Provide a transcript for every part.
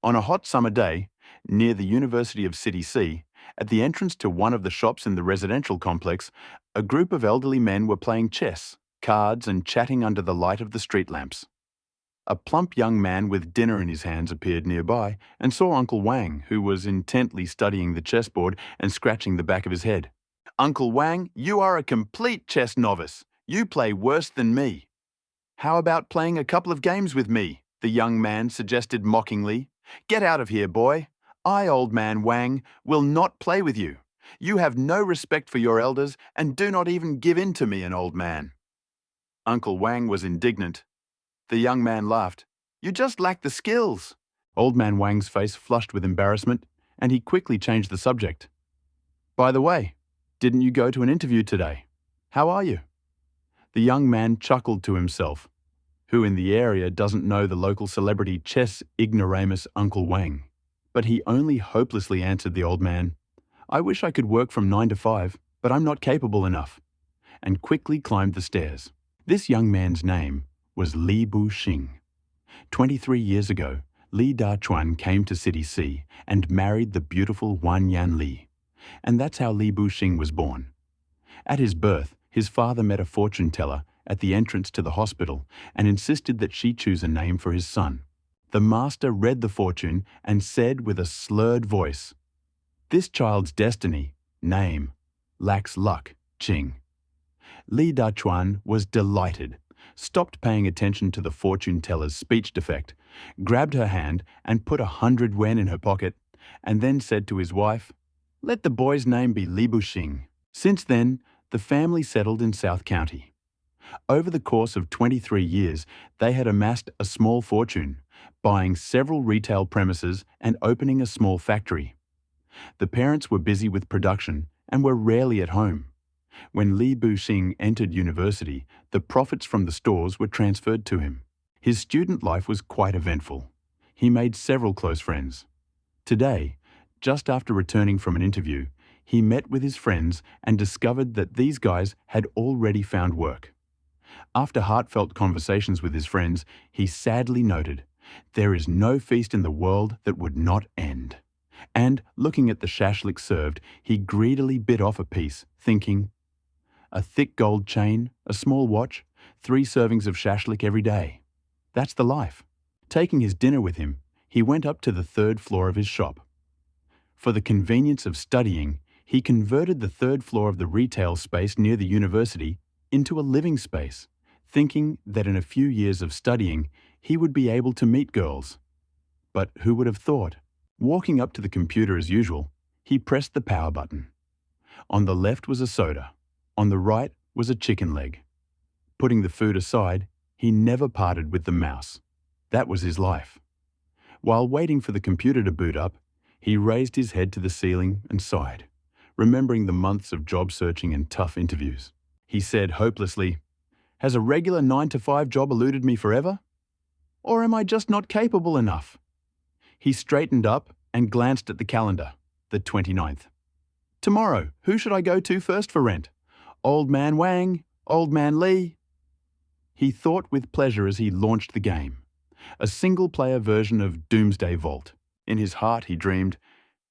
On a hot summer day, near the University of City C, at the entrance to one of the shops in the residential complex, a group of elderly men were playing chess, cards, and chatting under the light of the street lamps. A plump young man with dinner in his hands appeared nearby and saw Uncle Wang, who was intently studying the chessboard and scratching the back of his head. "Uncle Wang, you are a complete chess novice. You play worse than me." "How about playing a couple of games with me?" the young man suggested mockingly. "Get out of here, boy. I, old man Wang, will not play with you. You have no respect for your elders and do not even give in to me, an old man." Uncle Wang was indignant. The young man laughed. "You just lack the skills." Old man Wang's face flushed with embarrassment, and he quickly changed the subject. "By the way, didn't you go to an interview today? How are you?" The young man chuckled to himself. Who in the area doesn't know the local celebrity chess ignoramus Uncle Wang? But he only hopelessly answered the old man, "I wish I could work from 9 to 5, but I'm not capable enough," and quickly climbed the stairs. This young man's name was Li Bu-shing. 23 years ago, Li Da-chuan came to City C and married the beautiful Wan Yan Li. And that's how Li Bu-shing was born. At his birth, his father met a fortune teller at the entrance to the hospital and insisted that she choose a name for his son. The master read the fortune and said with a slurred voice, "This child's destiny, name, lacks luck, Ching." Li Da-chuan was delighted, stopped paying attention to the fortune teller's speech defect, grabbed her hand and put 100 yuan in her pocket, and then said to his wife, "Let the boy's name be Li Bu-shing." Since then, the family settled in South County. Over the course of 23 years, they had amassed a small fortune, buying several retail premises and opening a small factory. The parents were busy with production and were rarely at home. When Li Bu-shing entered university, the profits from the stores were transferred to him. His student life was quite eventful. He made several close friends. Today, just after returning from an interview, he met with his friends and discovered that these guys had already found work. After heartfelt conversations with his friends, he sadly noted, "There is no feast in the world that would not end." And, looking at the shashlik served, he greedily bit off a piece, thinking, "A thick gold chain, a small watch, 3 servings of shashlik every day. That's the life." Taking his dinner with him, he went up to the 3rd floor of his shop. For the convenience of studying, he converted the 3rd floor of the retail space near the university into a living space, thinking that in a few years of studying, he would be able to meet girls. But who would have thought? Walking up to the computer as usual, he pressed the power button. On the left was a soda. On the right was a chicken leg. Putting the food aside, he never parted with the mouse. That was his life. While waiting for the computer to boot up, he raised his head to the ceiling and sighed, remembering the months of job searching and tough interviews. He said hopelessly, "Has a regular 9 to 5 job eluded me forever? Or am I just not capable enough?" He straightened up and glanced at the calendar, the 29th. "Tomorrow, who should I go to first for rent? Old man Wang? Old man Li?" He thought with pleasure as he launched the game, a single-player version of Doomsday Vault. In his heart he dreamed,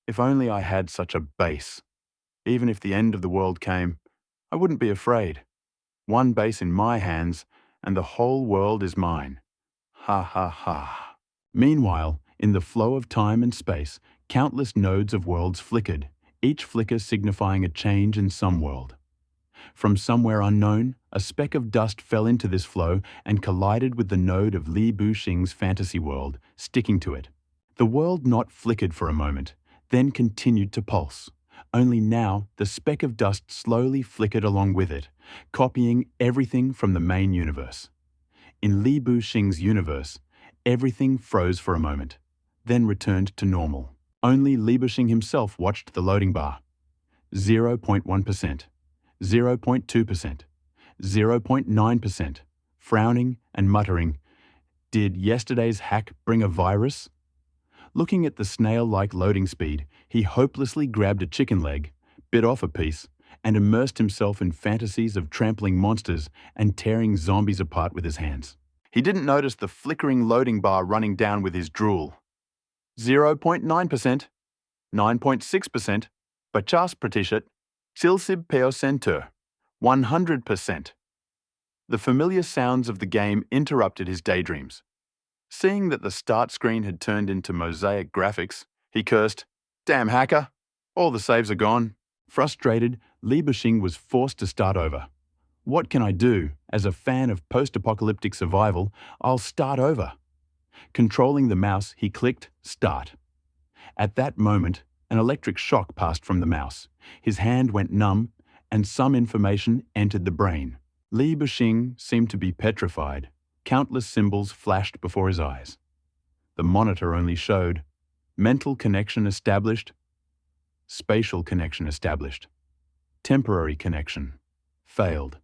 "If only I had such a base. Even if the end of the world came, I wouldn't be afraid. One base in my hands, and the whole world is mine. Ha ha ha." Meanwhile, in the flow of time and space, countless nodes of worlds flickered, each flicker signifying a change in some world. From somewhere unknown, a speck of dust fell into this flow and collided with the node of Li Bu-shing's fantasy world, sticking to it. The world not flickered for a moment, then continued to pulse. Only now, the speck of dust slowly flickered along with it, copying everything from the main universe. In Li Bu-shing's universe, everything froze for a moment, then returned to normal. Only Li Bu-shing himself watched the loading bar. 0.1%, 0.2%, 0.9%, frowning and muttering, "Did yesterday's hack bring a virus?" Looking at the snail-like loading speed, he hopelessly grabbed a chicken leg, bit off a piece, and immersed himself in fantasies of trampling monsters and tearing zombies apart with his hands. He didn't notice the flickering loading bar running down with his drool. 0.9%, 9.6%, 50%, 70%, 100%. The familiar sounds of the game interrupted his daydreams. Seeing that the start screen had turned into mosaic graphics, he cursed, "Damn hacker! All the saves are gone." Frustrated, Li Buxing was forced to start over. What can I do? As a fan of post-apocalyptic survival, I'll start over. Controlling the mouse, he clicked Start. At that moment, an electric shock passed from the mouse. His hand went numb, and some information entered the brain. Li Buxing seemed to be petrified. Countless symbols flashed before his eyes. The monitor only showed mental connection established, spatial connection established, temporary connection failed,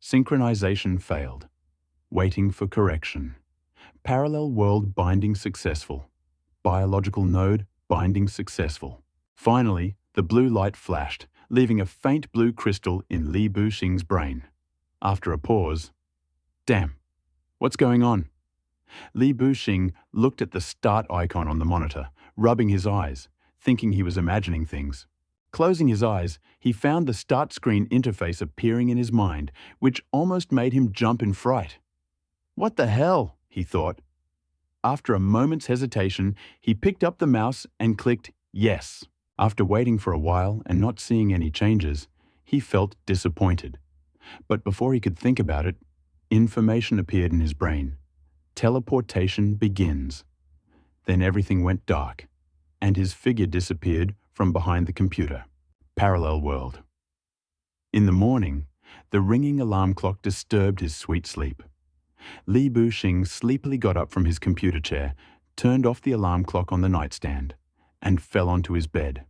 synchronization failed, waiting for correction, parallel world binding successful, biological node binding successful. Finally, the blue light flashed, leaving a faint blue crystal in Li Buxing's brain. After a pause, "Damn, what's going on?" Li Buxing looked at the start icon on the monitor, rubbing his eyes, thinking he was imagining things. Closing his eyes, he found the start screen interface appearing in his mind, which almost made him jump in fright. "What the hell?" he thought. After a moment's hesitation, he picked up the mouse and clicked Yes. After waiting for a while and not seeing any changes, he felt disappointed. But before he could think about it, information appeared in his brain. Teleportation begins. Then everything went dark, and his figure disappeared from behind the computer. Parallel world. In the morning, the ringing alarm clock disturbed his sweet sleep. Li Buxing sleepily got up from his computer chair, turned off the alarm clock on the nightstand, and fell onto his bed.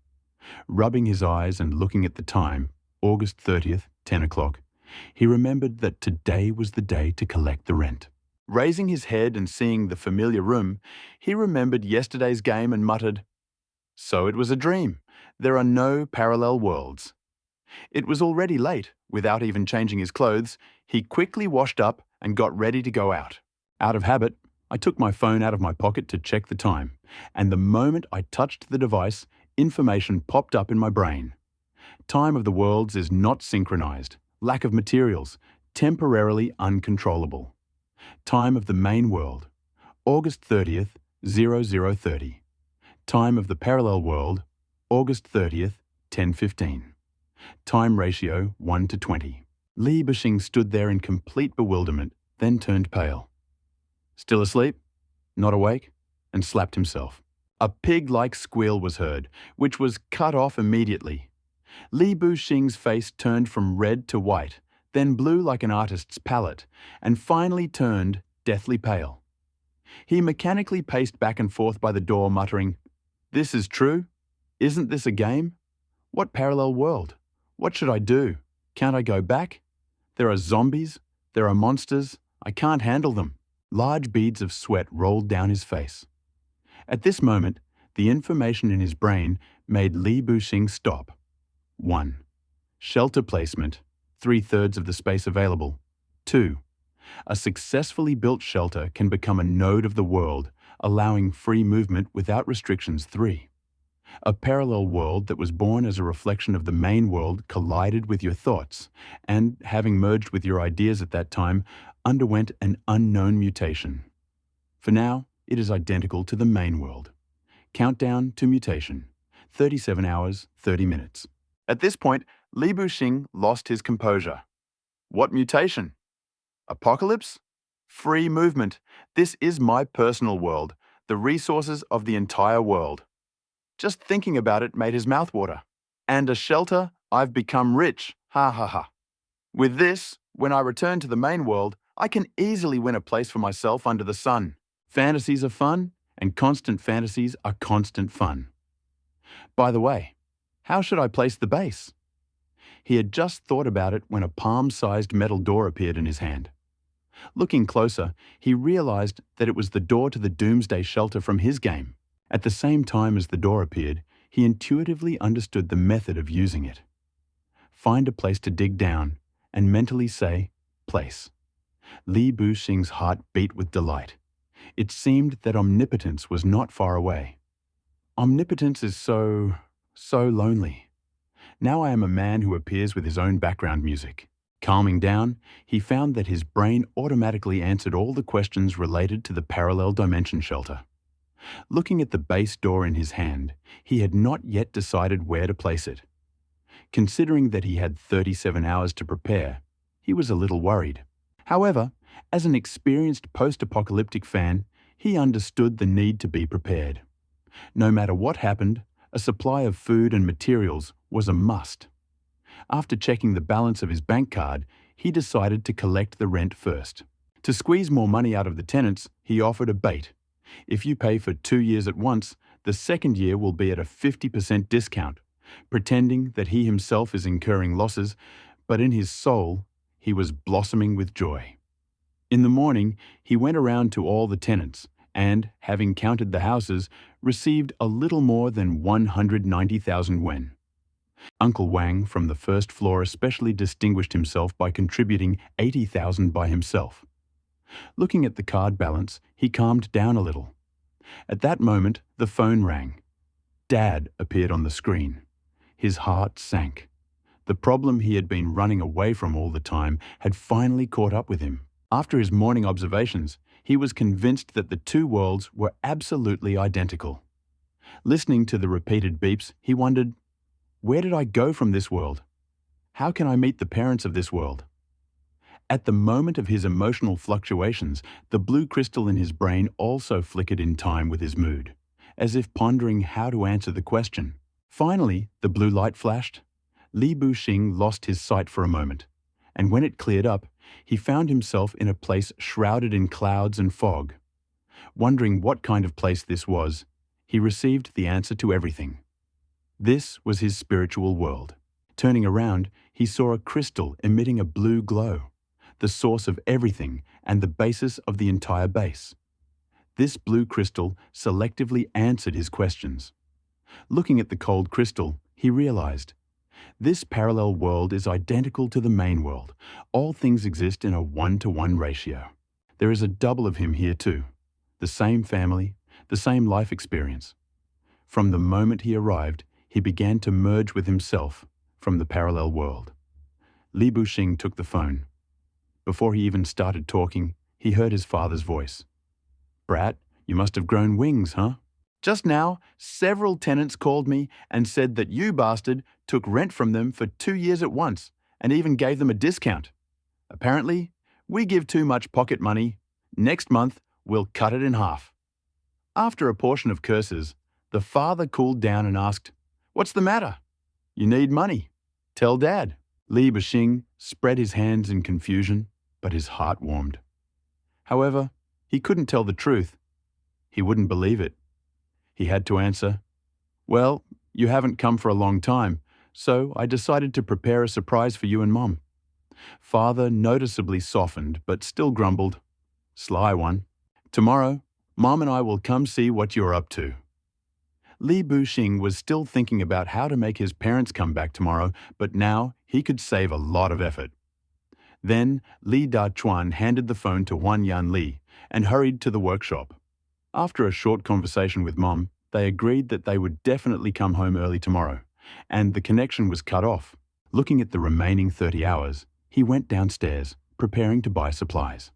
Rubbing his eyes and looking at the time, August 30th, 10 o'clock, he remembered that today was the day to collect the rent. Raising his head and seeing the familiar room, he remembered yesterday's game and muttered, "So it was a dream. There are no parallel worlds." It was already late. Without even changing his clothes, he quickly washed up and got ready to go out. Out of habit, I took my phone out of my pocket to check the time, and the moment I touched the device, information popped up in my brain. Time of the worlds is not synchronized, lack of materials, temporarily uncontrollable. Time of the main world, August 30th, 0030. Time of the parallel world, August 30th, 10:15. Time ratio 1:20. Li Buxing stood there in complete bewilderment, then turned pale. Still asleep? Not awake? And slapped himself. A pig-like squeal was heard, which was cut off immediately. Li Buxing's face turned from red to white, then blue like an artist's palette, and finally turned deathly pale. He mechanically paced back and forth by the door, muttering, "This is true? Isn't this a game? What parallel world? What should I do? Can't I go back? There are zombies. There are monsters. I can't handle them." Large beads of sweat rolled down his face. At this moment, the information in his brain made Li Buxing stop. 1. Shelter placement, 3/3 of the space available. 2. A successfully built shelter can become a node of the world, allowing free movement without restrictions. 3. A parallel world that was born as a reflection of the main world collided with your thoughts, and, having merged with your ideas at that time, underwent an unknown mutation. For now, it is identical to the main world. Countdown to mutation. 37 hours, 30 minutes. At this point, Li Buxing lost his composure. What mutation? Apocalypse? Free movement. This is my personal world, the resources of the entire world. Just thinking about it made his mouth water. And a shelter, I've become rich. Ha ha ha. With this, when I return to the main world, I can easily win a place for myself under the sun. Fantasies are fun, and constant fantasies are constant fun. By the way, how should I place the base? He had just thought about it when a palm-sized metal door appeared in his hand. Looking closer, he realized that it was the door to the Doomsday Shelter from his game. At the same time as the door appeared, he intuitively understood the method of using it. Find a place to dig down and mentally say, "Place." Li Buxing's heart beat with delight. It seemed that omnipotence was not far away. Omnipotence is so lonely. Now I am a man who appears with his own background music. Calming down, he found that his brain automatically answered all the questions related to the parallel dimension shelter. Looking at the base door in his hand, he had not yet decided where to place it. Considering that he had 37 hours to prepare, he was a little worried. However, as an experienced post-apocalyptic fan, he understood the need to be prepared. No matter what happened, a supply of food and materials was a must. After checking the balance of his bank card, he decided to collect the rent first. To squeeze more money out of the tenants, he offered a bait. If you pay for 2 years at once, the second year will be at a 50% discount, pretending that he himself is incurring losses, but in his soul, he was blossoming with joy. In the morning, he went around to all the tenants and, having counted the houses, received a little more than 190,000 wen. Uncle Wang from the first floor especially distinguished himself by contributing 80,000 by himself. Looking at the card balance, he calmed down a little. At that moment, the phone rang. Dad appeared on the screen. His heart sank. The problem he had been running away from all the time had finally caught up with him. After his morning observations, he was convinced that the two worlds were absolutely identical. Listening to the repeated beeps, he wondered, where did I go from this world? How can I meet the parents of this world? At the moment of his emotional fluctuations, the blue crystal in his brain also flickered in time with his mood, as if pondering how to answer the question. Finally, the blue light flashed. Li Buxing lost his sight for a moment, and when it cleared up, he found himself in a place shrouded in clouds and fog. Wondering what kind of place this was, he received the answer to everything. This was his spiritual world. Turning around, he saw a crystal emitting a blue glow, the source of everything and the basis of the entire base. This blue crystal selectively answered his questions. Looking at the cold crystal, he realized, this parallel world is identical to the main world. All things exist in a 1-to-1 ratio. There is a double of him here too. The same family, the same life experience. From the moment he arrived, he began to merge with himself from the parallel world. Li Buxing took the phone. Before he even started talking, he heard his father's voice. Brat, you must have grown wings, huh? Just now, several tenants called me and said that you bastard took rent from them for 2 years at once and even gave them a discount. Apparently, we give too much pocket money. Next month, we'll cut it in half. After a portion of curses, the father cooled down and asked, What's the matter? You need money. Tell Dad. Li Buxing spread his hands in confusion, but his heart warmed. However, he couldn't tell the truth. He wouldn't believe it. He had to answer, Well, you haven't come for a long time, so I decided to prepare a surprise for you and Mom. Father noticeably softened, but still grumbled, Sly one. Tomorrow, Mom and I will come see what you're up to. Li Buxing was still thinking about how to make his parents come back tomorrow, but now he could save a lot of effort. Then Li Dachuan handed the phone to Huan Yan Li and hurried to the workshop. After a short conversation with Mom, they agreed that they would definitely come home early tomorrow, and the connection was cut off. Looking at the remaining 30 hours, he went downstairs, preparing to buy supplies.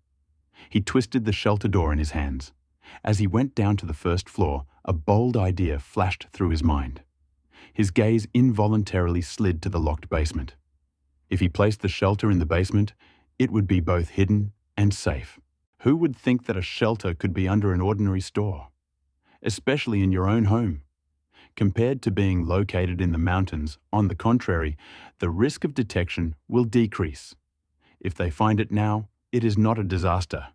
He twisted the shelter door in his hands. As he went down to the first floor, a bold idea flashed through his mind. His gaze involuntarily slid to the locked basement. If he placed the shelter in the basement, it would be both hidden and safe. Who would think that a shelter could be under an ordinary store? Especially in your own home. Compared to being located in the mountains, on the contrary, the risk of detection will decrease. If they find it now, it is not a disaster.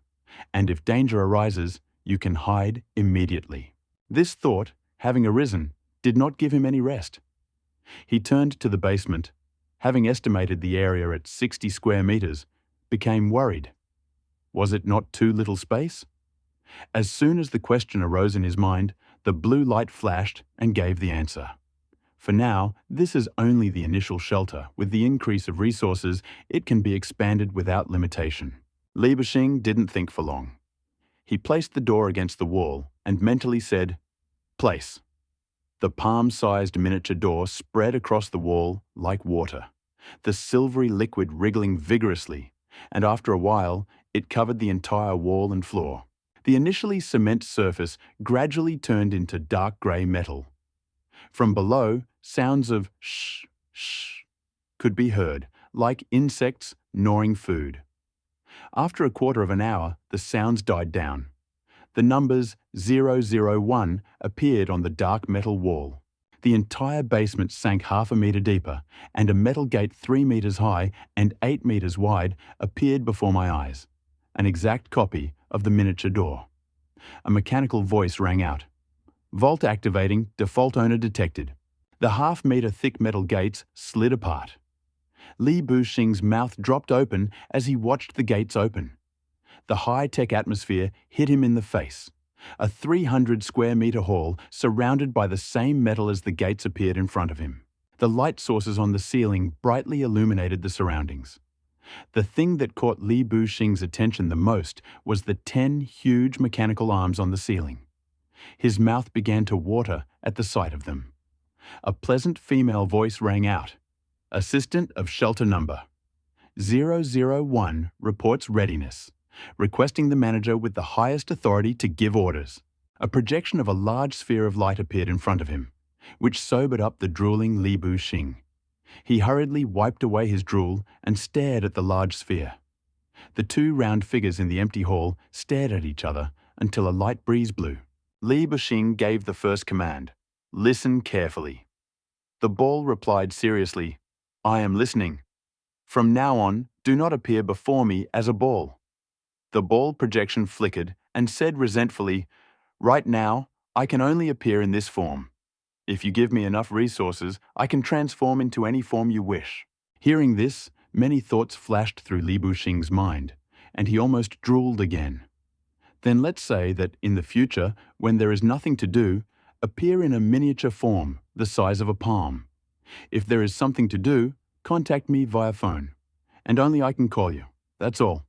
And if danger arises, you can hide immediately. This thought, having arisen, did not give him any rest. He turned to the basement, having estimated the area at 60 square meters, became worried. Was it not too little space? As soon as the question arose in his mind, the blue light flashed and gave the answer. For now, this is only the initial shelter. With the increase of resources, it can be expanded without limitation. Li Buxing didn't think for long. He placed the door against the wall and mentally said, Place. The palm-sized miniature door spread across the wall like water, the silvery liquid wriggling vigorously, and after a while, it covered the entire wall and floor. The initially cement surface gradually turned into dark grey metal. From below, sounds of shh, shh could be heard, like insects gnawing food. After a quarter of an hour, the sounds died down. The numbers 001 appeared on the dark metal wall. The entire basement sank half a metre deeper, and a metal gate 3 metres high and 8 metres wide appeared before my eyes, an exact copy of the miniature door. A mechanical voice rang out. Vault activating, default owner detected. The half-metre thick metal gates slid apart. Li Buxing's mouth dropped open as he watched the gates open. The high-tech atmosphere hit him in the face. A 300-square-metre hall surrounded by the same metal as the gates appeared in front of him. The light sources on the ceiling brightly illuminated the surroundings. The thing that caught Li Buxing's attention the most was the 10 huge mechanical arms on the ceiling. His mouth began to water at the sight of them. A pleasant female voice rang out. Assistant of Shelter Number 001 reports readiness, requesting the manager with the highest authority to give orders. A projection of a large sphere of light appeared in front of him, which sobered up the drooling Li Buxing. He hurriedly wiped away his drool and stared at the large sphere. The two round figures in the empty hall stared at each other until a light breeze blew. Li Buxing gave the first command, "Listen carefully." The ball replied seriously, "I am listening. From now on, do not appear before me as a ball." The ball projection flickered and said resentfully, "Right now, I can only appear in this form. If you give me enough resources, I can transform into any form you wish." Hearing this, many thoughts flashed through Li Buxing's mind, and he almost drooled again. Then let's say that in the future, when there is nothing to do, appear in a miniature form the size of a palm. If there is something to do, contact me via phone, and only I can call you. That's all.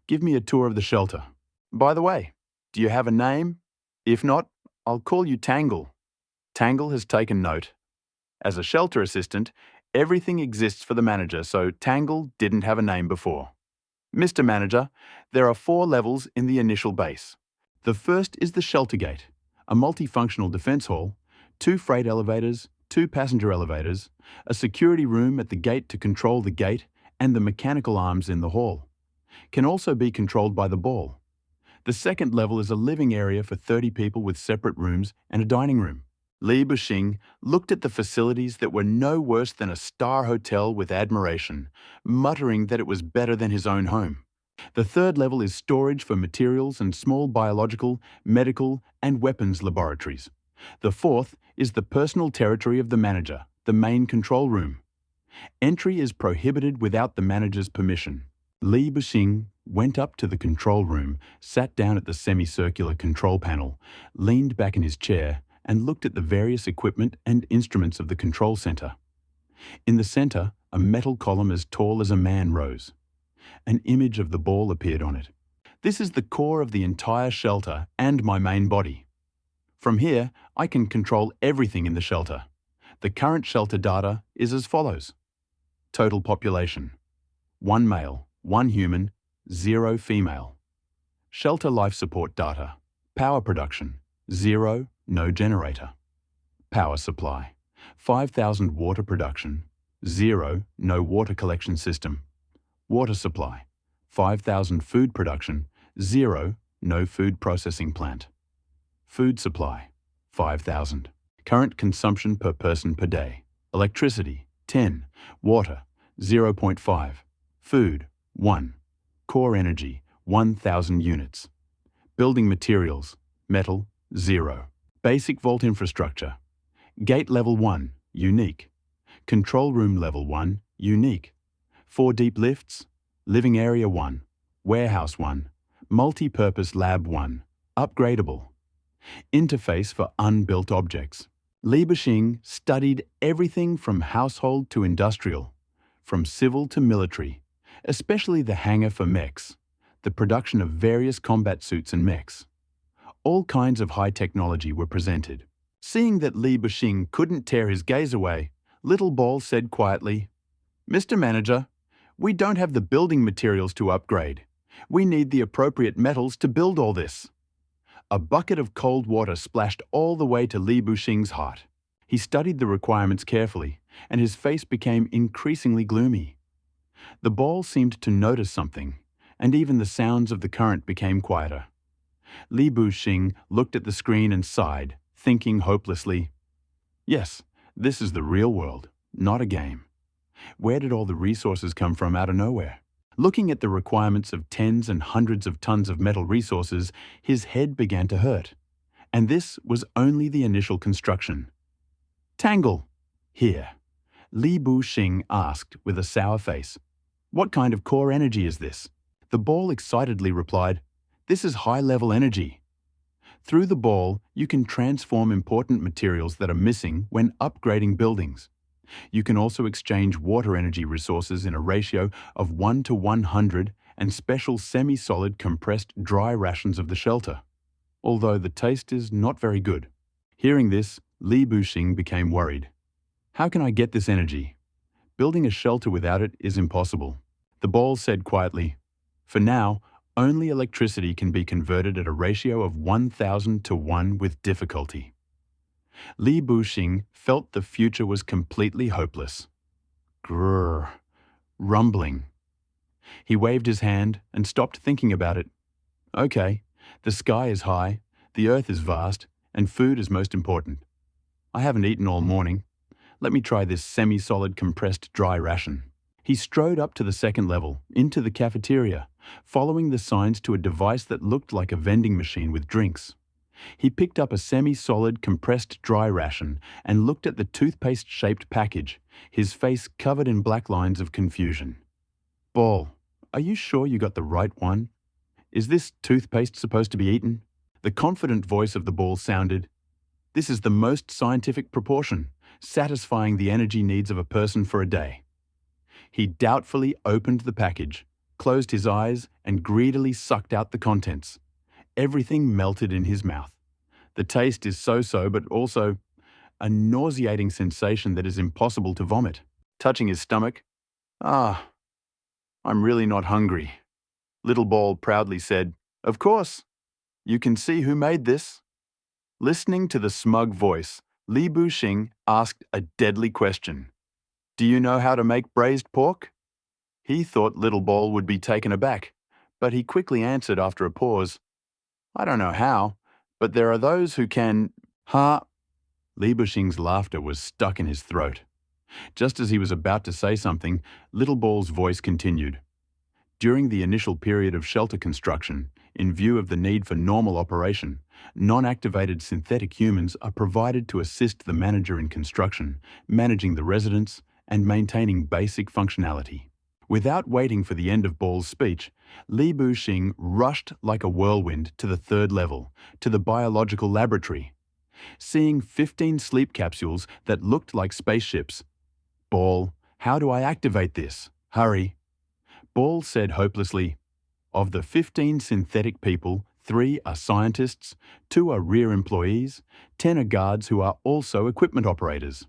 Give me a tour of the shelter. By the way, do you have a name? If not, I'll call you Tangle. Tangle has taken note. As a shelter assistant, everything exists for the manager, so Tangle didn't have a name before. Mr. Manager, there are 4 levels in the initial base. The first is the shelter gate, a multifunctional defense hall, 2 freight elevators, 2 passenger elevators, a security room at the gate to control the gate, and the mechanical arms in the hall. Can also be controlled by the ball. The second level is a living area for 30 people with separate rooms and a dining room. Li Buxing looked at the facilities that were no worse than a star hotel with admiration, muttering that it was better than his own home. The third level is storage for materials and small biological, medical, and weapons laboratories. The fourth is the personal territory of the manager, the main control room. Entry is prohibited without the manager's permission. Li Buxing went up to the control room, sat down at the semicircular control panel, leaned back in his chair, and looked at the various equipment and instruments of the control center. In the center, a metal column as tall as a man rose. An image of the ball appeared on it. This is the core of the entire shelter and my main body. From here, I can control everything in the shelter. The current shelter data is as follows. Total population: 1 male, 1 human, 0 female. Shelter life support data: power production, 0, no generator. Power supply: 5,000 water production, 0, no water collection system. Water supply: 5,000 food production, 0, no food processing plant. Food supply: 5,000. Current consumption per person per day. Electricity: 10. Water: 0.5. Food: 1. Core energy: 1,000 units. Building materials: metal: 0. Basic vault infrastructure: Gate level 1, unique. Control room level 1, unique. 4 deep lifts. Living area 1. Warehouse 1. Multi-purpose lab 1. Upgradable. Interface for unbuilt objects. Li Buxing studied everything from household to industrial, from civil to military, especially the hangar for mechs, the production of various combat suits and mechs. All kinds of high technology were presented. Seeing that Li Buxing couldn't tear his gaze away, Little Ball said quietly, "Mr. Manager, we don't have the building materials to upgrade. We need the appropriate metals to build all this." A bucket of cold water splashed all the way to Li Buxing's heart. He studied the requirements carefully, and his face became increasingly gloomy. The ball seemed to notice something, and even the sounds of the current became quieter. Li Buxing looked at the screen and sighed, thinking hopelessly, "Yes, this is the real world, not a game. Where did all the resources come from out of nowhere?" Looking at the requirements of tens and hundreds of tons of metal resources, his head began to hurt. And this was only the initial construction. "Tangle, here," Li Buxing asked with a sour face. "What kind of core energy is this?" The ball excitedly replied, "This is high-level energy. Through the ball, you can transform important materials that are missing when upgrading buildings. You can also exchange water energy resources in a ratio of 1 to 100 and special semi-solid compressed dry rations of the shelter, although the taste is not very good." Hearing this, Li Buxing became worried. "How can I get this energy? Building a shelter without it is impossible." The ball said quietly, "For now, only electricity can be converted at a ratio of 1,000 to 1 with difficulty." Li Buxing felt the future was completely hopeless. Grrr, rumbling. He waved his hand and stopped thinking about it. "Okay, the sky is high, the earth is vast, and food is most important. I haven't eaten all morning. Let me try this semi-solid compressed dry ration." He strode up to the second level, into the cafeteria, following the signs to a device that looked like a vending machine with drinks. He picked up a semi-solid compressed dry ration and looked at the toothpaste-shaped package, his face covered in black lines of confusion. "Ball, are you sure you got the right one? Is this toothpaste supposed to be eaten?" The confident voice of the ball sounded, "This is the most scientific proportion, satisfying the energy needs of a person for a day." He doubtfully opened the package, closed his eyes, and greedily sucked out the contents. Everything melted in his mouth. The taste is so-so, but also a nauseating sensation that is impossible to vomit. Touching his stomach, "Ah, I'm really not hungry." Little Ball proudly said, "Of course. You can see who made this." Listening to the smug voice, Li Buxing asked a deadly question. "Do you know how to make braised pork?" He thought Little Ball would be taken aback, but he quickly answered after a pause, "I don't know how, but there are those who can." "Ha!" Li Buxing's laughter was stuck in his throat. Just as he was about to say something, Little Ball's voice continued. "During the initial period of shelter construction, in view of the need for normal operation, non-activated synthetic humans are provided to assist the manager in construction, managing the residents, and maintaining basic functionality." Without waiting for the end of Ball's speech, Li Buxing rushed like a whirlwind to the third level, to the biological laboratory. Seeing 15 sleep capsules that looked like spaceships. "Ball, how do I activate this? Hurry." Ball said hopelessly, "Of the 15 synthetic people, 3 are scientists, 2 are rear employees, 10 are guards who are also equipment operators.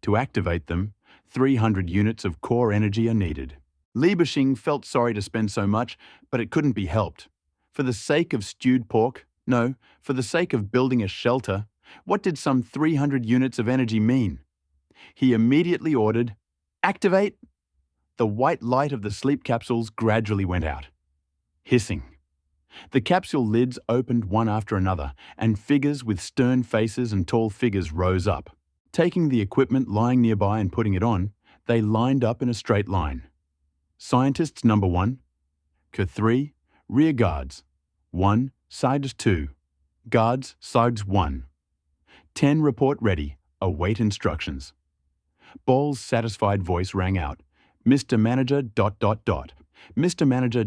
To activate them, 300 units of core energy are needed." Li Buxing felt sorry to spend so much, but it couldn't be helped. For the sake of stewed pork, no, for the sake of building a shelter, what did some 300 units of energy mean? He immediately ordered, "Activate!" The white light of the sleep capsules gradually went out. Hissing. The capsule lids opened one after another, and figures with stern faces and tall figures rose up. Taking the equipment lying nearby and putting it on, they lined up in a straight line. Scientists number 1, K3, rear guards, 1, sides 2, guards, sides 1. 10 report ready, await instructions. Ball's satisfied voice rang out, "Mr. Manager ... Mr. Manager ...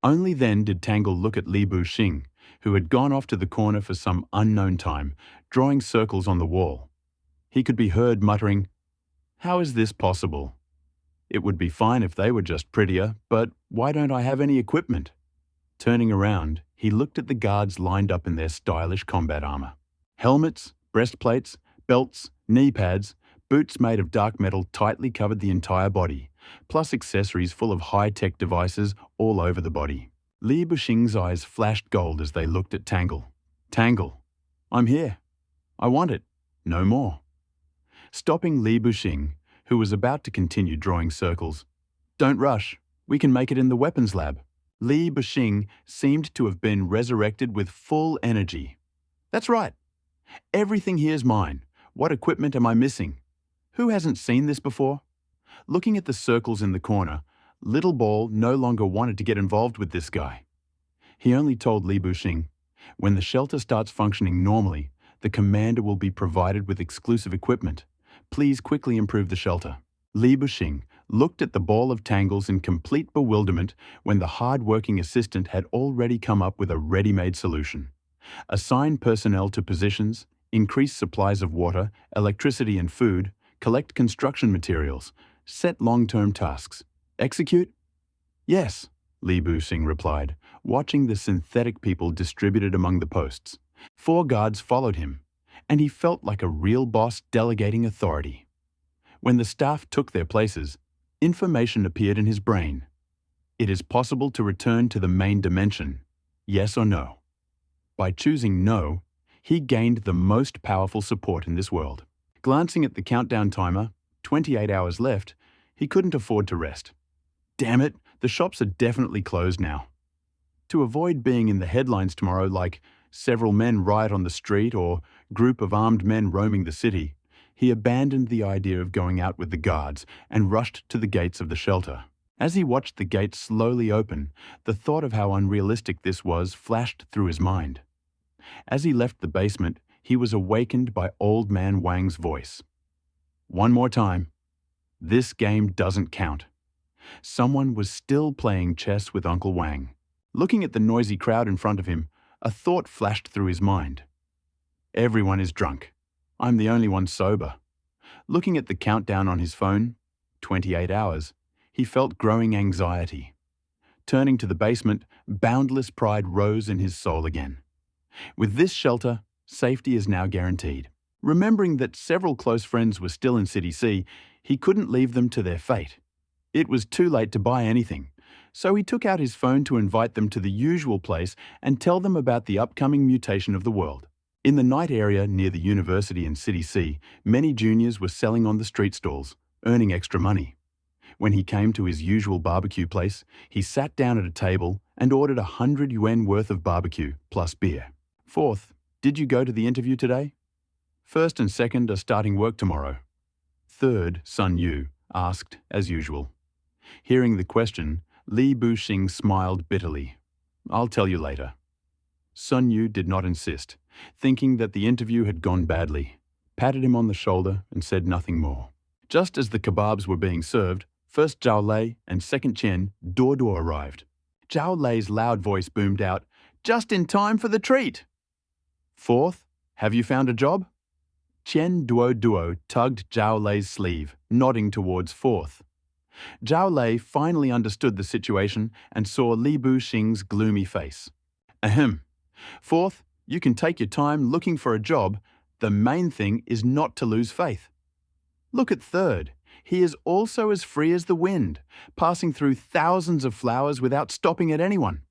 Only then did Tangle look at Li Buxing, who had gone off to the corner for some unknown time, drawing circles on the wall. He could be heard muttering, "How is this possible? It would be fine if they were just prettier, but why don't I have any equipment?" Turning around, he looked at the guards lined up in their stylish combat armor. Helmets, breastplates, belts, knee pads, boots made of dark metal tightly covered the entire body, plus accessories full of high-tech devices all over the body. Li Buxing's eyes flashed gold as they looked at Tangle. Tangle, I'm here. I want it. No more. Stopping Li Buxing, who was about to continue drawing circles. Don't rush. We can make it in the weapons lab. Li Buxing seemed to have been resurrected with full energy. That's right. Everything here's mine. What equipment am I missing? Who hasn't seen this before? Looking at the circles in the corner, Little Ball no longer wanted to get involved with this guy. He only told Li Buxing, when the shelter starts functioning normally, the commander will be provided with exclusive equipment. Please quickly improve the shelter. Li Buxing looked at the ball of tangles in complete bewilderment when the hard-working assistant had already come up with a ready-made solution. Assign personnel to positions, increase supplies of water, electricity and food, collect construction materials, set long-term tasks. Execute? Yes, Li Buxing replied, watching the synthetic people distributed among the posts. 4 guards followed him, and he felt like a real boss delegating authority. When the staff took their places, information appeared in his brain. It is possible to return to the main dimension, yes or no. By choosing no, he gained the most powerful support in this world. Glancing at the countdown timer, 28 hours left, he couldn't afford to rest. Damn it, the shops are definitely closed now. To avoid being in the headlines tomorrow like several men riot on the street or group of armed men roaming the city, he abandoned the idea of going out with the guards and rushed to the gates of the shelter. As he watched the gates slowly open, the thought of how unrealistic this was flashed through his mind. As he left the basement, he was awakened by Old Man Wang's voice. One more time. This game doesn't count. Someone was still playing chess with Uncle Wang. Looking at the noisy crowd in front of him, a thought flashed through his mind. Everyone is drunk. I'm the only one sober. Looking at the countdown on his phone, 28 hours, he felt growing anxiety. Turning to the basement, boundless pride rose in his soul again. With this shelter, safety is now guaranteed. Remembering that several close friends were still in City C, he couldn't leave them to their fate. It was too late to buy anything, so he took out his phone to invite them to the usual place and tell them about the upcoming mutation of the world. In the night area near the university in City C, many juniors were selling on the street stalls, earning extra money. When he came to his usual barbecue place, he sat down at a table and ordered 100 yuan worth of barbecue plus beer. Fourth, did you go to the interview today? First and second are starting work tomorrow. Third, Sun Yu asked as usual. Hearing the question, Li Buxing smiled bitterly. I'll tell you later. Sun Yu did not insist, thinking that the interview had gone badly, patted him on the shoulder and said nothing more. Just as the kebabs were being served, first Zhao Lei and second Chen door arrived. Zhao Lei's loud voice boomed out, just in time for the treat. Fourth, have you found a job? Chen Duo tugged Zhao Lei's sleeve, nodding towards fourth. Zhao Lei finally understood the situation and saw Li Buxing's gloomy face. Ahem. Fourth, you can take your time looking for a job. The main thing is not to lose faith. Look at third. He is also as free as the wind, passing through thousands of flowers without stopping at anyone.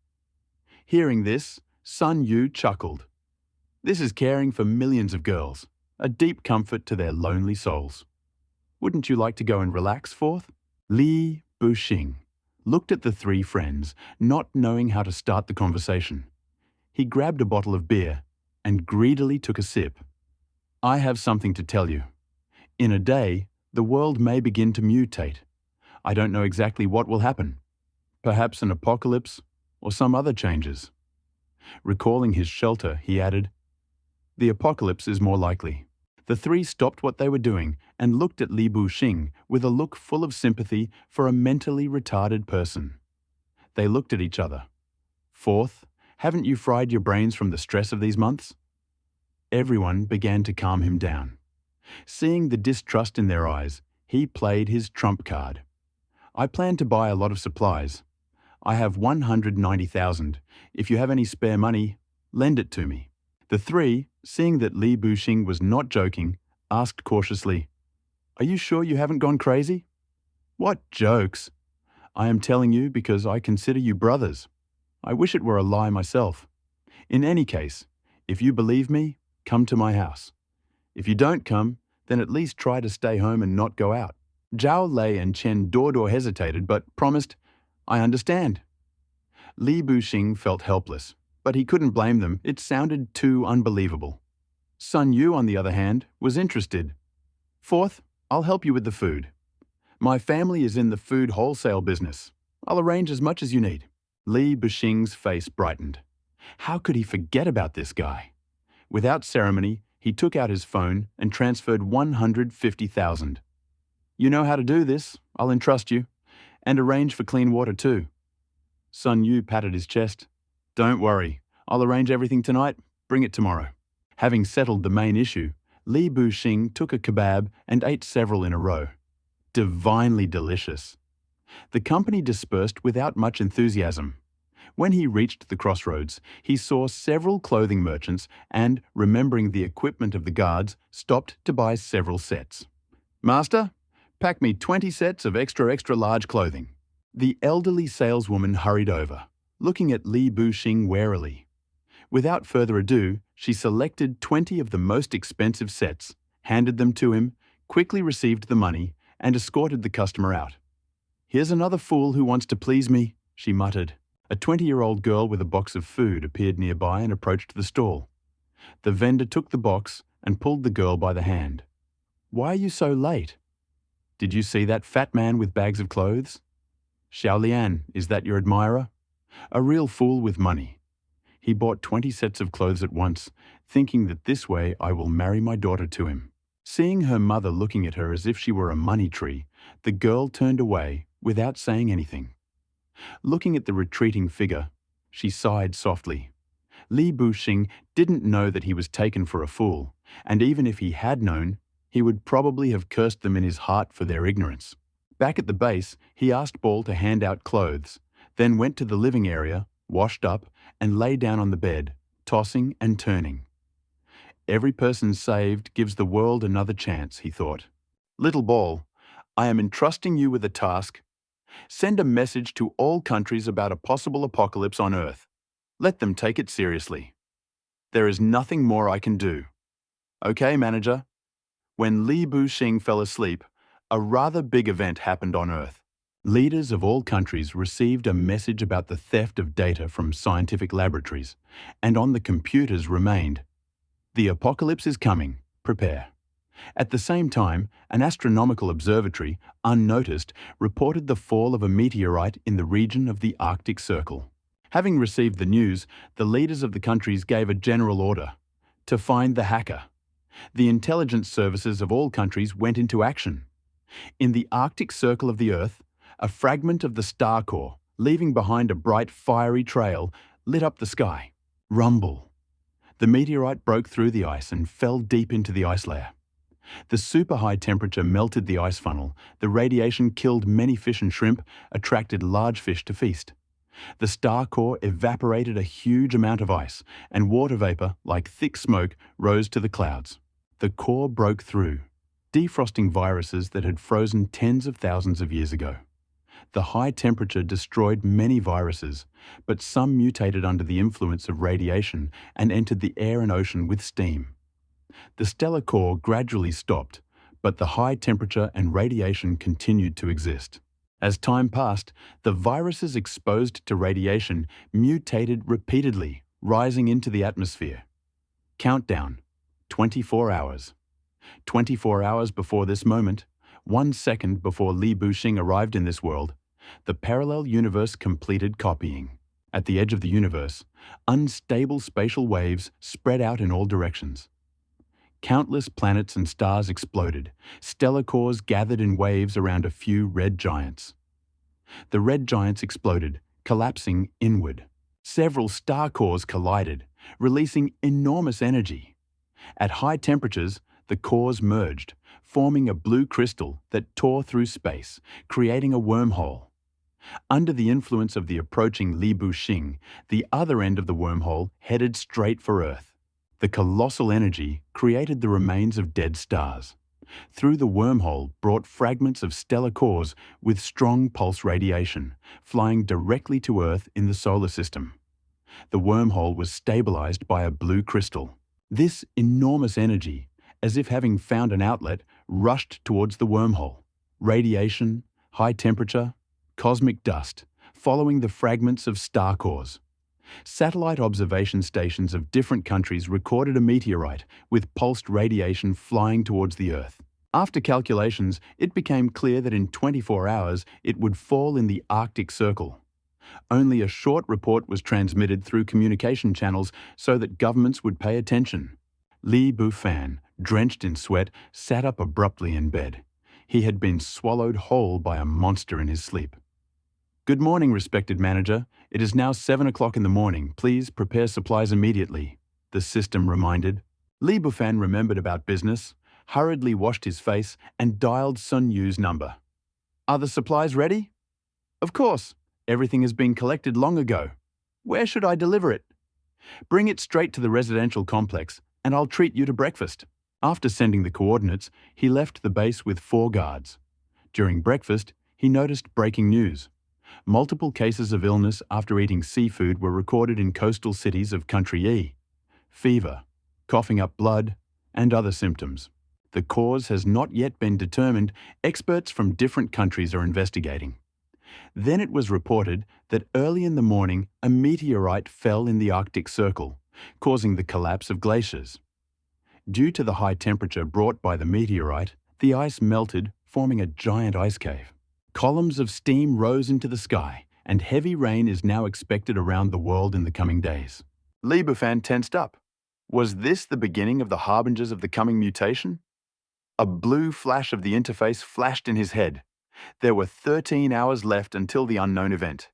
Hearing this, Sun Yu chuckled. This is caring for millions of girls, a deep comfort to their lonely souls. Wouldn't you like to go and relax, fourth? Li Buxing looked at the 3 friends, not knowing how to start the conversation. He grabbed a bottle of beer and greedily took a sip. I have something to tell you. In a day, the world may begin to mutate. I don't know exactly what will happen. Perhaps an apocalypse or some other changes. Recalling his shelter, he added, the apocalypse is more likely. The 3 stopped what they were doing and looked at Li Buxing with a look full of sympathy for a mentally retarded person. They looked at each other. Fourth, haven't you fried your brains from the stress of these months? Everyone began to calm him down. Seeing the distrust in their eyes, he played his trump card. I plan to buy a lot of supplies. I have 190,000. If you have any spare money, lend it to me. The three, seeing that Li Buxing was not joking, asked cautiously, "Are you sure you haven't gone crazy?" "What jokes? I am telling you because I consider you brothers. I wish it were a lie myself. In any case, if you believe me, come to my house. If you don't come, then at least try to stay home and not go out." Zhao Lei and Chen Dordo hesitated but promised, "I understand." Li Buxing felt helpless, but he couldn't blame them. It sounded too unbelievable. Sun Yu, on the other hand, was interested. "Fourth, I'll help you with the food. My family is in the food wholesale business. I'll arrange as much as you need." Li Buxing's face brightened. How could he forget about this guy? Without ceremony, he took out his phone and transferred 150,000. "You know how to do this. I'll entrust you. And arrange for clean water too." Sun Yu patted his chest. "Don't worry. I'll arrange everything tonight. Bring it tomorrow." Having settled the main issue, Li Buxing took a kebab and ate several in a row. Divinely delicious. The company dispersed without much enthusiasm. When he reached the crossroads, he saw several clothing merchants and, remembering the equipment of the guards, stopped to buy several sets. "Master, pack me 20 sets of extra large clothing." The elderly saleswoman hurried over, looking at Li Buxing warily. Without further ado, she selected 20 of the most expensive sets, handed them to him, quickly received the money, and escorted the customer out. "Here's another fool who wants to please me," she muttered. A 20-year-old girl with a box of food appeared nearby and approached the stall. The vendor took the box and pulled the girl by the hand. "Why are you so late? Did you see that fat man with bags of clothes? Xiaolian, is that your admirer? A real fool with money. He bought 20 sets of clothes at once, thinking that this way I will marry my daughter to him." Seeing her mother looking at her as if she were a money tree, the girl turned away without saying anything. Looking at the retreating figure, she sighed softly. Li Buxing didn't know that he was taken for a fool, and even if he had known, he would probably have cursed them in his heart for their ignorance. Back at the base, he asked Ball to hand out clothes, then went to the living area, washed up, and lay down on the bed, tossing and turning. Every person saved gives the world another chance, he thought. "Little Ball, I am entrusting you with a task. Send a message to all countries about a possible apocalypse on Earth. Let them take it seriously. There is nothing more I can do." "Okay, manager." When Li Buxing fell asleep, a rather big event happened on Earth. Leaders of all countries received a message about the theft of data from scientific laboratories, and on the computers remained, "The apocalypse is coming. Prepare." At the same time, an astronomical observatory, unnoticed, reported the fall of a meteorite in the region of the Arctic Circle. Having received the news, the leaders of the countries gave a general order to find the hacker. The intelligence services of all countries went into action. In the Arctic Circle of the Earth, a fragment of the star core, leaving behind a bright, fiery trail, lit up the sky. Rumble. The meteorite broke through the ice and fell deep into the ice layer. The super high temperature melted the ice funnel, the radiation killed many fish and shrimp, attracted large fish to feast. The star core evaporated a huge amount of ice, and water vapor, like thick smoke, rose to the clouds. The core broke through, defrosting viruses that had frozen tens of thousands of years ago. The high temperature destroyed many viruses, but some mutated under the influence of radiation and entered the air and ocean with steam. The stellar core gradually stopped, but the high temperature and radiation continued to exist. As time passed, the viruses exposed to radiation mutated repeatedly, rising into the atmosphere. Countdown: 24 hours. 24 hours before this moment, 1 second before Li Buxing arrived in this world, the parallel universe completed copying. At the edge of the universe, unstable spatial waves spread out in all directions. Countless planets and stars exploded. Stellar cores gathered in waves around a few red giants. The red giants exploded, collapsing inward. Several star cores collided, releasing enormous energy. At high temperatures, the cores merged, forming a blue crystal that tore through space, creating a wormhole. Under the influence of the approaching Li Buxing, the other end of the wormhole headed straight for Earth. The colossal energy created the remains of dead stars. Through the wormhole brought fragments of stellar cores with strong pulse radiation, flying directly to Earth in the solar system. The wormhole was stabilized by a blue crystal. This enormous energy, as if having found an outlet, rushed towards the wormhole. Radiation, high temperature, cosmic dust, following the fragments of star cores. Satellite observation stations of different countries recorded a meteorite with pulsed radiation flying towards the Earth. After calculations, it became clear that in 24 hours it would fall in the Arctic Circle. Only a short report was transmitted through communication channels so that governments would pay attention. Li Bufan, drenched in sweat, sat up abruptly in bed. He had been swallowed whole by a monster in his sleep. "Good morning, respected manager. It is now 7 o'clock in the morning. Please prepare supplies immediately," the system reminded. Li Bufan remembered about business, hurriedly washed his face, and dialed Sun Yu's number. "Are the supplies ready?" "Of course. Everything has been collected long ago. Where should I deliver it?" "Bring it straight to the residential complex, and I'll treat you to breakfast." After sending the coordinates, he left the base with 4 guards. During breakfast, he noticed breaking news. Multiple cases of illness after eating seafood were recorded in coastal cities of Country E. Fever, coughing up blood, and other symptoms. The cause has not yet been determined. Experts from different countries are investigating. Then it was reported that early in the morning, a meteorite fell in the Arctic Circle, causing the collapse of glaciers. Due to the high temperature brought by the meteorite, the ice melted, forming a giant ice cave. Columns of steam rose into the sky, and heavy rain is now expected around the world in the coming days. Li Bufan tensed up. Was this the beginning of the harbingers of the coming mutation? A blue flash of the interface flashed in his head. There were 13 hours left until the unknown event.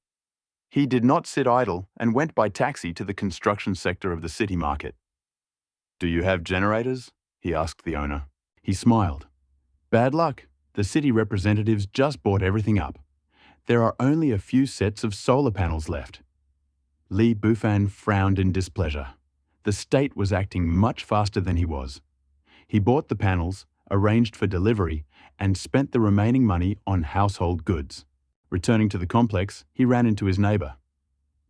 He did not sit idle and went by taxi to the construction sector of the city market. "Do you have generators?" he asked the owner. He smiled. "Bad luck. The city representatives just bought everything up. There are only a few sets of solar panels left." Li Bufan frowned in displeasure. The state was acting much faster than he was. He bought the panels, arranged for delivery, and spent the remaining money on household goods. Returning to the complex, he ran into his neighbor.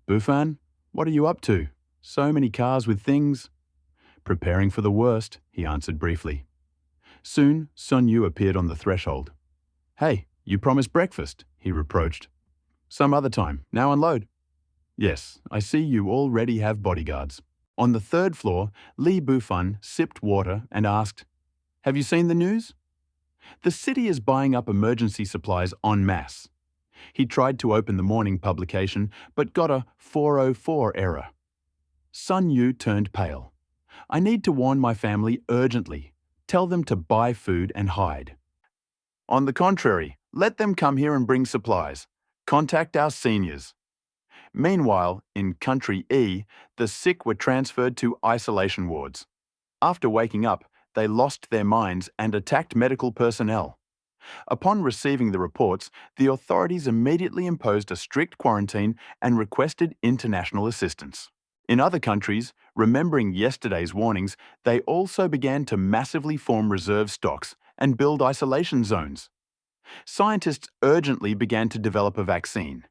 "Bufan, what are you up to? So many cars with things." "Preparing for the worst," he answered briefly. Soon, Sun Yu appeared on the threshold. "Hey, you promised breakfast," he reproached. "Some other time. Now unload." "Yes, I see you already have bodyguards." On the 3rd floor, Li Bufan sipped water and asked, "Have you seen the news?" "The city is buying up emergency supplies en masse." He tried to open the morning publication, but got a 404 error. Sun Yu turned pale. "I need to warn my family urgently. Tell them to buy food and hide." "On the contrary, let them come here and bring supplies. Contact our seniors." Meanwhile, in Country E, the sick were transferred to isolation wards. After waking up, they lost their minds and attacked medical personnel. Upon receiving the reports, the authorities immediately imposed a strict quarantine and requested international assistance. In other countries, remembering yesterday's warnings, they also began to massively form reserve stocks and build isolation zones. Scientists urgently began to develop a vaccine.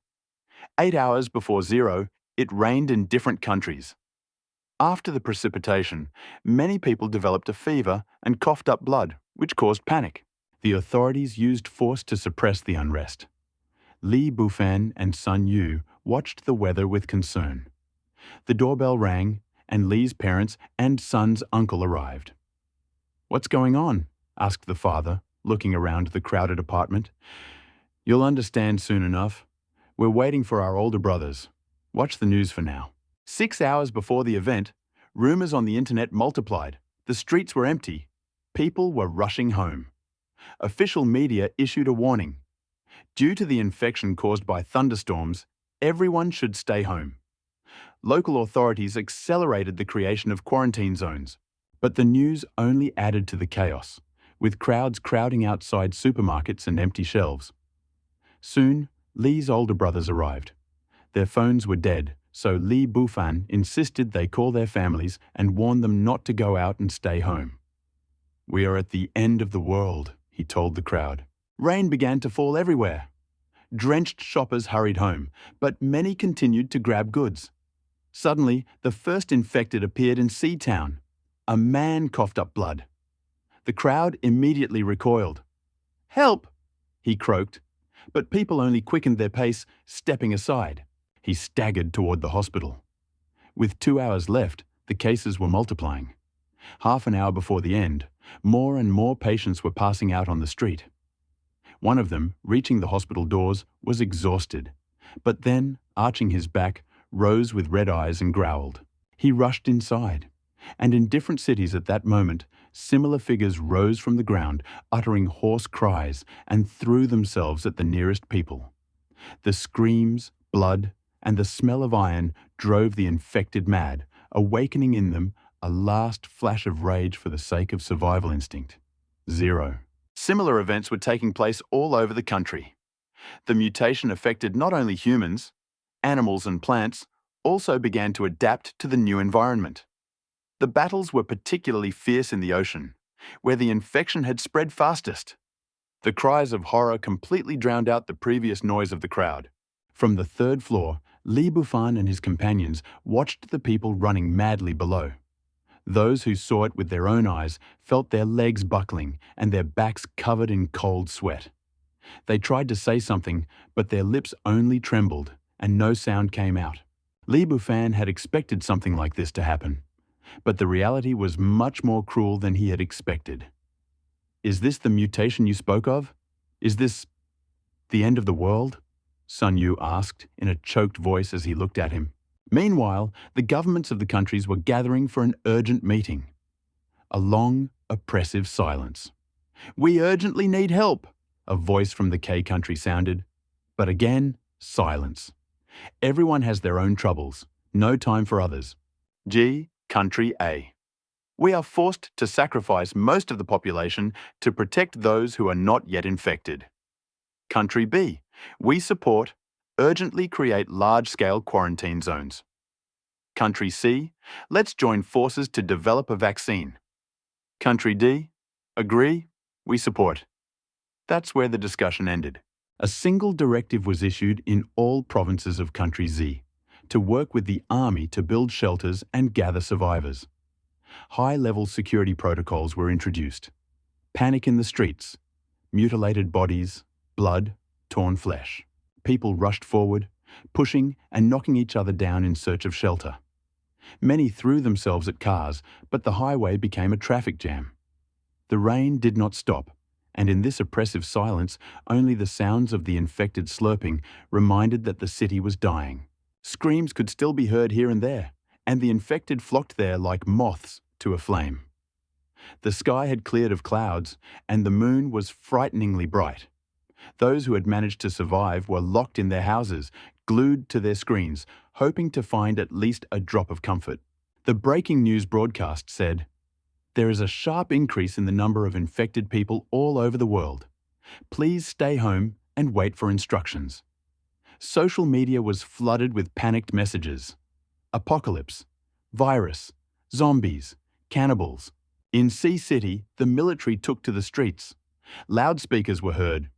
8 hours before 0, it rained in different countries. After the precipitation, many people developed a fever and coughed up blood, which caused panic. The authorities used force to suppress the unrest. Li Bufan and Sun Yu watched the weather with concern. The doorbell rang, and Li's parents and Sun's uncle arrived. "What's going on?" asked the father, looking around the crowded apartment. "You'll understand soon enough. We're waiting for our older brothers. Watch the news for now." 6 hours before the event, rumors on the internet multiplied. The streets were empty. People were rushing home. Official media issued a warning. Due to the infection caused by thunderstorms, everyone should stay home. Local authorities accelerated the creation of quarantine zones. But the news only added to the chaos, with crowds crowding outside supermarkets and empty shelves. Soon, Li's older brothers arrived. Their phones were dead, So Li Bufan insisted they call their families and warn them not to go out and stay home. "We are at the end of the world," he told the crowd. Rain began to fall everywhere. Drenched shoppers hurried home, but many continued to grab goods. Suddenly, the first infected appeared in Seatown. A man coughed up blood. The crowd immediately recoiled. "Help!" he croaked, but people only quickened their pace, stepping aside. He staggered toward the hospital. With 2 hours left, the cases were multiplying. Half an hour before the end, more and more patients were passing out on the street. One of them, reaching the hospital doors, was exhausted, but then, arching his back, rose with red eyes and growled. He rushed inside, and in different cities at that moment, similar figures rose from the ground, uttering hoarse cries, and threw themselves at the nearest people. The screams, blood, and the smell of iron drove the infected mad, awakening in them a last flash of rage for the sake of survival instinct. 0. Similar events were taking place all over the country. The mutation affected not only humans, animals and plants also began to adapt to the new environment. The battles were particularly fierce in the ocean, where the infection had spread fastest. The cries of horror completely drowned out the previous noise of the crowd. From the third floor, Li Bufan and his companions watched the people running madly below. Those who saw it with their own eyes felt their legs buckling and their backs covered in cold sweat. They tried to say something, but their lips only trembled and no sound came out. Li Bufan had expected something like this to happen, but the reality was much more cruel than he had expected. "Is this the mutation you spoke of? Is this the end of the world?" Sun Yu asked in a choked voice as he looked at him. Meanwhile, the governments of the countries were gathering for an urgent meeting. A long, oppressive silence. "We urgently need help," a voice from the K country sounded. But again, silence. Everyone has their own troubles, no time for others. G. Country A. "We are forced to sacrifice most of the population to protect those who are not yet infected." Country B. "We support, urgently create large-scale quarantine zones." Country C. "Let's join forces to develop a vaccine." Country D. "Agree, we support." That's where the discussion ended. A single directive was issued in all provinces of Country Z to work with the army to build shelters and gather survivors. High-level security protocols were introduced. Panic in the streets, mutilated bodies, blood, torn flesh. People rushed forward, pushing and knocking each other down in search of shelter. Many threw themselves at cars, but the highway became a traffic jam. The rain did not stop, and in this oppressive silence, only the sounds of the infected slurping reminded that the city was dying. Screams could still be heard here and there, and the infected flocked there like moths to a flame. The sky had cleared of clouds, and the moon was frighteningly bright. Those who had managed to survive were locked in their houses, glued to their screens, hoping to find at least a drop of comfort. The breaking news broadcast said, "There is a sharp increase in the number of infected people all over the world. Please stay home and wait for instructions." Social media was flooded with panicked messages. Apocalypse, virus, zombies, cannibals. In C City, the military took to the streets. Loudspeakers were heard.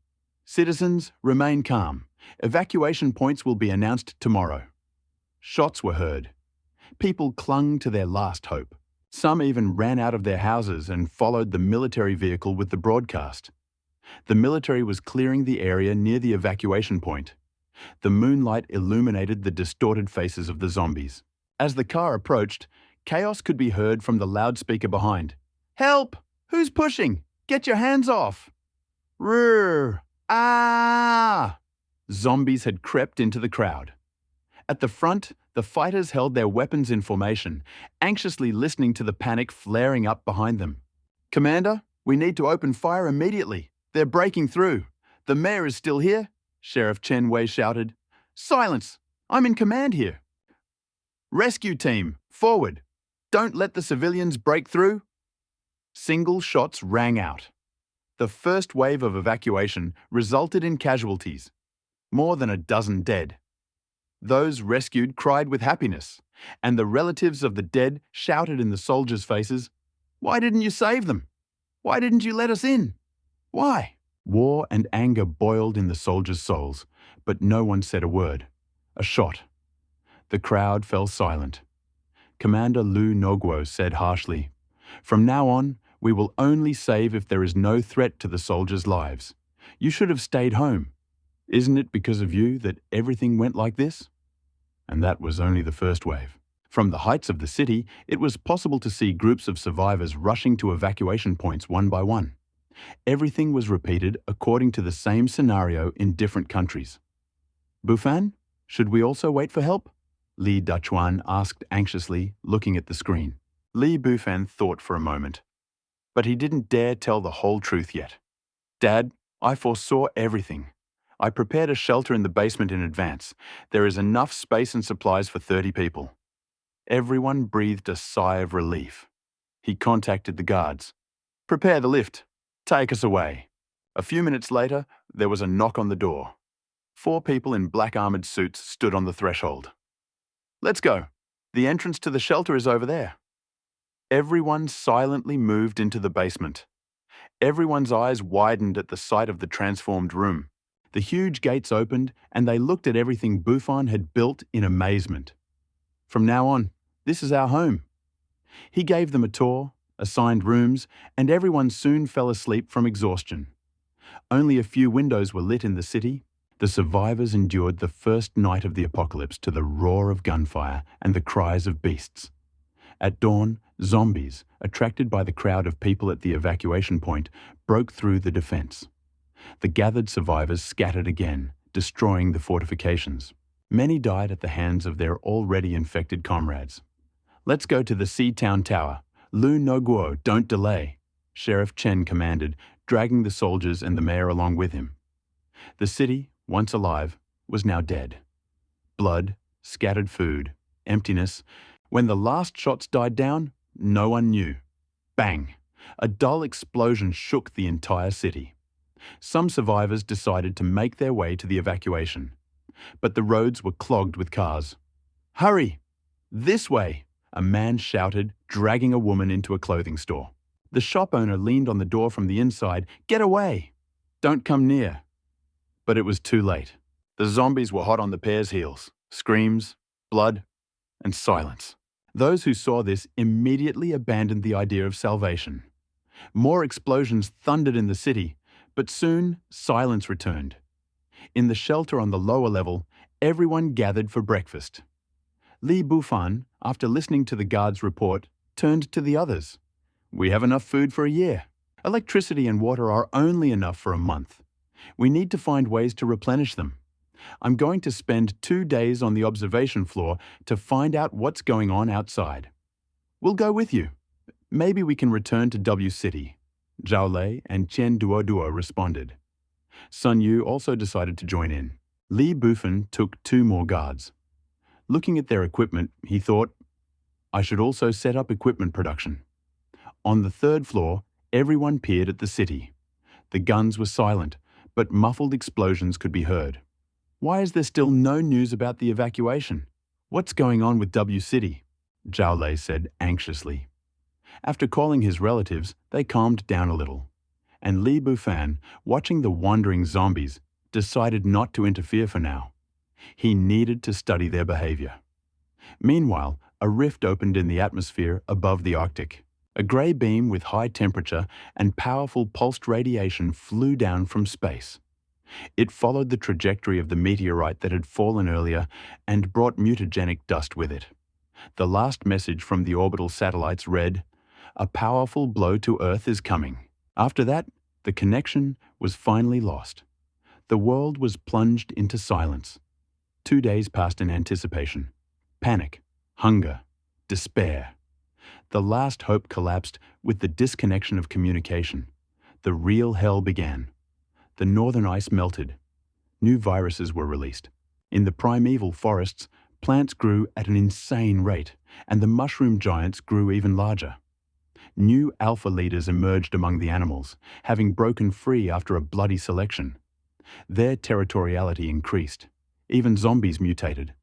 "Citizens, remain calm. Evacuation points will be announced tomorrow." Shots were heard. People clung to their last hope. Some even ran out of their houses and followed the military vehicle with the broadcast. The military was clearing the area near the evacuation point. The moonlight illuminated the distorted faces of the zombies. As the car approached, chaos could be heard from the loudspeaker behind. "Help! Who's pushing? Get your hands off!" "Rrrr! Ah!" Zombies had crept into the crowd. At the front, the fighters held their weapons in formation, anxiously listening to the panic flaring up behind them. "Commander, we need to open fire immediately. They're breaking through. The mayor is still here," Sheriff Chen Wei shouted. "Silence! I'm in command here." "Rescue team, forward! Don't let the civilians break through." Single shots rang out. The first wave of evacuation resulted in casualties. More than a dozen dead. Those rescued cried with happiness, and the relatives of the dead shouted in the soldiers' faces, "Why didn't you save them? Why didn't you let us in? Why?" War and anger boiled in the soldiers' souls, but no one said a word. A shot. The crowd fell silent. Commander Lu Noguo said harshly, "From now on, we will only save if there is no threat to the soldiers' lives. You should have stayed home. Isn't it because of you that everything went like this?" And that was only the first wave. From the heights of the city, it was possible to see groups of survivors rushing to evacuation points one by one. Everything was repeated according to the same scenario in different countries. "Bufan, should we also wait for help?" Li Dachuan asked anxiously, looking at the screen. Li Bufan thought for a moment, but he didn't dare tell the whole truth yet. "Dad, I foresaw everything. I prepared a shelter in the basement in advance. There is enough space and supplies for 30 people." Everyone breathed a sigh of relief. He contacted the guards. "Prepare the lift. Take us away." A few minutes later, there was a knock on the door. 4 people in black armored suits stood on the threshold. "Let's go. The entrance to the shelter is over there." Everyone silently moved into the basement. Everyone's eyes widened at the sight of the transformed room. The huge gates opened, and they looked at everything Bufan had built in amazement. "From now on, this is our home." He gave them a tour, assigned rooms, and everyone soon fell asleep from exhaustion. Only a few windows were lit in the city. The survivors endured the first night of the apocalypse to the roar of gunfire and the cries of beasts. At dawn, zombies, attracted by the crowd of people at the evacuation point, broke through the defense. The gathered survivors scattered again, destroying the fortifications. Many died at the hands of their already infected comrades. "Let's go to the Sea-Town Tower. Lu Noguo, don't delay," Sheriff Chen commanded, dragging the soldiers and the mayor along with him. The city, once alive, was now dead. Blood, scattered food, emptiness. When the last shots died down, no one knew. Bang! A dull explosion shook the entire city. Some survivors decided to make their way to the evacuation, but the roads were clogged with cars. "Hurry! This way!" a man shouted, dragging a woman into a clothing store. The shop owner leaned on the door from the inside. "Get away! Don't come near!" But it was too late. The zombies were hot on the pair's heels. Screams, blood, and silence. Those who saw this immediately abandoned the idea of salvation. More explosions thundered in the city, but soon silence returned. In the shelter on the lower level, everyone gathered for breakfast. Li Bufan, after listening to the guard's report, turned to the others. "We have enough food for a year. Electricity and water are only enough for a month. We need to find ways to replenish them. I'm going to spend 2 days on the observation floor to find out what's going on outside. We'll go with you. Maybe we can return to W City." Zhao Lei and Chen Duoduo responded. Sun Yu also decided to join in. Li Bufan took 2 more guards. Looking at their equipment, he thought, "I should also set up equipment production." On the 3rd floor, everyone peered at the city. The guns were silent, but muffled explosions could be heard. "Why is there still no news about the evacuation? What's going on with W City?" Zhao Lei said anxiously. After calling his relatives, they calmed down a little, and Li Bufan, watching the wandering zombies, decided not to interfere for now. He needed to study their behavior. Meanwhile, a rift opened in the atmosphere above the Arctic. A grey beam with high temperature and powerful pulsed radiation flew down from space. It followed the trajectory of the meteorite that had fallen earlier and brought mutagenic dust with it. The last message from the orbital satellites read, "A powerful blow to Earth is coming." After that, the connection was finally lost. The world was plunged into silence. 2 days passed in anticipation. Panic, hunger, despair. The last hope collapsed with the disconnection of communication. The real hell began. The northern ice melted. New viruses were released. In the primeval forests, plants grew at an insane rate, and the mushroom giants grew even larger. New alpha leaders emerged among the animals, having broken free after a bloody selection. Their territoriality increased. Even zombies mutated.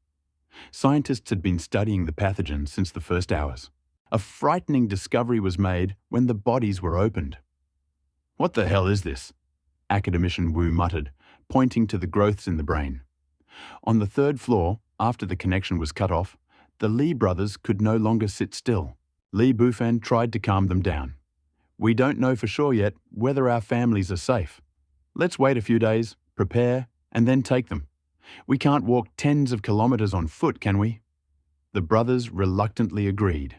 Scientists had been studying the pathogen since the first hours. A frightening discovery was made when the bodies were opened. "What the hell is this?" Academician Wu muttered, pointing to the growths in the brain. On the third floor, after the connection was cut off, the Li brothers could no longer sit still. Li Bufan tried to calm them down. "We don't know for sure yet whether our families are safe. Let's wait a few days, prepare, and then take them. We can't walk tens of kilometers on foot, can we?" The brothers reluctantly agreed.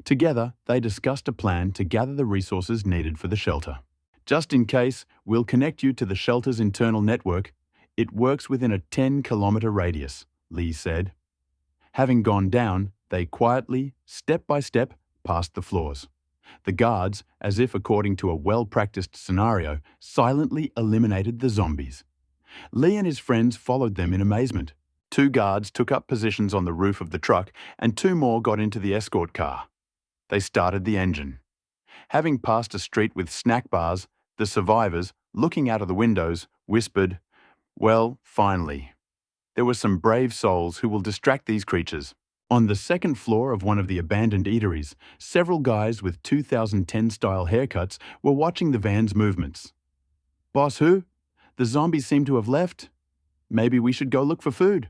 Together, they discussed a plan to gather the resources needed for the shelter. "Just in case, we'll connect you to the shelter's internal network. It works within a 10-kilometer radius," Li said. Having gone down, they quietly, step by step, passed the floors. The guards, as if according to a well-practiced scenario, silently eliminated the zombies. Li and his friends followed them in amazement. 2 guards took up positions on the roof of the truck and 2 more got into the escort car. They started the engine. Having passed a street with snack bars, the survivors, looking out of the windows, whispered, "Well, finally. There were some brave souls who will distract these creatures." On the second floor of one of the abandoned eateries, several guys with 2010-style haircuts were watching the van's movements. "Boss who? The zombies seem to have left. Maybe we should go look for food."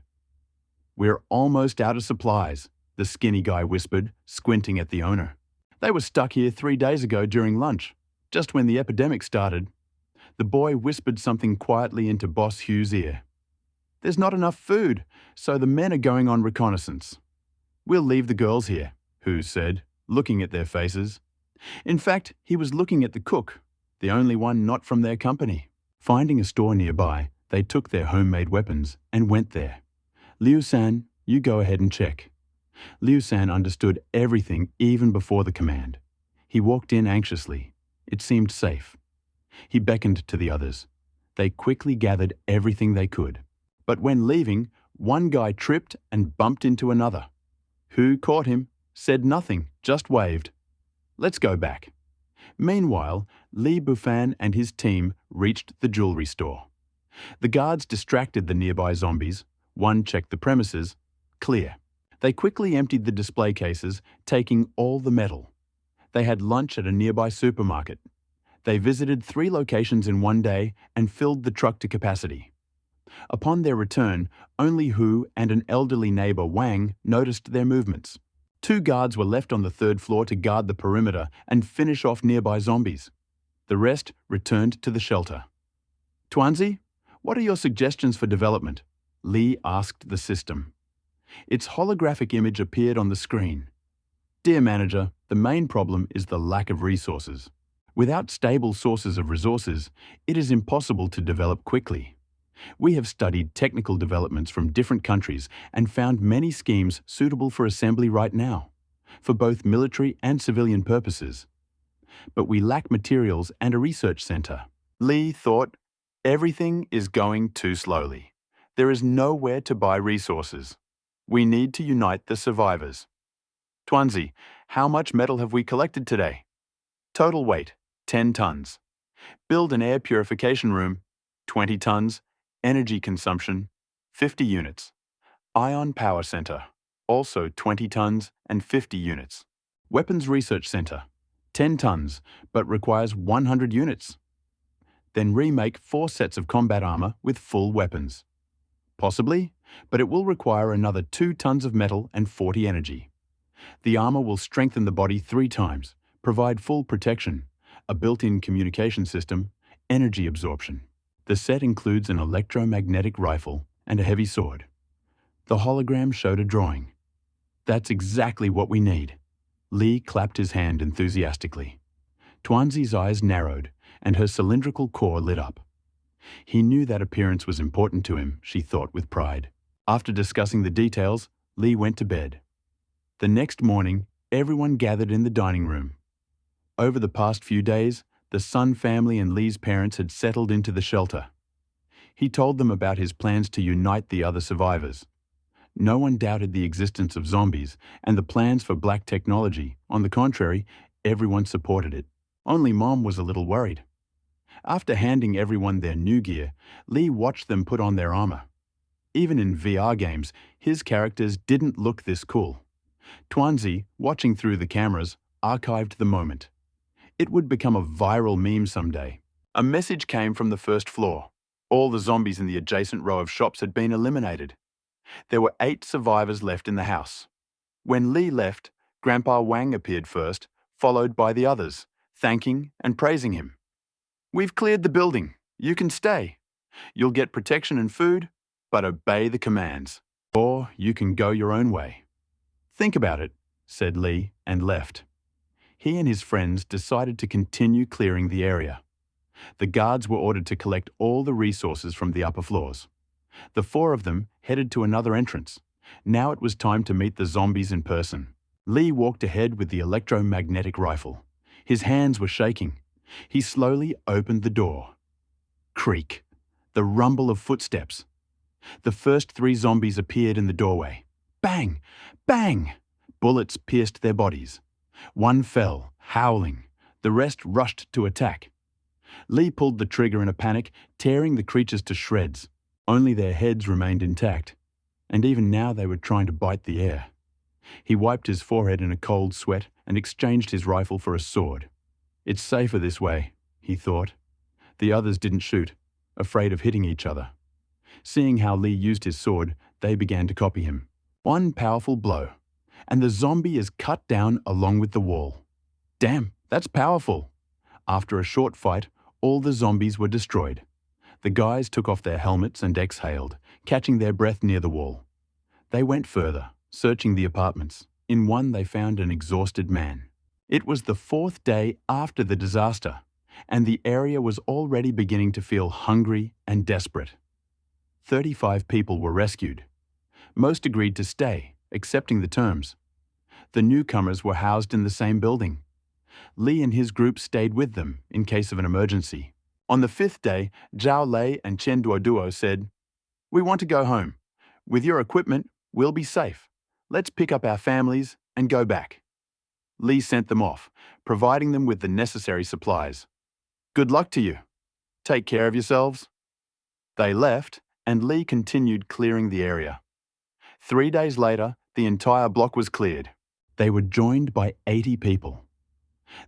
"We're almost out of supplies," the skinny guy whispered, squinting at the owner. "They were stuck here 3 days ago during lunch, just when the epidemic started." The boy whispered something quietly into Boss Hugh's ear. "There's not enough food, so the men are going on reconnaissance." "We'll leave the girls here," Hugh said, looking at their faces. In fact, he was looking at the cook, the only one not from their company. Finding a store nearby, they took their homemade weapons and went there. "Liu San, you go ahead and check." Liu San understood everything even before the command. He walked in anxiously. It seemed safe. He beckoned to the others. They quickly gathered everything they could. But when leaving, one guy tripped and bumped into another. Hu caught him, said nothing, just waved. "Let's go back." Meanwhile, Li Bufan and his team reached the jewelry store. The guards distracted the nearby zombies. One checked the premises. Clear. They quickly emptied the display cases, taking all the metal. They had lunch at a nearby supermarket. They visited 3 locations in one day and filled the truck to capacity. Upon their return, only Hu and an elderly neighbor Wang noticed their movements. 2 guards were left on the 3rd floor to guard the perimeter and finish off nearby zombies. The rest returned to the shelter. "Tuanzi, what are your suggestions for development?" Li asked the system. Its holographic image appeared on the screen. "Dear manager, the main problem is the lack of resources. Without stable sources of resources, it is impossible to develop quickly. We have studied technical developments from different countries and found many schemes suitable for assembly right now, for both military and civilian purposes. But we lack materials and a research center." Li thought, "Everything is going too slowly. There is nowhere to buy resources. We need to unite the survivors. Tuanzi, how much metal have we collected today?" "Total weight, 10 tons. Build an air purification room, 20 tons. Energy consumption, 50 units. Ion power center, also 20 tons and 50 units. Weapons research center, 10 tons, but requires 100 units. Then remake 4 sets of combat armor with full weapons. Possibly, but it will require another 2 tons of metal and 40 energy. The armor will strengthen the body 3 times, provide full protection, a built-in communication system, energy absorption. The set includes an electromagnetic rifle and a heavy sword. The hologram showed a drawing. "That's exactly what we need." Li clapped his hand enthusiastically. Tuanzi's eyes narrowed, and her cylindrical core lit up. He knew that appearance was important to him, she thought with pride. After discussing the details, Li went to bed. The next morning, everyone gathered in the dining room. Over the past few days, the Sun family and Li's parents had settled into the shelter. He told them about his plans to unite the other survivors. No one doubted the existence of zombies and the plans for black technology. On the contrary, everyone supported it. Only Mom was a little worried. After handing everyone their new gear, Li watched them put on their armor. Even in VR games, his characters didn't look this cool. Tuanzi, watching through the cameras, archived the moment. It would become a viral meme someday. A message came from the first floor. All the zombies in the adjacent row of shops had been eliminated. There were 8 survivors left in the house. When Lee left, Grandpa Wang appeared first, followed by the others, thanking and praising him. "We've cleared the building. You can stay. You'll get protection and food, but obey the commands. Or you can go your own way." "Think about it," said Lee, and left. He and his friends decided to continue clearing the area. The guards were ordered to collect all the resources from the upper floors. The 4 of them headed to another entrance. Now it was time to meet the zombies in person. Lee walked ahead with the electromagnetic rifle. His hands were shaking. He slowly opened the door. Creak. The rumble of footsteps. The first 3 zombies appeared in the doorway. Bang! Bang! Bullets pierced their bodies. One fell, howling. The rest rushed to attack. Lee pulled the trigger in a panic, tearing the creatures to shreds. Only their heads remained intact, and even now they were trying to bite the air. He wiped his forehead in a cold sweat and exchanged his rifle for a sword. "It's safer this way," he thought. The others didn't shoot, afraid of hitting each other. Seeing how Lee used his sword, they began to copy him. One powerful blow, and the zombie is cut down along with the wall. Damn, that's powerful. After a short fight, all the zombies were destroyed. The guys took off their helmets and exhaled, catching their breath near the wall. They went further, searching the apartments. In one, they found an exhausted man. It was the 4th day after the disaster, and the area was already beginning to feel hungry and desperate. 35 people were rescued. Most agreed to stay, accepting the terms. The newcomers were housed in the same building. Lee and his group stayed with them in case of an emergency. On the 5th day, Zhao Lei and Chen Duoduo said, "We want to go home. With your equipment, we'll be safe. Let's pick up our families and go back." Lee sent them off, providing them with the necessary supplies. "Good luck to you. Take care of yourselves." They left, and Lee continued clearing the area. 3 days later, the entire block was cleared. They were joined by 80 people.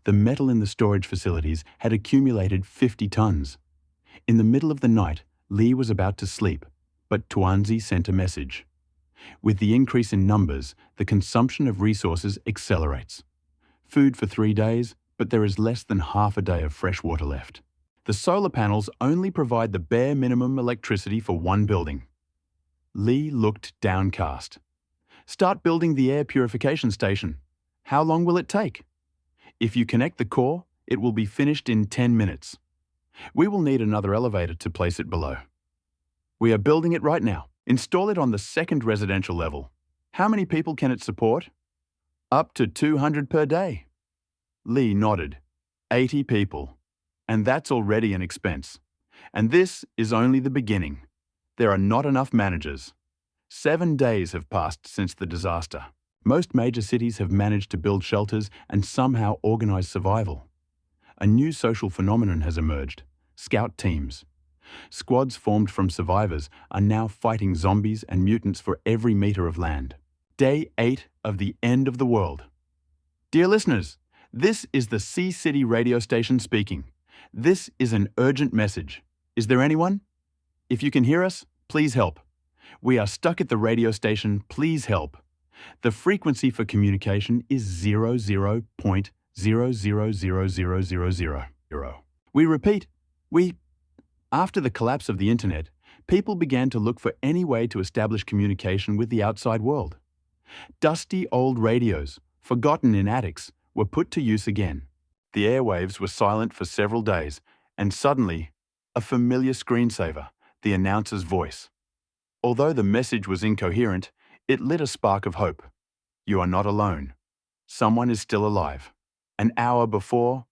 The metal in the storage facilities had accumulated 50 tons. In the middle of the night, Lee was about to sleep, but Tuanzi sent a message. With the increase in numbers, the consumption of resources accelerates. Food for 3 days, but there is less than half a day of fresh water left. The solar panels only provide the bare minimum electricity for one building. Lee looked downcast. "Start building the air purification station. How long will it take?" "If you connect the core, it will be finished in 10 minutes. We will need another elevator to place it below." "We are building it right now. Install it on the 2nd residential level. How many people can it support?" "Up to 200 per day." Lee nodded. 80 people. And that's already an expense. And this is only the beginning. There are not enough managers. 7 days have passed since the disaster. Most major cities have managed to build shelters and somehow organize survival. A new social phenomenon has emerged: scout teams. Squads formed from survivors are now fighting zombies and mutants for every meter of land. Day 8 of the end of the world. Dear listeners, this is the Sea City radio station speaking. This is an urgent message. Is there anyone? If you can hear us, please help. We are stuck at the radio station. Please help. The frequency for communication is 00.000000. We repeat, After the collapse of the internet, people began to look for any way to establish communication with the outside world. Dusty old radios, forgotten in attics, were put to use again. The airwaves were silent for several days, and suddenly, a familiar screensaver, the announcer's voice. Although the message was incoherent, it lit a spark of hope. You are not alone. Someone is still alive. An hour before...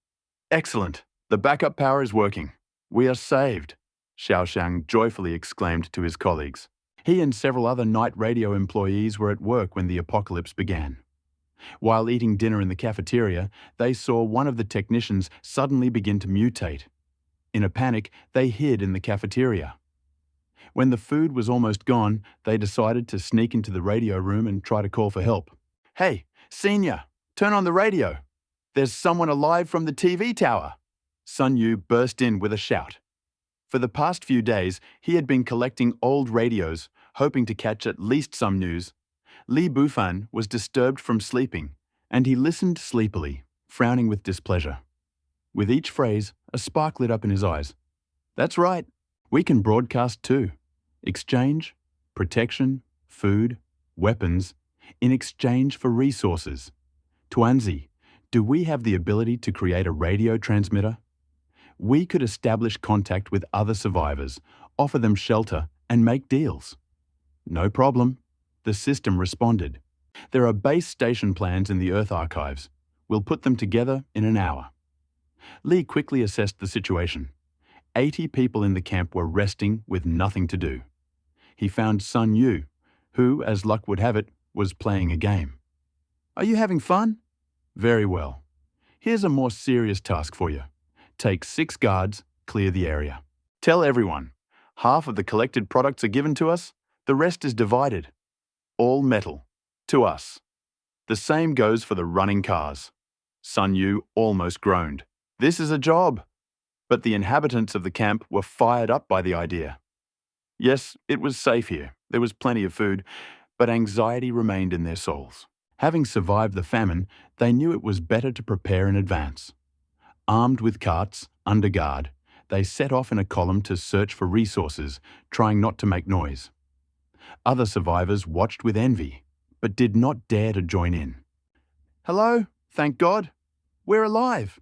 Excellent! The backup power is working. We are saved! Xiaoshang joyfully exclaimed to his colleagues. He and several other night radio employees were at work when the apocalypse began. While eating dinner in the cafeteria, they saw one of the technicians suddenly begin to mutate. In a panic, they hid in the cafeteria. When the food was almost gone, they decided to sneak into the radio room and try to call for help. "Hey, senior, turn on the radio. There's someone alive from the TV tower." Sun Yu burst in with a shout. For the past few days, he had been collecting old radios, hoping to catch at least some news. Li Bufan was disturbed from sleeping, and he listened sleepily, frowning with displeasure. With each phrase, a spark lit up in his eyes. "That's right. We can broadcast too. Exchange, protection, food, weapons, in exchange for resources. Tuanzi, do we have the ability to create a radio transmitter? We could establish contact with other survivors, offer them shelter, and make deals." "No problem," the system responded. "There are base station plans in the Earth archives. We'll put them together in an hour." Li quickly assessed the situation. 80 people in the camp were resting with nothing to do. He found Sun Yu, who, as luck would have it, was playing a game. "Are you having fun? Very well. Here's a more serious task for you. Take 6 guards, clear the area. Tell everyone, half of the collected products are given to us, the rest is divided. All metal. To us. The same goes for the running cars." Sun Yu almost groaned. "This is a job." But the inhabitants of the camp were fired up by the idea. Yes, it was safe here. There was plenty of food, but anxiety remained in their souls. Having survived the famine, they knew it was better to prepare in advance. Armed with carts, under guard, they set off in a column to search for resources, trying not to make noise. Other survivors watched with envy, but did not dare to join in. "Hello, thank God. We're alive.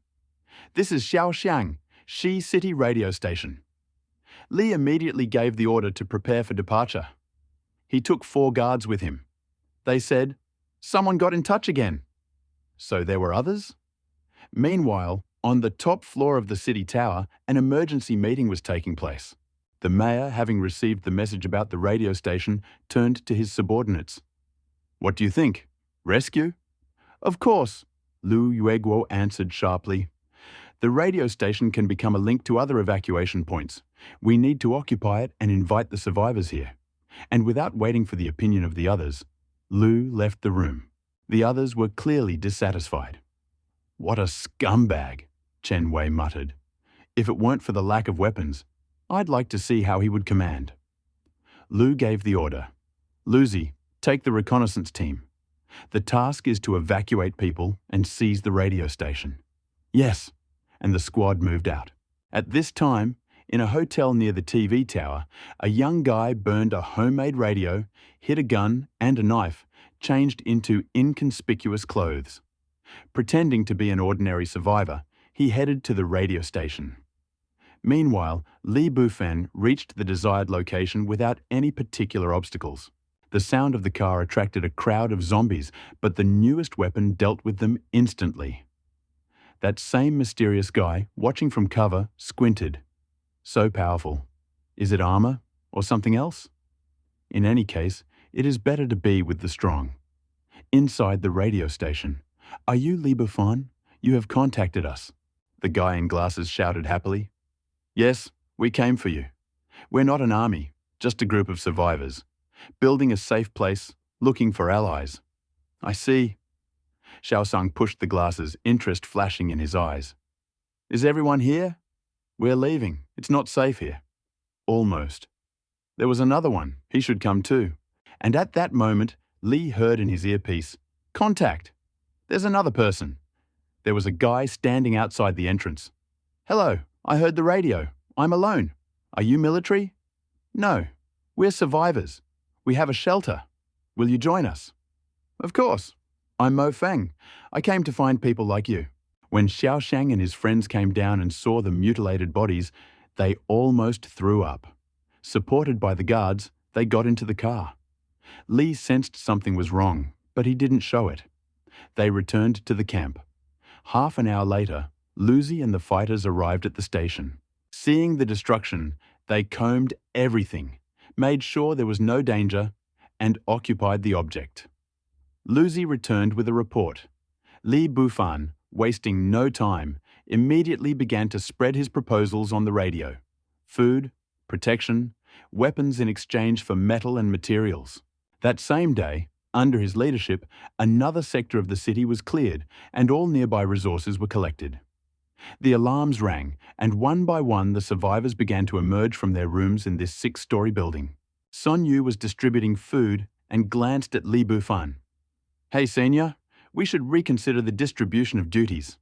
This is Xiaoxiang, Shi City radio station." Li immediately gave the order to prepare for departure. He took 4 guards with him. They said, "Someone got in touch again." So there were others? Meanwhile, on the top floor of the city tower, an emergency meeting was taking place. The mayor, having received the message about the radio station, turned to his subordinates. "What do you think? Rescue?" "Of course," Lu Yueguo answered sharply. "The radio station can become a link to other evacuation points. We need to occupy it and invite the survivors here." And without waiting for the opinion of the others, Lu left the room. The others were clearly dissatisfied. "What a scumbag," Chen Wei muttered. "If it weren't for the lack of weapons, I'd like to see how he would command." Lu gave the order. "Luzi, take the reconnaissance team. The task is to evacuate people and seize the radio station." "Yes," and the squad moved out. At this time, in a hotel near the TV tower, a young guy burned a homemade radio, hid a gun and a knife, changed into inconspicuous clothes. Pretending to be an ordinary survivor, he headed to the radio station. Meanwhile, Li Bufan reached the desired location without any particular obstacles. The sound of the car attracted a crowd of zombies, but the newest weapon dealt with them instantly. That same mysterious guy, watching from cover, squinted. So powerful. Is it armor or something else? In any case, it is better to be with the strong. Inside the radio station. "Are you Li Bufan? You have contacted us." The guy in glasses shouted happily. "Yes, we came for you. We're not an army, just a group of survivors. Building a safe place, looking for allies." "I see." Xiaosang pushed the glasses, interest flashing in his eyes. "Is everyone here?" "We're leaving. It's not safe here." "Almost." There was another one. He should come too. And at that moment, Li heard in his earpiece, "Contact! There's another person." There was a guy standing outside the entrance. "Hello, I heard the radio. I'm alone. Are you military?" "No, we're survivors. We have a shelter. Will you join us?" "Of course. I'm Mo Feng. I came to find people like you." When Xiaoxiang and his friends came down and saw the mutilated bodies, they almost threw up. Supported by the guards, they got into the car. Li sensed something was wrong, but he didn't show it. They returned to the camp. Half an hour later, Luzi and the fighters arrived at the station. Seeing the destruction, they combed everything, made sure there was no danger, and occupied the object. Luzi returned with a report. Li Bufan, wasting no time, immediately began to spread his proposals on the radio. Food, protection, weapons in exchange for metal and materials. That same day, under his leadership, another sector of the city was cleared and all nearby resources were collected. The alarms rang, and one by one the survivors began to emerge from their rooms in this six-story building. Sun Yu was distributing food and glanced at Li Bufan. "Hey, Senior, we should reconsider the distribution of duties.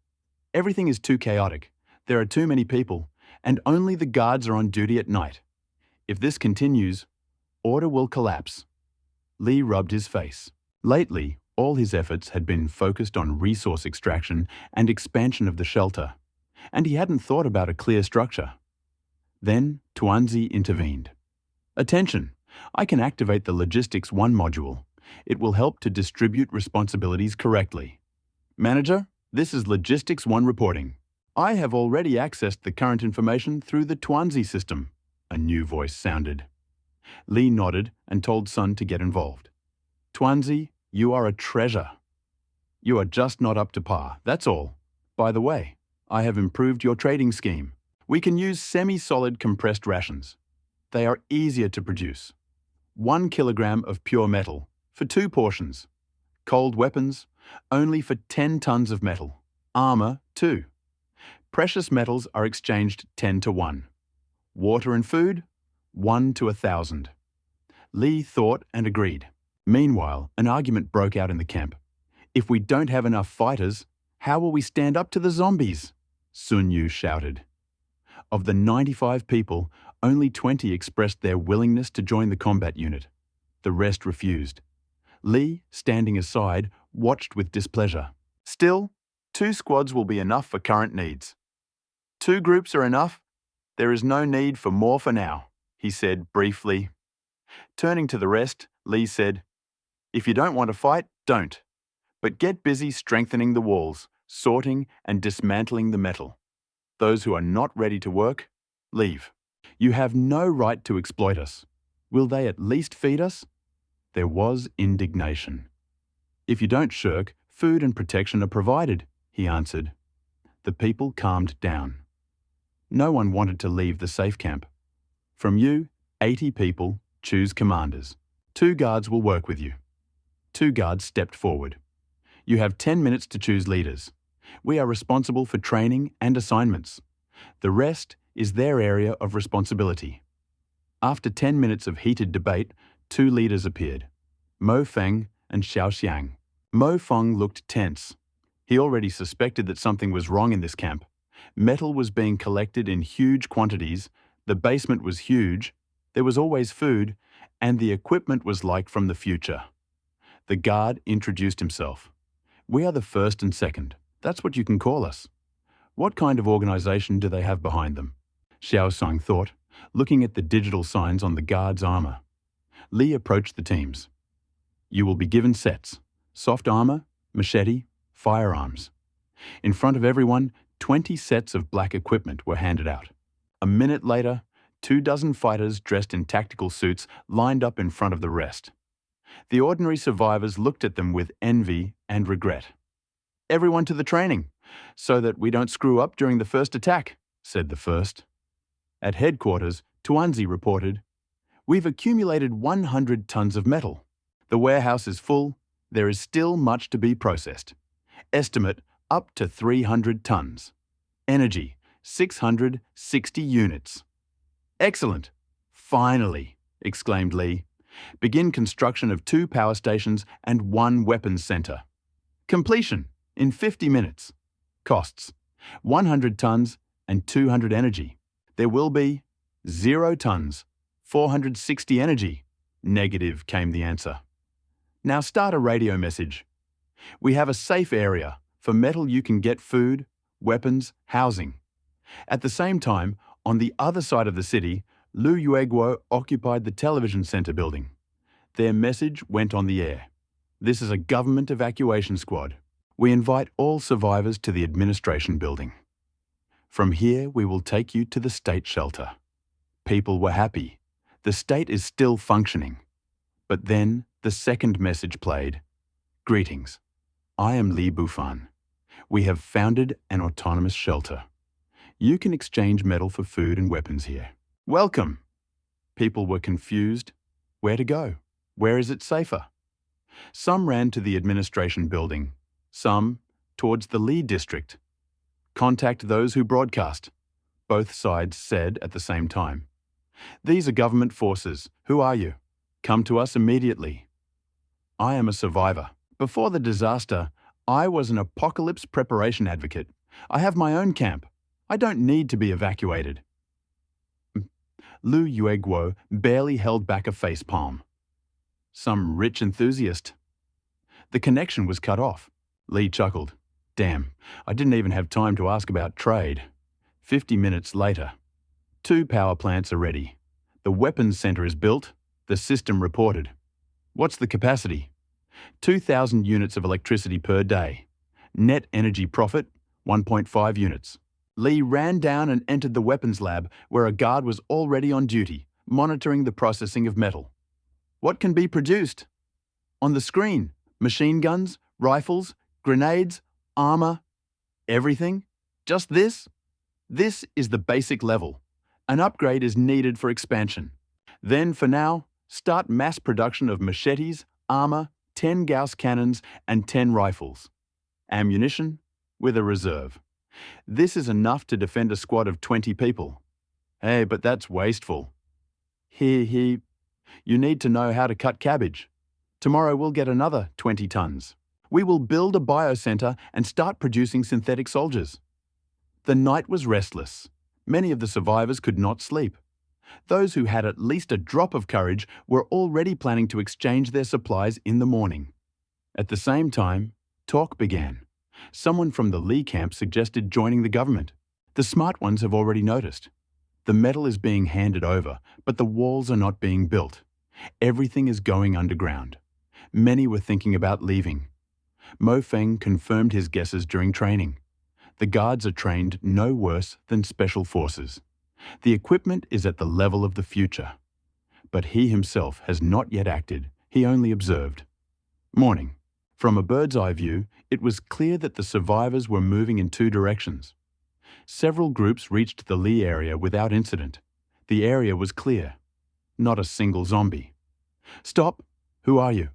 Everything is too chaotic. There are too many people, and only the guards are on duty at night. If this continues, order will collapse." Li rubbed his face. Lately, all his efforts had been focused on resource extraction and expansion of the shelter, and he hadn't thought about a clear structure. Then Tuanzi intervened. "Attention! I can activate the Logistics 1 module. It will help to distribute responsibilities correctly. Manager, this is Logistics 1 reporting. I have already accessed the current information through the Tuanzi system," a new voice sounded. Li nodded and told Sun to get involved. "Tuanzi, you are a treasure. You are just not up to par, that's all. By the way, I have improved your trading scheme. We can use semi-solid compressed rations. They are easier to produce. 1 kilogram of pure metal for 2 portions. Cold weapons, only for 10 tons of metal. Armor, 2. Precious metals are exchanged 10 to 1. Water and food, 1 to 1,000. Li thought and agreed. Meanwhile, an argument broke out in the camp. "If we don't have enough fighters, how will we stand up to the zombies?" Sun Yu shouted. Of the 95 people, only 20 expressed their willingness to join the combat unit. The rest refused. Li, standing aside, watched with displeasure. "Still, 2 squads will be enough for current needs." "2 groups are enough. There is no need for more for now," he said briefly. Turning to the rest, Li said, "If you don't want to fight, don't. But get busy strengthening the walls, sorting and dismantling the metal. Those who are not ready to work, leave. You have no right to exploit us. Will they at least feed us?" There was indignation. "If you don't shirk, food and protection are provided," he answered. The people calmed down. No one wanted to leave the safe camp. "From you, 80 people, choose commanders. 2 guards will work with you." 2 guards stepped forward. "You have 10 minutes to choose leaders. We are responsible for training and assignments. The rest is their area of responsibility." After 10 minutes of heated debate, 2 leaders appeared, Mo Feng and Xiao Xiang. Mo Feng looked tense. He already suspected that something was wrong in this camp. Metal was being collected in huge quantities, the basement was huge, there was always food, and the equipment was like from the future. The guard introduced himself. "We are the first and second. That's what you can call us." "What kind of organization do they have behind them?" Xiao Song thought, looking at the digital signs on the guard's armor. Li approached the teams. "You will be given sets: soft armor, machete, firearms." In front of everyone, 20 sets of black equipment were handed out. A minute later, 24 fighters dressed in tactical suits lined up in front of the rest. The ordinary survivors looked at them with envy and regret. "Everyone to the training, so that we don't screw up during the first attack," said the first. At headquarters, Tuanzi reported, "We've accumulated 100 tons of metal. The warehouse is full. There is still much to be processed. Estimate up to 300 tons. Energy, 660 units." "Excellent! Finally!" exclaimed Li. "Begin construction of 2 power stations and 1 weapons center. Completion in 50 minutes. Costs, 100 tons and 200 energy. There will be 0 tons, 460 energy." "Negative," came the answer. "Now start a radio message. We have a safe area. For metal you can get food, weapons, housing." At the same time, on the other side of the city, Lu Yueguo occupied the television center building. Their message went on the air. "This is a government evacuation squad. We invite all survivors to the administration building. From here we will take you to the state shelter." People were happy. The state is still functioning. But then the second message played. "Greetings. I am Li Bufan. We have founded an autonomous shelter. You can exchange metal for food and weapons here. Welcome." People were confused. Where to go? Where is it safer? Some ran to the administration building, some towards the Lee district. Contact those who broadcast, both sides said at the same time. These are government forces. Who are you? Come to us immediately. I am a survivor. Before the disaster, I was an apocalypse preparation advocate. I have my own camp. I don't need to be evacuated. Lu Yueguo barely held back a facepalm. Some rich enthusiast. The connection was cut off. Lee chuckled. Damn, I didn't even have time to ask about trade. 50 minutes later. 2 power plants are ready. The weapons center is built. The system reported. What's the capacity? 2,000 units of electricity per day. Net energy profit, 1.5 units. Lee ran down and entered the weapons lab where a guard was already on duty, monitoring the processing of metal. What can be produced? On the screen, machine guns, rifles, grenades, armor, everything? Just this? This is the basic level. An upgrade is needed for expansion. Then, for now, start mass production of machetes, armor, 10 Gauss cannons, and 10 rifles. Ammunition with a reserve. This is enough to defend a squad of 20 people. Hey, but that's wasteful. You need to know how to cut cabbage. Tomorrow we'll get another 20 tons. We will build a biocenter and start producing synthetic soldiers. The night was restless. Many of the survivors could not sleep. Those who had at least a drop of courage were already planning to exchange their supplies in the morning. At the same time, talk began. Someone from the Lee camp suggested joining the government. The smart ones have already noticed. The metal is being handed over, but the walls are not being built. Everything is going underground. Many were thinking about leaving. Mo Feng confirmed his guesses during training. The guards are trained no worse than special forces. The equipment is at the level of the future. But he himself has not yet acted. He only observed. Morning. From a bird's eye view, it was clear that the survivors were moving in 2 directions. Several groups reached the Lee area without incident. The area was clear. Not a single zombie. Stop! Who are you?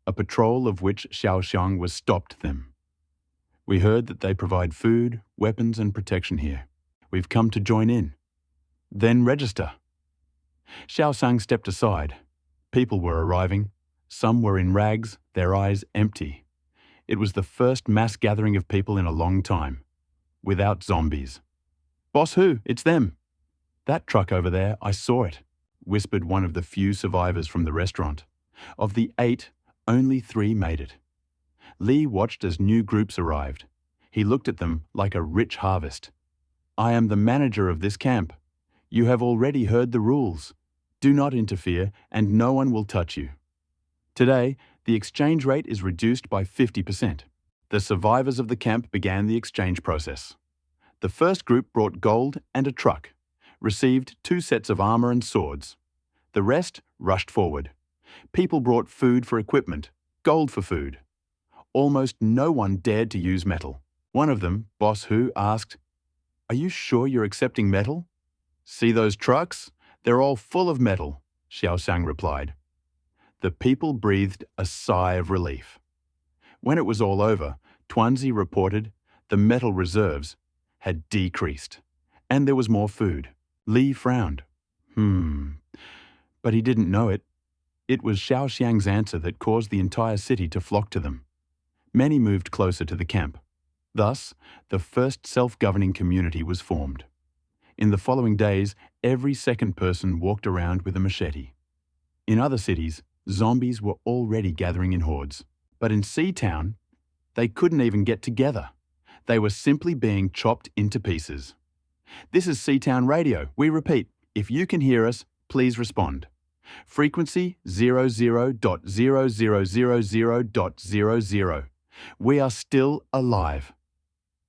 A patrol of which Xiaoxiang was stopped them. We heard that they provide food, weapons and protection here. We've come to join in. Then register. Xiaoxiang stepped aside. People were arriving. Some were in rags, their eyes empty. It was the first mass gathering of people in a long time. Without zombies. Boss Hu, it's them. That truck over there, I saw it, whispered one of the few survivors from the restaurant. Of the 8, only 3 made it. Lee watched as new groups arrived. He looked at them like a rich harvest. I am the manager of this camp. You have already heard the rules. Do not interfere and no one will touch you. Today, the exchange rate is reduced by 50%. The survivors of the camp began the exchange process. The first group brought gold and a truck, received 2 sets of armor and swords. The rest rushed forward. People brought food for equipment, gold for food. Almost no one dared to use metal. One of them, Boss Hu, asked, "Are you sure you're accepting metal?" "See those trucks? They're all full of metal," Xiaoxiang replied. The people breathed a sigh of relief. When it was all over, Tuanzi reported the metal reserves had decreased, and there was more food. Lee frowned. But he didn't know it. It was Xiaoxiang's answer that caused the entire city to flock to them. Many moved closer to the camp. Thus, the first self-governing community was formed. In the following days, every second person walked around with a machete. In other cities, zombies were already gathering in hordes. But in Seatown, they couldn't even get together. They were simply being chopped into pieces. This is Seatown Radio. We repeat, if you can hear us, please respond. Frequency 00.0000.00. We are still alive.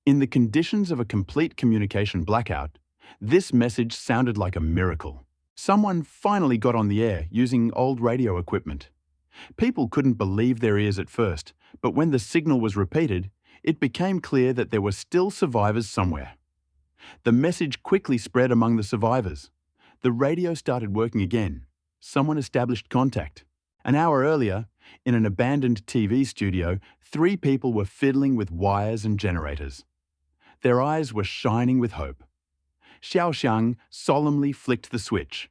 In the conditions of a complete communication blackout, this message sounded like a miracle. Someone finally got on the air using old radio equipment. People couldn't believe their ears at first, but when the signal was repeated, it became clear that there were still survivors somewhere. The message quickly spread among the survivors. The radio started working again. Someone established contact. An hour earlier, in an abandoned TV studio, 3 people were fiddling with wires and generators. Their eyes were shining with hope. Xiaoxiang solemnly flicked the switch.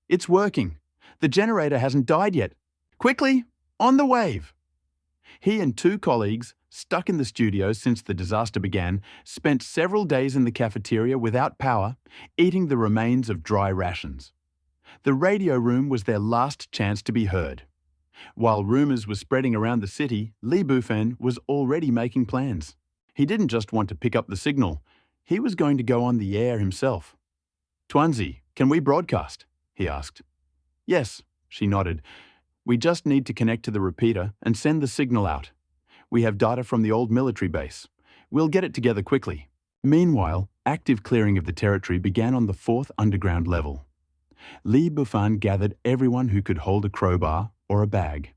"It's working. The generator hasn't died yet. Quickly, on the wave!" He and 2 colleagues, stuck in the studio since the disaster began, spent several days in the cafeteria without power, eating the remains of dry rations. The radio room was their last chance to be heard. While rumors were spreading around the city, Li Bufen was already making plans. He didn't just want to pick up the signal, he was going to go on the air himself. "Tuanzi, can we broadcast?" he asked. "Yes," she nodded. "We just need to connect to the repeater and send the signal out. We have data from the old military base. We'll get it together quickly." Meanwhile, active clearing of the territory began on the 4th underground level. Li Bufan gathered everyone who could hold a crowbar or a bag.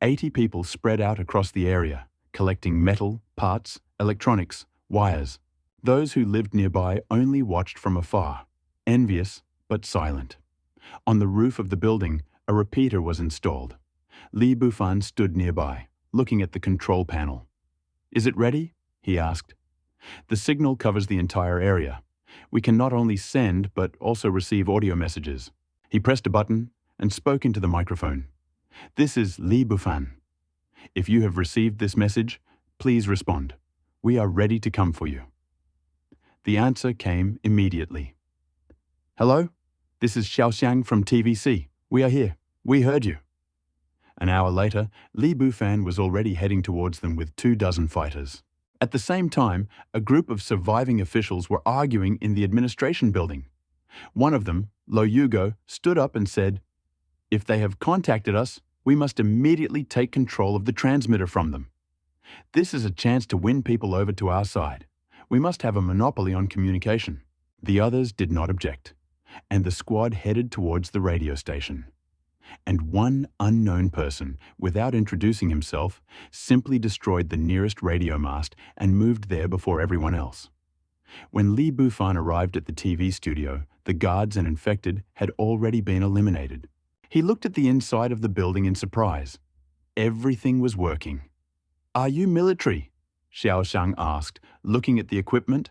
80 people spread out across the area, collecting metal, parts, electronics, wires. Those who lived nearby only watched from afar, envious but silent. On the roof of the building, a repeater was installed. Li Bufan stood nearby, looking at the control panel. "Is it ready?" he asked. "The signal covers the entire area. We can not only send, but also receive audio messages." He pressed a button and spoke into the microphone. "This is Li Bufan. If you have received this message, please respond. We are ready to come for you." The answer came immediately. "Hello? This is Xiaoxiang from TVC. We are here. We heard you." An hour later, Li Bufan was already heading towards them with 24 fighters. At the same time, a group of surviving officials were arguing in the administration building. One of them, Lo Yugo, stood up and said, "If they have contacted us, we must immediately take control of the transmitter from them. This is a chance to win people over to our side. We must have a monopoly on communication." The others did not object, and the squad headed towards the radio station. And one unknown person, without introducing himself, simply destroyed the nearest radio mast and moved there before everyone else. When Li Bufan arrived at the TV studio, the guards and infected had already been eliminated. He looked at the inside of the building in surprise. Everything was working. "Are you military?" Xiaoxiang asked, looking at the equipment.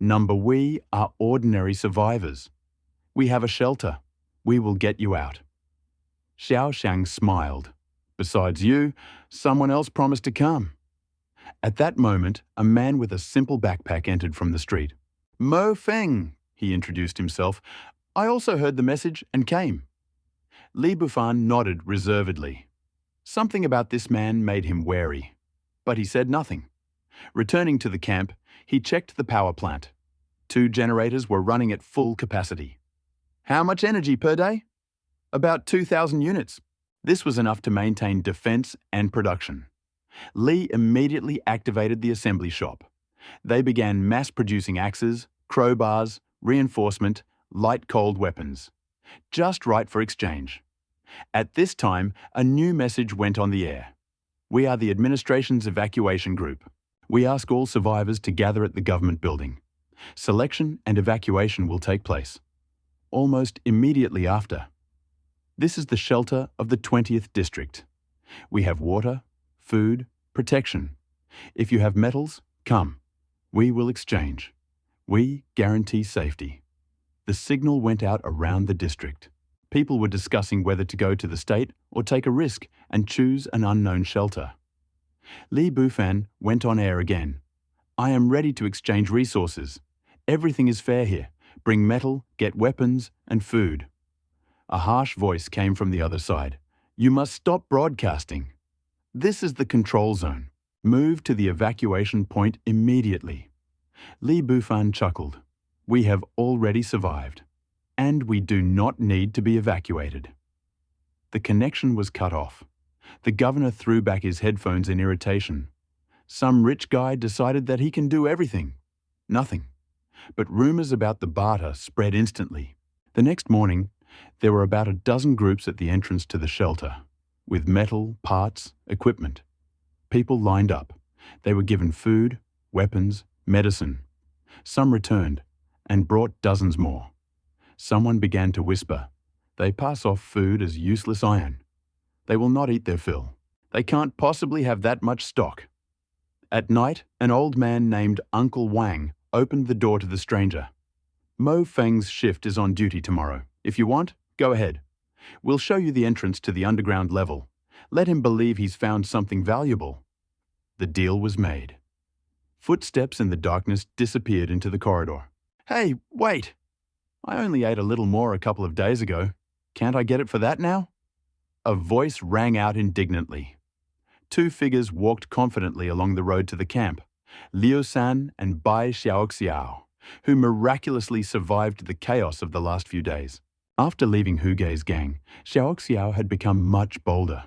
"Number, we are ordinary survivors. We have a shelter. We will get you out." Xiaoxiang smiled. "Besides you, someone else promised to come." At that moment, a man with a simple backpack entered from the street. "Mo Feng," he introduced himself. "I also heard the message and came." Li Bufan nodded reservedly. Something about this man made him wary, but he said nothing. Returning to the camp, he checked the power plant. 2 generators were running at full capacity. "How much energy per day?" "About 2,000 units. This was enough to maintain defense and production." Li immediately activated the assembly shop. They began mass-producing axes, crowbars, reinforcement, light-cold weapons. Just right for exchange. At this time, a new message went on the air. "We are the administration's evacuation group. We ask all survivors to gather at the government building. Selection and evacuation will take place almost immediately after. This is the shelter of the 20th district. We have water, food, protection. If you have metals, come. We will exchange. We guarantee safety." The signal went out around the district. People were discussing whether to go to the state or take a risk and choose an unknown shelter. Li Bufan went on air again. "I am ready to exchange resources. Everything is fair here. Bring metal, get weapons, and food." A harsh voice came from the other side. "You must stop broadcasting. This is the control zone. Move to the evacuation point immediately." Li Bufan chuckled. "We have already survived, and we do not need to be evacuated." The connection was cut off. The governor threw back his headphones in irritation. Some rich guy decided that he can do everything. Nothing. But rumors about the barter spread instantly. The next morning, there were about a dozen groups at the entrance to the shelter, with metal, parts, equipment. People lined up. They were given food, weapons, medicine. Some returned and brought dozens more. Someone began to whisper. They pass off food as useless iron. They will not eat their fill. They can't possibly have that much stock. At night, an old man named Uncle Wang opened the door to the stranger. Mo Feng's shift is on duty tomorrow. If you want, go ahead. We'll show you the entrance to the underground level. Let him believe he's found something valuable. The deal was made. Footsteps in the darkness disappeared into the corridor. Hey, wait! I only ate a little more a couple of days ago. Can't I get it for that now? A voice rang out indignantly. Two figures walked confidently along the road to the camp, Liu San and Bai Xiaoxiao, who miraculously survived the chaos of the last few days. After leaving Hu Gei's gang, Xiaoxiao had become much bolder.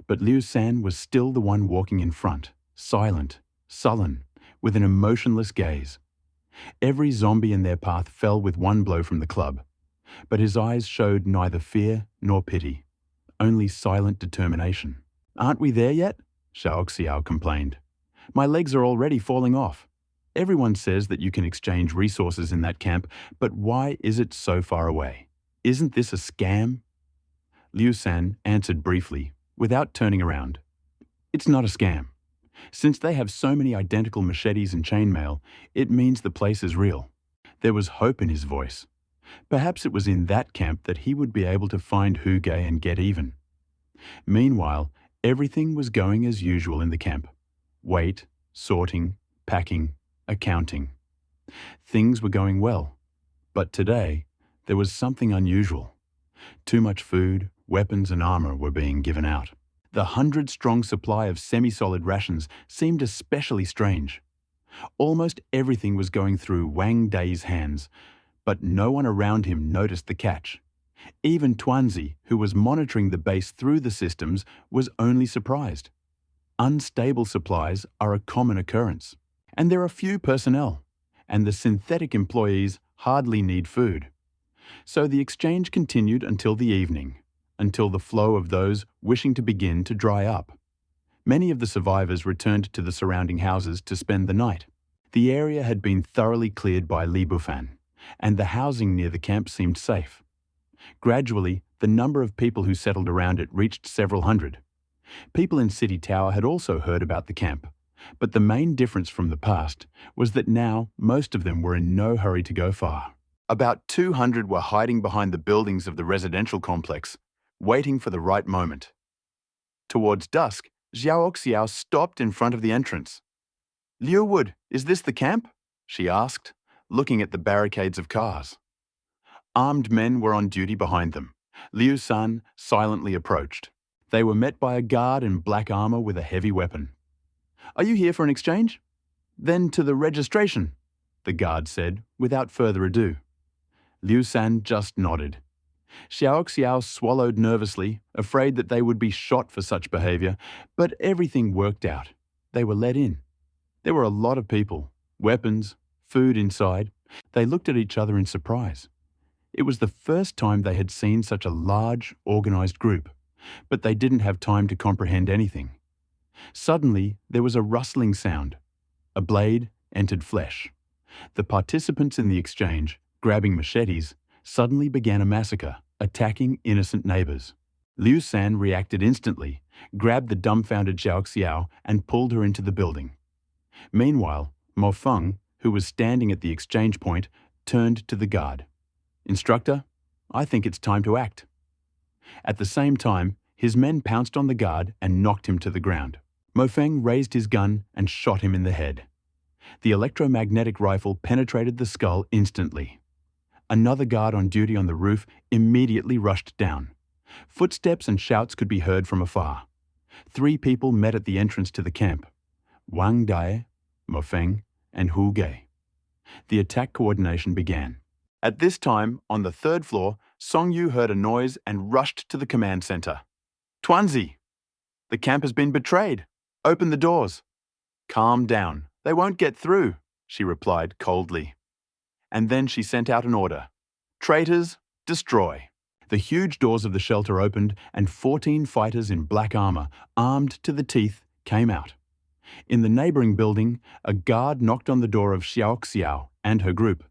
But Liu San was still the one walking in front, silent, sullen, with an emotionless gaze. Every zombie in their path fell with one blow from the club, but his eyes showed neither fear nor pity, only silent determination. Aren't we there yet? Xiaoxiao complained. My legs are already falling off. Everyone says that you can exchange resources in that camp, but why is it so far away? Isn't this a scam? Liu San answered briefly, without turning around. It's not a scam. Since they have so many identical machetes and chainmail, it means the place is real. There was hope in his voice. Perhaps it was in that camp that he would be able to find Hu Gei and get even. Meanwhile, everything was going as usual in the camp. Weight, sorting, packing, accounting. Things were going well. But today, there was something unusual. Too much food, weapons and armor were being given out. The 100-strong supply of semi-solid rations seemed especially strange. Almost everything was going through Wang Dai's hands, but no one around him noticed the catch. Even Tuanzi, who was monitoring the base through the systems, was only surprised. Unstable supplies are a common occurrence, and there are few personnel, and the synthetic employees hardly need food. So the exchange continued until the evening, until the flow of those wishing to begin to dry up. Many of the survivors returned to the surrounding houses to spend the night. The area had been thoroughly cleared by Li Bufan, and the housing near the camp seemed safe. Gradually, the number of people who settled around it reached several hundred. People in City Tower had also heard about the camp, but the main difference from the past was that now most of them were in no hurry to go far. About 200 were hiding behind the buildings of the residential complex, waiting for the right moment. Towards dusk, Xiao Xiao stopped in front of the entrance. Liu Wood, is this the camp? She asked, looking at the barricades of cars. Armed men were on duty behind them. Liu San silently approached. They were met by a guard in black armor with a heavy weapon. Are you here for an exchange? Then to the registration, the guard said, without further ado. Liu San just nodded. Xiao Xiao swallowed nervously, afraid that they would be shot for such behavior, but everything worked out. They were let in. There were a lot of people, weapons, food inside. They looked at each other in surprise. It was the first time they had seen such a large, organized group, but they didn't have time to comprehend anything. Suddenly, there was a rustling sound. A blade entered flesh. The participants in the exchange, grabbing machetes, suddenly began a massacre, attacking innocent neighbors. Liu San reacted instantly, grabbed the dumbfounded Xiao Xiao and pulled her into the building. Meanwhile, Mo Feng, who was standing at the exchange point, turned to the guard. Instructor, I think it's time to act. At the same time, his men pounced on the guard and knocked him to the ground. Mo Feng raised his gun and shot him in the head. The electromagnetic rifle penetrated the skull instantly. Another guard on duty on the roof immediately rushed down. Footsteps and shouts could be heard from afar. 3 people met at the entrance to the camp: Wang Dai, Mo Feng, and Hu Gei. The attack coordination began. At this time, on the 3rd floor, Song Yu heard a noise and rushed to the command center. Tuanzi! The camp has been betrayed. Open the doors. Calm down. They won't get through, she replied coldly. And then she sent out an order. Traitors, destroy. The huge doors of the shelter opened and 14 fighters in black armor, armed to the teeth, came out. In the neighboring building, a guard knocked on the door of Xiao Xiao and her group.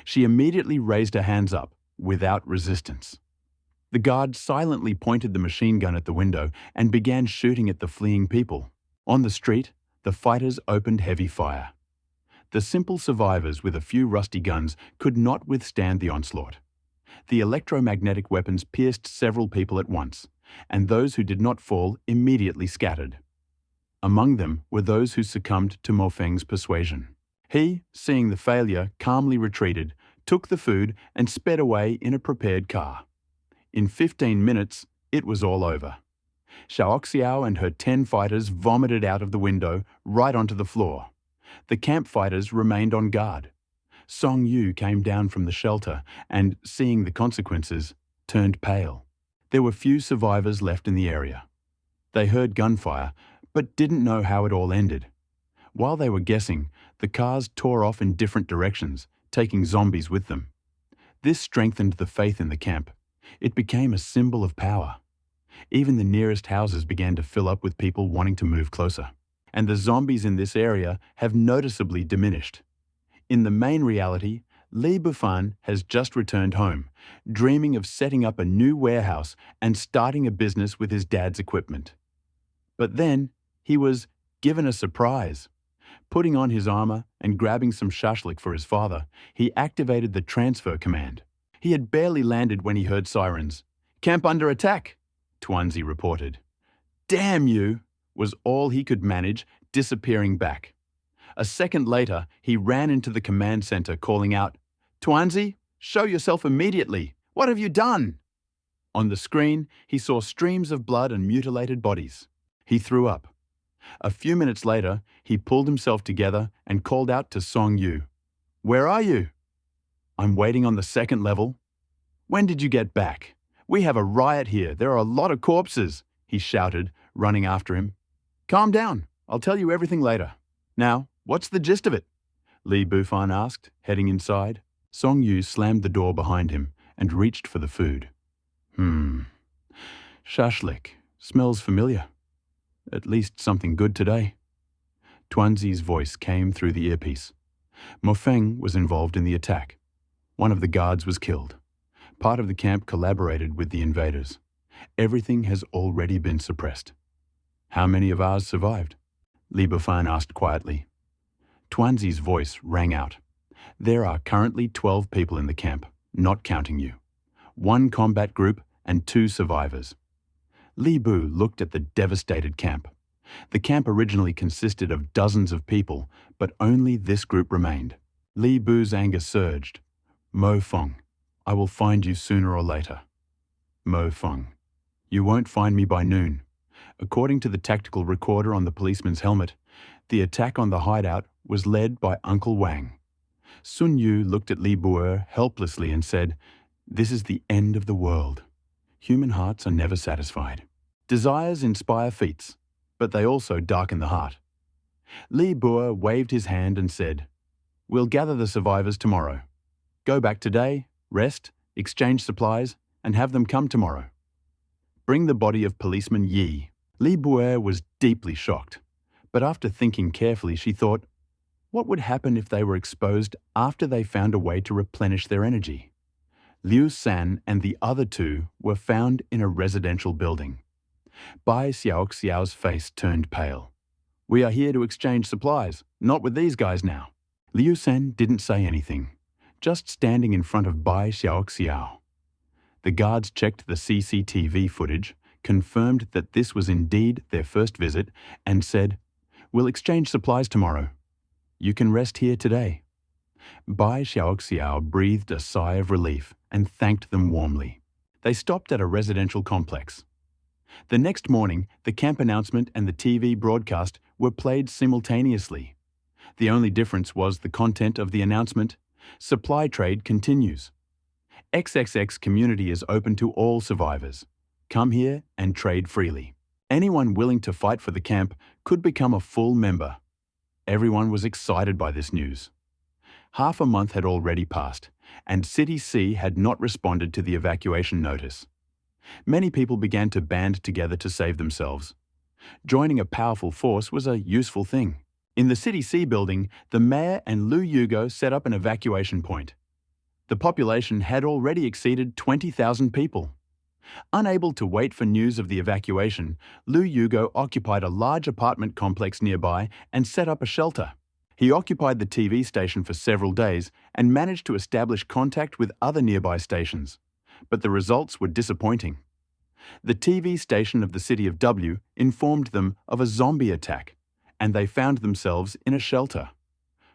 She immediately raised her hands up, without resistance. The guard silently pointed the machine gun at the window and began shooting at the fleeing people. On the street, the fighters opened heavy fire. The simple survivors with a few rusty guns could not withstand the onslaught. The electromagnetic weapons pierced several people at once, and those who did not fall immediately scattered. Among them were those who succumbed to Mo Feng's persuasion. He, seeing the failure, calmly retreated, took the food, and sped away in a prepared car. In 15 minutes, it was all over. Xiaoxiao and her 10 fighters vomited out of the window right onto the floor. The camp fighters remained on guard. Song Yu came down from the shelter and, seeing the consequences, turned pale. There were few survivors left in the area. They heard gunfire, but didn't know how it all ended. While they were guessing, the cars tore off in different directions, taking zombies with them. This strengthened the faith in the camp. It became a symbol of power. Even the nearest houses began to fill up with people wanting to move closer. And the zombies in this area have noticeably diminished. In the main reality, Li Bufan has just returned home, dreaming of setting up a new warehouse and starting a business with his dad's equipment. But then, he was given a surprise. Putting on his armor and grabbing some shashlik for his father, he activated the transfer command. He had barely landed when he heard sirens. "Camp under attack," Tuanzi reported. "Damn you," was all he could manage, disappearing back. A second later, he ran into the command center calling out, "Tuanzi, show yourself immediately. What have you done?" On the screen, he saw streams of blood and mutilated bodies. He threw up. A few minutes later, he pulled himself together and called out to Song Yu. "Where are you?" "I'm waiting on the second level." "When did you get back? We have a riot here. There are a lot of corpses," he shouted, running after him. "Calm down. I'll tell you everything later. Now, what's the gist of it?" Li Bufan asked, heading inside. Song Yu slammed the door behind him and reached for the food. Shashlik. Smells familiar. At least something good today. Tuanzi's voice came through the earpiece. Mo Feng was involved in the attack. One of the guards was killed. Part of the camp collaborated with the invaders. Everything has already been suppressed. "How many of ours survived?" Li Bufan asked quietly. Tuanzi's voice rang out. "There are currently 12 people in the camp, not counting you. 1 combat group and 2 survivors." Li Bu looked at the devastated camp. The camp originally consisted of dozens of people, but only this group remained. Li Bu's anger surged. "Mo Feng, I will find you sooner or later." Mo Feng, "You won't find me by noon." According to the tactical recorder on the policeman's helmet, the attack on the hideout was led by Uncle Wang. Sun Yu looked at Li Bu helplessly and said, "This is the end of the world. Human hearts are never satisfied. Desires inspire feats, but they also darken the heart." Li Bu waved his hand and said, "We'll gather the survivors tomorrow. Go back today, rest, exchange supplies, and have them come tomorrow. Bring the body of policeman Yi." Li Bu was deeply shocked, but after thinking carefully, she thought, what would happen if they were exposed after they found a way to replenish their energy? Liu San and the other 2 were found in a residential building. Bai Xiaoxiao's face turned pale. "We are here to exchange supplies, not with these guys now." Liu San didn't say anything, just standing in front of Bai Xiaoxiao. The guards checked the CCTV footage, confirmed that this was indeed their first visit, and said, "We'll exchange supplies tomorrow. You can rest here today." Bai Xiaoxiao breathed a sigh of relief and thanked them warmly. They stopped at a residential complex. The next morning, the camp announcement and the TV broadcast were played simultaneously. The only difference was the content of the announcement: "Supply trade continues. XXX community is open to all survivors. Come here and trade freely. Anyone willing to fight for the camp could become a full member." Everyone was excited by this news. Half a month had already passed, and City C had not responded to the evacuation notice. Many people began to band together to save themselves. Joining a powerful force was a useful thing. In the City C building, the mayor and Lu Yugo set up an evacuation point. The population had already exceeded 20,000 people. Unable to wait for news of the evacuation, Lu Yugo occupied a large apartment complex nearby and set up a shelter. He occupied the TV station for several days and managed to establish contact with other nearby stations. But the results were disappointing. The TV station of the city of W informed them of a zombie attack, and they found themselves in a shelter.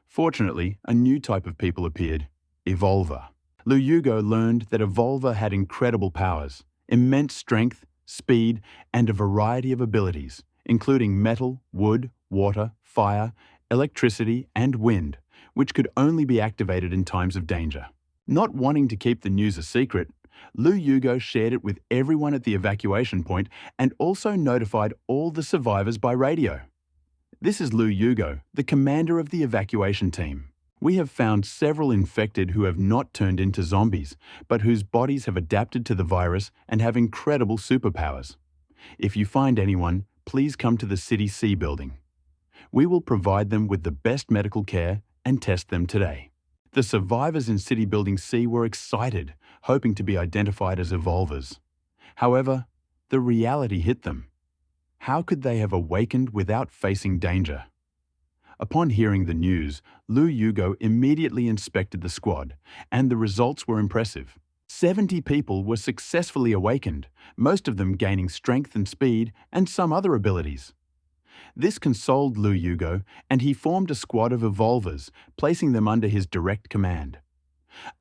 Fortunately, a new type of people appeared, Evolver. Lu Yugo learned that Evolver had incredible powers, immense strength, speed, and a variety of abilities, including metal, wood, water, fire, electricity, and wind, which could only be activated in times of danger. Not wanting to keep the news a secret, Lu Yugo shared it with everyone at the evacuation point and also notified all the survivors by radio. This is Lu Yugo, the commander of the evacuation team. We have found several infected who have not turned into zombies, but whose bodies have adapted to the virus and have incredible superpowers. If you find anyone, please come to the City C building. We will provide them with the best medical care and test them today. The survivors in City Building C were excited, hoping to be identified as Evolvers. However, the reality hit them. How could they have awakened without facing danger? Upon hearing the news, Lu Yugo immediately inspected the squad, and the results were impressive. 70 people were successfully awakened, most of them gaining strength and speed and some other abilities. This consoled Lu Yugo, and he formed a squad of Evolvers, placing them under his direct command.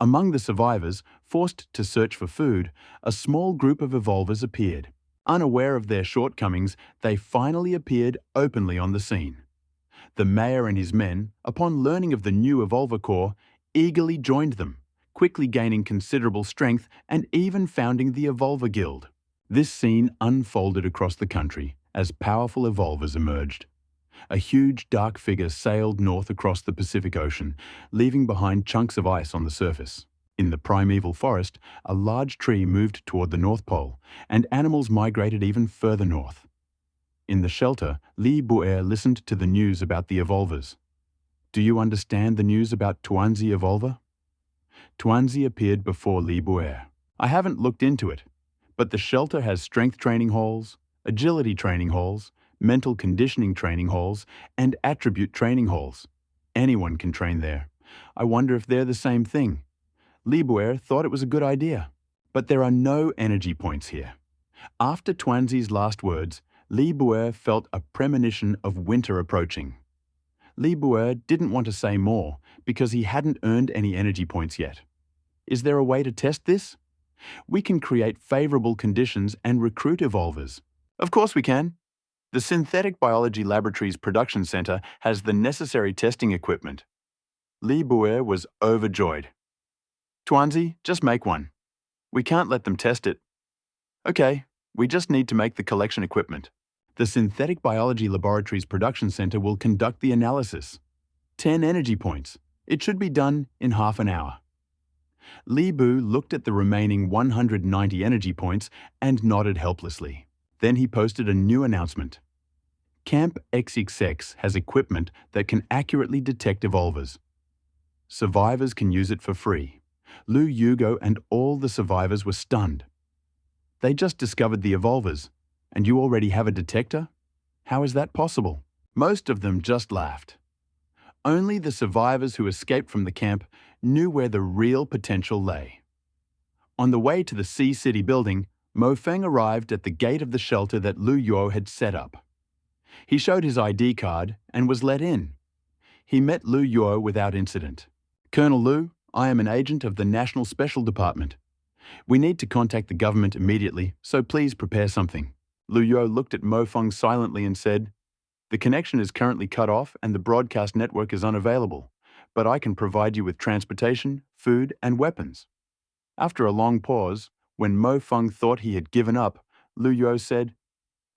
Among the survivors, forced to search for food, a small group of Evolvers appeared. Unaware of their shortcomings, they finally appeared openly on the scene. The mayor and his men, upon learning of the new Evolver Corps, eagerly joined them, quickly gaining considerable strength and even founding the Evolver Guild. This scene unfolded across the country as powerful Evolvers emerged. A huge dark figure sailed north across the Pacific Ocean, leaving behind chunks of ice on the surface. In the primeval forest, a large tree moved toward the North Pole, and animals migrated even further north. In the shelter, Li Buer listened to the news about the Evolvers. Do you understand the news about Tuanzi Evolver? Tuanzi appeared before Li Buer. I haven't looked into it, but the shelter has strength training halls, agility training halls, mental conditioning training halls, and attribute training halls. Anyone can train there. I wonder if they're the same thing. Li Buer thought it was a good idea. But there are no energy points here. After Tuanzi's last words, Li Buer felt a premonition of winter approaching. Li Buer didn't want to say more because he hadn't earned any energy points yet. Is there a way to test this? We can create favorable conditions and recruit Evolvers. Of course we can. The Synthetic Biology Laboratories Production Center has the necessary testing equipment. Li Buer was overjoyed. Tuanzi, just make one. We can't let them test it. Okay, we just need to make the collection equipment. The Synthetic Biology Laboratories Production Center will conduct the analysis. 10 energy points. It should be done in half an hour. Li Bu looked at the remaining 190 energy points and nodded helplessly. Then he posted a new announcement. Camp XXX has equipment that can accurately detect Evolvers. Survivors can use it for free. Lu Yugo and all the survivors were stunned. They just discovered the Evolvers, and you already have a detector? How is that possible? Most of them just laughed. Only the survivors who escaped from the camp knew where the real potential lay. On the way to the Sea City building, Mo Feng arrived at the gate of the shelter that Lu Yuo had set up. He showed his ID card and was let in. He met Lu Yuo without incident. Colonel Lu, I am an agent of the National Special Department. We need to contact the government immediately, so please prepare something. Lu Yuo looked at Mo Feng silently and said, The connection is currently cut off and the broadcast network is unavailable, but I can provide you with transportation, food, and weapons. After a long pause, when Mo Feng thought he had given up, Lu Yuo said,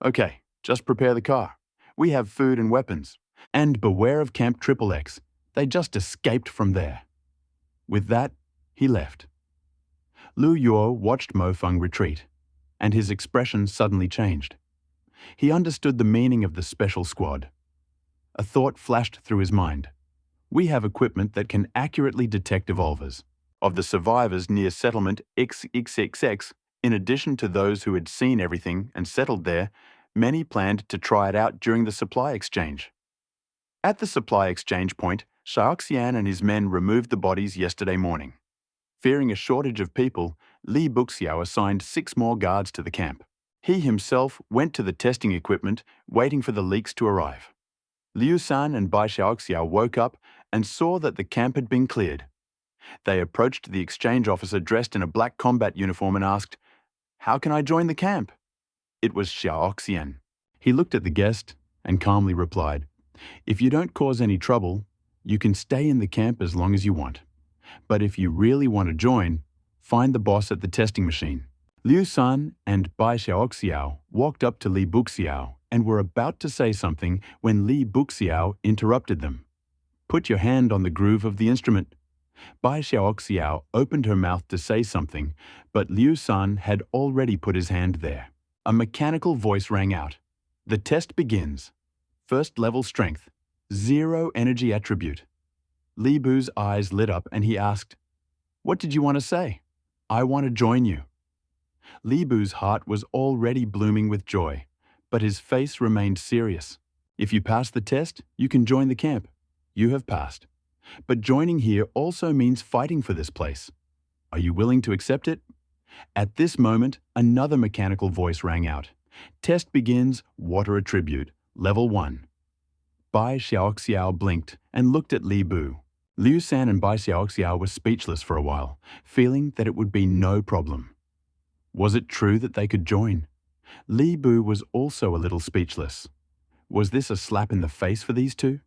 Okay, just prepare the car. We have food and weapons. And beware of Camp XXX. They just escaped from there. With that, he left. Lu Yuo watched Mo Feng retreat, and his expression suddenly changed. He understood the meaning of the special squad. A thought flashed through his mind. We have equipment that can accurately detect Evolvers. Of the survivors near settlement XXXX, in addition to those who had seen everything and settled there, many planned to try it out during the supply exchange. At the supply exchange point, Xiaoxian and his men removed the bodies yesterday morning. Fearing a shortage of people, Li Buxiao assigned 6 more guards to the camp. He himself went to the testing equipment, waiting for the leaks to arrive. Liu San and Bai Xiaoxiao woke up and saw that the camp had been cleared. They approached the exchange officer dressed in a black combat uniform and asked, "How can I join the camp?" It was Xiaoxian. He looked at the guest and calmly replied, "If you don't cause any trouble, you can stay in the camp as long as you want. But if you really want to join, find the boss at the testing machine." Liu San and Bai Xiaoxiao walked up to Li Buxiao and were about to say something when Li Buxiao interrupted them. "Put your hand on the groove of the instrument." Bai Xiaoxiao opened her mouth to say something, but Liu San had already put his hand there. A mechanical voice rang out. "The test begins. First level strength. 0 energy attribute." Li Bu's eyes lit up and he asked, "What did you want to say?" "I want to join you." Li Bu's heart was already blooming with joy, but his face remained serious. "If you pass the test, you can join the camp. You have passed. But joining here also means fighting for this place. Are you willing to accept it?" At this moment, another mechanical voice rang out. "Test begins, water attribute, level 1. Bai Xiaoxiao blinked and looked at Li Bu. Liu San and Bai Xiaoxiao were speechless for a while, feeling that it would be no problem. Was it true that they could join? Li Bu was also a little speechless. Was this a slap in the face for these two?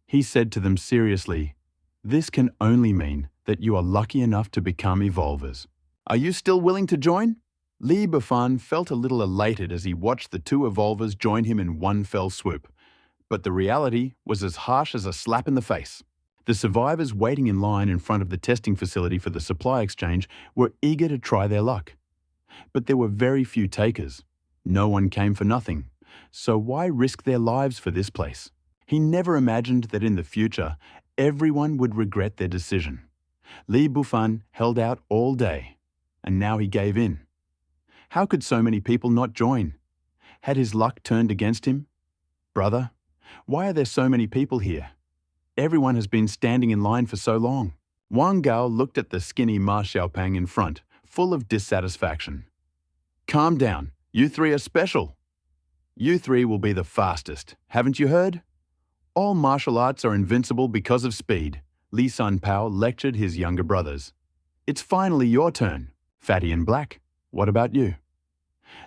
He said to them seriously, "This can only mean that you are lucky enough to become evolvers. Are you still willing to join?" Li Bufan felt a little elated as he watched the 2 evolvers join him in one fell swoop. But the reality was as harsh as a slap in the face. The survivors waiting in line in front of the testing facility for the supply exchange were eager to try their luck. But there were very few takers. No one came for nothing. So why risk their lives for this place? He never imagined that in the future, everyone would regret their decision. Li Bufan held out all day, and now he gave in. How could so many people not join? Had his luck turned against him? "Brother, why are there so many people here? Everyone has been standing in line for so long." Wang Gao looked at the skinny Ma Xiaopang in front, full of dissatisfaction. "Calm down. You 3 are special. You 3 will be the fastest. Haven't you heard? All martial arts are invincible because of speed." Li Sanpao lectured his younger brothers. "It's finally your turn. Fatty and Black, what about you?"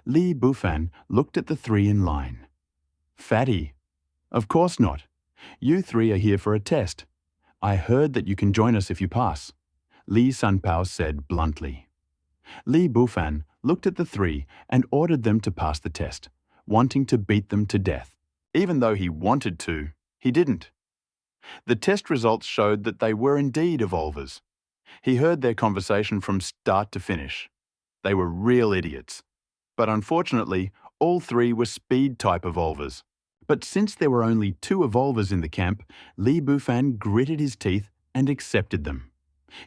Li Bufan looked at the 3 in line. "Fatty? Of course not. You 3 are here for a test. I heard that you can join us if you pass," Li Sanpao said bluntly. Li Bufan looked at the 3 and ordered them to pass the test, wanting to beat them to death. Even though he wanted to, he didn't. The test results showed that they were indeed evolvers. He heard their conversation from start to finish. They were real idiots. But unfortunately, all 3 were speed-type evolvers. But since there were only 2 evolvers in the camp, Li Bufan gritted his teeth and accepted them.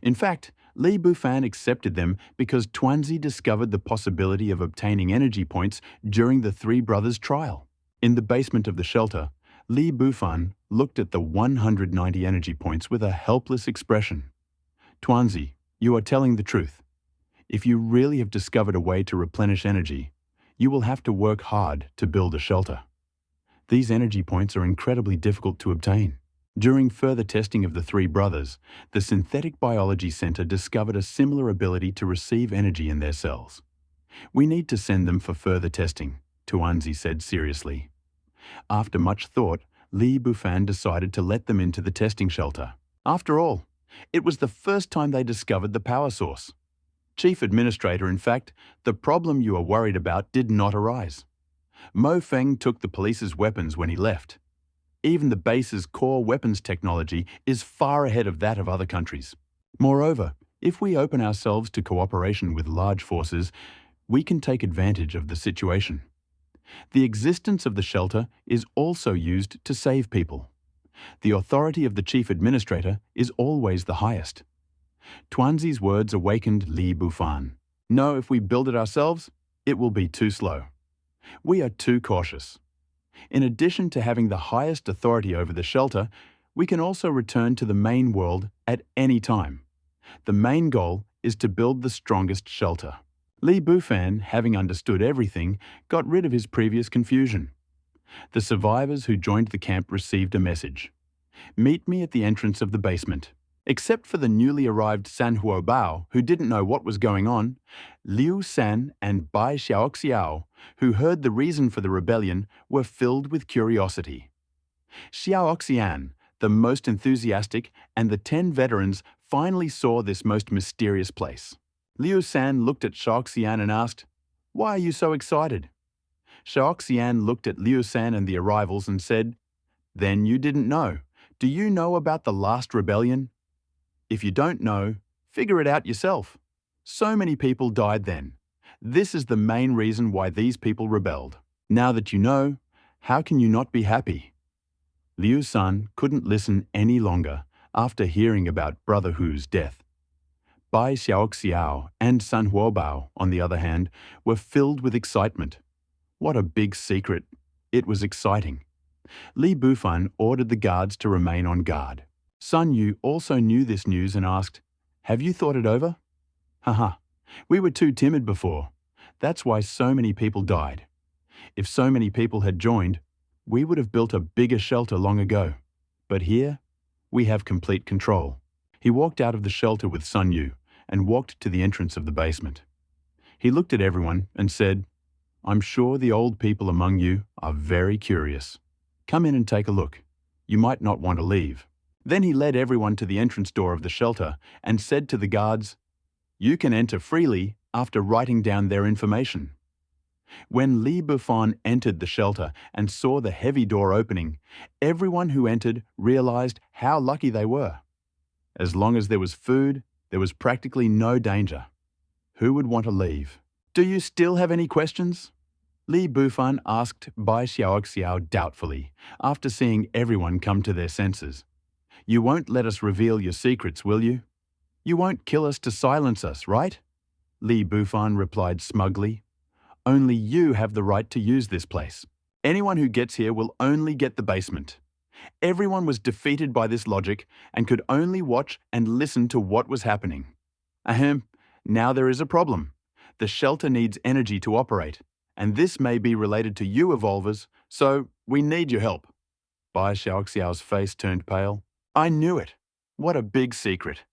In fact, Li Bufan accepted them because Tuanzi discovered the possibility of obtaining energy points during the 3 brothers' trial. In the basement of the shelter, Li Bufan looked at the 190 energy points with a helpless expression. "Tuanzi, you are telling the truth. If you really have discovered a way to replenish energy, you will have to work hard to build a shelter. These energy points are incredibly difficult to obtain." During further testing of the 3 brothers, the Synthetic Biology Center discovered a similar ability to receive energy in their cells. "We need to send them for further testing," Tuanzi said seriously. After much thought, Li Bufan decided to let them into the testing shelter. After all, it was the first time they discovered the power source. "Chief Administrator, in fact, the problem you are worried about did not arise. Mo Feng took the police's weapons when he left. Even the base's core weapons technology is far ahead of that of other countries. Moreover, if we open ourselves to cooperation with large forces, we can take advantage of the situation. The existence of the shelter is also used to save people. The authority of the chief administrator is always the highest. Tuanzi's words awakened Li Bufan. No, if we build it ourselves, it will be too slow. We are too cautious. In addition to having the highest authority over the shelter, we can also return to the main world at any time. The main goal is to build the strongest shelter. Li Bufan, having understood everything, got rid of his previous confusion. The survivors who joined the camp received a message. Meet me at the entrance of the basement. Except for the newly arrived San Bao, who didn't know what was going on, Liu San and Bai Xiaoxiao, who heard the reason for the rebellion, were filled with curiosity. Xiaoxian, the most enthusiastic, and the 10 veterans finally saw this most mysterious place. Liu San looked at Xiaoxian and asked, "Why are you so excited?" Xiaoxian looked at Liu San and the arrivals and said, "Then you didn't know. Do you know about the last rebellion? If you don't know, figure it out yourself. So many people died then. This is the main reason why these people rebelled. Now that you know, how can you not be happy?" Liu San couldn't listen any longer after hearing about Brother Hu's death. Bai Xiaoxiao and San Huobao, on the other hand, were filled with excitement. What a big secret. It was exciting. Li Bufan ordered the guards to remain on guard. Sun Yu also knew this news and asked, "Have you thought it over?" "Haha, we were too timid before. That's why so many people died. If so many people had joined, we would have built a bigger shelter long ago. But here, we have complete control." He walked out of the shelter with Sun Yu and walked to the entrance of the basement. He looked at everyone and said, "I'm sure the old people among you are very curious. Come in and take a look. You might not want to leave." Then he led everyone to the entrance door of the shelter and said to the guards, "You can enter freely after writing down their information." When Li Bufan entered the shelter and saw the heavy door opening, everyone who entered realized how lucky they were. As long as there was food, there was practically no danger. Who would want to leave? "Do you still have any questions?" Li Bufan asked Bai Xiaoxiao doubtfully, after seeing everyone come to their senses. "You won't let us reveal your secrets, will you? You won't kill us to silence us, right?" Li Bufan replied smugly. "Only you have the right to use this place. Anyone who gets here will only get the basement." Everyone was defeated by this logic and could only watch and listen to what was happening. Ahem, now there is a problem. The shelter needs energy to operate, and this may be related to you evolvers, so we need your help. Bai Xiaoxiao's face turned pale. "I knew it. What a big secret.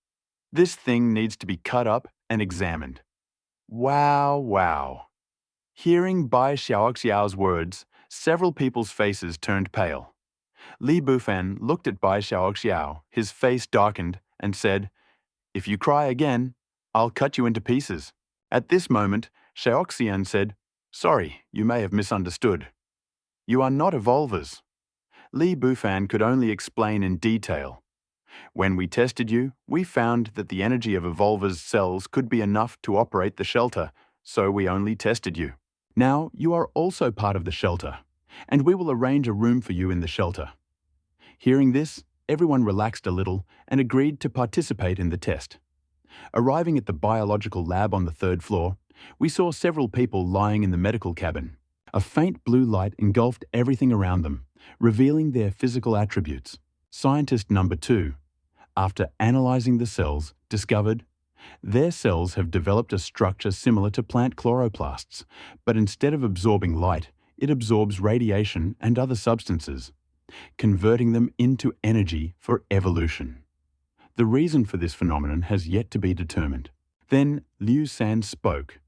This thing needs to be cut up and examined." Wow. Hearing Bai Xiaoxiao's words, several people's faces turned pale. Li Bufan looked at Bai Xiaoxiao, his face darkened, and said, "If you cry again, I'll cut you into pieces." At this moment, Xiaoxian said, "Sorry, you may have misunderstood. You are not evolvers." Li Bufan could only explain in detail. "When we tested you, we found that the energy of evolvers' cells could be enough to operate the shelter, so we only tested you. Now you are also part of the shelter, and we will arrange a room for you in the shelter." Hearing this, everyone relaxed a little and agreed to participate in the test. Arriving at the biological lab on the 3rd floor, we saw several people lying in the medical cabin. A faint blue light engulfed everything around them, revealing their physical attributes. Scientist number 2, after analyzing the cells, discovered their cells have developed a structure similar to plant chloroplasts, but instead of absorbing light, it absorbs radiation and other substances, converting them into energy for evolution. The reason for this phenomenon has yet to be determined. Then Liu San spoke.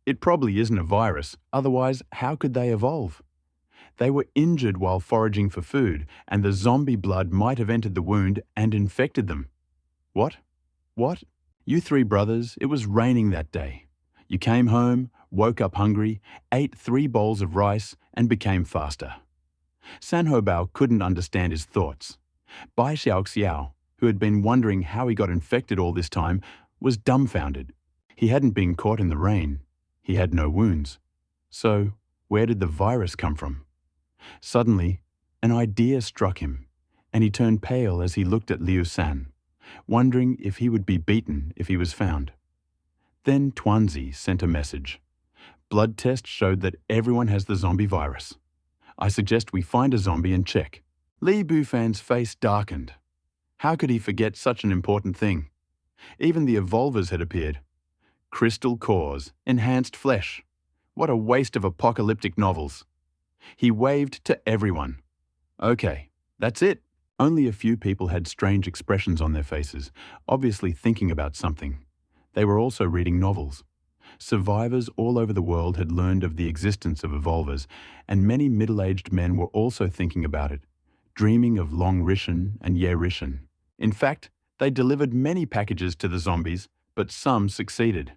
"It probably isn't a virus, otherwise how could they evolve? They were injured while foraging for food, and the zombie blood might have entered the wound and infected them." What? "You 3 brothers, it was raining that day. You came home, woke up hungry, ate 3 bowls of rice, and became faster." San Hobao couldn't understand his thoughts. Bai Xiaoxiao, who had been wondering how he got infected all this time, was dumbfounded. He hadn't been caught in the rain. He had no wounds. So, where did the virus come from? Suddenly, an idea struck him, and he turned pale as he looked at Liu San. wondering if he would be beaten if he was found. Then Tuanzi sent a message. Blood tests showed that everyone has the zombie virus. I suggest we find a zombie and check. Li Bufan's face darkened. How could he forget such an important thing? Even the evolvers had appeared. Crystal cores, enhanced flesh. What a waste of apocalyptic novels. He waved to everyone. Okay, that's it. Only a few people had strange expressions on their faces, obviously thinking about something. They were also reading novels. Survivors all over the world had learned of the existence of evolvers, and many middle-aged men were also thinking about it, dreaming of Long Rishin and Ye Rishin. In fact, they delivered many packages to the zombies, but some succeeded.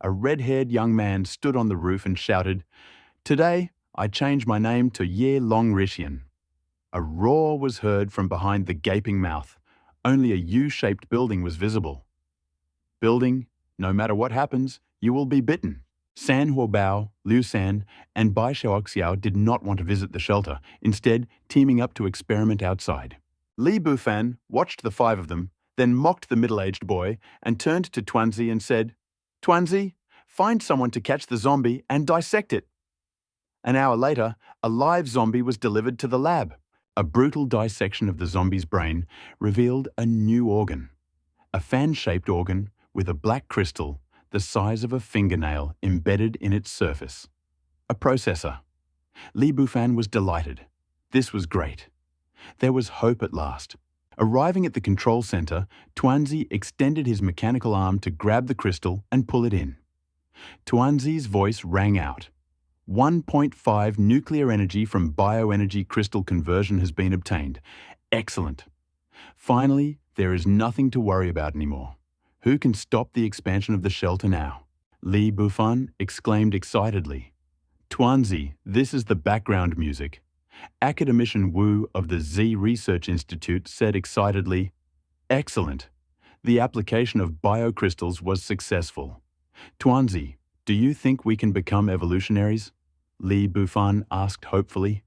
A red-haired young man stood on the roof and shouted, "Today, I change my name to Ye Long Rishian." A roar was heard from behind the gaping mouth. Only a U-shaped building was visible. Building, no matter what happens, you will be bitten. San Huobao, Liu San, and Bai Xiaoxiao did not want to visit the shelter, instead teaming up to experiment outside. Li Bufan watched the five of them, then mocked the middle-aged boy and turned to Tuanzi and said, "Tuanzi, find someone to catch the zombie and dissect it." An hour later, a live zombie was delivered to the lab. A brutal dissection of the zombie's brain revealed a new organ. A fan-shaped organ with a black crystal the size of a fingernail embedded in its surface. A processor. Li Bufan was delighted. This was great. There was hope at last. Arriving at the control center, Tuanzi extended his mechanical arm to grab the crystal and pull it in. Tuanzi's voice rang out. 1.5 nuclear energy from bioenergy crystal conversion has been obtained. Excellent. Finally, there is nothing to worry about anymore. Who can stop the expansion of the shelter now? Li Bufan exclaimed excitedly. Tuanzi, this is the background music. Academician Wu of the Z Research Institute said excitedly, "Excellent. The application of biocrystals was successful. Tuanzi, do you think we can become evolutionaries?" Li Bufan asked hopefully.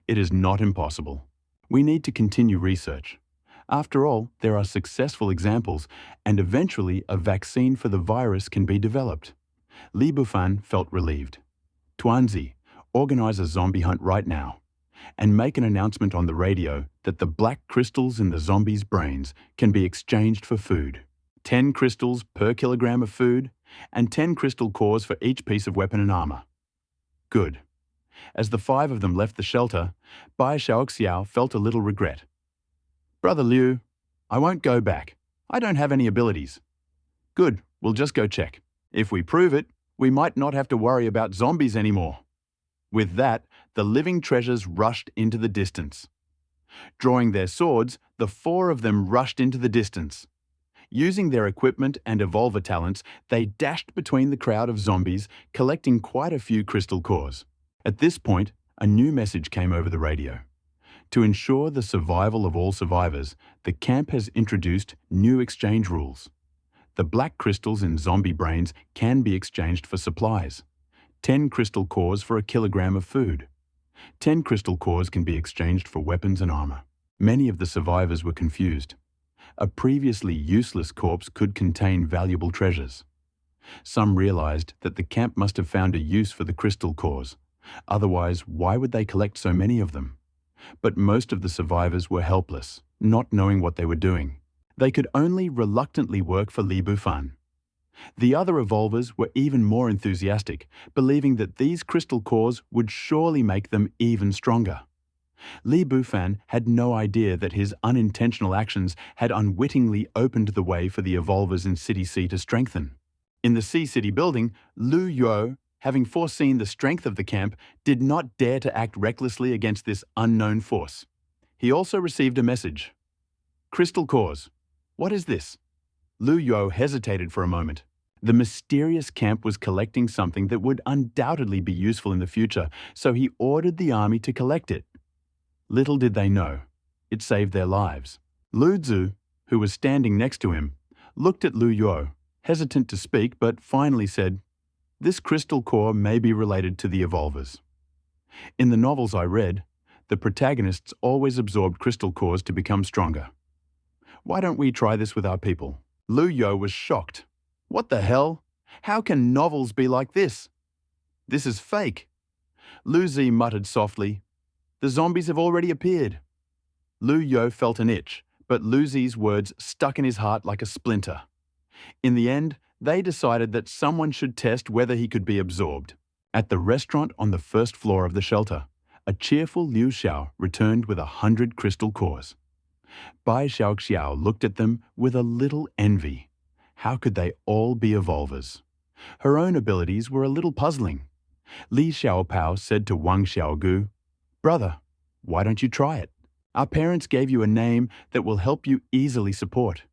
"It is not impossible. We need to continue research. After all, there are successful examples, and eventually a vaccine for the virus can be developed." Li Bufan felt relieved. "Tuanzi, organize a zombie hunt right now, and make an announcement on the radio that the black crystals in the zombies' brains can be exchanged for food. 10 crystals per kilogram of food, and 10 crystal cores for each piece of weapon and armor." Good. As the five of them left the shelter, Bai Xiaoxiao felt a little regret. "Brother Liu, I won't go back. I don't have any abilities." "Good, we'll just go check. If we prove it, we might not have to worry about zombies anymore." With that, the living treasures rushed into the distance. Drawing their swords, the four of them rushed into the distance. Using their equipment and evolver talents, they dashed between the crowd of zombies, collecting quite a few crystal cores. At this point, a new message came over the radio. To ensure the survival of all survivors, the camp has introduced new exchange rules. The black crystals in zombie brains can be exchanged for supplies. 10 crystal cores for a kilogram of food. 10 crystal cores can be exchanged for weapons and armor. Many of the survivors were confused. A previously useless corpse could contain valuable treasures. Some realized that the camp must have found a use for the crystal cores. Otherwise, why would they collect so many of them? But most of the survivors were helpless, not knowing what they were doing. They could only reluctantly work for Li Bufan. The other evolvers were even more enthusiastic, believing that these crystal cores would surely make them even stronger. Li Bufan had no idea that his unintentional actions had unwittingly opened the way for the evolvers in City C to strengthen. In the C-City building, Lu Yuo, having foreseen the strength of the camp, did not dare to act recklessly against this unknown force. He also received a message. "Crystal cores. What is this?" Lu Yuo hesitated for a moment. The mysterious camp was collecting something that would undoubtedly be useful in the future, so he ordered the army to collect it. Little did they know, it saved their lives. Lu Zu, who was standing next to him, looked at Lu Yuo, hesitant to speak, but finally said, "This crystal core may be related to the evolvers. In the novels I read, the protagonists always absorbed crystal cores to become stronger. Why don't we try this with our people? Lu Yo was shocked. What the hell? How can novels be like this? This is fake. Lu Zi muttered softly, "The zombies have already appeared." Lu Yo felt an itch, but Lu Zi's words stuck in his heart like a splinter. In the end, they decided that someone should test whether he could be absorbed. At the restaurant on the first floor of the shelter, a cheerful Liu Xiao returned with 100 crystal cores. Bai Xiaoxiao looked at them with a little envy. How could they all be evolvers? Her own abilities were a little puzzling. Li Xiaopao said to Wang Xiaogu, "Brother, why don't you try it? Our parents gave you a name that will help you easily support."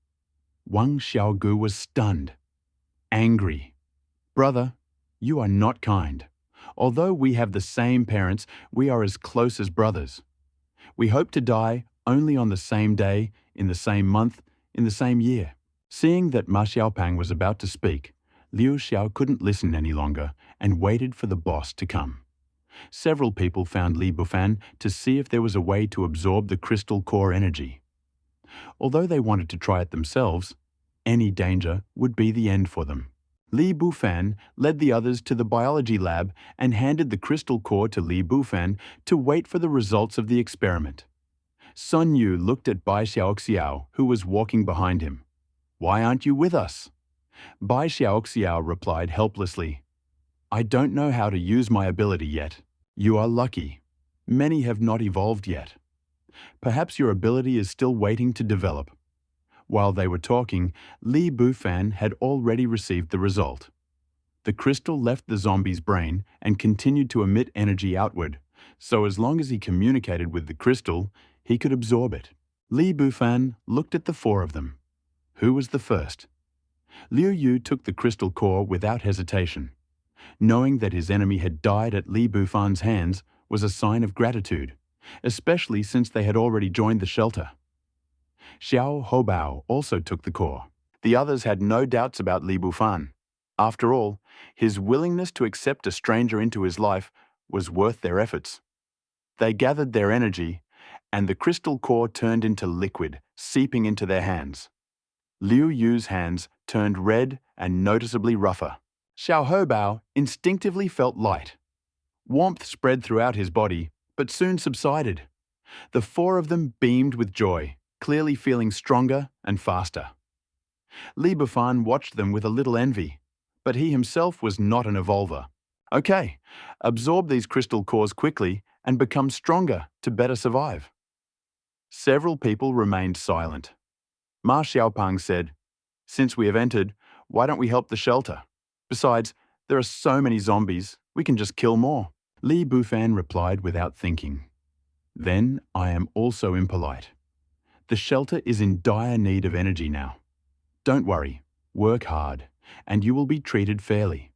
Wang Xiaogu was stunned, angry. "Brother, you are not kind. Although we have the same parents, we are as close as brothers. We hope to die only on the same day, in the same month, in the same year." Seeing that Ma Xiaopang was about to speak, Liu Xiao couldn't listen any longer and waited for the boss to come. Several people found Li Bufan to see if there was a way to absorb the crystal core energy. Although they wanted to try it themselves, any danger would be the end for them. Li Bufan led the others to the biology lab and handed the crystal core to Li Bufan to wait for the results of the experiment. Sun Yu looked at Bai Xiaoxiao, who was walking behind him. "Why aren't you with us?" Bai Xiaoxiao replied helplessly, "I don't know how to use my ability yet." "You are lucky. Many have not evolved yet. Perhaps your ability is still waiting to develop." While they were talking, Li Bufan had already received the result. The crystal left the zombie's brain and continued to emit energy outward, so as long as he communicated with the crystal, he could absorb it. Li Bufan looked at the four of them. Who was the first? Liu Yu took the crystal core without hesitation. Knowing that his enemy had died at Li Bufan's hands was a sign of gratitude, especially since they had already joined the shelter. Xiao Hobao also took the core. The others had no doubts about Li Bufan. After all, his willingness to accept a stranger into his life was worth their efforts. They gathered their energy, and the crystal core turned into liquid, seeping into their hands. Liu Yu's hands turned red and noticeably rougher. Xiao Hobao instinctively felt light. Warmth spread throughout his body, but soon subsided. The four of them beamed with joy, clearly feeling stronger and faster. Li Bufan watched them with a little envy, but he himself was not an evolver. "Okay, absorb these crystal cores quickly and become stronger to better survive." Several people remained silent. Ma Xiaopang said, "Since we have entered, why don't we help the shelter? Besides, there are so many zombies, we can just kill more." Li Bufan replied without thinking, "Then I am also impolite. The shelter is in dire need of energy now. Don't worry, work hard, and you will be treated fairly."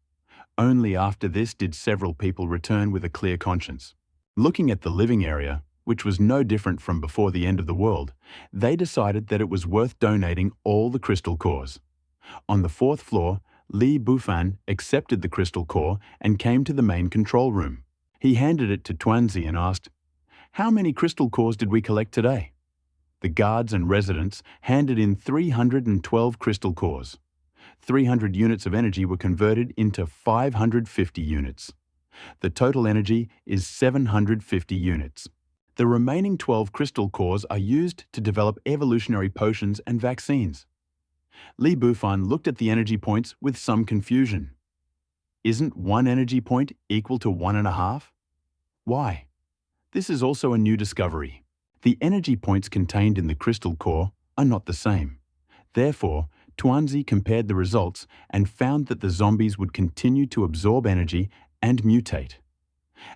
Only after this did several people return with a clear conscience. Looking at the living area, which was no different from before the end of the world, they decided that it was worth donating all the crystal cores. On the fourth floor, Li Bufan accepted the crystal core and came to the main control room. He handed it to Tuanzi and asked, "How many crystal cores did we collect today?" The guards and residents handed in 312 crystal cores. 300 units of energy were converted into 550 units. The total energy is 750 units. The remaining 12 crystal cores are used to develop evolutionary potions and vaccines. Li Bufan looked at the energy points with some confusion. Isn't one energy point equal to 1.5? Why? This is also a new discovery. The energy points contained in the crystal core are not the same. Therefore, Tuanzi compared the results and found that the zombies would continue to absorb energy and mutate.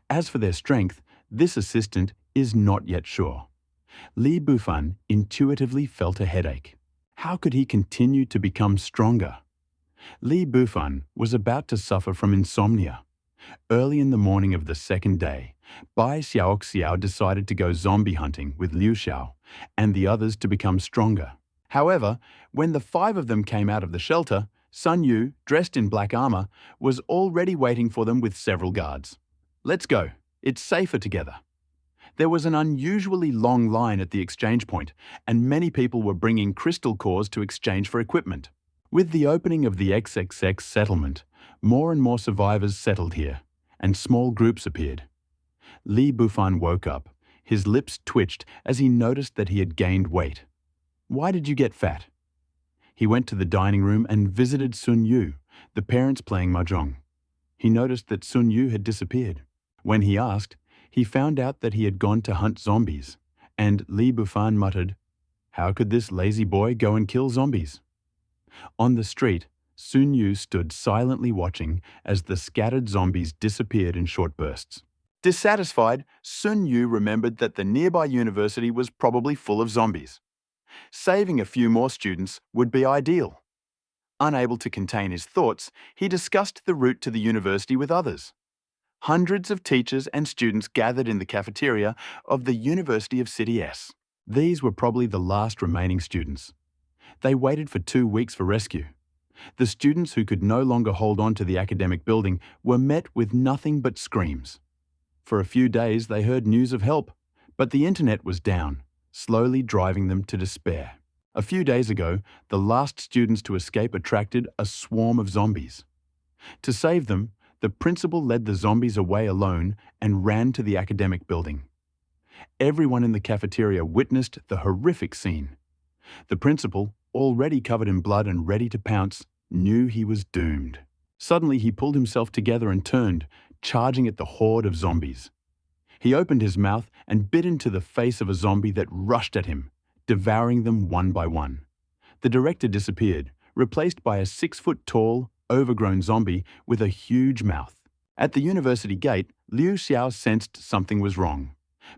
As for their strength, this assistant is not yet sure. Li Bufan intuitively felt a headache. How could he continue to become stronger? Li Bufan was about to suffer from insomnia. Early in the morning of the second day, Bai Xiaoxiao decided to go zombie hunting with Liu Xiao and the others to become stronger. However, when the 5 of them came out of the shelter, Sun Yu, dressed in black armor, was already waiting for them with several guards. "Let's go. It's safer together." There was an unusually long line at the exchange point, and many people were bringing crystal cores to exchange for equipment. With the opening of the XXX settlement, more and more survivors settled here, and small groups appeared. Li Bufan woke up. His lips twitched as he noticed that he had gained weight. Why did you get fat? He went to the dining room and visited Sun Yu, the parents playing mahjong. He noticed that Sun Yu had disappeared. When he asked, he found out that he had gone to hunt zombies, and Li Bufan muttered, "How could this lazy boy go and kill zombies?" On the street, Sun Yu stood silently watching as the scattered zombies disappeared in short bursts. Dissatisfied, Sun Yu remembered that the nearby university was probably full of zombies. Saving a few more students would be ideal. Unable to contain his thoughts, he discussed the route to the university with others. Hundreds of teachers and students gathered in the cafeteria of the University of City S. These were probably the last remaining students. They waited for 2 weeks for rescue. The students who could no longer hold on to the academic building were met with nothing but screams. For a few days they heard news of help, but the internet was down, slowly driving them to despair. A few days ago, the last students to escape attracted a swarm of zombies. To save them, the principal led the zombies away alone and ran to the academic building. Everyone in the cafeteria witnessed the horrific scene. The principal, already covered in blood and ready to pounce, knew he was doomed. Suddenly he pulled himself together and turned, charging at the horde of zombies. He opened his mouth and bit into the face of a zombie that rushed at him, devouring them one by one. The director disappeared, replaced by a 6-foot-tall, overgrown zombie with a huge mouth. At the university gate, Liu Xiao sensed something was wrong,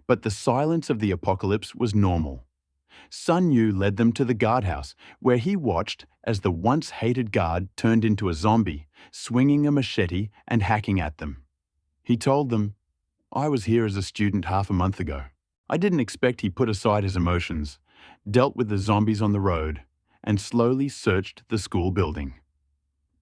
but the silence of the apocalypse was normal. Sun Yu led them to the guardhouse, where he watched as the once-hated guard turned into a zombie, swinging a machete and hacking at them. He told them, "I was here as a student half a month ago." I didn't expect he put aside his emotions, dealt with the zombies on the road, and slowly searched the school building.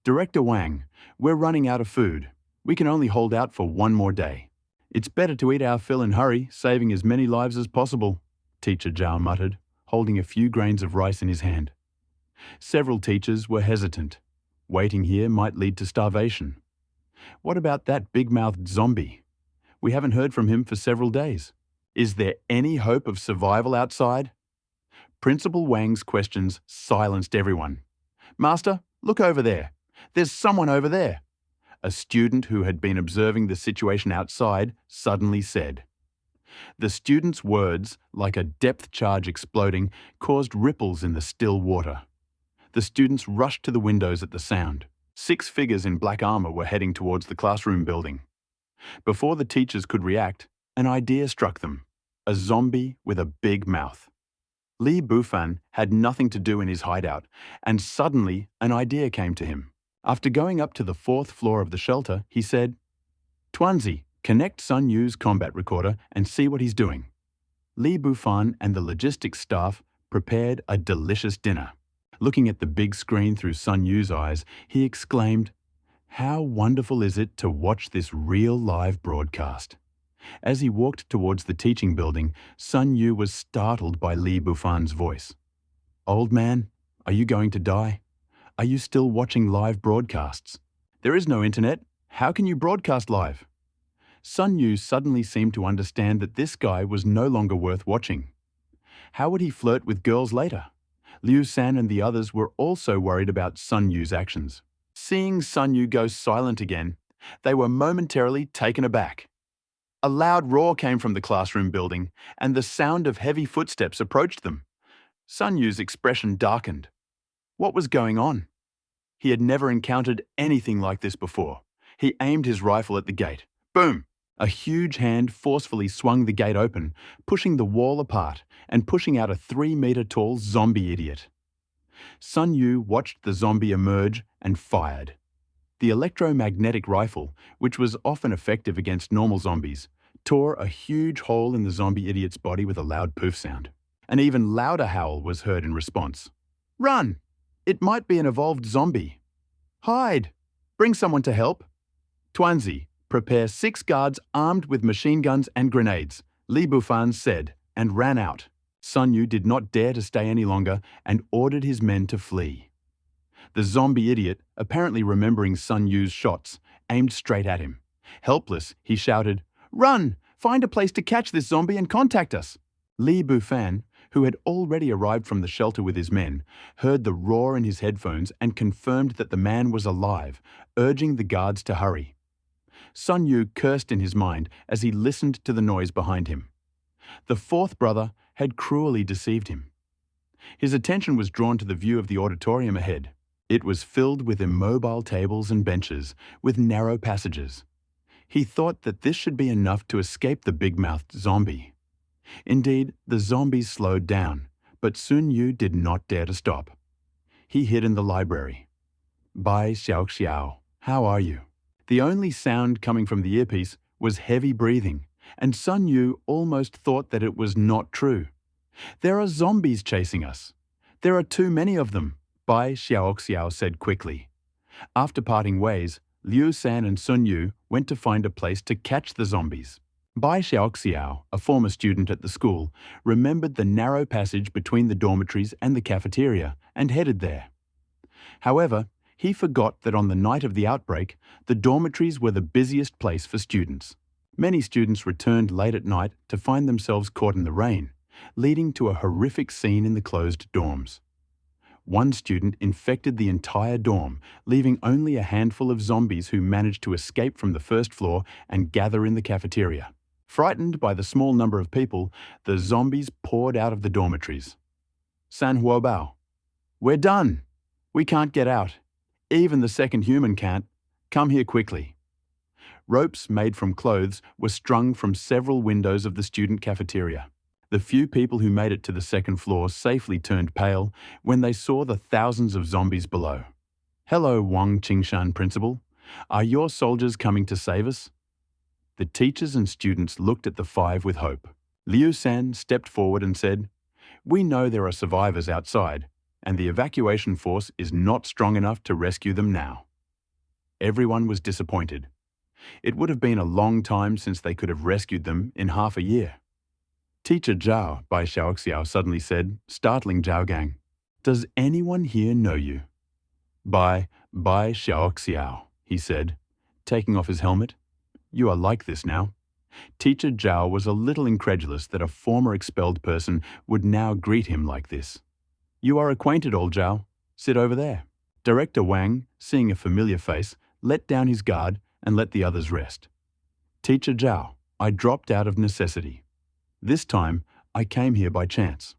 "Director Wang, we're running out of food. We can only hold out for 1 more day. It's better to eat our fill and hurry, saving as many lives as possible," Teacher Zhao muttered, holding a few grains of rice in his hand. Several teachers were hesitant. Waiting here might lead to starvation. What about that big-mouthed zombie? We haven't heard from him for several days. Is there any hope of survival outside? Principal Wang's questions silenced everyone. "Master, look over there. There's someone over there." A student who had been observing the situation outside suddenly said. The student's words, like a depth charge exploding, caused ripples in the still water. The students rushed to the windows at the sound. 6 figures in black armor were heading towards the classroom building. Before the teachers could react, an idea struck them. A zombie with a big mouth. Li Bufan had nothing to do in his hideout, and suddenly an idea came to him. After going up to the 4th floor of the shelter, he said, "Tuanzi, connect Sun Yu's combat recorder and see what he's doing." Li Bufan and the logistics staff prepared a delicious dinner. Looking at the big screen through Sun Yu's eyes, he exclaimed, "How wonderful is it to watch this real live broadcast." As he walked towards the teaching building, Sun Yu was startled by Li Bufan's voice. "Old man, are you going to die? Are you still watching live broadcasts? There is no internet. How can you broadcast live?" Sun Yu suddenly seemed to understand that this guy was no longer worth watching. How would he flirt with girls later? Liu San and the others were also worried about Sun Yu's actions. Seeing Sun Yu go silent again, they were momentarily taken aback. A loud roar came from the classroom building, and the sound of heavy footsteps approached them. Sun Yu's expression darkened. What was going on? He had never encountered anything like this before. He aimed his rifle at the gate. Boom! A huge hand forcefully swung the gate open, pushing the wall apart and pushing out a 3-meter-tall zombie idiot. Sun Yu watched the zombie emerge and fired. The electromagnetic rifle, which was often effective against normal zombies, tore a huge hole in the zombie idiot's body with a loud poof sound. An even louder howl was heard in response. "Run! It might be an evolved zombie. Hide! Bring someone to help. Tuanzi, prepare 6 guards armed with machine guns and grenades. Li Bufan said and ran out. Sun Yu did not dare to stay any longer and ordered his men to flee. The zombie idiot, apparently remembering Sun Yu's shots, aimed straight at him. Helpless, he shouted, "Run! Find a place to catch this zombie and contact us!" Li Bufan, who had already arrived from the shelter with his men, heard the roar in his headphones and confirmed that the man was alive, urging the guards to hurry. Sun Yu cursed in his mind as he listened to the noise behind him. The fourth brother had cruelly deceived him. His attention was drawn to the view of the auditorium ahead. It was filled with immobile tables and benches, with narrow passages. He thought that this should be enough to escape the big-mouthed zombie. Indeed, the zombies slowed down, but Sun Yu did not dare to stop. He hid in the library. "Bai Xiao, how are you?" The only sound coming from the earpiece was heavy breathing, and Sun Yu almost thought that it was not true. "There are zombies chasing us. There are too many of them," Bai Xiao said quickly. After parting ways, Liu San and Sun Yu went to find a place to catch the zombies. Bai Xiao, a former student at the school, remembered the narrow passage between the dormitories and the cafeteria and headed there. However, he forgot that on the night of the outbreak, the dormitories were the busiest place for students. Many students returned late at night to find themselves caught in the rain, leading to a horrific scene in the closed dorms. One student infected the entire dorm, leaving only a handful of zombies who managed to escape from the first floor and gather in the cafeteria. Frightened by the small number of people, the zombies poured out of the dormitories. "San Huobao, we're done. We can't get out. Even the second human can't. Come here quickly." Ropes made from clothes were strung from several windows of the student cafeteria. The few people who made it to the second floor safely turned pale when they saw the thousands of zombies below. "Hello, Wang Qingshan principal. Are your soldiers coming to save us?" The teachers and students looked at the five with hope. Liu San stepped forward and said, "We know there are survivors outside, and the evacuation force is not strong enough to rescue them now." Everyone was disappointed. It would have been a long time since they could have rescued them in half a year. "Teacher Zhao," Bai Xiao suddenly said, startling Zhao Gang. "Does anyone here know you?" Bai Xiao, he said, taking off his helmet. "You are like this now." Teacher Zhao was a little incredulous that a former expelled person would now greet him like this. "You are acquainted, old Zhao. Sit over there." Director Wang, seeing a familiar face, let down his guard and let the others rest. "Teacher Zhao, I dropped out of necessity. This time, I came here by chance.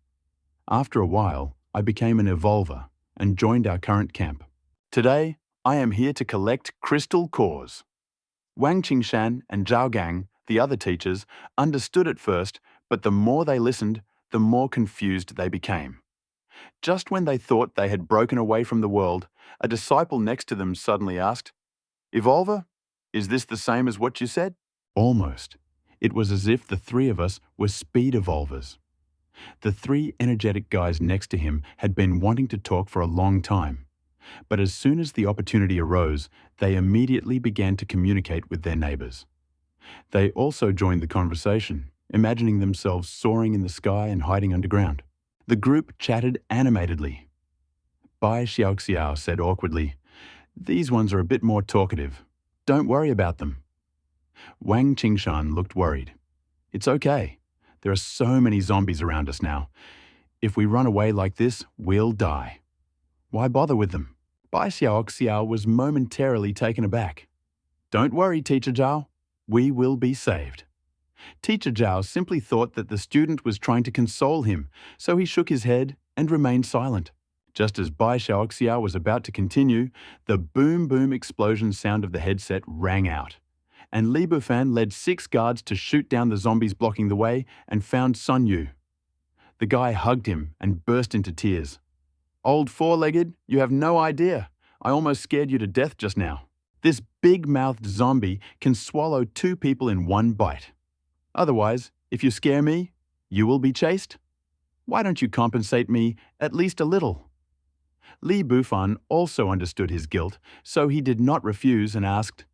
After a while, I became an evolver and joined our current camp. Today, I am here to collect crystal cores." Wang Qingshan and Zhao Gang, the other teachers, understood at first, but the more they listened, the more confused they became. Just when they thought they had broken away from the world, a disciple next to them suddenly asked, "Evolver, is this the same as what you said?" Almost. It was as if the three of us were speed evolvers. The three energetic guys next to him had been wanting to talk for a long time, but as soon as the opportunity arose, they immediately began to communicate with their neighbors. They also joined the conversation, imagining themselves soaring in the sky and hiding underground. The group chatted animatedly. Bai Xiao said awkwardly, "These ones are a bit more talkative. Don't worry about them." Wang Qingshan looked worried. "It's okay. There are so many zombies around us now. If we run away like this, we'll die. Why bother with them?" Bai Xiao was momentarily taken aback. "Don't worry, Teacher Zhao. We will be saved." Teacher Zhao simply thought that the student was trying to console him, so he shook his head and remained silent. Just as Bai Xiao was about to continue, the boom explosion sound of the headset rang out, and Li Bufan led 6 guards to shoot down the zombies blocking the way and found Sun Yu. The guy hugged him and burst into tears. "Old four-legged, you have no idea. I almost scared you to death just now. This big-mouthed zombie can swallow 2 people in one bite. Otherwise, if you scare me, you will be chased. Why don't you compensate me at least a little?" Li Bufan also understood his guilt, so he did not refuse and asked,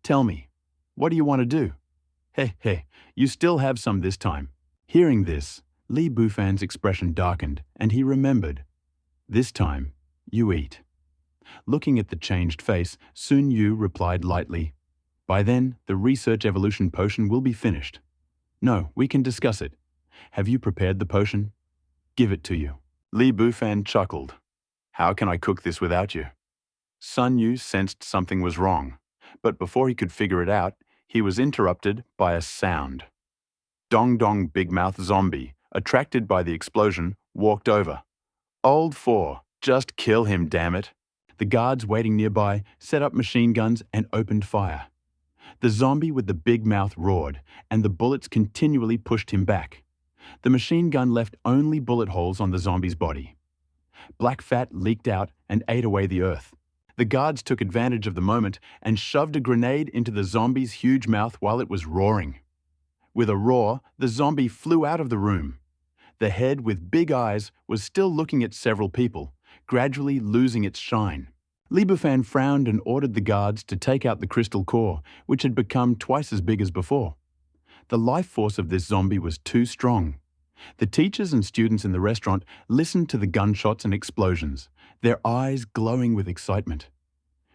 "Tell me, what do you want to do?" Hey, hey, you still have some this time. Hearing this, Li Bufan's expression darkened, and he remembered. This time, you eat. Looking at the changed face, Sun Yu replied lightly, By then, the research evolution potion will be finished. No, we can discuss it. Have you prepared the potion? Give it to you. Li Bufan chuckled. How can I cook this without you? Sun Yu sensed something was wrong, but before he could figure it out, he was interrupted by a sound. Dong Dong Big Mouth Zombie, attracted by the explosion, walked over. Old 4, just kill him, damn it. The guards waiting nearby set up machine guns and opened fire. The zombie with the big mouth roared, and the bullets continually pushed him back. The machine gun left only bullet holes on the zombie's body. Black fat leaked out and ate away the earth. The guards took advantage of the moment and shoved a grenade into the zombie's huge mouth while it was roaring. With a roar, the zombie flew out of the room. The head with big eyes was still looking at several people, gradually losing its shine. Li Bufan frowned and ordered the guards to take out the crystal core, which had become twice as big as before. The life force of this zombie was too strong. The teachers and students in the restaurant listened to the gunshots and explosions, their eyes glowing with excitement.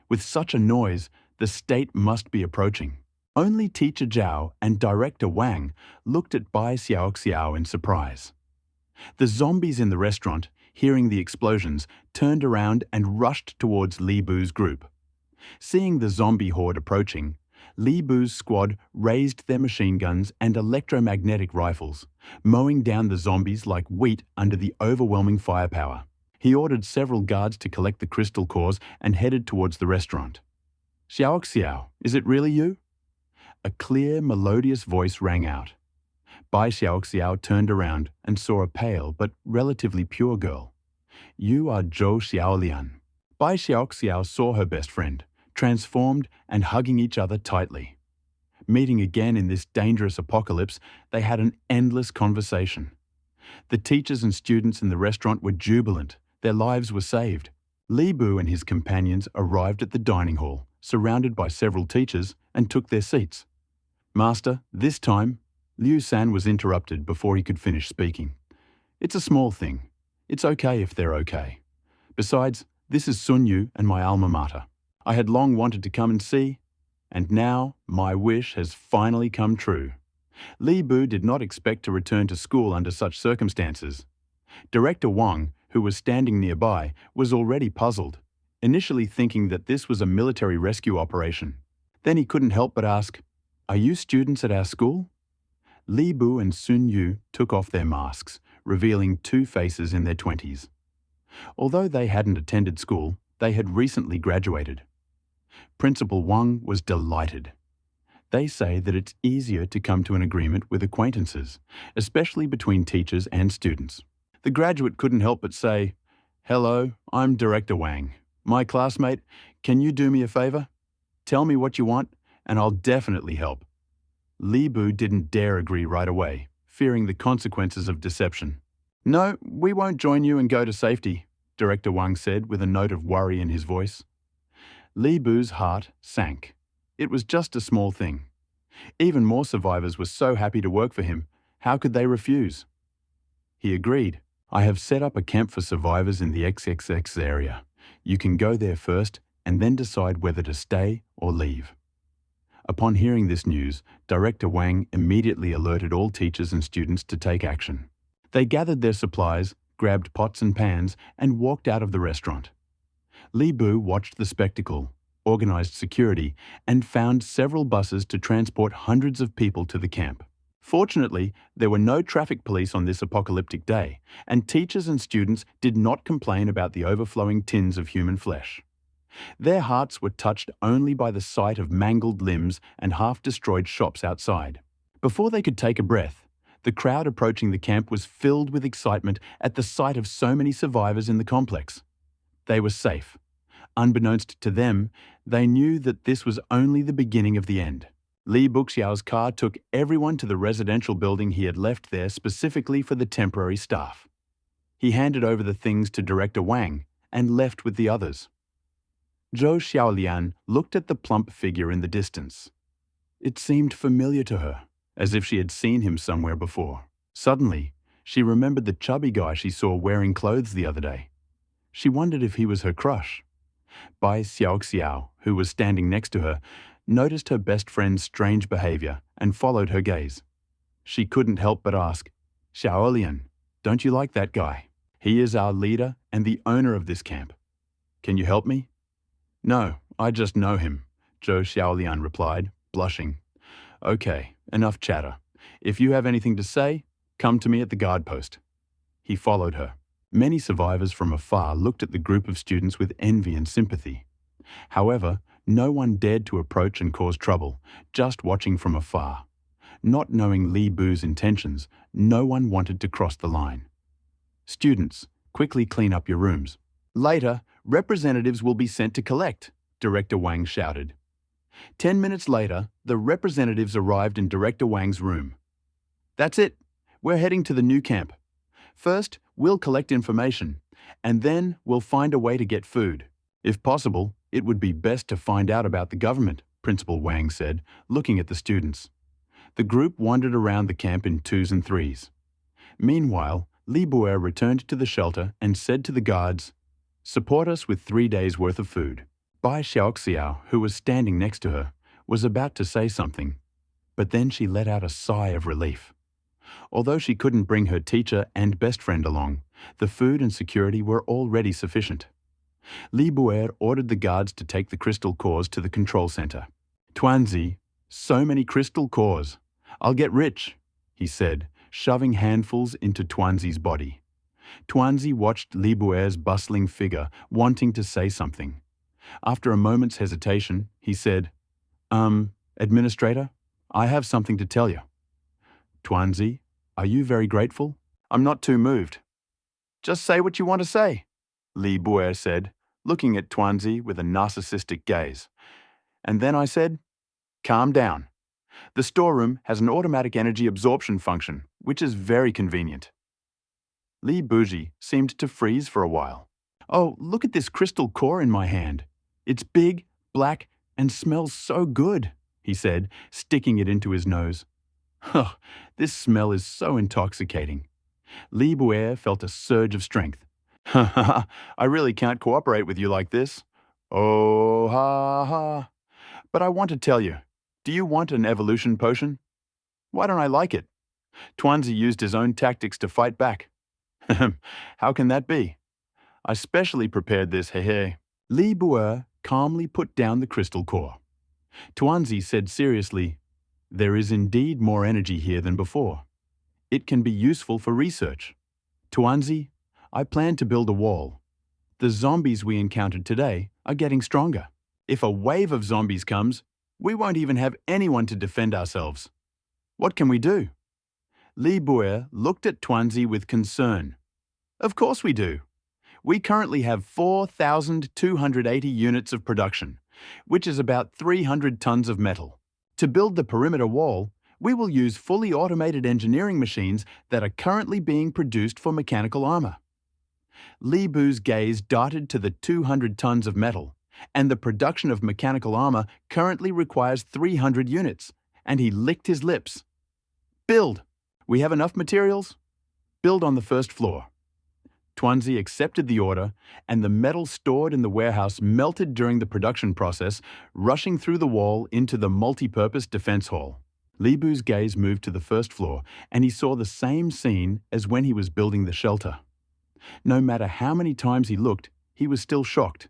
With such a noise, the state must be approaching. Only Teacher Zhao and Director Wang looked at Bai Xiaoxiao in surprise. The zombies in the restaurant, hearing the explosions, turned around and rushed towards Li Bu's group. Seeing the zombie horde approaching, Li Bu's squad raised their machine guns and electromagnetic rifles, mowing down the zombies like wheat under the overwhelming firepower. He ordered several guards to collect the crystal cores and headed towards the restaurant. Xiaoxiao, is it really you? A clear, melodious voice rang out. Bai Xiaoxiao turned around and saw a pale but relatively pure girl. You are Zhou Xiaolian. Bai Xiaoxiao saw her best friend, transformed and hugging each other tightly. Meeting again in this dangerous apocalypse, they had an endless conversation. The teachers and students in the restaurant were jubilant. Their lives were saved. Li Bu and his companions arrived at the dining hall, surrounded by several teachers, and took their seats. Master, this time, Liu San was interrupted before he could finish speaking. It's a small thing. It's okay if they're okay. Besides, this is Sun Yu and my alma mater. I had long wanted to come and see, and now my wish has finally come true. Li Bu did not expect to return to school under such circumstances. Director Wang, who was standing nearby, was already puzzled, initially thinking that this was a military rescue operation. Then he couldn't help but ask, Are you students at our school? Li Bu and Sun Yu took off their masks, revealing two faces in their 20s. Although they hadn't attended school, they had recently graduated. Principal Wang was delighted. They say that it's easier to come to an agreement with acquaintances, especially between teachers and students. The graduate couldn't help but say, Hello, I'm Director Wang. My classmate, can you do me a favor? Tell me what you want, and I'll definitely help. Li Bu didn't dare agree right away, fearing the consequences of deception. No, we won't join you and go to safety, Director Wang said with a note of worry in his voice. Li Bu's heart sank. It was just a small thing. Even more survivors were so happy to work for him. How could they refuse? He agreed. I have set up a camp for survivors in the XXX area. You can go there first and then decide whether to stay or leave. Upon hearing this news, Director Wang immediately alerted all teachers and students to take action. They gathered their supplies, grabbed pots and pans, and walked out of the restaurant. Li Bu watched the spectacle, organized security, and found several buses to transport hundreds of people to the camp. Fortunately, there were no traffic police on this apocalyptic day, and teachers and students did not complain about the overflowing tins of human flesh. Their hearts were touched only by the sight of mangled limbs and half-destroyed shops outside. Before they could take a breath, the crowd approaching the camp was filled with excitement at the sight of so many survivors in the complex. They were safe. Unbeknownst to them, they knew that this was only the beginning of the end. Li Buxiao's car took everyone to the residential building he had left there specifically for the temporary staff. He handed over the things to Director Wang and left with the others. Zhou Xiaolian looked at the plump figure in the distance. It seemed familiar to her, as if she had seen him somewhere before. Suddenly, she remembered the chubby guy she saw wearing clothes the other day. She wondered if he was her crush. Bai Xiao, who was standing next to her, noticed her best friend's strange behavior and followed her gaze. She couldn't help but ask, "Xiaolian, don't you like that guy? He is our leader and the owner of this camp. Can you help me?" "No, I just know him," Zhou Xiaolian replied, blushing. "Okay, enough chatter. If you have anything to say, come to me at the guard post." He followed her. Many survivors from afar looked at the group of students with envy and sympathy. However, no one dared to approach and cause trouble, just watching from afar. Not knowing Li Bu's intentions, no one wanted to cross the line. "Students, quickly clean up your rooms. Later, representatives will be sent to collect," Director Wang shouted. 10 minutes later, the representatives arrived in Director Wang's room. "That's it. We're heading to the new camp. First, we'll collect information, and then we'll find a way to get food. If possible, it would be best to find out about the government," Principal Wang said, looking at the students. The group wandered around the camp in twos and threes. Meanwhile, Li Buer returned to the shelter and said to the guards, "Support us with 3 days' worth of food." Bai Xiao, who was standing next to her, was about to say something, but then she let out a sigh of relief. Although she couldn't bring her teacher and best friend along, the food and security were already sufficient. Li Buer ordered the guards to take the crystal cores to the control center. "Tuanzi, so many crystal cores. I'll get rich," he said, shoving handfuls into Tuanzi's body. Tuanzi watched Li Buer's bustling figure, wanting to say something. After a moment's hesitation, he said, Administrator, I have something to tell you." "Tuanzi, are you very grateful?" "I'm not too moved." "Just say what you want to say," Li Buer said, looking at Tuanzi with a narcissistic gaze. And then I said, "Calm down. The storeroom has an automatic energy absorption function, which is very convenient." Li Buji seemed to freeze for a while. "Oh, look at this crystal core in my hand. It's big, black, and smells so good," he said, sticking it into his nose. "Huh, this smell is so intoxicating." Li Buer felt a surge of strength. "Ha, I really can't cooperate with you like this. Oh, ha, ha. But I want to tell you, do you want an evolution potion? Why don't I like it? Tuanzi used his own tactics to fight back." "How can that be? I specially prepared this, hehe." Li Buer calmly put down the crystal core. Tuanzi said seriously, "There is indeed more energy here than before. It can be useful for research. Tuanzi, I plan to build a wall. The zombies we encountered today are getting stronger. If a wave of zombies comes, we won't even have anyone to defend ourselves. What can we do?" Li Buer looked at Tuanzi with concern. "Of course we do. We currently have 4,280 units of production, which is about 300 tons of metal. To build the perimeter wall, we will use fully automated engineering machines that are currently being produced for mechanical armor." Li Bu's gaze darted to the 200 tons of metal, and the production of mechanical armor currently requires 300 units, and he licked his lips. "Build! We have enough materials? Build on the first floor." Tuanzi accepted the order, and the metal stored in the warehouse melted during the production process, rushing through the wall into the multi-purpose defense hall. Li Bu's gaze moved to the first floor, and he saw the same scene as when he was building the shelter. No matter how many times he looked, he was still shocked.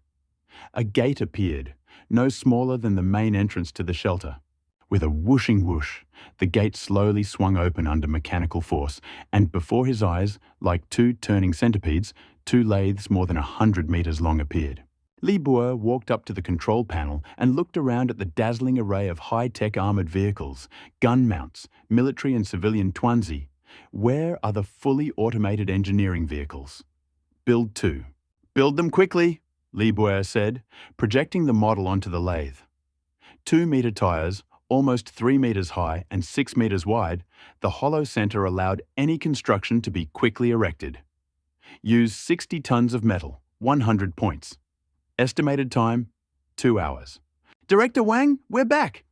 A gate appeared, no smaller than the main entrance to the shelter. With a whooshing whoosh, the gate slowly swung open under mechanical force, and before his eyes, like two turning centipedes, two lathes more than 100 meters long appeared. Li Buer walked up to the control panel and looked around at the dazzling array of high-tech armored vehicles, gun mounts, military and civilian Tuanzi. Where are the fully automated engineering vehicles? "Build 2. "Build them quickly," Li Buer said, projecting the model onto the lathe. 2-meter tires, almost 3 meters high and 6 meters wide, the hollow center allowed any construction to be quickly erected. Use 60 tons of metal, 100 points. Estimated time, 2 hours. "Director Wang, we're back."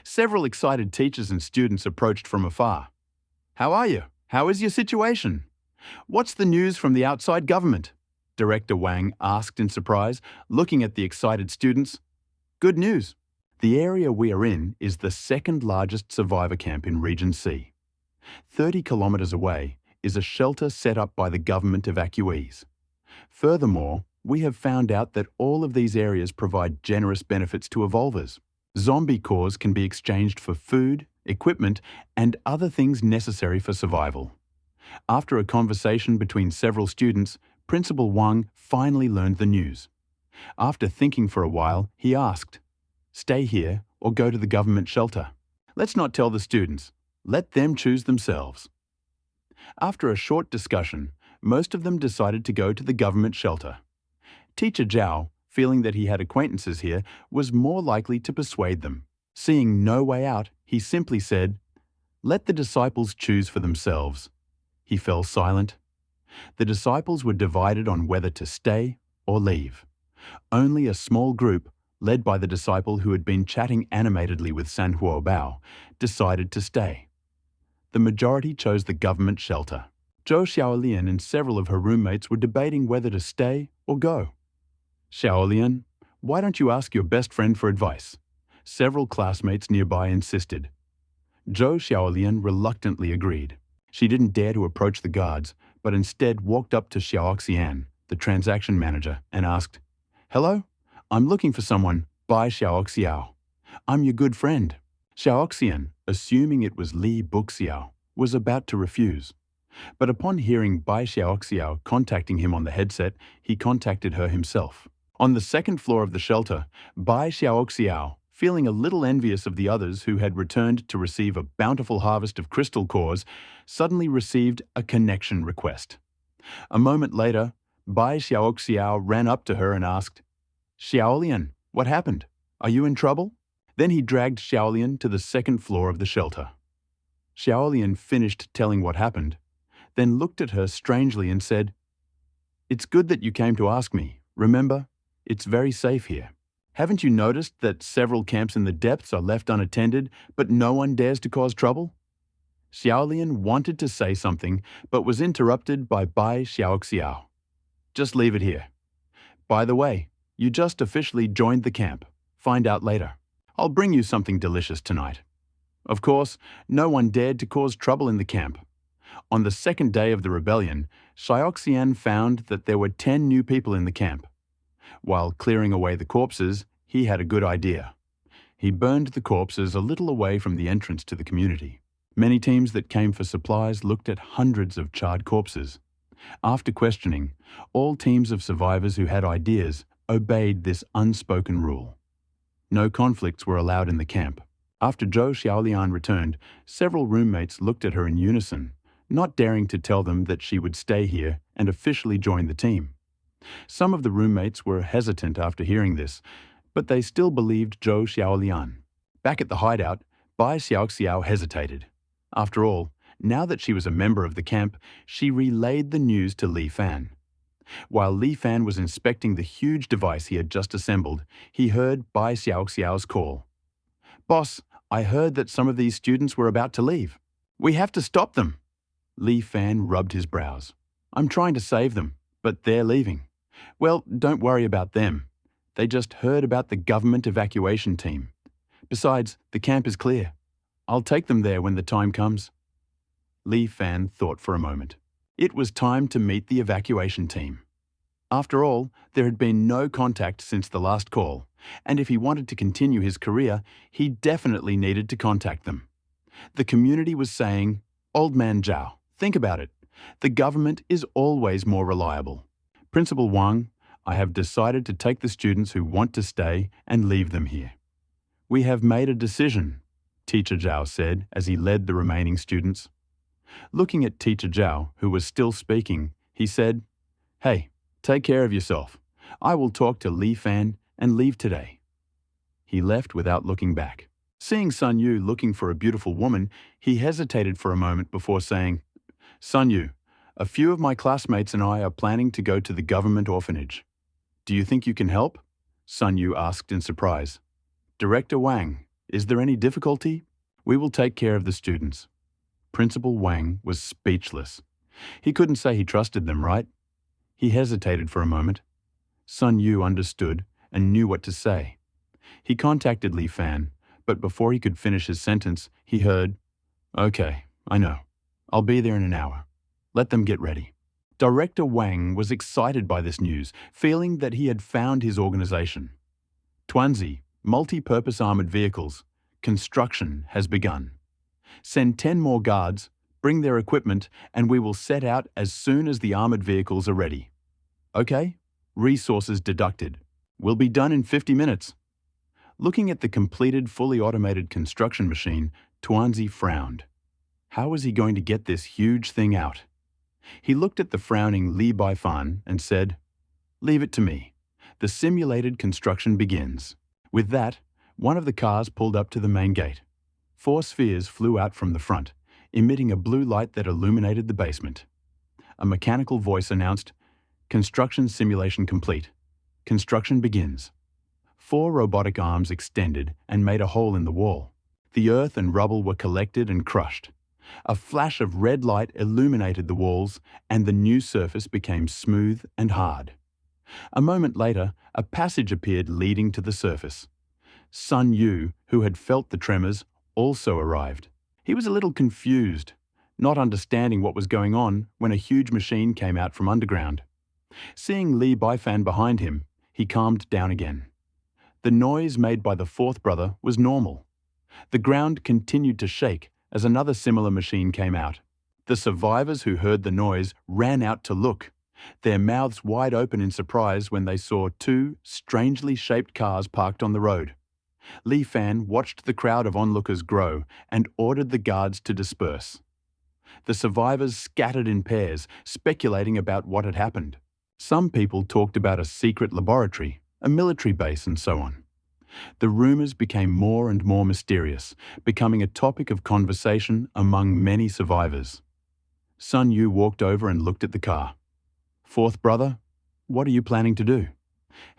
Several excited teachers and students approached from afar. "How are you? How is your situation? What's the news from the outside government?" Director Wang asked in surprise, looking at the excited students. "Good news. The area we are in is the second largest survivor camp in Region C. 30 kilometers away is a shelter set up by the government evacuees. Furthermore, we have found out that all of these areas provide generous benefits to evolvers. Zombie cores can be exchanged for food, equipment, and other things necessary for survival." After a conversation between several students, Principal Wang finally learned the news. After thinking for a while, he asked, "Stay here or go to the government shelter?" "Let's not tell the students. Let them choose themselves." After a short discussion, most of them decided to go to the government shelter. Teacher Zhao, feeling that he had acquaintances here, was more likely to persuade them. Seeing no way out, he simply said, "Let the disciples choose for themselves." He fell silent. The disciples were divided on whether to stay or leave. Only a small group, led by the disciple who had been chatting animatedly with San Bao, decided to stay. The majority chose the government shelter. Zhou Xiaolian and several of her roommates were debating whether to stay or go. "Xiaolian, why don't you ask your best friend for advice?" Several classmates nearby insisted. Zhou Xiaolian reluctantly agreed. She didn't dare to approach the guards, but instead walked up to Xiaoxian, the transaction manager, and asked, "Hello? I'm looking for someone, Bai Xiaoxiao. I'm your good friend." Xiaoxian, assuming it was Li Buxiao, was about to refuse. But upon hearing Bai Xiaoxiao contacting him on the headset, he contacted her himself. On the second floor of the shelter, Bai Xiaoxiao, feeling a little envious of the others who had returned to receive a bountiful harvest of crystal cores, suddenly received a connection request. A moment later, Bai Xiaoxiao ran up to her and asked, "Xiaolian, what happened? Are you in trouble?" Then he dragged Xiaolian to the second floor of the shelter. Xiaolian finished telling what happened, then looked at her strangely and said, "It's good that you came to ask me. Remember, it's very safe here. Haven't you noticed that several camps in the depths are left unattended, but no one dares to cause trouble?" Xiaolian wanted to say something, but was interrupted by Bai Xiaoxiao. "Just leave it here. By the way, you just officially joined the camp. Find out later. I'll bring you something delicious tonight." Of course, no one dared to cause trouble in the camp. On the second day of the rebellion, Xiaoxian found that there were 10 new people in the camp. While clearing away the corpses, he had a good idea. He burned the corpses a little away from the entrance to the community. Many teams that came for supplies looked at hundreds of charred corpses. After questioning, all teams of survivors who had ideas obeyed this unspoken rule. No conflicts were allowed in the camp. After Zhou Xiaolian returned, several roommates looked at her in unison, not daring to tell them that she would stay here and officially join the team. Some of the roommates were hesitant after hearing this, but they still believed Zhou Xiaolian. Back at the hideout, Bai Xiaoxiao hesitated. After all, now that she was a member of the camp, she relayed the news to Li Fan. While Li Fan was inspecting the huge device he had just assembled, he heard Bai Xiaoxiao's call. "Boss, I heard that some of these students were about to leave. We have to stop them." Li Fan rubbed his brows. "I'm trying to save them, but they're leaving." "Well, don't worry about them. They just heard about the government evacuation team. Besides, the camp is clear. I'll take them there when the time comes." Li Fan thought for a moment. It was time to meet the evacuation team. After all, there had been no contact since the last call, and if he wanted to continue his career, he definitely needed to contact them. The community was saying, "Old man Zhao, think about it. The government is always more reliable. Principal Wang, I have decided to take the students who want to stay and leave them here." "We have made a decision," Teacher Zhao said as he led the remaining students. Looking at Teacher Zhao, who was still speaking, he said, "Hey, take care of yourself. I will talk to Li Fan and leave today." He left without looking back. Seeing Sun Yu looking for a beautiful woman, he hesitated for a moment before saying, "Sun Yu, a few of my classmates and I are planning to go to the government orphanage. Do you think you can help?" Sun Yu asked in surprise. "Director Wang, Is there any difficulty? We will take care of the students. Principal Wang was speechless. He couldn't say he trusted them, right? He hesitated for a moment. Sun Yu understood and knew what to say. He contacted Li Fan, but before he could finish his sentence, he heard, "Okay, I know. I'll be there in an hour. Let them get ready." Director Wang was excited by this news, feeling that he had found his organization. Tuanzi, multi-purpose armored vehicles. Construction has begun. Send 10 more guards, bring their equipment, and we will set out as soon as the armored vehicles are ready. Okay? Resources deducted. We'll be done in 50 minutes. Looking at the completed, fully automated construction machine, Tuanzi frowned. How was he going to get this huge thing out? He looked at the frowning Li Baifan and said, "Leave it to me. The simulated construction begins." With that, one of the cars pulled up to the main gate. 4 spheres flew out from the front, emitting a blue light that illuminated the basement. A mechanical voice announced, "Construction simulation complete. Construction begins." 4 robotic arms extended and made a hole in the wall. The earth and rubble were collected and crushed. A flash of red light illuminated the walls, and the new surface became smooth and hard. A moment later, a passage appeared leading to the surface. Sun Yu, who had felt the tremors, also arrived. He was a little confused, not understanding what was going on when a huge machine came out from underground. Seeing Li Baifan behind him, he calmed down again. The noise made by the 4th brother was normal. The ground continued to shake as another similar machine came out. The survivors who heard the noise ran out to look, their mouths wide open in surprise when they saw 2 strangely shaped cars parked on the road. Li Fan watched the crowd of onlookers grow and ordered the guards to disperse. The survivors scattered in pairs, speculating about what had happened. Some people talked about a secret laboratory, a military base, and so on. The rumors became more and more mysterious, becoming a topic of conversation among many survivors. Sun Yu walked over and looked at the car. "4th brother, what are you planning to do?"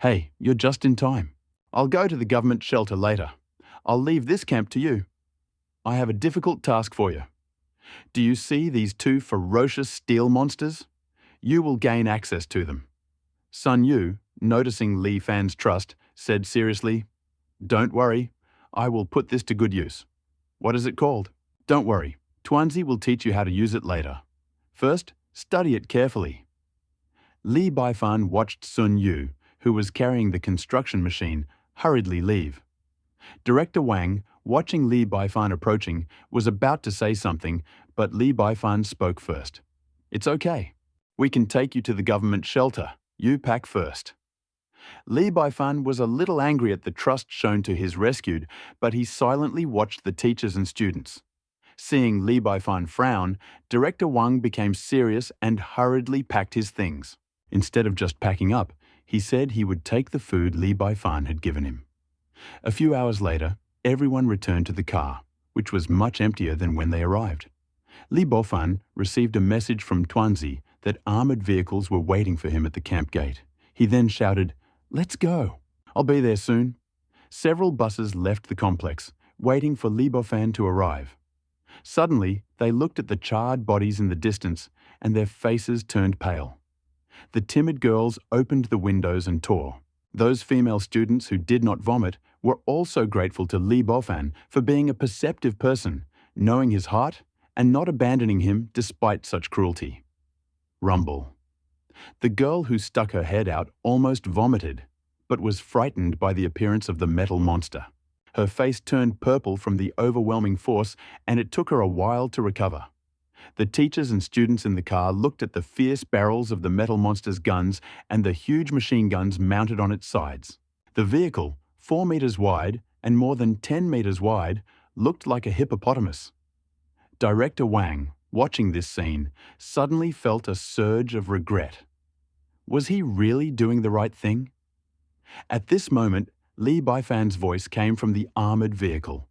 "Hey, you're just in time. I'll go to the government shelter later. I'll leave this camp to you. I have a difficult task for you. Do you see these 2 ferocious steel monsters? You will gain access to them." Sun Yu, noticing Li Fan's trust, said seriously, "Don't worry, I will put this to good use." "What is it called?" "Don't worry, Tuanzi will teach you how to use it later. First, study it carefully." Li Baifan watched Sun Yu, who was carrying the construction machine, hurriedly leave. Director Wang, watching Li Baifan approaching, was about to say something, but Li Baifan spoke first. "It's okay. We can take you to the government shelter. You pack first." Li Baifan was a little angry at the trust shown to his rescued, but he silently watched the teachers and students. Seeing Li Baifan frown, Director Wang became serious and hurriedly packed his things. Instead of just packing up, he said he would take the food Li Baifan had given him. A few hours later, everyone returned to the car, which was much emptier than when they arrived. Li Baifan received a message from Tuanzi that armored vehicles were waiting for him at the camp gate. He then shouted, "Let's go. I'll be there soon." Several buses left the complex, waiting for Li Baifan to arrive. Suddenly, they looked at the charred bodies in the distance, and their faces turned pale. The timid girls opened the windows and tore. Those female students who did not vomit were also grateful to Li Baifan for being a perceptive person, knowing his heart, and not abandoning him despite such cruelty. Rumble. The girl who stuck her head out almost vomited, but was frightened by the appearance of the metal monster. Her face turned purple from the overwhelming force, and it took her a while to recover. The teachers and students in the car looked at the fierce barrels of the metal monster's guns and the huge machine guns mounted on its sides. The vehicle, 4 meters wide and more than 10 meters wide, looked like a hippopotamus. Director Wang, watching this scene, suddenly felt a surge of regret. Was he really doing the right thing? At this moment, Li Baifan's voice came from the armored vehicle.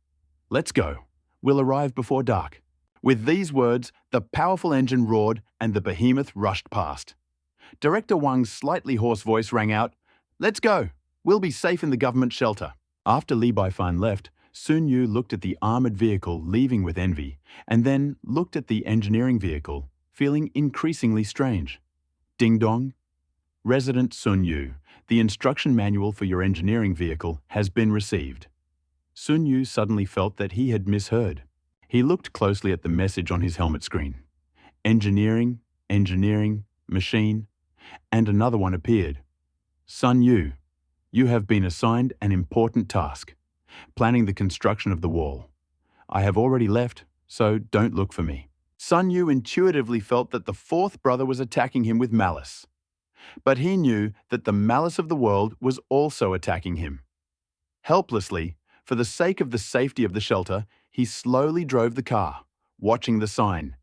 "Let's go. We'll arrive before dark." With these words, the powerful engine roared and the behemoth rushed past. Director Wang's slightly hoarse voice rang out, "Let's go. We'll be safe in the government shelter." After Li Baifan left, Sun Yu looked at the armored vehicle leaving with envy, and then looked at the engineering vehicle, feeling increasingly strange. Ding dong. Resident Sun Yu, the instruction manual for your engineering vehicle has been received. Sun Yu suddenly felt that he had misheard. He looked closely at the message on his helmet screen. Engineering, engineering, machine, and another one appeared. Sun Yu, you have been assigned an important task, planning the construction of the wall. I have already left, so don't look for me. Sun Yu intuitively felt that the fourth brother was attacking him with malice. But he knew that the malice of the world was also attacking him. Helplessly, for the sake of the safety of the shelter, he slowly drove the car, watching the sign.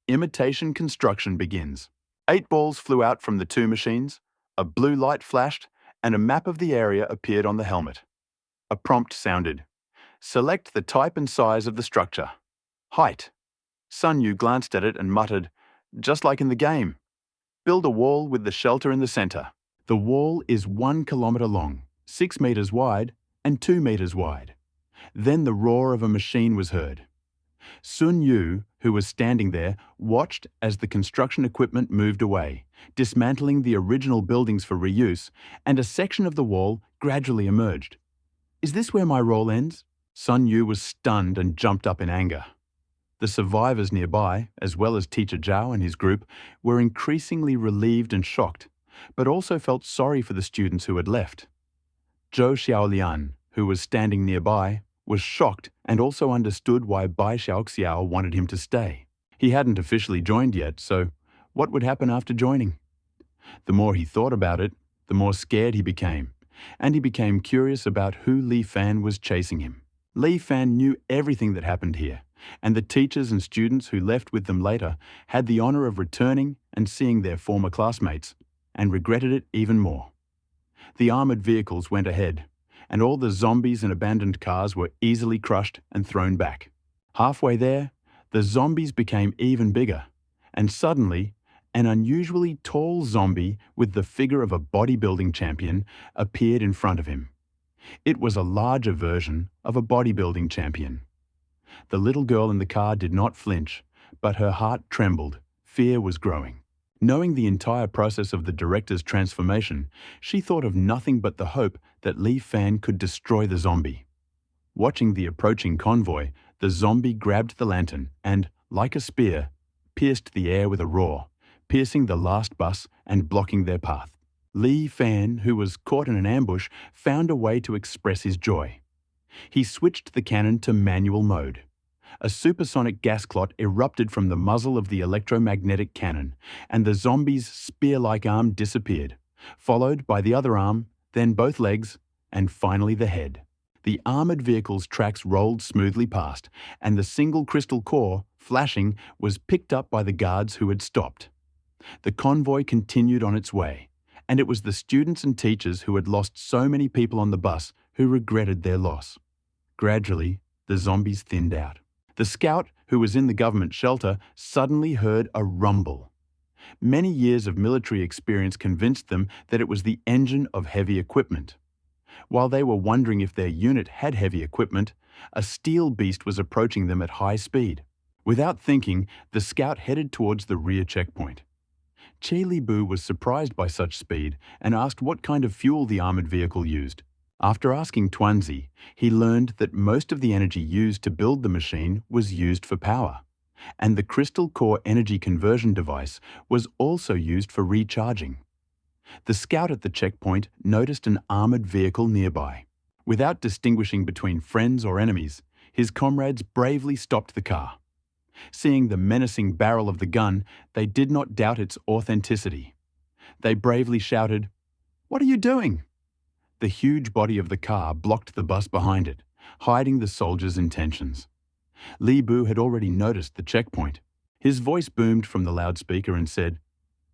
Imitation construction begins. 8 balls flew out from the 2 machines, a blue light flashed, and a map of the area appeared on the helmet. A prompt sounded. Select the type and size of the structure. Height. Sun Yu glanced at it and muttered, just like in the game. Build a wall with the shelter in the center. The wall is 1 kilometer long, 6 meters wide, and 2 meters wide. Then the roar of a machine was heard. Sun Yu, who was standing there, watched as the construction equipment moved away, dismantling the original buildings for reuse, and a section of the wall gradually emerged. Is this where my role ends? Sun Yu was stunned and jumped up in anger. The survivors nearby, as well as Teacher Zhao and his group, were increasingly relieved and shocked, but also felt sorry for the students who had left. Zhou Xiaolian, who was standing nearby, was shocked and also understood why Bai Xiaoxiao wanted him to stay. He hadn't officially joined yet, so what would happen after joining? The more he thought about it, the more scared he became, and he became curious about who Li Fan was chasing him. Li Fan knew everything that happened here, and the teachers and students who left with them later had the honor of returning and seeing their former classmates, and regretted it even more. The armored vehicles went ahead, and all the zombies and abandoned cars were easily crushed and thrown back. Halfway there, the zombies became even bigger, and suddenly, an unusually tall zombie with the figure of a bodybuilding champion appeared in front of him. It was a larger version of a bodybuilding champion. The little girl in the car did not flinch, but her heart trembled. Fear was growing. Knowing the entire process of the director's transformation, she thought of nothing but the hope that Li Fan could destroy the zombie. Watching the approaching convoy, the zombie grabbed the lantern and, like a spear, pierced the air with a roar, piercing the last bus and blocking their path. Li Fan, who was caught in an ambush, found a way to express his joy. He switched the cannon to manual mode. A supersonic gas clot erupted from the muzzle of the electromagnetic cannon, and the zombie's spear-like arm disappeared, followed by the other arm, then both legs, and finally the head. The armored vehicle's tracks rolled smoothly past, and the single crystal core, flashing, was picked up by the guards who had stopped. The convoy continued on its way, and it was the students and teachers who had lost so many people on the bus who regretted their loss. Gradually, the zombies thinned out. The scout, who was in the government shelter, suddenly heard a rumble. Many years of military experience convinced them that it was the engine of heavy equipment. While they were wondering if their unit had heavy equipment, a steel beast was approaching them at high speed. Without thinking, the scout headed towards the rear checkpoint. Che Li Bu was surprised by such speed and asked what kind of fuel the armored vehicle used. After asking Tuanzi, he learned that most of the energy used to build the machine was used for power, and the crystal core energy conversion device was also used for recharging. The scout at the checkpoint noticed an armored vehicle nearby. Without distinguishing between friends or enemies, his comrades bravely stopped the car. Seeing the menacing barrel of the gun, they did not doubt its authenticity. They bravely shouted, "What are you doing?" The huge body of the car blocked the bus behind it, hiding the soldiers' intentions. Li Bu had already noticed the checkpoint. His voice boomed from the loudspeaker and said,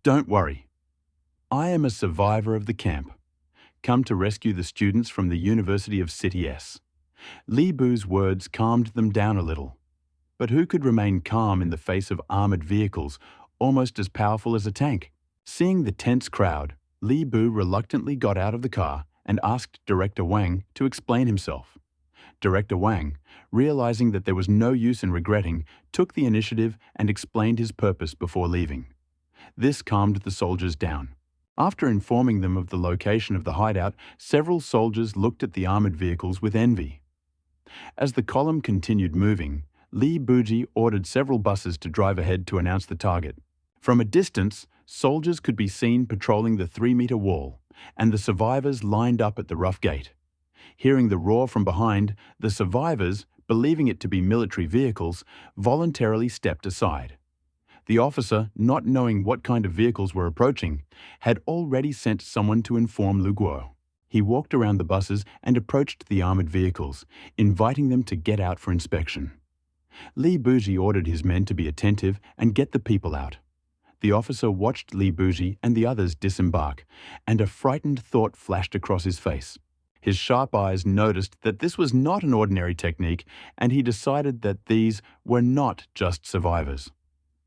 "Don't worry. I am a survivor of the camp, come to rescue the students from the University of City S." Li Bu's words calmed them down a little. But who could remain calm in the face of armored vehicles almost as powerful as a tank? Seeing the tense crowd, Li Bu reluctantly got out of the car and asked Director Wang to explain himself. Director Wang, realizing that there was no use in regretting, took the initiative and explained his purpose before leaving. This calmed the soldiers down. After informing them of the location of the hideout, several soldiers looked at the armored vehicles with envy. As the column continued moving, Li Buji ordered several buses to drive ahead to announce the target. From a distance, soldiers could be seen patrolling the 3-meter wall, and the survivors lined up at the rough gate. Hearing the roar from behind, the survivors, believing it to be military vehicles, voluntarily stepped aside. The officer, not knowing what kind of vehicles were approaching, had already sent someone to inform Lu Guo. He walked around the buses and approached the armored vehicles, inviting them to get out for inspection. Li Buji ordered his men to be attentive and get the people out. The officer watched Li Buji and the others disembark, and a frightened thought flashed across his face. His sharp eyes noticed that this was not an ordinary technique, and he decided that these were not just survivors.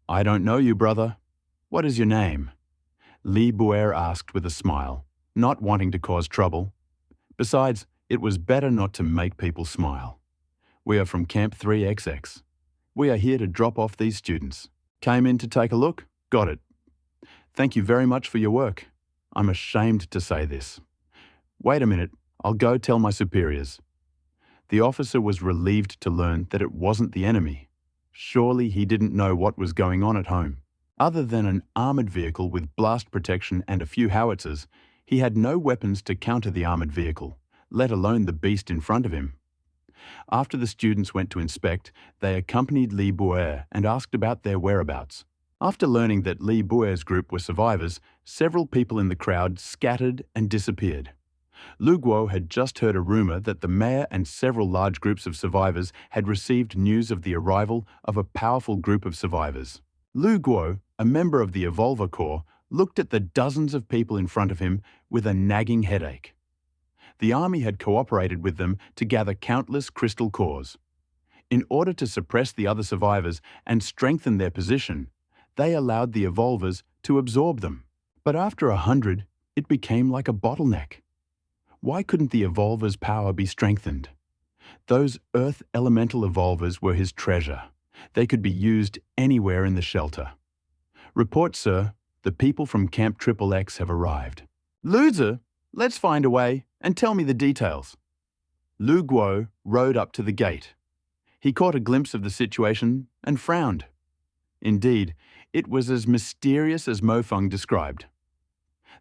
"I don't know you, brother. What is your name?" Li Buer asked with a smile, not wanting to cause trouble. Besides, it was better not to make people smile. "We are from Camp 3XX. We are here to drop off these students. Came in to take a look? Got it. Thank you very much for your work. I'm ashamed to say this. Wait a minute, I'll go tell my superiors." The officer was relieved to learn that it wasn't the enemy. Surely he didn't know what was going on at home. Other than an armored vehicle with blast protection and a few howitzers, he had no weapons to counter the armored vehicle, let alone the beast in front of him. After the students went to inspect, they accompanied Li Buer and asked about their whereabouts. After learning that Li Buer's group were survivors, several people in the crowd scattered and disappeared. Lu Guo had just heard a rumor that the mayor and several large groups of survivors had received news of the arrival of a powerful group of survivors. Lu Guo, a member of the Evolver Corps, looked at the dozens of people in front of him with a nagging headache. The army had cooperated with them to gather countless crystal cores. In order to suppress the other survivors and strengthen their position, they allowed the Evolvers to absorb them. But after 100, it became like a bottleneck. Why couldn't the Evolver's power be strengthened? Those Earth Elemental Evolvers were his treasure. They could be used anywhere in the shelter. "Report, sir. The people from Camp XXX have arrived." "Loser, let's find a way and tell me the details." Lu Guo rode up to the gate. He caught a glimpse of the situation and frowned. Indeed, it was as mysterious as Mofeng described.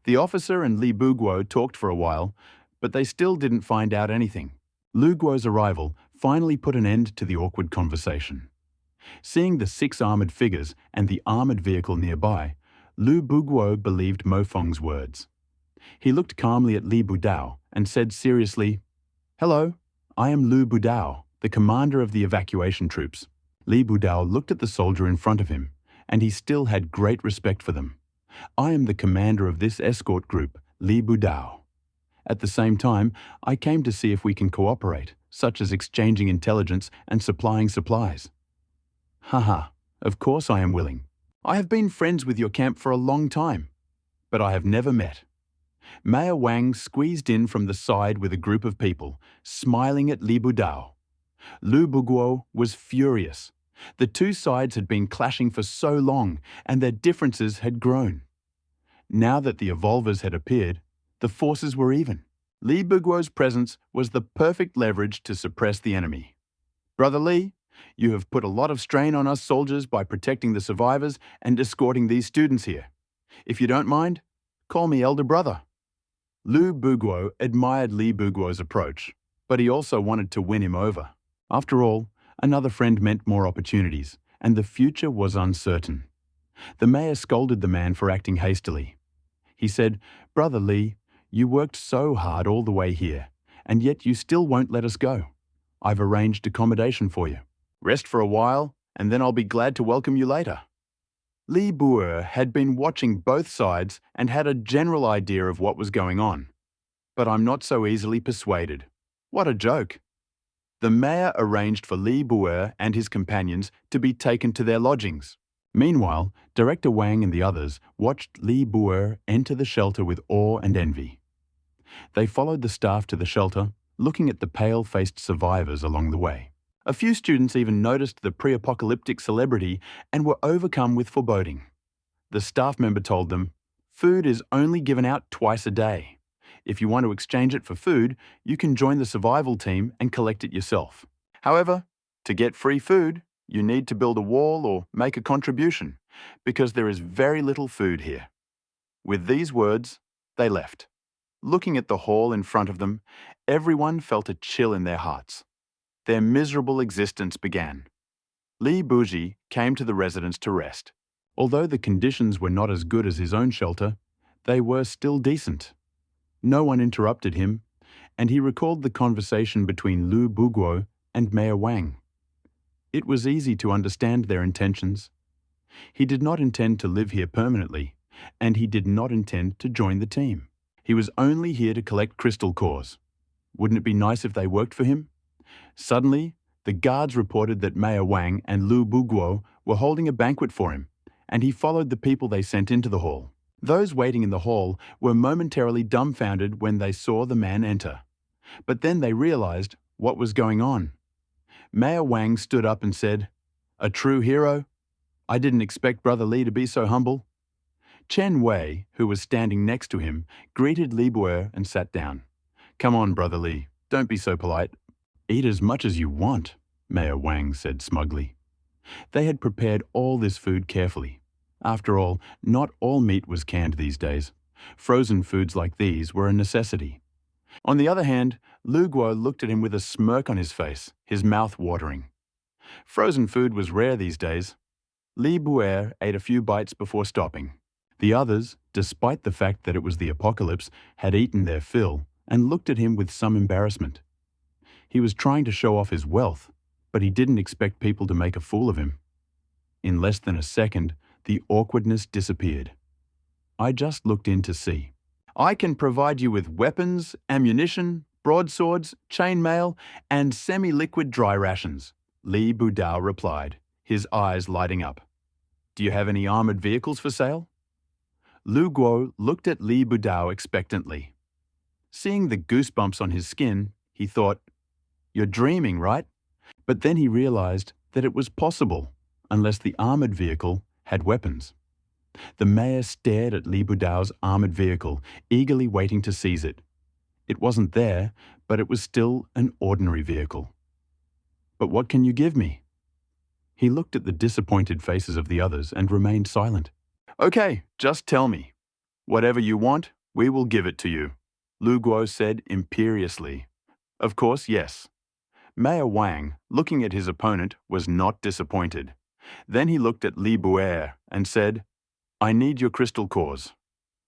The officer and Li Buguo talked for a while, but they still didn't find out anything. Lu Guo's arrival finally put an end to the awkward conversation. Seeing the 6 armored figures and the armored vehicle nearby, Lu Buguo believed Mofeng's words. He looked calmly at Li Budao and said seriously, "Hello, I am Lu Budao, the commander of the evacuation troops." Li Budao looked at the soldier in front of him, and he still had great respect for them. "I am the commander of this escort group, Li Budao. At the same time, I came to see if we can cooperate, such as exchanging intelligence and supplying supplies." "Haha, of course I am willing. I have been friends with your camp for a long time, but I have never met." Mayor Wang squeezed in from the side with a group of people, smiling at Li Budao. Lu Buguo was furious. The two sides had been clashing for so long, and their differences had grown. Now that the Evolvers had appeared, the forces were even. Li Buguo's presence was the perfect leverage to suppress the enemy. "Brother Li, you have put a lot of strain on us soldiers by protecting the survivors and escorting these students here. If you don't mind, call me elder brother." Lu Buguo admired Li Buguo's approach, but he also wanted to win him over. After all, another friend meant more opportunities, and the future was uncertain. The mayor scolded the man for acting hastily. He said, "Brother Li, you worked so hard all the way here, and yet you still won't let us go. I've arranged accommodation for you. Rest for a while, and then I'll be glad to welcome you later." Li Buer had been watching both sides and had a general idea of what was going on. "But I'm not so easily persuaded. What a joke." The mayor arranged for Li Buer and his companions to be taken to their lodgings. Meanwhile, Director Wang and the others watched Li Buer enter the shelter with awe and envy. They followed the staff to the shelter, looking at the pale-faced survivors along the way. A few students even noticed the pre-apocalyptic celebrity and were overcome with foreboding. The staff member told them, "Food is only given out twice a day. If you want to exchange it for food, you can join the survival team and collect it yourself. However, to get free food, you need to build a wall or make a contribution, because there is very little food here." With these words, they left. Looking at the hall in front of them, everyone felt a chill in their hearts. Their miserable existence began. Li Buji came to the residence to rest. Although the conditions were not as good as his own shelter, they were still decent. No one interrupted him, and he recalled the conversation between Lu Buguo and Mayor Wang. It was easy to understand their intentions. He did not intend to live here permanently, and he did not intend to join the team. He was only here to collect crystal cores. Wouldn't it be nice if they worked for him? Suddenly, the guards reported that Mayor Wang and Lu Buguo were holding a banquet for him, and he followed the people they sent into the hall. Those waiting in the hall were momentarily dumbfounded when they saw the man enter. But then they realized what was going on. Mayor Wang stood up and said, "A true hero? I didn't expect Brother Li to be so humble." Chen Wei, who was standing next to him, greeted Li Buer and sat down. "Come on, Brother Li, don't be so polite." "Eat as much as you want," Mayor Wang said smugly. They had prepared all this food carefully. After all, not all meat was canned these days. Frozen foods like these were a necessity. On the other hand, Lu Guo looked at him with a smirk on his face, his mouth watering. Frozen food was rare these days. Li Buer ate a few bites before stopping. The others, despite the fact that it was the apocalypse, had eaten their fill and looked at him with some embarrassment. He was trying to show off his wealth, but he didn't expect people to make a fool of him. In less than a second, the awkwardness disappeared. "I just looked in to see. I can provide you with weapons, ammunition, broadswords, chainmail, and semi-liquid dry rations," Li Budao replied, his eyes lighting up. "Do you have any armored vehicles for sale?" Lu Guo looked at Li Budao expectantly. Seeing the goosebumps on his skin, he thought, "You're dreaming, right?" But then he realized that it was possible, unless the armored vehicle had weapons. The mayor stared at Li Budao's armored vehicle, eagerly waiting to seize it. It wasn't there, but it was still an ordinary vehicle. "But what can you give me?" He looked at the disappointed faces of the others and remained silent. "Okay, just tell me. Whatever you want, we will give it to you," Lu Guo said imperiously. Of course, yes. Mayor Wang, looking at his opponent, was not disappointed. Then he looked at Li Buer and said, "I need your crystal cores.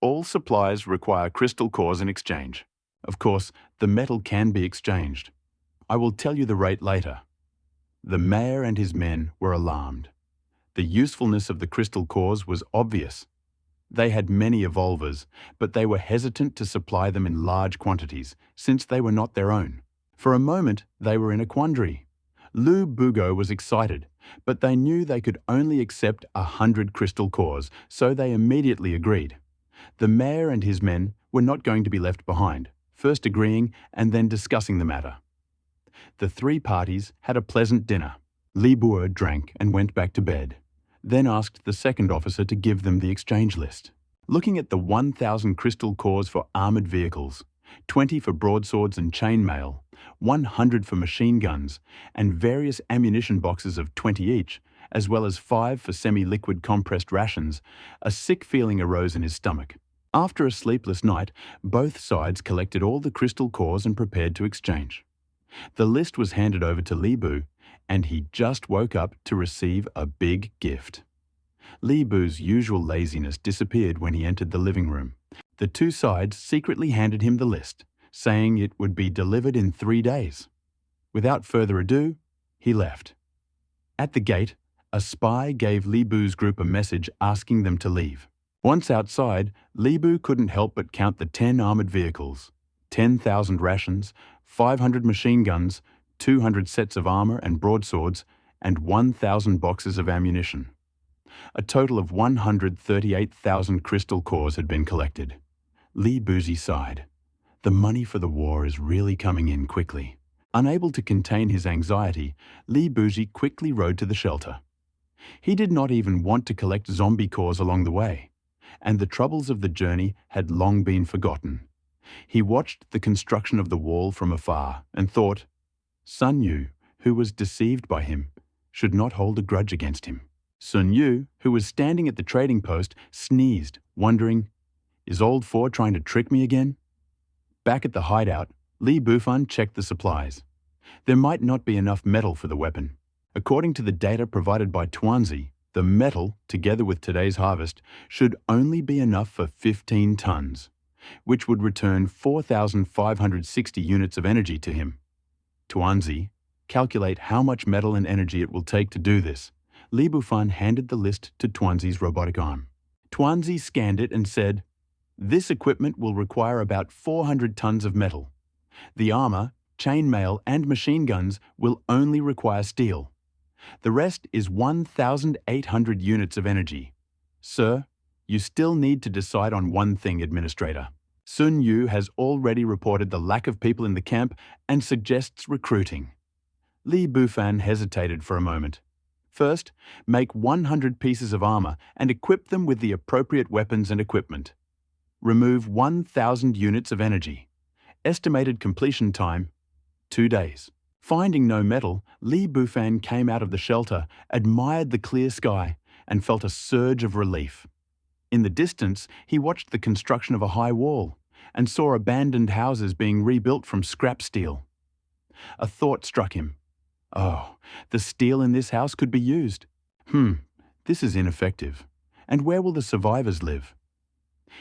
All supplies require crystal cores in exchange. Of course, the metal can be exchanged. I will tell you the rate later." The mayor and his men were alarmed. The usefulness of the crystal cores was obvious. They had many evolvers, but they were hesitant to supply them in large quantities, since they were not their own. For a moment, they were in a quandary. Lu Bugo was excited, but they knew they could only accept 100 crystal cores, so they immediately agreed. The mayor and his men were not going to be left behind, first agreeing and then discussing the matter. The three parties had a pleasant dinner. Li Buer drank and went back to bed, then asked the second officer to give them the exchange list. Looking at the 1,000 crystal cores for armored vehicles, 20 for broadswords and chainmail, 100 for machine guns, and various ammunition boxes of 20 each, as well as 5 for semi-liquid compressed rations, a sick feeling arose in his stomach. After a sleepless night, both sides collected all the crystal cores and prepared to exchange. The list was handed over to Li Bu, and he just woke up to receive a big gift. Li Bu's usual laziness disappeared when he entered the living room. The two sides secretly handed him the list, saying it would be delivered in 3 days. Without further ado, he left. At the gate, a spy gave Li Bu's group a message asking them to leave. Once outside, Li Bu couldn't help but count the 10 armored vehicles, 10,000 rations, 500 machine guns, 200 sets of armor and broadswords, and 1,000 boxes of ammunition. A total of 138,000 crystal cores had been collected. Li Buzi sighed. The money for the war is really coming in quickly. Unable to contain his anxiety, Li Buji quickly rode to the shelter. He did not even want to collect zombie cores along the way, and the troubles of the journey had long been forgotten. He watched the construction of the wall from afar and thought, Sun Yu, who was deceived by him, should not hold a grudge against him. Sun Yu, who was standing at the trading post, sneezed, wondering, is old Four trying to trick me again? Back at the hideout, Li Bufan checked the supplies. There might not be enough metal for the weapon. According to the data provided by Tuanzi, the metal, together with today's harvest, should only be enough for 15 tons, which would return 4,560 units of energy to him. Tuanzi, calculate how much metal and energy it will take to do this. Li Bufan handed the list to Tuanzi's robotic arm. Tuanzi scanned it and said, this equipment will require about 400 tons of metal. The armor, chainmail, and machine guns will only require steel. The rest is 1,800 units of energy. Sir, you still need to decide on one thing, Administrator. Sun Yu has already reported the lack of people in the camp and suggests recruiting. Li Bufan hesitated for a moment. First, make 100 pieces of armor and equip them with the appropriate weapons and equipment. Remove 1,000 units of energy. Estimated completion time, 2 days. Finding no metal, Li Bufan came out of the shelter, admired the clear sky, and felt a surge of relief. In the distance, he watched the construction of a high wall and saw abandoned houses being rebuilt from scrap steel. A thought struck him. Oh, the steel in this house could be used. This is ineffective. And where will the survivors live?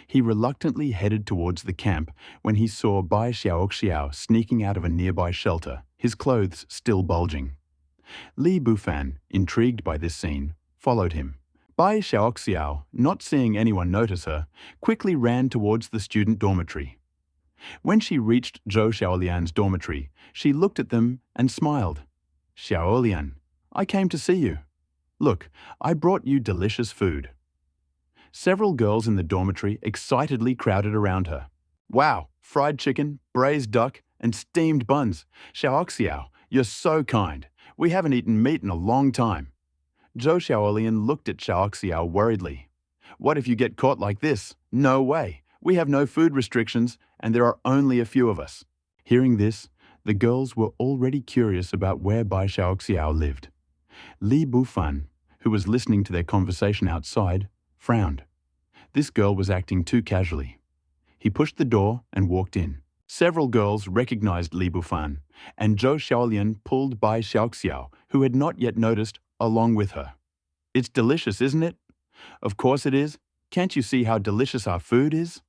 He reluctantly headed towards the camp when he saw Bai Xiaoxiao sneaking out of a nearby shelter, his clothes still bulging. Li Bufan, intrigued by this scene, followed him. Bai Xiaoxiao, not seeing anyone notice her, quickly ran towards the student dormitory. When she reached Zhou Xiaolian's dormitory, she looked at them and smiled. Xiaolian, I came to see you. Look, I brought you delicious food. Several girls in the dormitory excitedly crowded around her. Wow, fried chicken, braised duck, and steamed buns. Xiaoxiao, you're so kind. We haven't eaten meat in a long time. Zhou Xiaolian looked at Xiaoxiao worriedly. What if you get caught like this? No way. We have no food restrictions, and there are only a few of us. Hearing this, the girls were already curious about where Bai Xiaoxiao lived. Li Bufan, who was listening to their conversation outside, frowned. This girl was acting too casually. He pushed the door and walked in. Several girls recognized Li Bufan, and Zhou Xiaolian pulled Bai Xiaoxiao, who had not yet noticed, along with her. It's delicious, isn't it? Of course it is. Can't you see how delicious our food is?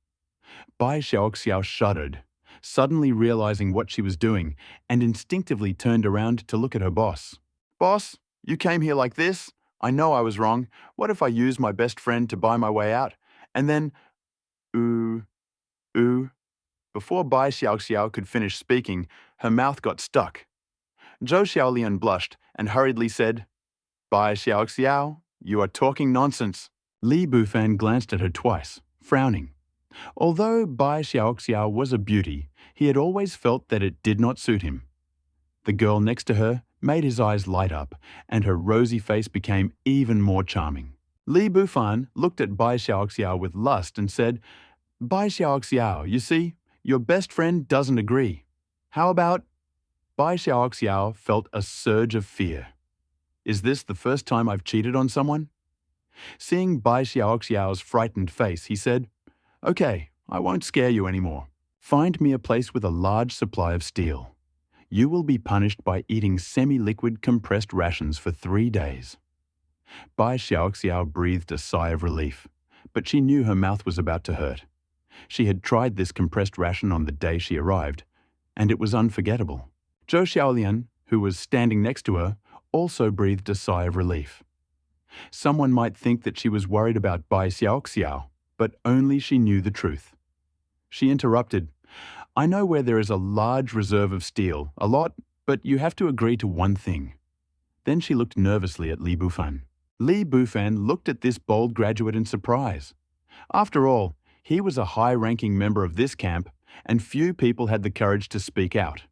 Bai Xiaoxiao shuddered, suddenly realizing what she was doing, and instinctively turned around to look at her boss. Boss, you came here like this? I know I was wrong. What if I used my best friend to buy my way out? And then, Before Bai Xiaoxiao could finish speaking, her mouth got stuck. Zhou Xiaolian blushed and hurriedly said, Bai Xiaoxiao, you are talking nonsense. Li Bufan glanced at her twice, frowning. Although Bai Xiaoxiao was a beauty, he had always felt that it did not suit him. The girl next to her made his eyes light up, and her rosy face became even more charming. Li Bufan looked at Bai Xiaoxiao with lust and said, Bai Xiaoxiao, you see, your best friend doesn't agree. How about... Bai Xiaoxiao felt a surge of fear. Is this the first time I've cheated on someone? Seeing Bai Xiaoxiao's frightened face, he said, Okay, I won't scare you anymore. Find me a place with a large supply of steel. You will be punished by eating semi-liquid compressed rations for 3 days. Bai Xiaoxiao breathed a sigh of relief, but she knew her mouth was about to hurt. She had tried this compressed ration on the day she arrived, and it was unforgettable. Zhou Xiaolian, who was standing next to her, also breathed a sigh of relief. Someone might think that she was worried about Bai Xiaoxiao, but only she knew the truth. She interrupted, I know where there is a large reserve of steel, a lot, but you have to agree to one thing. Then she looked nervously at Li Bufan. Li Bufan looked at this bold graduate in surprise. After all, he was a high-ranking member of this camp, and few people had the courage to speak out.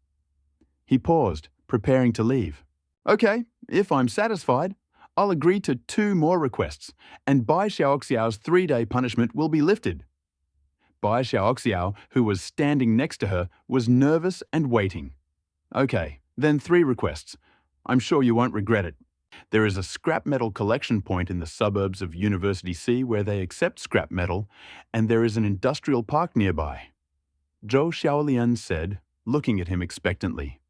He paused, preparing to leave. Okay, if I'm satisfied, I'll agree to 2 more requests, and Bai Xiaoxiao's 3-day punishment will be lifted. Bai Xiaoxiao, who was standing next to her, was nervous and waiting. Okay, then 3 requests. I'm sure you won't regret it. There is a scrap metal collection point in the suburbs of University C where they accept scrap metal, and there is an industrial park nearby. Zhou Xiaolian said, looking at him expectantly.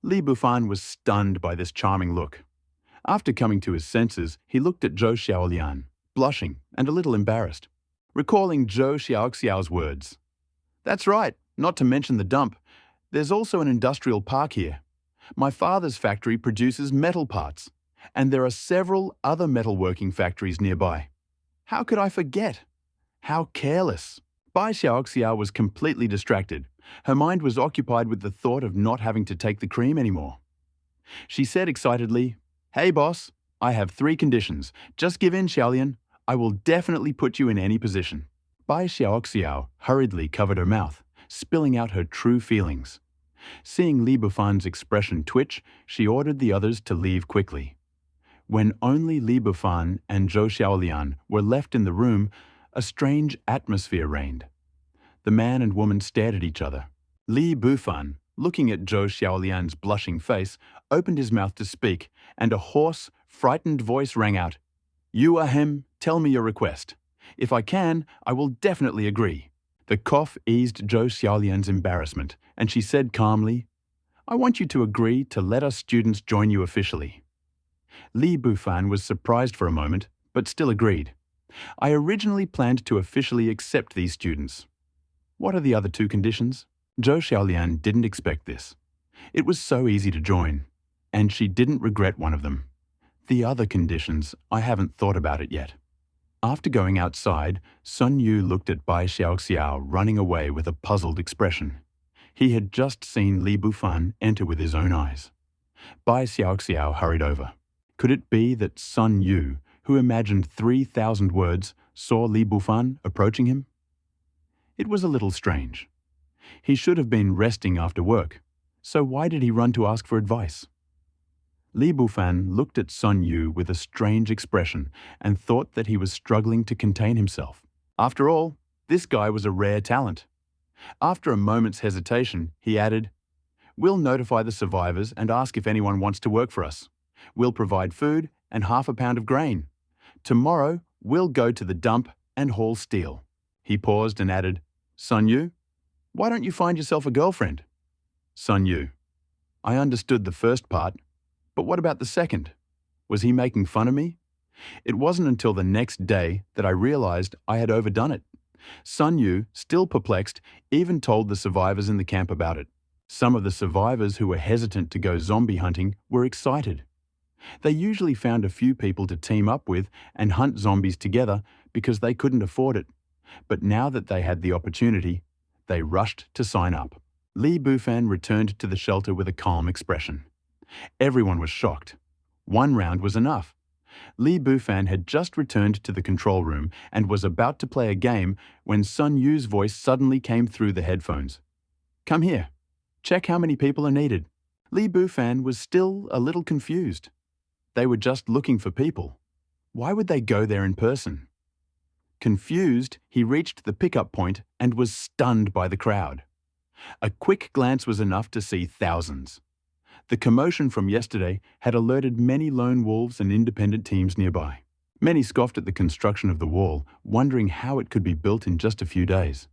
Li Bufan was stunned by this charming look. After coming to his senses, he looked at Zhou Xiaolian, blushing and a little embarrassed, recalling Zhou Xiaoxiao's words. That's right, not to mention the dump. There's also an industrial park here. My father's factory produces metal parts, and there are several other metalworking factories nearby. How could I forget? How careless. Bai Xiaoxiao was completely distracted. Her mind was occupied with the thought of not having to take the cream anymore. She said excitedly, Hey boss, I have 3 conditions. Just give in, Xiaolian. I will definitely put you in any position. Bai Xiaoxiao hurriedly covered her mouth, spilling out her true feelings. Seeing Li Bufan's expression twitch, she ordered the others to leave quickly. When only Li Bufan and Zhou Xiaolian were left in the room, a strange atmosphere reigned. The man and woman stared at each other. Li Bufan, looking at Zhou Xiaolian's blushing face, opened his mouth to speak, and a hoarse, frightened voice rang out. You ahem, tell me your request. If I can, I will definitely agree. The cough eased Zhou Xiaolian's embarrassment, and she said calmly, I want you to agree to let us students join you officially. Li Bufan was surprised for a moment, but still agreed. I originally planned to officially accept these students. What are the other 2 conditions? Zhou Xiaolian didn't expect this. It was so easy to join, and she didn't regret one of them. The other conditions, I haven't thought about it yet. After going outside, Sun Yu looked at Bai Xiaoxiao running away with a puzzled expression. He had just seen Li Bufan enter with his own eyes. Bai Xiaoxiao hurried over. Could it be that Sun Yu, who imagined 3,000 words, saw Li Bufan approaching him? It was a little strange. He should have been resting after work, so why did he run to ask for advice? Li Bufan looked at Sun Yu with a strange expression and thought that he was struggling to contain himself. After all, this guy was a rare talent. After a moment's hesitation, he added, We'll notify the survivors and ask if anyone wants to work for us. We'll provide food and half a pound of grain. Tomorrow, we'll go to the dump and haul steel. He paused and added, Sun Yu, why don't you find yourself a girlfriend? Sun Yu, I understood the first part, but what about the second? Was he making fun of me? It wasn't until the next day that I realized I had overdone it. Sun Yu, still perplexed, even told the survivors in the camp about it. Some of the survivors who were hesitant to go zombie hunting were excited. They usually found a few people to team up with and hunt zombies together because they couldn't afford it. But now that they had the opportunity, they rushed to sign up. Li Bufan returned to the shelter with a calm expression. Everyone was shocked. 1 round was enough. Li Bufan had just returned to the control room and was about to play a game when Sun Yu's voice suddenly came through the headphones. Come here. Check how many people are needed. Li Bufan was still a little confused. They were just looking for people. Why would they go there in person? Confused, he reached the pickup point and was stunned by the crowd. A quick glance was enough to see thousands. The commotion from yesterday had alerted many lone wolves and independent teams nearby. Many scoffed at the construction of the wall, wondering how it could be built in just a few days.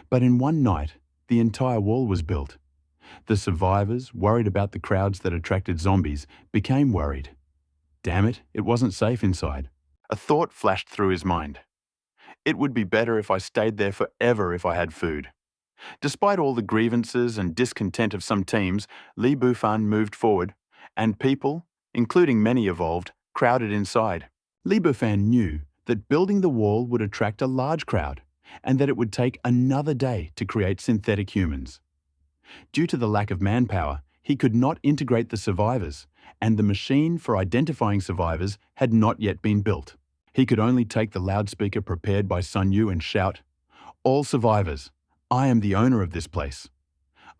But in one night, the entire wall was built. The survivors, worried about the crowds that attracted zombies, became worried. Damn it, it wasn't safe inside. A thought flashed through his mind. It would be better if I stayed there forever if I had food. Despite all the grievances and discontent of some teams, Li Bufan moved forward, and people, including many evolved, crowded inside. Li Bufan knew that building the wall would attract a large crowd, and that it would take another day to create synthetic humans. Due to the lack of manpower, he could not integrate the survivors, and the machine for identifying survivors had not yet been built. He could only take the loudspeaker prepared by Sun Yu and shout, All survivors, I am the owner of this place.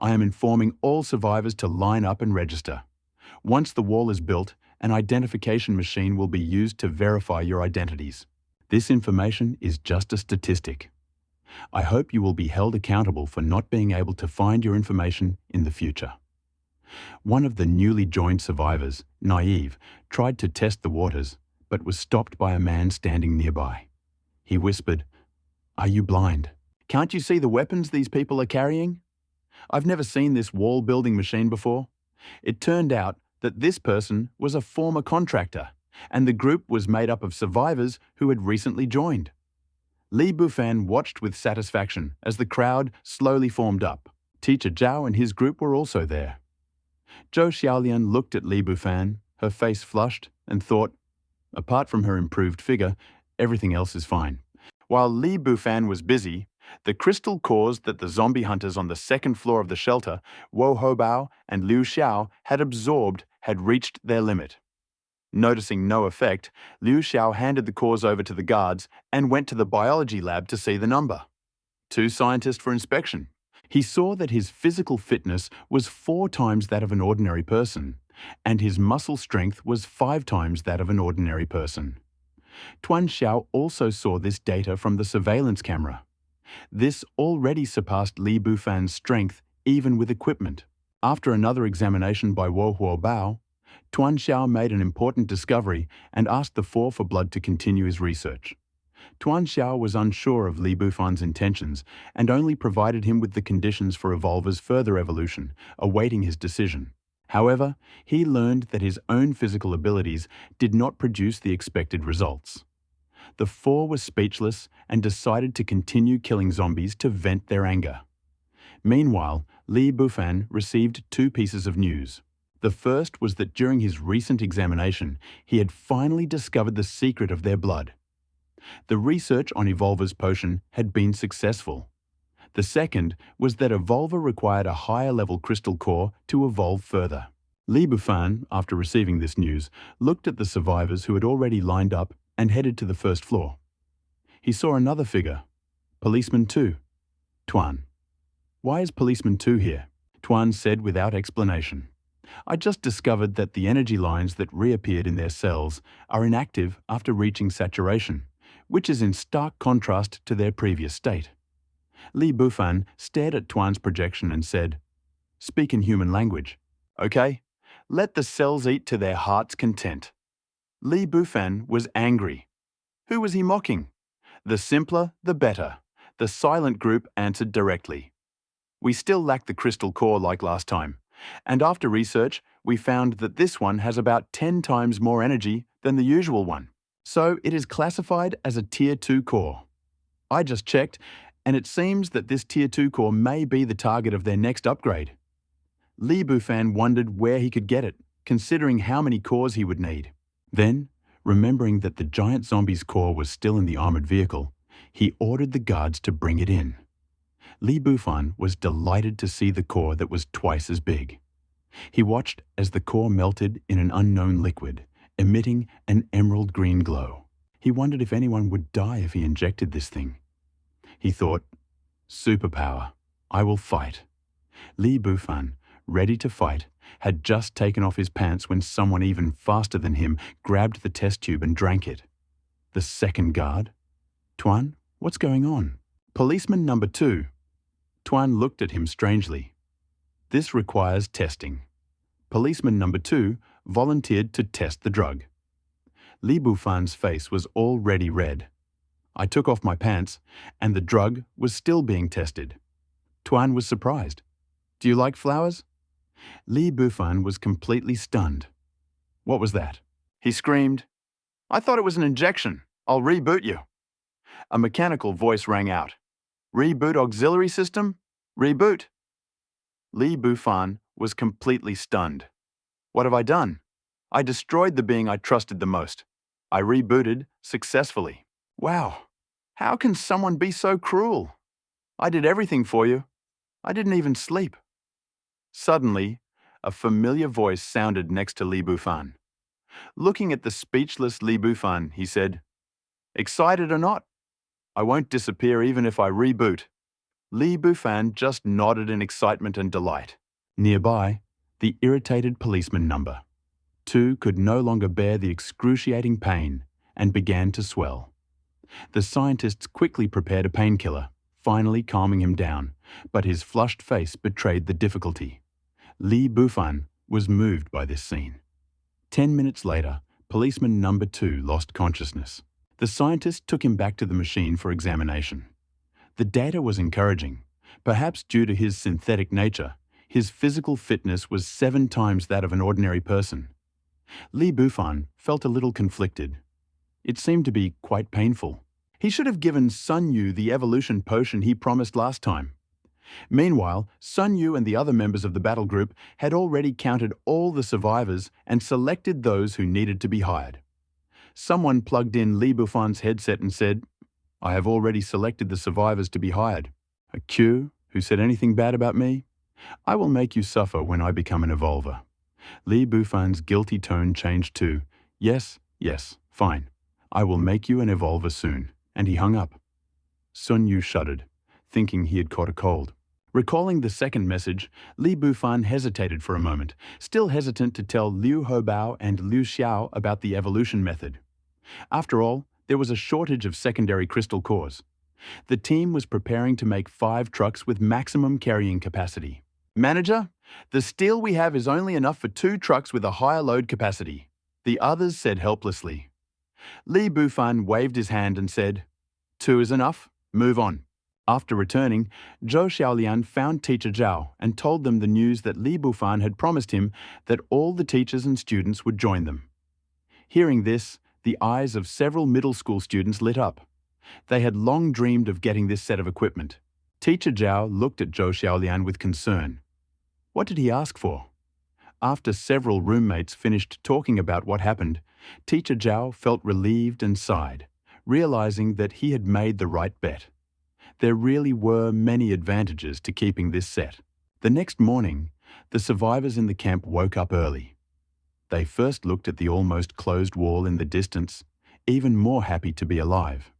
I am informing all survivors to line up and register. Once the wall is built, an identification machine will be used to verify your identities. This information is just a statistic. I hope you will be held accountable for not being able to find your information in the future. One of the newly joined survivors, naive, tried to test the waters, but was stopped by a man standing nearby. He whispered, "Are you blind? Can't you see the weapons these people are carrying? I've never seen this wall-building machine before." It turned out that this person was a former contractor, and the group was made up of survivors who had recently joined. Li Bufan watched with satisfaction as the crowd slowly formed up. Teacher Zhao and his group were also there. Zhou Xiaolian looked at Li Bufan, her face flushed, and thought, apart from her improved figure, everything else is fine. While Li Bufan was busy, the crystal cores that the zombie hunters on the second floor of the shelter, Wu Hobao and Liu Xiao, had absorbed had reached their limit. Noticing no effect, Liu Xiao handed the cores over to the guards and went to the biology lab to see the number. 2 scientists for inspection. He saw that his physical fitness was 4 times that of an ordinary person, and his muscle strength was 5 times that of an ordinary person. Tuan Xiao also saw this data from the surveillance camera. This already surpassed Li Bufan's strength even with equipment. After another examination by Wu Huobao, Tuan Xiao made an important discovery and asked the 4 for blood to continue his research. Tuan Xiao was unsure of Li Bufan's intentions and only provided him with the conditions for Evolver's further evolution, awaiting his decision. However, he learned that his own physical abilities did not produce the expected results. The 4 were speechless and decided to continue killing zombies to vent their anger. Meanwhile, Li Bufan received 2 pieces of news. The first was that during his recent examination, he had finally discovered the secret of their blood. The research on Evolver's potion had been successful. The second was that Evolver required a higher-level crystal core to evolve further. Li Bufan, after receiving this news, looked at the survivors who had already lined up and headed to the first floor. He saw another figure, Policeman 2, Tuan. "Why is Policeman 2 here?" Tuan said without explanation. "I just discovered that the energy lines that reappeared in their cells are inactive after reaching saturation, which is in stark contrast to their previous state." Li Bufan stared at Tuan's projection and said, "Speak in human language. Okay, let the cells eat to their heart's content." Li Bufan was angry. Who was he mocking? The simpler, the better. The silent group answered directly. "We still lack the crystal core like last time, and after research, we found that this one has about 10 times more energy than the usual one. So it is classified as a Tier 2 core. I just checked, and it seems that this Tier 2 core may be the target of their next upgrade." Li Bufan wondered where he could get it, considering how many cores he would need. Then, remembering that the giant zombie's core was still in the armored vehicle, he ordered the guards to bring it in. Li Bufan was delighted to see the core that was twice as big. He watched as the core melted in an unknown liquid, emitting an emerald green glow. He wondered if anyone would die if he injected this thing. He thought, "Superpower, I will fight." Li Bufan, ready to fight, had just taken off his pants when someone even faster than him grabbed the test tube and drank it. The second guard? "Tuan, what's going on?" "Policeman number 2. Tuan looked at him strangely. "This requires testing." Policeman number 2 volunteered to test the drug. Li Bufan's face was already red. "I took off my pants, and the drug was still being tested." Tuan was surprised. "Do you like flowers?" Li Bufan was completely stunned. "What was that?" He screamed, "I thought it was an injection. I'll reboot you." A mechanical voice rang out. "Reboot auxiliary system? Reboot." Li Bufan was completely stunned. "What have I done? I destroyed the being I trusted the most. I rebooted successfully." "Wow, how can someone be so cruel? I did everything for you. I didn't even sleep." Suddenly, a familiar voice sounded next to Li Bufan. Looking at the speechless Li Bufan, he said, "Excited or not, I won't disappear even if I reboot." Li Bufan just nodded in excitement and delight. Nearby, the irritated policeman number 2 could no longer bear the excruciating pain and began to swell. The scientists quickly prepared a painkiller, finally calming him down, but his flushed face betrayed the difficulty. Li Bufan was moved by this scene. 10 minutes later, policeman number 2 lost consciousness. The scientist took him back to the machine for examination. The data was encouraging. Perhaps due to his synthetic nature, his physical fitness was 7 times that of an ordinary person. Li Bufan felt a little conflicted. It seemed to be quite painful. He should have given Sun Yu the evolution potion he promised last time. Meanwhile, Sun Yu and the other members of the battle group had already counted all the survivors and selected those who needed to be hired. Someone plugged in Li Bufan's headset and said, "I have already selected the survivors to be hired. A Q who said anything bad about me? I will make you suffer when I become an evolver." Li Bufan's guilty tone changed to, "Yes, fine. I will make you an evolver soon," and he hung up. Sun Yu shuddered, thinking he had caught a cold. Recalling the second message, Li Bufan hesitated for a moment, still hesitant to tell Liu Hobao and Liu Xiao about the evolution method. After all, there was a shortage of secondary crystal cores. The team was preparing to make 5 trucks with maximum carrying capacity. "Manager, the steel we have is only enough for 2 trucks with a higher load capacity," the others said helplessly. Li Bufan waved his hand and said, "2 is enough, move on." After returning, Zhou Xiaolian found Teacher Zhao and told them the news that Li Bufan had promised him that all the teachers and students would join them. Hearing this, the eyes of several middle school students lit up. They had long dreamed of getting this set of equipment. Teacher Zhao looked at Zhou Xiaolian with concern. What did he ask for? After several roommates finished talking about what happened, Teacher Zhao felt relieved and sighed, realizing that he had made the right bet. There really were many advantages to keeping this set. The next morning, the survivors in the camp woke up early. They first looked at the almost closed wall in the distance, even more happy to be alive.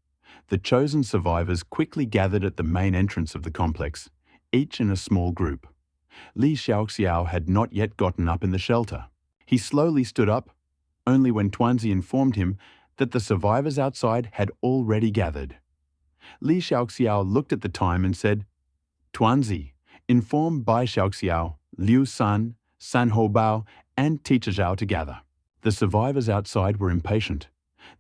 The chosen survivors quickly gathered at the main entrance of the complex, each in a small group. Li Xiaoxiao had not yet gotten up in the shelter. He slowly stood up, only when Tuanzi informed him that the survivors outside had already gathered. Li Xiaoxiao looked at the time and said, "Tuanzi, inform Bai Xiaoxiao, Liu San, San Hobao, and Teacher Zhao to gather." The survivors outside were impatient,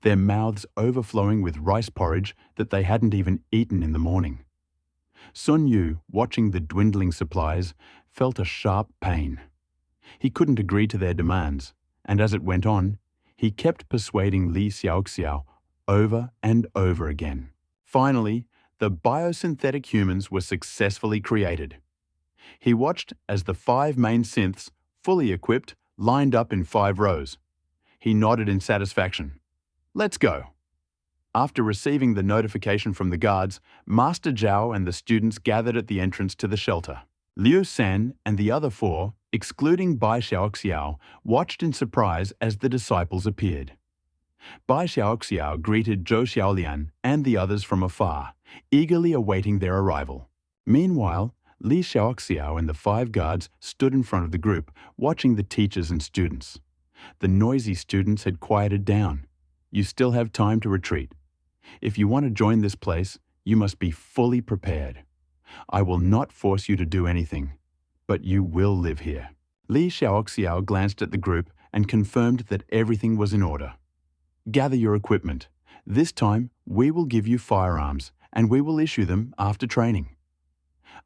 their mouths overflowing with rice porridge that they hadn't even eaten in the morning. Sun Yu, watching the dwindling supplies, felt a sharp pain. He couldn't agree to their demands, and as it went on, he kept persuading Li Xiaoxiao over and over again. Finally, the biosynthetic humans were successfully created. He watched as the 5 main synths, fully equipped, lined up in 5 rows. He nodded in satisfaction. "Let's go." After receiving the notification from the guards, Master Zhao and the students gathered at the entrance to the shelter. Liu San and the other 4, excluding Bai Xiaoxiao, watched in surprise as the disciples appeared. Bai Xiaoxiao greeted Zhou Xiaolian and the others from afar, eagerly awaiting their arrival. Meanwhile, Li Xiaoxiao and the 5 guards stood in front of the group, watching the teachers and students. The noisy students had quieted down. You still have time to retreat. If you want to join this place, you must be fully prepared. I will not force you to do anything, but you will live here. Li Xiaoxiao glanced at the group and confirmed that everything was in order. Gather your equipment. This time, we will give you firearms, and we will issue them after training.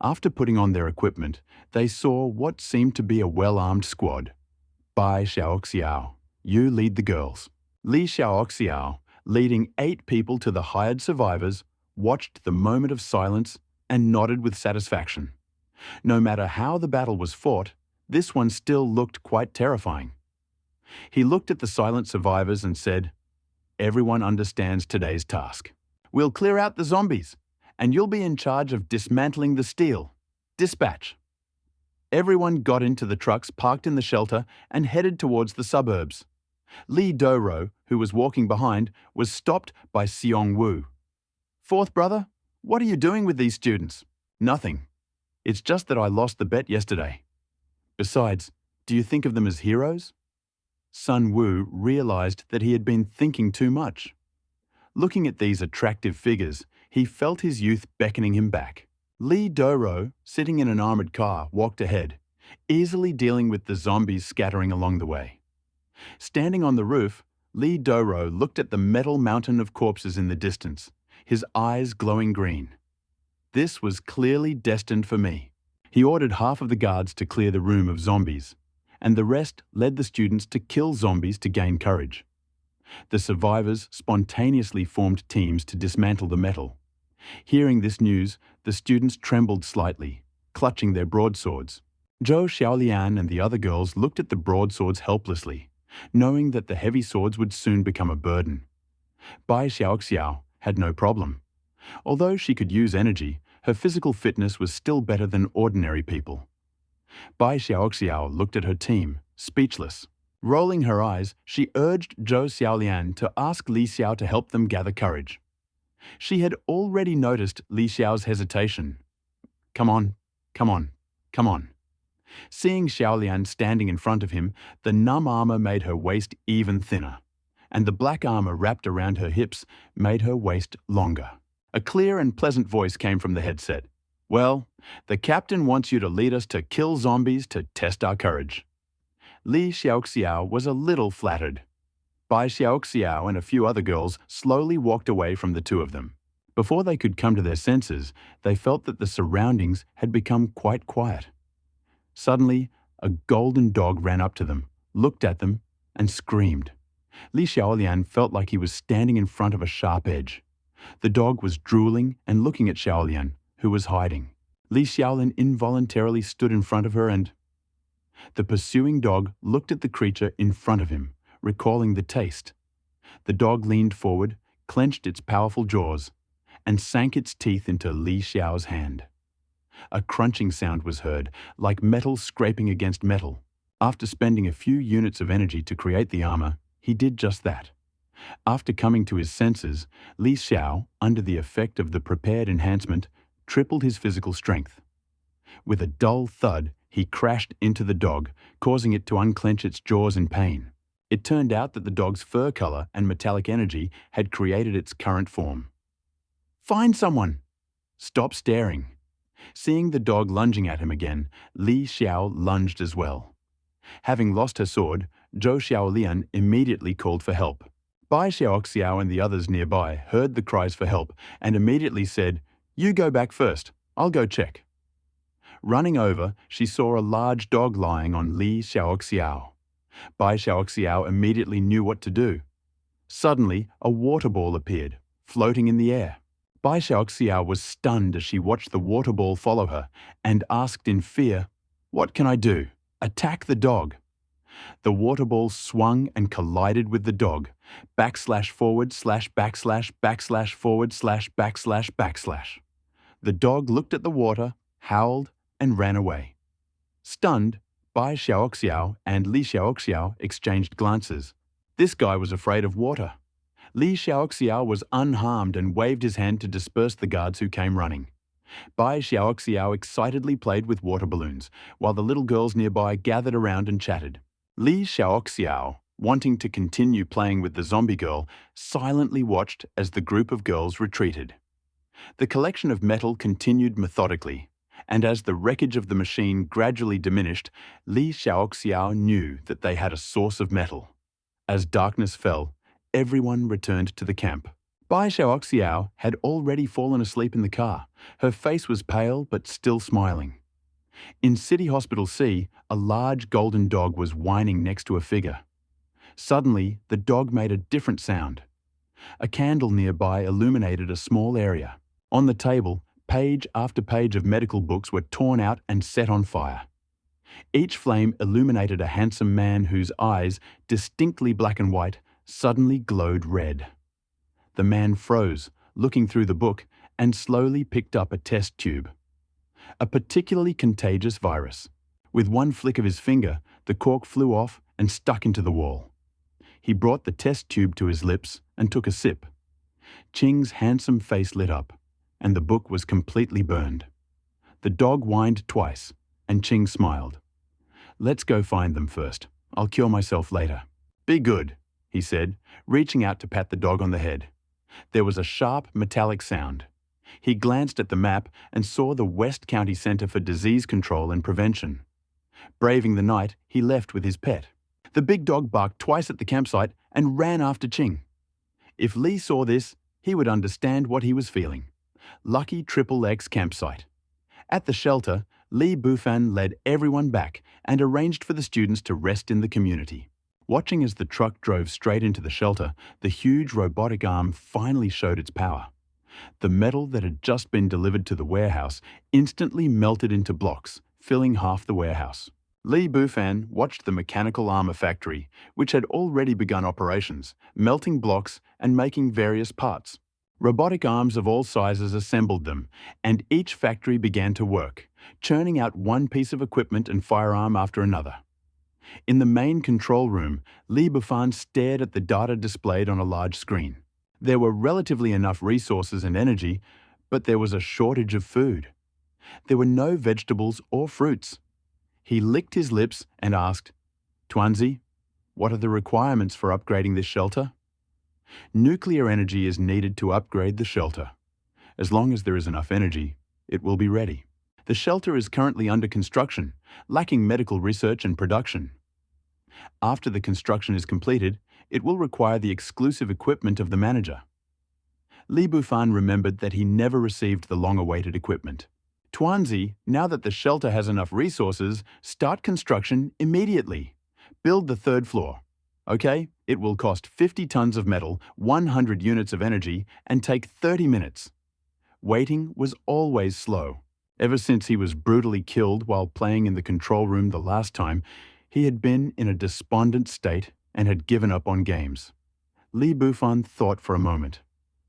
After putting on their equipment, they saw what seemed to be a well-armed squad. Bai Xiaoxiao, you lead the girls. Li Xiaoxiao, leading 8 people to the hired survivors, watched the moment of silence and nodded with satisfaction. No matter how the battle was fought, this one still looked quite terrifying. He looked at the silent survivors and said, "Everyone understands today's task. We'll clear out the zombies, and you'll be in charge of dismantling the steel. Dispatch." Everyone got into the trucks parked in the shelter and headed towards the suburbs. Li Doro, who was walking behind, was stopped by Xiong Wu. "Fourth brother, what are you doing with these students?" Nothing. It's just that I lost the bet yesterday. Besides, do you think of them as heroes? Sun Wu realized that he had been thinking too much. Looking at these attractive figures, he felt his youth beckoning him back. Li Doro, sitting in an armored car, walked ahead, easily dealing with the zombies scattering along the way. Standing on the roof, Li Doro looked at the metal mountain of corpses in the distance, his eyes glowing green. This was clearly destined for me. He ordered half of the guards to clear the room of zombies, and the rest led the students to kill zombies to gain courage. The survivors spontaneously formed teams to dismantle the metal. Hearing this news, the students trembled slightly, clutching their broadswords. Zhou Xiaolian and the other girls looked at the broadswords helplessly, knowing that the heavy swords would soon become a burden. Bai Xiaoxiao had no problem. Although she could use energy, her physical fitness was still better than ordinary people. Bai Xiaoxiao looked at her team, speechless. Rolling her eyes, she urged Zhou Xiaolian to ask Li Xiao to help them gather courage. She had already noticed Li Xiao's hesitation. Come on, come on, come on. Seeing Xiaolian standing in front of him, the numb armor made her waist even thinner, and the black armor wrapped around her hips made her waist longer. A clear and pleasant voice came from the headset. Well, the captain wants you to lead us to kill zombies to test our courage. Li Xiaoxiao was a little flattered. Bai Xiaoxiao and a few other girls slowly walked away from the two of them. Before they could come to their senses, they felt that the surroundings had become quite quiet. Suddenly, a golden dog ran up to them, looked at them, and screamed. Li Xiaolian felt like he was standing in front of a sharp edge. The dog was drooling and looking at Xiaolian, who was hiding. Li Xiaolian involuntarily stood in front of her and... The pursuing dog looked at the creature in front of him, recalling the taste. The dog leaned forward, clenched its powerful jaws, and sank its teeth into Li Xiao's hand. A crunching sound was heard, like metal scraping against metal. After spending a few units of energy to create the armor, he did just that. After coming to his senses, Li Xiao, under the effect of the prepared enhancement, tripled his physical strength. With a dull thud, he crashed into the dog, causing it to unclench its jaws in pain. It turned out that the dog's fur color and metallic energy had created its current form. Find someone! Stop staring. Seeing the dog lunging at him again, Li Xiao lunged as well. Having lost her sword, Zhou Xiaolian immediately called for help. Bai Xiaoxiao and the others nearby heard the cries for help and immediately said, "You go back first, I'll go check." Running over, she saw a large dog lying on Li Xiaoxiao. Bai Xiaoxiao immediately knew what to do. Suddenly, a water ball appeared, floating in the air. Bai Xiaoxiao was stunned as she watched the water ball follow her and asked in fear, "What can I do? Attack the dog." The water ball swung and collided with the dog, /forward/ /forward/ /. The dog looked at the water, howled, and ran away. Stunned, Bai Xiaoxiao and Li Xiaoxiao exchanged glances. This guy was afraid of water. Li Xiaoxiao was unharmed and waved his hand to disperse the guards who came running. Bai Xiaoxiao excitedly played with water balloons, while the little girls nearby gathered around and chatted. Li Xiaoxiao, wanting to continue playing with the zombie girl, silently watched as the group of girls retreated. The collection of metal continued methodically, and as the wreckage of the machine gradually diminished, Li Xiaoxiao knew that they had a source of metal. As darkness fell, everyone returned to the camp. Bai Xiaoxiao had already fallen asleep in the car. Her face was pale but still smiling. In City Hospital C, a large golden dog was whining next to a figure. Suddenly, the dog made a different sound. A candle nearby illuminated a small area. On the table, page after page of medical books were torn out and set on fire. Each flame illuminated a handsome man whose eyes, distinctly black and white, suddenly glowed red. The man froze, looking through the book, and slowly picked up a test tube. A particularly contagious virus. With one flick of his finger, the cork flew off and stuck into the wall. He brought the test tube to his lips and took a sip. Qing's handsome face lit up, and the book was completely burned. The dog whined twice, and Ching smiled. "Let's go find them first. I'll cure myself later." "Be good," he said, reaching out to pat the dog on the head. There was a sharp, metallic sound. He glanced at the map and saw the West County Center for Disease Control and Prevention. Braving the night, he left with his pet. The big dog barked twice at the campsite and ran after Ching. If Lee saw this, he would understand what he was feeling. Lucky XXX campsite. At the shelter, Lee Bufan led everyone back and arranged for the students to rest in the community. Watching as the truck drove straight into the shelter, the huge robotic arm finally showed its power. The metal that had just been delivered to the warehouse instantly melted into blocks, filling half the warehouse. Lee Bufan watched the mechanical armor factory, which had already begun operations, melting blocks and making various parts. Robotic arms of all sizes assembled them, and each factory began to work, churning out one piece of equipment and firearm after another. In the main control room, Lee Bufan stared at the data displayed on a large screen. There were relatively enough resources and energy, but there was a shortage of food. There were no vegetables or fruits. He licked his lips and asked, "Tuanzi, what are the requirements for upgrading this shelter?" "Nuclear energy is needed to upgrade the shelter. As long as there is enough energy, it will be ready. The shelter is currently under construction, lacking medical research and production. After the construction is completed, it will require the exclusive equipment of the manager." Lee Bufan remembered that he never received the long-awaited equipment. "Tuanzi, now that the shelter has enough resources, start construction immediately. Build the third floor. Okay, it will cost 50 tons of metal, 100 units of energy, and take 30 minutes. Waiting was always slow. Ever since he was brutally killed while playing in the control room the last time, he had been in a despondent state and had given up on games. Lee Bufan thought for a moment.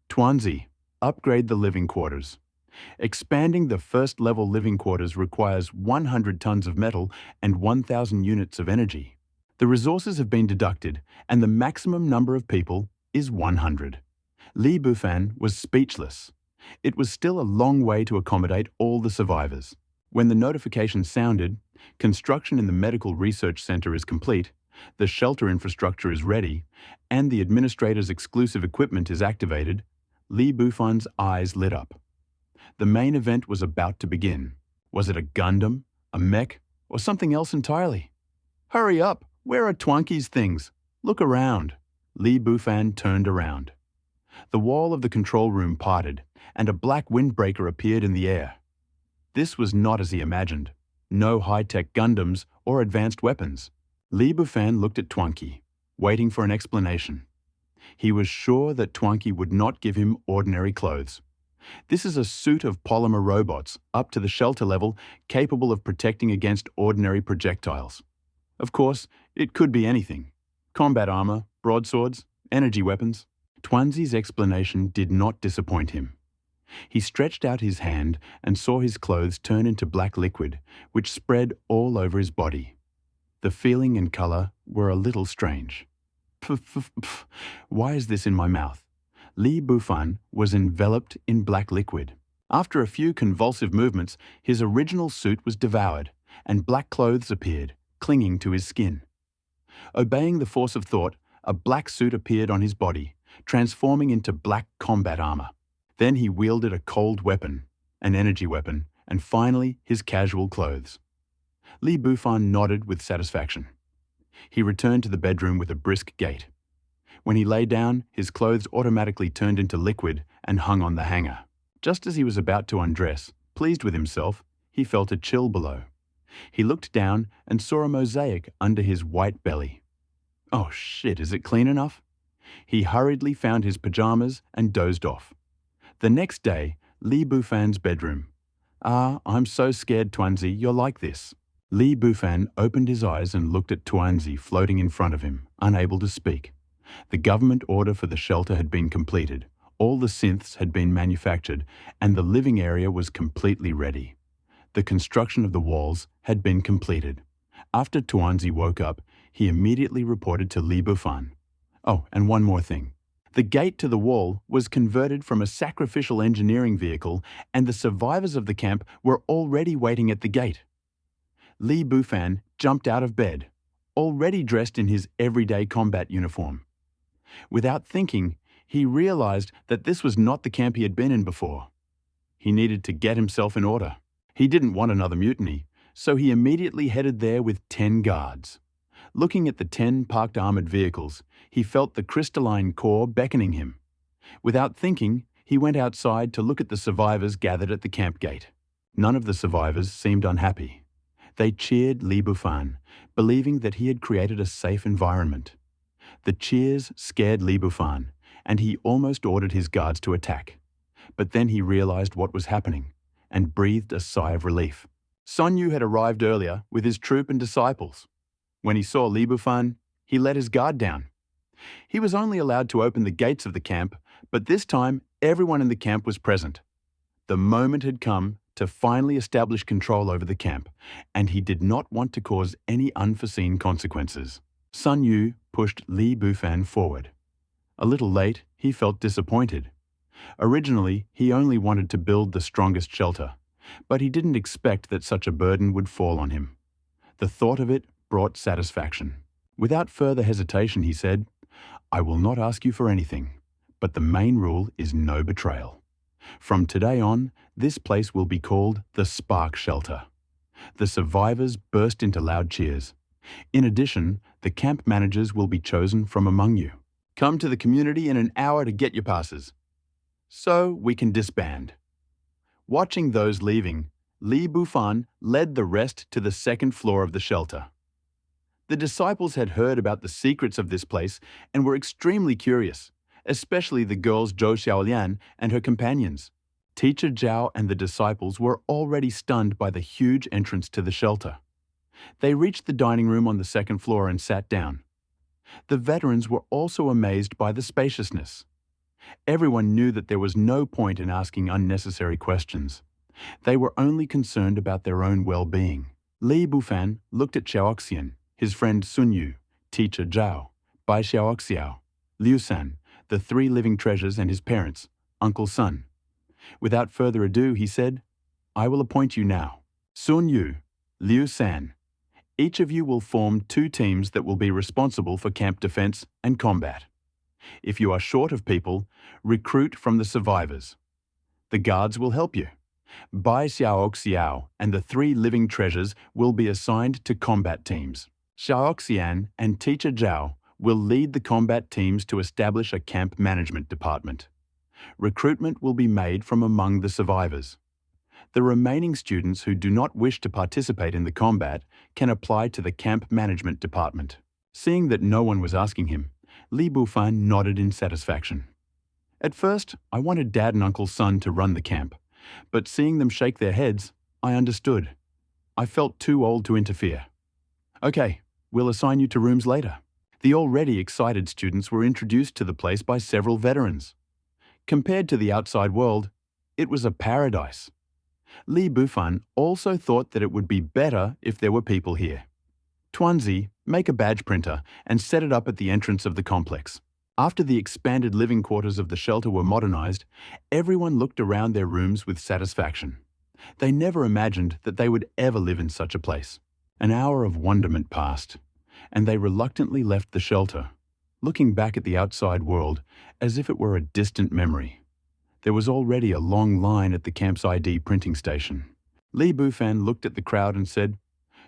"Tuanzi, upgrade the living quarters. Expanding the first-level living quarters requires 100 tons of metal and 1,000 units of energy. The resources have been deducted, and the maximum number of people is 100. Lee Bufan was speechless. It was still a long way to accommodate all the survivors. When the notification sounded, "Construction in the Medical Research Center is complete, the shelter infrastructure is ready, and the administrator's exclusive equipment is activated," Lee Bufan's eyes lit up. The main event was about to begin. Was it a Gundam, a mech, or something else entirely? "Hurry up! Where are Twanky's things? Look around." Lee Bufan turned around. The wall of the control room parted, and a black windbreaker appeared in the air. This was not as he imagined. No high-tech Gundams or advanced weapons. Lee Bufan looked at Twanky, waiting for an explanation. He was sure that Twanky would not give him ordinary clothes. "This is a suit of polymer robots, up to the shelter level, capable of protecting against ordinary projectiles. Of course, it could be anything. Combat armor, broadswords, energy weapons." Twanzy's explanation did not disappoint him. He stretched out his hand and saw his clothes turn into black liquid, which spread all over his body. The feeling and color were a little strange. Pff, why is this in my mouth? Lee Bufan was enveloped in black liquid. After a few convulsive movements, his original suit was devoured, and black clothes appeared, clinging to his skin. Obeying the force of thought, a black suit appeared on his body, transforming into black combat armor. Then he wielded a cold weapon, an energy weapon, and finally his casual clothes. Lee Bufan nodded with satisfaction. He returned to the bedroom with a brisk gait. When he lay down, his clothes automatically turned into liquid and hung on the hanger. Just as he was about to undress, pleased with himself, he felt a chill below. He looked down and saw a mosaic under his white belly. "Oh shit, is it clean enough?" He hurriedly found his pajamas and dozed off. The next day, Lee Bufan's bedroom. "I'm so scared, Tuanzi, you're like this." Lee Bufan opened his eyes and looked at Tuanzi floating in front of him, unable to speak. The government order for the shelter had been completed, all the synths had been manufactured, and the living area was completely ready. The construction of the walls had been completed. After Tuanzi woke up, he immediately reported to Lee Bufan. Oh, and one more thing. The gate to the wall was converted from a sacrificial engineering vehicle, and the survivors of the camp were already waiting at the gate. Li Bufan jumped out of bed, already dressed in his everyday combat uniform. Without thinking, he realized that this was not the camp he had been in before. He needed to get himself in order. He didn't want another mutiny, so he immediately headed there with 10 guards. Looking at the 10 parked armored vehicles, he felt the crystalline core beckoning him. Without thinking, he went outside to look at the survivors gathered at the camp gate. None of the survivors seemed unhappy. They cheered Li Bufan, believing that he had created a safe environment. The cheers scared Li Bufan, and he almost ordered his guards to attack. But then he realized what was happening, and breathed a sigh of relief. Sun Yu had arrived earlier with his troop and disciples. When he saw Li Bufan, he let his guard down. He was only allowed to open the gates of the camp, but this time everyone in the camp was present. The moment had come to finally establish control over the camp, and he did not want to cause any unforeseen consequences. Sun Yu pushed Li Bufan forward. A little late, he felt disappointed. Originally, he only wanted to build the strongest shelter, but he didn't expect that such a burden would fall on him. The thought of it brought satisfaction. Without further hesitation, he said, "I will not ask you for anything, but the main rule is no betrayal. From today on, this place will be called the Spark Shelter." The survivors burst into loud cheers. In addition, the camp managers will be chosen from among you. Come to the community in an hour to get your passes, so we can disband. Watching those leaving, Li Bufan led the rest to the second floor of the shelter. The disciples had heard about the secrets of this place and were extremely curious, especially the girls Zhou Xiaolian and her companions. Teacher Zhao and the disciples were already stunned by the huge entrance to the shelter. They reached the dining room on the second floor and sat down. The veterans were also amazed by the spaciousness. Everyone knew that there was no point in asking unnecessary questions. They were only concerned about their own well-being. Li Bufan looked at Xiaoxian, his friend Sun Yu, teacher Zhao, Bai Xiaoxiao, Liu San, the 3 living treasures, and his parents, Uncle Sun. Without further ado, he said, "I will appoint you now. Sun Yu, Liu San. Each of you will form 2 teams that will be responsible for camp defense and combat. If you are short of people, recruit from the survivors. The guards will help you. Bai Xiaoxiao and the 3 living treasures will be assigned to combat teams. Xiaoxian and teacher Zhao will lead the combat teams to establish a camp management department. Recruitment will be made from among the survivors. The remaining students who do not wish to participate in the combat can apply to the camp management department." Seeing that no one was asking him, Li Bufan nodded in satisfaction. "At first, I wanted Dad and Uncle Sun to run the camp, but seeing them shake their heads, I understood. I felt too old to interfere. Okay, we'll assign you to rooms later." The already excited students were introduced to the place by several veterans. Compared to the outside world, it was a paradise. Li Bufan also thought that it would be better if there were people here. "Tuanzi, make a badge printer and set it up at the entrance of the complex." After the expanded living quarters of the shelter were modernized, everyone looked around their rooms with satisfaction. They never imagined that they would ever live in such a place. An hour of wonderment passed, and they reluctantly left the shelter, looking back at the outside world as if it were a distant memory. There was already a long line at the camp's ID printing station. Li Bufan looked at the crowd and said,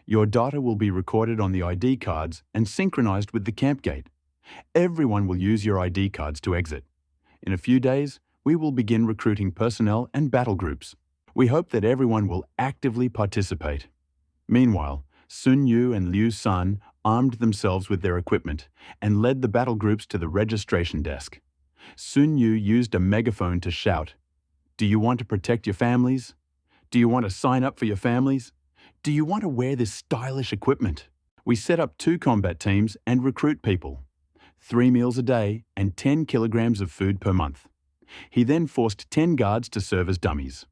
"Your data will be recorded on the ID cards and synchronized with the camp gate. Everyone will use your ID cards to exit. In a few days, we will begin recruiting personnel and battle groups. We hope that everyone will actively participate." Meanwhile, Sun Yu and Liu San armed themselves with their equipment and led the battle groups to the registration desk. Sun Yu used a megaphone to shout, "Do you want to protect your families? Do you want to sign up for your families? Do you want to wear this stylish equipment? We set up 2 combat teams and recruit people. 3 meals a day and 10 kilograms of food per month." He then forced 10 guards to serve as dummies.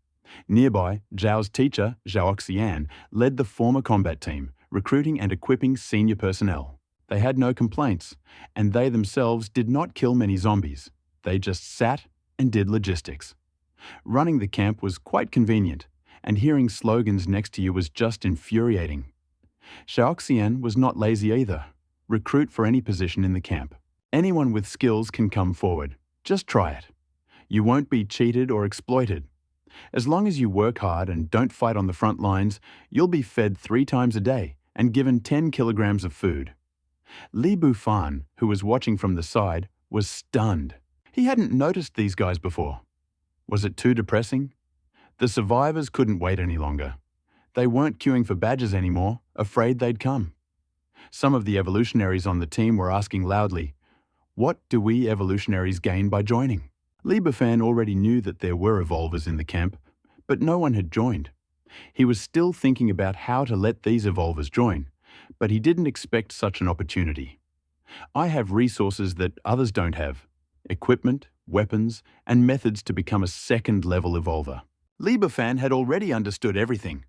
Nearby, Zhao's teacher, Xiaoxian, led the former combat team, recruiting and equipping senior personnel. They had no complaints, and they themselves did not kill many zombies. They just sat and did logistics. Running the camp was quite convenient, and hearing slogans next to you was just infuriating. Xiaoxian was not lazy either. Recruit for any position in the camp. Anyone with skills can come forward. Just try it. You won't be cheated or exploited. As long as you work hard and don't fight on the front lines, you'll be fed 3 times a day and given 10 kilograms of food. Li Bufan, who was watching from the side, was stunned. He hadn't noticed these guys before. Was it too depressing? The survivors couldn't wait any longer. They weren't queuing for badges anymore, afraid they'd come. Some of the evolutionaries on the team were asking loudly, "What do we evolutionaries gain by joining?" Li Bufan already knew that there were evolvers in the camp, but no one had joined. He was still thinking about how to let these evolvers join, but he didn't expect such an opportunity. I have resources that others don't have: equipment, weapons, and methods to become a second-level evolver. Li Bufan had already understood everything.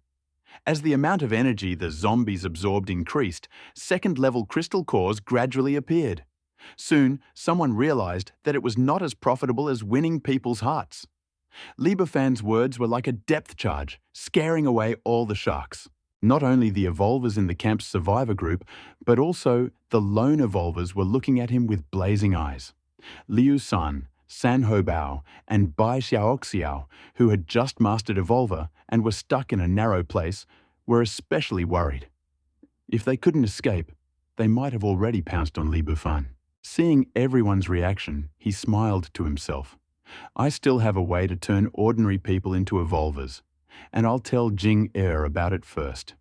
As the amount of energy the zombies absorbed increased, second-level crystal cores gradually appeared. Soon, someone realized that it was not as profitable as winning people's hearts. Li Bufan's words were like a depth charge, scaring away all the sharks. Not only the evolvers in the camp's survivor group, but also the lone evolvers were looking at him with blazing eyes. Liu San, San Hobao, and Bai Xiaoxiao, who had just mastered Evolver and were stuck in a narrow place, were especially worried. If they couldn't escape, they might have already pounced on Li Bufan. Seeing everyone's reaction, he smiled to himself. I still have a way to turn ordinary people into Evolvers, and I'll tell Jing Er about it first.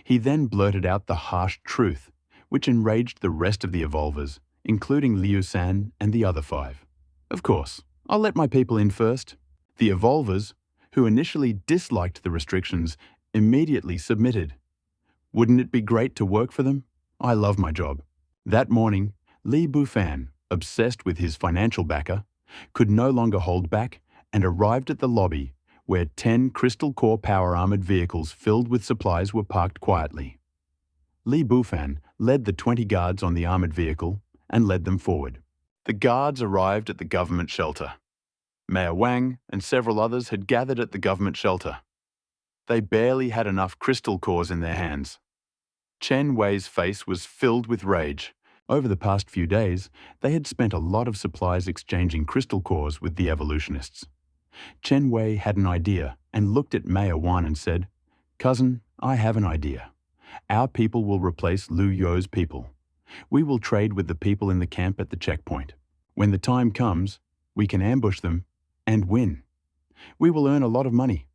He then blurted out the harsh truth, which enraged the rest of the Evolvers, including Liu San and the other 5. Of course, I'll let my people in first. The Evolvers, who initially disliked the restrictions, immediately submitted. Wouldn't it be great to work for them? I love my job. That morning, Li Bufan, obsessed with his financial backer, could no longer hold back and arrived at the lobby where 10 crystal core power armored vehicles filled with supplies were parked quietly. Li Bufan led the 20 guards on the armored vehicle and led them forward. The guards arrived at the government shelter. Mayor Wang and several others had gathered at the government shelter. They barely had enough crystal cores in their hands. Chen Wei's face was filled with rage. Over the past few days, they had spent a lot of supplies exchanging crystal cores with the evolutionists. Chen Wei had an idea and looked at Mayor Wan and said, "Cousin, I have an idea. Our people will replace Lu You's people. We will trade with the people in the camp at the checkpoint. When the time comes, we can ambush them and win. We will earn a lot of money."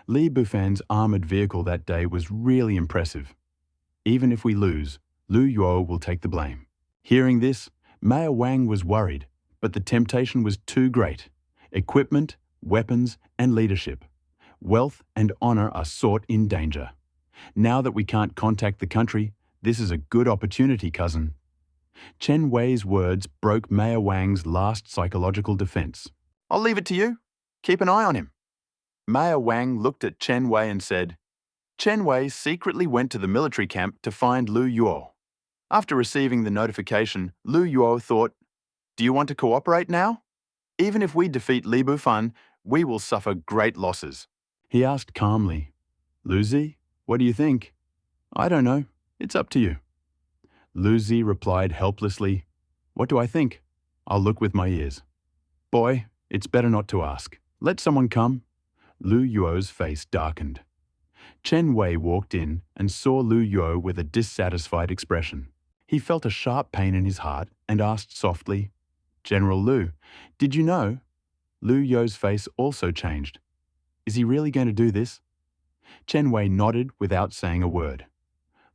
Li Bufan's armored vehicle that day was really impressive. Even if we lose, Lu Yuo will take the blame. Hearing this, Mayor Wang was worried, but the temptation was too great. Equipment, weapons, and leadership. Wealth and honor are sought in danger. Now that we can't contact the country, this is a good opportunity, cousin. Chen Wei's words broke Mayor Wang's last psychological defense. "I'll leave it to you. Keep an eye on him." Mayor Wang looked at Chen Wei and said, "Chen Wei secretly went to the military camp to find Lu Yuo. After receiving the notification, Lu Yuo thought, 'Do you want to cooperate now? Even if we defeat Li Bufan, we will suffer great losses.'" He asked calmly, "Lu Zi, what do you think?" "I don't know. It's up to you." Lu Zi replied helplessly, "What do I think? I'll look with my ears." "Boy, it's better not to ask. Let someone come." Lu Yuo's face darkened. Chen Wei walked in and saw Lu Yuo with a dissatisfied expression. He felt a sharp pain in his heart and asked softly, "General Lu, did you know?" Lu Yuo's face also changed. "Is he really going to do this?" Chen Wei nodded without saying a word.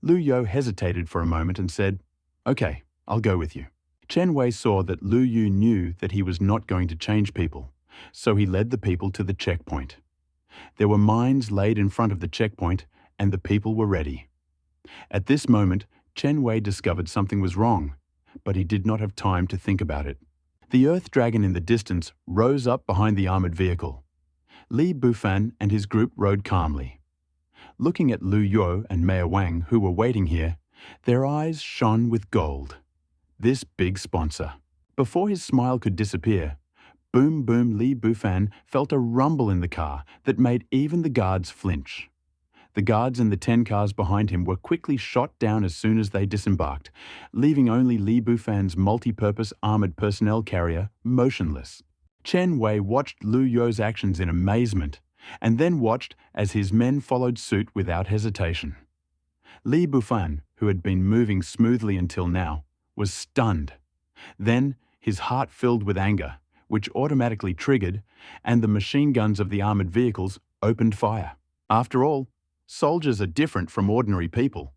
Lu Yuo hesitated for a moment and said, "Okay, I'll go with you." Chen Wei saw that Lu Yu knew that he was not going to change people, so he led the people to the checkpoint. There were mines laid in front of the checkpoint, and the people were ready. At this moment, Chen Wei discovered something was wrong, but he did not have time to think about it. The Earth Dragon in the distance rose up behind the armored vehicle. Li Bufan and his group rode calmly. Looking at Lu Yuo and Mayor Wang, who were waiting here, their eyes shone with gold. This big sponsor. Before his smile could disappear, Boom Boom Li Bufan felt a rumble in the car that made even the guards flinch. The guards in the 10 cars behind him were quickly shot down as soon as they disembarked, leaving only Li Bufan's multi-purpose armored personnel carrier motionless. Chen Wei watched Lu Yuo's actions in amazement, and then watched as his men followed suit without hesitation. Li Bufan, who had been moving smoothly until now, was stunned. Then his heart filled with anger, which automatically triggered, and the machine guns of the armored vehicles opened fire. After all, soldiers are different from ordinary people.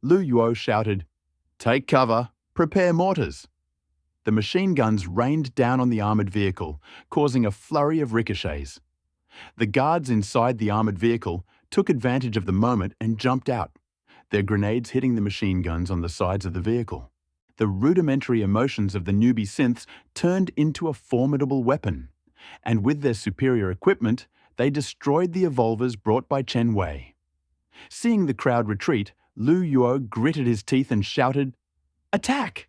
Lu Yuo shouted, "Take cover, prepare mortars." The machine guns rained down on the armored vehicle, causing a flurry of ricochets. The guards inside the armored vehicle took advantage of the moment and jumped out, their grenades hitting the machine guns on the sides of the vehicle. The rudimentary emotions of the newbie synths turned into a formidable weapon, and with their superior equipment, they destroyed the evolvers brought by Chen Wei. Seeing the crowd retreat, Lu Yuo gritted his teeth and shouted, "Attack!"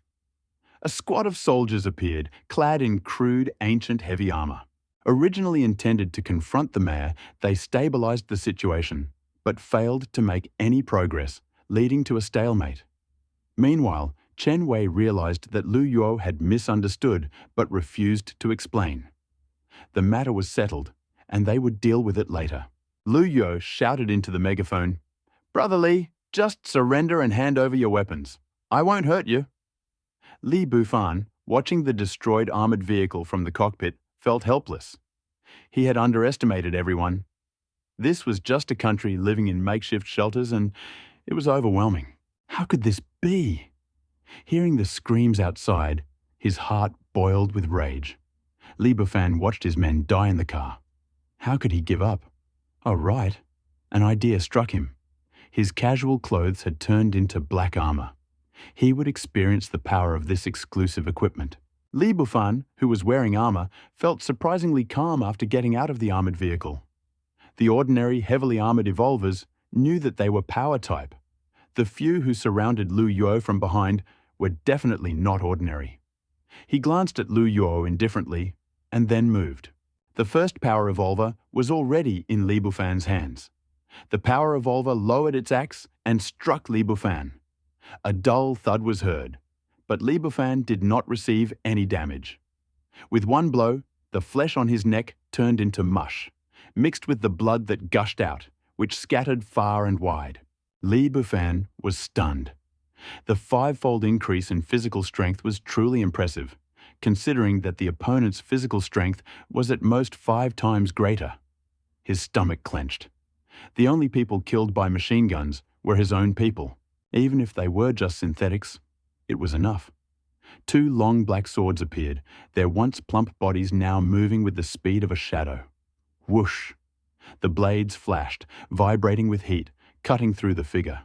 A squad of soldiers appeared, clad in crude, ancient heavy armor. Originally intended to confront the mayor, they stabilized the situation, but failed to make any progress, leading to a stalemate. Meanwhile, Chen Wei realized that Lu Yuo had misunderstood but refused to explain. The matter was settled, and they would deal with it later. Lu Yuo shouted into the megaphone, "Brother Li, just surrender and hand over your weapons. I won't hurt you." Li Bufan, watching the destroyed armored vehicle from the cockpit, felt helpless. He had underestimated everyone. This was just a country living in makeshift shelters, and it was overwhelming. How could this be? Hearing the screams outside, his heart boiled with rage. Li Bufan watched his men die in the car. How could he give up? Oh, right. An idea struck him. His casual clothes had turned into black armor. He would experience the power of this exclusive equipment. Li Bufan, who was wearing armor, felt surprisingly calm after getting out of the armored vehicle. The ordinary, heavily armored evolvers knew that they were power type. The few who surrounded Lu Yuo from behind were definitely not ordinary. He glanced at Lu Yuo indifferently and then moved. The first power evolver was already in Li Bufan's hands. The power evolver lowered its axe and struck Li Bufan. A dull thud was heard, but Li Bufan did not receive any damage. With one blow, the flesh on his neck turned into mush, mixed with the blood that gushed out, which scattered far and wide. Li Bufan was stunned. The five-fold increase in physical strength was truly impressive, considering that the opponent's physical strength was at most 5 times greater. His stomach clenched. The only people killed by machine guns were his own people. Even if they were just synthetics, it was enough. 2 long black swords appeared, their once plump bodies now moving with the speed of a shadow. Whoosh! The blades flashed, vibrating with heat, cutting through the figure.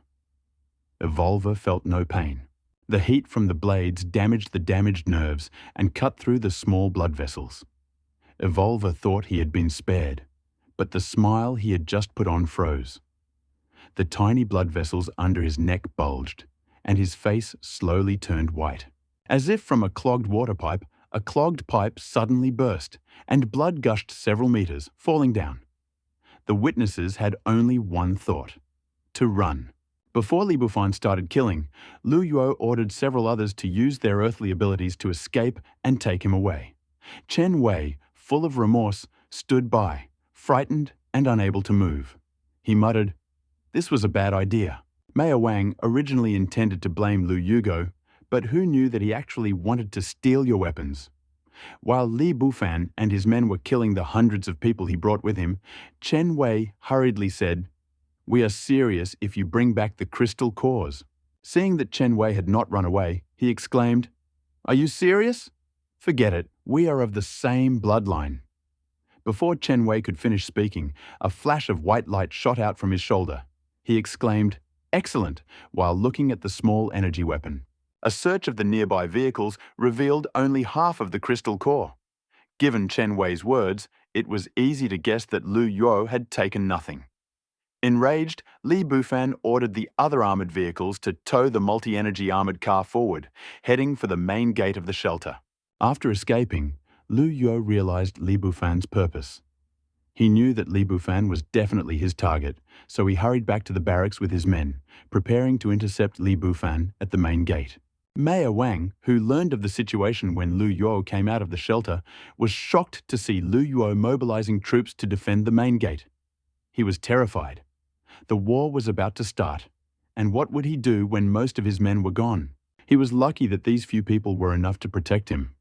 Evolver felt no pain. The heat from the blades damaged the damaged nerves and cut through the small blood vessels. Evolver thought he had been spared, but the smile he had just put on froze. The tiny blood vessels under his neck bulged, and his face slowly turned white. As if from a clogged water pipe, a clogged pipe suddenly burst, and blood gushed several meters, falling down. The witnesses had only one thought: to run. Before Li Bufan started killing, Lu Yuo ordered several others to use their earthly abilities to escape and take him away. Chen Wei, full of remorse, stood by, frightened and unable to move. He muttered, "This was a bad idea." Mayor Wang originally intended to blame Lu Yugo, but who knew that he actually wanted to steal your weapons? While Li Bufan and his men were killing the hundreds of people he brought with him, Chen Wei hurriedly said, "We are serious if you bring back the crystal cores." Seeing that Chen Wei had not run away, he exclaimed, "Are you serious? Forget it, we are of the same bloodline." Before Chen Wei could finish speaking, a flash of white light shot out from his shoulder. He exclaimed, "Excellent," while looking at the small energy weapon. A search of the nearby vehicles revealed only half of the crystal core. Given Chen Wei's words, it was easy to guess that Lu Yuo had taken nothing. Enraged, Li Bufan ordered the other armored vehicles to tow the multi-energy armored car forward, heading for the main gate of the shelter. After escaping, Lu Yuo realized Li Bufan's purpose. He knew that Li Bufan was definitely his target, so he hurried back to the barracks with his men, preparing to intercept Li Bufan at the main gate. Mayor Wang, who learned of the situation when Lu Yuo came out of the shelter, was shocked to see Lu Yuo mobilizing troops to defend the main gate. He was terrified. The war was about to start, and what would he do when most of his men were gone? He was lucky that these few people were enough to protect him.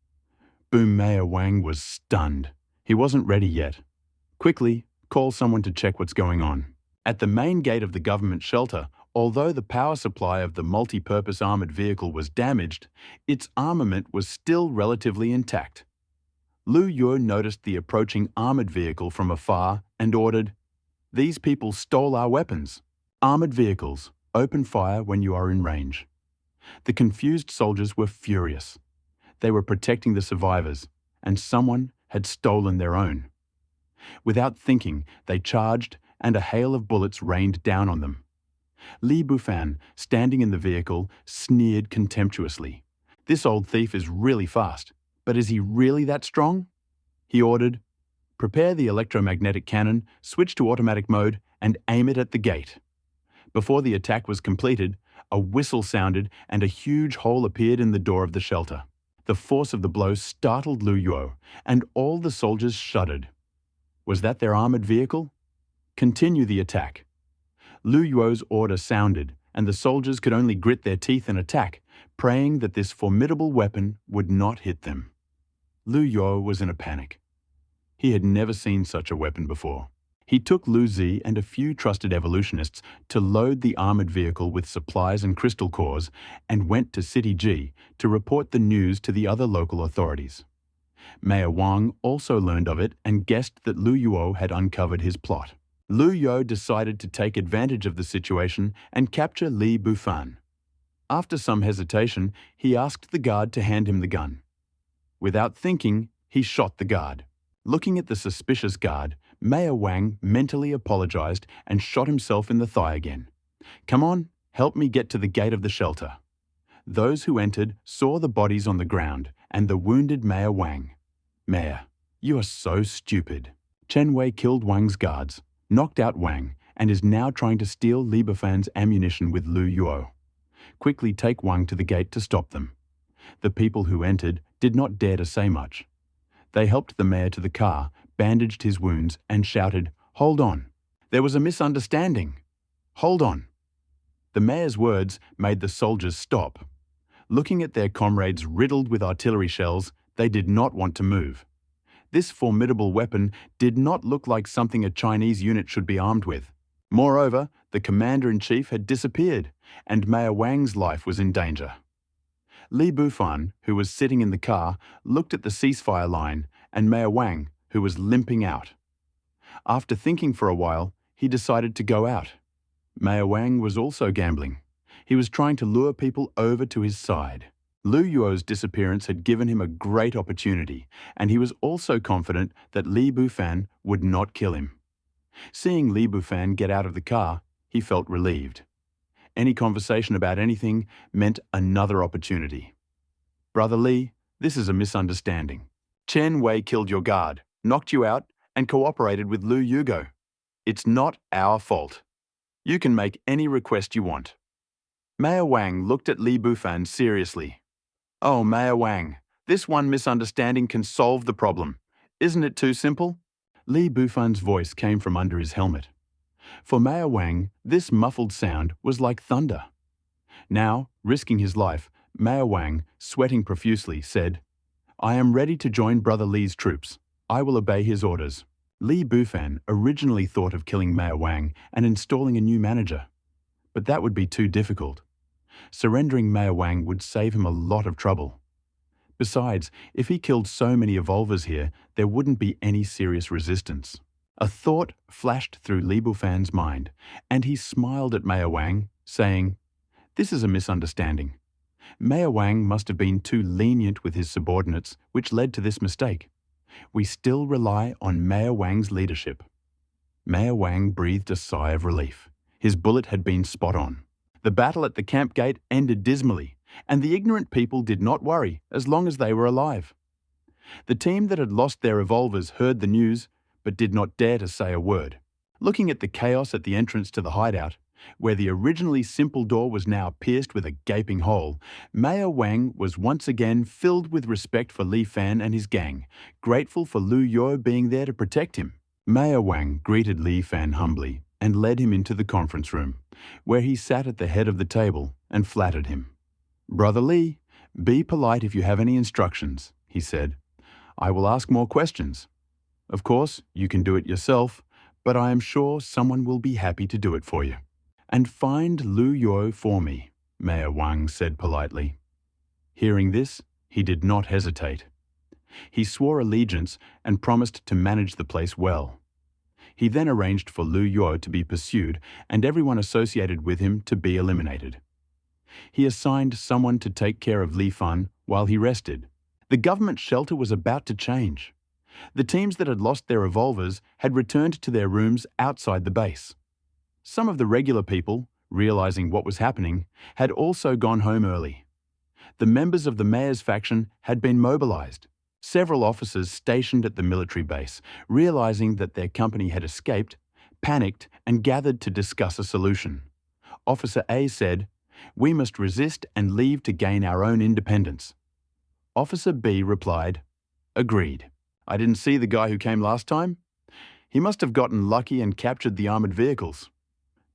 Boom Mayor Wang was stunned. He wasn't ready yet. Quickly, call someone to check what's going on. At the main gate of the government shelter, although the power supply of the multi-purpose armored vehicle was damaged, its armament was still relatively intact. Lu Yuo noticed the approaching armored vehicle from afar and ordered, "These people stole our weapons. Armored vehicles, open fire when you are in range." The confused soldiers were furious. They were protecting the survivors, and someone had stolen their own. Without thinking, they charged, and a hail of bullets rained down on them. Li Bufan, standing in the vehicle, sneered contemptuously. "This old thief is really fast, but is he really that strong?" He ordered, "Prepare the electromagnetic cannon, switch to automatic mode, and aim it at the gate." Before the attack was completed, a whistle sounded and a huge hole appeared in the door of the shelter. The force of the blow startled Lu Yuo, and all the soldiers shuddered. Was that their armored vehicle? Continue the attack. Lu Yuo's order sounded, and the soldiers could only grit their teeth and attack, praying that this formidable weapon would not hit them. Lu Yuo was in a panic. He had never seen such a weapon before. He took Lu Zi and a few trusted evolutionists to load the armored vehicle with supplies and crystal cores and went to City G to report the news to the other local authorities. Mayor Wang also learned of it and guessed that Lu Yuo had uncovered his plot. Lu Yuo decided to take advantage of the situation and capture Li Bufan. After some hesitation, he asked the guard to hand him the gun. Without thinking, he shot the guard. Looking at the suspicious guard, Mayor Wang mentally apologized and shot himself in the thigh again. "Come on, help me get to the gate of the shelter." Those who entered saw the bodies on the ground and the wounded Mayor Wang. "Mayor, you are so stupid." Chen Wei killed Wang's guards, knocked out Wang, and is now trying to steal Li Bufan's ammunition with Lu Yuo. Quickly take Wang to the gate to stop them. The people who entered did not dare to say much. They helped the mayor to the car, bandaged his wounds, and shouted, "Hold on. There was a misunderstanding. Hold on." The mayor's words made the soldiers stop. Looking at their comrades riddled with artillery shells, they did not want to move. This formidable weapon did not look like something a Chinese unit should be armed with. Moreover, the commander-in-chief had disappeared, and Mayor Wang's life was in danger. Li Bufan, who was sitting in the car, looked at the ceasefire line, and Mayor Wang, who was limping out. After thinking for a while, he decided to go out. Mayor Wang was also gambling. He was trying to lure people over to his side. Lu Yuo's disappearance had given him a great opportunity, and he was also confident that Li Bufan would not kill him. Seeing Li Bufan get out of the car, he felt relieved. Any conversation about anything meant another opportunity. "Brother Li, this is a misunderstanding. Chen Wei killed your guard, knocked you out, and cooperated with Lu Yugo. It's not our fault. You can make any request you want." Mayor Wang looked at Li Bufan seriously. "Oh, Mayor Wang, this one misunderstanding can solve the problem. Isn't it too simple?" Li Bufan's voice came from under his helmet. For Mayor Wang, this muffled sound was like thunder. Now, risking his life, Mayor Wang, sweating profusely, said, "I am ready to join Brother Li's troops. I will obey his orders." Li Bufan originally thought of killing Mayor Wang and installing a new manager. But that would be too difficult. Surrendering Mayor Wang would save him a lot of trouble. Besides, if he killed so many evolvers here, there wouldn't be any serious resistance. A thought flashed through Li Bufan's mind, and he smiled at Mayor Wang, saying, "This is a misunderstanding. Mayor Wang must have been too lenient with his subordinates, which led to this mistake. We still rely on Mayor Wang's leadership." Mayor Wang breathed a sigh of relief. His bullet had been spot on. The battle at the camp gate ended dismally, and the ignorant people did not worry as long as they were alive. The team that had lost their revolvers heard the news, but did not dare to say a word. Looking at the chaos at the entrance to the hideout, where the originally simple door was now pierced with a gaping hole, Mayor Wang was once again filled with respect for Li Fan and his gang, grateful for Lu Yo being there to protect him. Mayor Wang greeted Li Fan humbly and led him into the conference room, where he sat at the head of the table and flattered him. "Brother Li, be polite if you have any instructions," he said. "I will ask more questions. Of course, you can do it yourself, but I am sure someone will be happy to do it for you." "And find Lu Yo for me," Mayor Wang said politely. Hearing this, he did not hesitate. He swore allegiance and promised to manage the place well. He then arranged for Lu Yo to be pursued and everyone associated with him to be eliminated. He assigned someone to take care of Li Fan while he rested. The government shelter was about to change. The teams that had lost their revolvers had returned to their rooms outside the base. Some of the regular people, realizing what was happening, had also gone home early. The members of the mayor's faction had been mobilized. Several officers stationed at the military base, realizing that their company had escaped, panicked and gathered to discuss a solution. Officer A said, "We must resist and leave to gain our own independence." Officer B replied, "Agreed. I didn't see the guy who came last time. He must have gotten lucky and captured the armored vehicles."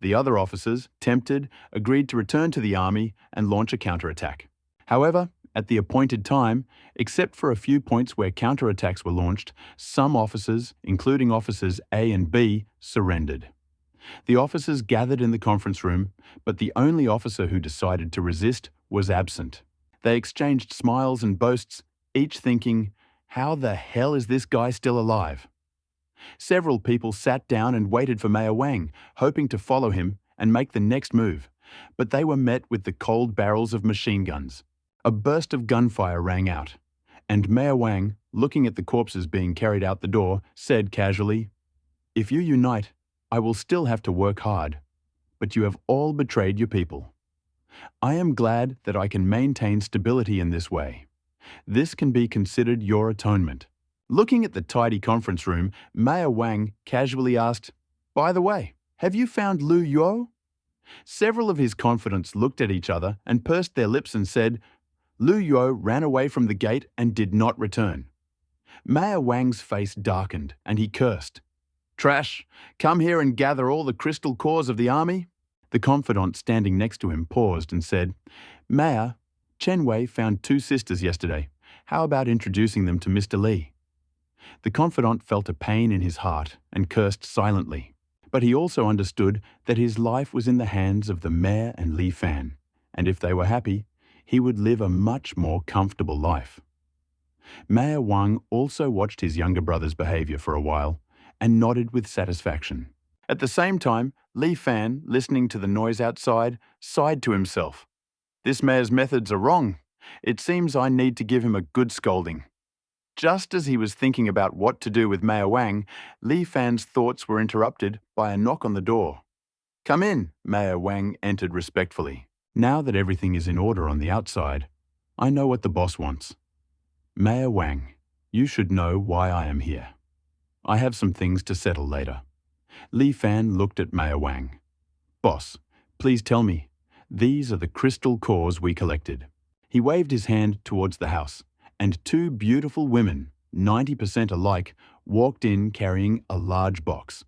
The other officers, tempted, agreed to return to the army and launch a counterattack. However, at the appointed time, except for a few points where counterattacks were launched, some officers, including officers A and B, surrendered. The officers gathered in the conference room, but the only officer who decided to resist was absent. They exchanged smiles and boasts, each thinking, "How the hell is this guy still alive?" Several people sat down and waited for Mayor Wang, hoping to follow him and make the next move, but they were met with the cold barrels of machine guns. A burst of gunfire rang out, and Mayor Wang, looking at the corpses being carried out the door, said casually, "If you unite, I will still have to work hard, but you have all betrayed your people. I am glad that I can maintain stability in this way. This can be considered your atonement." Looking at the tidy conference room, Mayor Wang casually asked, "By the way, have you found Lu Yo?" Several of his confidants looked at each other and pursed their lips and said, "Lu Yo ran away from the gate and did not return." Mayor Wang's face darkened and he cursed. "Trash, come here and gather all the crystal cores of the army." The confidant standing next to him paused and said, "Mayor, Chen Wei found 2 sisters yesterday. How about introducing them to Mr. Li?" The confidant felt a pain in his heart and cursed silently. But he also understood that his life was in the hands of the mayor and Li Fan, and if they were happy, he would live a much more comfortable life. Mayor Wang also watched his younger brother's behavior for a while and nodded with satisfaction. At the same time, Li Fan, listening to the noise outside, sighed to himself. "This mayor's methods are wrong. It seems I need to give him a good scolding." Just as he was thinking about what to do with Mayor Wang, Li Fan's thoughts were interrupted by a knock on the door. "Come in," Mayor Wang entered respectfully. "Now that everything is in order on the outside, I know what the boss wants. Mayor Wang, you should know why I am here. I have some things to settle later." Li Fan looked at Mayor Wang. "Boss, please tell me, these are the crystal cores we collected." He waved his hand towards the house, and 2 beautiful women, 90% alike, walked in carrying a large box.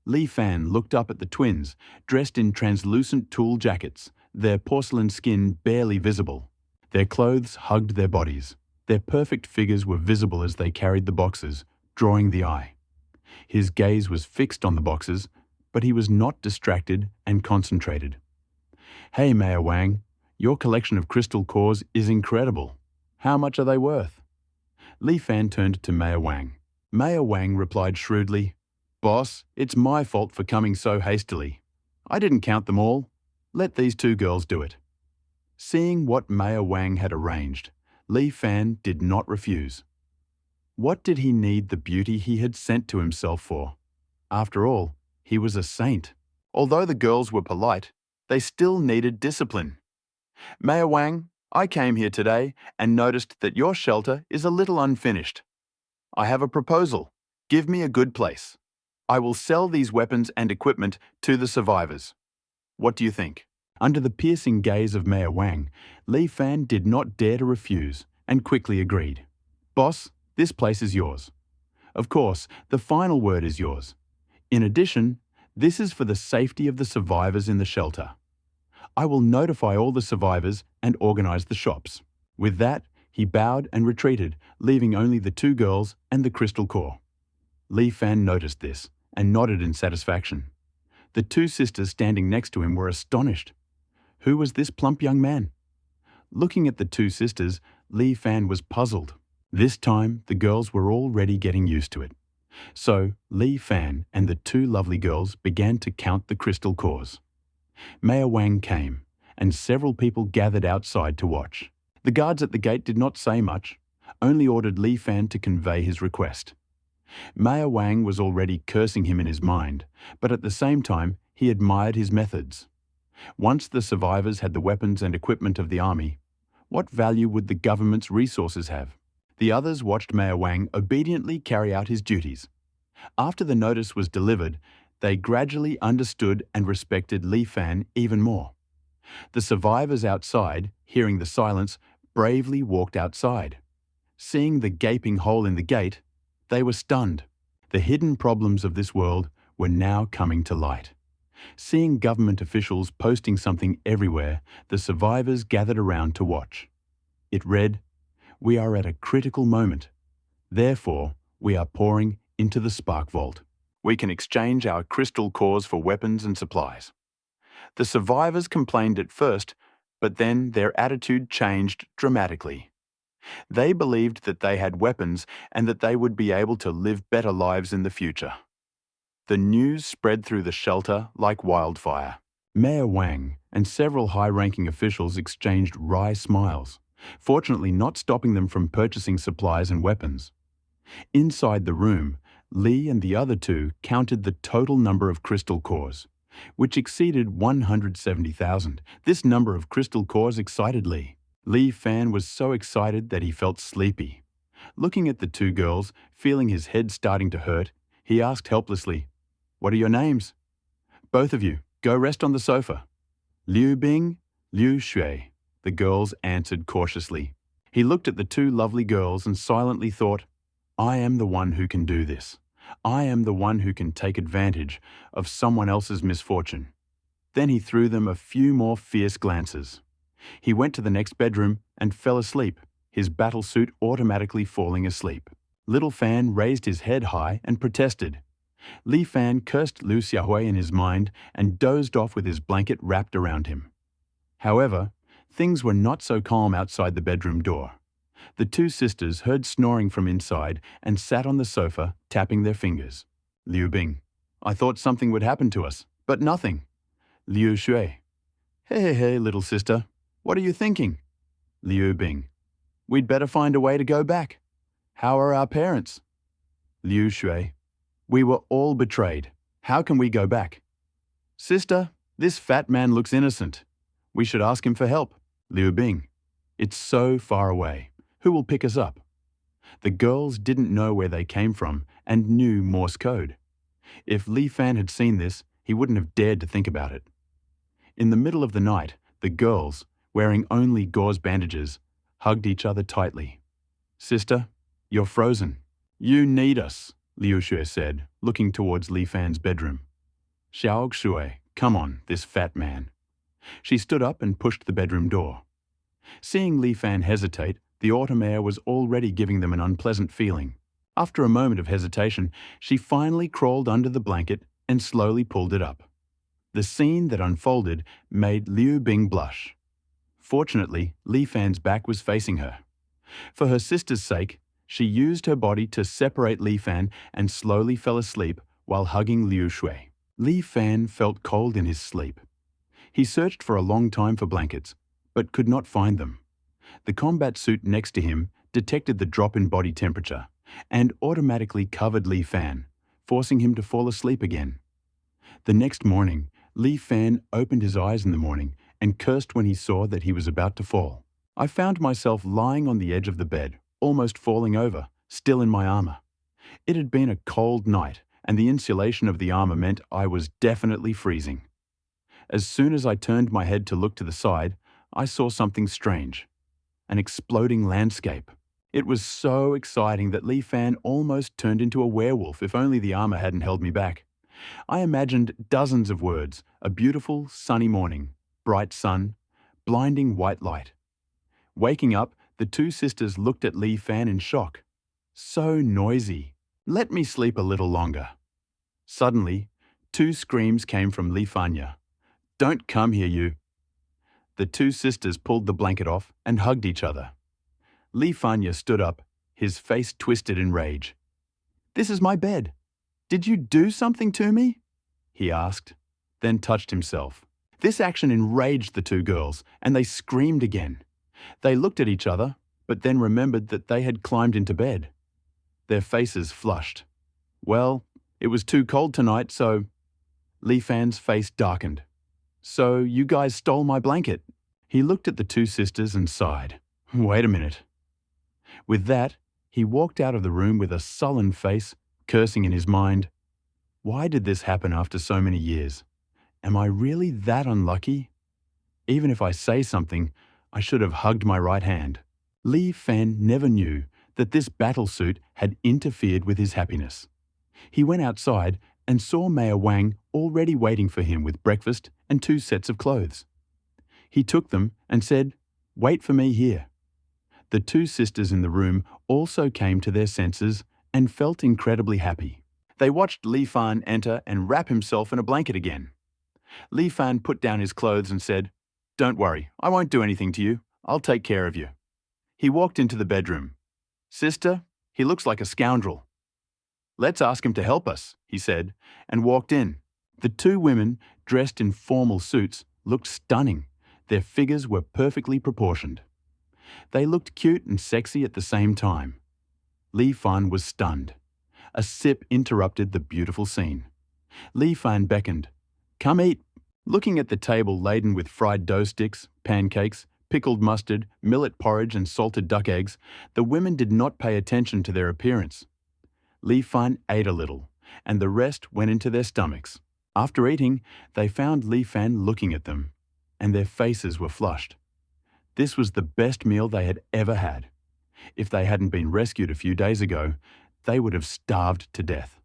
Li Fan looked up at the twins, dressed in translucent tulle jackets, their porcelain skin barely visible. Their clothes hugged their bodies. Their perfect figures were visible as they carried the boxes, drawing the eye. His gaze was fixed on the boxes, but he was not distracted and concentrated. "Hey, Mayor Wang, your collection of crystal cores is incredible. How much are they worth?" Li Fan turned to Mayor Wang. Mayor Wang replied shrewdly, "Boss, it's my fault for coming so hastily. I didn't count them all. Let these 2 girls do it." Seeing what Mayor Wang had arranged, Li Fan did not refuse. What did he need the beauty he had sent to himself for? After all, he was a saint. Although the girls were polite, they still needed discipline. "Mayor Wang, I came here today and noticed that your shelter is a little unfinished. I have a proposal. Give me a good place. I will sell these weapons and equipment to the survivors. What do you think? Under the piercing gaze of Mayor Wang, Li Fan did not dare to refuse and quickly agreed. Boss, this place is yours. Of course, the final word is yours. In addition, this is for the safety of the survivors in the shelter. I will notify all the survivors and organize the shops. With that, he bowed and retreated, leaving only the two girls and the crystal core. Li Fan noticed this and nodded in satisfaction. The two sisters standing next to him were astonished. Who was this plump young man? Looking at the two sisters, Li Fan was puzzled. This time, the girls were already getting used to it. So, Li Fan and the two lovely girls began to count the crystal cores. Mayor Wang came, and several people gathered outside to watch. The guards at the gate did not say much, only ordered Li Fan to convey his request. Mayor Wang was already cursing him in his mind, but at the same time, he admired his methods. Once the survivors had the weapons and equipment of the army, what value would the government's resources have? The others watched Mayor Wang obediently carry out his duties. After the notice was delivered, they gradually understood and respected Li Fan even more. The survivors outside, hearing the silence, bravely walked outside. Seeing the gaping hole in the gate, they were stunned. The hidden problems of this world were now coming to light. Seeing government officials posting something everywhere, the survivors gathered around to watch. It read, "We are at a critical moment. Therefore, we are pouring into the spark vault. We can exchange our crystal cores for weapons and supplies." The survivors complained at first, but then their attitude changed dramatically. They believed that they had weapons and that they would be able to live better lives in the future. The news spread through the shelter like wildfire. Mayor Wang and several high-ranking officials exchanged wry smiles, fortunately not stopping them from purchasing supplies and weapons. Inside the room, Li and the other two counted the total number of crystal cores, which exceeded 170,000. This number of crystal cores excited Li. Li Fan was so excited that he felt sleepy. Looking at the two girls, feeling his head starting to hurt, he asked helplessly, "What are your names?" "Both of you, go rest on the sofa." "Liu Bing, Liu Shui," the girls answered cautiously. He looked at the two lovely girls and silently thought, "I am the one who can do this. I am the one who can take advantage of someone else's misfortune." Then he threw them a few more fierce glances. He went to the next bedroom and fell asleep, his battle suit automatically falling asleep. Little Fan raised his head high and protested. Li Fan cursed Liu Xiaohui in his mind and dozed off with his blanket wrapped around him. However, things were not so calm outside the bedroom door. The two sisters heard snoring from inside and sat on the sofa, tapping their fingers. "Liu Bing, I thought something would happen to us, but nothing." "Liu Shui, hey, little sister, what are you thinking?" "Liu Bing, we'd better find a way to go back. How are our parents?" "Liu Shui, we were all betrayed. How can we go back?" "Sister, this fat man looks innocent. We should ask him for help." "Liu Bing, it's so far away. Who will pick us up?" The girls didn't know where they came from and knew Morse code. If Li Fan had seen this, he wouldn't have dared to think about it. In the middle of the night, the girls, wearing only gauze bandages, hugged each other tightly. "Sister, you're frozen." "You need us," Liu Shui said, looking towards Li Fan's bedroom. "Xiao Shui, come on, this fat man." She stood up and pushed the bedroom door. Seeing Li Fan hesitate, the autumn air was already giving them an unpleasant feeling. After a moment of hesitation, she finally crawled under the blanket and slowly pulled it up. The scene that unfolded made Liu Bing blush. Fortunately, Li Fan's back was facing her. For her sister's sake, she used her body to separate Li Fan and slowly fell asleep while hugging Liu Shui. Li Fan felt cold in his sleep. He searched for a long time for blankets, but could not find them. The combat suit next to him detected the drop in body temperature and automatically covered Li Fan, forcing him to fall asleep again. The next morning, Li Fan opened his eyes in the morning and cursed when he saw that he was about to fall. I found myself lying on the edge of the bed, almost falling over, still in my armor. It had been a cold night, and the insulation of the armor meant I was definitely freezing. As soon as I turned my head to look to the side, I saw something strange. An exploding landscape. It was so exciting that Li Fan almost turned into a werewolf if only the armor hadn't held me back. I imagined dozens of words: a beautiful, sunny morning, bright sun, blinding white light. Waking up, the two sisters looked at Li Fan in shock. So noisy. Let me sleep a little longer. Suddenly, two screams came from Li Fanya. Don't come here, you. The two sisters pulled the blanket off and hugged each other. Li Fanya stood up, his face twisted in rage. This is my bed. Did you do something to me? He asked, then touched himself. This action enraged the two girls, and they screamed again. They looked at each other, but then remembered that they had climbed into bed. Their faces flushed. Well, it was too cold tonight, so... Li Fan's face darkened. So you guys stole my blanket. He looked at the two sisters and sighed. Wait a minute. With that, he walked out of the room with a sullen face, cursing in his mind. Why did this happen after so many years? Am I really that unlucky? Even if I say something, I should have hugged my right hand. Li Fan never knew that this battlesuit had interfered with his happiness. He went outside and saw Maya Wang already waiting for him with breakfast and 2 sets of clothes. He took them and said, "Wait for me here." The two sisters in the room also came to their senses and felt incredibly happy. They watched Li Fan enter and wrap himself in a blanket again. Li Fan put down his clothes and said, "Don't worry, I won't do anything to you. I'll take care of you." He walked into the bedroom. "Sister, he looks like a scoundrel." "Let's ask him to help us," he said, and walked in. The two women, dressed in formal suits, looked stunning. Their figures were perfectly proportioned. They looked cute and sexy at the same time. Li Fan was stunned. A sip interrupted the beautiful scene. Li Fan beckoned. "Come eat." Looking at the table laden with fried dough sticks, pancakes, pickled mustard, millet porridge and salted duck eggs, the women did not pay attention to their appearance. Li Fan ate a little, and the rest went into their stomachs. After eating, they found Li Fan looking at them, and their faces were flushed. This was the best meal they had ever had. If they hadn't been rescued a few days ago, they would have starved to death.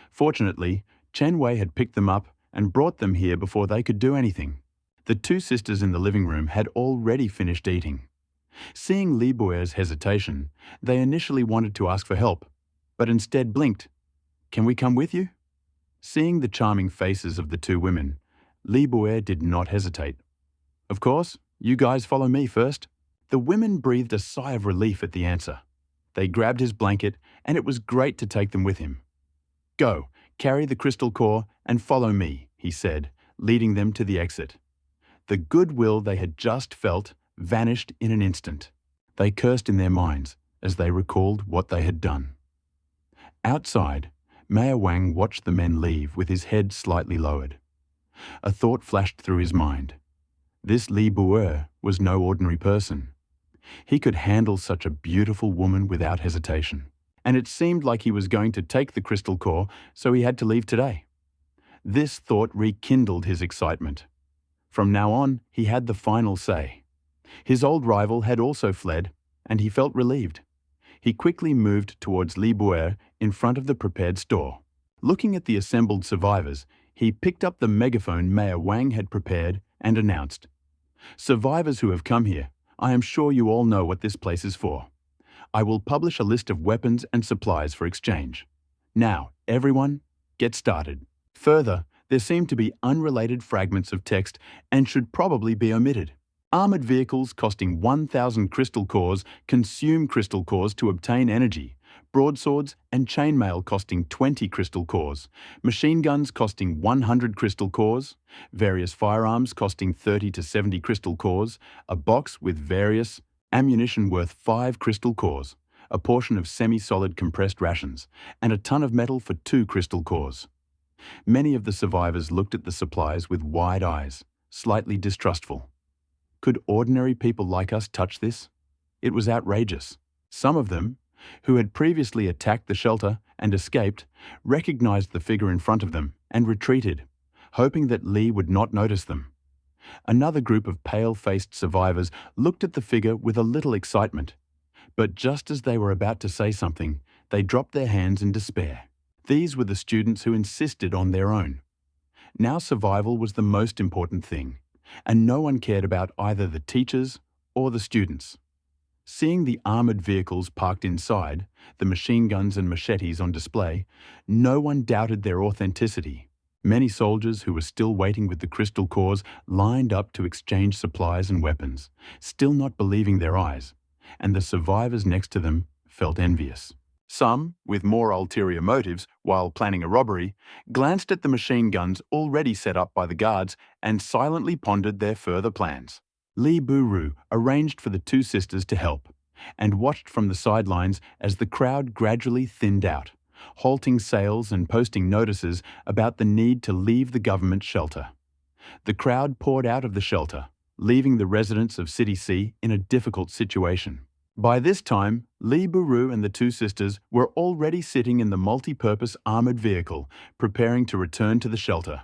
Fortunately, Chen Wei had picked them up and brought them here before they could do anything. The two sisters in the living room had already finished eating. Seeing Li Buer's hesitation, they initially wanted to ask for help, but instead blinked. "Can we come with you?" Seeing the charming faces of the two women, Li Buer did not hesitate. "Of course, you guys follow me first." The women breathed a sigh of relief at the answer. They grabbed his blanket, and it was great to take them with him. "Go, carry the crystal core and follow me," he said, leading them to the exit. The goodwill they had just felt vanished in an instant. They cursed in their minds as they recalled what they had done. Outside, Maya Wang watched the men leave with his head slightly lowered. A thought flashed through his mind. This Li Buer was no ordinary person. He could handle such a beautiful woman without hesitation. And it seemed like he was going to take the crystal core, so he had to leave today. This thought rekindled his excitement. From now on, he had the final say. His old rival had also fled, and he felt relieved. He quickly moved towards Li Buer in front of the prepared store. Looking at the assembled survivors, he picked up the megaphone Maya Wang had prepared and announced, "Survivors who have come here, I am sure you all know what this place is for. I will publish a list of weapons and supplies for exchange. Now, everyone, get started." Further, there seemed to be unrelated fragments of text and should probably be omitted. Armored vehicles costing 1,000 crystal cores consume crystal cores to obtain energy. Broadswords and chainmail costing 20 crystal cores. Machine guns costing 100 crystal cores. Various firearms costing 30 to 70 crystal cores. A box with various ammunition worth 5 crystal cores. A portion of semi-solid compressed rations. And a ton of metal for 2 crystal cores. Many of the survivors looked at the supplies with wide eyes, slightly distrustful. Could ordinary people like us touch this? It was outrageous. Some of them, who had previously attacked the shelter and escaped, recognized the figure in front of them and retreated, hoping that Lee would not notice them. Another group of pale-faced survivors looked at the figure with a little excitement, but just as they were about to say something, they dropped their hands in despair. These were the students who insisted on their own. Now survival was the most important thing, and no one cared about either the teachers or the students. Seeing the armored vehicles parked inside, the machine guns and machetes on display, no one doubted their authenticity. Many soldiers who were still waiting with the crystal cores lined up to exchange supplies and weapons, still not believing their eyes, and the survivors next to them felt envious. Some, with more ulterior motives while planning a robbery, glanced at the machine guns already set up by the guards and silently pondered their further plans. Lee Buru arranged for the two sisters to help and watched from the sidelines as the crowd gradually thinned out, halting sales and posting notices about the need to leave the government shelter. The crowd poured out of the shelter, leaving the residents of City C in a difficult situation. By this time, Lee Buru and the two sisters were already sitting in the multi-purpose armored vehicle, preparing to return to the shelter.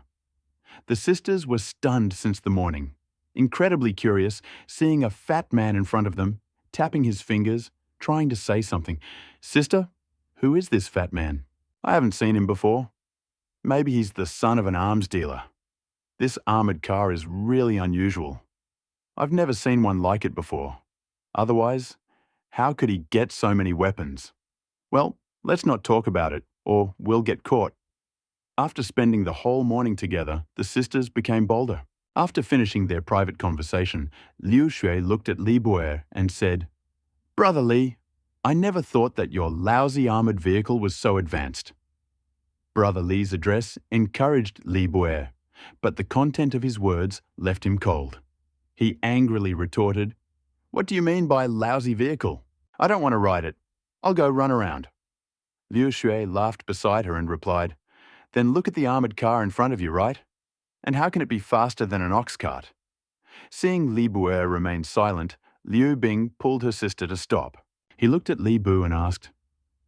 The sisters were stunned since the morning, incredibly curious, seeing a fat man in front of them, tapping his fingers, trying to say something. "Sister, who is this fat man? I haven't seen him before. Maybe he's the son of an arms dealer. This armored car is really unusual. I've never seen one like it before. Otherwise, how could he get so many weapons? Well, let's not talk about it, or we'll get caught." After spending the whole morning together, the sisters became bolder. After finishing their private conversation, Liu Shui looked at Li Buer and said, "Brother Li, I never thought that your lousy armored vehicle was so advanced." Brother Li's address encouraged Li Buer, but the content of his words left him cold. He angrily retorted, "What do you mean by lousy vehicle? I don't want to ride it. I'll go run around." Liu Shui laughed beside her and replied, "Then look at the armored car in front of you, right? And how can it be faster than an ox cart?" Seeing Li Buer remain silent, Liu Bing pulled her sister to stop. He looked at Li Bu and asked,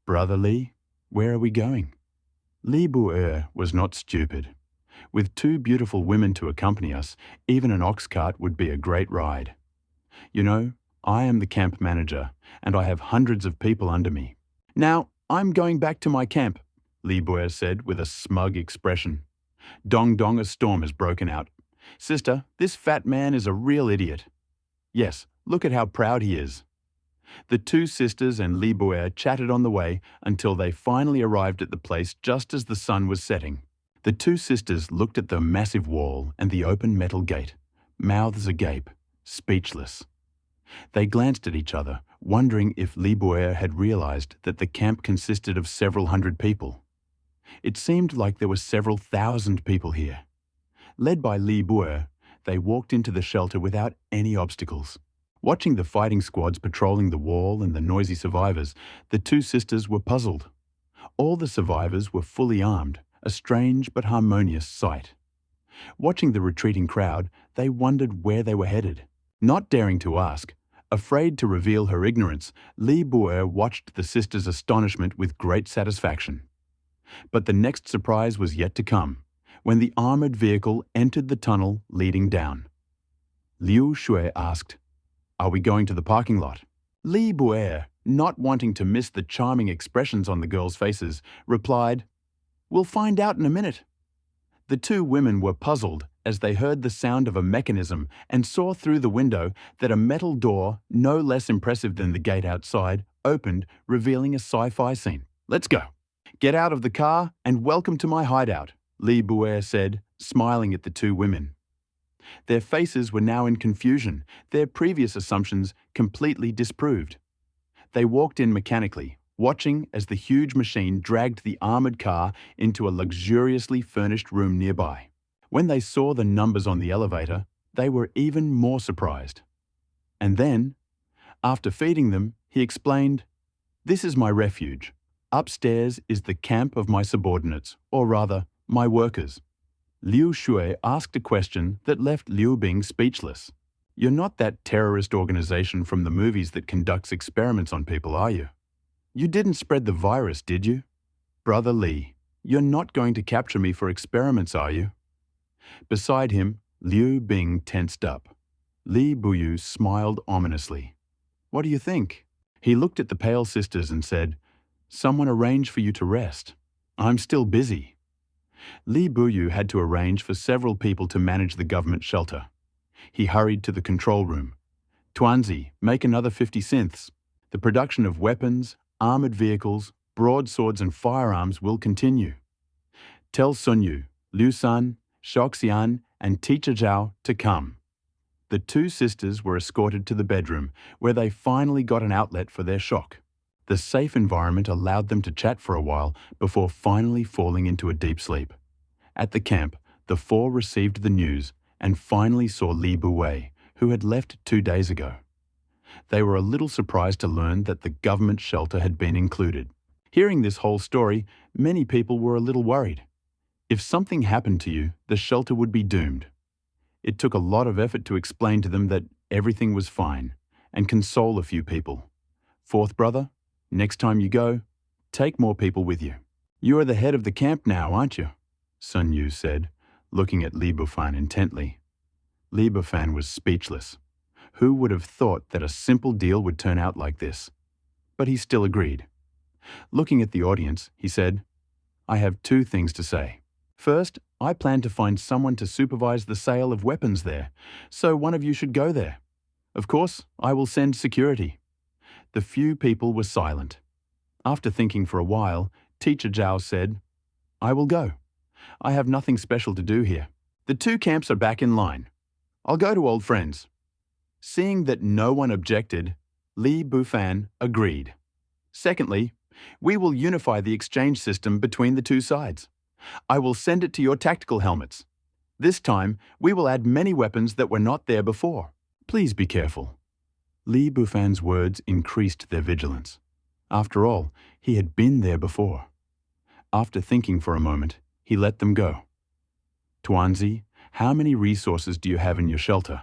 "Brother Li, where are we going?" Li Buer was not stupid. With two beautiful women to accompany us, even an ox cart would be a great ride. "You know, I am the camp manager, and I have hundreds of people under me. Now, I'm going back to my camp," Li Buer said with a smug expression. "Dong dong, a storm has broken out. Sister, this fat man is a real idiot. Yes, look at how proud he is." The two sisters and Li Buer chatted on the way until they finally arrived at the place just as the sun was setting. The two sisters looked at the massive wall and the open metal gate, mouths agape, speechless. They glanced at each other, wondering if Li Buer had realized that the camp consisted of several hundred people. It seemed like there were several thousand people here. Led by Li Buer, they walked into the shelter without any obstacles. Watching the fighting squads patrolling the wall and the noisy survivors, the two sisters were puzzled. All the survivors were fully armed, a strange but harmonious sight. Watching the retreating crowd, they wondered where they were headed. Not daring to ask, afraid to reveal her ignorance, Li Buer watched the sisters' astonishment with great satisfaction. But the next surprise was yet to come, when the armored vehicle entered the tunnel leading down. Liu Shui asked, "Are we going to the parking lot?" Li Buer, not wanting to miss the charming expressions on the girls' faces, replied, "We'll find out in a minute." The two women were puzzled as they heard the sound of a mechanism and saw through the window that a metal door, no less impressive than the gate outside, opened, revealing a sci-fi scene. "Let's go. Get out of the car and welcome to my hideout," Li Buer said, smiling at the two women. Their faces were now in confusion, their previous assumptions completely disproved. They walked in mechanically, watching as the huge machine dragged the armored car into a luxuriously furnished room nearby. When they saw the numbers on the elevator, they were even more surprised. And then, after feeding them, he explained, "This is my refuge. Upstairs is the camp of my subordinates, or rather, my workers." Liu Shui asked a question that left Liu Bing speechless. You're not that terrorist organization from the movies that conducts experiments on people, are you? You didn't spread the virus, did you? Brother Lee, you're not going to capture me for experiments, are you? Beside him, Liu Bing tensed up. Li Buyu smiled ominously. What do you think? He looked at the pale sisters and said, Someone arrange for you to rest. I'm still busy. Li Buyu had to arrange for several people to manage the government shelter. He hurried to the control room. Tuanzi, make another 50 synths. The production of weapons, armored vehicles, broadswords and firearms will continue. Tell Sun Yu, Liu San, Shoxian and Teacher Zhao to come. The two sisters were escorted to the bedroom, where they finally got an outlet for their shock. The safe environment allowed them to chat for a while before finally falling into a deep sleep. At the camp, the four received the news and finally saw Li Buwei, who had left 2 days ago. They were a little surprised to learn that the government shelter had been included. Hearing this whole story, many people were a little worried. If something happened to you, the shelter would be doomed. It took a lot of effort to explain to them that everything was fine and console a few people. Fourth brother, next time you go, take more people with you. You are the head of the camp now, aren't you? Sun Yu said, looking at Li Bufan intently. Li Bufan was speechless. Who would have thought that a simple deal would turn out like this? But he still agreed. Looking at the audience, he said, I have 2 things to say. First, I plan to find someone to supervise the sale of weapons there, so one of you should go there. Of course, I will send security. The few people were silent. After thinking for a while, Teacher Zhao said, I will go. I have nothing special to do here. The 2 camps are back in line. I'll go to old friends. Seeing that no one objected, Li Bufan agreed. Secondly, we will unify the exchange system between the 2 sides. I will send it to your tactical helmets. This time, we will add many weapons that were not there before. Please be careful. Li Bufan's words increased their vigilance. After all, he had been there before. After thinking for a moment, he let them go. Tuanzi, how many resources do you have in your shelter?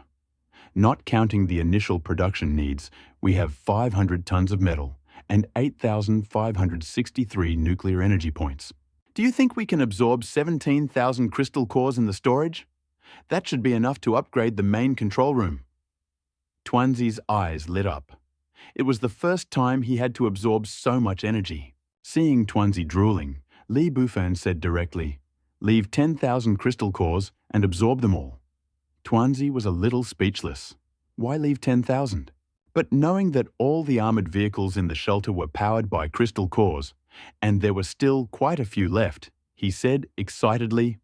Not counting the initial production needs, we have 500 tons of metal and 8,563 nuclear energy points. Do you think we can absorb 17,000 crystal cores in the storage? That should be enough to upgrade the main control room. Tuanzi's eyes lit up. It was the first time he had to absorb so much energy. Seeing Tuanzi drooling, Li Bufan said directly, Leave 10,000 crystal cores and absorb them all. Tuanzi was a little speechless. Why leave 10,000? But knowing that all the armored vehicles in the shelter were powered by crystal cores, and there were still quite a few left, he said excitedly,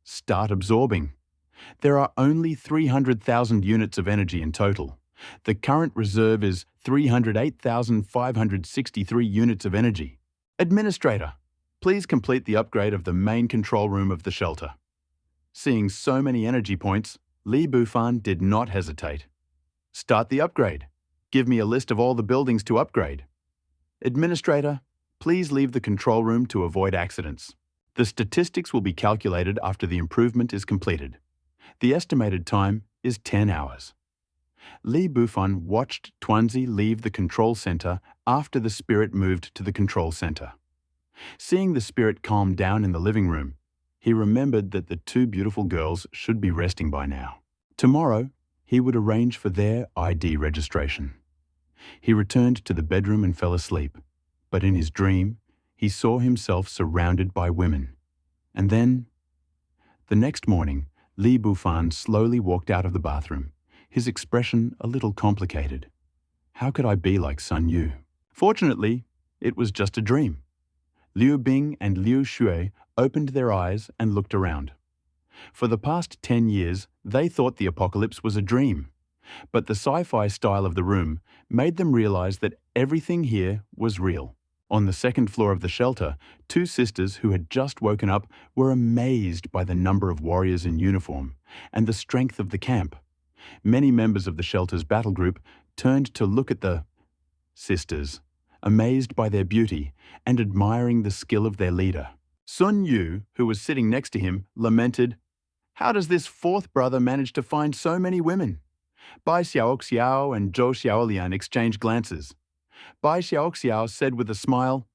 Start absorbing. There are only 300,000 units of energy in total. The current reserve is 308,563 units of energy. Administrator, please complete the upgrade of the main control room of the shelter. Seeing so many energy points, Li Bufan did not hesitate. Start the upgrade. Give me a list of all the buildings to upgrade. Administrator, please leave the control room to avoid accidents. The statistics will be calculated after the improvement is completed. The estimated time is 10 hours. Li Bufan watched Tuanzi leave the control center after the spirit moved to the control center. Seeing the spirit calm down in the living room, he remembered that the 2 beautiful girls should be resting by now. Tomorrow, he would arrange for their ID registration. He returned to the bedroom and fell asleep, but in his dream, he saw himself surrounded by women. And then, the next morning, Li Bufan slowly walked out of the bathroom, his expression a little complicated. How could I be like Sun Yu? Fortunately, it was just a dream. Liu Bing and Liu Shui opened their eyes and looked around. For the past 10 years, they thought the apocalypse was a dream, but the sci-fi style of the room made them realize that everything here was real. On the second floor of the shelter, 2 sisters who had just woken up were amazed by the number of warriors in uniform and the strength of the camp. Many members of the shelter's battle group turned to look at the sisters, amazed by their beauty and admiring the skill of their leader. Sun Yu, who was sitting next to him, lamented, How does this 4th brother manage to find so many women? Bai Xiaoxiao and Zhou Xiaolian exchanged glances. Bai Xiaoxiao said with a smile,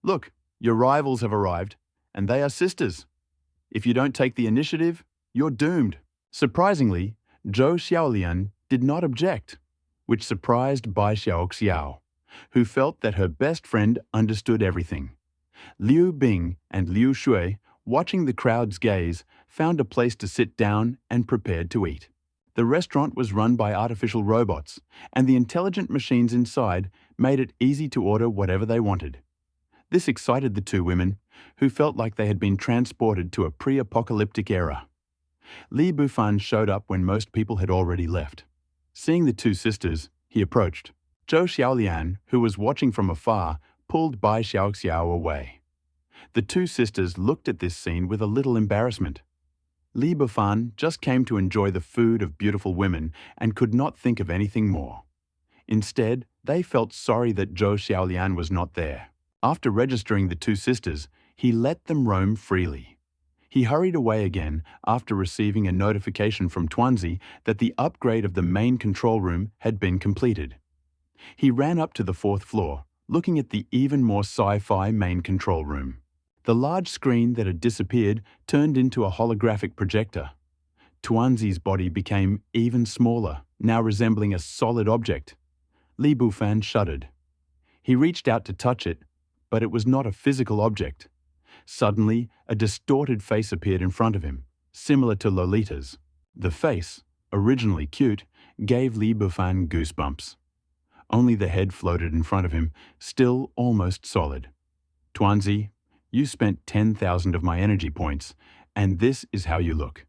"Look, your rivals have arrived, and they are sisters. If you don't take the initiative, you're doomed." Surprisingly, Zhou Xiaolian did not object, which surprised Bai Xiaoxiao, who felt that her best friend understood everything. Liu Bing and Liu Shui, watching the crowd's gaze, found a place to sit down and prepared to eat. The restaurant was run by artificial robots, and the intelligent machines inside made it easy to order whatever they wanted. This excited the two women, who felt like they had been transported to a pre-apocalyptic era. Li Bufan showed up when most people had already left. Seeing the two sisters, he approached. Zhou Xiaolian, who was watching from afar, pulled Bai Xiaoxiao away. The two sisters looked at this scene with a little embarrassment. Li Bufan just came to enjoy the food of beautiful women and could not think of anything more. Instead, they felt sorry that Zhou Xiaolian was not there. After registering the two sisters, he let them roam freely. He hurried away again after receiving a notification from Tuanzi that the upgrade of the main control room had been completed. He ran up to the 4th floor, looking at the even more sci-fi main control room. The large screen that had disappeared turned into a holographic projector. Tuanzi's body became even smaller, now resembling a solid object. Li Bufan shuddered. He reached out to touch it, but it was not a physical object. Suddenly, a distorted face appeared in front of him, similar to Lolita's. The face, originally cute, gave Li Bufan goosebumps. Only the head floated in front of him, still almost solid. "Tuanzi, you spent 10,000 of my energy points, and this is how you look.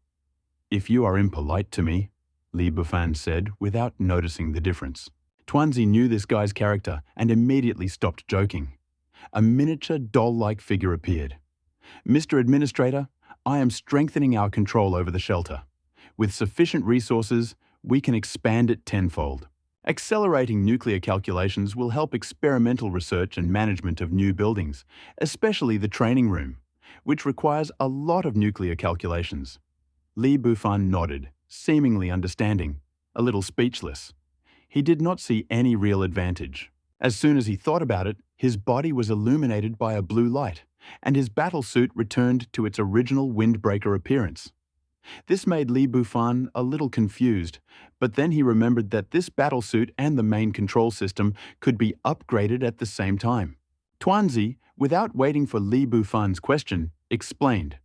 If you are impolite to me," Li Bufan said without noticing the difference. Tuanzi knew this guy's character and immediately stopped joking. A miniature doll-like figure appeared. "Mr. Administrator, I am strengthening our control over the shelter. With sufficient resources, we can expand it tenfold. Accelerating nuclear calculations will help experimental research and management of new buildings, especially the training room, which requires a lot of nuclear calculations." Li Bufan nodded, seemingly understanding, a little speechless. He did not see any real advantage. As soon as he thought about it, his body was illuminated by a blue light, and his battle suit returned to its original windbreaker appearance. This made Li Bufan a little confused, but then he remembered that this battlesuit and the main control system could be upgraded at the same time. Tuanzi, without waiting for Li Bufan's question, explained,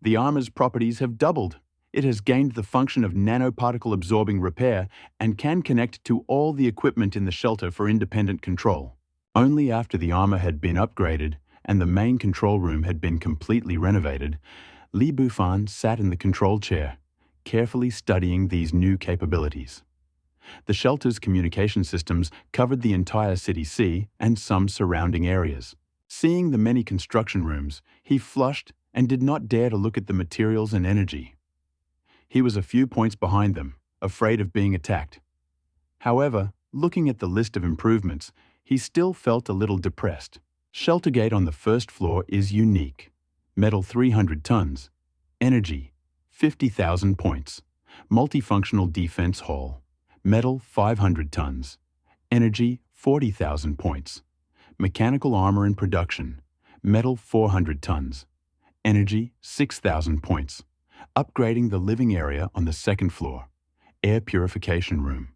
"The armor's properties have doubled. It has gained the function of nanoparticle-absorbing repair and can connect to all the equipment in the shelter for independent control." Only after the armor had been upgraded and the main control room had been completely renovated, Li Bufan sat in the control chair, carefully studying these new capabilities. The shelter's communication systems covered the entire City C and some surrounding areas. Seeing the many construction rooms, he flushed and did not dare to look at the materials and energy. He was a few points behind them, afraid of being attacked. However, looking at the list of improvements, he still felt a little depressed. Shelter gate on the 1st floor is unique. Metal 300 tons. Energy 50,000 points. Multifunctional defense hall. Metal 500 tons. Energy 40,000 points. Mechanical armor in production. Metal 400 tons. Energy 6,000 points. Upgrading the living area on the 2nd floor. Air purification room.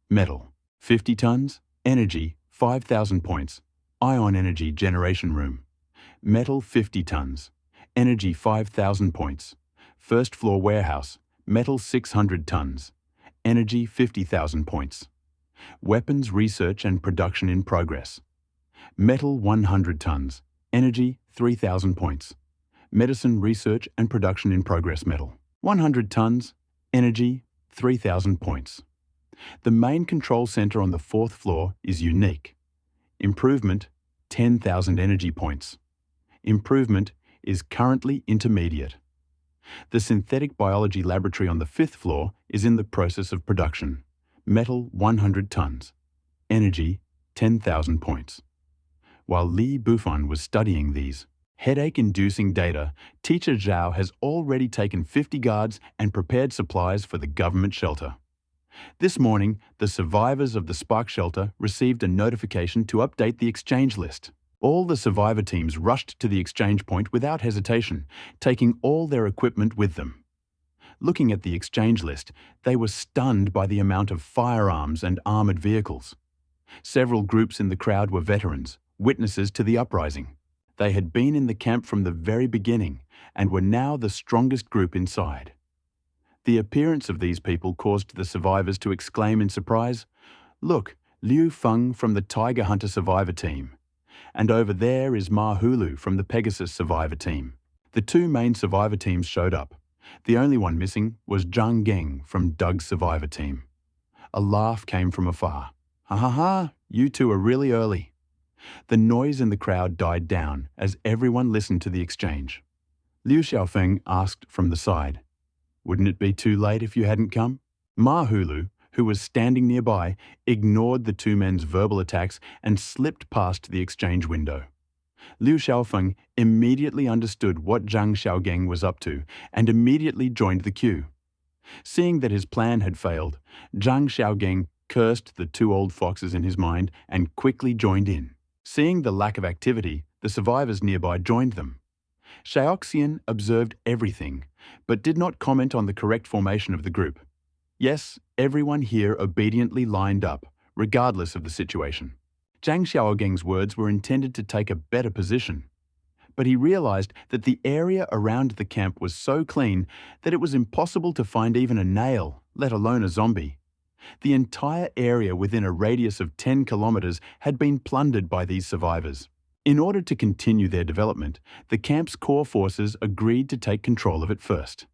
Metal 50 tons. Energy 5,000 points. Ion energy generation room. Metal 50 tons. Energy 5,000 points. 1st floor warehouse. Metal 600 tons. Energy 50,000 points. Weapons research and production in progress. Metal 100 tons. Energy 3,000 points. Medicine research and production in progress metal. 100 tons. Energy 3,000 points. The main control center on the 4th floor is unique. Improvement 10,000 energy points. Improvement is currently intermediate. The synthetic biology laboratory on the 5th floor is in the process of production. Metal 100 tons. Energy 10,000 points. While Li Bufan was studying these headache-inducing data, Teacher Zhao has already taken 50 guards and prepared supplies for the government shelter. This morning, the survivors of the Spark Shelter received a notification to update the exchange list. All the survivor teams rushed to the exchange point without hesitation, taking all their equipment with them. Looking at the exchange list, they were stunned by the amount of firearms and armored vehicles. Several groups in the crowd were veterans, witnesses to the uprising. They had been in the camp from the very beginning and were now the strongest group inside. The appearance of these people caused the survivors to exclaim in surprise, "Look, Liu Feng from the Tiger Hunter survivor team. And over there is Ma Hulu from the Pegasus survivor team." The two main survivor teams showed up. The only one missing was Zhang Geng from Doug's survivor team. A laugh came from afar. "Ha ha ha, you two are really early." The noise in the crowd died down as everyone listened to the exchange. Liu Xiaofeng asked from the side, "Wouldn't it be too late if you hadn't come?" Ma Hulu, who was standing nearby, ignored the two men's verbal attacks and slipped past the exchange window. Liu Xiaofeng immediately understood what Zhang Xiaogeng was up to and immediately joined the queue. Seeing that his plan had failed, Zhang Xiaogeng cursed the two old foxes in his mind and quickly joined in. Seeing the lack of activity, the survivors nearby joined them. Xiaoxian observed everything, but did not comment on the correct formation of the group. Yes, everyone here obediently lined up, regardless of the situation. Zhang Xiaogeng's words were intended to take a better position, but he realized that the area around the camp was so clean that it was impossible to find even a nail, let alone a zombie. The entire area within a radius of 10 kilometers had been plundered by these survivors. In order to continue their development, the camp's core forces agreed to take control of it first.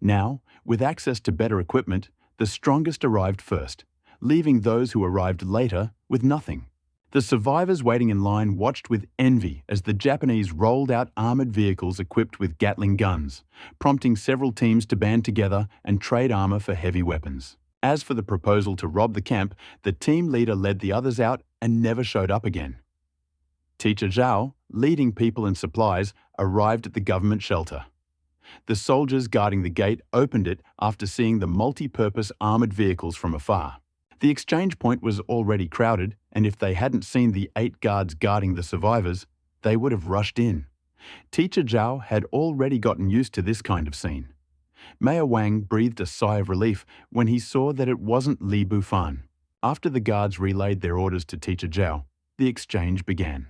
Now, with access to better equipment, the strongest arrived first, leaving those who arrived later with nothing. The survivors waiting in line watched with envy as the Japanese rolled out armored vehicles equipped with Gatling guns, prompting several teams to band together and trade armor for heavy weapons. As for the proposal to rob the camp, the team leader led the others out and never showed up again. Teacher Zhao, leading people and supplies, arrived at the government shelter. The soldiers guarding the gate opened it after seeing the multi-purpose armored vehicles from afar. The exchange point was already crowded, and if they hadn't seen the 8 guards guarding the survivors, they would have rushed in. Teacher Zhao had already gotten used to this kind of scene. Mayor Wang breathed a sigh of relief when he saw that it wasn't Li Bufan. After the guards relayed their orders to Teacher Zhao, the exchange began.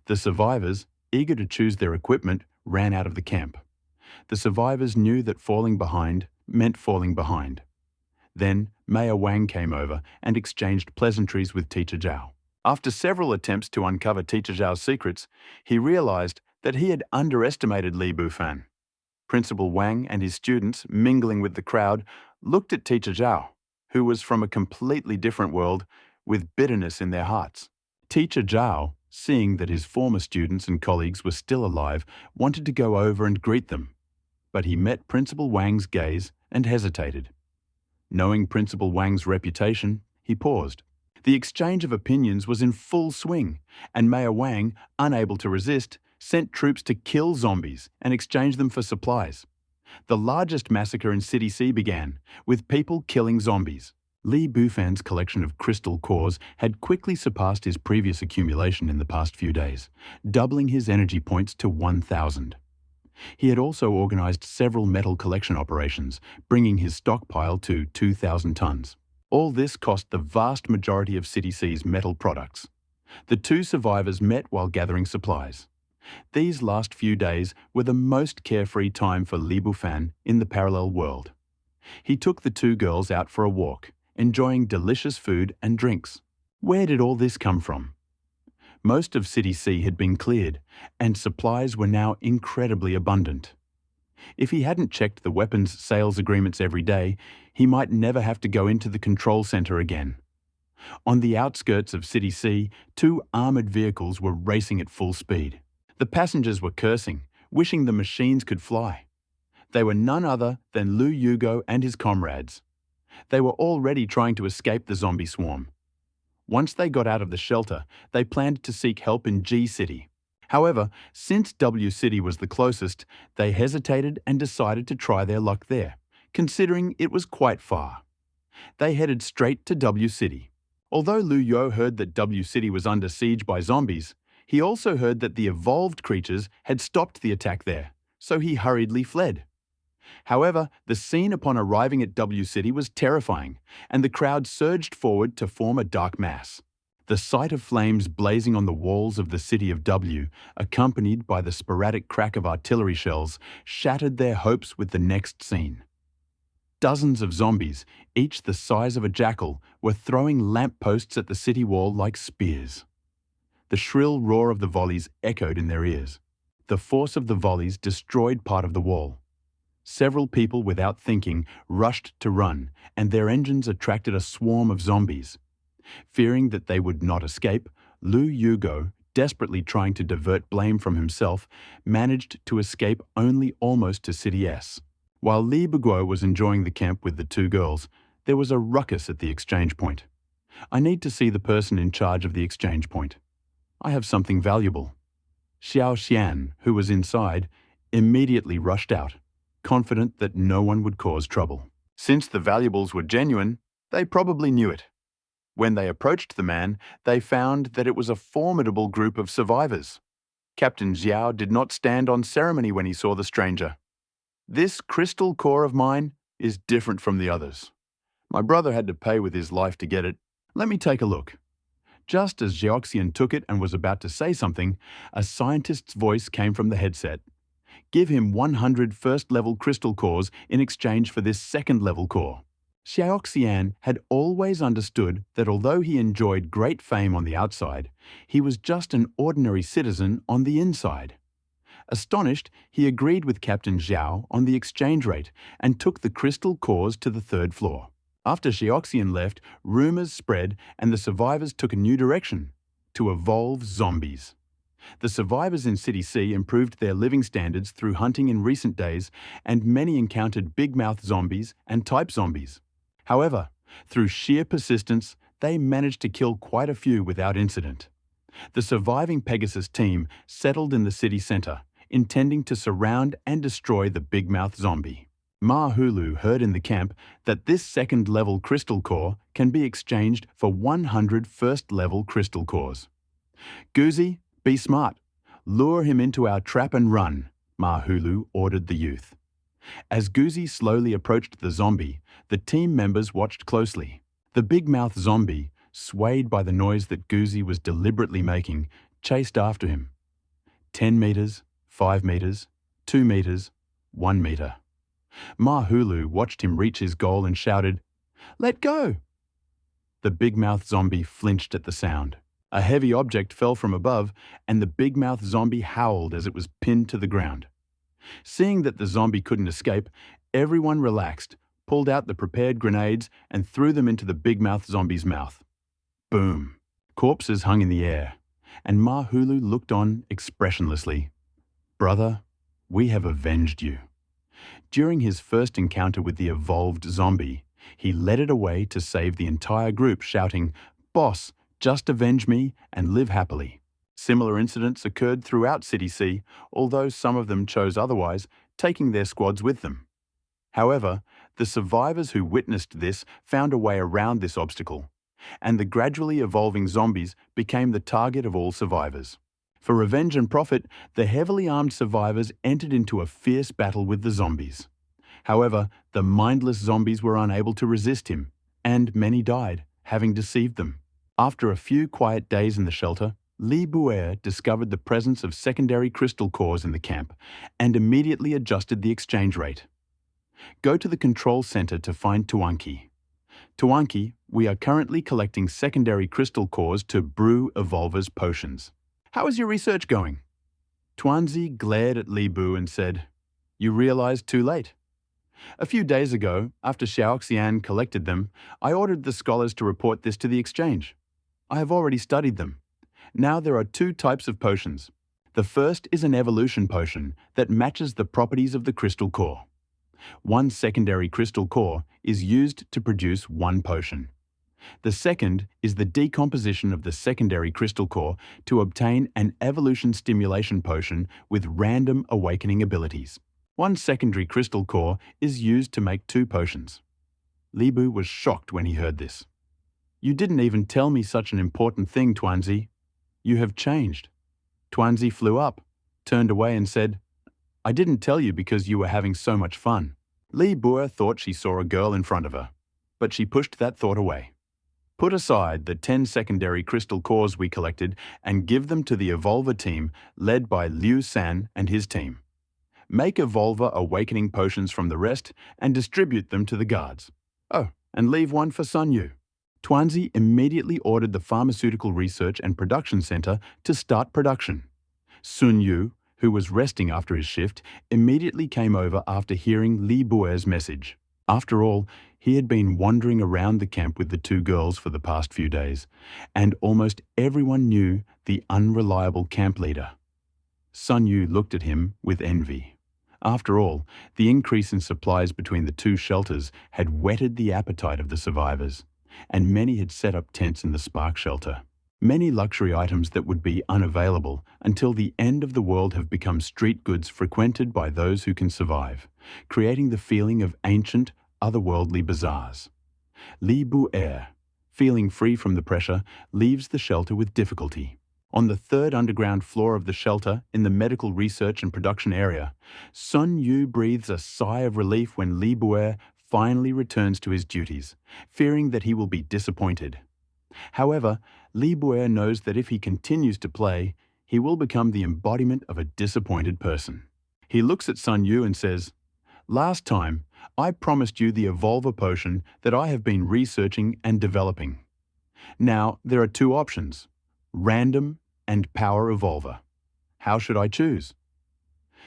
The survivors, eager to choose their equipment, ran out of the camp. The survivors knew that falling behind meant falling behind. Then, Mayor Wang came over and exchanged pleasantries with Teacher Zhao. After several attempts to uncover Teacher Zhao's secrets, he realized that he had underestimated Li Bufan. Principal Wang and his students, mingling with the crowd, looked at Teacher Zhao, who was from a completely different world, with bitterness in their hearts. Teacher Zhao, seeing that his former students and colleagues were still alive, wanted to go over and greet them, but he met Principal Wang's gaze and hesitated. Knowing Principal Wang's reputation, he paused. The exchange of opinions was in full swing, and Mayor Wang, unable to resist, sent troops to kill zombies and exchange them for supplies. The largest massacre in City C began, with people killing zombies. Li Bufan's collection of crystal cores had quickly surpassed his previous accumulation in the past few days, doubling his energy points to 1,000. He had also organized several metal collection operations, bringing his stockpile to 2,000 tons. All this cost the vast majority of City C's metal products. The two survivors met while gathering supplies. These last few days were the most carefree time for Li Bufan in the parallel world. He took the two girls out for a walk, enjoying delicious food and drinks. Where did all this come from? Most of City C had been cleared, and supplies were now incredibly abundant. If he hadn't checked the weapons sales agreements every day, he might never have to go into the control center again. On the outskirts of City C, 2 armored vehicles were racing at full speed. The passengers were cursing, wishing the machines could fly. They were none other than Lu Yugo and his comrades. They were already trying to escape the zombie swarm. Once they got out of the shelter, they planned to seek help in G City. However, since W City was the closest, they hesitated and decided to try their luck there, considering it was quite far. They headed straight to W City. Although Lu Yo heard that W City was under siege by zombies, he also heard that the evolved creatures had stopped the attack there, so he hurriedly fled. However, the scene upon arriving at W City was terrifying, and the crowd surged forward to form a dark mass. The sight of flames blazing on the walls of the city of W, accompanied by the sporadic crack of artillery shells, shattered their hopes with the next scene. Dozens of zombies, each the size of a jackal, were throwing lampposts at the city wall like spears. The shrill roar of the volleys echoed in their ears. The force of the volleys destroyed part of the wall. Several people, without thinking, rushed to run, and their engines attracted a swarm of zombies. Fearing that they would not escape, Lu Yugo, desperately trying to divert blame from himself, managed to escape only almost to City S. While Li Buguo was enjoying the camp with the two girls, there was a ruckus at the exchange point. I need to see the person in charge of the exchange point. I have something valuable. Xiao Xian, who was inside, immediately rushed out, confident that no one would cause trouble. Since the valuables were genuine, they probably knew it. When they approached the man, they found that it was a formidable group of survivors. Captain Xiao did not stand on ceremony when he saw the stranger. This crystal core of mine is different from the others. My brother had to pay with his life to get it. Let me take a look. Just as Xiaoxian took it and was about to say something, a scientist's voice came from the headset. Give him 100 first-level crystal cores in exchange for this second-level core. Xiaoxian had always understood that although he enjoyed great fame on the outside, he was just an ordinary citizen on the inside. Astonished, he agreed with Captain Zhao on the exchange rate and took the crystal cores to the third floor. After Xiaoxian left, rumors spread and the survivors took a new direction: to evolve zombies. The survivors in City C improved their living standards through hunting in recent days, and many encountered big-mouth zombies and type zombies. However, through sheer persistence, they managed to kill quite a few without incident. The surviving Pegasus team settled in the city center, intending to surround and destroy the big-mouth zombie. Ma Hulu heard in the camp that this second-level crystal core can be exchanged for 100 first-level crystal cores. Guzi, be smart. Lure him into our trap and run, Ma Hulu ordered the youth. As Guzi slowly approached the zombie, the team members watched closely. The big-mouth zombie, swayed by the noise that Guzi was deliberately making, chased after him. 10 meters, 5 meters, 2 meters, 1 meter. Ma Hulu watched him reach his goal and shouted, "Let go!" The big-mouth zombie flinched at the sound. A heavy object fell from above, and the big-mouth zombie howled as it was pinned to the ground. Seeing that the zombie couldn't escape, everyone relaxed, pulled out the prepared grenades, and threw them into the big-mouth zombie's mouth. Boom! Corpses hung in the air, and Ma Hulu looked on expressionlessly. "Brother, we have avenged you." During his first encounter with the evolved zombie, he led it away to save the entire group, shouting, "Boss, just avenge me and live happily." Similar incidents occurred throughout City C, although some of them chose otherwise, taking their squads with them. However, the survivors who witnessed this found a way around this obstacle, and the gradually evolving zombies became the target of all survivors. For revenge and profit, the heavily armed survivors entered into a fierce battle with the zombies. However, the mindless zombies were unable to resist him, and many died, having deceived them. After a few quiet days in the shelter, Li Buer discovered the presence of secondary crystal cores in the camp and immediately adjusted the exchange rate. Go to the control center to find Tuanqi. Tuanqi, we are currently collecting secondary crystal cores to brew Evolver's potions. How is your research going? Tuanzi glared at Li Bu and said, "You realized too late. A few days ago, after Xiaoxian collected them, I ordered the scholars to report this to the exchange. I have already studied them. Now there are two types of potions. The first is an evolution potion that matches the properties of the crystal core. One secondary crystal core is used to produce one potion. The second is the decomposition of the secondary crystal core to obtain an evolution stimulation potion with random awakening abilities. One secondary crystal core is used to make two potions. Li Bu was shocked when he heard this. "You didn't even tell me such an important thing, Tuanzi. You have changed." Tuanzi flew up, turned away and said, "I didn't tell you because you were having so much fun." Li Bu thought she saw a girl in front of her, but she pushed that thought away. "Put aside the 10 secondary crystal cores we collected and give them to the Evolver team led by Liu San and his team. Make Evolver awakening potions from the rest and distribute them to the guards. Oh, and leave one for Sun Yu." Tuanzi immediately ordered the Pharmaceutical Research and Production Center to start production. Sun Yu, who was resting after his shift, immediately came over after hearing Li Buer's message. After all, he had been wandering around the camp with the two girls for the past few days, and almost everyone knew the unreliable camp leader. Sun Yu looked at him with envy. After all, the increase in supplies between the two shelters had whetted the appetite of the survivors, and many had set up tents in the Spark shelter. Many luxury items that would be unavailable until the end of the world have become street goods frequented by those who can survive, creating the feeling of ancient, otherworldly bazaars. Li Buer, feeling free from the pressure, leaves the shelter with difficulty. On the third underground floor of the shelter, in the medical research and production area, Sun Yu breathes a sigh of relief when Li Buer finally returns to his duties, fearing that he will be disappointed. However, Li Buer knows that if he continues to play, he will become the embodiment of a disappointed person. He looks at Sun Yu and says, "Last time, I promised you the Evolver potion that I have been researching and developing. Now, there are two options, random and power Evolver. How should I choose?"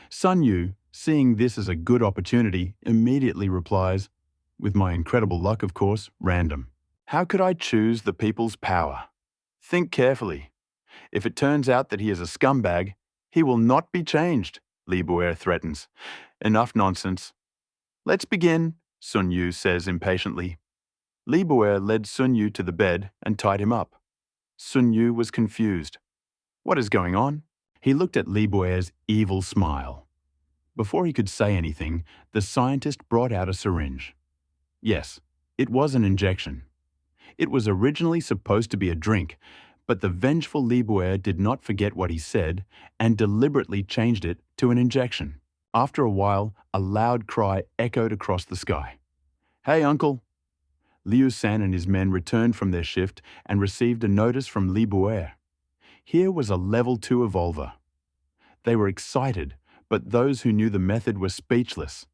Sun Yu, seeing this as a good opportunity, immediately replies, "With my incredible luck, of course, random. How could I choose the people's power? Think carefully. If it turns out that he is a scumbag, he will not be changed," Li Buer threatens. "Enough nonsense. Let's begin," Sun Yu says impatiently. Li Buer led Sun Yu to the bed and tied him up. Sun Yu was confused. What is going on? He looked at Li Buer's evil smile. Before he could say anything, the scientist brought out a syringe. Yes, it was an injection. It was originally supposed to be a drink, but the vengeful Li Buer did not forget what he said and deliberately changed it to an injection. After a while, a loud cry echoed across the sky. "Hey, uncle!" Liu San and his men returned from their shift and received a notice from Li Buer. Here was a level 2 Evolver. They were excited, but those who knew the method were speechless.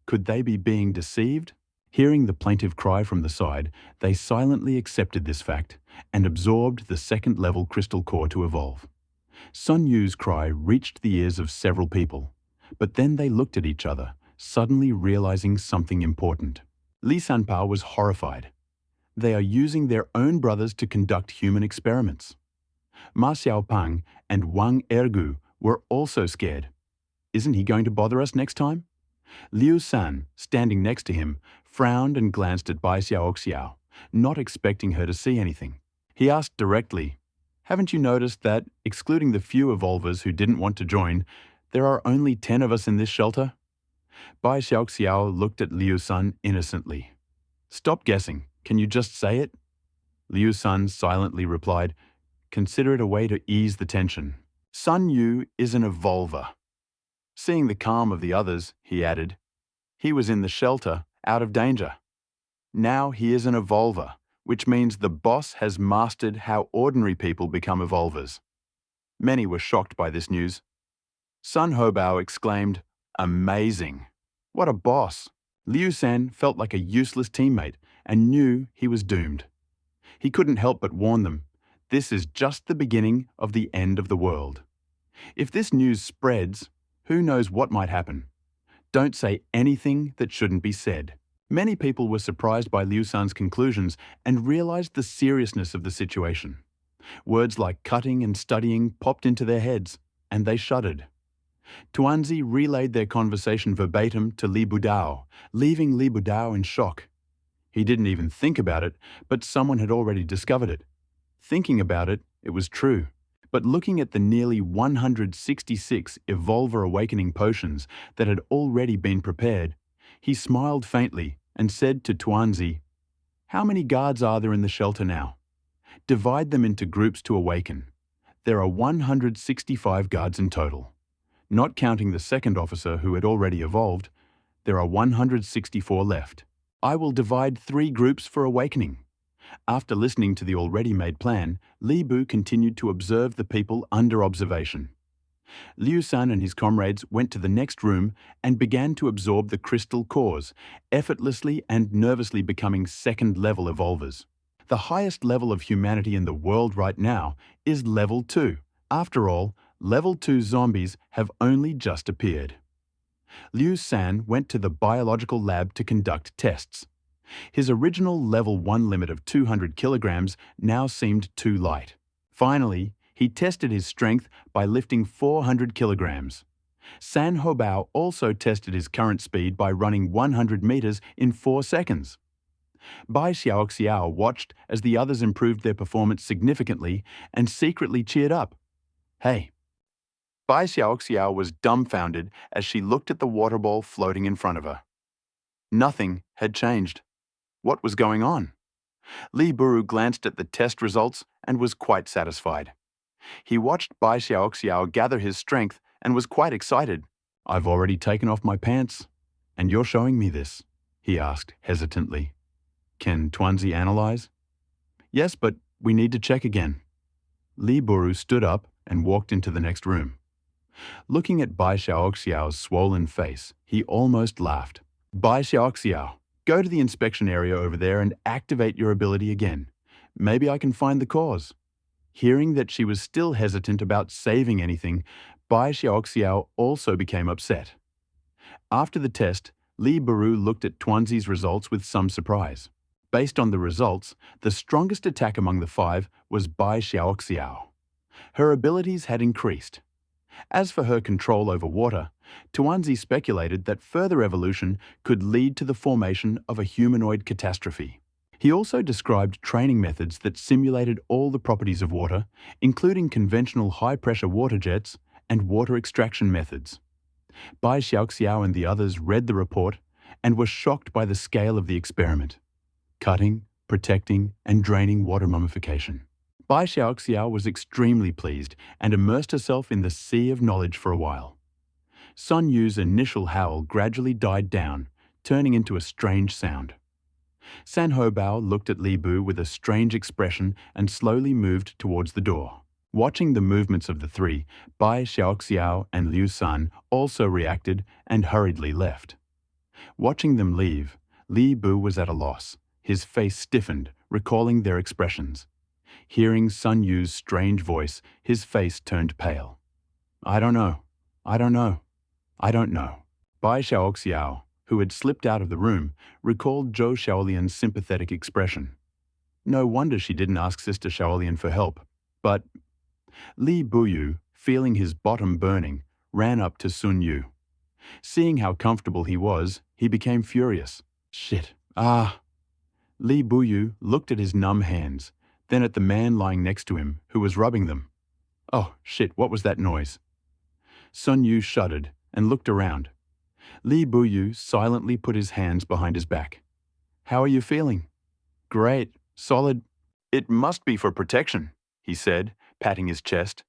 Could they be being deceived? Hearing the plaintive cry from the side, they silently accepted this fact and absorbed the second-level crystal core to evolve. Sun Yu's cry reached the ears of several people, but then they looked at each other, suddenly realizing something important. Li Sanpao was horrified. They are using their own brothers to conduct human experiments. Ma Xiaopang and Wang Ergu were also scared. Isn't he going to bother us next time? Liu San, standing next to him, frowned and glanced at Bai Xiaoxiao, not expecting her to see anything. He asked directly, "Haven't you noticed that, excluding the few Evolvers who didn't want to join, there are only 10 of us in this shelter?" Bai Xiaoxiao looked at Liu San innocently. "Stop guessing. Can you just say it?" Liu San silently replied, "Consider it a way to ease the tension. Sun Yu is an Evolver." Seeing the calm of the others, he added, "He was in the shelter, out of danger. Now he is an Evolver, which means the boss has mastered how ordinary people become Evolvers." Many were shocked by this news. Sun Hobao exclaimed, "Amazing! What a boss!" Liu San felt like a useless teammate and knew he was doomed. He couldn't help but warn them, this is just the beginning of the end of the world. If this news spreads, who knows what might happen? Don't say anything that shouldn't be said. Many people were surprised by Liu San's conclusions and realized the seriousness of the situation. Words like cutting and studying popped into their heads, and they shuddered. Tuanzi relayed their conversation verbatim to Li Budao, leaving Li Budao in shock. He didn't even think about it, but someone had already discovered it. Thinking about it, it was true. But looking at the nearly 166 Evolver Awakening potions that had already been prepared, he smiled faintly and said to Tuanzi, "How many guards are there in the shelter now? Divide them into groups to awaken. There are 165 guards in total. Not counting the second officer who had already evolved, there are 164 left. I will divide 3 groups for awakening." After listening to the already made plan, Li Bu continued to observe the people under observation. Liu San and his comrades went to the next room and began to absorb the crystal cores, effortlessly and nervously becoming second-level evolvers. The highest level of humanity in the world right now is level 2. After all, level 2 zombies have only just appeared. Liu San went to the biological lab to conduct tests. His original level 1 limit of 200 kilograms now seemed too light. Finally, he tested his strength by lifting 400 kilograms. San Hobao also tested his current speed by running 100 meters in 4 seconds. Bai Xiaoxiao watched as the others improved their performance significantly and secretly cheered up. "Hey!" Bai Xiaoxiao was dumbfounded as she looked at the water ball floating in front of her. Nothing had changed. What was going on? Li Buru glanced at the test results and was quite satisfied. He watched Bai Xiaoxiao gather his strength and was quite excited. "I've already taken off my pants, and you're showing me this?" he asked hesitantly. "Can Tuanzi analyze?" "Yes, but we need to check again." Li Buru stood up and walked into the next room. Looking at Bai Xiaoxiao's swollen face, he almost laughed. "Bai Xiaoxiao, go to the inspection area over there and activate your ability again. Maybe I can find the cause." Hearing that she was still hesitant about saving anything, Bai Xiaoxiao also became upset. After the test, Li Buru looked at Tuanzi's results with some surprise. Based on the results, the strongest attack among the 5 was Bai Xiaoxiao. Her abilities had increased. As for her control over water, Tuanzi speculated that further evolution could lead to the formation of a humanoid catastrophe. He also described training methods that simulated all the properties of water, including conventional high-pressure water jets and water extraction methods. Bai Xiaoxiao and the others read the report and were shocked by the scale of the experiment: cutting, protecting, and draining water mummification. Bai Xiaoxiao was extremely pleased and immersed herself in the sea of knowledge for a while. Sun Yu's initial howl gradually died down, turning into a strange sound. San Hobao looked at Li Bu with a strange expression and slowly moved towards the door. Watching the movements of the 3, Bai Xiaoxiao and Liu San also reacted and hurriedly left. Watching them leave, Li Bu was at a loss. His face stiffened, recalling their expressions. Hearing Sun Yu's strange voice, his face turned pale. "I don't know. I don't know. I don't know." Bai Xiaoxiao, who had slipped out of the room, recalled Zhou Shaolian's sympathetic expression. No wonder she didn't ask Sister Shaolian for help. But Li Buyu, feeling his bottom burning, ran up to Sun Yu. Seeing how comfortable he was, he became furious. "Shit. Li Buyu looked at his numb hands, then at the man lying next to him, who was rubbing them. "Oh, shit, what was that noise?" Sun Yu shuddered and looked around. Li Buyu silently put his hands behind his back. "How are you feeling?" "Great. Solid." "It must be for protection," he said, patting his chest.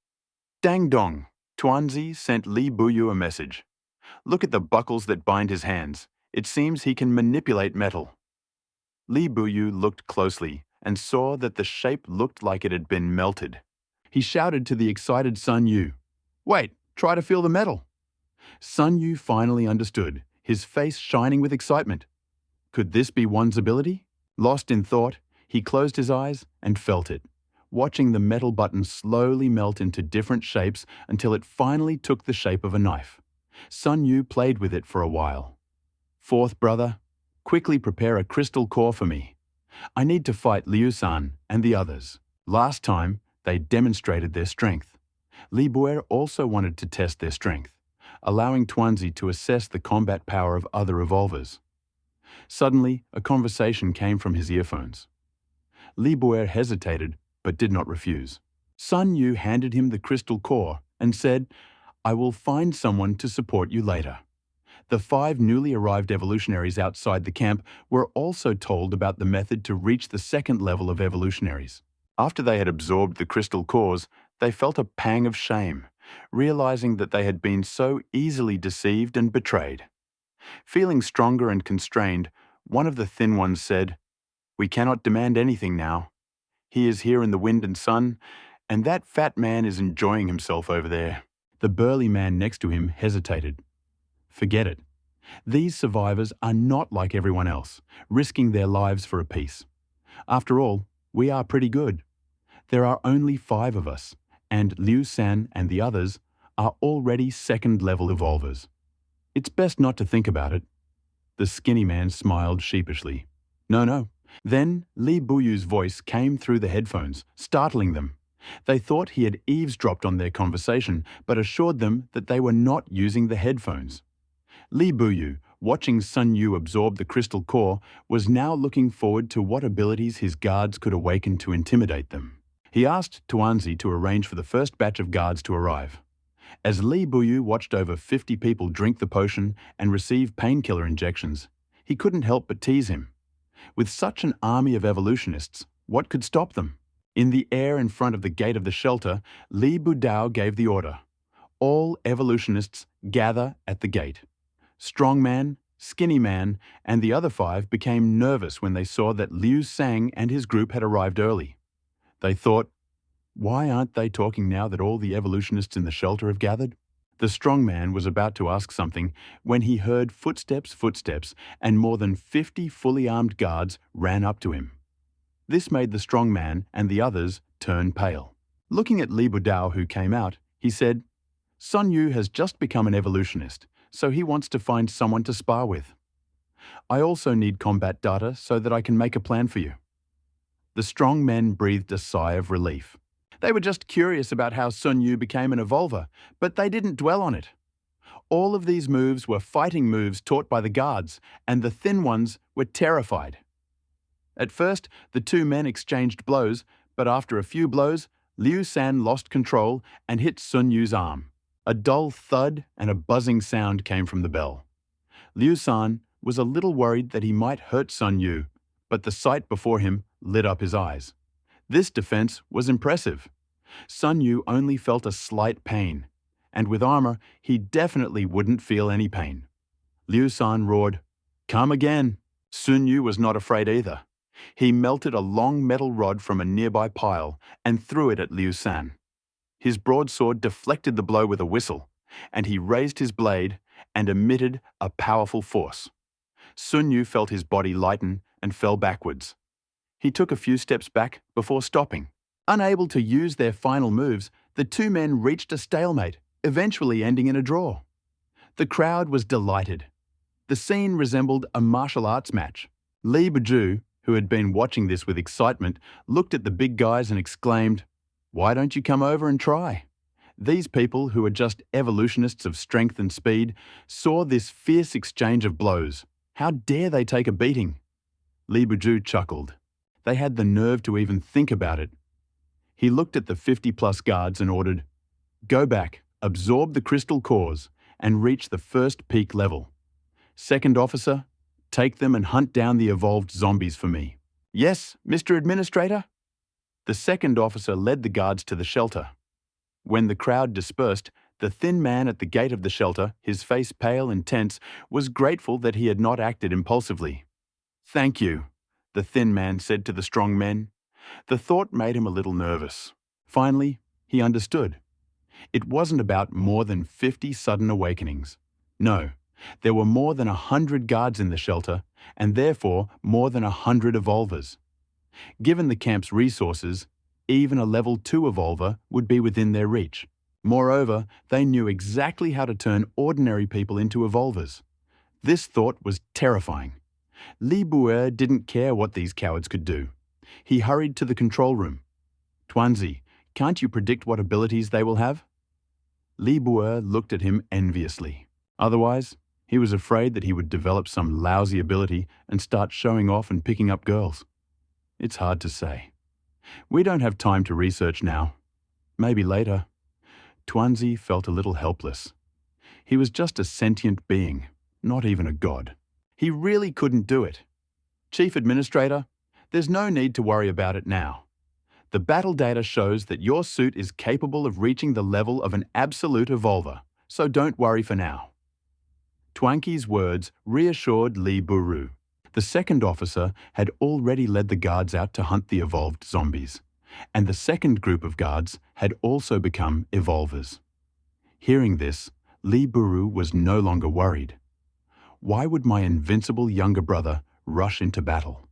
"Dang dong." Tuanzi sent Li Buyu a message. "Look at the buckles that bind his hands. It seems he can manipulate metal." Li Buyu looked closely and saw that the shape looked like it had been melted. He shouted to the excited Sun Yu, "Wait, try to feel the metal." Sun Yu finally understood, his face shining with excitement. Could this be one's ability? Lost in thought, he closed his eyes and felt it, watching the metal button slowly melt into different shapes until it finally took the shape of a knife. Sun Yu played with it for a while. "Fourth brother, quickly prepare a crystal core for me. I need to fight Liu San and the others." Last time, they demonstrated their strength. Li Buer also wanted to test their strength, allowing Tuanzi to assess the combat power of other evolvers. Suddenly, a conversation came from his earphones. Li Buer hesitated, but did not refuse. Sun Yu handed him the crystal core and said, "I will find someone to support you later." The 5 newly arrived evolutionaries outside the camp were also told about the method to reach the second level of evolutionaries. After they had absorbed the crystal cores, they felt a pang of shame, realizing that they had been so easily deceived and betrayed. Feeling stronger and constrained, one of the thin ones said, "We cannot demand anything now. He is here in the wind and sun, and that fat man is enjoying himself over there." The burly man next to him hesitated. "Forget it. These survivors are not like everyone else, risking their lives for a piece. After all, we are pretty good. There are only 5 of us, and Liu San and the others are already second-level evolvers. It's best not to think about it." The skinny man smiled sheepishly. No. Then Li Buyu's voice came through the headphones, startling them. They thought he had eavesdropped on their conversation, but assured them that they were not using the headphones. Li Buyu, watching Sun Yu absorb the crystal core, was now looking forward to what abilities his guards could awaken to intimidate them. He asked Tuanzi to arrange for the first batch of guards to arrive. As Li Buyu watched over 50 people drink the potion and receive painkiller injections, he couldn't help but tease him. With such an army of evolutionists, what could stop them? In the air in front of the gate of the shelter, Li Budao gave the order. All evolutionists gather at the gate. Strong Man, Skinny Man, and the other 5 became nervous when they saw that Liu Sang and his group had arrived early. They thought, why aren't they talking now that all the evolutionists in the shelter have gathered? The strong man was about to ask something when he heard footsteps, and more than 50 fully armed guards ran up to him. This made the strong man and the others turn pale. Looking at Li Budao, who came out, he said, "Sun Yu has just become an evolutionist, so he wants to find someone to spar with. I also need combat data so that I can make a plan for you." The strong men breathed a sigh of relief. They were just curious about how Sun Yu became an evolver, but they didn't dwell on it. All of these moves were fighting moves taught by the guards, and the thin ones were terrified. At first, the 2 men exchanged blows, but after a few blows, Liu San lost control and hit Sun Yu's arm. A dull thud and a buzzing sound came from the bell. Liu San was a little worried that he might hurt Sun Yu, but the sight before him lit up his eyes. This defense was impressive. Sun Yu only felt a slight pain, and with armor, he definitely wouldn't feel any pain. Liu San roared, "Come again!" Sun Yu was not afraid either. He melted a long metal rod from a nearby pile and threw it at Liu San. His broadsword deflected the blow with a whistle, and he raised his blade and emitted a powerful force. Sun Yu felt his body lighten and fell backwards. He took a few steps back before stopping. Unable to use their final moves, the 2 men reached a stalemate, eventually ending in a draw. The crowd was delighted. The scene resembled a martial arts match. Li Buju, who had been watching this with excitement, looked at the big guys and exclaimed, "Why don't you come over and try?" These people, who are just evolutionists of strength and speed, saw this fierce exchange of blows. How dare they take a beating? Li Buju chuckled. They had the nerve to even think about it. He looked at the 50-plus guards and ordered, "Go back, absorb the crystal cores, and reach the first peak level. Second officer, take them and hunt down the evolved zombies for me." "Yes, Mr. Administrator." The second officer led the guards to the shelter. When the crowd dispersed, the thin man at the gate of the shelter, his face pale and tense, was grateful that he had not acted impulsively. "Thank you," the thin man said to the strong men. The thought made him a little nervous. Finally, he understood. It wasn't about more than 50 sudden awakenings. No, there were more than 100 guards in the shelter, and therefore more than 100 evolvers. Given the camp's resources, even a level 2 evolver would be within their reach. Moreover, they knew exactly how to turn ordinary people into evolvers. This thought was terrifying. Li Buer didn't care what these cowards could do. He hurried to the control room. "Tuanzi, can't you predict what abilities they will have?" Li Buer looked at him enviously. Otherwise, he was afraid that he would develop some lousy ability and start showing off and picking up girls. It's hard to say. We don't have time to research now. Maybe later. Tuanzi felt a little helpless. He was just a sentient being, Not even a god. He really couldn't do it. Chief Administrator, there's no need to worry about it now. The battle data shows that your suit is capable of reaching the level of an absolute evolver, so don't worry for now. Twanky's words reassured Lee Buru. The second officer had already led the guards out to hunt the evolved zombies, and the second group of guards had also become evolvers. Hearing this, Lee Buru was no longer worried. Why would my invincible younger brother rush into battle?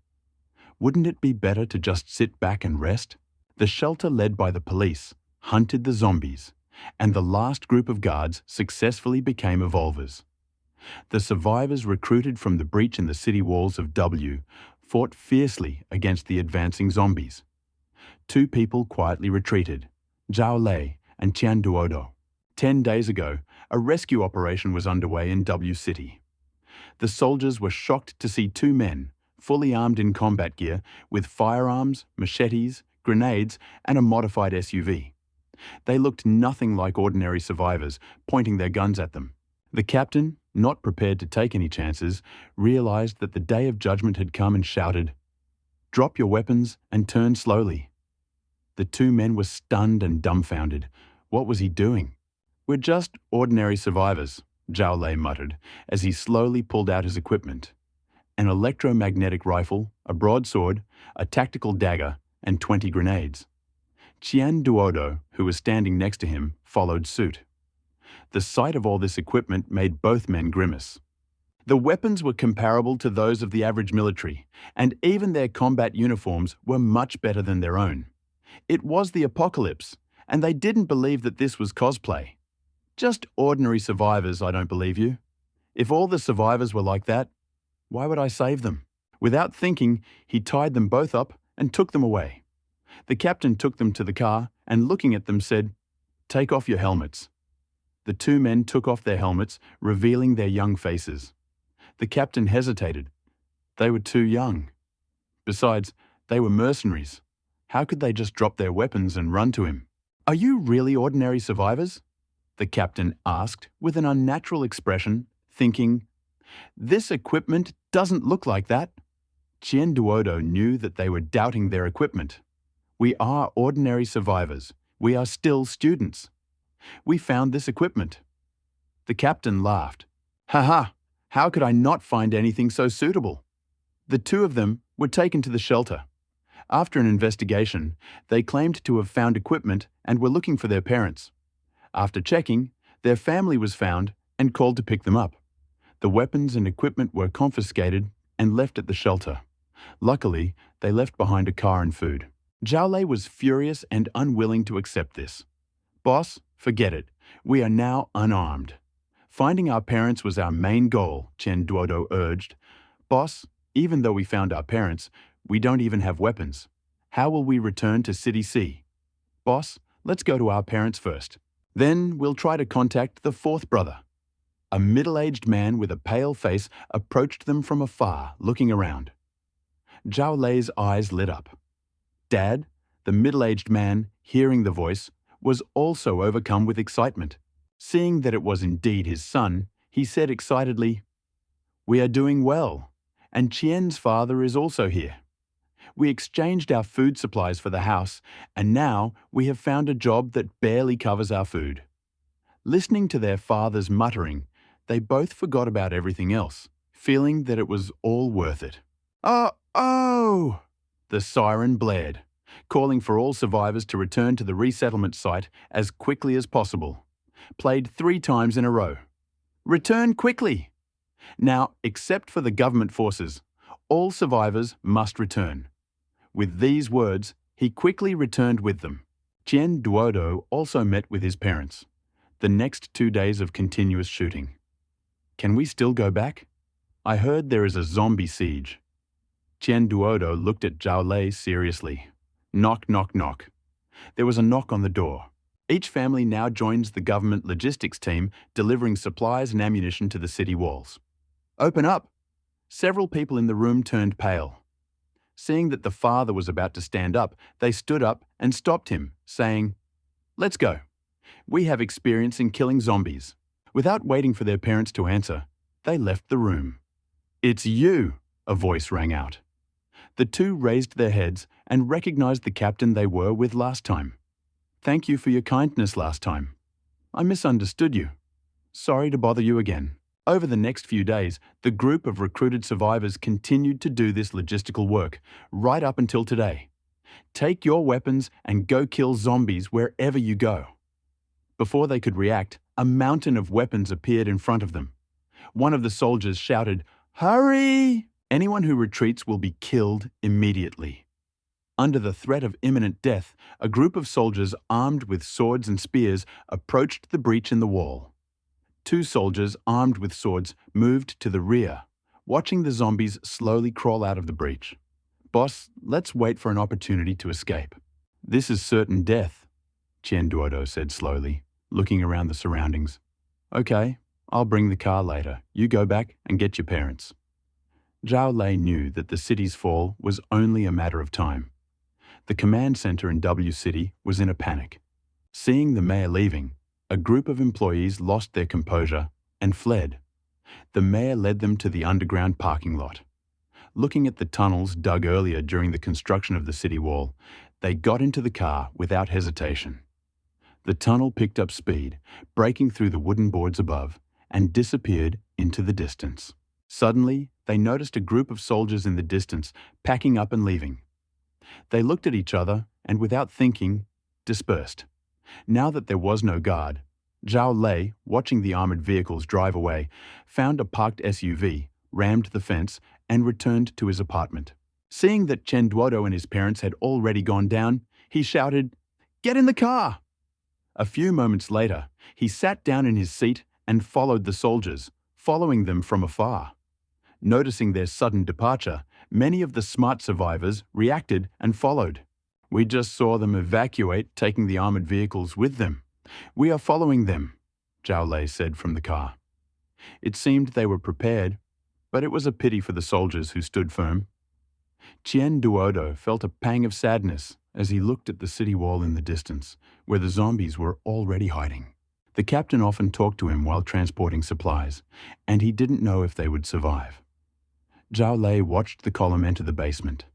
Wouldn't it be better to just sit back and rest? The shelter led by the police hunted the zombies, and the last group of guards successfully became evolvers. The survivors recruited from the breach in the city walls of W fought fiercely against the advancing zombies. Two people quietly retreated, Zhao Lei and Qian Duodo. 10 days ago, a rescue operation was underway in W City. The soldiers were shocked to see two men, fully armed in combat gear, with firearms, machetes, grenades, and a modified SUV. They looked nothing like ordinary survivors, pointing their guns at them. The captain, not prepared to take any chances, realized that the day of judgment had come and shouted, "Drop your weapons and turn slowly." The two men were stunned and dumbfounded. What was he doing? "We're just ordinary survivors," Zhao Lei muttered as he slowly pulled out his equipment. An electromagnetic rifle, a broadsword, a tactical dagger, and 20 grenades. Qian Duodo, who was standing next to him, followed suit. The sight of all this equipment made both men grimace. The weapons were comparable to those of the average military, and even their combat uniforms were much better than their own. It was the apocalypse, and they didn't believe that this was cosplay. "Just ordinary survivors, I don't believe you. If all the survivors were like that, why would I save them?" Without thinking, he tied them both up and took them away. The captain took them to the car and, looking at them, said, "Take off your helmets." The two men took off their helmets, revealing their young faces. The captain hesitated. They were too young. Besides, they were mercenaries. How could they just drop their weapons and run to him? "Are you really ordinary survivors?" the captain asked with an unnatural expression, thinking, "This equipment doesn't look like that." Qian Duodo knew that they were doubting their equipment. "We are ordinary survivors. We are still students. We found this equipment." The captain laughed. "Ha ha! How could I not find anything so suitable?" The two of them were taken to the shelter. After an investigation, they claimed to have found equipment and were looking for their parents. After checking, their family was found and called to pick them up. The weapons and equipment were confiscated and left at the shelter. Luckily, they left behind a car and food. Zhao Lei was furious and unwilling to accept this. "Boss, forget it. We are now unarmed." "Finding our parents was our main goal," Chen Duodo urged. "Boss, even though we found our parents, we don't even have weapons. How will we return to City C? Boss, let's go to our parents first. Then we'll try to contact the fourth brother." A middle-aged man with a pale face approached them from afar, looking around. Zhao Lei's eyes lit up. Dad, the middle-aged man, hearing the voice, was also overcome with excitement. Seeing that it was indeed his son, he said excitedly, "We are doing well, and Qian's father is also here. We exchanged our food supplies for the house, and now we have found a job that barely covers our food." Listening to their father's muttering, they both forgot about everything else, feeling that it was all worth it. Oh! The siren blared, calling for all survivors to return to the resettlement site as quickly as possible. Played 3 times in a row. "Return quickly!" Now, except for the government forces, all survivors must return. With these words, he quickly returned with them. Qian Duodo also met with his parents. The next 2 days of continuous shooting. "Can we still go back? I heard there is a zombie siege." Qian Duodo looked at Zhao Lei seriously. Knock, knock, knock. There was a knock on the door. Each family now joins the government logistics team delivering supplies and ammunition to the city walls. "Open up!" Several people in the room turned pale. Seeing that the father was about to stand up, they stood up and stopped him, saying, "Let's go. We have experience in killing zombies." Without waiting for their parents to answer, They left the room. "It's you!" a voice rang out. The two raised their heads and recognized the captain they were with last time. "Thank you for your kindness last time. I misunderstood you. Sorry to bother you again." Over the next few days, the group of recruited survivors continued to do this logistical work, right up until today. Take your weapons and go kill zombies wherever you go. Before they could react, a mountain of weapons appeared in front of them. One of the soldiers shouted, "Hurry! Anyone who retreats will be killed immediately." Under the threat of imminent death, a group of soldiers armed with swords and spears approached the breach in the wall. Two soldiers armed with swords moved to the rear, watching the zombies slowly crawl out of the breach. "Boss, let's wait for an opportunity to escape." "This is certain death," Chien Duodo said slowly, looking around the surroundings. "Okay, I'll bring the car later. You go back and get your parents." Zhao Lei knew that the city's fall was only a matter of time. The command center in W City was in a panic. Seeing the mayor leaving, a group of employees lost their composure and fled. The mayor led them to the underground parking lot. Looking at the tunnels dug earlier during the construction of the city wall, they got into the car without hesitation. The tunnel picked up speed, breaking through the wooden boards above, and disappeared into the distance. Suddenly, they noticed a group of soldiers in the distance, packing up and leaving. They looked at each other and, without thinking, dispersed. Now that there was no guard, Zhao Lei, watching the armored vehicles drive away, found a parked SUV, rammed the fence, and returned to his apartment. Seeing that Chen Duodo and his parents had already gone down, he shouted, "Get in the car!" A few moments later, he sat down in his seat and followed the soldiers, following them from afar. Noticing their sudden departure, many of the smart survivors reacted and followed. "We just saw them evacuate, taking the armored vehicles with them. We are following them," Zhao Lei said from the car. It seemed they were prepared, but it was a pity for the soldiers who stood firm. Chien Duodo felt a pang of sadness as he looked at the city wall in the distance, where the zombies were already hiding. The captain often talked to him while transporting supplies, and he didn't know if they would survive. Zhao Lei watched the column enter the basement.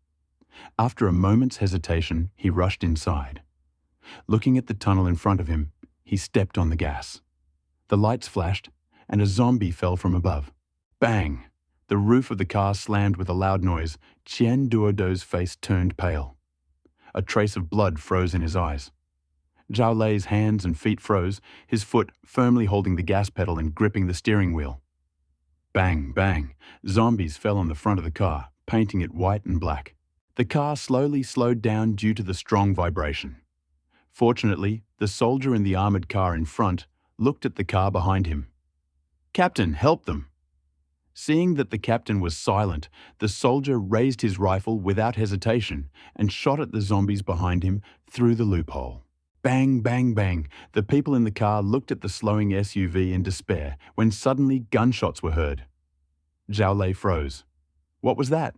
After a moment's hesitation, he rushed inside. Looking at the tunnel in front of him, he stepped on the gas. The lights flashed, and a zombie fell from above. Bang! The roof of the car slammed with a loud noise. Chien Duodo's face turned pale. A trace of blood froze in his eyes. Zhao Lei's hands and feet froze, his foot firmly holding the gas pedal and gripping the steering wheel. Bang, bang! Zombies fell on the front of the car, painting it white and black. The car slowly slowed down due to the strong vibration. Fortunately, the soldier in the armored car in front looked at the car behind him. "Captain, help them!" Seeing that the captain was silent, the soldier raised his rifle without hesitation and shot at the zombies behind him through the loophole. Bang, bang, bang! The people in the car looked at the slowing SUV in despair when suddenly gunshots were heard. Zhao Lei froze. What was that?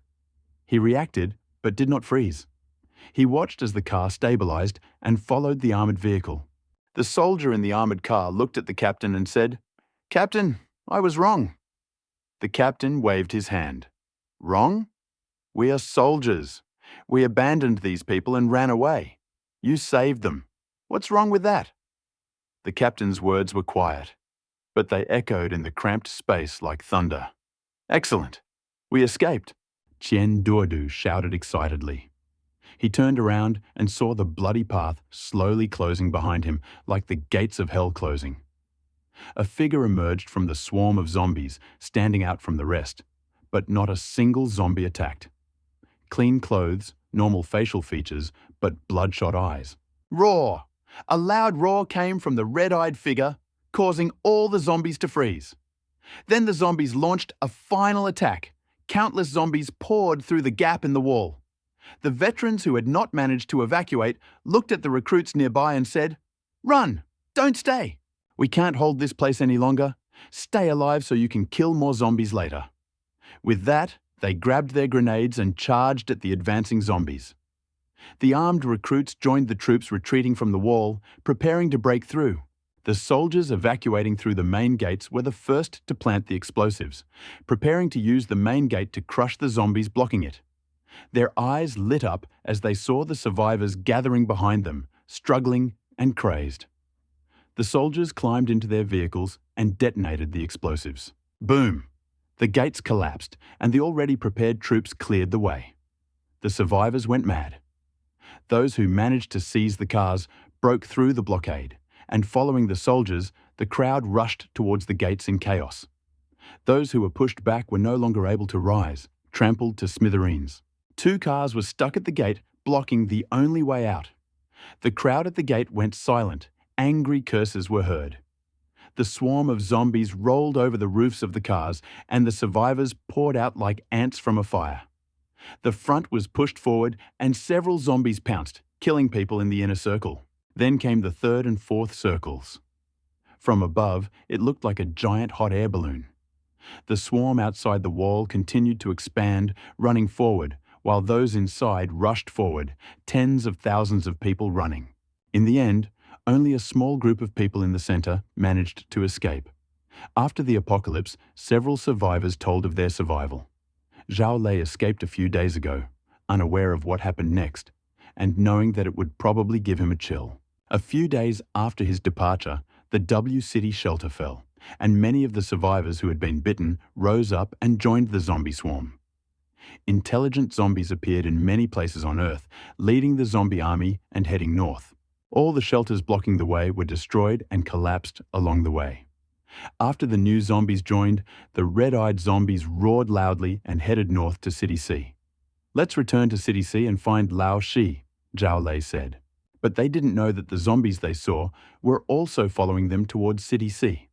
He reacted, but did not freeze. He watched as the car stabilized and followed the armored vehicle. The soldier in the armored car looked at the captain and said, "Captain, I was wrong." The captain waved his hand. "Wrong? We are soldiers. We abandoned these people and ran away. You saved them. What's wrong with that?" The captain's words were quiet, but they echoed in the cramped space like thunder. "Excellent. We escaped," Chien Duodu shouted excitedly. He turned around and saw the bloody path slowly closing behind him like the gates of hell closing. A figure emerged from the swarm of zombies, standing out from the rest, but not a single zombie attacked. Clean clothes, normal facial features, but bloodshot eyes. Roar! A loud roar came from the red-eyed figure, causing all the zombies to freeze. Then the zombies launched a final attack. Countless zombies poured through the gap in the wall. The veterans who had not managed to evacuate looked at the recruits nearby and said, "Run! Don't stay! We can't hold this place any longer. Stay alive so you can kill more zombies later." With that, they grabbed their grenades and charged at the advancing zombies. The armed recruits joined the troops retreating from the wall, preparing to break through. The soldiers evacuating through the main gates were the first to plant the explosives, preparing to use the main gate to crush the zombies blocking it. Their eyes lit up as they saw the survivors gathering behind them, struggling and crazed. The soldiers climbed into their vehicles and detonated the explosives. Boom! The gates collapsed, and the already prepared troops cleared the way. The survivors went mad. Those who managed to seize the cars broke through the blockade, and following the soldiers, the crowd rushed towards the gates in chaos. Those who were pushed back were no longer able to rise, trampled to smithereens. 2 cars were stuck at the gate, blocking the only way out. The crowd at the gate went silent. Angry curses were heard. The swarm of zombies rolled over the roofs of the cars, and the survivors poured out like ants from a fire. The front was pushed forward, and several zombies pounced, killing people in the inner circle. Then came the 3rd and 4th circles. From above, it looked like a giant hot air balloon. The swarm outside the wall continued to expand, running forward, while those inside rushed forward, tens of thousands of people running. In the end, only a small group of people in the center managed to escape. After the apocalypse, several survivors told of their survival. Zhao Lei escaped a few days ago, unaware of what happened next, and knowing that it would probably give him a chill. A few days after his departure, the W City shelter fell, and many of the survivors who had been bitten rose up and joined the zombie swarm. Intelligent zombies appeared in many places on Earth, leading the zombie army and heading north. All the shelters blocking the way were destroyed and collapsed along the way. After the new zombies joined, the red-eyed zombies roared loudly and headed north to City C. "Let's return to City C and find Lao Shi," Zhao Lei said. But they didn't know that the zombies they saw were also following them towards City C.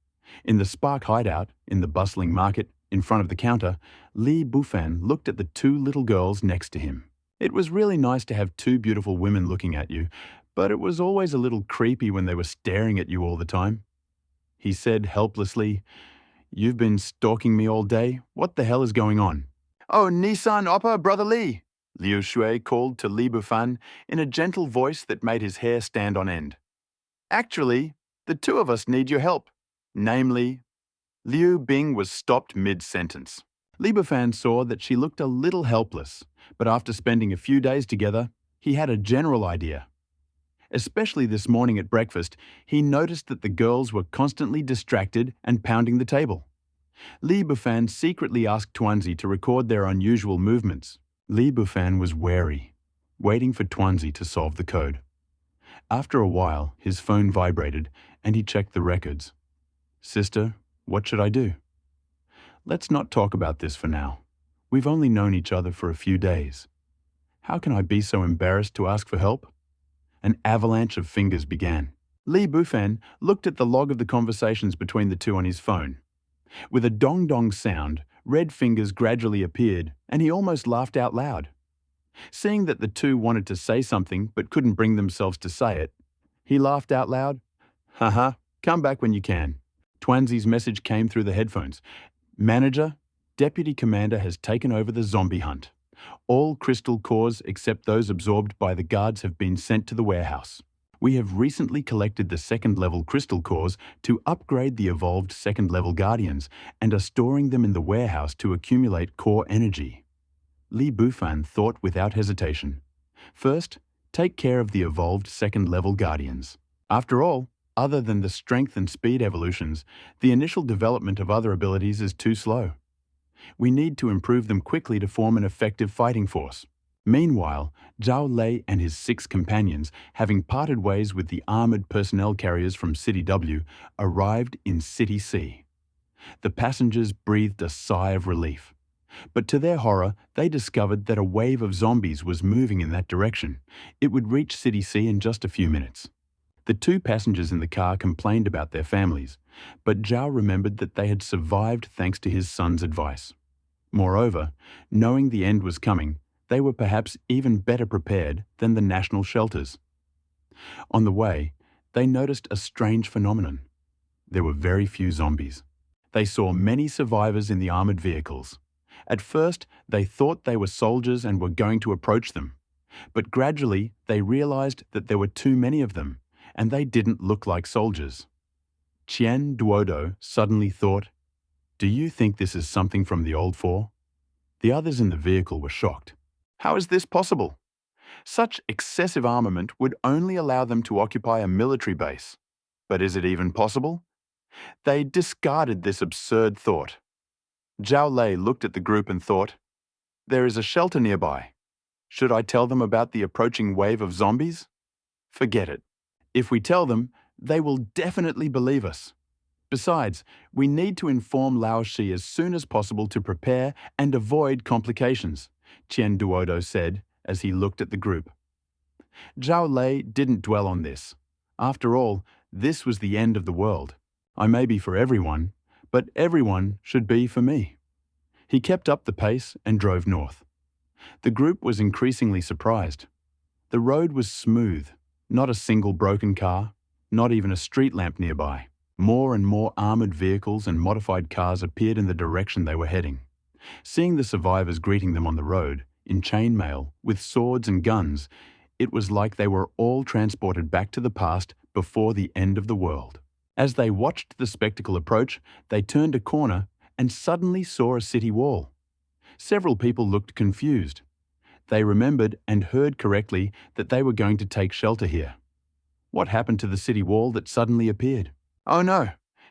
In the Spark hideout, in the bustling market, in front of the counter, Li Bufan looked at the 2 little girls next to him. It was really nice to have 2 beautiful women looking at you, but it was always a little creepy when they were staring at you all the time. He said helplessly, "You've been stalking me all day? What the hell is going on?" "Oh, Nissan Oppa, Brother Li," Liu Shui called to Li Bufan in a gentle voice that made his hair stand on end. "Actually, the 2 of us need your help. Namely..." Liu Bing was stopped mid-sentence. Li Bufan saw that she looked a little helpless, but after spending a few days together, he had a general idea. Especially this morning at breakfast, he noticed that the girls were constantly distracted and pounding the table. Li Bufan secretly asked Tuanzi to record their unusual movements. Li Bufan was wary, waiting for Tuanzi to solve the code. After a while, his phone vibrated and he checked the records. "Sister, what should I do?" "Let's not talk about this for now. We've only known each other for a few days. How can I be so embarrassed to ask for help?" An avalanche of fingers began. Li Bufan looked at the log of the conversations between the 2 on his phone. With a dong-dong sound, red fingers gradually appeared, and he almost laughed out loud. Seeing that the 2 wanted to say something but couldn't bring themselves to say it, he laughed out loud. "Haha, come back when you can." Tuanzi's message came through the headphones. "Manager, Deputy Commander has taken over the zombie hunt. All crystal cores except those absorbed by the guards have been sent to the warehouse. We have recently collected the 2nd-level crystal cores to upgrade the evolved 2nd-level guardians and are storing them in the warehouse to accumulate core energy." Li Bufan thought without hesitation. First, take care of the evolved 2nd-level guardians. After all, other than the strength and speed evolutions, the initial development of other abilities is too slow. We need to improve them quickly to form an effective fighting force. Meanwhile, Zhao Lei and his 6 companions, having parted ways with the armored personnel carriers from City W, arrived in City C. The passengers breathed a sigh of relief. But to their horror, they discovered that a wave of zombies was moving in that direction. It would reach City C in just a few minutes. The 2 passengers in the car complained about their families, but Zhao remembered that they had survived thanks to his son's advice. Moreover, knowing the end was coming, they were perhaps even better prepared than the national shelters. On the way, they noticed a strange phenomenon. There were very few zombies. They saw many survivors in the armored vehicles. At first, they thought they were soldiers and were going to approach them. But gradually, they realized that there were too many of them, and they didn't look like soldiers. Qian Duodo suddenly thought, "Do you think this is something from the Old Four?" The others in the vehicle were shocked. How is this possible? Such excessive armament would only allow them to occupy a military base. But is it even possible? They discarded this absurd thought. Zhao Lei looked at the group and thought, "There is a shelter nearby. Should I tell them about the approaching wave of zombies? Forget it. If we tell them, they will definitely believe us. Besides, we need to inform Lao Shi as soon as possible to prepare and avoid complications," Qian Duodo said as he looked at the group. Zhao Lei didn't dwell on this. After all, this was the end of the world. I may be for everyone, but everyone should be for me. He kept up the pace and drove north. The group was increasingly surprised. The road was smooth, not a single broken car, not even a street lamp nearby. More and more armored vehicles and modified cars appeared in the direction they were heading. Seeing the survivors greeting them on the road, in chainmail, with swords and guns, it was like they were all transported back to the past before the end of the world. As they watched the spectacle approach, they turned a corner and suddenly saw a city wall. Several people looked confused. They remembered and heard correctly that they were going to take shelter here. What happened to the city wall that suddenly appeared? Oh no!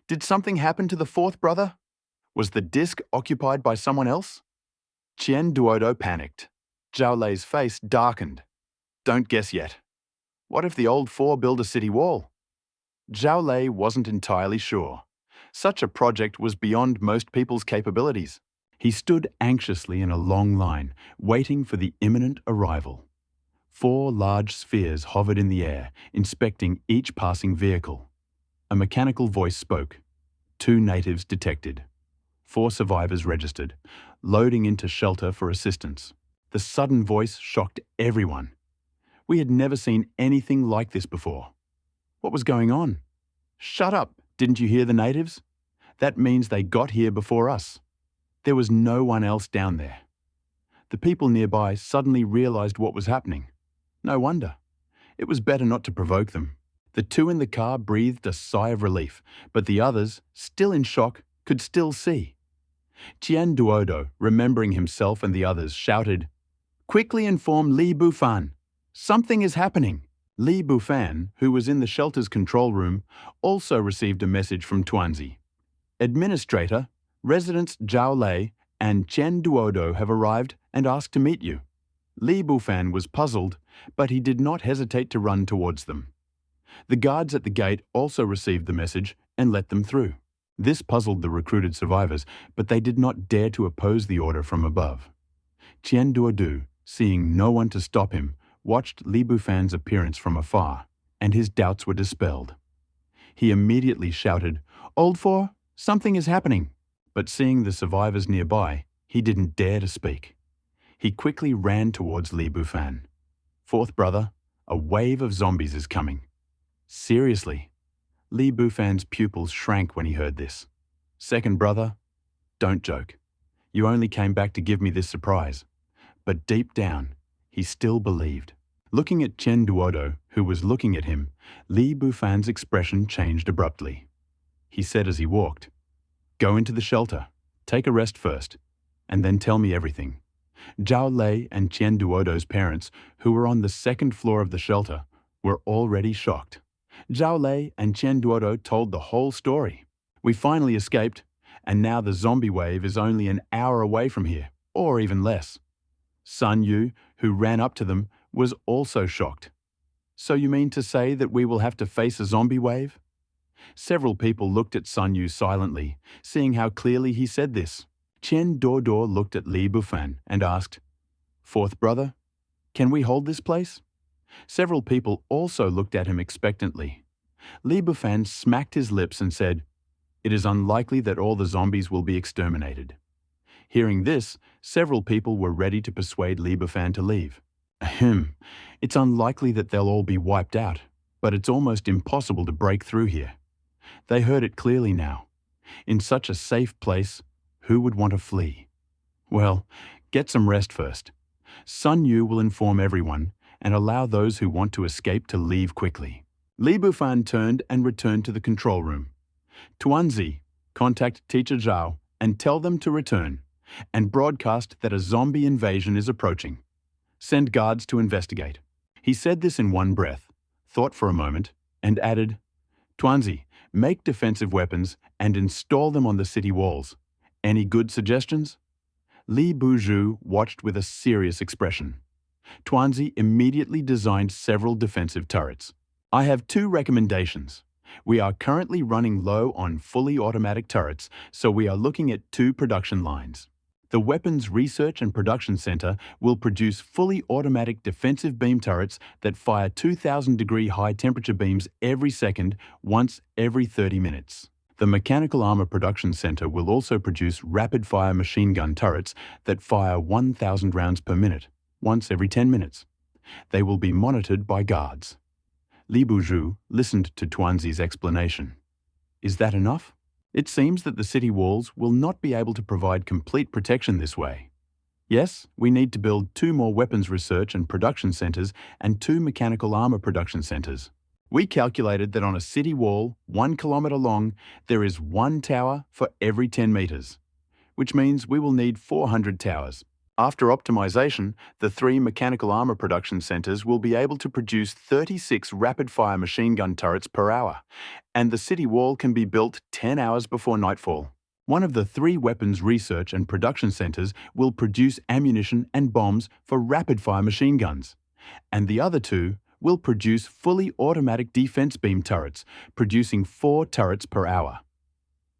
Did something happen to the fourth brother? Was the disc occupied by someone else? Qian Duodo panicked. Zhao Lei's face darkened. Don't guess yet. What if the old four build a city wall? Zhao Lei wasn't entirely sure. Such a project was beyond most people's capabilities. He stood anxiously in a long line, waiting for the imminent arrival. 4 large spheres hovered in the air, inspecting each passing vehicle. A mechanical voice spoke. 2 natives detected. 4 survivors registered, loading into shelter for assistance. The sudden voice shocked everyone. We had never seen anything like this before. What was going on? Shut up! Didn't you hear the natives? That means they got here before us. There was no one else down there. The people nearby suddenly realized what was happening. No wonder. It was better not to provoke them. The 2 in the car breathed a sigh of relief, but the others, still in shock, could still see. Qian Duodo, remembering himself and the others, shouted, "Quickly inform Li Bufan. Something is happening." Li Bufan, who was in the shelter's control room, also received a message from Tuanzi. "Administrator, residents Zhao Lei and Qian Duodo have arrived and asked to meet you." Li Bufan was puzzled, but he did not hesitate to run towards them. The guards at the gate also received the message and let them through. This puzzled the recruited survivors, but they did not dare to oppose the order from above. Qian Duodo, seeing no one to stop him, watched Li Bufan's appearance from afar, and his doubts were dispelled. He immediately shouted, "Old Four, something is happening!" But seeing the survivors nearby, he didn't dare to speak. He quickly ran towards Li Bufan. "Fourth brother, a wave of zombies is coming." Seriously? Li Bufan's pupils shrank when he heard this. "Second brother, don't joke. You only came back to give me this surprise." But deep down, he still believed. Looking at Qian Duodo, who was looking at him, Li Bufan's expression changed abruptly. He said as he walked, "Go into the shelter, take a rest first, and then tell me everything." Zhao Lei and Qian Duodo's parents, who were on the 2nd floor of the shelter, were already shocked. Zhao Lei and Qian Duodo told the whole story. "We finally escaped, and now the zombie wave is only an hour away from here, or even less." Sun Yu, who ran up to them, was also shocked. "So you mean to say that we will have to face a zombie wave?" Several people looked at Sun Yu silently, seeing how clearly he said this. Qian Duodo looked at Li Bufan and asked, "Fourth brother, can we hold this place?" Several people also looked at him expectantly. Li Bufan smacked his lips and said, "It is unlikely that all the zombies will be exterminated." Hearing this, several people were ready to persuade Li Bufan to leave. "Ahem, it's unlikely that they'll all be wiped out, but it's almost impossible to break through here." They heard it clearly now. In such a safe place, who would want to flee? Well, get some rest first. Sun Yu will inform everyone and allow those who want to escape to leave quickly. Li Bufan turned and returned to the control room. Tuanzi, contact Teacher Zhao and tell them to return, and broadcast that a zombie invasion is approaching. Send guards to investigate." He said this in one breath, thought for a moment, and added, "Tuanzi, make defensive weapons and install them on the city walls. Any good suggestions?" Li Buzhu watched with a serious expression. Tuanzi immediately designed several defensive turrets. "I have two recommendations. We are currently running low on fully automatic turrets, so we are looking at two production lines. The Weapons Research and Production Center will produce fully automatic defensive beam turrets that fire 2,000-degree high-temperature beams every second, once every 30 minutes. The Mechanical Armor Production Center will also produce rapid-fire machine gun turrets that fire 1,000 rounds per minute, once every 10 minutes. They will be monitored by guards." Li Buzhu listened to Tuanzi's explanation. "Is that enough? It seems that the city walls will not be able to provide complete protection this way. Yes, we need to build 2 more weapons research and production centers and 2 mechanical armor production centers. We calculated that on a city wall, 1 kilometer long, there is 1 tower for every 10 meters, which means we will need 400 towers. After optimization, the 3 mechanical armor production centers will be able to produce 36 rapid-fire machine gun turrets per hour, and the city wall can be built 10 hours before nightfall. One of the 3 weapons research and production centers will produce ammunition and bombs for rapid-fire machine guns, and the other 2 will produce fully automatic defense beam turrets, producing 4 turrets per hour.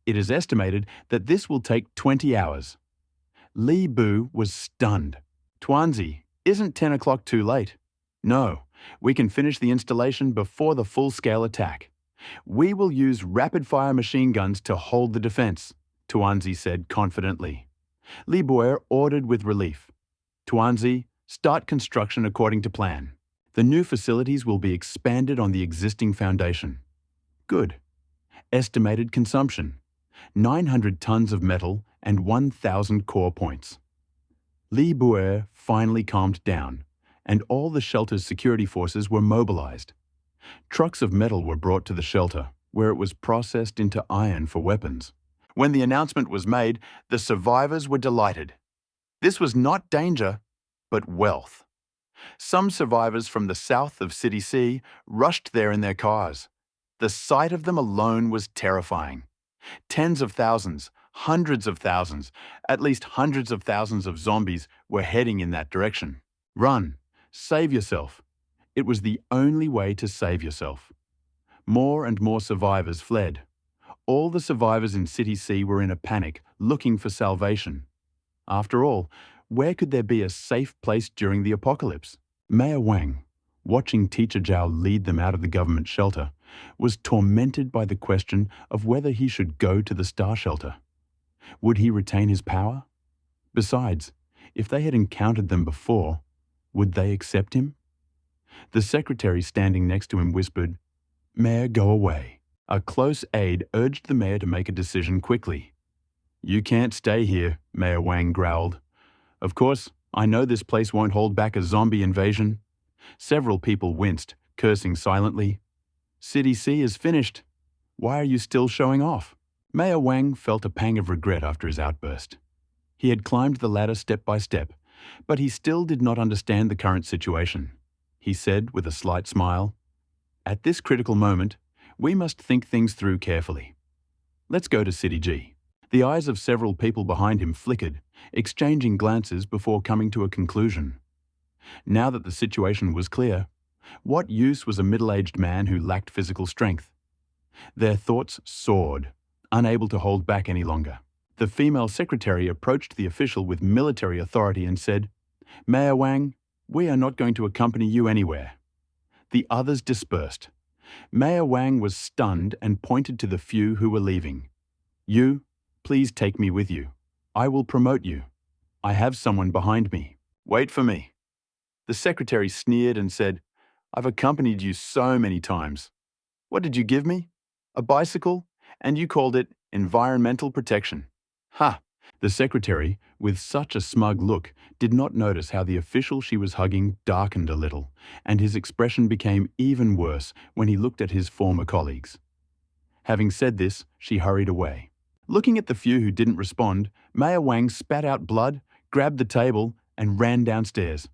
It is estimated that this will take 20 hours. Li Bu was stunned. "Tuanzi, isn't 10 o'clock too late?" "No, we can finish the installation before the full-scale attack. We will use rapid-fire machine guns to hold the defense," Tuanzi said confidently. Li Buer ordered with relief. "Tuanzi, start construction according to plan. The new facilities will be expanded on the existing foundation." "Good. Estimated consumption: 900 tons of metal and 1,000 core points." Li Buer finally calmed down, and all the shelter's security forces were mobilized. Trucks of metal were brought to the shelter, where it was processed into iron for weapons. When the announcement was made, the survivors were delighted. This was not danger, but wealth. Some survivors from the south of City C rushed there in their cars. The sight of them alone was terrifying. Tens of thousands, hundreds of thousands, at least hundreds of thousands of zombies were heading in that direction. Run, save yourself. It was the only way to save yourself. More and more survivors fled. All the survivors in City C were in a panic, looking for salvation. After all, where could there be a safe place during the apocalypse? Mayor Wang, watching Teacher Zhao lead them out of the government shelter, was tormented by the question of whether he should go to the star shelter. Would he retain his power? Besides, if they had encountered them before, would they accept him? The secretary standing next to him whispered, "Mayor, go away." A close aide urged the mayor to make a decision quickly. "You can't stay here," Mayor Wang growled. "Of course, I know this place won't hold back a zombie invasion." Several people winced, cursing silently. "City C is finished. Why are you still showing off?" Mayor Wang felt a pang of regret after his outburst. He had climbed the ladder step by step, but he still did not understand the current situation. He said with a slight smile, "At this critical moment, we must think things through carefully. Let's go to City G." The eyes of several people behind him flickered, exchanging glances before coming to a conclusion. Now that the situation was clear, what use was a middle-aged man who lacked physical strength? Their thoughts soared, unable to hold back any longer. The female secretary approached the official with military authority and said, "Mayor Wang, we are not going to accompany you anywhere." The others dispersed. Mayor Wang was stunned and pointed to the few who were leaving. "You, please take me with you. I will promote you. I have someone behind me. Wait for me." The secretary sneered and said, "I've accompanied you so many times. What did you give me? A bicycle? And you called it environmental protection. Ha!" The secretary, with such a smug look, did not notice how the official she was hugging darkened a little, and his expression became even worse when he looked at his former colleagues. Having said this, she hurried away. Looking at the few who didn't respond, Maya Wang spat out blood, grabbed the table, and ran downstairs.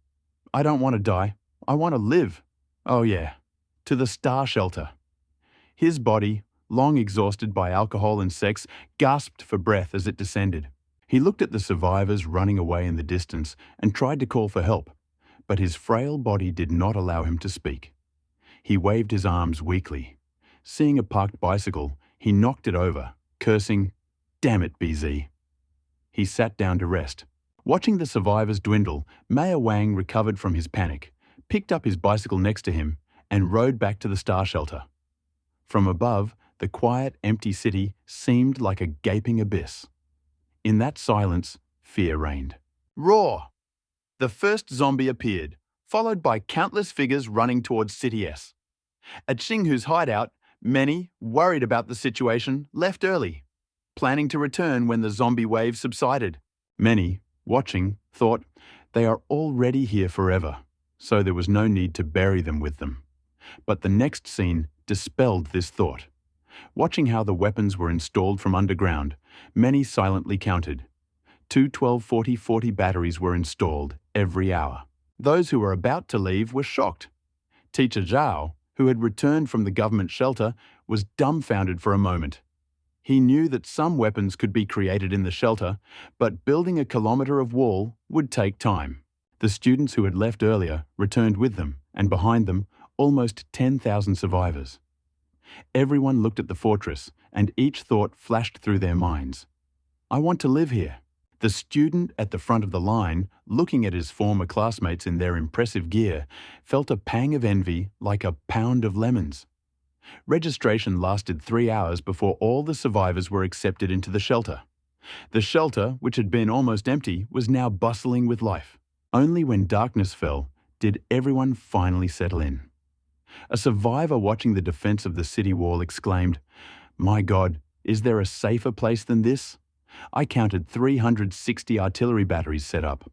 I don't want to die. I want to live. Oh yeah. To the star shelter. His body, long exhausted by alcohol and sex, gasped for breath as it descended. He looked at the survivors running away in the distance and tried to call for help, but his frail body did not allow him to speak. He waved his arms weakly. Seeing a parked bicycle, he knocked it over, cursing, "Damn it, BZ." He sat down to rest. Watching the survivors dwindle, Maya Wang recovered from his panic, picked up his bicycle next to him, and rode back to the star shelter. From above, the quiet, empty city seemed like a gaping abyss. In that silence, fear reigned. Roar! The first zombie appeared, followed by countless figures running towards City S. At Xinghu's hideout, many, worried about the situation, left early, planning to return when the zombie wave subsided. Many, watching, thought, they are already here forever, so there was no need to bury them with them. But the next scene dispelled this thought. Watching how the weapons were installed from underground, many silently counted. 2 12-40 batteries were installed every hour. Those who were about to leave were shocked. Teacher Zhao, who had returned from the government shelter, was dumbfounded for a moment. He knew that some weapons could be created in the shelter, but building a kilometre of wall would take time. The students who had left earlier returned with them, and behind them, almost 10,000 survivors. Everyone looked at the fortress, and each thought flashed through their minds. I want to live here. The student at the front of the line, looking at his former classmates in their impressive gear, felt a pang of envy like a pound of lemons. Registration lasted 3 hours before all the survivors were accepted into the shelter. The shelter, which had been almost empty, was now bustling with life. Only when darkness fell did everyone finally settle in. A survivor watching the defense of the city wall exclaimed, "My God, is there a safer place than this? I counted 360 artillery batteries set up.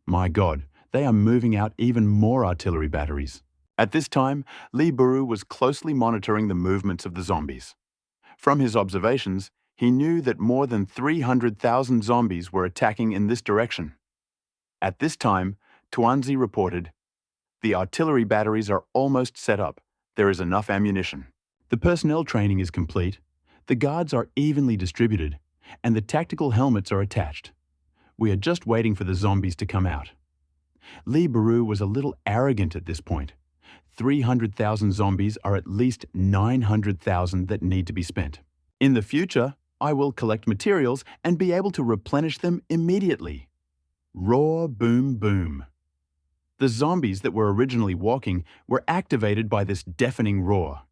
My God, they are moving out even more artillery batteries." At this time, Li Buru was closely monitoring the movements of the zombies. From his observations, he knew that more than 300,000 zombies were attacking in this direction. At this time, Tuanzi reported, "The artillery batteries are almost set up. There is enough ammunition. The personnel training is complete, the guards are evenly distributed, and the tactical helmets are attached. We are just waiting for the zombies to come out." Li Buru was a little arrogant at this point. 300,000 zombies are at least 900,000 that need to be spent. In the future, I will collect materials and be able to replenish them immediately. Roar, boom, boom. The zombies that were originally walking were activated by this deafening roar.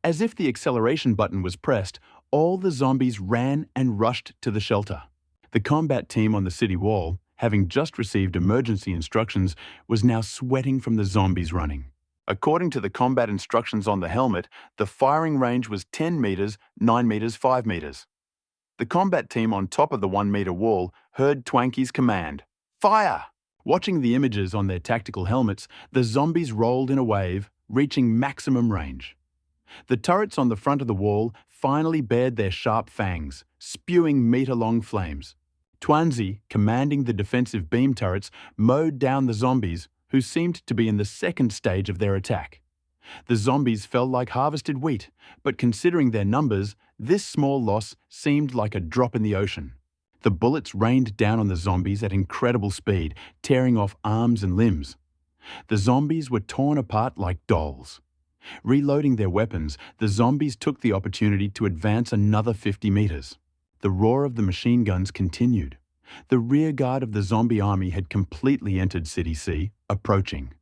As if the acceleration button was pressed, all the zombies ran and rushed to the shelter. The combat team on the city wall, having just received emergency instructions, was now sweating from the zombies running. According to the combat instructions on the helmet, the firing range was 10 meters, 9 meters, 5 meters. The combat team on top of the 1-meter wall heard Twanky's command, "Fire!" Watching the images on their tactical helmets, the zombies rolled in a wave, reaching maximum range. The turrets on the front of the wall finally bared their sharp fangs, spewing meter-long flames. Tuanzi, commanding the defensive beam turrets, mowed down the zombies, who seemed to be in the second stage of their attack. The zombies fell like harvested wheat, but considering their numbers, this small loss seemed like a drop in the ocean. The bullets rained down on the zombies at incredible speed, tearing off arms and limbs. The zombies were torn apart like dolls. Reloading their weapons, the zombies took the opportunity to advance another 50 meters. The roar of the machine guns continued. The rear guard of the zombie army had completely entered City C, approaching.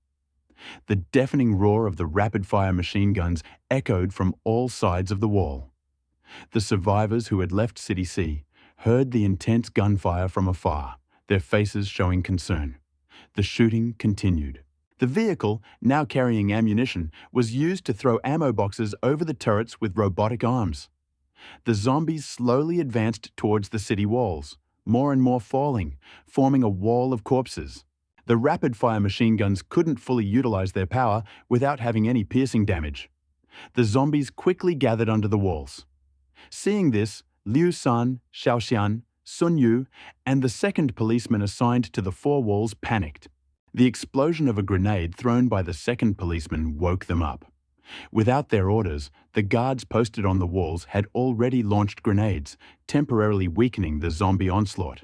The deafening roar of the rapid-fire machine guns echoed from all sides of the wall. The survivors who had left City C heard the intense gunfire from afar, their faces showing concern. The shooting continued. The vehicle, now carrying ammunition, was used to throw ammo boxes over the turrets with robotic arms. The zombies slowly advanced towards the city walls, more and more falling, forming a wall of corpses. The rapid-fire machine guns couldn't fully utilize their power without having any piercing damage. The zombies quickly gathered under the walls. Seeing this, Liu San, Xiaoxian, Sun Yu, and the second policeman assigned to the four walls panicked. The explosion of a grenade thrown by the second policeman woke them up. Without their orders, the guards posted on the walls had already launched grenades, temporarily weakening the zombie onslaught.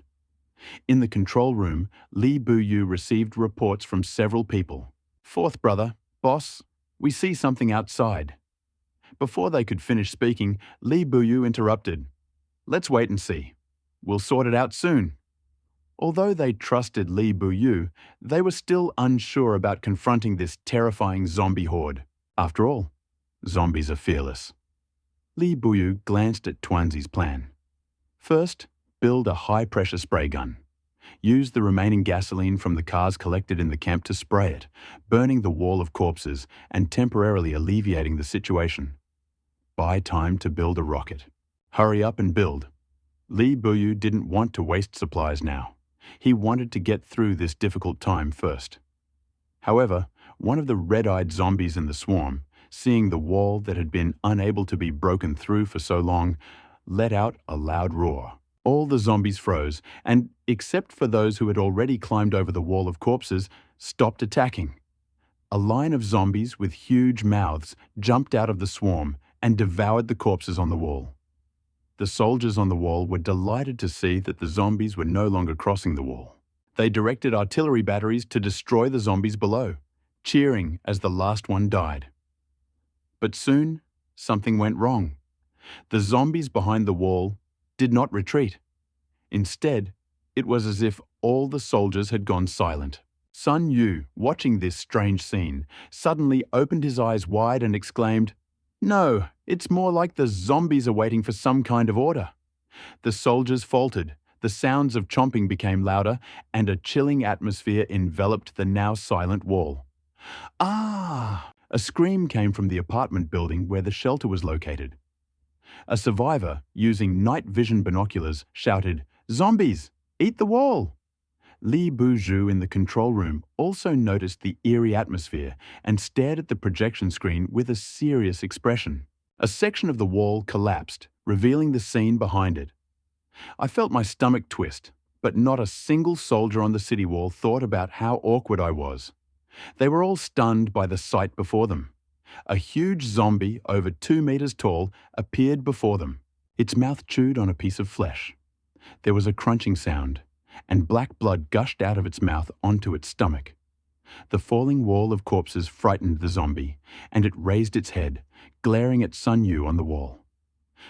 In the control room, Li Buyu received reports from several people. "Fourth brother, boss, we see something outside." Before they could finish speaking, Li Buyu interrupted. "Let's wait and see. We'll sort it out soon." Although they trusted Li Buyu, they were still unsure about confronting this terrifying zombie horde. After all, zombies are fearless. Li Buyu glanced at Tuanzi's plan. First, build a high-pressure spray gun. Use the remaining gasoline from the cars collected in the camp to spray it, burning the wall of corpses and temporarily alleviating the situation. Buy time to build a rocket. Hurry up and build. Li Buyu didn't want to waste supplies now. He wanted to get through this difficult time first. However, one of the red-eyed zombies in the swarm, seeing the wall that had been unable to be broken through for so long, let out a loud roar. All the zombies froze, and, except for those who had already climbed over the wall of corpses, stopped attacking. A line of zombies with huge mouths jumped out of the swarm and devoured the corpses on the wall. The soldiers on the wall were delighted to see that the zombies were no longer crossing the wall. They directed artillery batteries to destroy the zombies below, cheering as the last one died. But soon, something went wrong. The zombies behind the wall did not retreat. Instead, it was as if all the soldiers had gone silent. Sun Yu, watching this strange scene, suddenly opened his eyes wide and exclaimed, "No, it's more like the zombies are waiting for some kind of order." The soldiers faltered, the sounds of chomping became louder, and a chilling atmosphere enveloped the now silent wall. "Ah!" A scream came from the apartment building where the shelter was located. A survivor, using night vision binoculars, shouted, "Zombies! Eat the wall!" Li Buju in the control room also noticed the eerie atmosphere and stared at the projection screen with a serious expression. A section of the wall collapsed, revealing the scene behind it. I felt my stomach twist, but not a single soldier on the city wall thought about how awkward I was. They were all stunned by the sight before them. A huge zombie, over 2 meters tall, appeared before them. Its mouth chewed on a piece of flesh. There was a crunching sound, and black blood gushed out of its mouth onto its stomach. The falling wall of corpses frightened the zombie, and it raised its head, glaring at Sun Yu on the wall.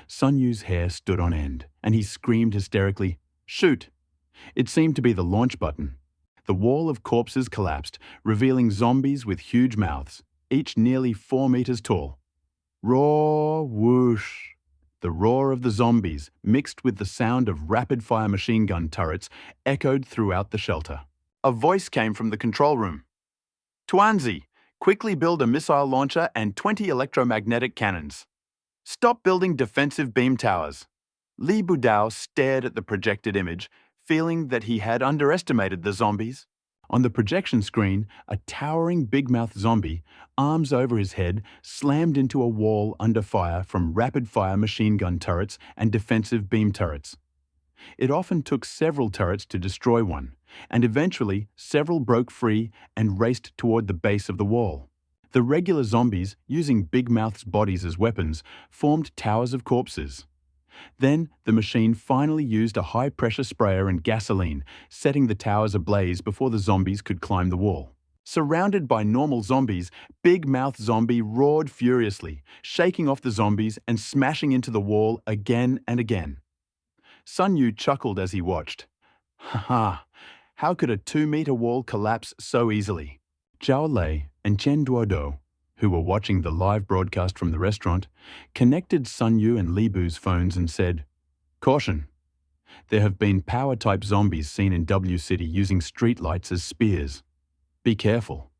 Sun Yu's hair stood on end, and he screamed hysterically, "Shoot!" It seemed to be the launch button. The wall of corpses collapsed, revealing zombies with huge mouths, each nearly 4 meters tall. Roar, whoosh. The roar of the zombies, mixed with the sound of rapid-fire machine gun turrets, echoed throughout the shelter. A voice came from the control room. "Tuanzi, quickly build a missile launcher and 20 electromagnetic cannons. Stop building defensive beam towers." Li Budao stared at the projected image, feeling that he had underestimated the zombies. On the projection screen, a towering big-mouth zombie, arms over his head, slammed into a wall under fire from rapid-fire machine gun turrets and defensive beam turrets. It often took several turrets to destroy one, and eventually several broke free and raced toward the base of the wall. The regular zombies, using Big Mouth's bodies as weapons, formed towers of corpses. Then, the machine finally used a high-pressure sprayer and gasoline, setting the towers ablaze before the zombies could climb the wall. Surrounded by normal zombies, Big Mouth Zombie roared furiously, shaking off the zombies and smashing into the wall again and again. Sun Yu chuckled as he watched. "Ha ha! How could a 2-meter wall collapse so easily?" Zhao Lei and Chen Duodo, who were watching the live broadcast from the restaurant, connected Sun Yu and Li Bu's phones and said, "Caution! There have been power-type zombies seen in W City using streetlights as spears. Be careful."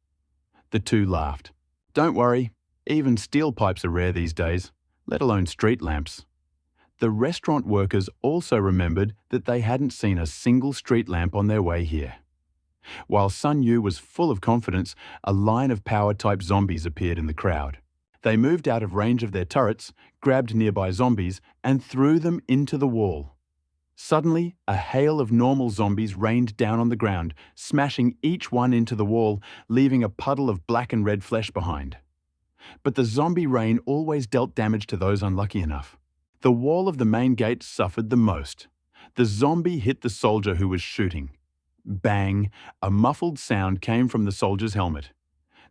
The two laughed. "Don't worry, even steel pipes are rare these days, let alone street lamps." The restaurant workers also remembered that they hadn't seen a single street lamp on their way here. While Sun Yu was full of confidence, a line of power-type zombies appeared in the crowd. They moved out of range of their turrets, grabbed nearby zombies, and threw them into the wall. Suddenly, a hail of normal zombies rained down on the ground, smashing each one into the wall, leaving a puddle of black and red flesh behind. But the zombie rain always dealt damage to those unlucky enough. The wall of the main gate suffered the most. The zombie hit the soldier who was shooting. Bang! A muffled sound came from the soldier's helmet.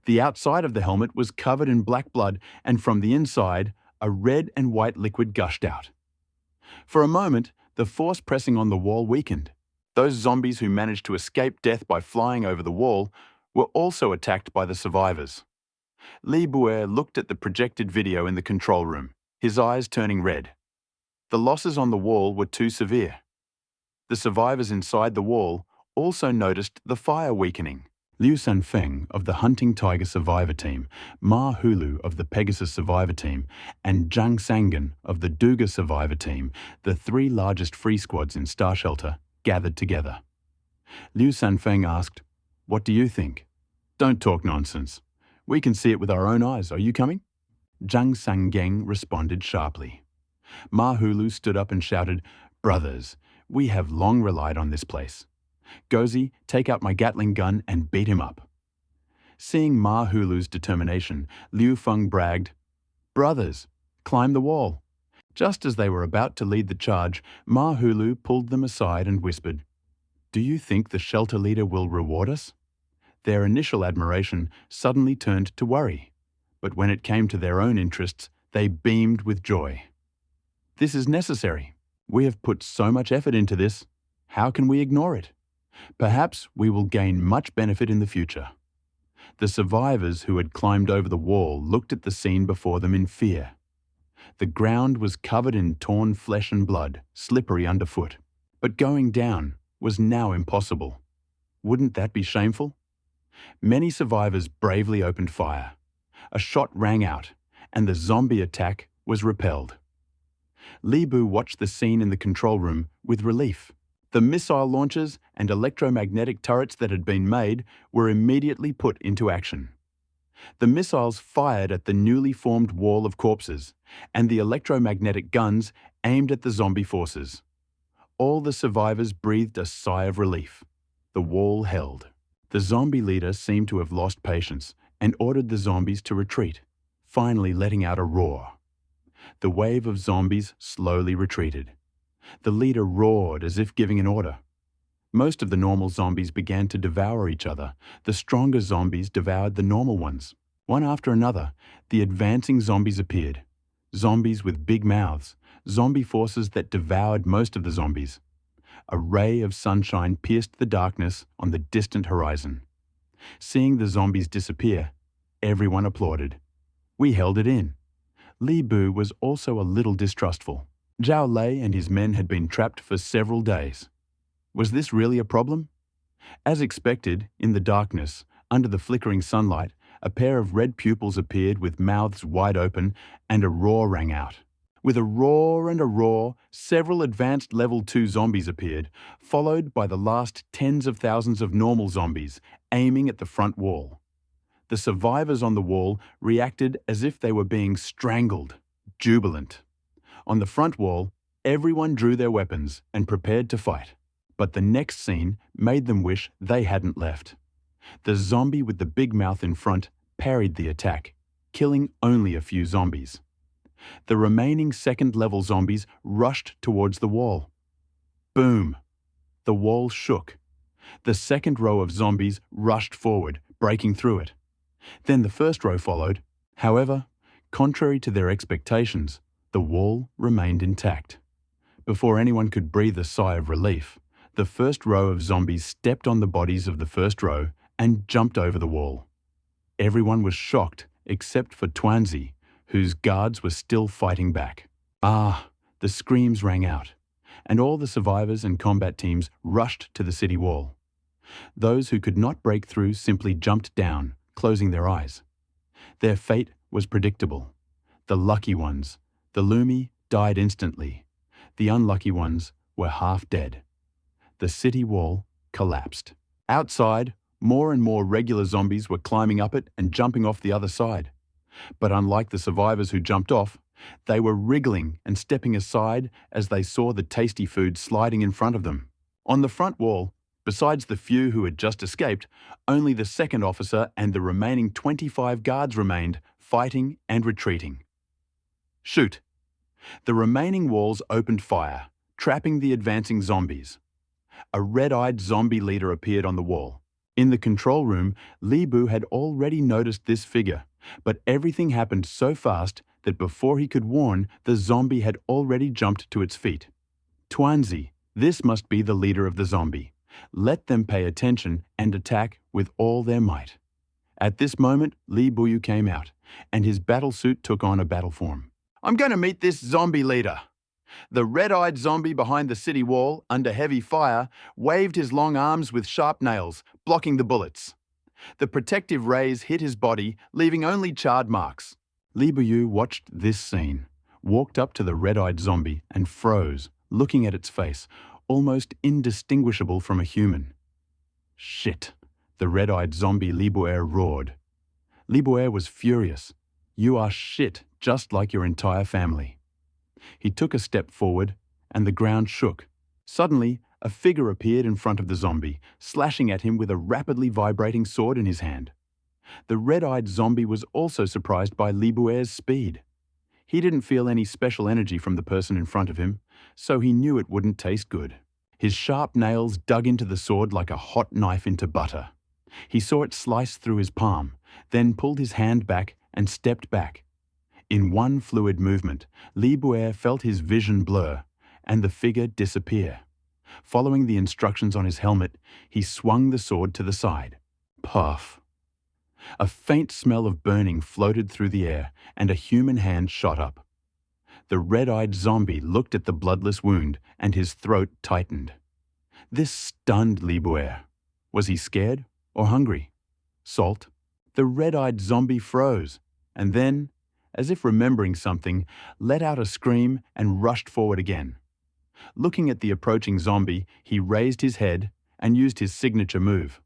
The outside of the helmet was covered in black blood, and from the inside, a red and white liquid gushed out. For a moment, the force pressing on the wall weakened. Those zombies who managed to escape death by flying over the wall were also attacked by the survivors. Li Buer looked at the projected video in the control room, his eyes turning red. The losses on the wall were too severe. The survivors inside the wall also noticed the fire weakening. Liu Sanfeng of the Hunting Tiger Survivor Team, Ma Hulu of the Pegasus Survivor Team, and Zhang Sangan of the Duga Survivor Team, the three largest free squads in Star Shelter, gathered together. Liu Sanfeng asked, "What do you think?" "Don't talk nonsense. We can see it with our own eyes. Are you coming?" Zhang Sangang responded sharply. Ma Hulu stood up and shouted, "Brothers, we have long relied on this place. Gozi, take out my Gatling gun and beat him up." Seeing Ma Hulu's determination, Liu Feng bragged, "Brothers, climb the wall." Just as they were about to lead the charge, Ma Hulu pulled them aside and whispered, "Do you think the shelter leader will reward us?" Their initial admiration suddenly turned to worry, but when it came to their own interests, they beamed with joy. "This is necessary. We have put so much effort into this. How can we ignore it? Perhaps we will gain much benefit in the future." The survivors who had climbed over the wall looked at the scene before them in fear. The ground was covered in torn flesh and blood, slippery underfoot. But going down was now impossible. Wouldn't that be shameful? Many survivors bravely opened fire. A shot rang out, and the zombie attack was repelled. Li Bu watched the scene in the control room with relief. The missile launchers and electromagnetic turrets that had been made were immediately put into action. The missiles fired at the newly formed wall of corpses, and the electromagnetic guns aimed at the zombie forces. All the survivors breathed a sigh of relief. The wall held. The zombie leader seemed to have lost patience and ordered the zombies to retreat, finally letting out a roar. The wave of zombies slowly retreated. The leader roared as if giving an order. Most of the normal zombies began to devour each other. The stronger zombies devoured the normal ones. One after another, the advancing zombies appeared. Zombies with big mouths, zombie forces that devoured most of the zombies. A ray of sunshine pierced the darkness on the distant horizon. Seeing the zombies disappear, everyone applauded. We held it in. Li Bu was also a little distrustful. Zhao Lei and his men had been trapped for several days. Was this really a problem? As expected, in the darkness, under the flickering sunlight, a pair of red pupils appeared with mouths wide open, and a roar rang out. With a roar and a roar, several advanced level 2 zombies appeared, followed by the last tens of thousands of normal zombies, aiming at the front wall. The survivors on the wall reacted as if they were being strangled, jubilant. On the front wall, everyone drew their weapons and prepared to fight. But the next scene made them wish they hadn't left. The zombie with the big mouth in front parried the attack, killing only a few zombies. The remaining second-level zombies rushed towards the wall. Boom! The wall shook. The second row of zombies rushed forward, breaking through it. Then the first row followed. However, contrary to their expectations, the wall remained intact. Before anyone could breathe a sigh of relief, the first row of zombies stepped on the bodies of the first row and jumped over the wall. Everyone was shocked except for Tuanzi, whose guards were still fighting back. Ah, the screams rang out, and all the survivors and combat teams rushed to the city wall. Those who could not break through simply jumped down, closing their eyes. Their fate was predictable. The lucky ones, the Lumi, died instantly. The unlucky ones were half dead. The city wall collapsed. Outside, more and more regular zombies were climbing up it and jumping off the other side. But unlike the survivors who jumped off, they were wriggling and stepping aside as they saw the tasty food sliding in front of them. On the front wall, besides the few who had just escaped, only the second officer and the remaining 25 guards remained, fighting and retreating. Shoot! The remaining walls opened fire, trapping the advancing zombies. A red-eyed zombie leader appeared on the wall. In the control room, Li Bu had already noticed this figure, but everything happened so fast that before he could warn, the zombie had already jumped to its feet. Tuanzi, this must be the leader of the zombie. Let them pay attention and attack with all their might. At this moment, Li Buyu came out, and his battlesuit took on a battle form. I'm going to meet this zombie leader. The red-eyed zombie behind the city wall, under heavy fire, waved his long arms with sharp nails, blocking the bullets. The protective rays hit his body, leaving only charred marks. Li Buyu watched this scene, walked up to the red-eyed zombie and froze, looking at its face, almost indistinguishable from a human. Shit, the red-eyed zombie Li Buer roared. Li Buer was furious. You are shit, just like your entire family. He took a step forward, and the ground shook. Suddenly, a figure appeared in front of the zombie, slashing at him with a rapidly vibrating sword in his hand. The red-eyed zombie was also surprised by Li Buer's speed. He didn't feel any special energy from the person in front of him, so he knew it wouldn't taste good. His sharp nails dug into the sword like a hot knife into butter. He saw it slice through his palm, then pulled his hand back and stepped back. In one fluid movement, Li Buer felt his vision blur and the figure disappear. Following the instructions on his helmet, he swung the sword to the side. Puff. A faint smell of burning floated through the air, and a human hand shot up. The red-eyed zombie looked at the bloodless wound, and his throat tightened. This stunned Li Buer. Was he scared or hungry? Salt? The red-eyed zombie froze, and then, as if remembering something, let out a scream and rushed forward again. Looking at the approaching zombie, he raised his head and used his signature move.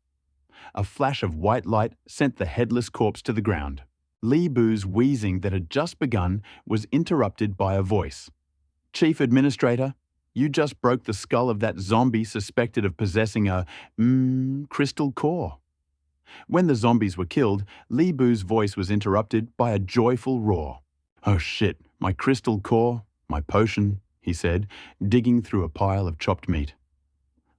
A flash of white light sent the headless corpse to the ground. Li Bu's wheezing that had just begun was interrupted by a voice. Chief Administrator, you just broke the skull of that zombie suspected of possessing a, crystal core. When the zombies were killed, Li Bu's voice was interrupted by a joyful roar. Oh shit, my crystal core, my potion, he said, digging through a pile of chopped meat.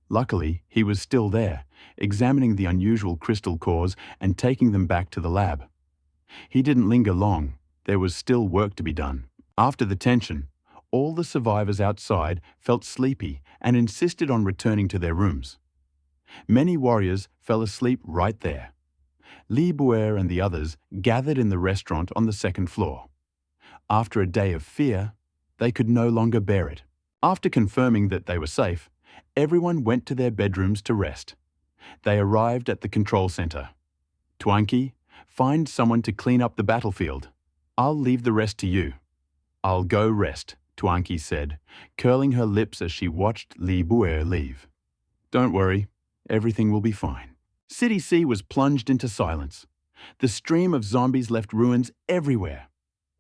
Luckily, he was still there, examining the unusual crystal cores and taking them back to the lab. He didn't linger long. There was still work to be done. After the tension, all the survivors outside felt sleepy and insisted on returning to their rooms. Many warriors fell asleep right there. Li Buer and the others gathered in the restaurant on the second floor. After a day of fear, they could no longer bear it. After confirming that they were safe, everyone went to their bedrooms to rest. They arrived at the control center. Tuanki, find someone to clean up the battlefield. I'll leave the rest to you. I'll go rest, Tuanki said, curling her lips as she watched Li Buer leave. Don't worry, everything will be fine. City C was plunged into silence. The stream of zombies left ruins everywhere.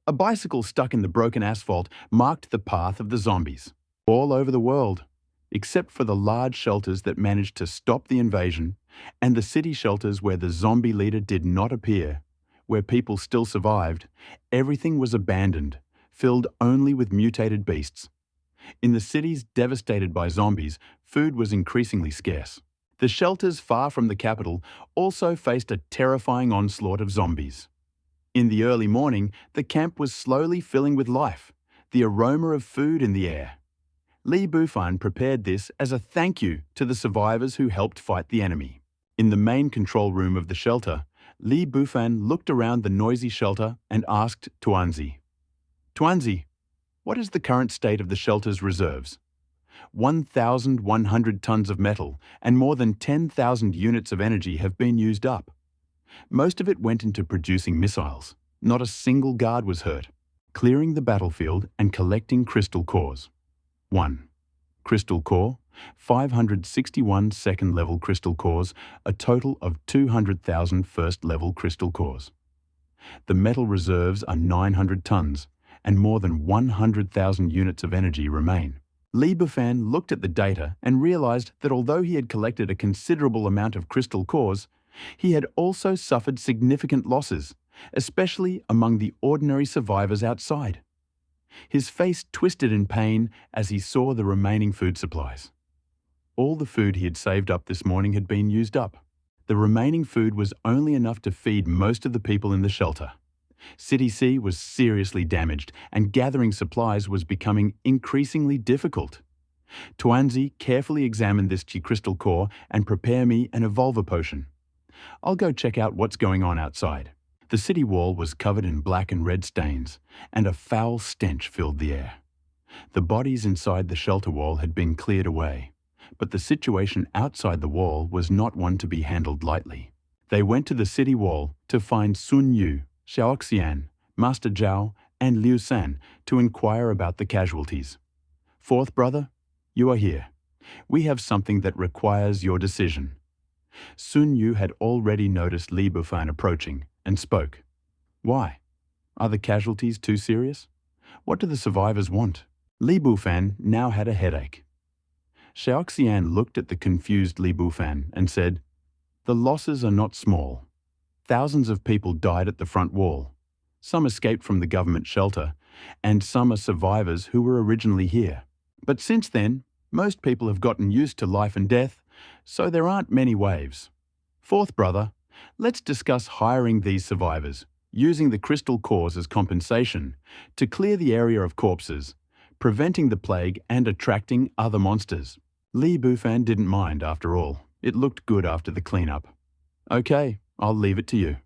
A bicycle stuck in the broken asphalt marked the path of the zombies. All over the world, except for the large shelters that managed to stop the invasion, and the city shelters where the zombie leader did not appear, where people still survived, everything was abandoned, filled only with mutated beasts. In the cities devastated by zombies, food was increasingly scarce. The shelters far from the capital also faced a terrifying onslaught of zombies. In the early morning, the camp was slowly filling with life, the aroma of food in the air. Li Bufan prepared this as a thank you to the survivors who helped fight the enemy. In the main control room of the shelter, Li Bufan looked around the noisy shelter and asked Tuanzi. Tuanzi, what is the current state of the shelter's reserves? 1,100 tons of metal and more than 10,000 units of energy have been used up. Most of it went into producing missiles. Not a single guard was hurt. Clearing the battlefield and collecting crystal cores. 1. Crystal core, 561 second-level crystal cores, a total of 200,000 first-level crystal cores. The metal reserves are 900 tons, and more than 100,000 units of energy remain. Li Bufan looked at the data and realized that although he had collected a considerable amount of crystal cores, he had also suffered significant losses, especially among the ordinary survivors outside. His face twisted in pain as he saw the remaining food supplies. All the food he had saved up this morning had been used up. The remaining food was only enough to feed most of the people in the shelter. City C was seriously damaged, and gathering supplies was becoming increasingly difficult. Tuanzi carefully examined this Chi crystal core and prepared me an evolver potion. I'll go check out what's going on outside. The city wall was covered in black and red stains, and a foul stench filled the air. The bodies inside the shelter wall had been cleared away, but the situation outside the wall was not one to be handled lightly. They went to the city wall to find Sun Yu, Xiaoxian, Master Zhao, and Liu San to inquire about the casualties. Fourth brother, you are here. We have something that requires your decision. Sun Yu had already noticed Li Bufan approaching and spoke. Why? Are the casualties too serious? What do the survivors want? Li Bufan now had a headache. Xiaoxian looked at the confused Li Bufan and said, the losses are not small. Thousands of people died at the front wall. Some escaped from the government shelter, and some are survivors who were originally here. But since then, most people have gotten used to life and death, so there aren't many waves. Fourth brother, let's discuss hiring these survivors, using the crystal cores as compensation, to clear the area of corpses, preventing the plague and attracting other monsters. Li Bufan didn't mind after all. It looked good after the cleanup. Okay, I'll leave it to you.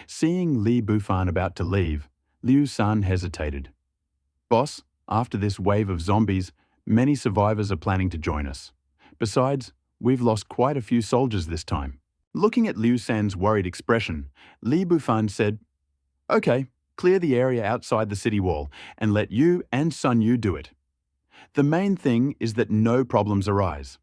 Seeing Li Bufan about to leave, Liu San hesitated. Boss, after this wave of zombies, many survivors are planning to join us. Besides, we've lost quite a few soldiers this time. Looking at Liu San's worried expression, Li Bufan said, okay, clear the area outside the city wall and let you and Sun Yu do it. The main thing is that no problems arise.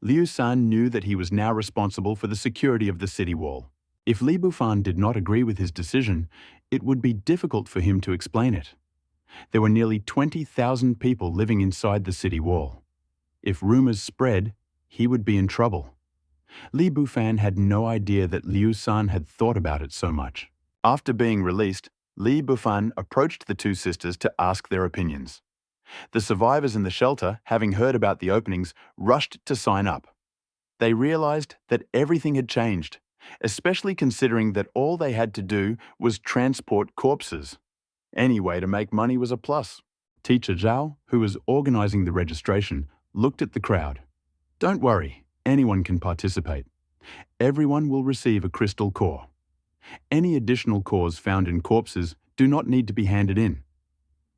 Liu San knew that he was now responsible for the security of the city wall. If Li Bufan did not agree with his decision, it would be difficult for him to explain it. There were nearly 20,000 people living inside the city wall. If rumors spread, he would be in trouble. Li Bufan had no idea that Liu San had thought about it so much. After being released, Li Bufan approached the two sisters to ask their opinions. The survivors in the shelter, having heard about the openings, rushed to sign up. They realized that everything had changed, especially considering that all they had to do was transport corpses. Any way to make money was a plus. Teacher Zhao, who was organizing the registration, looked at the crowd. Don't worry, anyone can participate. Everyone will receive a crystal core. Any additional cores found in corpses do not need to be handed in.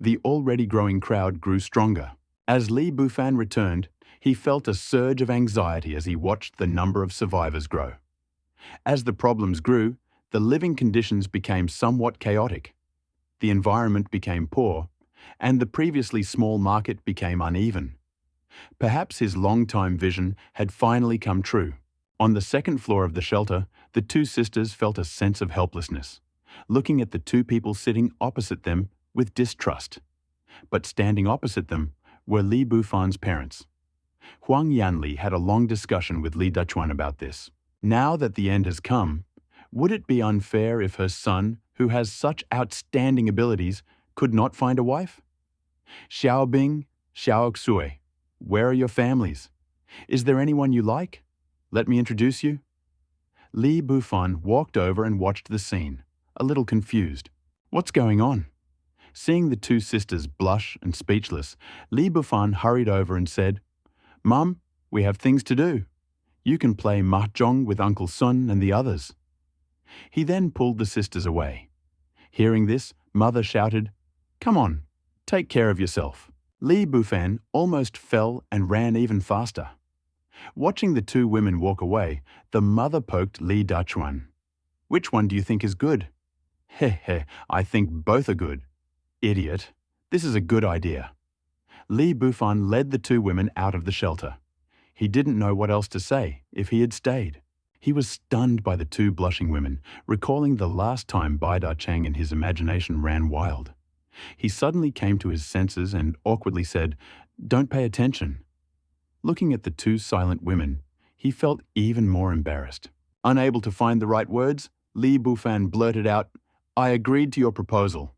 The already growing crowd grew stronger. As Li Bufan returned, he felt a surge of anxiety as he watched the number of survivors grow. As the problems grew, the living conditions became somewhat chaotic. The environment became poor, and the previously small market became uneven. Perhaps his long-time vision had finally come true. On the second floor of the shelter, the two sisters felt a sense of helplessness, looking at the two people sitting opposite them with distrust. But standing opposite them were Li Bufan's parents. Huang Yanli had a long discussion with Li Dachuan about this. Now that the end has come, would it be unfair if her son, who has such outstanding abilities, could not find a wife? Xiaobing, Xiaoxue, where are your families? Is there anyone you like? Let me introduce you. Li Bufan walked over and watched the scene, a little confused. What's going on? Seeing the two sisters blush and speechless, Li Bufan hurried over and said, Mum, we have things to do. You can play mahjong with Uncle Sun and the others. He then pulled the sisters away. Hearing this, Mother shouted, Come on, take care of yourself. Li Bufan almost fell and ran even faster. Watching the two women walk away, the mother poked Li Dachuan. Which one do you think is good? Heh, I think both are good. Idiot. This is a good idea. Li Bufan led the two women out of the shelter. He didn't know what else to say if he had stayed. He was stunned by the two blushing women, recalling the last time Bai Da Chang and his imagination ran wild. He suddenly came to his senses and awkwardly said, "Don't pay attention." Looking at the two silent women, he felt even more embarrassed. Unable to find the right words, Li Bufan blurted out, "I agreed to your proposal,"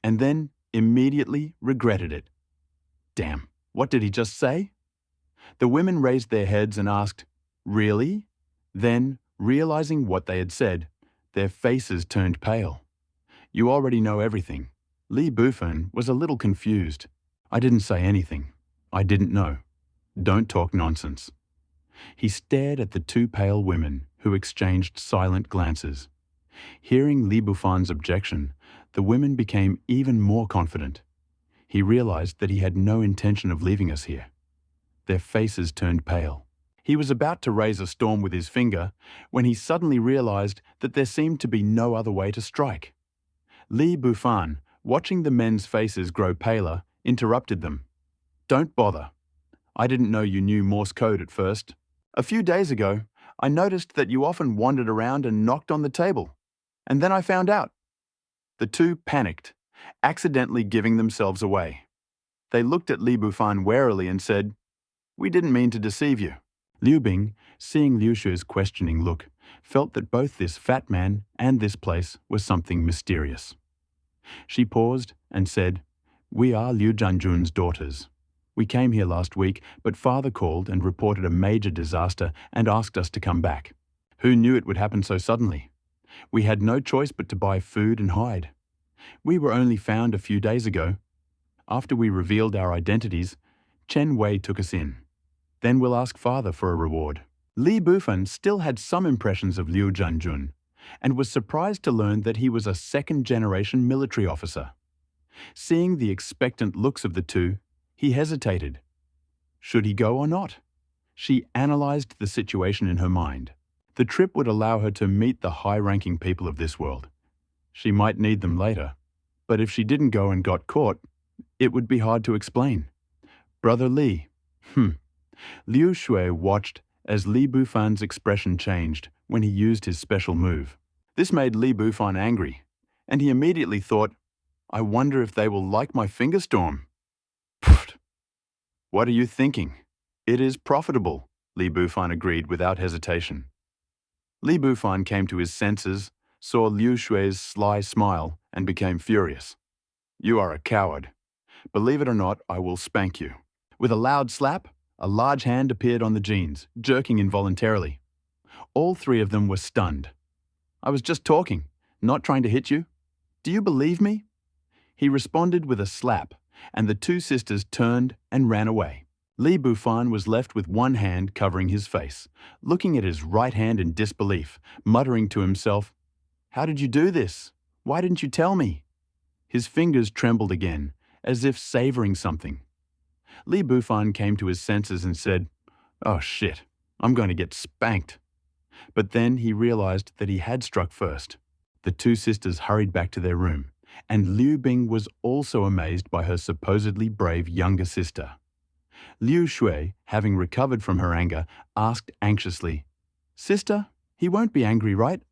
and then immediately regretted it. Damn, what did he just say? The women raised their heads and asked, "Really?" Then, realizing what they had said, their faces turned pale. "You already know everything." Li Bufan was a little confused. "I didn't say anything. I didn't know. Don't talk nonsense." He stared at the two pale women, who exchanged silent glances. Hearing Li Bufan's objection, the women became even more confident. He realized that he had no intention of leaving us here. Their faces turned pale. He was about to raise a storm with his finger when he suddenly realized that there seemed to be no other way to strike. Li Bufan, watching the men's faces grow paler, interrupted them. "Don't bother. I didn't know you knew Morse code at first. A few days ago, I noticed that you often wandered around and knocked on the table. And then I found out." The two panicked, accidentally giving themselves away. They looked at Li Bufan warily and said, "We didn't mean to deceive you." Liu Bing, seeing Liu Shui's questioning look, felt that both this fat man and this place was something mysterious. She paused and said, "We are Liu Jianjun's daughters. We came here last week, but father called and reported a major disaster and asked us to come back. Who knew it would happen so suddenly? We had no choice but to buy food and hide. We were only found a few days ago. After we revealed our identities, Chen Wei took us in. Then we'll ask father for a reward." Li Bufan still had some impressions of Liu Jianjun and was surprised to learn that he was a second-generation military officer. Seeing the expectant looks of the two, he hesitated. Should he go or not? She analyzed the situation in her mind. The trip would allow her to meet the high-ranking people of this world. She might need them later, but if she didn't go and got caught, it would be hard to explain. "Brother Li." Liu Shui watched as Li Bufan's expression changed when he used his special move. This made Li Bufan angry, and he immediately thought, "I wonder if they will like my fingerstorm." Pfft. "What are you thinking? It is profitable," Li Bufan agreed without hesitation. Li Bufan came to his senses, saw Liu Shui's sly smile, and became furious. "You are a coward. Believe it or not, I will spank you." With a loud slap, a large hand appeared on the jeans, jerking involuntarily. All three of them were stunned. "I was just talking, not trying to hit you. Do you believe me?" He responded with a slap, and the two sisters turned and ran away. Li Bufan was left with one hand covering his face, looking at his right hand in disbelief, muttering to himself, "How did you do this? Why didn't you tell me?" His fingers trembled again, as if savoring something. Li Bufan came to his senses and said, "Oh shit, I'm going to get spanked." But then he realized that he had struck first. The two sisters hurried back to their room, and Liu Bing was also amazed by her supposedly brave younger sister. Liu Shui, having recovered from her anger, asked anxiously, "Sister, he won't be angry, right?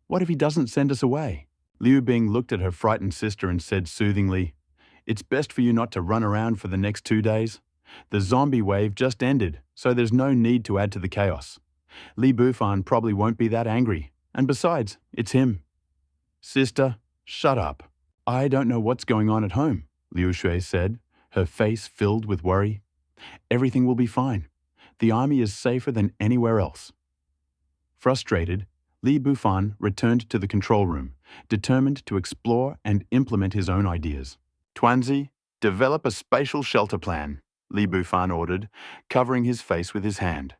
What if he doesn't send us away?" Liu Bing looked at her frightened sister and said soothingly, "It's best for you not to run around for the next 2 days. The zombie wave just ended, so there's no need to add to the chaos. Li Bufan probably won't be that angry, and besides, it's him." "Sister, shut up. I don't know what's going on at home," Liu Shui said, her face filled with worry. "Everything will be fine. The army is safer than anywhere else." Frustrated, Li Bufan returned to the control room, determined to explore and implement his own ideas. "Tuanzi, develop a spatial shelter plan," Li Bufan ordered, covering his face with his hand.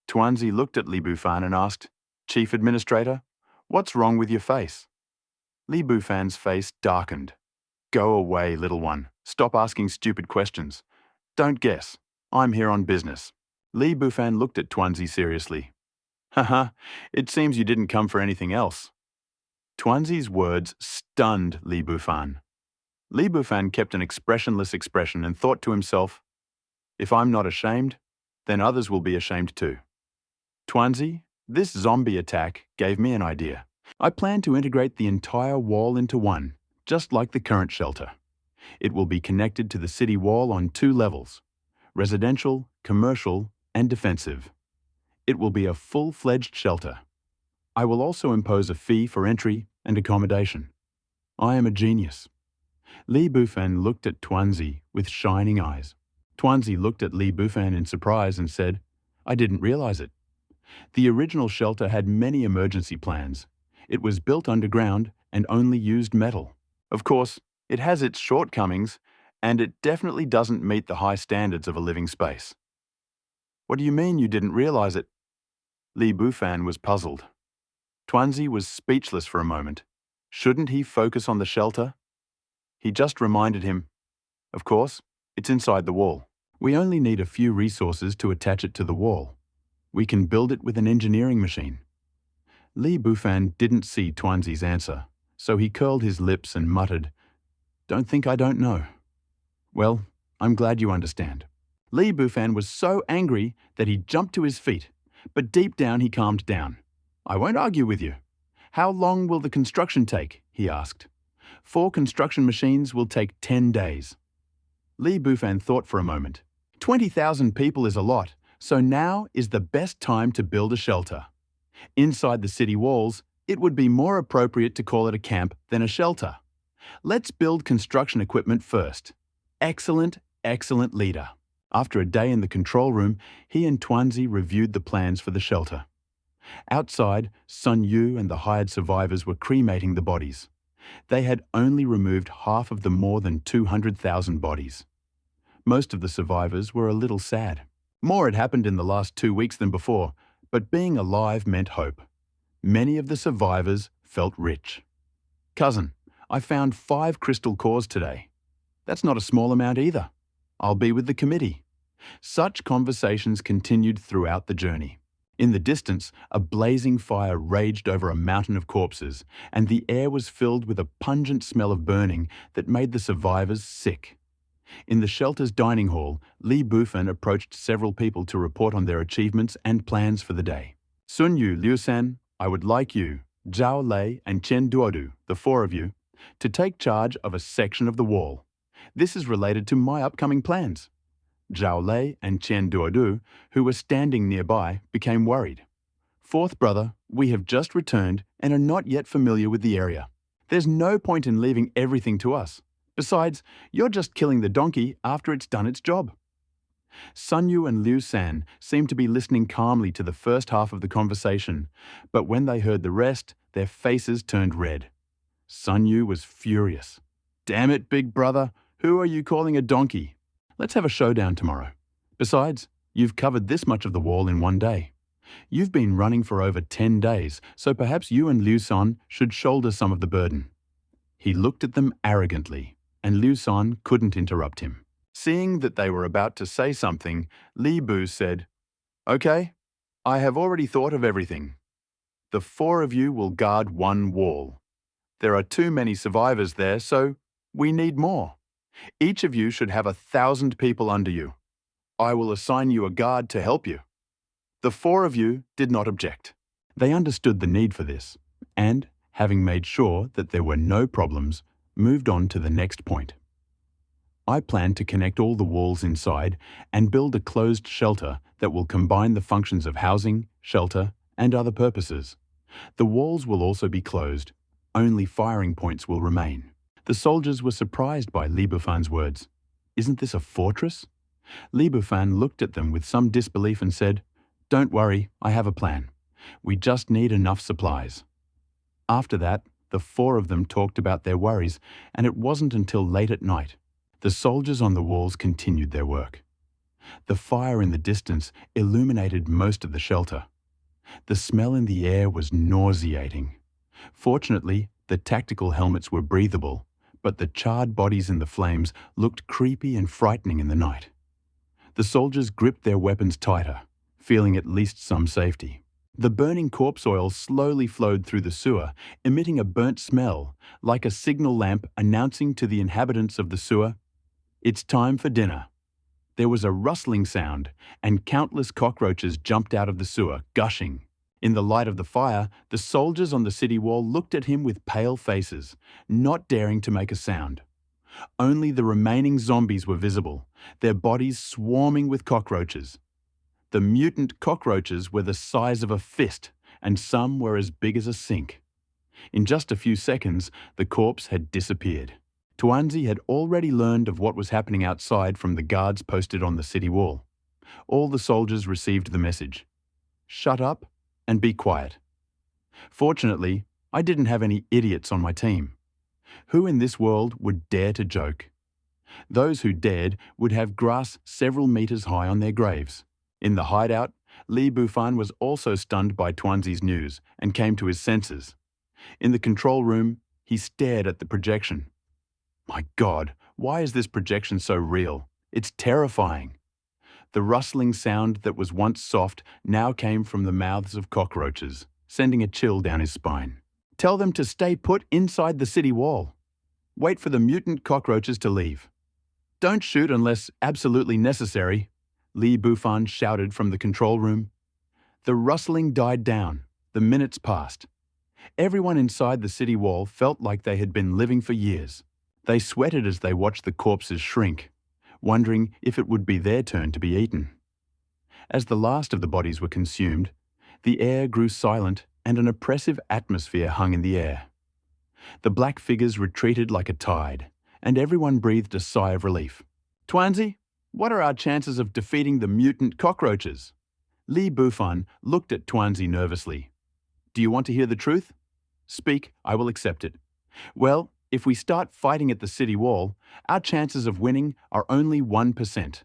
Tuanzi looked at Li Bufan and asked, "Chief Administrator, what's wrong with your face?" Li Bufan's face darkened. "Go away, little one. Stop asking stupid questions. Don't guess. I'm here on business." Li Bufan looked at Tuanzi seriously. "Haha, it seems you didn't come for anything else." Tuanzi's words stunned Li Bufan. Li Bufan kept an expressionless expression and thought to himself, "If I'm not ashamed, then others will be ashamed too." "Tuanzi, This zombie attack gave me an idea. I plan to integrate the entire wall into one, just like the current shelter. It will be connected to the city wall on 2 levels: residential, commercial, and defensive. It will be a full-fledged shelter. I will also impose a fee for entry and accommodation. I am a genius. Li Bufan looked at Tuanzi with shining eyes. Tuanzi looked at Li Bufan in surprise and said, "I didn't realize it." The original shelter had many emergency plans. It was built underground and only used metal. Of course, it has its shortcomings, and it definitely doesn't meet the high standards of a living space. What do you mean you didn't realize it? Li Bufan was puzzled. Tuanzi was speechless for a moment. Shouldn't he focus on the shelter? He just reminded him, "Of course, it's inside the wall. We only need a few resources to attach it to the wall. We can build it with an engineering machine." Li Bufan didn't see Tuanzi's answer, so he curled his lips and muttered, "Don't think I don't know." "Well, I'm glad you understand." Li Bufan was so angry that he jumped to his feet, but deep down he calmed down. "I won't argue with you. How long will the construction take?" he asked. 4 construction machines will take 10 days. Li Bufan thought for a moment. 20,000 people is a lot, so now is the best time to build a shelter. Inside the city walls, it would be more appropriate to call it a camp than a shelter. Let's build construction equipment first. Excellent, excellent leader. After a day in the control room, he and Tuanzi reviewed the plans for the shelter. Outside, Sun Yu and the hired survivors were cremating the bodies. They had only removed half of the more than 200,000 bodies. Most of the survivors were a little sad. More had happened in the last 2 weeks than before, but being alive meant hope. Many of the survivors felt rich. "Cousin, I found 5 crystal cores today. That's not a small amount either. I'll be with the committee." Such conversations continued throughout the journey. In the distance, a blazing fire raged over a mountain of corpses, and the air was filled with a pungent smell of burning that made the survivors sick. In the shelter's dining hall, Li Bufan approached several people to report on their achievements and plans for the day. "Sun Yu, Liu San, I would like you, Zhao Lei and Chen Duodu, the 4 of you, to take charge of a section of the wall. This is related to my upcoming plans." Zhao Lei and Chen Duodu, who were standing nearby, became worried. "Fourth brother, we have just returned and are not yet familiar with the area. There's no point in leaving everything to us. Besides, you're just killing the donkey after it's done its job." Sun Yu and Liu San seemed to be listening calmly to the first half of the conversation, but when they heard the rest, their faces turned red. Sun Yu was furious. "Damn it, big brother, who are you calling a donkey? Let's have a showdown tomorrow. Besides, you've covered this much of the wall in 1 day. You've been running for over 10 days, so perhaps you and Liu San should shoulder some of the burden." He looked at them arrogantly, and Liu San couldn't interrupt him. Seeing that they were about to say something, Li Bu said, "Okay, I have already thought of everything. The 4 of you will guard 1 wall. There are too many survivors there, so we need more. Each of you should have 1,000 people under you. I will assign you a guard to help you." The 4 of you did not object. They understood the need for this, and, having made sure that there were no problems, moved on to the next point. "I plan to connect all the walls inside and build a closed shelter that will combine the functions of housing, shelter, and other purposes. The walls will also be closed. Only firing points will remain." The soldiers were surprised by Li Bufan's words. "Isn't this a fortress?" Li Bufan looked at them with some disbelief and said, "Don't worry, I have a plan. We just need enough supplies." After that, the 4 of them talked about their worries, and it wasn't until late at night. The soldiers on the walls continued their work. The fire in the distance illuminated most of the shelter. The smell in the air was nauseating. Fortunately, the tactical helmets were breathable, but the charred bodies in the flames looked creepy and frightening in the night. The soldiers gripped their weapons tighter, feeling at least some safety. The burning corpse oil slowly flowed through the sewer, emitting a burnt smell, like a signal lamp announcing to the inhabitants of the sewer, "It's time for dinner." There was a rustling sound, and countless cockroaches jumped out of the sewer, gushing. In the light of the fire, the soldiers on the city wall looked at him with pale faces, not daring to make a sound. Only the remaining zombies were visible, their bodies swarming with cockroaches. The mutant cockroaches were the size of a fist, and some were as big as a sink. In just a few seconds, the corpse had disappeared. Tuanzi had already learned of what was happening outside from the guards posted on the city wall. All the soldiers received the message: shut up and be quiet. Fortunately, I didn't have any idiots on my team. Who in this world would dare to joke? Those who dared would have grass several meters high on their graves. In the hideout, Li Bufan was also stunned by Tuanzi's news and came to his senses. In the control room, he stared at the projection. My God, why is this projection so real? It's terrifying. The rustling sound that was once soft now came from the mouths of cockroaches, sending a chill down his spine. Tell them to stay put inside the city wall. Wait for the mutant cockroaches to leave. Don't shoot unless absolutely necessary, Li Bufan shouted from the control room. The rustling died down. The minutes passed. Everyone inside the city wall felt like they had been living for years. They sweated as they watched the corpses shrink, wondering if it would be their turn to be eaten. As the last of the bodies were consumed, the air grew silent and an oppressive atmosphere hung in the air. The black figures retreated like a tide, and everyone breathed a sigh of relief. Tuanzi, what are our chances of defeating the mutant cockroaches? Li Bufan looked at Tuanzi nervously. Do you want to hear the truth? Speak, I will accept it. Well, if we start fighting at the city wall, our chances of winning are only 1%.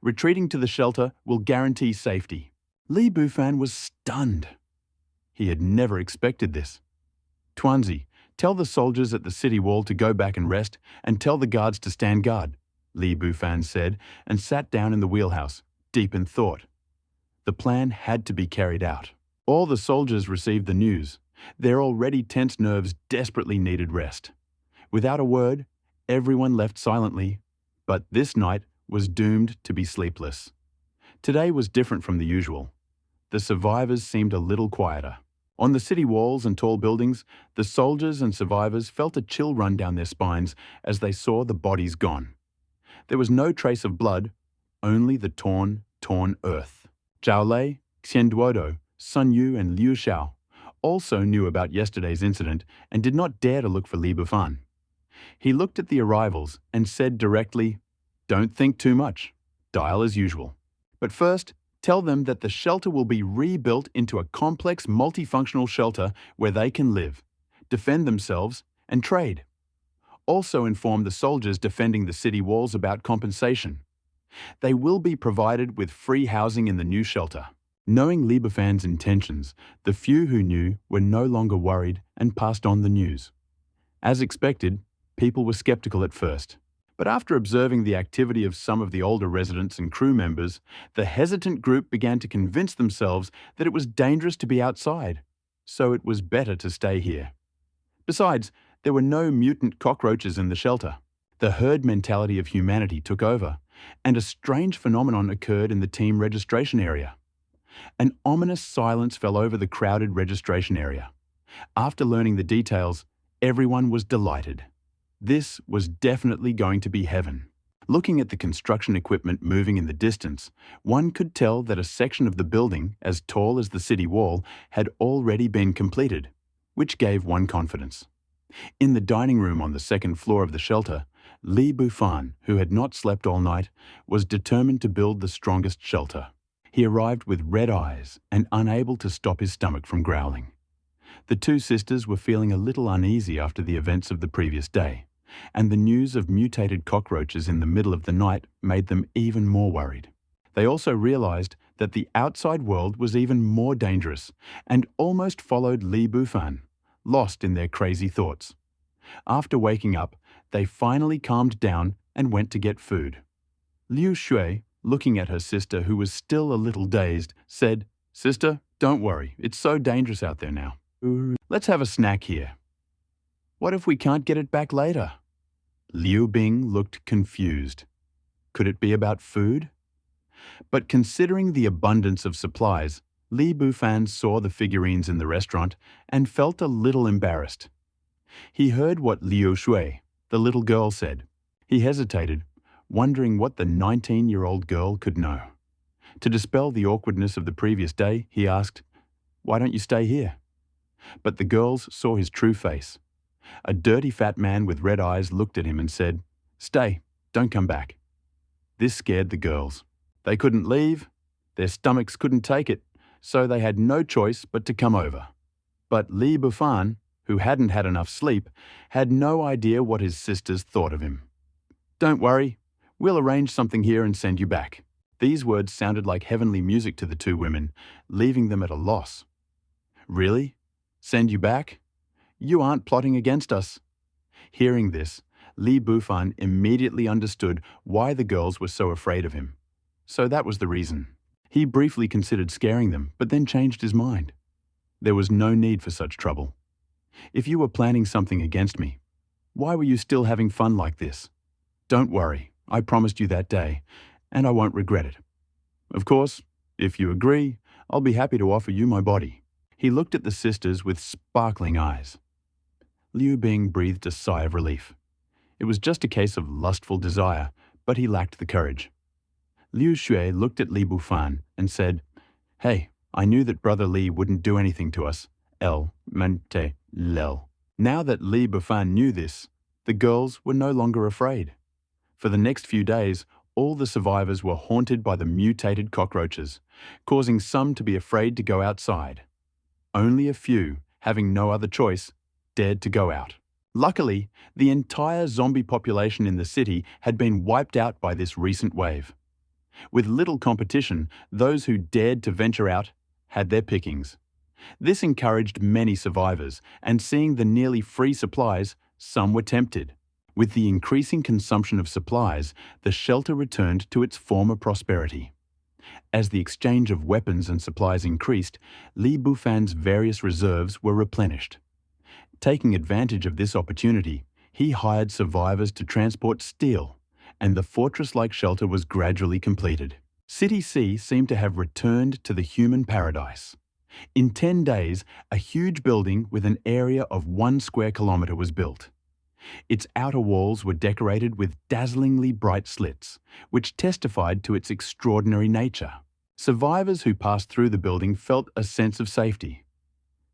Retreating to the shelter will guarantee safety. Li Bufan was stunned. He had never expected this. Tuanzi, tell the soldiers at the city wall to go back and rest, and tell the guards to stand guard, Li Bufan said, and sat down in the wheelhouse, deep in thought. The plan had to be carried out. All the soldiers received the news. Their already tense nerves desperately needed rest. Without a word, everyone left silently, but this night was doomed to be sleepless. Today was different from the usual. The survivors seemed a little quieter. On the city walls and tall buildings, the soldiers and survivors felt a chill run down their spines as they saw the bodies gone. There was no trace of blood, only the torn earth. Zhao Lei, Xian Duodo, Sun Yu and Liu Xiao also knew about yesterday's incident and did not dare to look for Li Bufan. He looked at the arrivals and said directly, "Don't think too much. Dial as usual. But first, tell them that the shelter will be rebuilt into a complex multifunctional shelter where they can live, defend themselves, and trade. Also inform the soldiers defending the city walls about compensation. They will be provided with free housing in the new shelter." Knowing Li Bufan's intentions, the few who knew were no longer worried and passed on the news. As expected, people were skeptical at first. But after observing the activity of some of the older residents and crew members, the hesitant group began to convince themselves that it was dangerous to be outside, so it was better to stay here. Besides, there were no mutant cockroaches in the shelter. The herd mentality of humanity took over, and a strange phenomenon occurred in the team registration area. An ominous silence fell over the crowded registration area. After learning the details, everyone was delighted. This was definitely going to be heaven. Looking at the construction equipment moving in the distance, one could tell that a section of the building, as tall as the city wall, had already been completed, which gave one confidence. In the dining room on the second floor of the shelter, Li Bufan, who had not slept all night, was determined to build the strongest shelter. He arrived with red eyes and unable to stop his stomach from growling. The two sisters were feeling a little uneasy after the events of the previous day, and the news of mutated cockroaches in the middle of the night made them even more worried. They also realized that the outside world was even more dangerous and almost followed Li Bufan, lost in their crazy thoughts. After waking up, they finally calmed down and went to get food. Liu Shui, looking at her sister who was still a little dazed, said, "Sister, don't worry, it's so dangerous out there now. Let's have a snack here." "What if we can't get it back later?" Liu Bing looked confused. Could it be about food? But considering the abundance of supplies, Li Bufan saw the figurines in the restaurant and felt a little embarrassed. He heard what Liu Shui, the little girl, said. He hesitated, wondering what the 19-year-old girl could know. To dispel the awkwardness of the previous day, he asked, "Why don't you stay here?" But the girls saw his true face. A dirty fat man with red eyes looked at him and said, "Stay, don't come back." This scared the girls. They couldn't leave, their stomachs couldn't take it, so they had no choice but to come over. But Li Bufan, who hadn't had enough sleep, had no idea what his sisters thought of him. "Don't worry, we'll arrange something here and send you back." These words sounded like heavenly music to the two women, leaving them at a loss. "Really? Send you back? You aren't plotting against us." Hearing this, Li Bufan immediately understood why the girls were so afraid of him. So that was the reason. He briefly considered scaring them, but then changed his mind. There was no need for such trouble. If you were planning something against me, why were you still having fun like this? Don't worry, I promised you that day, and I won't regret it. Of course, if you agree, I'll be happy to offer you my body. He looked at the sisters with sparkling eyes. Liu Bing breathed a sigh of relief. It was just a case of lustful desire, but he lacked the courage. Liu Shui looked at Li Bufan and said, "Hey, I knew that Brother Li wouldn't do anything to us. Mente lel." Now that Li Bufan knew this, the girls were no longer afraid. For the next few days, all the survivors were haunted by the mutated cockroaches, causing some to be afraid to go outside. Only a few, having no other choice, dared to go out. Luckily, the entire zombie population in the city had been wiped out by this recent wave. With little competition, those who dared to venture out had their pickings. This encouraged many survivors, and seeing the nearly free supplies, some were tempted. With the increasing consumption of supplies, the shelter returned to its former prosperity. As the exchange of weapons and supplies increased, Li Bufan's various reserves were replenished. Taking advantage of this opportunity, he hired survivors to transport steel, and the fortress-like shelter was gradually completed. City C seemed to have returned to the human paradise. In 10 days, a huge building with an area of 1 square kilometre was built. Its outer walls were decorated with dazzlingly bright slits, which testified to its extraordinary nature. Survivors who passed through the building felt a sense of safety.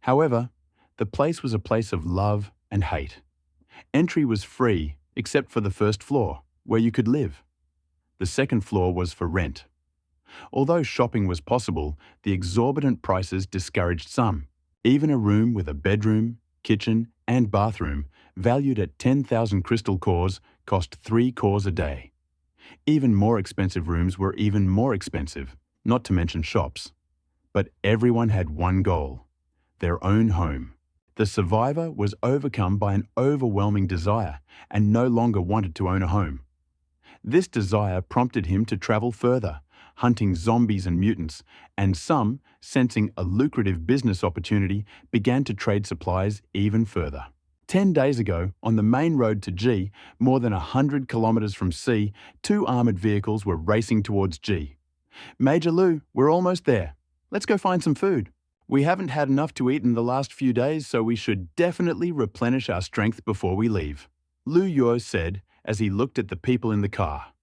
However, the place was a place of love and hate. Entry was free, except for the first floor, where you could live. The second floor was for rent. Although shopping was possible, the exorbitant prices discouraged some. Even a room with a bedroom, kitchen, and bathroom, valued at 10,000 crystal cores, cost 3 cores a day. Even more expensive rooms were even more expensive, not to mention shops. But everyone had one goal: their own home. The survivor was overcome by an overwhelming desire and no longer wanted to own a home. This desire prompted him to travel further, hunting zombies and mutants, and some, sensing a lucrative business opportunity, began to trade supplies even further. 10 days ago, on the main road to G, more than 100 kilometers from C, 2 armored vehicles were racing towards G. "Major Lu, we're almost there. Let's go find some food. We haven't had enough to eat in the last few days, so we should definitely replenish our strength before we leave," Lu Yuo said as he looked at the people in the car.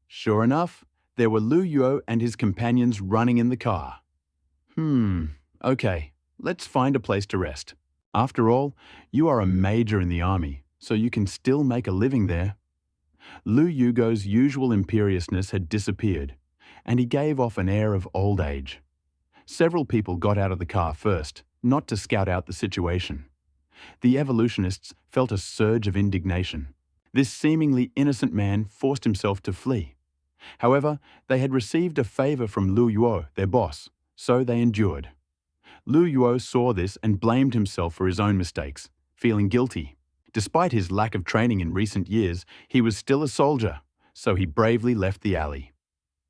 Sure enough, there were Lu Yuo and his companions running in the car. Okay, let's find a place to rest. After all, you are a major in the army, so you can still make a living there. Lu Yugo's usual imperiousness had disappeared, and he gave off an air of old age. Several people got out of the car first, not to scout out the situation. The evolutionists felt a surge of indignation. This seemingly innocent man forced himself to flee. However, they had received a favor from Lu Yuo, their boss, so they endured. Lu Yuo saw this and blamed himself for his own mistakes, feeling guilty. Despite his lack of training in recent years, he was still a soldier, so he bravely left the alley.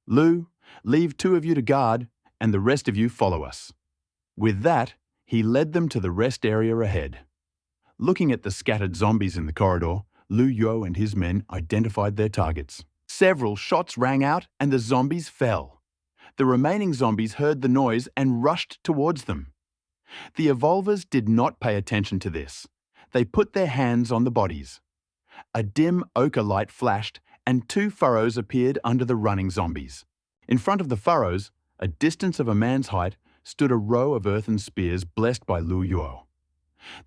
"Lu, leave 2 of you to guard, and the rest of you follow us." With that, he led them to the rest area ahead. Looking at the scattered zombies in the corridor, Lu Yuo and his men identified their targets. Several shots rang out and the zombies fell. The remaining zombies heard the noise and rushed towards them. The evolvers did not pay attention to this. They put their hands on the bodies. A dim ochre light flashed, and 2 furrows appeared under the running zombies. In front of the furrows, a distance of a man's height, stood a row of earthen spears blessed by Lu Yuo.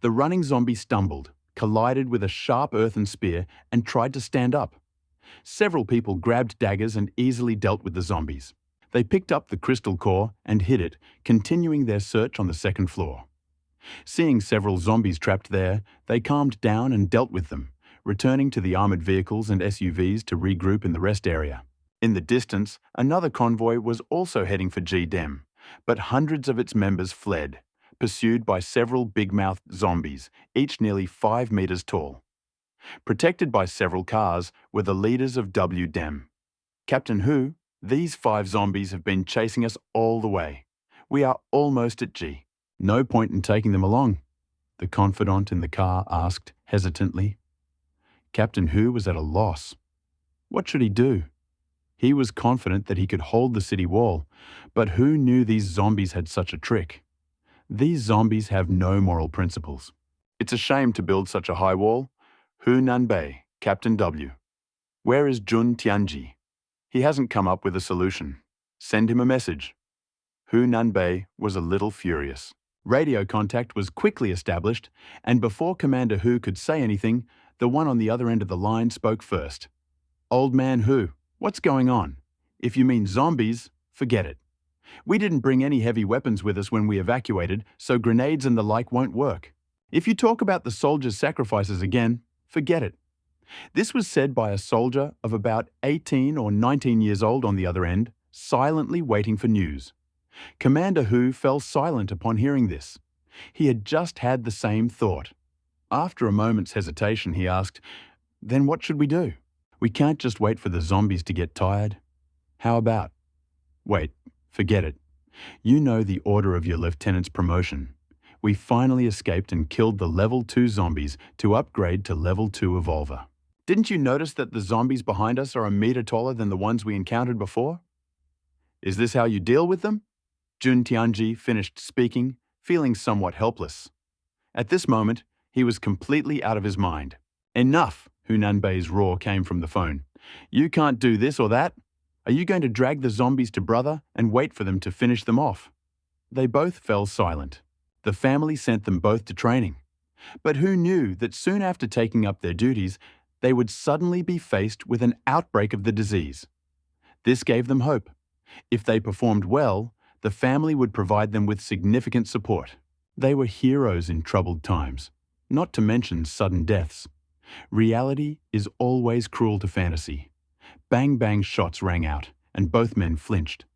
The running zombie stumbled, collided with a sharp earthen spear, and tried to stand up. Several people grabbed daggers and easily dealt with the zombies. They picked up the crystal core and hid it, continuing their search on the second floor. Seeing several zombies trapped there, they calmed down and dealt with them, returning to the armored vehicles and SUVs to regroup in the rest area. In the distance, another convoy was also heading for G-Dem, but hundreds of its members fled, pursued by several big-mouthed zombies, each nearly 5 meters tall. Protected by several cars were the leaders of W-Dem. Captain Hu, these 5 zombies have been chasing us all the way. We are almost at G. No point in taking them along, the confidant in the car asked hesitantly. Captain Hu was at a loss. What should he do? He was confident that he could hold the city wall, but who knew these zombies had such a trick? These zombies have no moral principles. It's a shame to build such a high wall. Hu Nanbei, Captain W. Where is Jun Tianji? He hasn't come up with a solution. Send him a message. Hu Nanbei was a little furious. Radio contact was quickly established, and before Commander Hu could say anything, the one on the other end of the line spoke first. Old man Hu, what's going on? If you mean zombies, forget it. We didn't bring any heavy weapons with us when we evacuated, so grenades and the like won't work. If you talk about the soldiers' sacrifices again, forget it. This was said by a soldier of about 18 or 19 years old on the other end, silently waiting for news. Commander Hu fell silent upon hearing this. He had just had the same thought. After a moment's hesitation, he asked, "Then what should we do? We can't just wait for the zombies to get tired. How about?" "Wait, forget it. You know the order of your lieutenant's promotion. We finally escaped and killed the level 2 zombies to upgrade to level 2 evolver. Didn't you notice that the zombies behind us are a meter taller than the ones we encountered before? Is this how you deal with them?" Jun Tianji finished speaking, feeling somewhat helpless. At this moment, he was completely out of his mind. "Enough!" Hu Nanbei's roar came from the phone. "You can't do this or that. Are you going to drag the zombies to brother and wait for them to finish them off?" They both fell silent. The family sent them both to training. But who knew that soon after taking up their duties, they would suddenly be faced with an outbreak of the disease. This gave them hope. If they performed well, the family would provide them with significant support. They were heroes in troubled times, not to mention sudden deaths. Reality is always cruel to fantasy. Bang-bang shots rang out, and both men flinched.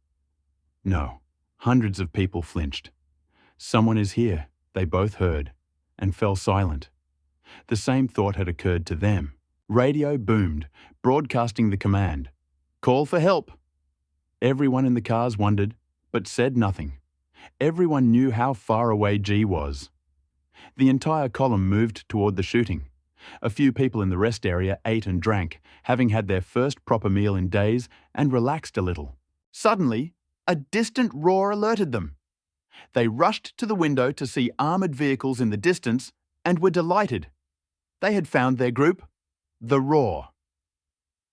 No, hundreds of people flinched. "Someone is here," they both heard, and fell silent. The same thought had occurred to them. Radio boomed, broadcasting the command, "Call for help." Everyone in the cars wondered, but said nothing. Everyone knew how far away G was. The entire column moved toward the shooting. A few people in the rest area ate and drank, having had their first proper meal in days, and relaxed a little. Suddenly, a distant roar alerted them. They rushed to the window to see armored vehicles in the distance and were delighted. They had found their group, the Roar.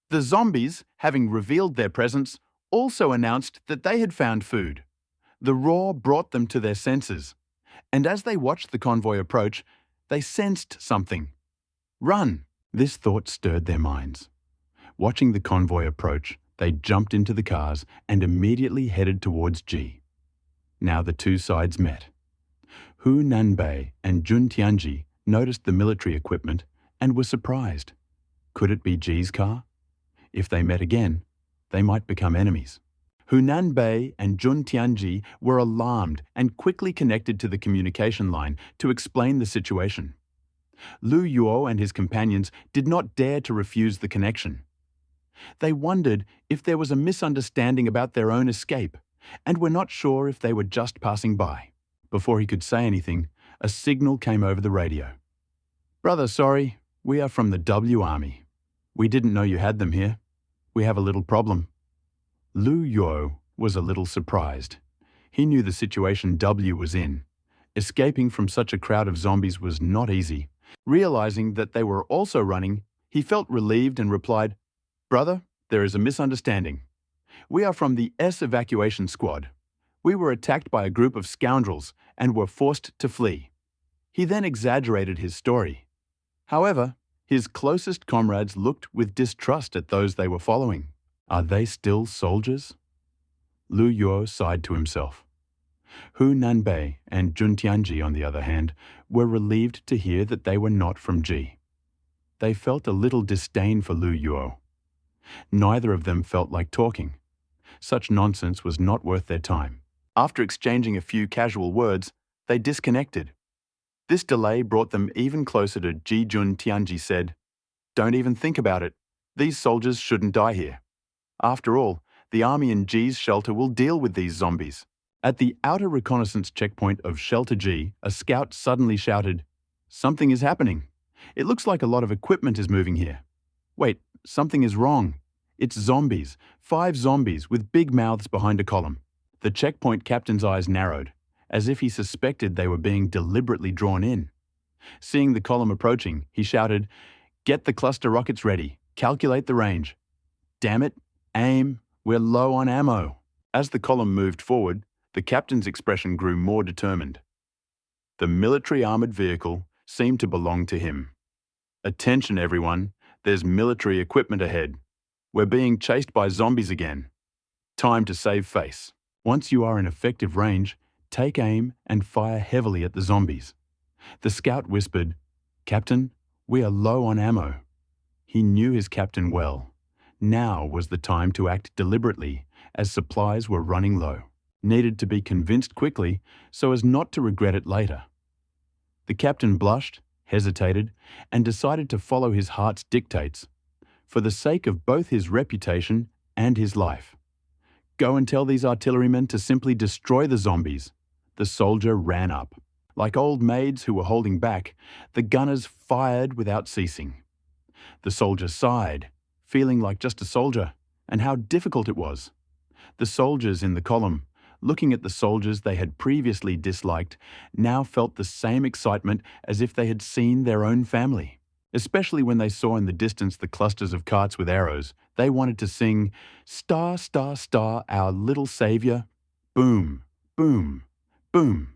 The zombies, having revealed their presence, also announced that they had found food. The Roar brought them to their senses, and as they watched the convoy approach, they sensed something. "Run!" This thought stirred their minds. Watching the convoy approach, they jumped into the cars and immediately headed towards G. Now the two sides met. Hu Nanbei and Jun Tianji noticed the military equipment and were surprised. Could it be G's car? If they met again, they might become enemies. Hu Nanbei and Jun Tianji were alarmed and quickly connected to the communication line to explain the situation. Lu Yuo and his companions did not dare to refuse the connection. They wondered if there was a misunderstanding about their own escape, and were not sure if they were just passing by. Before he could say anything, a signal came over the radio. "Brother, sorry, we are from the W Army. We didn't know you had them here. We have a little problem." Lu Yuo, was a little surprised. He knew the situation W was in. Escaping from such a crowd of zombies was not easy. Realizing that they were also running, he felt relieved and replied, "Brother, there is a misunderstanding. We are from the S evacuation squad. We were attacked by a group of scoundrels and were forced to flee." He then exaggerated his story. However, his closest comrades looked with distrust at those they were following. Are they still soldiers? Lu Yuo sighed to himself. Hu Nanbei and Jun Tianji, on the other hand, were relieved to hear that they were not from Ji. They felt a little disdain for Lu Yuo. Neither of them felt like talking. Such nonsense was not worth their time. After exchanging a few casual words, they disconnected. This delay brought them even closer to Ji. Jun Tianji said, "Don't even think about it. These soldiers shouldn't die here. After all, the army in Ji's shelter will deal with these zombies." At the outer reconnaissance checkpoint of Shelter G, a scout suddenly shouted, "Something is happening. It looks like a lot of equipment is moving here. Wait, something is wrong. It's zombies, 5 zombies with big mouths behind a column." The checkpoint captain's eyes narrowed, as if he suspected they were being deliberately drawn in. Seeing the column approaching, he shouted, "Get the cluster rockets ready. Calculate the range. Damn it, aim. We're low on ammo." As the column moved forward, the captain's expression grew more determined. The military armored vehicle seemed to belong to him. "Attention, everyone. There's military equipment ahead. We're being chased by zombies again. Time to save face. Once you are in effective range, take aim and fire heavily at the zombies." The scout whispered, "Captain, we are low on ammo." He knew his captain well. Now was the time to act deliberately, as supplies were running low. Needed to be convinced quickly so as not to regret it later. The captain blushed, hesitated, and decided to follow his heart's dictates, for the sake of both his reputation and his life. "Go and tell these artillerymen to simply destroy the zombies." The soldier ran up. Like old maids who were holding back, the gunners fired without ceasing. The soldier sighed, feeling like just a soldier, and how difficult it was. The soldiers in the column, looking at the soldiers they had previously disliked, now felt the same excitement as if they had seen their own family. Especially when they saw in the distance the clusters of carts with arrows, they wanted to sing, "Star, star, star, our little savior." Boom, boom, boom.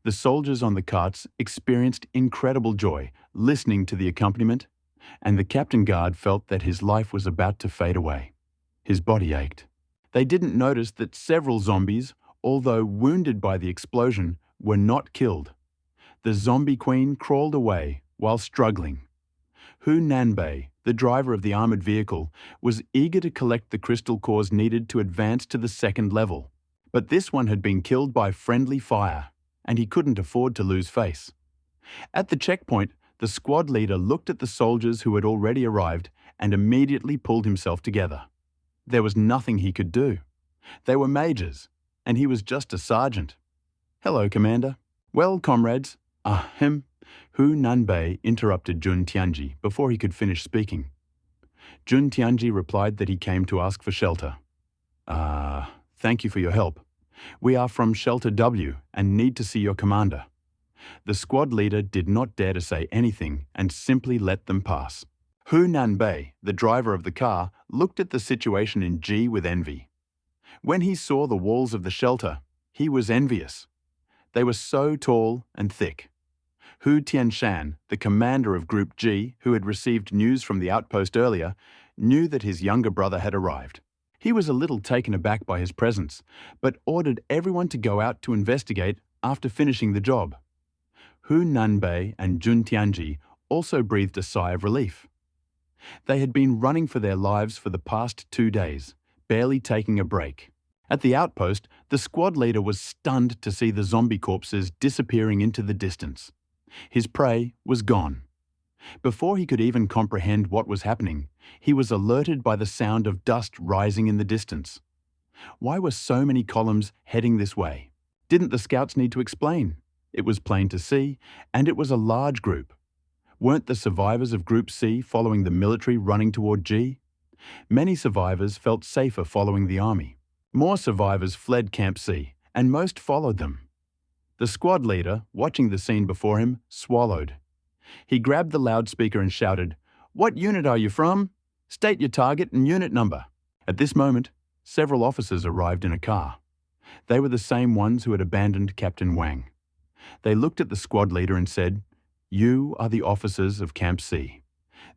The soldiers on the carts experienced incredible joy listening to the accompaniment, and the captain guard felt that his life was about to fade away. His body ached. They didn't notice that several zombies, although wounded by the explosion, were not killed. The zombie queen crawled away while struggling. Hu Nanbei, the driver of the armored vehicle, was eager to collect the crystal cores needed to advance to the second level. But this one had been killed by friendly fire, and he couldn't afford to lose face. At the checkpoint, the squad leader looked at the soldiers who had already arrived and immediately pulled himself together. There was nothing he could do. They were majors, and he was just a sergeant. "Hello, Commander." "Well, comrades, ahem." Hu Nanbei interrupted Jun Tianji before he could finish speaking. Jun Tianji replied that he came to ask for shelter. Thank you for your help. We are from Shelter W and need to see your commander." The squad leader did not dare to say anything and simply let them pass. Hu Nanbei, the driver of the car, looked at the situation in G with envy. When he saw the walls of the shelter, he was envious. They were so tall and thick. Hu Tianshan, the commander of Group G, who had received news from the outpost earlier, knew that his younger brother had arrived. He was a little taken aback by his presence, but ordered everyone to go out to investigate after finishing the job. Hu Nanbei and Jun Tianji also breathed a sigh of relief. They had been running for their lives for the past 2 days, barely taking a break. At the outpost, the squad leader was stunned to see the zombie corpses disappearing into the distance. His prey was gone. Before he could even comprehend what was happening, he was alerted by the sound of dust rising in the distance. Why were so many columns heading this way? Didn't the scouts need to explain? It was plain to see, and it was a large group. Weren't the survivors of Group C following the military running toward G? Many survivors felt safer following the army. More survivors fled Camp C, and most followed them. The squad leader, watching the scene before him, swallowed. He grabbed the loudspeaker and shouted, "What unit are you from? State your target and unit number." At this moment, several officers arrived in a car. They were the same ones who had abandoned Captain Wang. They looked at the squad leader and said, "You are the officers of Camp C.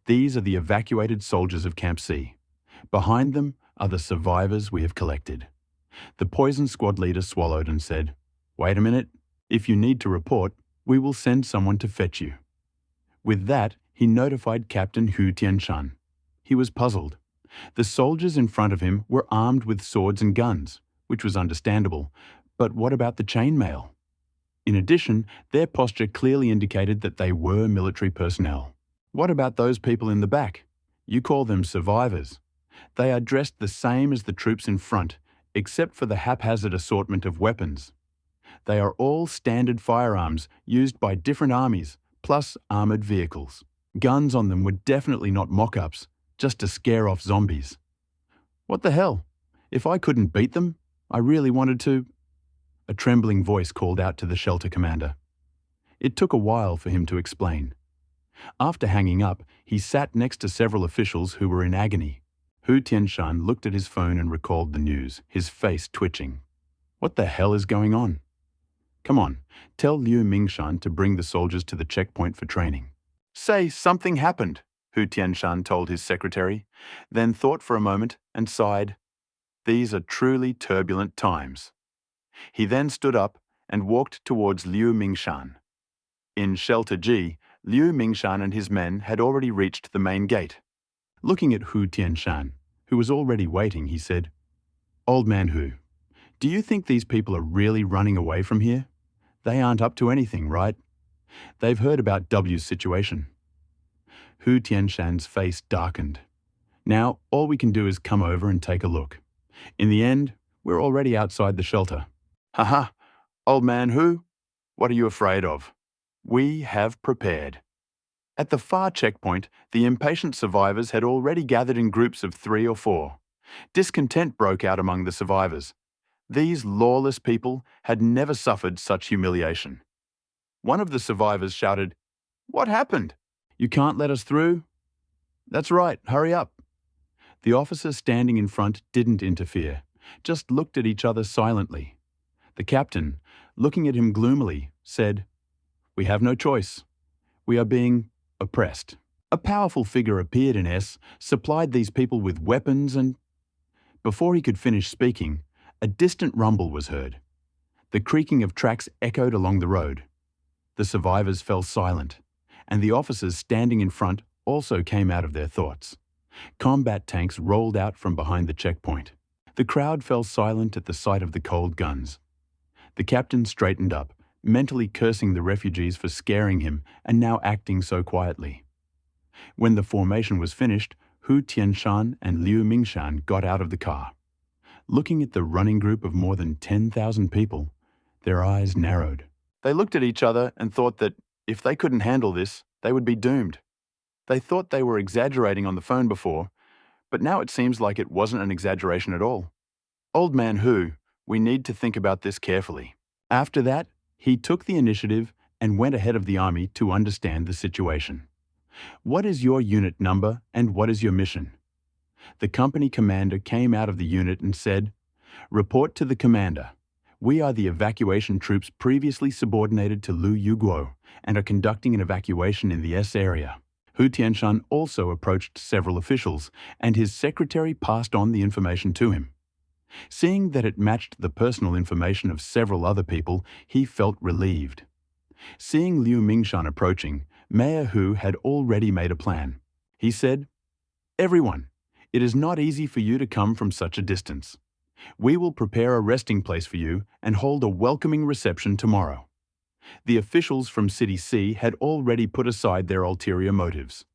These are the evacuated soldiers of Camp C. Behind them are the survivors we have collected." The poison squad leader swallowed and said, "Wait a minute. If you need to report, we will send someone to fetch you." With that, he notified Captain Hu Tianshan. He was puzzled. The soldiers in front of him were armed with swords and guns, which was understandable, but what about the chainmail? In addition, their posture clearly indicated that they were military personnel. What about those people in the back? You call them survivors. They are dressed the same as the troops in front, except for the haphazard assortment of weapons. They are all standard firearms used by different armies, plus armoured vehicles. Guns on them were definitely not mock-ups, just to scare off zombies. What the hell? If I couldn't beat them, I really wanted to... A trembling voice called out to the shelter commander. It took a while for him to explain. After hanging up, he sat next to several officials who were in agony. Hu Tianshan looked at his phone and recalled the news, his face twitching. What the hell is going on? Come on, tell Liu Mingshan to bring the soldiers to the checkpoint for training. Say something happened, Hu Tianshan told his secretary, then thought for a moment and sighed. These are truly turbulent times. He then stood up and walked towards Liu Mingshan. In Shelter G, Liu Mingshan and his men had already reached the main gate. Looking at Hu Tianshan, who was already waiting, he said, "Old man Hu, do you think these people are really running away from here? They aren't up to anything, right? They've heard about W's situation." Hu Tianshan's face darkened. "Now, all we can do is come over and take a look. In the end, we're already outside the shelter." "Haha, old man Hu, what are you afraid of? We have prepared." At the far checkpoint, the impatient survivors had already gathered in groups of 3 or 4. Discontent broke out among the survivors. These lawless people had never suffered such humiliation. One of the survivors shouted, "What happened? You can't let us through?" "That's right, hurry up." The officer standing in front didn't interfere, just looked at each other silently. The captain, looking at him gloomily, said, "We have no choice. We are being oppressed." A powerful figure appeared in S, supplied these people with weapons and... Before he could finish speaking, a distant rumble was heard. The creaking of tracks echoed along the road. The survivors fell silent, and the officers standing in front also came out of their thoughts. Combat tanks rolled out from behind the checkpoint. The crowd fell silent at the sight of the cold guns. The captain straightened up, mentally cursing the refugees for scaring him and now acting so quietly. When the formation was finished, Hu Tianshan and Liu Mingshan got out of the car. Looking at the running group of more than 10,000 people, their eyes narrowed. They looked at each other and thought that if they couldn't handle this, they would be doomed. They thought they were exaggerating on the phone before, but now it seems like it wasn't an exaggeration at all. "Old man Hu, we need to think about this carefully." After that, he took the initiative and went ahead of the army to understand the situation. "What is your unit number and what is your mission?" The company commander came out of the unit and said, "Report to the commander. We are the evacuation troops previously subordinated to Lu Yuguo and are conducting an evacuation in the S area." Hu Tianshan also approached several officials, and his secretary passed on the information to him. Seeing that it matched the personal information of several other people, he felt relieved. Seeing Liu Mingshan approaching, Mayor Hu had already made a plan. He said, "Everyone, it is not easy for you to come from such a distance. We will prepare a resting place for you and hold a welcoming reception tomorrow." The officials from City C had already put aside their ulterior motives.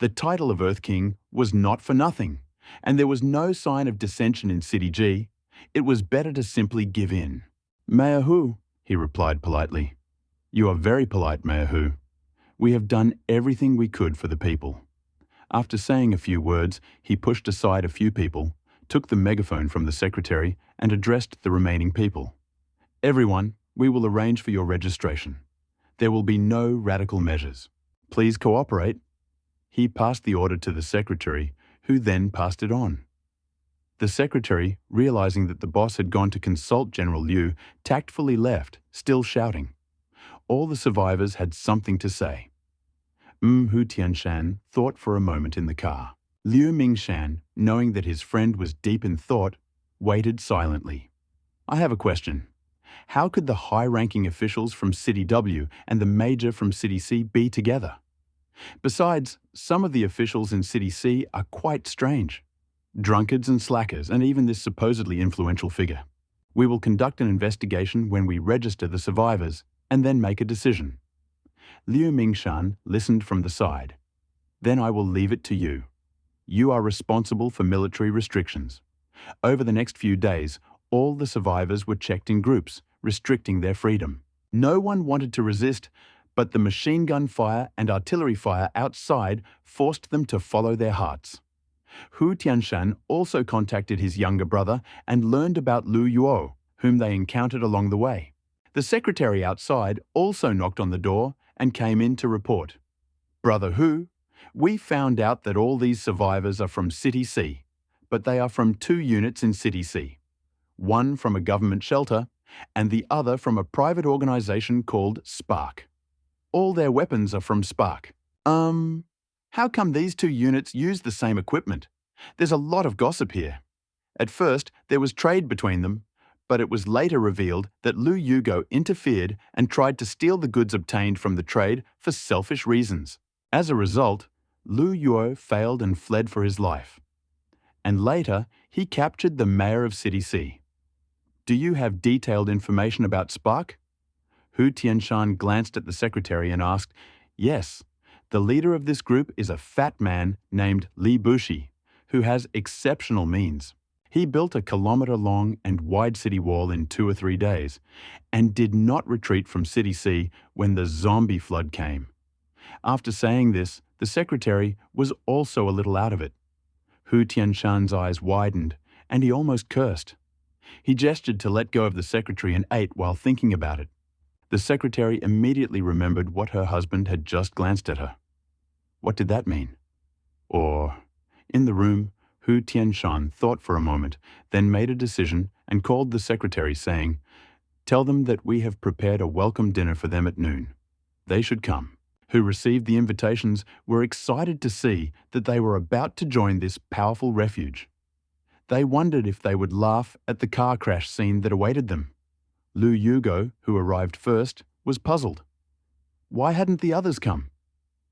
The title of Earth King was not for nothing, and there was no sign of dissension in City G. It was better to simply give in. "Mayor Hu," he replied politely. "You are very polite, Mayor Hu. We have done everything we could for the people." After saying a few words, he pushed aside a few people, took the megaphone from the secretary and addressed the remaining people. Everyone, we will arrange for your registration. There will be no radical measures. Please cooperate. He passed the order to the secretary, who then passed it on. The secretary, realizing that the boss had gone to consult General Liu, tactfully left, still shouting. All the survivors had something to say. Hu Tianshan thought for a moment in the car. Liu Mingshan, knowing that his friend was deep in thought, waited silently. I have a question. How could the high-ranking officials from City W and the major from City C be together? Besides, some of the officials in City C are quite strange. Drunkards and slackers, and even this supposedly influential figure. We will conduct an investigation when we register the survivors and then make a decision. Liu Mingshan listened from the side. Then I will leave it to you. You are responsible for military restrictions. Over the next few days, all the survivors were checked in groups, restricting their freedom. No one wanted to resist, but the machine gun fire and artillery fire outside forced them to follow their hearts. Hu Tianshan also contacted his younger brother and learned about Lu Yuo, whom they encountered along the way. The secretary outside also knocked on the door and came in to report. Brother Hu, we found out that all these survivors are from City C, but they are from 2 units in City C. One from a government shelter and the other from a private organization called Spark. All their weapons are from Spark. How come these 2 units use the same equipment? There's a lot of gossip here. At first, there was trade between them, but it was later revealed that Lu Yugo interfered and tried to steal the goods obtained from the trade for selfish reasons. As a result, Lu Yuo failed and fled for his life. And later, he captured the mayor of City C. Do you have detailed information about Spark? Hu Tianshan glanced at the secretary and asked, Yes. The leader of this group is a fat man named Li Bushi, who has exceptional means. He built a kilometer-long and wide city wall in 2 or 3 days, and did not retreat from City C when the zombie flood came. After saying this, the secretary was also a little out of it. Hu Tianshan's eyes widened, and he almost cursed. He gestured to let go of the secretary and ate while thinking about it. The secretary immediately remembered what her husband had just glanced at her. What did that mean? Or, in the room, Hu Tianshan thought for a moment, then made a decision and called the secretary, saying, Tell them that we have prepared a welcome dinner for them at noon. They should come. Who received the invitations were excited to see that they were about to join this powerful refuge. They wondered if they would laugh at the car crash scene that awaited them. Lu Yugo, who arrived first, was puzzled. Why hadn't the others come?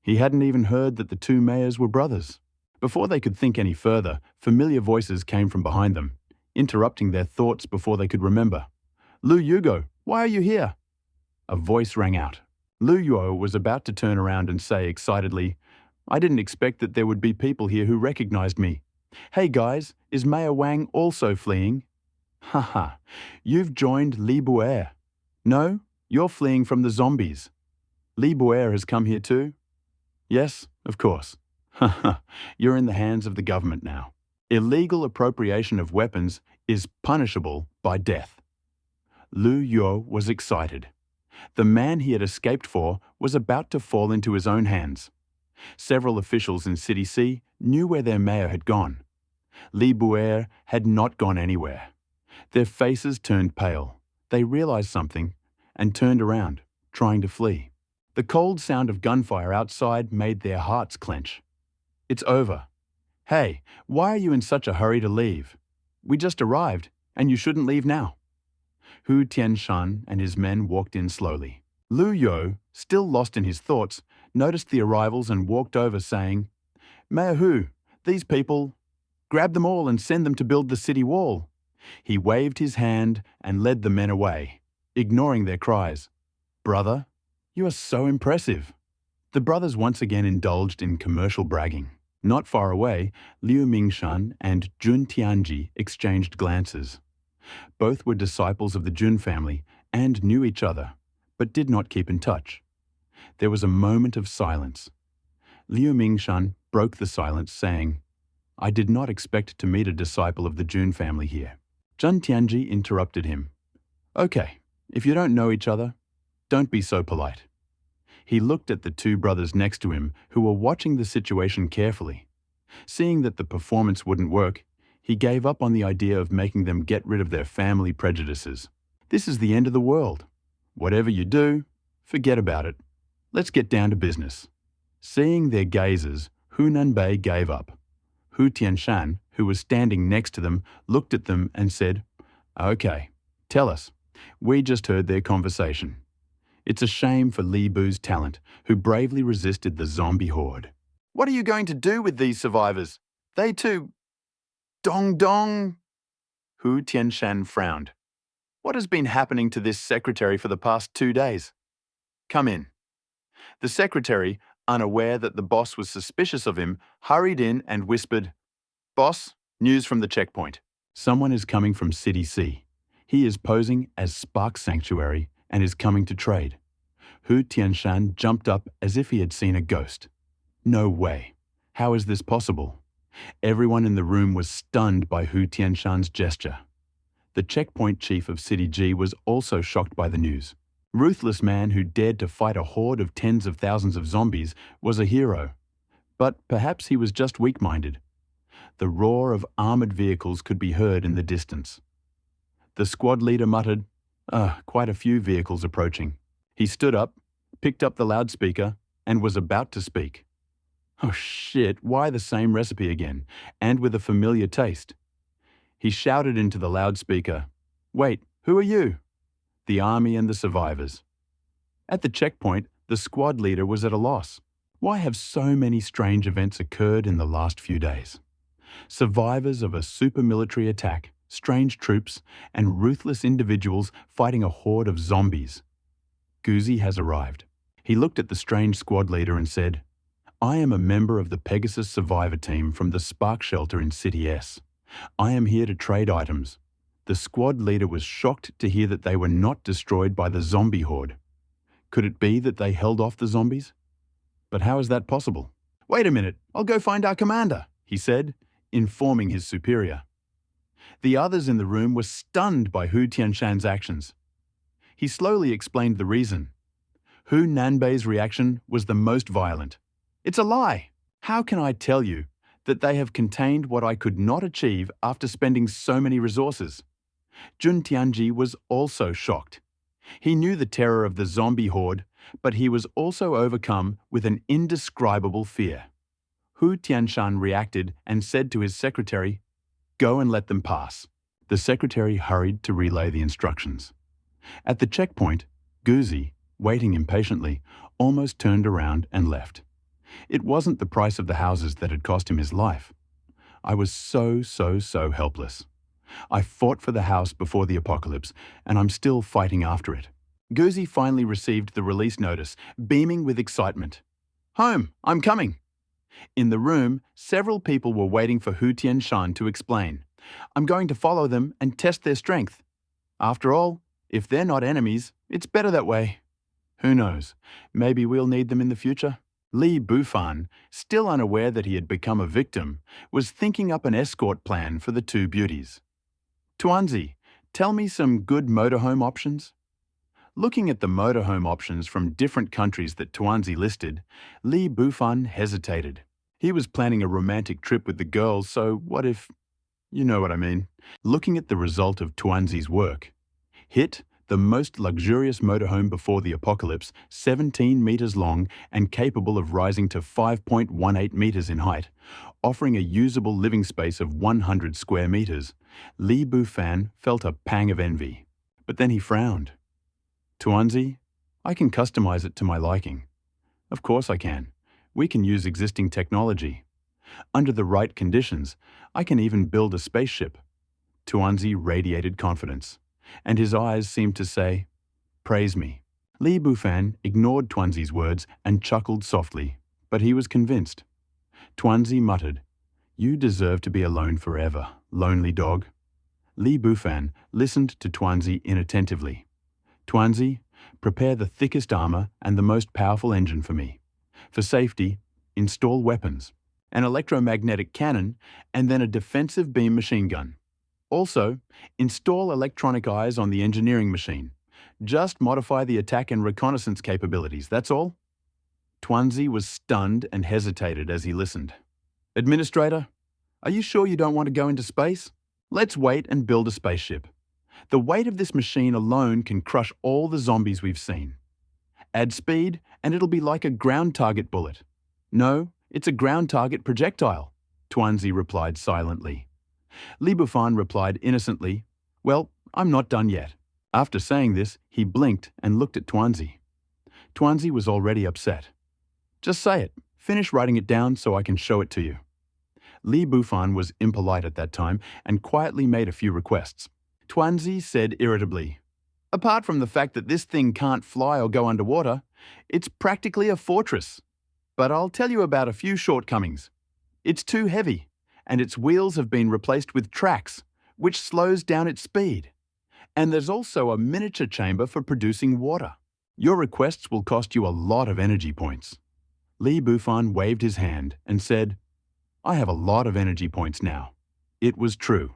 He hadn't even heard that the 2 mayors were brothers. Before they could think any further, familiar voices came from behind them, interrupting their thoughts before they could remember. Lu Yugo, why are you here? A voice rang out. Lu Yuo was about to turn around and say excitedly, I didn't expect that there would be people here who recognized me. Hey guys, is Mayor Wang also fleeing? Haha, you've joined Li Buer. No, you're fleeing from the zombies. Li Buer has come here too? Yes, of course. Haha, you're in the hands of the government now. Illegal appropriation of weapons is punishable by death. Lu Yuo was excited. The man he had escaped for was about to fall into his own hands. Several officials in City C knew where their mayor had gone. Li Buer had not gone anywhere. Their faces turned pale. They realized something and turned around, trying to flee. The cold sound of gunfire outside made their hearts clench. It's over. Hey, why are you in such a hurry to leave? We just arrived, and you shouldn't leave now. Hu Tianshan and his men walked in slowly. Lu Yo, still lost in his thoughts, noticed the arrivals and walked over saying, Mayor Hu, these people, grab them all and send them to build the city wall. He waved his hand and led the men away, ignoring their cries. Brother, you are so impressive. The brothers once again indulged in commercial bragging. Not far away, Liu Mingshan and Jun Tianji exchanged glances. Both were disciples of the Jun family and knew each other, but did not keep in touch. There was a moment of silence. Liu Mingshan broke the silence, saying, I did not expect to meet a disciple of the Jun family here. Zheng Tianji interrupted him. Okay, if you don't know each other, don't be so polite. He looked at the two brothers next to him who were watching the situation carefully. Seeing that the performance wouldn't work, he gave up on the idea of making them get rid of their family prejudices. This is the end of the world. Whatever you do, forget about it. Let's get down to business. Seeing their gazes, Hu Nanbei gave up. Hu Tianshan, who was standing next to them, looked at them and said, Okay, tell us. We just heard their conversation. It's a shame for Li Bu's talent, who bravely resisted the zombie horde. What are you going to do with these survivors? They too... Dong dong! Hu Tianshan frowned. What has been happening to this secretary for the past 2 days? Come in. The secretary, unaware that the boss was suspicious of him, hurried in and whispered, Boss, news from the checkpoint. Someone is coming from City C. He is posing as Spark Sanctuary and is coming to trade. Hu Tianshan jumped up as if he had seen a ghost. No way. How is this possible? Everyone in the room was stunned by Hu Tianshan's gesture. The checkpoint chief of City G was also shocked by the news. Ruthless man who dared to fight a horde of tens of thousands of zombies was a hero. But perhaps he was just weak-minded. The roar of armored vehicles could be heard in the distance. The squad leader muttered, quite a few vehicles approaching. He stood up, picked up the loudspeaker, and was about to speak. Oh shit, why the same recipe again, and with a familiar taste? He shouted into the loudspeaker, Wait, who are you? The army and the survivors. At the checkpoint, the squad leader was at a loss. Why have so many strange events occurred in the last few days? Survivors of a super-military attack, strange troops, and ruthless individuals fighting a horde of zombies. Guzi has arrived. He looked at the strange squad leader and said, I am a member of the Pegasus survivor team from the Spark Shelter in City S. I am here to trade items. The squad leader was shocked to hear that they were not destroyed by the zombie horde. Could it be that they held off the zombies? But how is that possible? Wait a minute, I'll go find our commander, he said, informing his superior. The others in the room were stunned by Hu Tianshan's actions. He slowly explained the reason. Hu Nanbei's reaction was the most violent. It's a lie. How can I tell you that they have contained what I could not achieve after spending so many resources? Jun Tianji was also shocked. He knew the terror of the zombie horde, but he was also overcome with an indescribable fear. Hu Tianshan reacted and said to his secretary, Go and let them pass. The secretary hurried to relay the instructions. At the checkpoint, Guzi, waiting impatiently, almost turned around and left. It wasn't the price of the houses that had cost him his life. I was so helpless. I fought for the house before the apocalypse, and I'm still fighting after it. Guzi finally received the release notice, beaming with excitement. Home, I'm coming. In the room, several people were waiting for Hu Tianshan to explain. I'm going to follow them and test their strength. After all, if they're not enemies, it's better that way. Who knows, maybe we'll need them in the future. Li Bufan, still unaware that he had become a victim, was thinking up an escort plan for the two beauties. Tuanzi, tell me some good motorhome options. Looking at the motorhome options from different countries that Tuanzi listed, Li Bufan hesitated. He was planning a romantic trip with the girls, so what if... You know what I mean. Looking at the result of Tuanzi's work. Hit, the most luxurious motorhome before the apocalypse, 17 meters long and capable of rising to 5.18 meters in height, offering a usable living space of 100 square meters, Li Bufan felt a pang of envy. But then he frowned. Tuanzi, I can customize it to my liking. Of course I can. We can use existing technology. Under the right conditions, I can even build a spaceship. Tuanzi radiated confidence, and his eyes seemed to say, Praise me. Li Bufan ignored Tuanzi's words and chuckled softly, but he was convinced. Tuanzi muttered, You deserve to be alone forever, lonely dog. Li Bufan listened to Tuanzi inattentively. Tuanzi, prepare the thickest armor and the most powerful engine for me. For safety, install weapons. an electromagnetic cannon, and then a defensive beam machine gun. Also, install electronic eyes on the engineering machine. Just modify the attack and reconnaissance capabilities, that's all. Tuanzi was stunned and hesitated as he listened. Administrator, are you sure you don't want to go into space? Let's wait and build a spaceship. The weight of this machine alone can crush all the zombies we've seen. Add speed, and it'll be like a ground target bullet. No, it's a ground target projectile, Tuanzi replied silently. Li Bufan replied innocently, Well, I'm not done yet. After saying this, he blinked and looked at Tuanzi. Tuanzi was already upset. Just say it. Finish writing it down so I can show it to you. Li Bufan was impolite at that time and quietly made a few requests. Tuanzi said irritably, Apart from the fact that this thing can't fly or go underwater, it's practically a fortress. But I'll tell you about a few shortcomings. It's too heavy, and its wheels have been replaced with tracks, which slows down its speed. And there's also a miniature chamber for producing water. Your requests will cost you a lot of energy points. Li Bufan waved his hand and said, I have a lot of energy points now. It was true.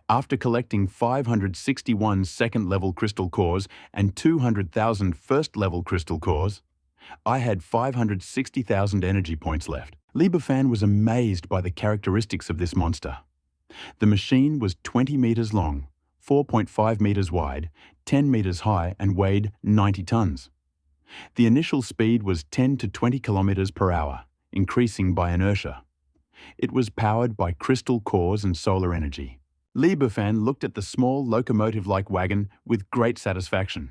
After collecting 561 second-level crystal cores and 200,000 first-level crystal cores, I had 560,000 energy points left. Li Bufan was amazed by the characteristics of this monster. The machine was 20 meters long, 4.5 meters wide, 10 meters high, and weighed 90 tons. The initial speed was 10 to 20 kilometers per hour, increasing by inertia. It was powered by crystal cores and solar energy. Li Bufan looked at the small locomotive-like wagon with great satisfaction.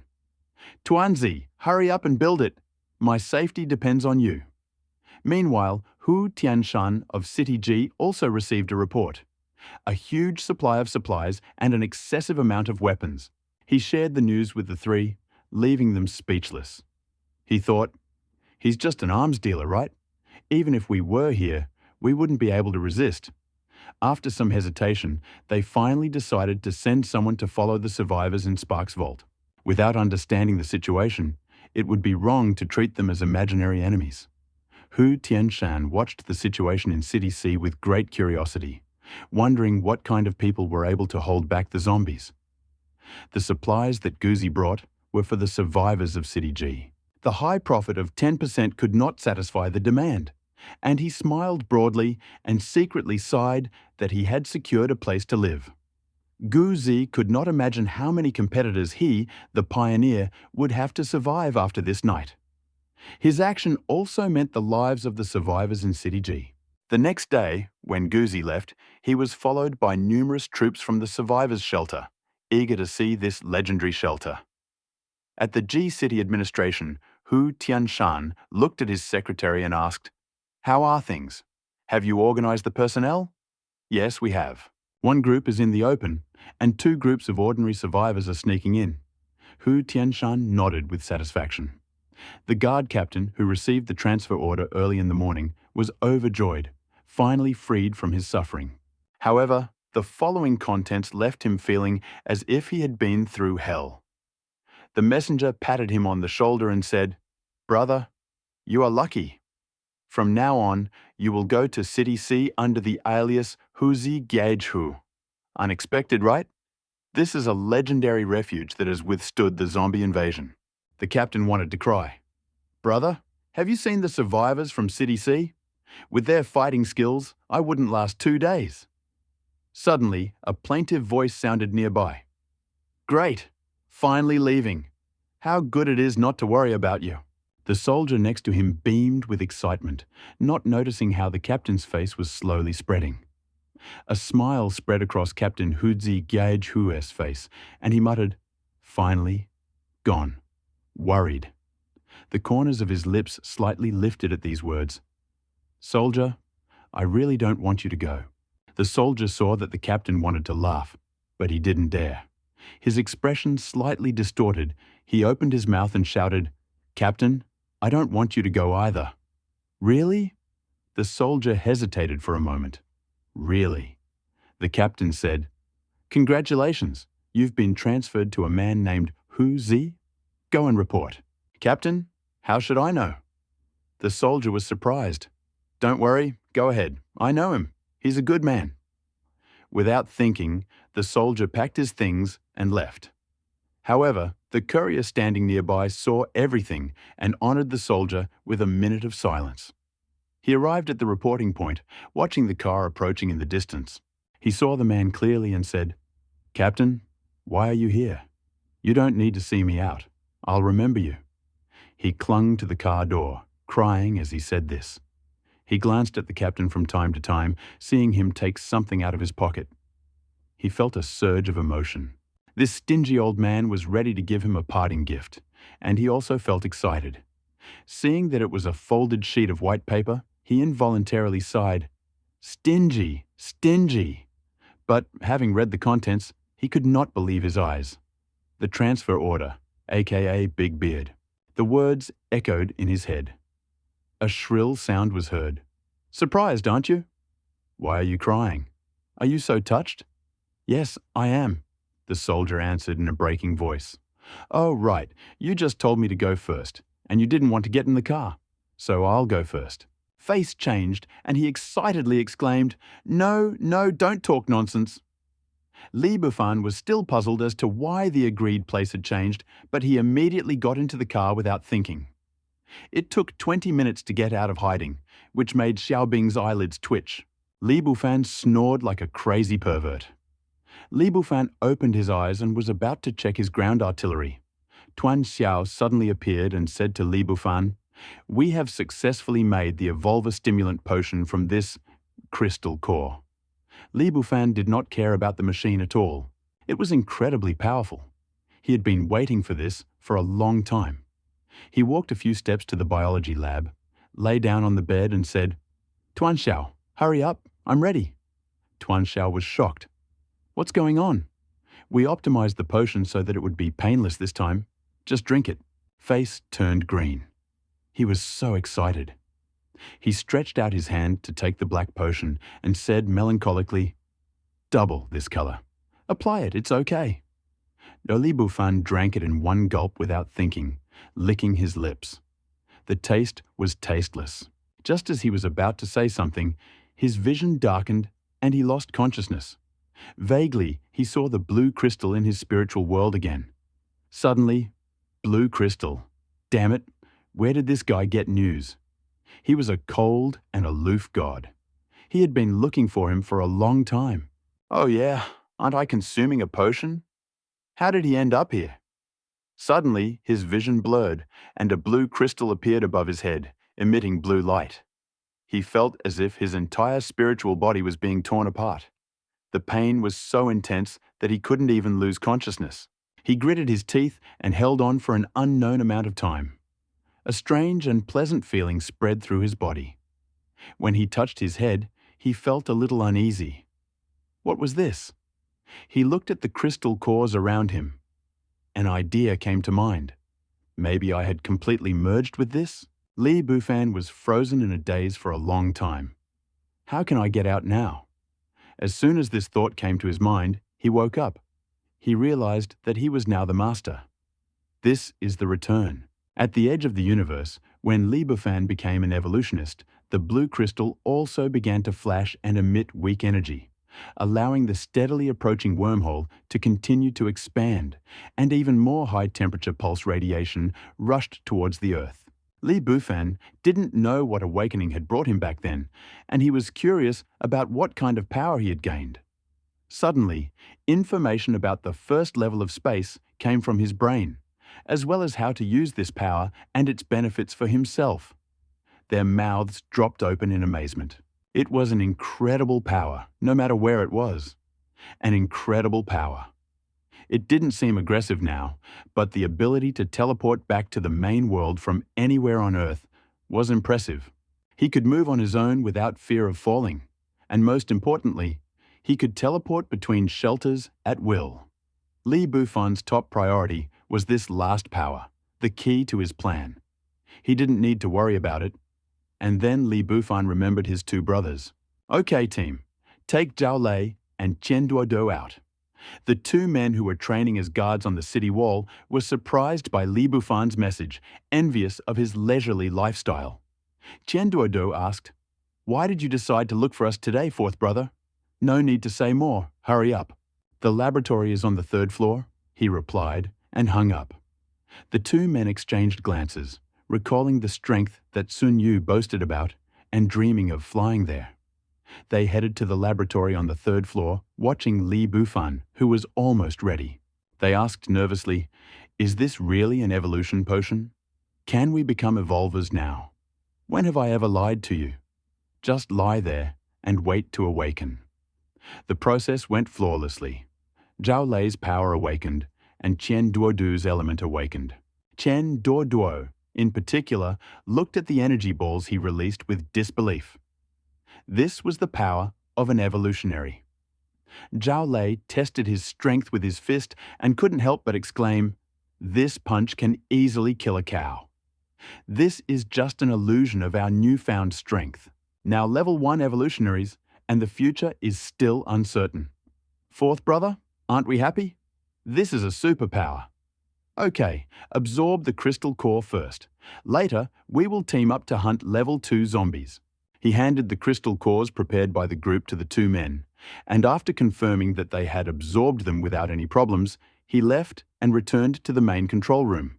Tuanzi, hurry up and build it. My safety depends on you. Meanwhile, Hu Tianshan of City G also received a report. A huge supply of supplies and an excessive amount of weapons. He shared the news with the three, leaving them speechless. He thought, he's just an arms dealer, right? Even if we were here, we wouldn't be able to resist. After some hesitation, they finally decided to send someone to follow the survivors in Spark's vault. Without understanding the situation, it would be wrong to treat them as imaginary enemies. Hu Tianshan watched the situation in City C with great curiosity, wondering what kind of people were able to hold back the zombies. The supplies that Guzi brought were for the survivors of City G. The high profit of 10% could not satisfy the demand, and he smiled broadly and secretly sighed that he had secured a place to live. Guzi could not imagine how many competitors he, the pioneer, would have to survive after this night. His action also meant the lives of the survivors in City G. The next day, when Guzi left, he was followed by numerous troops from the survivors' shelter, eager to see this legendary shelter. At the G City administration, Hu Tianshan looked at his secretary and asked, How are things? Have you organized the personnel? Yes, we have. One group is in the open, and 2 groups of ordinary survivors are sneaking in. Hu Tianshan nodded with satisfaction. The guard captain, who received the transfer order early in the morning, was overjoyed, finally freed from his suffering. However, the following contents left him feeling as if he had been through hell. The messenger patted him on the shoulder and said, Brother, you are lucky. From now on, you will go to City C under the alias Huzi Gyajhu. Unexpected, right? This is a legendary refuge that has withstood the zombie invasion. The captain wanted to cry. Brother, have you seen the survivors from City C? With their fighting skills, I wouldn't last 2 days. Suddenly, a plaintive voice sounded nearby. Great! Finally leaving. How good it is not to worry about you. The soldier next to him beamed with excitement, not noticing how the captain's face was slowly spreading. A smile spread across Captain Huzi Gyajhu's face, and he muttered, Finally, gone. Worried. The corners of his lips slightly lifted at these words. Soldier, I really don't want you to go. The soldier saw that the captain wanted to laugh, but he didn't dare. His expression slightly distorted, he opened his mouth and shouted, Captain, I don't want you to go either. Really? The soldier hesitated for a moment. Really? The captain said, Congratulations, you've been transferred to a man named Hu Zi. Go and report. Captain, how should I know? The soldier was surprised. Don't worry, Go ahead. I know him. He's a good man." Without thinking, the soldier packed his things and left. However, the courier standing nearby saw everything and honored the soldier with a minute of silence. He arrived at the reporting point, watching the car approaching in the distance. He saw the man clearly and said, "Captain, why are you here? You don't need to see me out. I'll remember you." He clung to the car door, crying as he said this. He glanced at the captain from time to time, seeing him take something out of his pocket. He felt a surge of emotion. This stingy old man was ready to give him a parting gift, and he also felt excited. Seeing that it was a folded sheet of white paper, he involuntarily sighed, "Stingy, stingy." But having read the contents, he could not believe his eyes. The transfer order, aka Big Beard. The words echoed in his head. A shrill sound was heard. "Surprised, aren't you?" "Why are you crying? Are you so touched?" "Yes, I am," the soldier answered in a breaking voice. "Oh, right, you just told me to go first, and you didn't want to get in the car, so I'll go first." Face changed, and he excitedly exclaimed, "No, no, don't talk nonsense." Li Bufan was still puzzled as to why the agreed place had changed, but he immediately got into the car without thinking. It took 20 minutes to get out of hiding, which made Xiaobing's eyelids twitch. Li Bufan snored like a crazy pervert. Li Bufan opened his eyes and was about to check his ground artillery. Tuan Xiao suddenly appeared and said to Li Bufan, "We have successfully made the evolver stimulant potion from this crystal core." Li Bufan did not care about the machine at all. It was incredibly powerful. He had been waiting for this for a long time. He walked a few steps to the biology lab, lay down on the bed and said, "Tuan Xiao, hurry up, I'm ready." Tuan Xiao was shocked. "What's going on?" "We optimized the potion so that it would be painless this time. Just drink it." Face turned green. He was so excited. He stretched out his hand to take the black potion and said melancholically, "Double this color. Apply it, it's okay." Li Bufan drank it in one gulp without thinking, licking his lips. The taste was tasteless. Just as he was about to say something, his vision darkened and he lost consciousness. Vaguely, he saw the blue crystal in his spiritual world again. Suddenly, blue crystal. Damn it, where did this guy get news? He was a cold and aloof god. He had been looking for him for a long time. "Oh yeah, aren't I consuming a potion? How did he end up here?" Suddenly, his vision blurred, and a blue crystal appeared above his head, emitting blue light. He felt as if his entire spiritual body was being torn apart. The pain was so intense that he couldn't even lose consciousness. He gritted his teeth and held on for an unknown amount of time. A strange and pleasant feeling spread through his body. When he touched his head, he felt a little uneasy. What was this? He looked at the crystal cores around him. An idea came to mind. Maybe I had completely merged with this? Li Bufan was frozen in a daze for a long time. How can I get out now? As soon as this thought came to his mind, he woke up. He realized that he was now the master. This is the return. At the edge of the universe, when Li Bufan became an evolutionist, the blue crystal also began to flash and emit weak energy, allowing the steadily approaching wormhole to continue to expand, and even more high-temperature pulse radiation rushed towards the Earth. Li Bufan didn't know what awakening had brought him back then, and he was curious about what kind of power he had gained. Suddenly, information about the first level of space came from his brain, as well as how to use this power and its benefits for himself. Their mouths dropped open in amazement. It was an incredible power, no matter where it was. An incredible power. It didn't seem aggressive now, but the ability to teleport back to the main world from anywhere on Earth was impressive. He could move on his own without fear of falling, and most importantly, he could teleport between shelters at will. Li Bufan's top priority was this last power, the key to his plan. He didn't need to worry about it. And then Li Bufan remembered his two brothers. "Okay, team, take Zhao Lei and Chen Duodo out." The two men who were training as guards on the city wall were surprised by Li Bufan's message, envious of his leisurely lifestyle. Chen Duodo asked, Why did you decide to look for us today, fourth brother? No need to say more. Hurry up. The laboratory is on the third floor, he replied, and hung up. The two men exchanged glances, recalling the strength that Sun Yu boasted about and dreaming of flying there. They headed to the laboratory on the third floor, watching Li Bufan, who was almost ready. They asked nervously, "Is this really an evolution potion? Can we become evolvers now? When have I ever lied to you? Just lie there and wait to awaken." The process went flawlessly. Zhao Lei's power awakened, and Qian Duodu's element awakened. Qian Duoduo, in particular, looked at the energy balls he released with disbelief. This was the power of an evolutionary. Zhao Lei tested his strength with his fist and couldn't help but exclaim, "This punch can easily kill a cow. This is just an illusion of our newfound strength. Now level 1 evolutionaries, and the future is still uncertain. Fourth brother, aren't we happy? This is a superpower. Okay, absorb the crystal core first. Later, we will team up to hunt level 2 zombies." He handed the crystal cores prepared by the group to the two men, and after confirming that they had absorbed them without any problems, he left and returned to the main control room.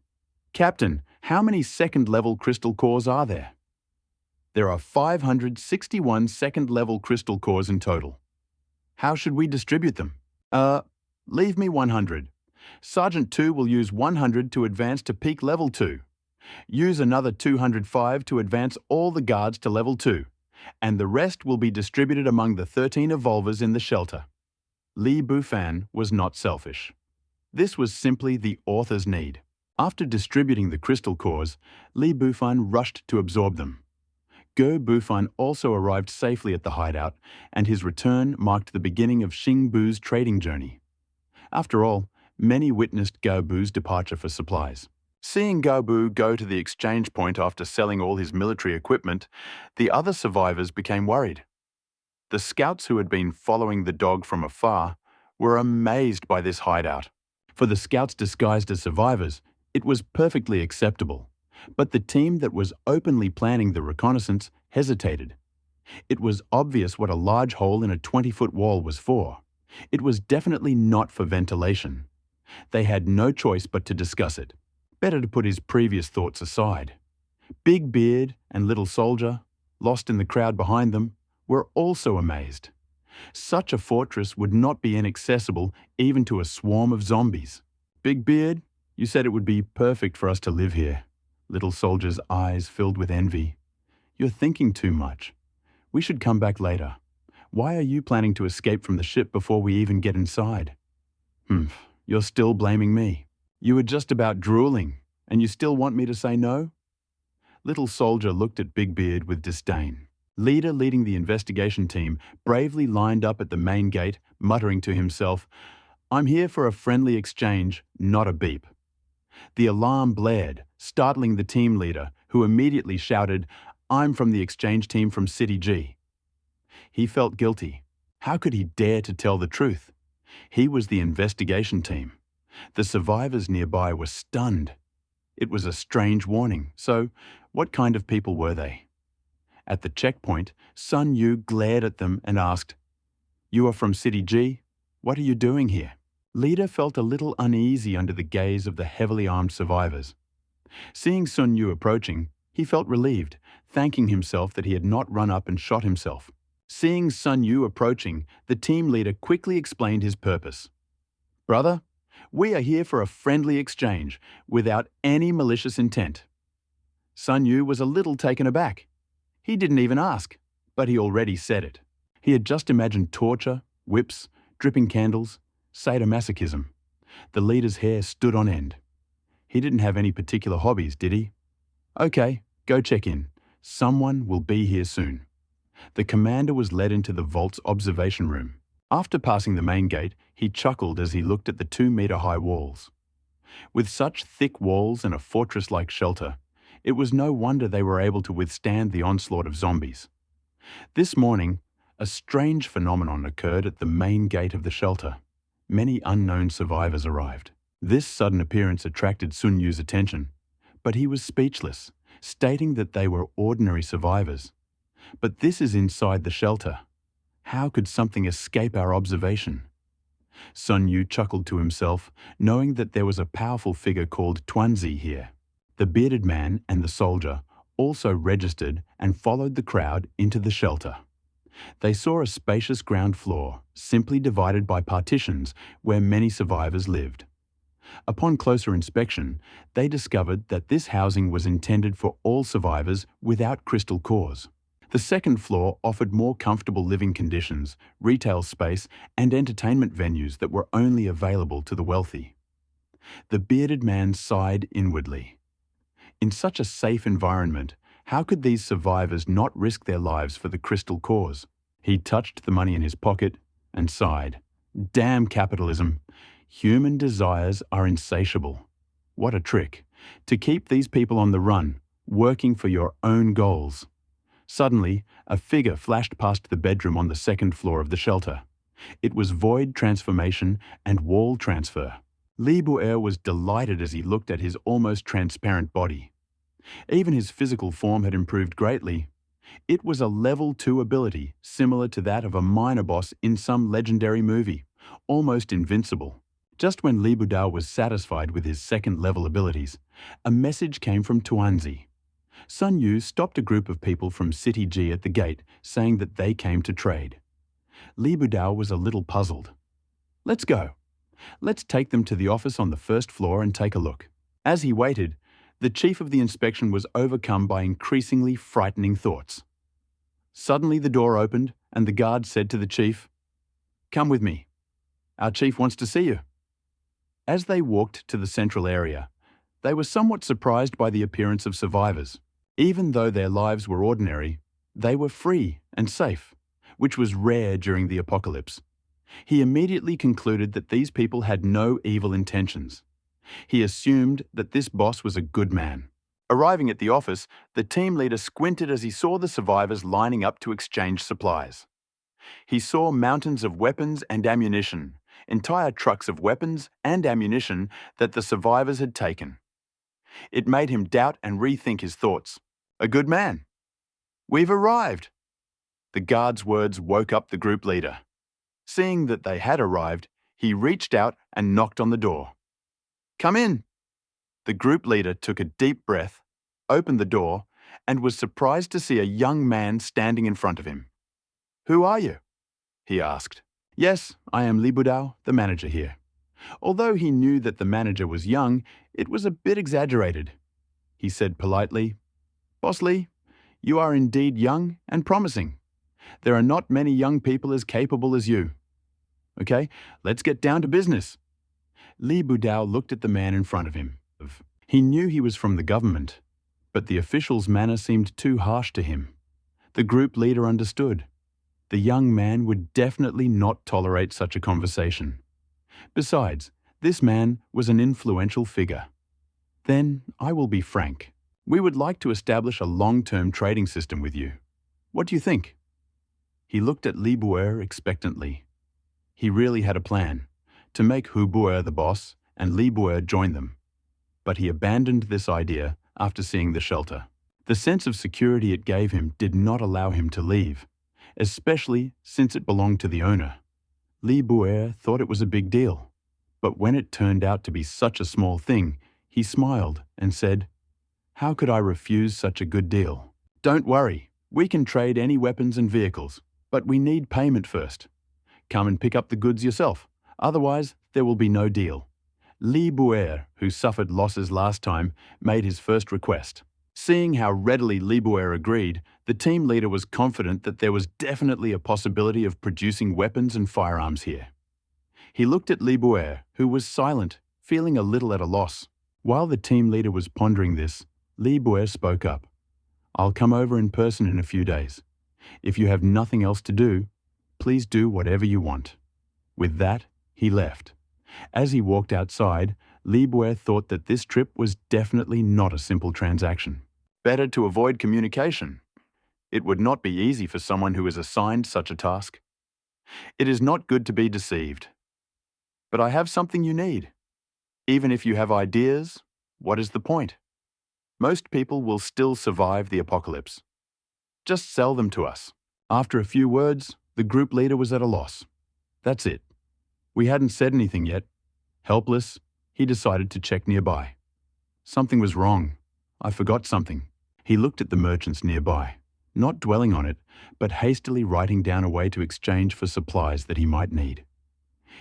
"Captain, how many second-level crystal cores are there?" "There are 561 second-level crystal cores in total." "How should we distribute them?" Leave me 100. Sergeant 2 will use 100 to advance to peak level 2. Use another 205 to advance all the guards to level 2, and the rest will be distributed among the 13 evolvers in the shelter. Li Bufan was not selfish. This was simply the author's need. After distributing the crystal cores, Li Bufan rushed to absorb them. Go Bufan also arrived safely at the hideout, and his return marked the beginning of Xing Bu's trading journey. After all, many witnessed Gao Bu's departure for supplies. Seeing Gao Bu go to the exchange point after selling all his military equipment, the other survivors became worried. The scouts who had been following the dog from afar were amazed by this hideout. For the scouts disguised as survivors, it was perfectly acceptable. But the team that was openly planning the reconnaissance hesitated. It was obvious what a large hole in a 20-foot wall was for. It was definitely not for ventilation. They had no choice but to discuss it. Better to put his previous thoughts aside. Big Beard and Little Soldier, lost in the crowd behind them, were also amazed. Such a fortress would not be inaccessible even to a swarm of zombies. "Big Beard, you said it would be perfect for us to live here." Little Soldier's eyes filled with envy. "You're thinking too much. We should come back later. Why are you planning to escape from the ship before we even get inside?" You're still blaming me. You were just about drooling, and you still want me to say no?" Little Soldier looked at Big Beard with disdain. Leader leading the investigation team bravely lined up at the main gate, muttering to himself, "I'm here for a friendly exchange, not a beep." The alarm blared, startling the team leader, who immediately shouted, "I'm from the exchange team from City G." He felt guilty. How could he dare to tell the truth? He was the investigation team. The survivors nearby were stunned. It was a strange warning, so what kind of people were they? At the checkpoint, Sun Yu glared at them and asked, "You are from City G? What are you doing here?" Leader felt a little uneasy under the gaze of the heavily armed survivors. Seeing Sun Yu approaching, he felt relieved, thanking himself that he had not run up and shot himself. Seeing Sun Yu approaching, the team leader quickly explained his purpose. "Brother, we are here for a friendly exchange, without any malicious intent." Sun Yu was a little taken aback. He didn't even ask, but he already said it. He had just imagined torture, whips, dripping candles, sadomasochism. The leader's hair stood on end. He didn't have any particular hobbies, did he? "Okay, go check in. Someone will be here soon." The commander was led into the vault's observation room. After passing the main gate, he chuckled as he looked at the 2-meter-high walls. With such thick walls and a fortress-like shelter, it was no wonder they were able to withstand the onslaught of zombies. This morning, a strange phenomenon occurred at the main gate of the shelter. Many unknown survivors arrived. This sudden appearance attracted Sun Yu's attention, but he was speechless, stating that they were ordinary survivors. But this is inside the shelter. How could something escape our observation? Sun Yu chuckled to himself, knowing that there was a powerful figure called Tuanzi here. The bearded man and the soldier also registered and followed the crowd into the shelter. They saw a spacious ground floor, simply divided by partitions, where many survivors lived. Upon closer inspection, they discovered that this housing was intended for all survivors without crystal cores. The second floor offered more comfortable living conditions, retail space, and entertainment venues that were only available to the wealthy. The bearded man sighed inwardly. In such a safe environment, how could these survivors not risk their lives for the crystal cause? He touched the money in his pocket and sighed. Damn capitalism! Human desires are insatiable. What a trick, to keep these people on the run, working for your own goals. Suddenly, a figure flashed past the bedroom on the second floor of the shelter. It was void transformation and wall transfer. Li Bu'er was delighted as he looked at his almost transparent body. Even his physical form had improved greatly. It was a level 2 ability, similar to that of a minor boss in some legendary movie, almost invincible. Just when Li Budao was satisfied with his second level abilities, a message came from Tuanzi. Sun Yu stopped a group of people from City G at the gate, saying that they came to trade. Li Budao was a little puzzled. Let's go. Let's take them to the office on the first floor and take a look. As he waited, the chief of the inspection was overcome by increasingly frightening thoughts. Suddenly the door opened and the guard said to the chief, "Come with me. Our chief wants to see you." As they walked to the central area, they were somewhat surprised by the appearance of survivors. Even though their lives were ordinary, they were free and safe, which was rare during the apocalypse. He immediately concluded that these people had no evil intentions. He assumed that this boss was a good man. Arriving at the office, the team leader squinted as he saw the survivors lining up to exchange supplies. He saw mountains of weapons and ammunition, entire trucks of weapons and ammunition that the survivors had taken. It made him doubt and rethink his thoughts. A good man. We've arrived. The guard's words woke up the group leader. Seeing that they had arrived, he reached out and knocked on the door. Come in. The group leader took a deep breath, opened the door, and was surprised to see a young man standing in front of him. Who are you? He asked. Yes, I am Li Budao, the manager here. Although he knew that the manager was young, it was a bit exaggerated. He said politely, Boss Li, you are indeed young and promising. There are not many young people as capable as you. Okay, let's get down to business. Li Budao looked at the man in front of him. He knew he was from the government, but the official's manner seemed too harsh to him. The group leader understood. The young man would definitely not tolerate such a conversation. Besides, this man was an influential figure. Then I will be frank. We would like to establish a long-term trading system with you. What do you think? He looked at Li Bu'er expectantly. He really had a plan, to make Hu Bu'er the boss and Li Bu'er join them. But he abandoned this idea after seeing the shelter. The sense of security it gave him did not allow him to leave, especially since it belonged to the owner. Li Bu'er thought it was a big deal, but when it turned out to be such a small thing, he smiled and said, How could I refuse such a good deal? Don't worry, we can trade any weapons and vehicles, but we need payment first. Come and pick up the goods yourself, otherwise there will be no deal. Li Bu'er, who suffered losses last time, made his first request. Seeing how readily Li Bu'er agreed, the team leader was confident that there was definitely a possibility of producing weapons and firearms here. He looked at Li Bu'er, who was silent, feeling a little at a loss. While the team leader was pondering this, Li Bu'er spoke up. I'll come over in person in a few days. If you have nothing else to do, please do whatever you want. With that, he left. As he walked outside, Li Bu'er thought that this trip was definitely not a simple transaction. Better to avoid communication. It would not be easy for someone who is assigned such a task. It is not good to be deceived. But I have something you need. Even if you have ideas, what is the point? Most people will still survive the apocalypse. Just sell them to us." After a few words, the group leader was at a loss. That's it. We hadn't said anything yet. Helpless, he decided to check nearby. Something was wrong. I forgot something. He looked at the merchants nearby, not dwelling on it, but hastily writing down a way to exchange for supplies that he might need.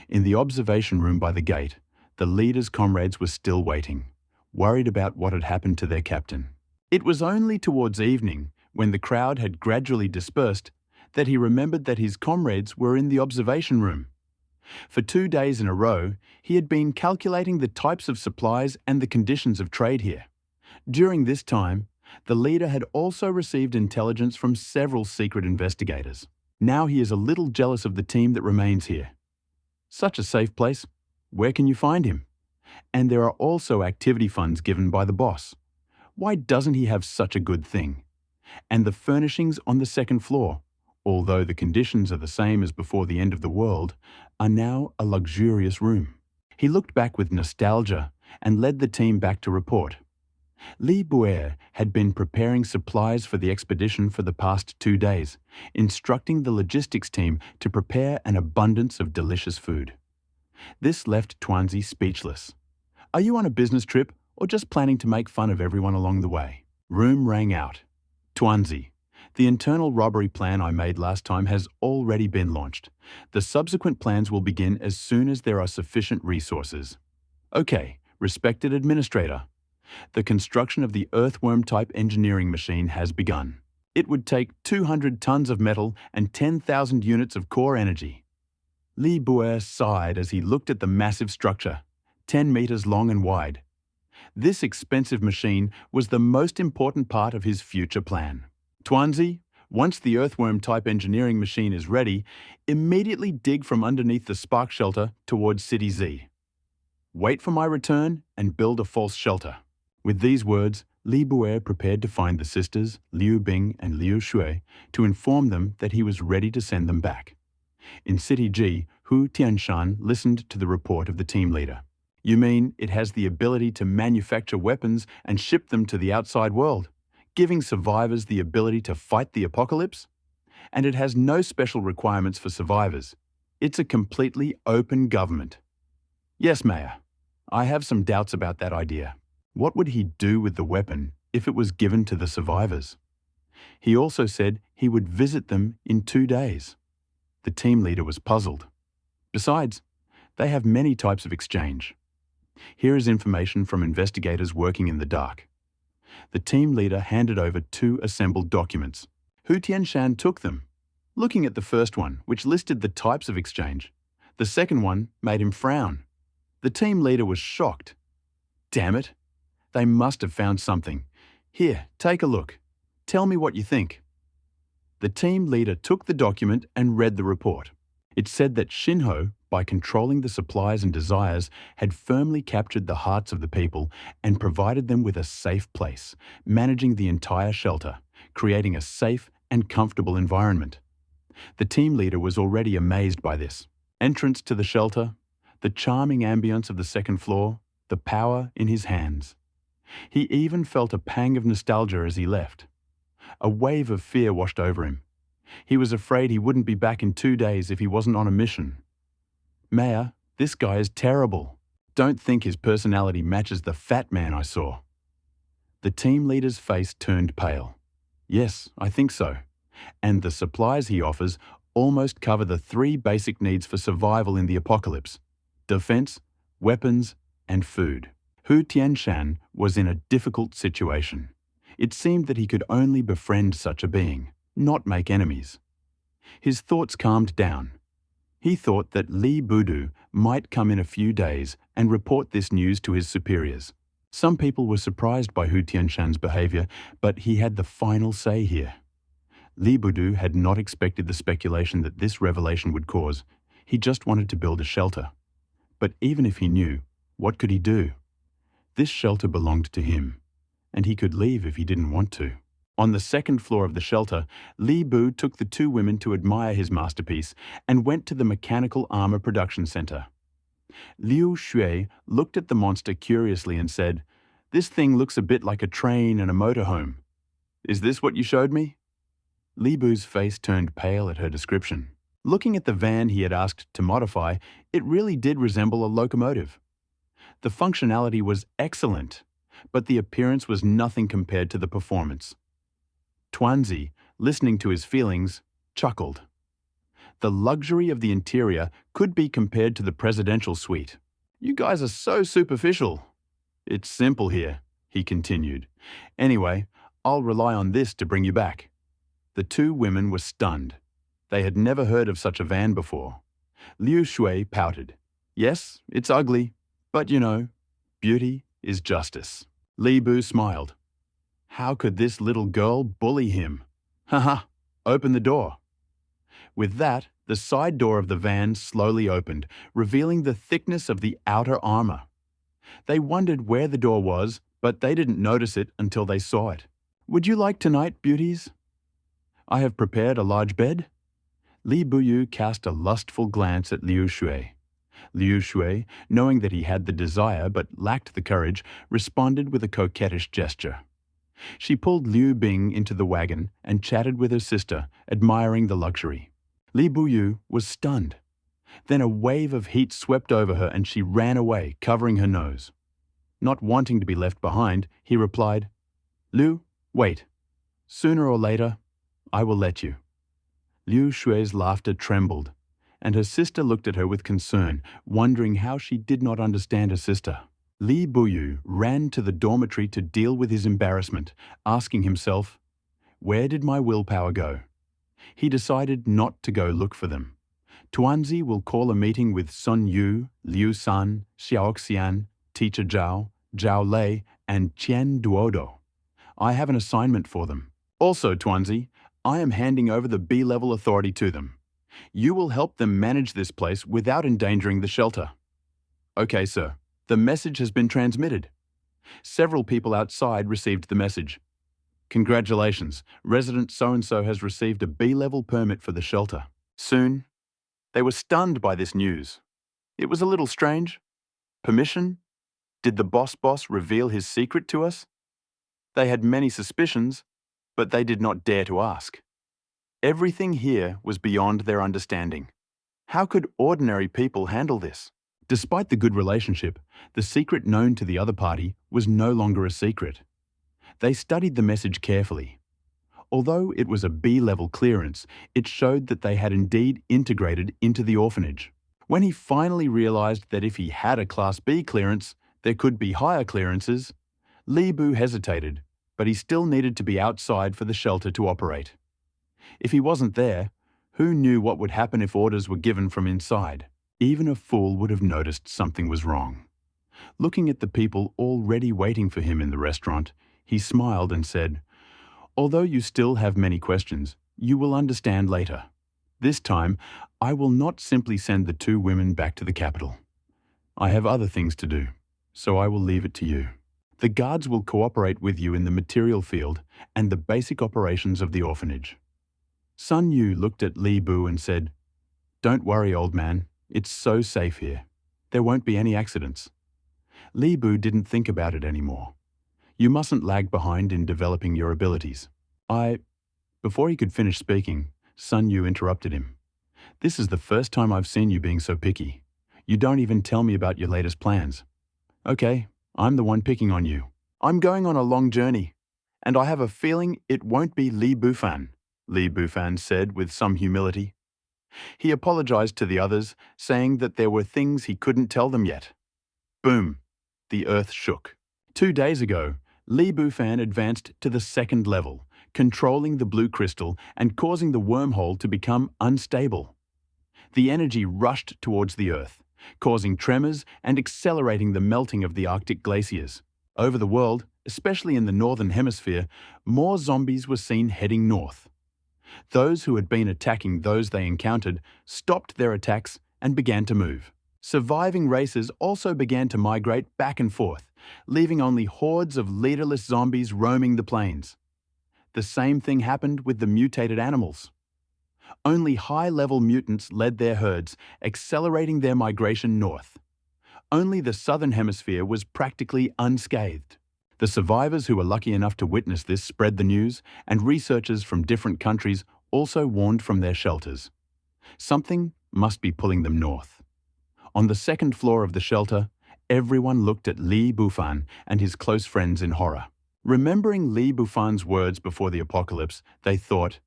In the observation room by the gate, the leader's comrades were still waiting, worried about what had happened to their captain. It was only towards evening, when the crowd had gradually dispersed, that he remembered that his comrades were in the observation room. For 2 days in a row, he had been calculating the types of supplies and the conditions of trade here. During this time, the leader had also received intelligence from several secret investigators. Now he is a little jealous of the team that remains here. Such a safe place. Where can you find him? And there are also activity funds given by the boss. Why doesn't he have such a good thing? And the furnishings on the second floor, although the conditions are the same as before the end of the world, are now a luxurious room. He looked back with nostalgia and led the team back to report. Li Buer had been preparing supplies for the expedition for the past 2 days, instructing the logistics team to prepare an abundance of delicious food. This left Tuanzi speechless. Are you on a business trip or just planning to make fun of everyone along the way? Room rang out. Tuanzi, the internal robbery plan I made last time has already been launched. The subsequent plans will begin as soon as there are sufficient resources. Okay, respected administrator. The construction of the earthworm-type engineering machine has begun. It would take 200 tons of metal and 10,000 units of core energy. Li Buer sighed as he looked at the massive structure, 10 meters long and wide. This expensive machine was the most important part of his future plan. Tuanzi, once the earthworm-type engineering machine is ready, immediately dig from underneath the spark shelter towards City Z. Wait for my return and build a false shelter. With these words, Li Buer prepared to find the sisters, Liu Bing and Liu Shui, to inform them that he was ready to send them back. In City G, Hu Tianshan listened to the report of the team leader. You mean it has the ability to manufacture weapons and ship them to the outside world, giving survivors the ability to fight the apocalypse? And it has no special requirements for survivors. It's a completely open government. Yes, Mayor. I have some doubts about that idea. What would he do with the weapon if it was given to the survivors? He also said he would visit them in 2 days. The team leader was puzzled. Besides, they have many types of exchange. Here is information from investigators working in the dark. The team leader handed over 2 assembled documents. Hu Tianshan took them. Looking at the first one, which listed the types of exchange, the second one made him frown. The team leader was shocked. Damn it! They must have found something. Here, take a look. Tell me what you think. The team leader took the document and read the report. It said that Shinho, by controlling the supplies and desires, had firmly captured the hearts of the people and provided them with a safe place, managing the entire shelter, creating a safe and comfortable environment. The team leader was already amazed by this. Entrance to the shelter, the charming ambience of the second floor, the power in his hands. He even felt a pang of nostalgia as he left. A wave of fear washed over him. He was afraid he wouldn't be back in 2 days if he wasn't on a mission. Mayor, this guy is terrible. Don't think his personality matches the fat man I saw. The team leader's face turned pale. Yes, I think so. And the supplies he offers almost cover the 3 basic needs for survival in the apocalypse: defense, weapons, and food. Hu Tianshan was in a difficult situation. It seemed that he could only befriend such a being, not make enemies. His thoughts calmed down. He thought that Li Budu might come in a few days and report this news to his superiors. Some people were surprised by Hu Tianshan's behavior, but he had the final say here. Li Budu had not expected the speculation that this revelation would cause. He just wanted to build a shelter. But even if he knew, what could he do? This shelter belonged to him, and he could leave if he didn't want to. On the second floor of the shelter, Li Bu took the 2 women to admire his masterpiece and went to the mechanical armor production center. Liu Shui looked at the monster curiously and said, "This thing looks a bit like a train and a motorhome. Is this what you showed me?" Li Bu's face turned pale at her description. Looking at the van he had asked to modify, it really did resemble a locomotive. The functionality was excellent, but the appearance was nothing compared to the performance. Tuanzi, listening to his feelings, chuckled. The luxury of the interior could be compared to the presidential suite. You guys are so superficial. It's simple here, he continued. Anyway, I'll rely on this to bring you back. The two women were stunned. They had never heard of such a van before. Liu Shui pouted. Yes, it's ugly, but you know, beauty is justice. Li Bu smiled. How could this little girl bully him? Haha, open the door. With that, the side door of the van slowly opened, revealing the thickness of the outer armor. They wondered where the door was, but they didn't notice it until they saw it. Would you like tonight, beauties? I have prepared a large bed. Li Buyu cast a lustful glance at Liu Shui. Liu Shui, knowing that he had the desire but lacked the courage, responded with a coquettish gesture. She pulled Liu Bing into the wagon and chatted with her sister, admiring the luxury. Li Buyu was stunned. Then a wave of heat swept over her and she ran away, covering her nose. Not wanting to be left behind, he replied, Liu, wait. Sooner or later, I will let you. Liu Shui's laughter trembled, and her sister looked at her with concern, wondering how she did not understand her sister. Li Buyu ran to the dormitory to deal with his embarrassment, asking himself, where did my willpower go? He decided not to go look for them. Tuanzi will call a meeting with Sun Yu, Liu San, Xiaoxian, Teacher Zhao, Zhao Lei, and Qian Duodo. I have an assignment for them. Also, Tuanzi, I am handing over the B-level authority to them. You will help them manage this place without endangering the shelter. Okay, sir. The message has been transmitted. Several people outside received the message. Congratulations, resident so-and-so has received a B-level permit for the shelter. Soon, they were stunned by this news. It was a little strange. Permission? Did the boss reveal his secret to us? They had many suspicions, but they did not dare to ask. Everything here was beyond their understanding. How could ordinary people handle this? Despite the good relationship, the secret known to the other party was no longer a secret. They studied the message carefully. Although it was a B-level clearance, it showed that they had indeed integrated into the orphanage. When he finally realized that if he had a Class B clearance, there could be higher clearances, Li Bu hesitated, but he still needed to be outside for the shelter to operate. If he wasn't there, who knew what would happen if orders were given from inside? Even a fool would have noticed something was wrong. Looking at the people already waiting for him in the restaurant, he smiled and said, although you still have many questions, you will understand later. This time, I will not simply send the two women back to the capital. I have other things to do, so I will leave it to you. The guards will cooperate with you in the material field and the basic operations of the orphanage. Sun Yu looked at Li Bu and said, don't worry, old man. It's so safe here. There won't be any accidents. Li Bu didn't think about it anymore. You mustn't lag behind in developing your abilities. Before he could finish speaking, Sun Yu interrupted him. This is the first time I've seen you being so picky. You don't even tell me about your latest plans. Okay, I'm the one picking on you. I'm going on a long journey, and I have a feeling it won't be Li Bufan, Li Bufan said with some humility. He apologized to the others, saying that there were things he couldn't tell them yet. Boom! The earth shook. 2 days ago, Li Bufan advanced to the second level, controlling the blue crystal and causing the wormhole to become unstable. The energy rushed towards the earth, causing tremors and accelerating the melting of the Arctic glaciers. Over the world, especially in the northern hemisphere, more zombies were seen heading north. Those who had been attacking those they encountered stopped their attacks and began to move. Surviving races also began to migrate back and forth, leaving only hordes of leaderless zombies roaming the plains. The same thing happened with the mutated animals. Only high-level mutants led their herds, accelerating their migration north. Only the southern hemisphere was practically unscathed. The survivors who were lucky enough to witness this spread the news, and researchers from different countries also warned from their shelters. Something must be pulling them north. On the second floor of the shelter, everyone looked at Li Bufan and his close friends in horror. Remembering Li Bufan's words before the apocalypse, they thought,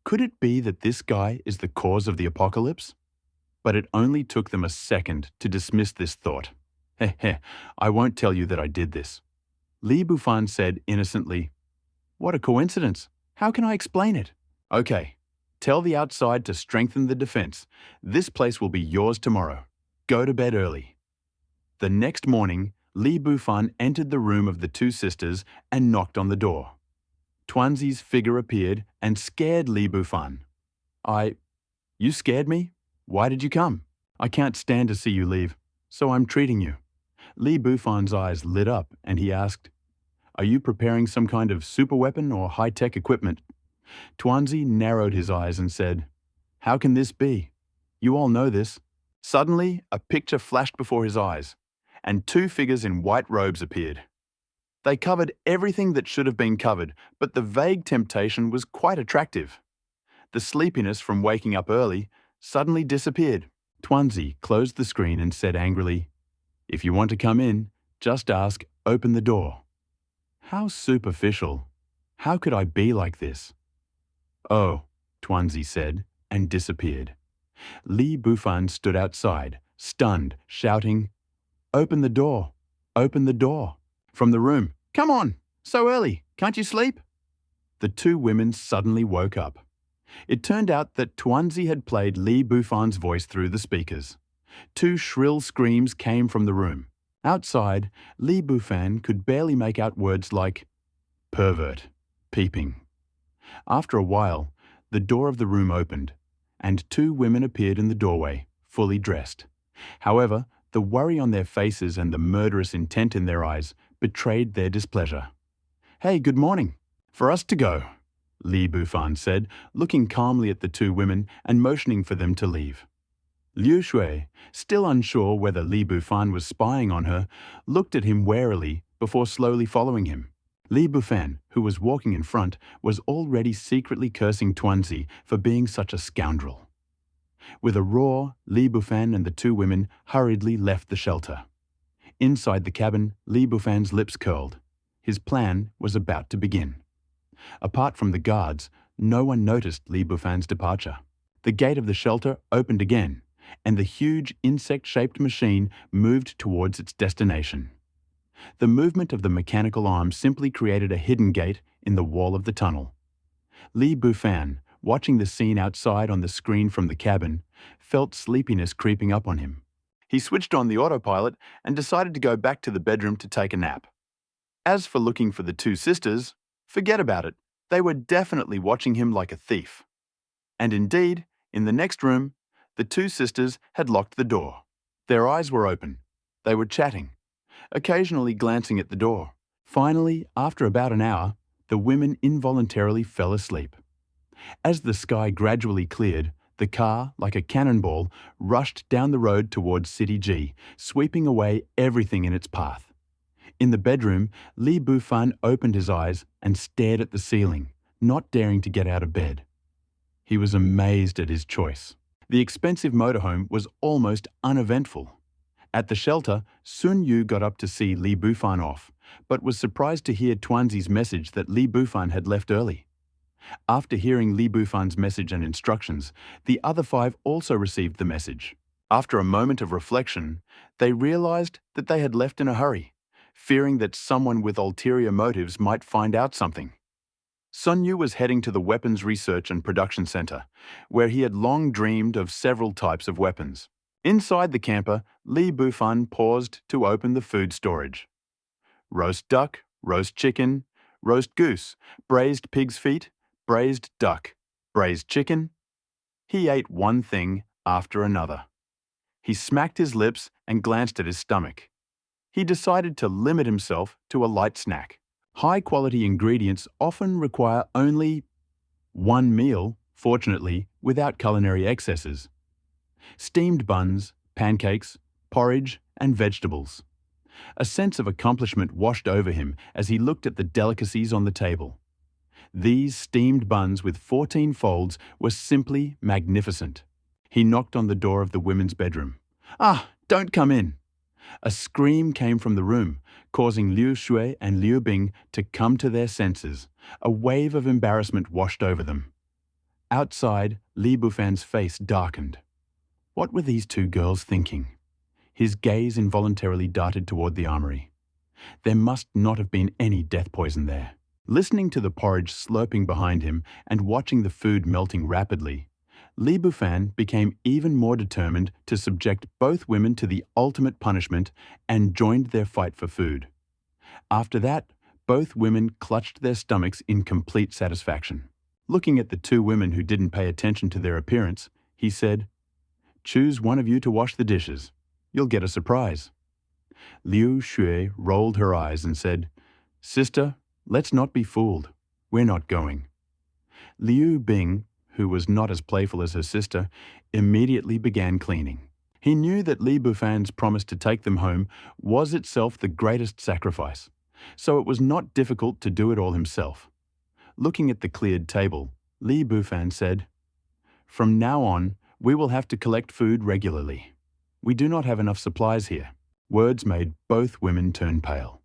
could it be that this guy is the cause of the apocalypse? But it only took them a second to dismiss this thought. Heh, I won't tell you that I did this. Li Bufan said innocently, what a coincidence. How can I explain it? Okay, tell the outside to strengthen the defense. This place will be yours tomorrow. Go to bed early. The next morning, Li Bufan entered the room of the two sisters and knocked on the door. Tuanzi's figure appeared and scared Li Bufan. You scared me? Why did you come? I can't stand to see you leave, so I'm treating you. Li Bufan's eyes lit up and he asked, are you preparing some kind of superweapon or high-tech equipment? Tuanzi narrowed his eyes and said, how can this be? You all know this. Suddenly, a picture flashed before his eyes, and two figures in white robes appeared. They covered everything that should have been covered, but the vague temptation was quite attractive. The sleepiness from waking up early suddenly disappeared. Tuanzi closed the screen and said angrily, if you want to come in, just ask, open the door. How superficial. How could I be like this? Oh, Tuanzi said, and disappeared. Li Bufan stood outside, stunned, shouting, open the door, open the door. From the room, come on, so early, can't you sleep? The two women suddenly woke up. It turned out that Tuanzi had played Li Bufan's voice through the speakers. Two shrill screams came from the room. Outside, Li Bufan could barely make out words like pervert, peeping. After a while, the door of the room opened, and two women appeared in the doorway, fully dressed. However, the worry on their faces and the murderous intent in their eyes betrayed their displeasure. Hey, good morning. For us to go, Li Bufan said, looking calmly at the two women and motioning for them to leave. Liu Shui, still unsure whether Li Bufan was spying on her, looked at him warily before slowly following him. Li Bufan, who was walking in front, was already secretly cursing Tuanzi for being such a scoundrel. With a roar, Li Bufan and the two women hurriedly left the shelter. Inside the cabin, Li Bufan's lips curled. His plan was about to begin. Apart from the guards, no one noticed Li Bufan's departure. The gate of the shelter opened again, and the huge insect-shaped machine moved towards its destination. The movement of the mechanical arm simply created a hidden gate in the wall of the tunnel. Li Bufan, watching the scene outside on the screen from the cabin, felt sleepiness creeping up on him. He switched on the autopilot and decided to go back to the bedroom to take a nap. As for looking for the two sisters, forget about it. They were definitely watching him like a thief. And indeed, in the next room, the two sisters had locked the door. Their eyes were open. They were chatting, occasionally glancing at the door. Finally, after about an hour, the women involuntarily fell asleep. As the sky gradually cleared, the car, like a cannonball, rushed down the road towards City G, sweeping away everything in its path. In the bedroom, Li Bufan opened his eyes and stared at the ceiling, not daring to get out of bed. He was amazed at his choice. The expensive motorhome was almost uneventful. At the shelter, Sun Yu got up to see Li Bufan off, but was surprised to hear Tuanzi's message that Li Bufan had left early. After hearing Li Bufan's message and instructions, the other five also received the message. After a moment of reflection, they realized that they had left in a hurry, fearing that someone with ulterior motives might find out something. Sun Yu was heading to the Weapons Research and Production Center, where he had long dreamed of several types of weapons. Inside the camper, Li Bufan paused to open the food storage. Roast duck, roast chicken, roast goose, braised pig's feet, braised duck, braised chicken. He ate one thing after another. He smacked his lips and glanced at his stomach. He decided to limit himself to a light snack. High-quality ingredients often require only one meal, fortunately, without culinary excesses. Steamed buns, pancakes, porridge, and vegetables. A sense of accomplishment washed over him as he looked at the delicacies on the table. These steamed buns with 14 folds were simply magnificent. He knocked on the door of the women's bedroom. "Ah, don't come in!" A scream came from the room, causing Liu Shui and Liu Bing to come to their senses. A wave of embarrassment washed over them. Outside, Li Bufan's face darkened. What were these two girls thinking? His gaze involuntarily darted toward the armory. There must not have been any death poison there. Listening to the porridge slurping behind him and watching the food melting rapidly, Li Bufan became even more determined to subject both women to the ultimate punishment and joined their fight for food. After that, both women clutched their stomachs in complete satisfaction. Looking at the two women who didn't pay attention to their appearance, he said, "Choose one of you to wash the dishes. You'll get a surprise." Liu Shui rolled her eyes and said, "Sister, let's not be fooled. We're not going." Liu Bing, who was not as playful as her sister, immediately began cleaning. He knew that Li Bufan's promise to take them home was itself the greatest sacrifice, so it was not difficult to do it all himself. Looking at the cleared table, Li Bufan said, "From now on, we will have to collect food regularly. We do not have enough supplies here." Words made both women turn pale.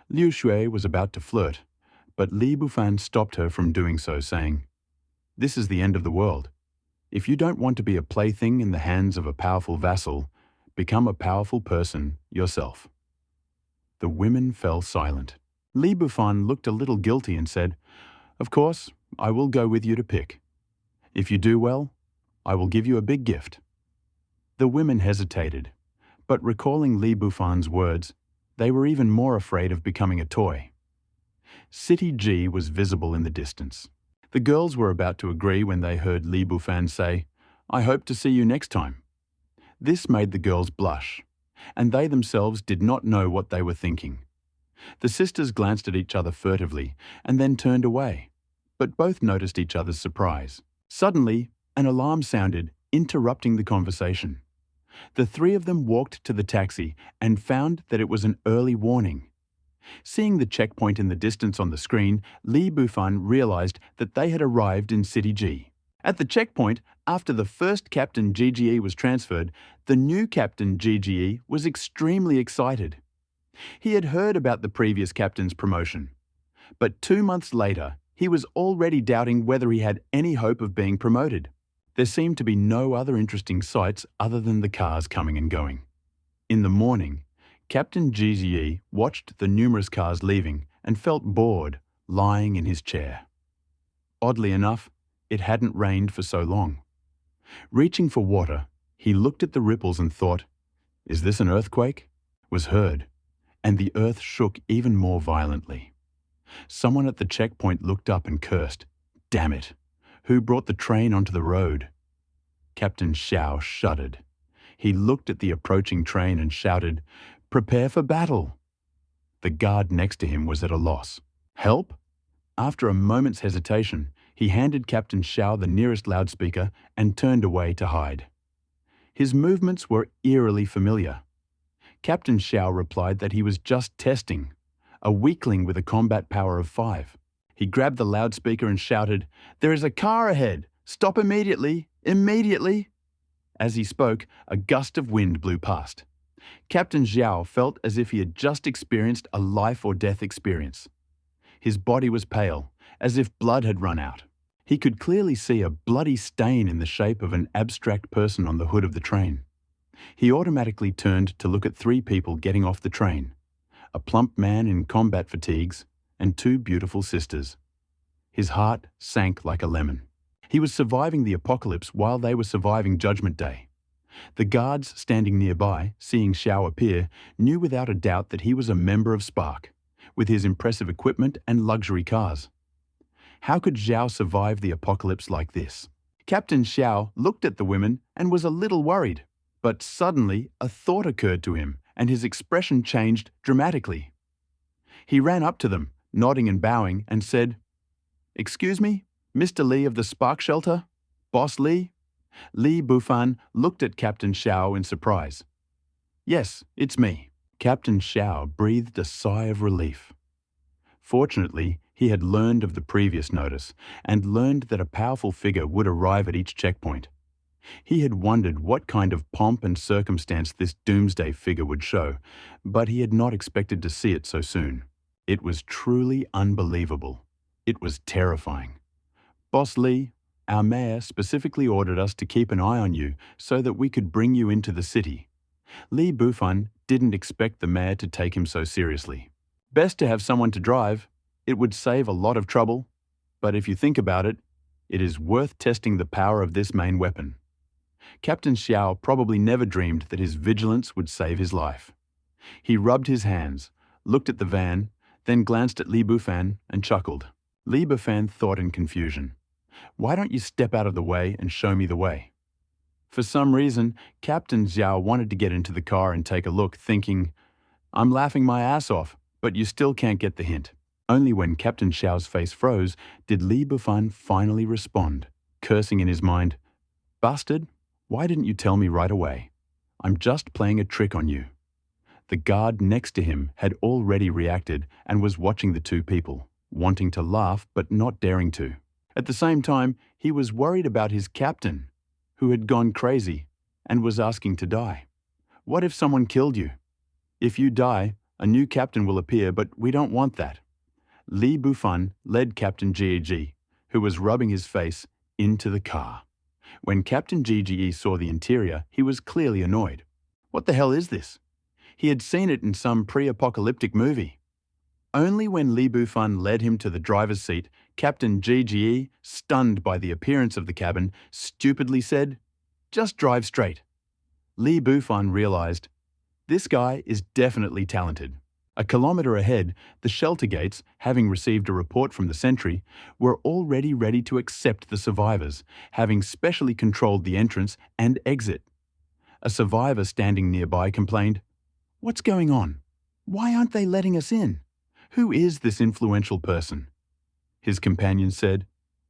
Liu Shui was about to flirt, but Li Bufan stopped her from doing so, saying, "This is the end of the world. If you don't want to be a plaything in the hands of a powerful vassal, become a powerful person yourself." The women fell silent. Li Bufan looked a little guilty and said, "Of course, I will go with you to pick. If you do well, I will give you a big gift." The women hesitated, but recalling Li Bufan's words, they were even more afraid of becoming a toy. City G was visible in the distance. The girls were about to agree when they heard Li Bufan say, "I hope to see you next time." This made the girls blush, and they themselves did not know what they were thinking. The sisters glanced at each other furtively and then turned away, but both noticed each other's surprise. Suddenly, an alarm sounded, interrupting the conversation. The three of them walked to the taxi and found that it was an early warning. Seeing the checkpoint in the distance on the screen, Li Bufan realized that they had arrived in City G. At the checkpoint, after the first Captain GGE was transferred, the new Captain GGE was extremely excited. He had heard about the previous captain's promotion, but 2 months later, he was already doubting whether he had any hope of being promoted. There seemed to be no other interesting sights other than the cars coming and going. In the morning, Captain GGE watched the numerous cars leaving and felt bored, lying in his chair. Oddly enough, it hadn't rained for so long. Reaching for water, he looked at the ripples and thought, "Is this an earthquake?" Was heard, and the earth shook even more violently. Someone at the checkpoint looked up and cursed, "Damn it! Who brought the train onto the road?" Captain Xiao shuddered. He looked at the approaching train and shouted, "Prepare for battle!" The guard next to him was at a loss. "Help?" After a moment's hesitation, he handed Captain Xiao the nearest loudspeaker and turned away to hide. His movements were eerily familiar. Captain Xiao replied that he was just testing, a weakling with a combat power of 5. He grabbed the loudspeaker and shouted, "There is a car ahead! Stop immediately! Immediately!" As he spoke, a gust of wind blew past. Captain Xiao felt as if he had just experienced a life-or-death experience. His body was pale, as if blood had run out. He could clearly see a bloody stain in the shape of an abstract person on the hood of the train. He automatically turned to look at 3 people getting off the train, a plump man in combat fatigues and 2 beautiful sisters. His heart sank like a lemon. He was surviving the apocalypse while they were surviving Judgment Day. The guards standing nearby, seeing Xiao appear, knew without a doubt that he was a member of Spark, with his impressive equipment and luxury cars. How could Xiao survive the apocalypse like this? Captain Xiao looked at the women and was a little worried, but suddenly a thought occurred to him and his expression changed dramatically. He ran up to them, nodding and bowing, and said, "Excuse me, Mr. Li of the Spark Shelter? Boss Li?" Li Bufan looked at Captain Xiao in surprise. "Yes, it's me." Captain Xiao breathed a sigh of relief. Fortunately, he had learned of the previous notice and learned that a powerful figure would arrive at each checkpoint. He had wondered what kind of pomp and circumstance this doomsday figure would show, but he had not expected to see it so soon. It was truly unbelievable. It was terrifying. Boss Li, our mayor specifically ordered us to keep an eye on you so that we could bring you into the city. Li Bufan didn't expect the mayor to take him so seriously. Best to have someone to drive. It would save a lot of trouble. But if you think about it, it is worth testing the power of this main weapon. Captain Xiao probably never dreamed that his vigilance would save his life. He rubbed his hands, looked at the van, then glanced at Li Bufan and chuckled. Li Bufan thought in confusion. Why don't you step out of the way and show me the way? For some reason, Captain Xiao wanted to get into the car and take a look, thinking, I'm laughing my ass off, but you still can't get the hint. Only when Captain Xiao's face froze did Li Bufan finally respond, cursing in his mind, Bastard, why didn't you tell me right away? I'm just playing a trick on you. The guard next to him had already reacted and was watching the two people, wanting to laugh but not daring to. At the same time, he was worried about his captain, who had gone crazy and was asking to die. What if someone killed you? If you die, a new captain will appear, but we don't want that. Li Bufan led Captain Gege, who was rubbing his face, into the car. When Captain Gege saw the interior, he was clearly annoyed. What the hell is this? He had seen it in some pre-apocalyptic movie. Only when Li Bufan led him to the driver's seat, Captain Gege, stunned by the appearance of the cabin, stupidly said, Just drive straight. Li Bufan realized, this guy is definitely talented. A kilometer ahead, the shelter gates, having received a report from the sentry, were already ready to accept the survivors, having specially controlled the entrance and exit. A survivor standing nearby complained, What's going on? Why aren't they letting us in? Who is this influential person? His companion said,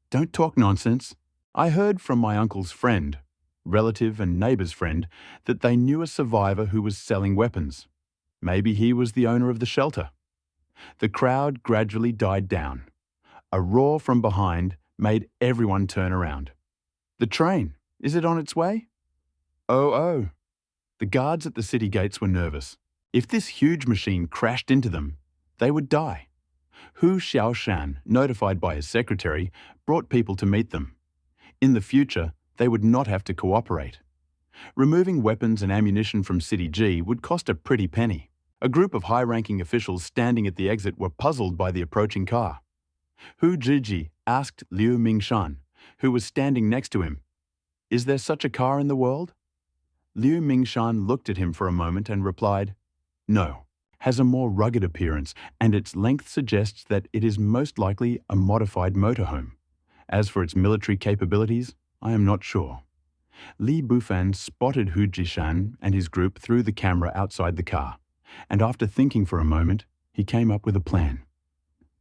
Don't talk nonsense. I heard from my uncle's friend, relative and neighbor's friend, that they knew a survivor who was selling weapons. Maybe he was the owner of the shelter. The crowd gradually died down. A roar from behind made everyone turn around. The train, is it on its way? Oh. The guards at the city gates were nervous. If this huge machine crashed into them, they would die. Hu Xiaoshan, notified by his secretary, brought people to meet them. In the future, they would not have to cooperate. Removing weapons and ammunition from City G would cost a pretty penny. A group of high-ranking officials standing at the exit were puzzled by the approaching car. Hu Zhiji asked Liu Mingshan, who was standing next to him, Is there such a car in the world? Liu Mingshan looked at him for a moment and replied, No, has a more rugged appearance, and its length suggests that it is most likely a modified motorhome. As for its military capabilities, I am not sure. Li Bufan spotted Hu Jishan and his group through the camera outside the car, and after thinking for a moment, he came up with a plan.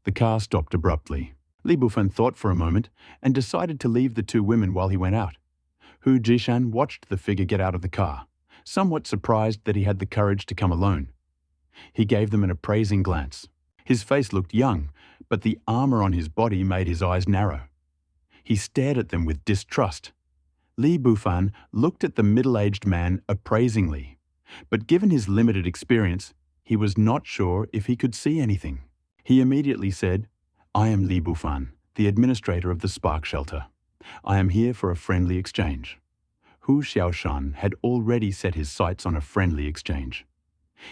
The car stopped abruptly. Li Bufan thought for a moment and decided to leave the two women while he went out. Hu Jishan watched the figure get out of the car, somewhat surprised that he had the courage to come alone. He gave them an appraising glance. His face looked young, but the armor on his body made his eyes narrow. He stared at them with distrust. Li Bufan looked at the middle-aged man appraisingly, but given his limited experience, he was not sure if he could see anything. He immediately said, I am Li Bufan, the administrator of the Spark Shelter. I am here for a friendly exchange. Hu Xiaoshan had already set his sights on a friendly exchange.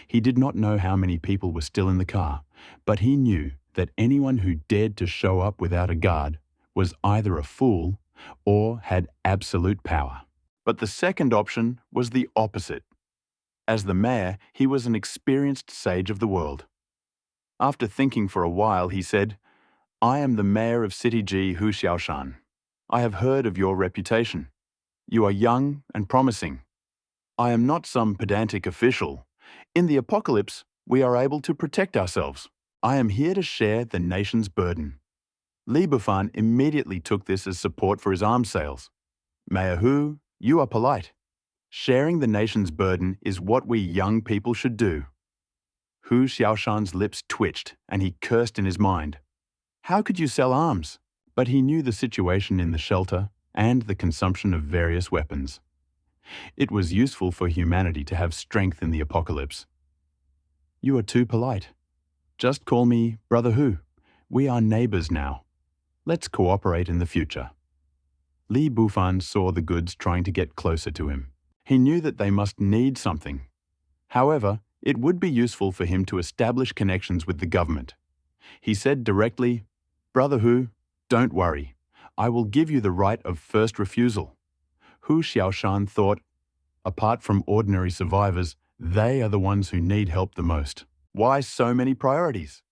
He did not know how many people were still in the car, but he knew that anyone who dared to show up without a guard was either a fool or had absolute power. But the second option was the opposite. As the mayor, he was an experienced sage of the world. After thinking for a while, he said, I am the mayor of City G, Hu Xiaoshan. I have heard of your reputation. You are young and promising. I am not some pedantic official. In the apocalypse, we are able to protect ourselves. I am here to share the nation's burden. Li Bufan immediately took this as support for his arms sales. Mayor Hu, you are polite. Sharing the nation's burden is what we young people should do. Hu Xiaoshan's lips twitched and he cursed in his mind. How could you sell arms? But he knew the situation in the shelter and the consumption of various weapons. It was useful for humanity to have strength in the apocalypse. You are too polite. Just call me Brother Hu. We are neighbors now. Let's cooperate in the future. Li Bufan saw the goods trying to get closer to him. He knew that they must need something. However, it would be useful for him to establish connections with the government. He said directly, Brother Hu, don't worry. I will give you the right of first refusal. Hu Xiaoshan thought, apart from ordinary survivors, they are the ones who need help the most. Why so many priorities?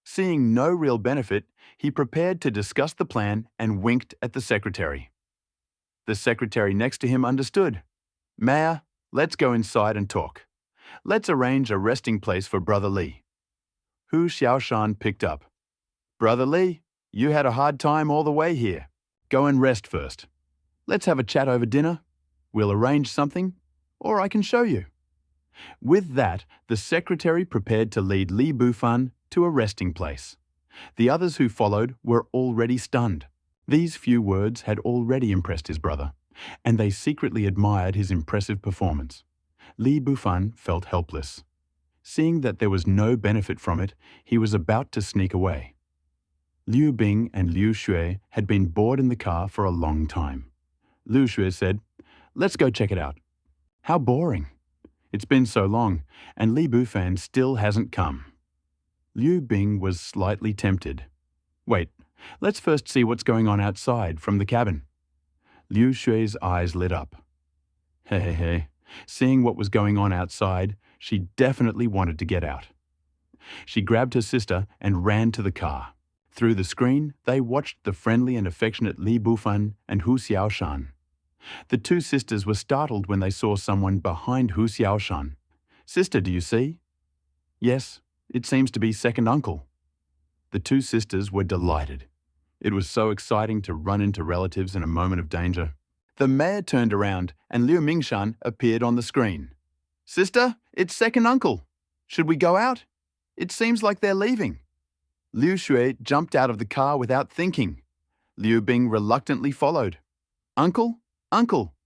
Seeing no real benefit, he prepared to discuss the plan and winked at the secretary. The secretary next to him understood. Mayor, let's go inside and talk. Let's arrange a resting place for Brother Li. Hu Xiaoshan picked up. Brother Li, you had a hard time all the way here. Go and rest first. Let's have a chat over dinner. We'll arrange something, or I can show you. With that, the secretary prepared to lead Li Bufan to a resting place. The others who followed were already stunned. These few words had already impressed his brother, and they secretly admired his impressive performance. Li Bufan felt helpless. Seeing that there was no benefit from it, he was about to sneak away. Liu Bing and Liu Xue had been bored in the car for a long time. Liu Xue said, Let's go check it out. How boring. It's been so long, and Li Bufan still hasn't come. Liu Bing was slightly tempted. Wait, let's first see what's going on outside from the cabin. Liu Xue's eyes lit up. Hey. Seeing what was going on outside, she definitely wanted to get out. She grabbed her sister and ran to the car. Through the screen, they watched the friendly and affectionate Li Bufan and Hu Xiaoshan. The two sisters were startled when they saw someone behind Hu Xiaoshan. Sister, do you see? Yes, it seems to be second uncle. The two sisters were delighted. It was so exciting to run into relatives in a moment of danger. The mayor turned around and Liu Mingshan appeared on the screen. Sister, it's second uncle. Should we go out? It seems like they're leaving. Liu Xue jumped out of the car without thinking. Liu Bing reluctantly followed. Uncle,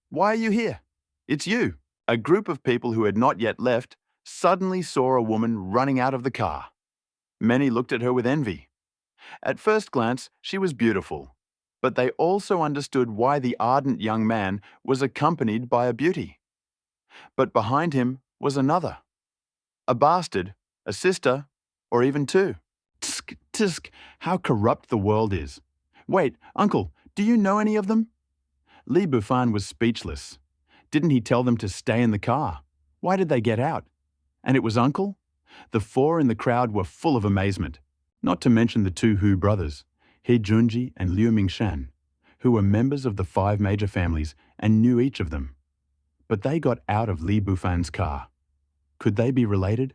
why are you here? It's you. A group of people who had not yet left suddenly saw a woman running out of the car. Many looked at her with envy. At first glance, she was beautiful, but they also understood why the ardent young man was accompanied by a beauty. But behind him was another. A bastard, a sister, or even two. Tsk, how corrupt the world is. Wait, uncle, do you know any of them? Li Bufan was speechless. Didn't he tell them to stay in the car? Why did they get out? And it was uncle? The four in the crowd were full of amazement, not to mention the two Hu brothers, He Junji and Liu Mingshan, who were members of the 5 major families and knew each of them. But they got out of Li Bufan's car. Could they be related?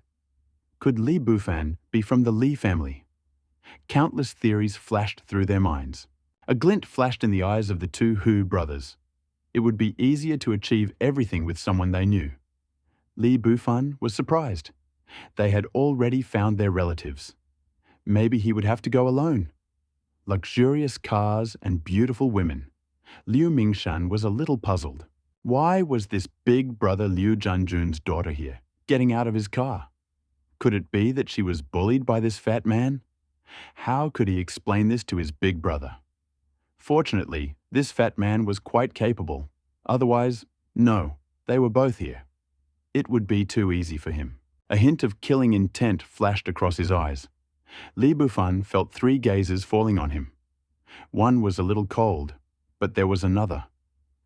Could Li Bufan be from the Li family? Countless theories flashed through their minds. A glint flashed in the eyes of the two Hu brothers. It would be easier to achieve everything with someone they knew. Li Bufan was surprised. They had already found their relatives. Maybe he would have to go alone. Luxurious cars and beautiful women. Liu Mingshan was a little puzzled. Why was this big brother Liu Jianjun's daughter here, getting out of his car? Could it be that she was bullied by this fat man? How could he explain this to his big brother? Fortunately, this fat man was quite capable. Otherwise, no, they were both here. It would be too easy for him. A hint of killing intent flashed across his eyes. Li Bufan felt 3 gazes falling on him. One was a little cold, but there was another.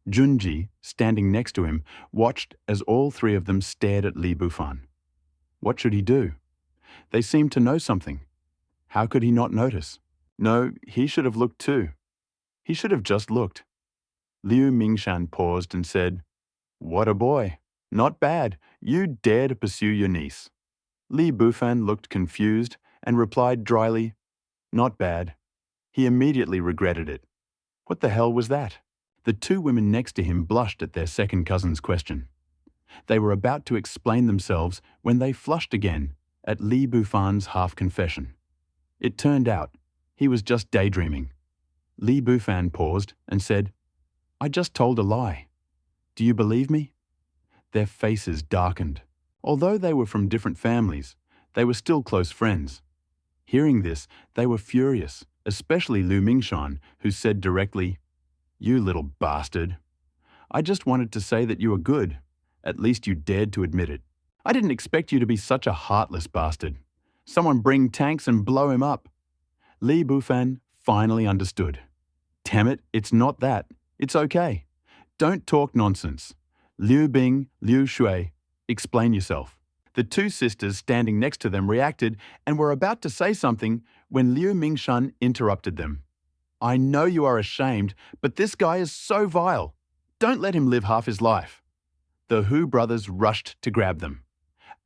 Junji, standing next to him, watched as all 3 of them stared at Li Bufan. What should he do? They seemed to know something. How could he not notice? No, he should have looked too. He should have just looked. Liu Mingshan paused and said, What a boy. Not bad. You dare to pursue your niece. Li Bufan looked confused and replied dryly, Not bad. He immediately regretted it. What the hell was that? The 2 women next to him blushed at their second cousin's question. They were about to explain themselves when they flushed again, at Li Bufan's half-confession. It turned out he was just daydreaming. Li Bufan paused and said, "I just told a lie. Do you believe me?" Their faces darkened. Although they were from different families, they were still close friends. Hearing this, they were furious, especially Liu Mingshan, who said directly, "You little bastard. I just wanted to say that you are good. At least you dared to admit it. I didn't expect you to be such a heartless bastard. Someone bring tanks and blow him up." Li Bufan finally understood. "Damn it, it's not that. It's okay. Don't talk nonsense. Liu Bing, Liu Shui, explain yourself." The two sisters standing next to them reacted and were about to say something when Liu Mingshan interrupted them. "I know you are ashamed, but this guy is so vile. Don't let him live half his life." The Hu brothers rushed to grab them.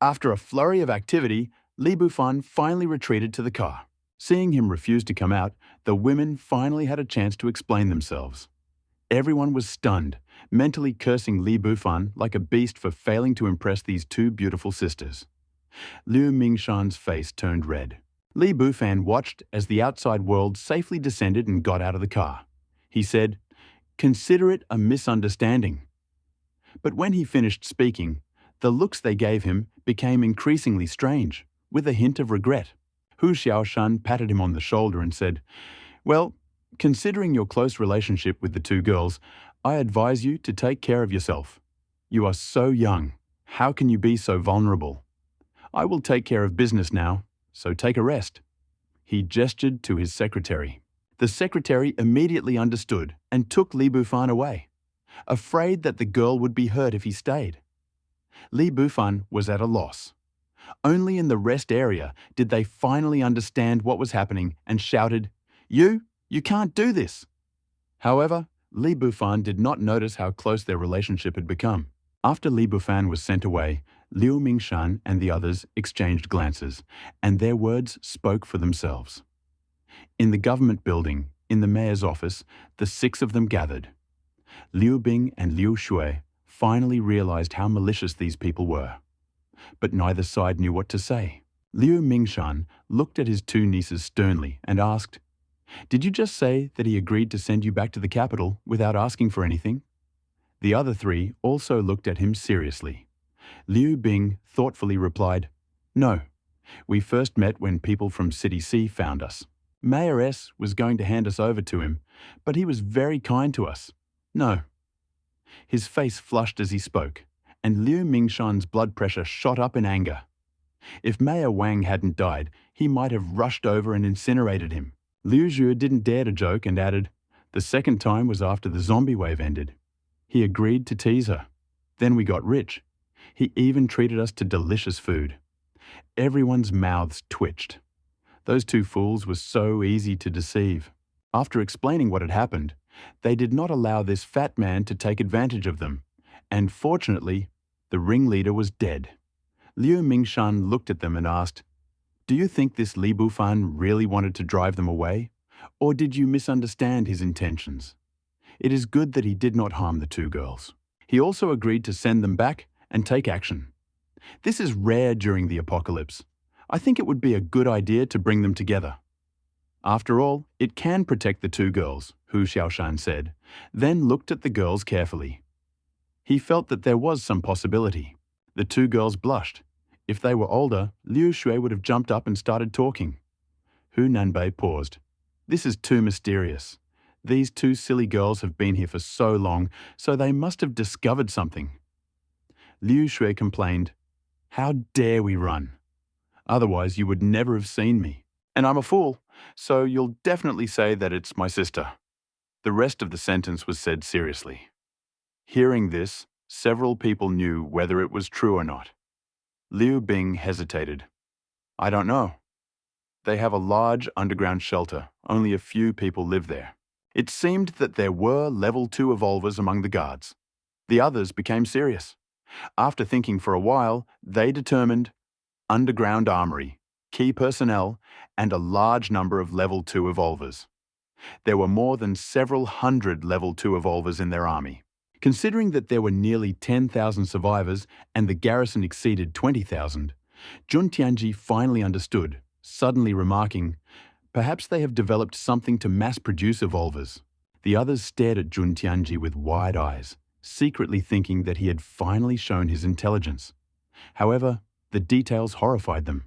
After a flurry of activity, Li Bufan finally retreated to the car. Seeing him refuse to come out, the women finally had a chance to explain themselves. Everyone was stunned, mentally cursing Li Bufan like a beast for failing to impress these two beautiful sisters. Liu Mingshan's face turned red. Li Bufan watched as the outside world safely descended and got out of the car. He said, "Consider it a misunderstanding." But when he finished speaking, the looks they gave him became increasingly strange, with a hint of regret. Hu Xiaoshan patted him on the shoulder and said, "Well, considering your close relationship with the two girls, I advise you to take care of yourself. You are so young. How can you be so vulnerable? I will take care of business now, so take a rest." He gestured to his secretary. The secretary immediately understood and took Li Bufan away, afraid that the girl would be hurt if he stayed. Li Bufan was at a loss. Only in the rest area did they finally understand what was happening and shouted, You can't do this." However, Li Bufan did not notice how close their relationship had become. After Li Bufan was sent away, Liu Mingshan and the others exchanged glances, and their words spoke for themselves. In the government building, in the mayor's office, the six of them gathered. Liu Bing and Liu Shui finally realized how malicious these people were. But neither side knew what to say. Liu Mingshan looked at his two nieces sternly and asked, "Did you just say that he agreed to send you back to the capital without asking for anything?" The other three also looked at him seriously. Liu Bing thoughtfully replied, "No. We first met when people from City C found us. Mayor S was going to hand us over to him, but he was very kind to us. No." His face flushed as he spoke, and Liu Mingshan's blood pressure shot up in anger. If Mayor Wang hadn't died, he might have rushed over and incinerated him. Liu Zhu didn't dare to joke and added, "The second time was after the zombie wave ended. He agreed to tease her. Then we got rich. He even treated us to delicious food." Everyone's mouths twitched. Those two fools were so easy to deceive. After explaining what had happened, they did not allow this fat man to take advantage of them, and fortunately, the ringleader was dead. Liu Mingshan looked at them and asked, "Do you think this Li Bufan really wanted to drive them away, or did you misunderstand his intentions? It is good that he did not harm the two girls. He also agreed to send them back and take action. This is rare during the apocalypse. I think it would be a good idea to bring them together. After all, it can protect the two girls," Hu Xiaoshan said, then looked at the girls carefully. He felt that there was some possibility. The two girls blushed. If they were older, Liu Shui would have jumped up and started talking. Hu Nanbei paused. "This is too mysterious. These two silly girls have been here for so long, so they must have discovered something." Liu Shui complained, "How dare we run? Otherwise you would never have seen me. And I'm a fool, so you'll definitely say that it's my sister." The rest of the sentence was said seriously. Hearing this, several people knew whether it was true or not. Liu Bing hesitated. "I don't know. They have a large underground shelter. Only a few people live there." It seemed that there were level 2 evolvers among the guards. The others became serious. After thinking for a while, they determined underground armory, key personnel, and a large number of level 2 evolvers. There were more than several hundred level 2 evolvers in their army. Considering that there were nearly 10,000 survivors and the garrison exceeded 20,000, Jun Tianji finally understood, suddenly remarking, "Perhaps they have developed something to mass-produce evolvers." The others stared at Jun Tianji with wide eyes, secretly thinking that he had finally shown his intelligence. However, the details horrified them.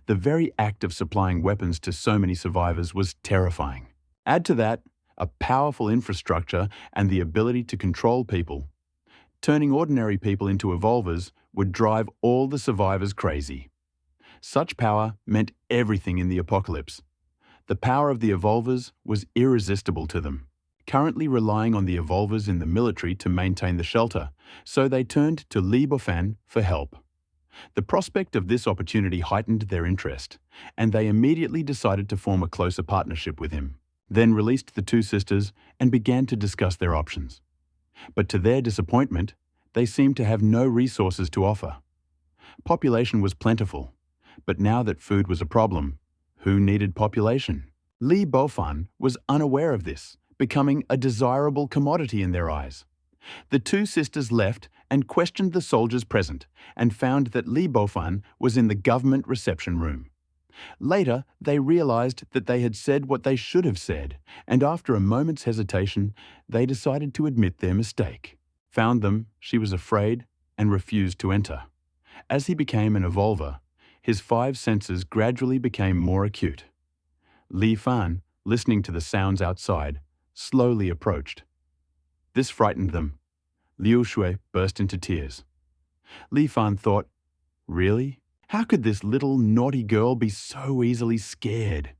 The very act of supplying weapons to so many survivors was terrifying. Add to that, a powerful infrastructure and the ability to control people. Turning ordinary people into evolvers would drive all the survivors crazy. Such power meant everything in the apocalypse. The power of the evolvers was irresistible to them, currently relying on the evolvers in the military to maintain the shelter, so they turned to Li Bofan for help. The prospect of this opportunity heightened their interest, and they immediately decided to form a closer partnership with him, then released the two sisters and began to discuss their options. But to their disappointment, they seemed to have no resources to offer. Population was plentiful, but now that food was a problem, who needed population? Li Bofan was unaware of this, becoming a desirable commodity in their eyes. The two sisters left and questioned the soldiers present and found that Li Bofan was in the government reception room. Later, they realized that they had said what they should have said, and after a moment's hesitation, they decided to admit their mistake. Found them, she was afraid and refused to enter. As he became an evolver, his five senses gradually became more acute. Li Fan, listening to the sounds outside, slowly approached. This frightened them. Liu Shui burst into tears. Li Fan thought, "Really? How could this little naughty girl be so easily scared?"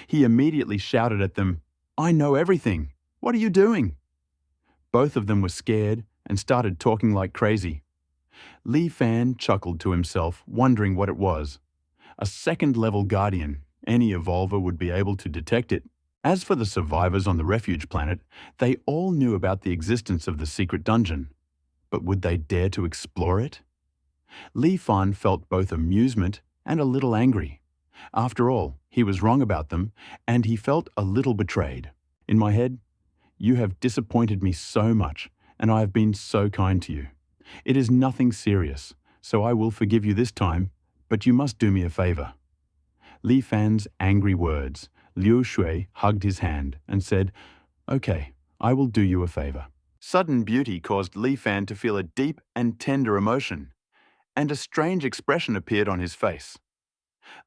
He immediately shouted at them, "I know everything. What are you doing?" Both of them were scared and started talking like crazy. Li Fan chuckled to himself, wondering what it was. A second-level guardian, any evolver would be able to detect it. As for the survivors on the refuge planet, they all knew about the existence of the secret dungeon. But would they dare to explore it? Li Fan felt both amusement and a little angry. After all, he was wrong about them, and he felt a little betrayed. In my head, "You have disappointed me so much, and I have been so kind to you. It is nothing serious, so I will forgive you this time, but you must do me a favor." Li Fan's angry words, Liu Shui hugged his hand and said, "Okay, I will do you a favor." Sudden beauty caused Li Fan to feel a deep and tender emotion, and a strange expression appeared on his face.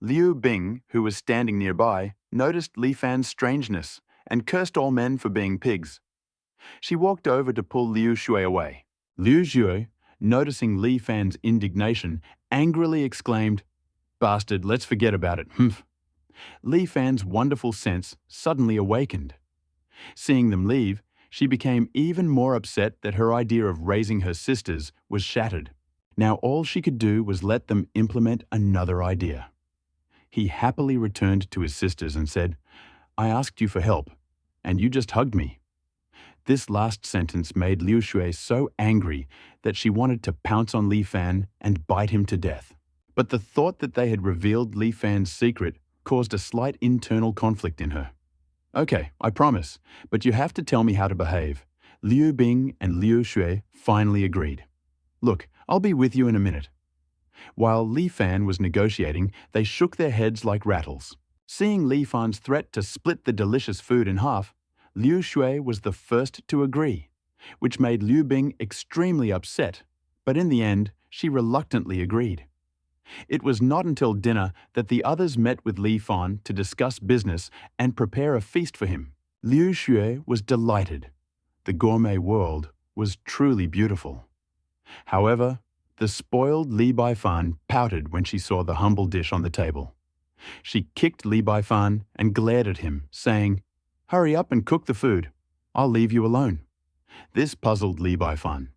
Liu Bing, who was standing nearby, noticed Li Fan's strangeness and cursed all men for being pigs. She walked over to pull Liu Shui away. Liu Shui, noticing Li Fan's indignation, angrily exclaimed, "Bastard, let's forget about it, humph." Li Fan's wonderful sense suddenly awakened. Seeing them leave, she became even more upset that her idea of raising her sisters was shattered. Now all she could do was let them implement another idea. He happily returned to his sisters and said, "I asked you for help, and you just hugged me." This last sentence made Liu Shui so angry that she wanted to pounce on Li Fan and bite him to death. But the thought that they had revealed Li Fan's secret caused a slight internal conflict in her. "Okay, I promise, but you have to tell me how to behave." Liu Bing and Liu Shui finally agreed. "Look, I'll be with you in a minute." While Li Fan was negotiating, they shook their heads like rattles. Seeing Li Fan's threat to split the delicious food in half, Liu Shui was the first to agree, which made Liu Bing extremely upset, but in the end, she reluctantly agreed. It was not until dinner that the others met with Li Fan to discuss business and prepare a feast for him. Liu Shui was delighted. The gourmet world was truly beautiful. However, the spoiled Li Baifan pouted when she saw the humble dish on the table. She kicked Li Baifan and glared at him, saying, "Hurry up and cook the food. I'll leave you alone." This puzzled Li Baifan.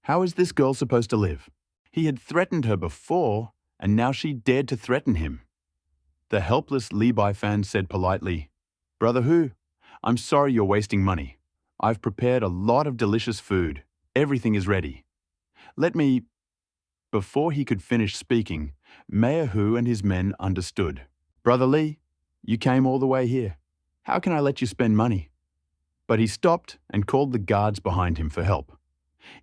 How is this girl supposed to live? He had threatened her before, and now she dared to threaten him. The helpless Li Baifan said politely, "Brother Hu, I'm sorry you're wasting money. I've prepared a lot of delicious food. Everything is ready. Let me—" Before he could finish speaking, Mayor Hu and his men understood. "Brother Li, you came all the way here. How can I let you spend money?" But he stopped and called the guards behind him for help.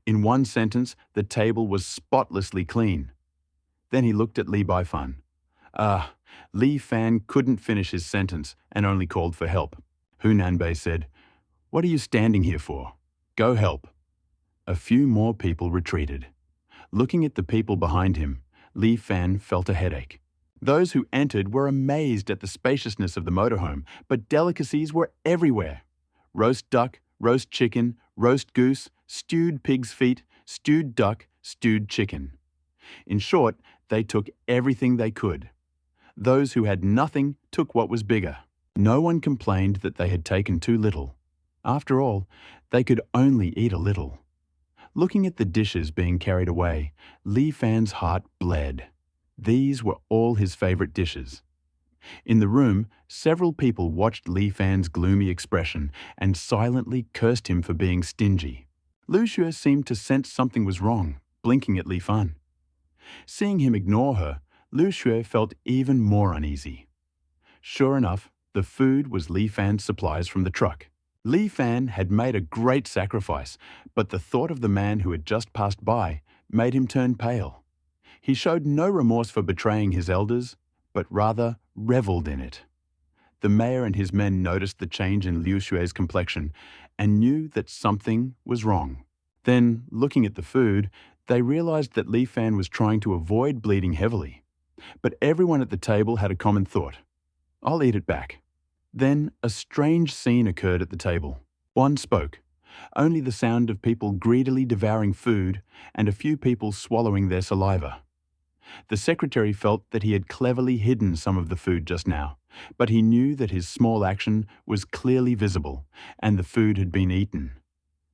In one sentence, the table was spotlessly clean. Then he looked at Li Baifan. Ah, Li Fan couldn't finish his sentence and only called for help. Hu Nanbei said, "What are you standing here for? Go help." A few more people retreated. Looking at the people behind him, Li Fan felt a headache. Those who entered were amazed at the spaciousness of the motorhome, but delicacies were everywhere. Roast duck, roast chicken, roast goose, stewed pig's feet, stewed duck, stewed chicken. In short, they took everything they could. Those who had nothing took what was bigger. No one complained that they had taken too little. After all, they could only eat a little. Looking at the dishes being carried away, Li Fan's heart bled. These were all his favorite dishes. In the room, several people watched Li Fan's gloomy expression and silently cursed him for being stingy. Lu Xue seemed to sense something was wrong, blinking at Li Fan. Seeing him ignore her, Lu Xue felt even more uneasy. Sure enough, the food was Li Fan's supplies from the truck. Li Fan had made a great sacrifice, but the thought of the man who had just passed by made him turn pale. He showed no remorse for betraying his elders, but rather reveled in it. The mayor and his men noticed the change in Liu Xue's complexion and knew that something was wrong. Then, looking at the food, they realized that Li Fan was trying to avoid bleeding heavily. But everyone at the table had a common thought. "I'll eat it back." Then a strange scene occurred at the table. One spoke, only the sound of people greedily devouring food and a few people swallowing their saliva. The secretary felt that he had cleverly hidden some of the food just now, but he knew that his small action was clearly visible and the food had been eaten.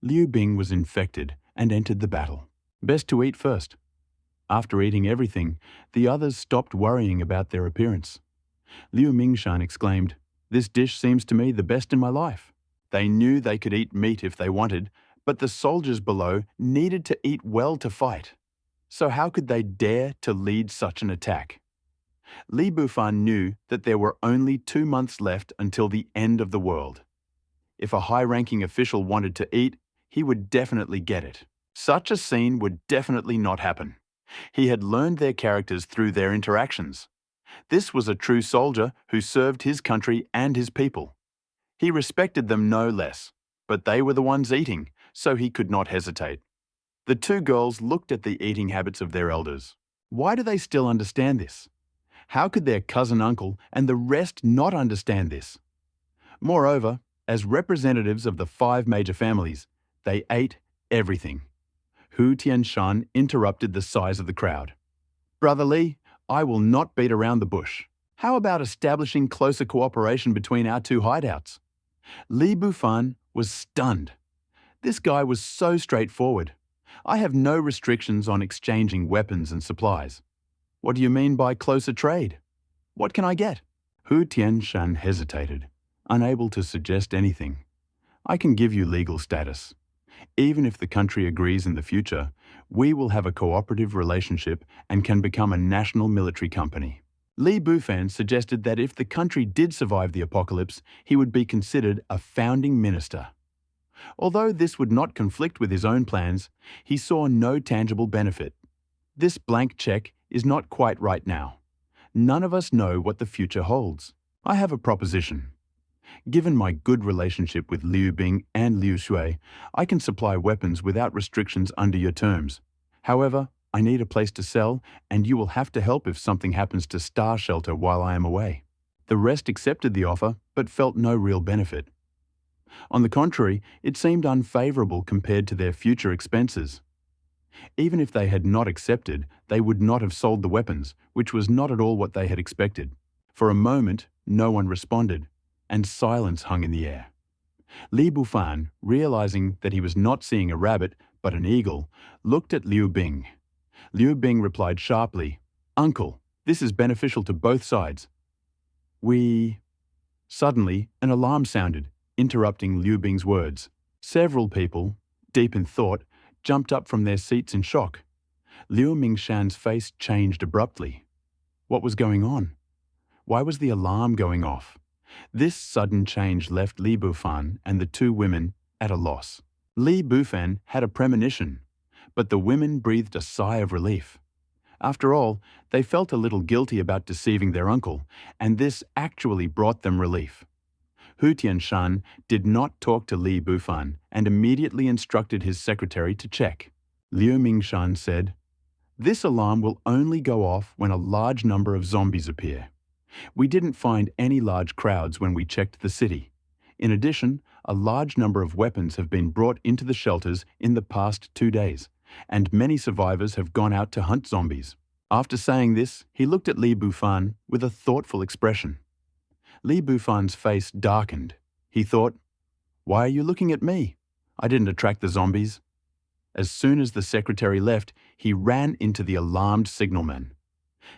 Liu Bing was infected and entered the battle. Best to eat first. After eating everything, the others stopped worrying about their appearance. Liu Mingshan exclaimed, "This dish seems to me the best in my life." They knew they could eat meat if they wanted, but the soldiers below needed to eat well to fight. So how could they dare to lead such an attack? Li Bufan knew that there were only 2 months left until the end of the world. If a high-ranking official wanted to eat, he would definitely get it. Such a scene would definitely not happen. He had learned their characters through their interactions. This was a true soldier who served his country and his people. He respected them no less, but they were the ones eating, so he could not hesitate. The two girls looked at the eating habits of their elders. Why do they still understand this? How could their cousin uncle and the rest not understand this? Moreover, as representatives of the 5 major families, they ate everything. Hu Tianshan interrupted the size of the crowd. "Brother Li, I will not beat around the bush. How about establishing closer cooperation between our 2 hideouts?" Li Bufan was stunned. This guy was so straightforward. "I have no restrictions on exchanging weapons and supplies." "What do you mean by closer trade? What can I get?" Hu Tianshan hesitated, unable to suggest anything. "I can give you legal status. Even if the country agrees in the future, we will have a cooperative relationship and can become a national military company." Li Bufan suggested that if the country did survive the apocalypse, he would be considered a founding minister. Although this would not conflict with his own plans, he saw no tangible benefit. This blank check is not quite right now. None of us know what the future holds. I have a proposition. Given my good relationship with Liu Bing and Liu Xue, I can supply weapons without restrictions under your terms. However, I need a place to sell, and you will have to help if something happens to Star Shelter while I am away. The rest accepted the offer, but felt no real benefit. On the contrary, it seemed unfavorable compared to their future expenses. Even if they had not accepted, they would not have sold the weapons, which was not at all what they had expected. For a moment, no one responded, and silence hung in the air. Li Bufan, realizing that he was not seeing a rabbit, but an eagle, looked at Liu Bing. Liu Bing replied sharply, "Uncle, this is beneficial to both sides." Suddenly, an alarm sounded, interrupting Liu Bing's words. Several people, deep in thought, jumped up from their seats in shock. Liu Mingshan's face changed abruptly. What was going on? Why was the alarm going off? This sudden change left Li Bufan and the 2 women at a loss. Li Bufan had a premonition, but the women breathed a sigh of relief. After all, they felt a little guilty about deceiving their uncle, and this actually brought them relief. Hu Tianshan did not talk to Li Bufan and immediately instructed his secretary to check. Liu Mingshan said, "This alarm will only go off when a large number of zombies appear. We didn't find any large crowds when we checked the city. In addition, a large number of weapons have been brought into the shelters in the past 2 days, and many survivors have gone out to hunt zombies." After saying this, he looked at Li Bufan with a thoughtful expression. Li Bufan's face darkened. He thought, "Why are you looking at me? I didn't attract the zombies." As soon as the secretary left, he ran into the alarmed signalman.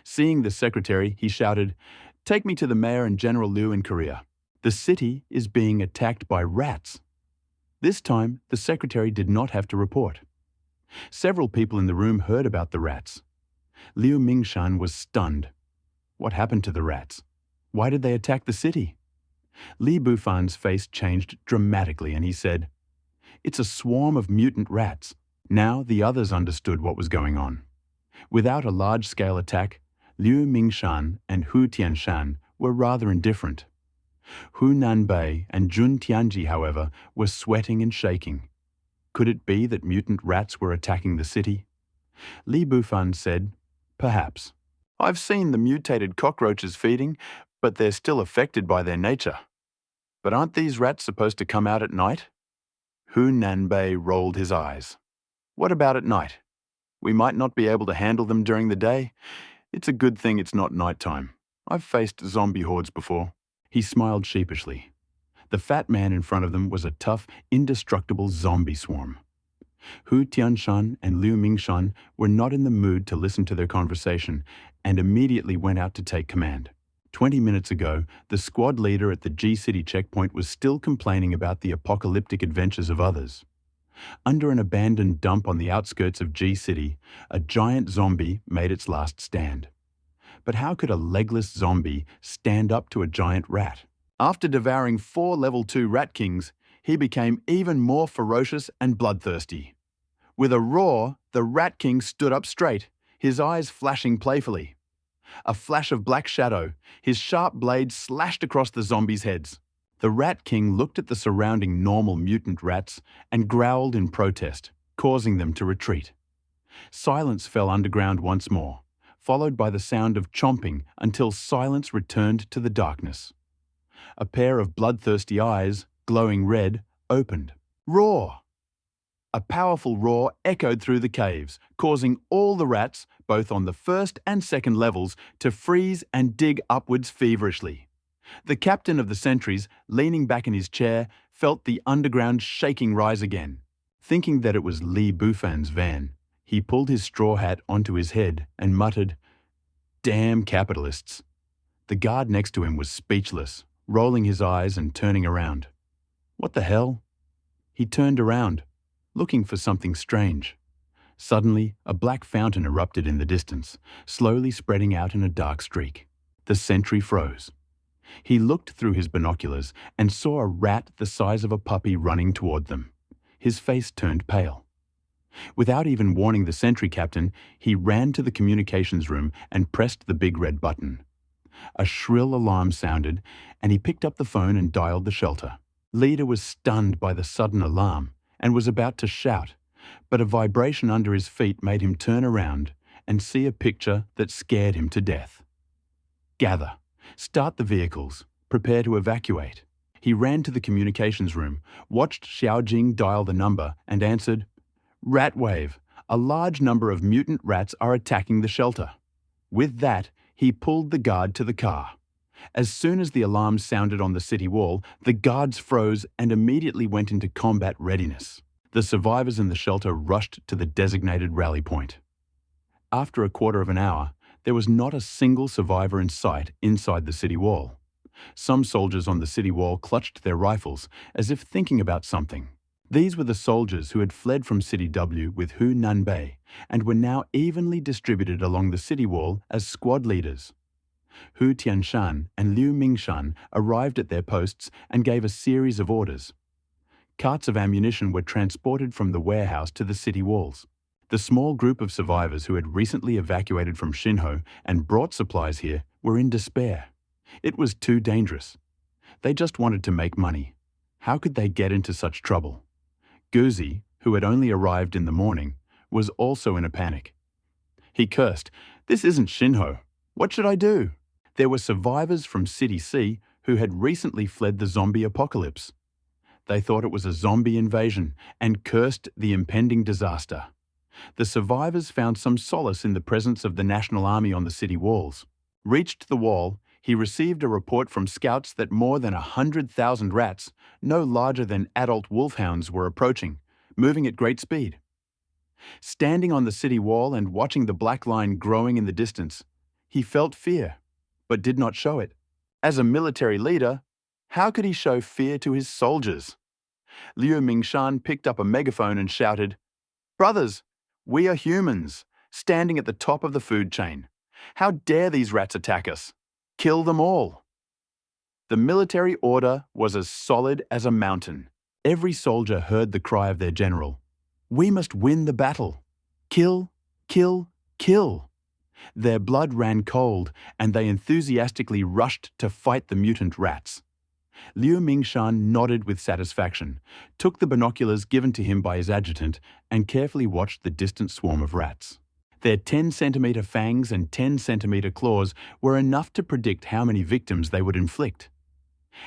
Seeing the secretary, he shouted, "Take me to the mayor and General Liu in Korea. The city is being attacked by rats." This time, the secretary did not have to report. Several people in the room heard about the rats. Liu Mingshan was stunned. What happened to the rats? Why did they attack the city? Li Bufan's face changed dramatically and he said, "It's a swarm of mutant rats." Now the others understood what was going on. Without a large-scale attack, Liu Mingshan and Hu Tianshan were rather indifferent. Hu Nanbei and Jun Tianji, however, were sweating and shaking. Could it be that mutant rats were attacking the city? Li Bufan said, "Perhaps. I've seen the mutated cockroaches feeding, but they're still affected by their nature. But aren't these rats supposed to come out at night?" Hu Nanbei rolled his eyes. "What about at night? We might not be able to handle them during the day. It's a good thing it's not nighttime. I've faced zombie hordes before." He smiled sheepishly. The fat man in front of them was a tough, indestructible zombie swarm. Hu Tianshan and Liu Mingshan were not in the mood to listen to their conversation and immediately went out to take command. 20 minutes ago, the squad leader at the G-City checkpoint was still complaining about the apocalyptic adventures of others. Under an abandoned dump on the outskirts of G-City, a giant zombie made its last stand. But how could a legless zombie stand up to a giant rat? After devouring 4 level 2 rat kings, he became even more ferocious and bloodthirsty. With a roar, the rat king stood up straight, his eyes flashing playfully. A flash of black shadow, his sharp blade slashed across the zombies' heads. The Rat King looked at the surrounding normal mutant rats and growled in protest, causing them to retreat. Silence fell underground once more, followed by the sound of chomping until silence returned to the darkness. A pair of bloodthirsty eyes, glowing red, opened. Roar! A powerful roar echoed through the caves, causing all the rats, both on the first and second levels, to freeze and dig upwards feverishly. The captain of the sentries, leaning back in his chair, felt the underground shaking rise again. Thinking that it was Li Bufan's van, he pulled his straw hat onto his head and muttered, "Damn capitalists." The guard next to him was speechless, rolling his eyes and turning around. What the hell? He turned around, looking for something strange. Suddenly, a black fountain erupted in the distance, slowly spreading out in a dark streak. The sentry froze. He looked through his binoculars and saw a rat the size of a puppy running toward them. His face turned pale. Without even warning the sentry captain, he ran to the communications room and pressed the big red button. A shrill alarm sounded, and he picked up the phone and dialed the shelter. Leader was stunned by the sudden alarm and was about to shout, but a vibration under his feet made him turn around and see a picture that scared him to death. Gather. Start the vehicles. Prepare to evacuate. He ran to the communications room, watched Xiaojing dial the number, and answered, "Rat wave. A large number of mutant rats are attacking the shelter." With that, he pulled the guard to the car. As soon as the alarm sounded on the city wall, the guards froze and immediately went into combat readiness. The survivors in the shelter rushed to the designated rally point. After a quarter of an hour, there was not a single survivor in sight inside the city wall. Some soldiers on the city wall clutched their rifles, as if thinking about something. These were the soldiers who had fled from City W with Hu Nanbei and were now evenly distributed along the city wall as squad leaders. Hu Tianshan and Liu Mingshan arrived at their posts and gave a series of orders. Carts of ammunition were transported from the warehouse to the city walls. The small group of survivors who had recently evacuated from Shinho and brought supplies here were in despair. It was too dangerous. They just wanted to make money. How could they get into such trouble? Guzi, who had only arrived in the morning, was also in a panic. He cursed, "This isn't Shinho. What should I do?" There were survivors from City C who had recently fled the zombie apocalypse. They thought it was a zombie invasion and cursed the impending disaster. The survivors found some solace in the presence of the National Army on the city walls. Reached the wall, he received a report from scouts that more than 100,000 rats, no larger than adult wolfhounds, were approaching, moving at great speed. Standing on the city wall and watching the black line growing in the distance, he felt fear, but did not show it. As a military leader, how could he show fear to his soldiers? Liu Mingshan picked up a megaphone and shouted, "Brothers, we are humans, standing at the top of the food chain. How dare these rats attack us? Kill them all." The military order was as solid as a mountain. Every soldier heard the cry of their general, "We must win the battle. Kill, kill, kill." Their blood ran cold, and they enthusiastically rushed to fight the mutant rats. Liu Mingshan nodded with satisfaction, took the binoculars given to him by his adjutant, and carefully watched the distant swarm of rats. Their 10-centimeter fangs and 10-centimeter claws were enough to predict how many victims they would inflict.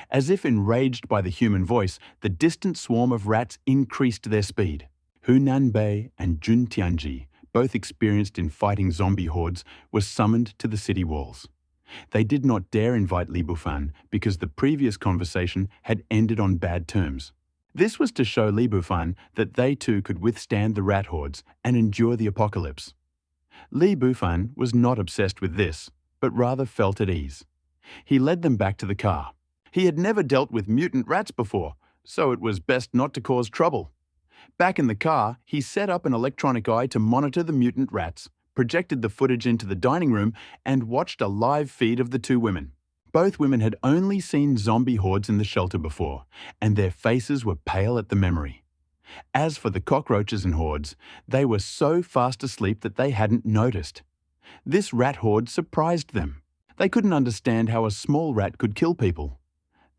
As if enraged by the human voice, the distant swarm of rats increased their speed. Hu Nanbei and Jun Tianji, both experienced in fighting zombie hordes, were summoned to the city walls. They did not dare invite Li Bufan because the previous conversation had ended on bad terms. This was to show Li Bufan that they too could withstand the rat hordes and endure the apocalypse. Li Bufan was not obsessed with this, but rather felt at ease. He led them back to the car. He had never dealt with mutant rats before, so it was best not to cause trouble. Back in the car, he set up an electronic eye to monitor the mutant rats, projected the footage into the dining room, and watched a live feed of the two women. Both women had only seen zombie hordes in the shelter before, and their faces were pale at the memory. As for the cockroaches and hordes, they were so fast asleep that they hadn't noticed. This rat horde surprised them. They couldn't understand how a small rat could kill people.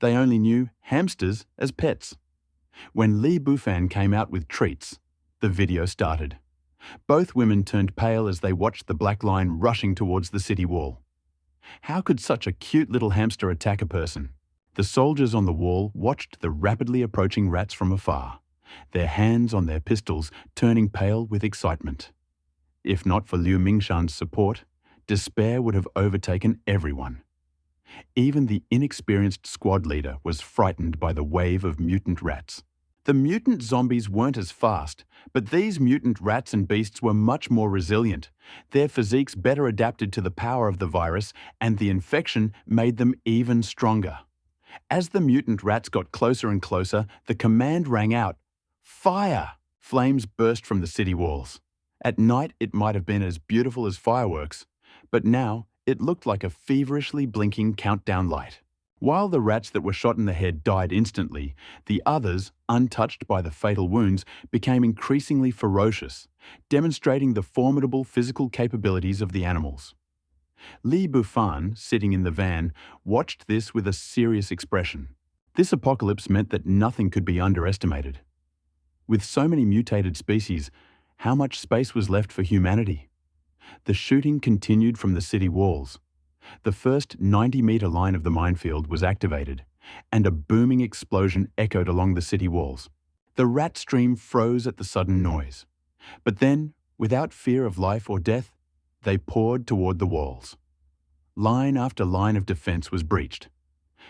They only knew hamsters as pets. When Li Bufan came out with treats, the video started. Both women turned pale as they watched the black line rushing towards the city wall. How could such a cute little hamster attack a person? The soldiers on the wall watched the rapidly approaching rats from afar, their hands on their pistols turning pale with excitement. If not for Liu Mingshan's support, despair would have overtaken everyone. Even the inexperienced squad leader was frightened by the wave of mutant rats. The mutant zombies weren't as fast, but these mutant rats and beasts were much more resilient. Their physiques better adapted to the power of the virus, and the infection made them even stronger. As the mutant rats got closer and closer, the command rang out, "Fire!" Flames burst from the city walls. At night it might have been as beautiful as fireworks, but now it looked like a feverishly blinking countdown light. While the rats that were shot in the head died instantly, the others, untouched by the fatal wounds, became increasingly ferocious, demonstrating the formidable physical capabilities of the animals. Li Bufan, sitting in the van, watched this with a serious expression. This apocalypse meant that nothing could be underestimated. With so many mutated species, how much space was left for humanity? The shooting continued from the city walls. The first 90-meter line of the minefield was activated, and a booming explosion echoed along the city walls. The rat stream froze at the sudden noise. But then, without fear of life or death, they poured toward the walls. Line after line of defense was breached.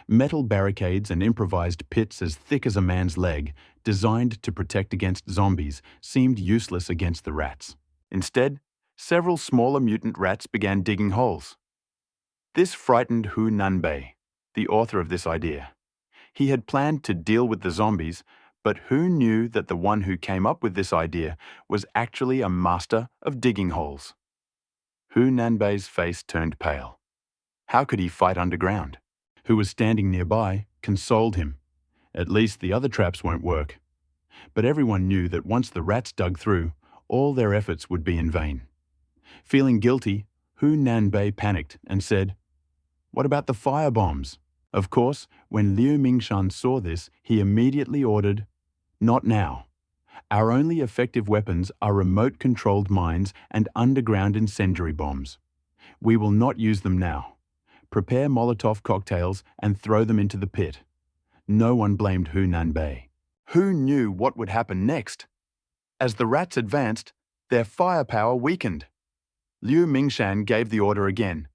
Metal barricades and improvised pits as thick as a man's leg, designed to protect against zombies, seemed useless against the rats. Instead, several smaller mutant rats began digging holes. This frightened Hu Nanbei, the author of this idea. He had planned to deal with the zombies, but who knew that the one who came up with this idea was actually a master of digging holes? Hu Nanbei's face turned pale. How could he fight underground? Who was standing nearby consoled him. At least the other traps won't work. But everyone knew that once the rats dug through, all their efforts would be in vain. Feeling guilty, Hu Nanbei panicked and said, "What about the firebombs?" Of course, when Liu Mingshan saw this, he immediately ordered, "Not now. Our only effective weapons are remote-controlled mines and underground incendiary bombs. We will not use them now. Prepare Molotov cocktails and throw them into the pit." No one blamed Hu Nanbei. Who knew what would happen next? As the rats advanced, their firepower weakened. Liu Mingshan gave the order again.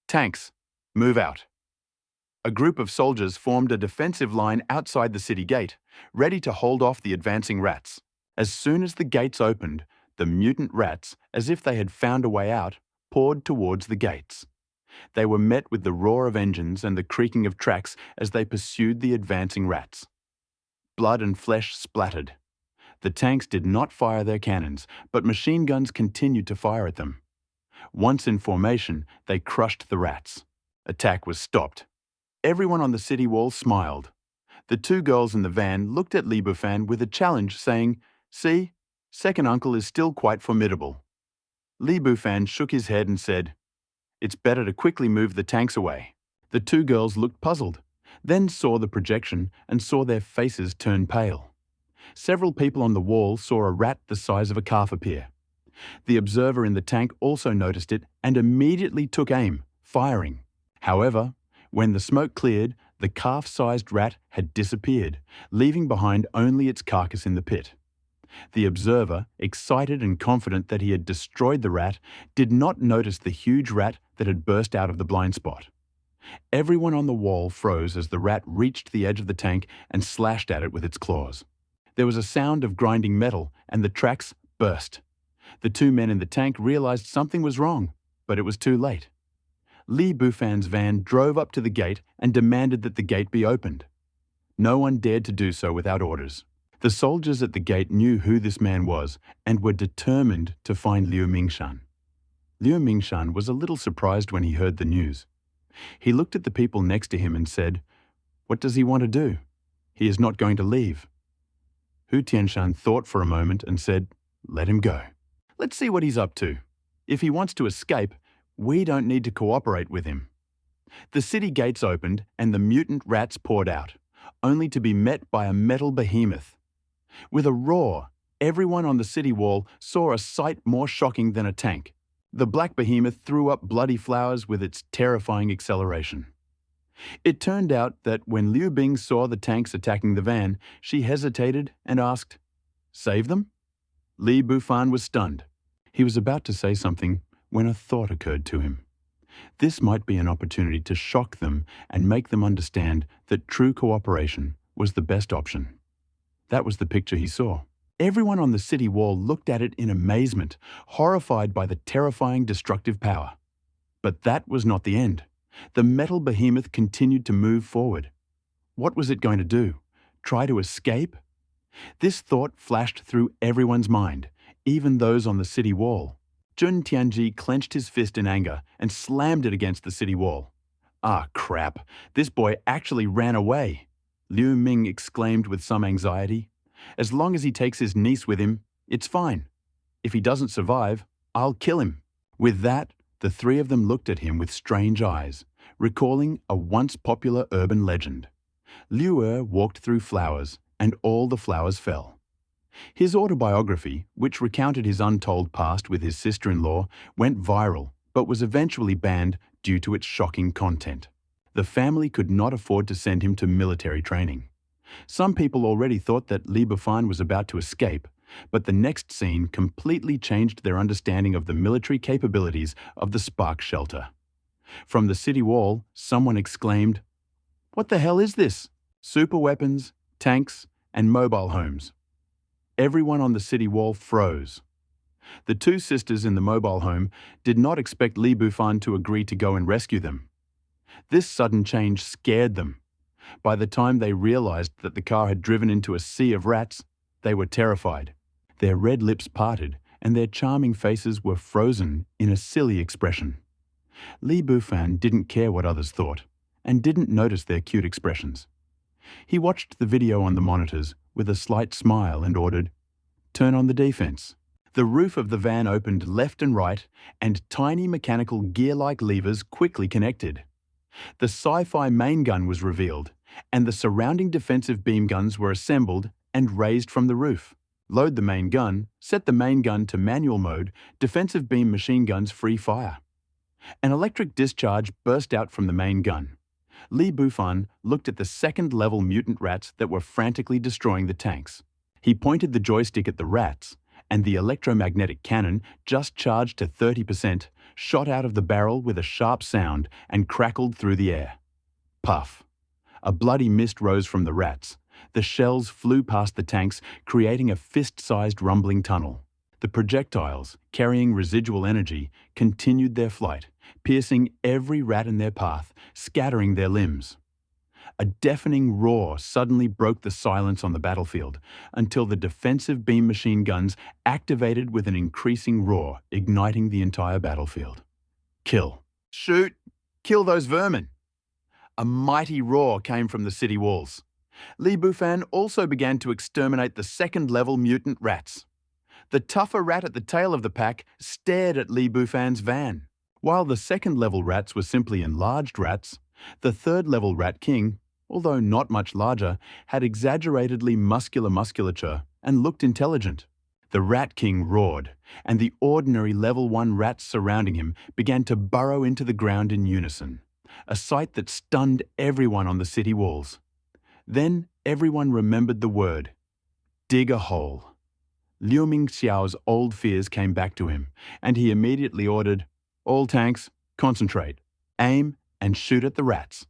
"Tanks, move out." A group of soldiers formed a defensive line outside the city gate, ready to hold off the advancing rats. As soon as the gates opened, the mutant rats, as if they had found a way out, poured towards the gates. They were met with the roar of engines and the creaking of tracks as they pursued the advancing rats. Blood and flesh splattered. The tanks did not fire their cannons, but machine guns continued to fire at them. Once in formation, they crushed the rats. Attack was stopped. Everyone on the city wall smiled. The two girls in the van looked at Li Bufan with a challenge, saying, "See, second uncle is still quite formidable." Li Bufan shook his head and said, "It's better to quickly move the tanks away." The two girls looked puzzled, then saw the projection and saw their faces turn pale. Several people on the wall saw a rat the size of a calf appear. The observer in the tank also noticed it and immediately took aim, firing. However, when the smoke cleared, the calf-sized rat had disappeared, leaving behind only its carcass in the pit. The observer, excited and confident that he had destroyed the rat, did not notice the huge rat that had burst out of the blind spot. Everyone on the wall froze as the rat reached the edge of the tank and slashed at it with its claws. There was a sound of grinding metal, and the tracks burst. The two men in the tank realized something was wrong, but it was too late. Li Bufan's van drove up to the gate and demanded that the gate be opened. No one dared to do so without orders. The soldiers at the gate knew who this man was and were determined to find Liu Mingshan. Liu Mingshan was a little surprised when he heard the news. He looked at the people next to him and said, "What does he want to do? He is not going to leave." Hu Tianshan thought for a moment and said, "Let him go. Let's see what he's up to. If he wants to escape, we don't need to cooperate with him." The city gates opened and the mutant rats poured out, only to be met by a metal behemoth. With a roar, everyone on the city wall saw a sight more shocking than a tank. The black behemoth threw up bloody flowers with its terrifying acceleration. It turned out that when Liu Bing saw the tanks attacking the van, she hesitated and asked, "Save them?" Li Bufan was stunned. He was about to say something when a thought occurred to him. This might be an opportunity to shock them and make them understand that true cooperation was the best option. That was the picture he saw. Everyone on the city wall looked at it in amazement, horrified by the terrifying destructive power. But that was not the end. The metal behemoth continued to move forward. What was it going to do? Try to escape? This thought flashed through everyone's mind, even those on the city wall. Jun Tianji clenched his fist in anger and slammed it against the city wall. "Ah, crap! This boy actually ran away!" Liu Ming exclaimed with some anxiety. "As long as he takes his niece with him, it's fine. If he doesn't survive, I'll kill him." With that, the three of them looked at him with strange eyes, recalling a once popular urban legend. Liu walked through flowers, and all the flowers fell. His autobiography, which recounted his untold past with his sister-in-law, went viral, but was eventually banned due to its shocking content. The family could not afford to send him to military training. Some people already thought that Li Bufan was about to escape, but the next scene completely changed their understanding of the military capabilities of the Spark Shelter. From the city wall, someone exclaimed, "What the hell is this? Super weapons, tanks, and mobile homes." Everyone on the city wall froze. The two sisters in the mobile home did not expect Li Bufan to agree to go and rescue them. This sudden change scared them. By the time they realized that the car had driven into a sea of rats, they were terrified. Their red lips parted and their charming faces were frozen in a silly expression. Li Bufan didn't care what others thought and didn't notice their cute expressions. He watched the video on the monitors with a slight smile and ordered, "Turn on the defense." The roof of the van opened left and right, and tiny mechanical gear-like levers quickly connected. The sci-fi main gun was revealed, and the surrounding defensive beam guns were assembled and raised from the roof. Load the main gun, set the main gun to manual mode, defensive beam machine guns free fire. An electric discharge burst out from the main gun. Li Bufan looked at the second-level mutant rats that were frantically destroying the tanks. He pointed the joystick at the rats, and the electromagnetic cannon, just charged to 30%, shot out of the barrel with a sharp sound and crackled through the air. Puff. A bloody mist rose from the rats. The shells flew past the tanks, creating a fist-sized rumbling tunnel. The projectiles, carrying residual energy, continued their flight, piercing every rat in their path, scattering their limbs. A deafening roar suddenly broke the silence on the battlefield until the defensive beam machine guns activated with an increasing roar, igniting the entire battlefield. Kill. Shoot. Kill those vermin. A mighty roar came from the city walls. Li Bufan also began to exterminate the second-level mutant rats. The tougher rat at the tail of the pack stared at Li Bufan's van. While the second-level rats were simply enlarged rats, the third-level rat king, although not much larger, had exaggeratedly muscular musculature and looked intelligent. The Rat King roared, and the ordinary level 1 rats surrounding him began to burrow into the ground in unison, a sight that stunned everyone on the city walls. Then everyone remembered the word, dig a hole. Liu Mingxiao's old fears came back to him, and he immediately ordered, all tanks, concentrate, aim, and shoot at the rats.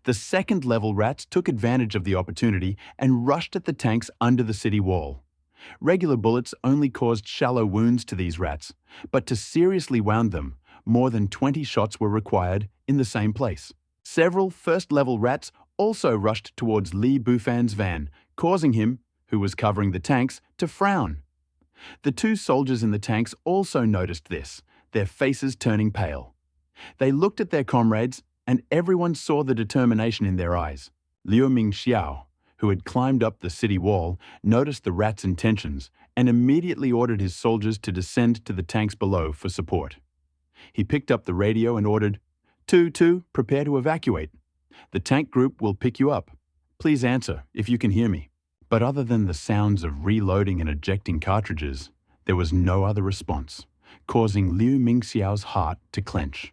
The second-level rats took advantage of the opportunity and rushed at the tanks under the city wall. Regular bullets only caused shallow wounds to these rats, but to seriously wound them, more than 20 shots were required in the same place. Several first-level rats also rushed towards Li Bufan's van, causing him, who was covering the tanks, to frown. The two soldiers in the tanks also noticed this, their faces turning pale. They looked at their comrades, and everyone saw the determination in their eyes. Liu Mingxiao, who had climbed up the city wall, noticed the rats' intentions and immediately ordered his soldiers to descend to the tanks below for support. He picked up the radio and ordered, 2-2, prepare to evacuate. The tank group will pick you up. Please answer if you can hear me. But other than the sounds of reloading and ejecting cartridges, there was no other response, causing Liu Mingxiao's heart to clench.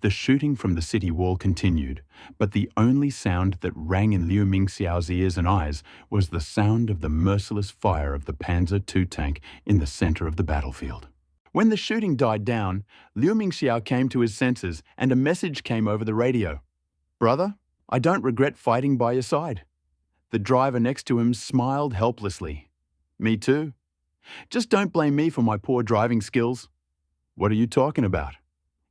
The shooting from the city wall continued, but the only sound that rang in Liu Mingxiao's ears and eyes was the sound of the merciless fire of the Panzer II tank in the center of the battlefield. When the shooting died down, Liu Mingxiao came to his senses and a message came over the radio. Brother, I don't regret fighting by your side. The driver next to him smiled helplessly. Me too. Just don't blame me for my poor driving skills. What are you talking about?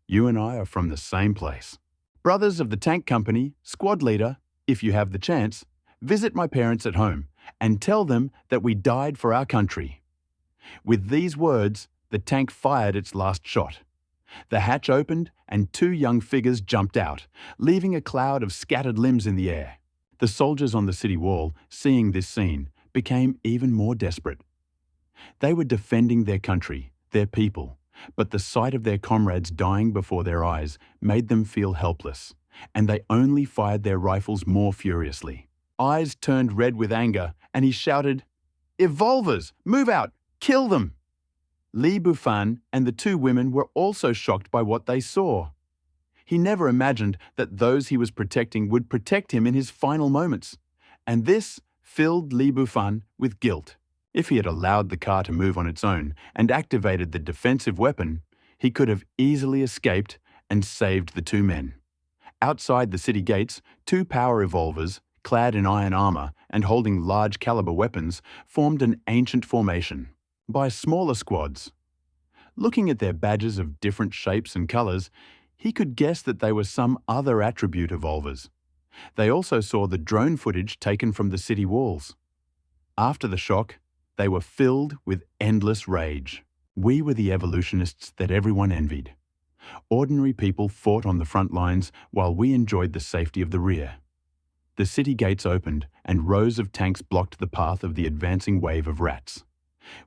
You and I are from the same place. Brothers of the tank company, squad leader, if you have the chance, visit my parents at home and tell them that we died for our country. With these words, the tank fired its last shot. The hatch opened and two young figures jumped out, leaving a cloud of scattered limbs in the air. The soldiers on the city wall, seeing this scene, became even more desperate. They were defending their country, their people, but the sight of their comrades dying before their eyes made them feel helpless, and they only fired their rifles more furiously. Eyes turned red with anger, and he shouted, "Evolvers, move out! Kill them!" Li Bufan and the two women were also shocked by what they saw. He never imagined that those he was protecting would protect him in his final moments, and this filled Li Bufan with guilt. If he had allowed the car to move on its own and activated the defensive weapon, he could have easily escaped and saved the two men. Outside the city gates, two power evolvers, clad in iron armor and holding large caliber weapons, formed an ancient formation. By smaller squads. Looking at their badges of different shapes and colors, he could guess that they were some other attribute evolvers. They also saw the drone footage taken from the city walls. After the shock, they were filled with endless rage. We were the evolutionists that everyone envied. Ordinary people fought on the front lines while we enjoyed the safety of the rear. The city gates opened and rows of tanks blocked the path of the advancing wave of rats.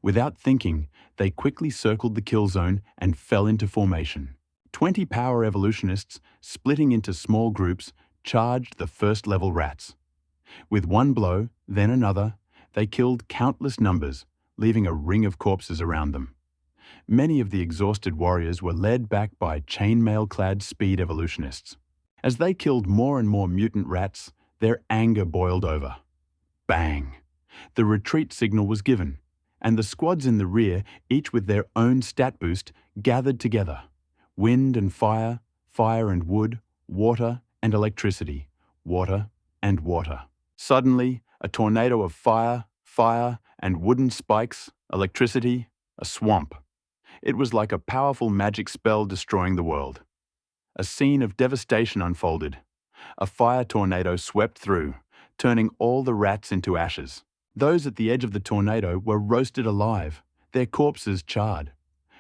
Without thinking, They quickly circled the kill zone and fell into formation. 20 power evolutionists, splitting into small groups, charged the first-level rats. With one blow, then another, they killed countless numbers, leaving a ring of corpses around them. Many of the exhausted warriors were led back by chainmail-clad speed evolutionists. As they killed more and more mutant rats, their anger boiled over. Bang! The retreat signal was given, and the squads in the rear, each with their own stat boost, gathered together. Wind and fire, fire and wood, water and electricity, water and water. Suddenly, a tornado of fire, fire and wooden spikes, electricity, a swamp. It was like a powerful magic spell destroying the world. A scene of devastation unfolded. A fire tornado swept through, turning all the rats into ashes. Those at the edge of the tornado were roasted alive, their corpses charred.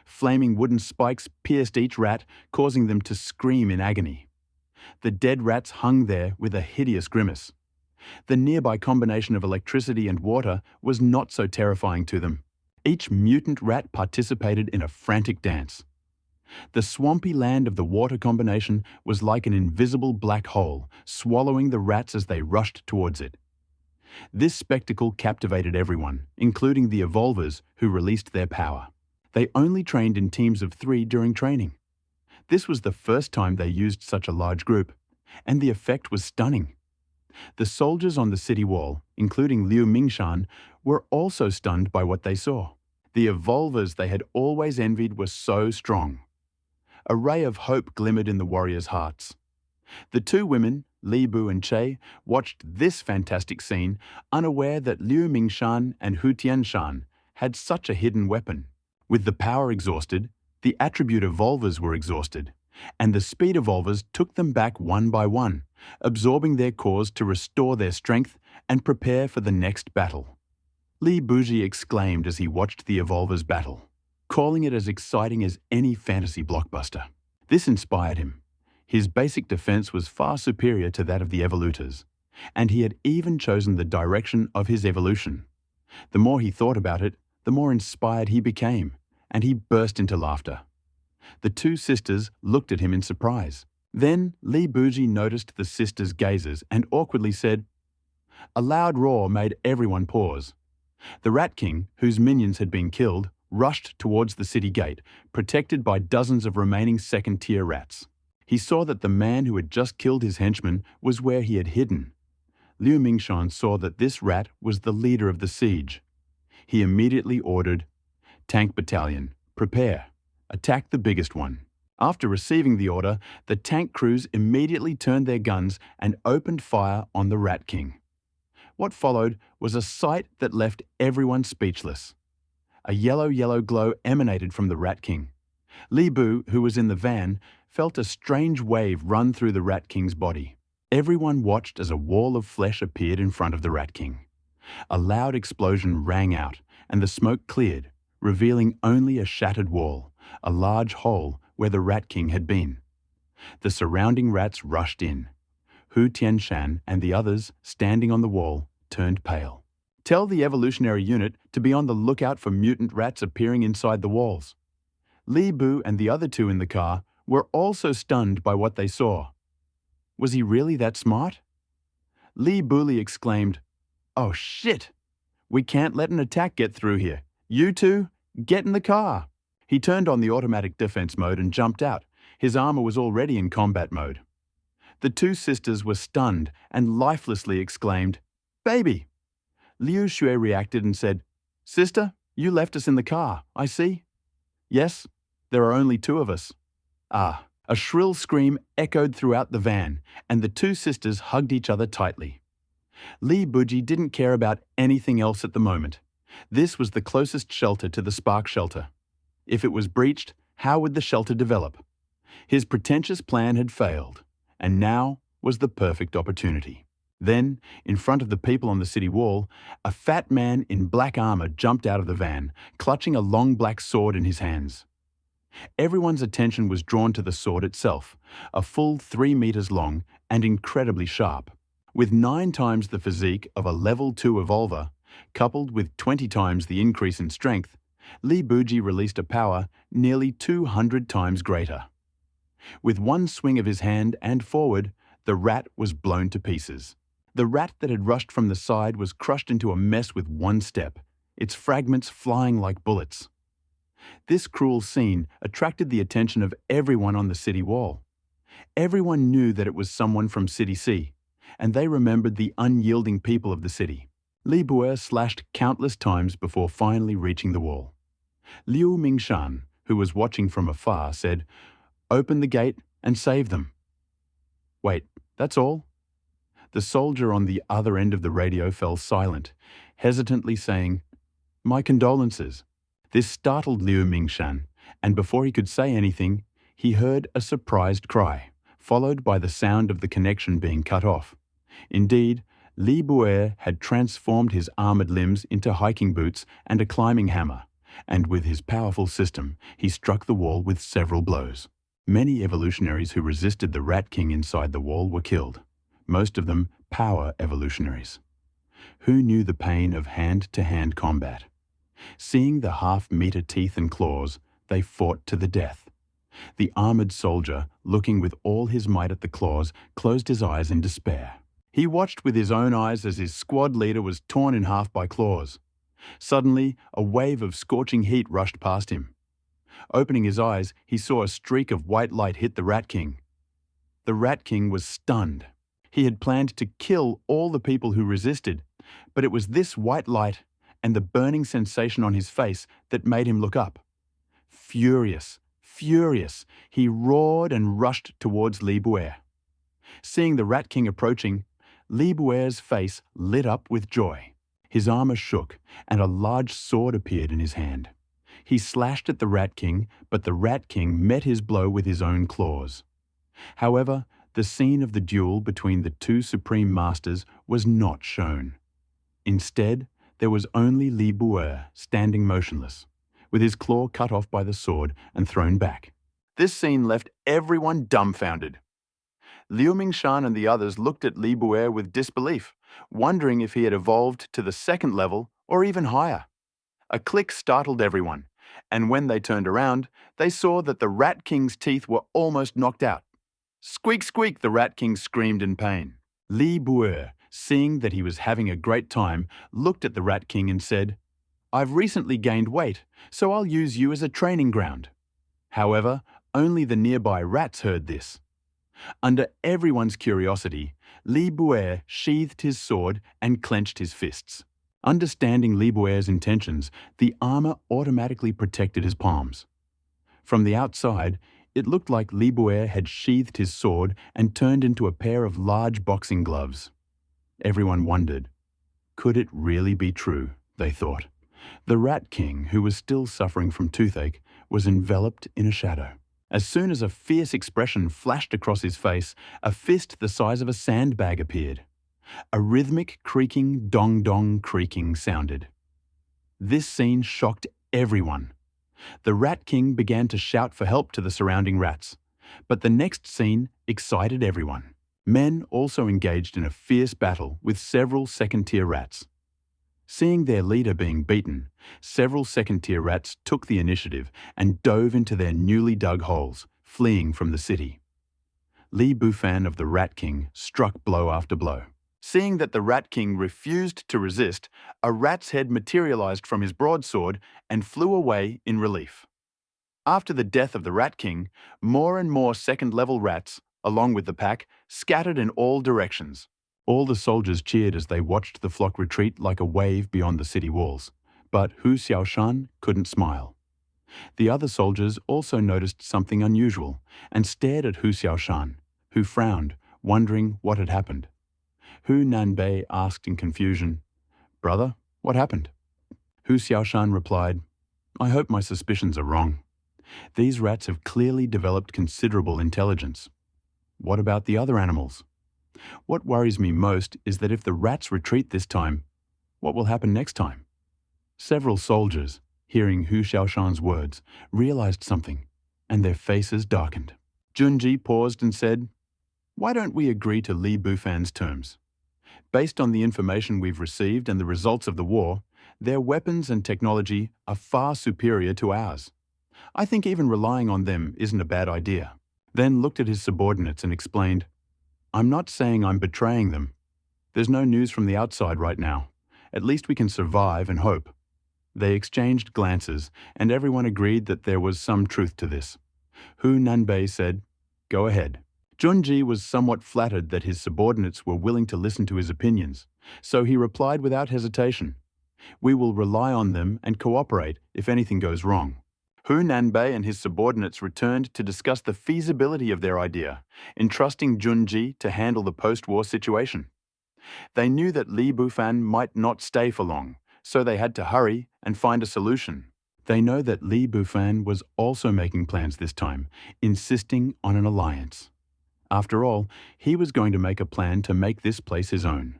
Flaming wooden spikes pierced each rat, causing them to scream in agony. The dead rats hung there with a hideous grimace. The nearby combination of electricity and water was not so terrifying to them. Each mutant rat participated in a frantic dance. The swampy land of the water combination was like an invisible black hole, swallowing the rats as they rushed towards it. This spectacle captivated everyone, including the evolvers who released their power. They only trained in teams of 3 during training. This was the first time they used such a large group, and the effect was stunning. The soldiers on the city wall, including Liu Mingshan, were also stunned by what they saw. The evolvers they had always envied were so strong. A ray of hope glimmered in the warriors' hearts. The 2 women, Li Bu and Che, watched this fantastic scene, unaware that Liu Mingshan and Hu Tianshan had such a hidden weapon. With the power exhausted, the attribute evolvers were exhausted, and the speed evolvers took them back one by one, absorbing their cores to restore their strength and prepare for the next battle. Li Buji exclaimed as he watched the evolvers battle, calling it as exciting as any fantasy blockbuster. This inspired him. His basic defense was far superior to that of the evolutors, and he had even chosen the direction of his evolution. The more he thought about it, the more inspired he became, and he burst into laughter. The 2 sisters looked at him in surprise. Then Li Buji noticed the sisters' gazes and awkwardly said, A loud roar made everyone pause. The Rat King, whose minions had been killed, rushed towards the city gate, protected by dozens of remaining second-tier rats. He saw that the man who had just killed his henchman was where he had hidden. Liu Mingshan saw that this rat was the leader of the siege. He immediately ordered, Tank Battalion, prepare. Attack the biggest one. After receiving the order, the tank crews immediately turned their guns and opened fire on the Rat King. What followed was a sight that left everyone speechless. A yellow glow emanated from the Rat King. Li Bu, who was in the van, felt a strange wave run through the Rat King's body. Everyone watched as a wall of flesh appeared in front of the Rat King. A loud explosion rang out, and the smoke cleared, revealing only a shattered wall, a large hole where the Rat King had been. The surrounding rats rushed in. Hu Tianshan and the others, standing on the wall, turned pale. Tell the evolutionary unit to be on the lookout for mutant rats appearing inside the walls. Li Bu and the other 2 in the car were also stunned by what they saw. Was he really that smart? Li Buli exclaimed, Oh shit! We can't let an attack get through here. You 2, get in the car! He turned on the automatic defense mode and jumped out. His armor was already in combat mode. The 2 sisters were stunned and lifelessly exclaimed, Baby! Liu Xue reacted and said, Sister, you left us in the car, I see. Yes, there are only 2 of us. Ah, a shrill scream echoed throughout the van, and the 2 sisters hugged each other tightly. Li Buji didn't care about anything else at the moment. This was the closest shelter to the Spark Shelter. If it was breached, how would the shelter develop? His pretentious plan had failed, and now was the perfect opportunity. Then, in front of the people on the city wall, a fat man in black armor jumped out of the van, clutching a long black sword in his hands. Everyone's attention was drawn to the sword itself, a full 3 meters long and incredibly sharp. With 9 times the physique of a level 2 evolver, coupled with 20 times the increase in strength, Li Buji released a power nearly 200 times greater. With one swing of his hand and forward, the rat was blown to pieces. The rat that had rushed from the side was crushed into a mess with one step, its fragments flying like bullets. This cruel scene attracted the attention of everyone on the city wall. Everyone knew that it was someone from City C, and they remembered the unyielding people of the city. Li Buer slashed countless times before finally reaching the wall. Liu Mingshan, who was watching from afar, said, "Open the gate and save them." "Wait, that's all?" The soldier on the other end of the radio fell silent, hesitantly saying, "My condolences." This startled Liu Mingshan, and before he could say anything, he heard a surprised cry, followed by the sound of the connection being cut off. Indeed, Li Buer had transformed his armored limbs into hiking boots and a climbing hammer, and with his powerful system, he struck the wall with several blows. Many evolutionaries who resisted the Rat King inside the wall were killed, most of them power evolutionaries. Who knew the pain of hand-to-hand combat? Seeing the half-meter teeth and claws, they fought to the death. The armored soldier, looking with all his might at the claws, closed his eyes in despair. He watched with his own eyes as his squad leader was torn in half by claws. Suddenly, a wave of scorching heat rushed past him. Opening his eyes, he saw a streak of white light hit the Rat King. The Rat King was stunned. He had planned to kill all the people who resisted, but it was this white light and the burning sensation on his face that made him look up. Furious, he roared and rushed towards Li Buer. Seeing the Rat King approaching, Li Buer's face lit up with joy. His armor shook, and a large sword appeared in his hand. He slashed at the Rat King, but the Rat King met his blow with his own claws. However, the scene of the duel between the two supreme masters was not shown. Instead, there was only Li Buer standing motionless, with his claw cut off by the sword and thrown back. This scene left everyone dumbfounded. Liu Mingshan and the others looked at Li Buer with disbelief, wondering if he had evolved to the second level or even higher. A click startled everyone, and when they turned around, they saw that the Rat King's teeth were almost knocked out. "Squeak, squeak," the Rat King screamed in pain. Li Buer, seeing that he was having a great time, looked at the Rat King and said, "I've recently gained weight, so I'll use you as a training ground." However, only the nearby rats heard this. Under everyone's curiosity, Li Buer sheathed his sword and clenched his fists. Understanding Li Buer's intentions, the armor automatically protected his palms. From the outside, it looked like Li Buer had sheathed his sword and turned into a pair of large boxing gloves. Everyone wondered, could it really be true, they thought. The Rat King, who was still suffering from toothache, was enveloped in a shadow. As soon as a fierce expression flashed across his face, a fist the size of a sandbag appeared. A rhythmic creaking, dong-dong creaking sounded. This scene shocked everyone. The Rat King began to shout for help to the surrounding rats, but the next scene excited everyone. Men also engaged in a fierce battle with several second-tier rats. Seeing their leader being beaten, several second-tier rats took the initiative and dove into their newly dug holes, fleeing from the city. Li Bufan of the Rat King struck blow after blow. Seeing that the Rat King refused to resist, a rat's head materialized from his broadsword and flew away in relief. After the death of the Rat King, more and more second-level rats, along with the pack, scattered in all directions. All the soldiers cheered as they watched the flock retreat like a wave beyond the city walls, but Hu Xiaoshan couldn't smile. The other soldiers also noticed something unusual and stared at Hu Xiaoshan, who frowned, wondering what had happened. Hu Nanbei asked in confusion, "Brother, what happened?" Hu Xiaoshan replied, "I hope my suspicions are wrong. These rats have clearly developed considerable intelligence. What about the other animals? What worries me most is that if the rats retreat this time, what will happen next time?" Several soldiers, hearing Hu Xiaoshan's words, realized something, and their faces darkened. Junji paused and said, "Why don't we agree to Li Bufan's terms? Based on the information we've received and the results of the war, Their weapons and technology are far superior to ours. I think even relying on them isn't a bad idea." Then looked at his subordinates and explained, "I'm not saying I'm betraying them. There's no news from the outside right now. At least we can survive and hope." They exchanged glances, and everyone agreed that there was some truth to this. Hu Nanbei said, "Go ahead." Junji was somewhat flattered that his subordinates were willing to listen to his opinions, so he replied without hesitation, "We will rely on them and cooperate if anything goes wrong." Hu Nanbei and his subordinates returned to discuss the feasibility of their idea, entrusting Junji to handle the post-war situation. They knew that Li Bufan might not stay for long, so they had to hurry and find a solution. They know that Li Bufan was also making plans this time, insisting on an alliance. After all, he was going to make a plan to make this place his own.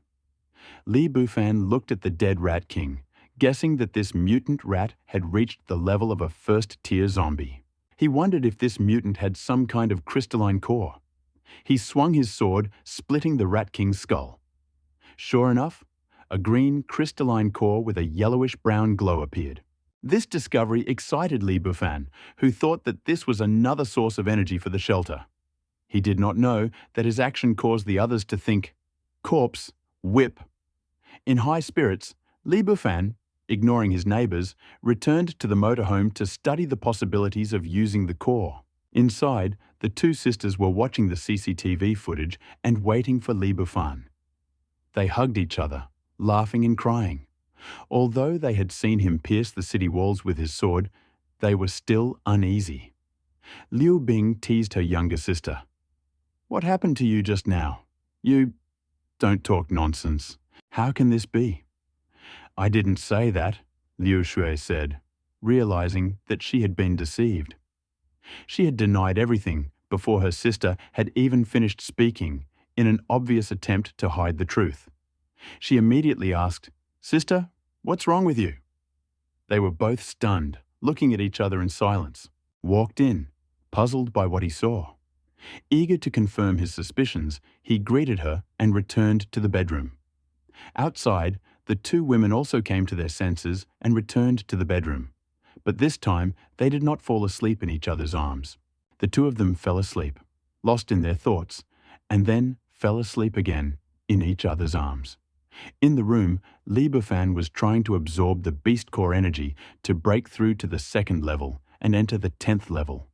Li Bufan looked at the dead Rat King, guessing that this mutant rat had reached the level of a first-tier zombie. He wondered if this mutant had some kind of crystalline core. He swung his sword, splitting the Rat King's skull. Sure enough, a green crystalline core with a yellowish-brown glow appeared. This discovery excited Li Bufan, who thought that this was another source of energy for the shelter. He did not know that his action caused the others to think, "Corpse, whip." In high spirits, Li Bufan, ignoring his neighbors, returned to the motorhome to study the possibilities of using the core. Inside, the two sisters were watching the CCTV footage and waiting for Li Bufan. They hugged each other, laughing and crying. Although they had seen him pierce the city walls with his sword, they were still uneasy. Liu Bing teased her younger sister. "What happened to you just now? You don't talk nonsense. How can this be?" "I didn't say that," Liu Shui said, realizing that she had been deceived. She had denied everything before her sister had even finished speaking in an obvious attempt to hide the truth. She immediately asked, "Sister, what's wrong with you?" They were both stunned, looking at each other in silence. Walked in, puzzled by what he saw. Eager to confirm his suspicions, he greeted her and returned to the bedroom. Outside, the two women also came to their senses and returned to the bedroom. But this time, they did not fall asleep in each other's arms. The two of them fell asleep, lost in their thoughts, and then fell asleep again in each other's arms. In the room, Li Bufan was trying to absorb the beast core energy to break through to the second level and enter the 10th level.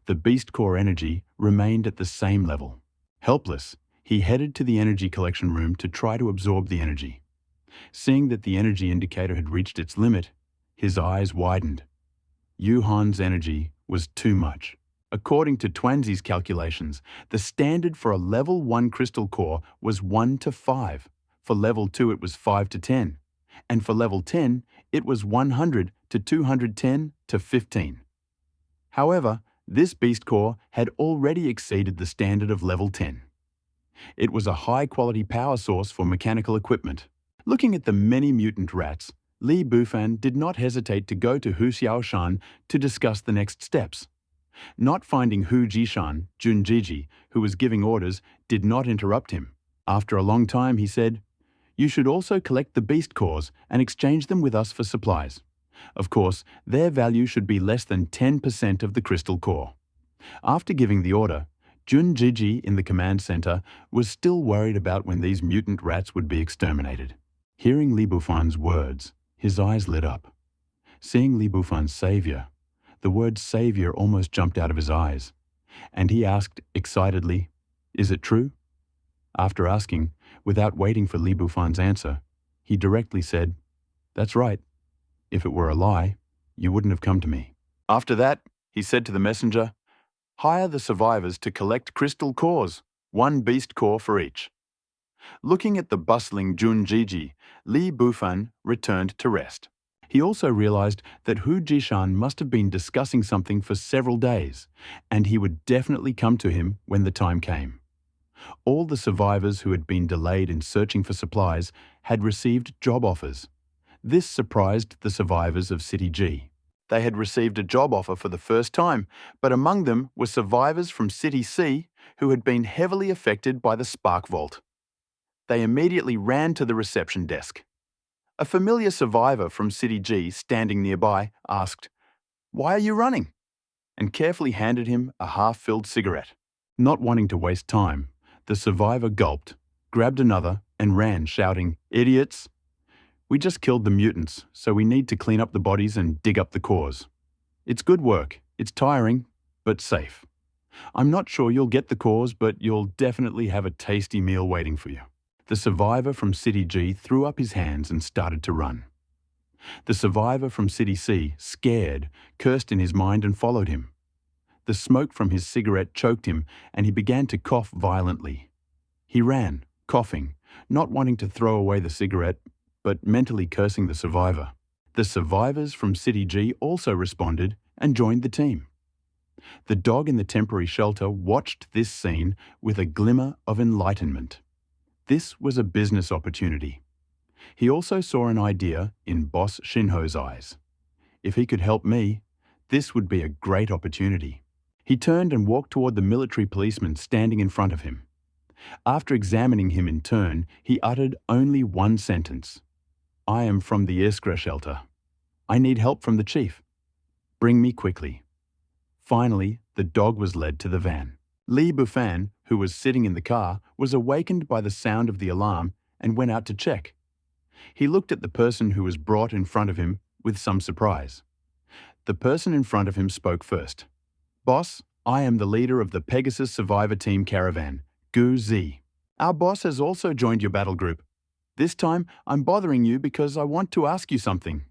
The beast core energy remained at the same level. Helpless, he headed to the energy collection room to try to absorb the energy. Seeing that the energy indicator had reached its limit, his eyes widened. Yuhan's energy was too much. According to Twanzi's calculations, the standard for a level 1 crystal core was 1 to 5. For level 2 it was 5 to 10. And for level 10, it was 100 to 210 to 15. However, this beast core had already exceeded the standard of level 10. It was a high-quality power source for mechanical equipment. Looking at the many mutant rats, Li Bufan did not hesitate to go to Hu Xiaoshan to discuss the next steps. Not finding Hu Jishan, Junjiji, who was giving orders, did not interrupt him. After a long time, he said, "You should also collect the beast cores and exchange them with us for supplies. Of course, their value should be less than 10% of the crystal core." After giving the order, Junjiji in the command center was still worried about when these mutant rats would be exterminated. Hearing Li Bufan's words, his eyes lit up. Seeing Li Bufan's savior, the word savior almost jumped out of his eyes, and he asked excitedly, "Is it true?" After asking, without waiting for Li Bufan's answer, he directly said, "That's right. If it were a lie, you wouldn't have come to me." After that, he said to the messenger, "Hire the survivors to collect crystal cores, 1 beast core for each." Looking at the bustling Junjiji, Li Bufan returned to rest. He also realized that Hu Jishan must have been discussing something for several days, and he would definitely come to him when the time came. All the survivors who had been delayed in searching for supplies had received job offers. This surprised the survivors of City G. They had received a job offer for the first time, but among them were survivors from City C who had been heavily affected by the Spark Vault. They immediately ran to the reception desk. A familiar survivor from City G standing nearby asked, "Why are you running?" and carefully handed him a half-filled cigarette. Not wanting to waste time, the survivor gulped, grabbed another, and ran, shouting, "Idiots! We just killed the mutants, so we need to clean up the bodies and dig up the cores. It's good work. It's tiring, but safe. I'm not sure you'll get the cores, but you'll definitely have a tasty meal waiting for you." The survivor from City G threw up his hands and started to run. The survivor from City C, scared, cursed in his mind and followed him. The smoke from his cigarette choked him, and he began to cough violently. He ran, coughing, not wanting to throw away the cigarette, but mentally cursing the survivor. The survivors from City G also responded and joined the team. The dog in the temporary shelter watched this scene with a glimmer of enlightenment. This was a business opportunity. He also saw an idea in Boss Shinho's eyes. If he could help me, this would be a great opportunity. He turned and walked toward the military policeman standing in front of him. After examining him in turn, he uttered only one sentence. "I am from the Iskra shelter. I need help from the chief. Bring me quickly." Finally, the dog was led to the van. Lee Bufan, who was sitting in the car, was awakened by the sound of the alarm and went out to check. He looked at the person who was brought in front of him with some surprise. The person in front of him spoke first. "Boss, I am the leader of the Pegasus Survivor Team Caravan, Gu Z. Our boss has also joined your battle group. This time, I'm bothering you because I want to ask you something."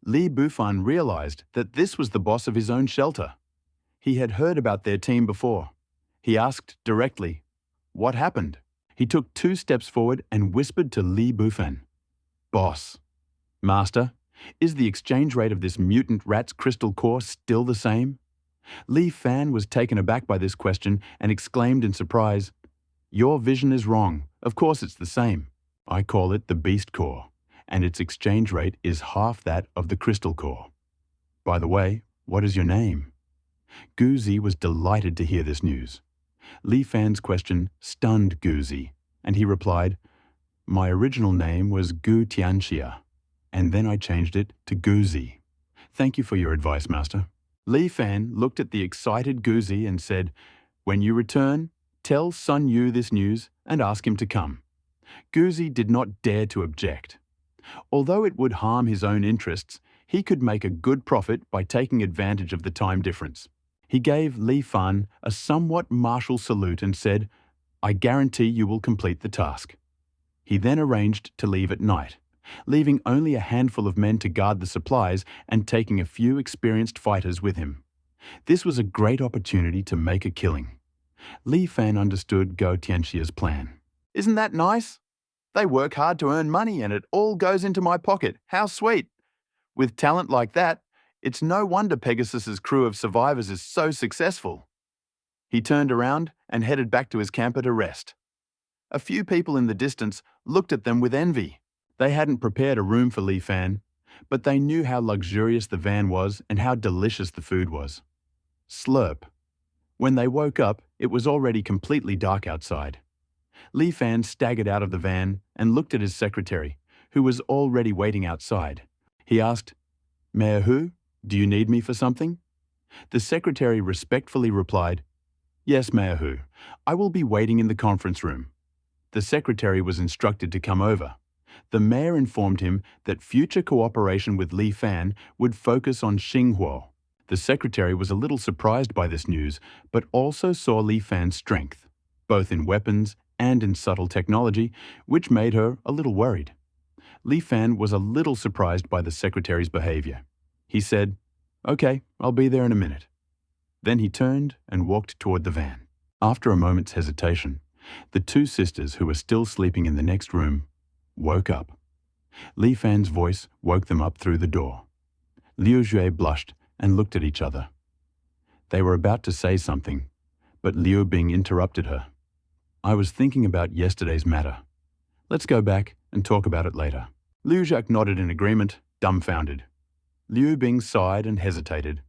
Lee Bufan realized that this was the boss of his own shelter. He had heard about their team before. He asked directly, "What happened?" He took 2 steps forward and whispered to Lee Bufan, "Boss, Master, is the exchange rate of this mutant rat's crystal core still the same?" Lee Fan was taken aback by this question and exclaimed in surprise, "Your vision is wrong. Of course it's the same. I call it the Beast Core, and its exchange rate is half that of the crystal core. By the way, what is your name?" Guzi was delighted to hear this news. Lee Fan's question stunned Guzi, and he replied, "My original name was Gu Tianxia, and then I changed it to Guzi. Thank you for your advice, Master." Li Fan looked at the excited Guzi and said, "When you return, tell Sun Yu this news and ask him to come." Guzi did not dare to object. Although it would harm his own interests, he could make a good profit by taking advantage of the time difference. He gave Li Fan a somewhat martial salute and said, "I guarantee you will complete the task." He then arranged to leave at night, leaving only a handful of men to guard the supplies and taking a few experienced fighters with him. This was a great opportunity to make a killing. Li Fan understood Go Tianxia's plan. "Isn't that nice? They work hard to earn money and it all goes into my pocket. How sweet! With talent like that, it's no wonder Pegasus's crew of survivors is so successful." He turned around and headed back to his camper to rest. A few people in the distance looked at them with envy. They hadn't prepared a room for Li Fan, but they knew how luxurious the van was and how delicious the food was. Slurp. When they woke up, it was already completely dark outside. Li Fan staggered out of the van and looked at his secretary, who was already waiting outside. He asked, "Mayor Hu, do you need me for something?" The secretary respectfully replied, "Yes, Mayor Hu, I will be waiting in the conference room." The secretary was instructed to come over. The mayor informed him that future cooperation with Li Fan would focus on Xinghuo. The secretary was a little surprised by this news, but also saw Li Fan's strength, both in weapons and in subtle technology, which made her a little worried. Li Fan was a little surprised by the secretary's behavior. He said, "Okay, I'll be there in a minute." Then he turned and walked toward the van. After a moment's hesitation, the 2 sisters who were still sleeping in the next room woke up. Li Fan's voice woke them up through the door. Liu Jue blushed and looked at each other. They were about to say something, but Liu Bing interrupted her. "I was thinking about yesterday's matter. Let's go back and talk about it later." Liu Jacques nodded in agreement, dumbfounded. Liu Bing sighed and hesitated.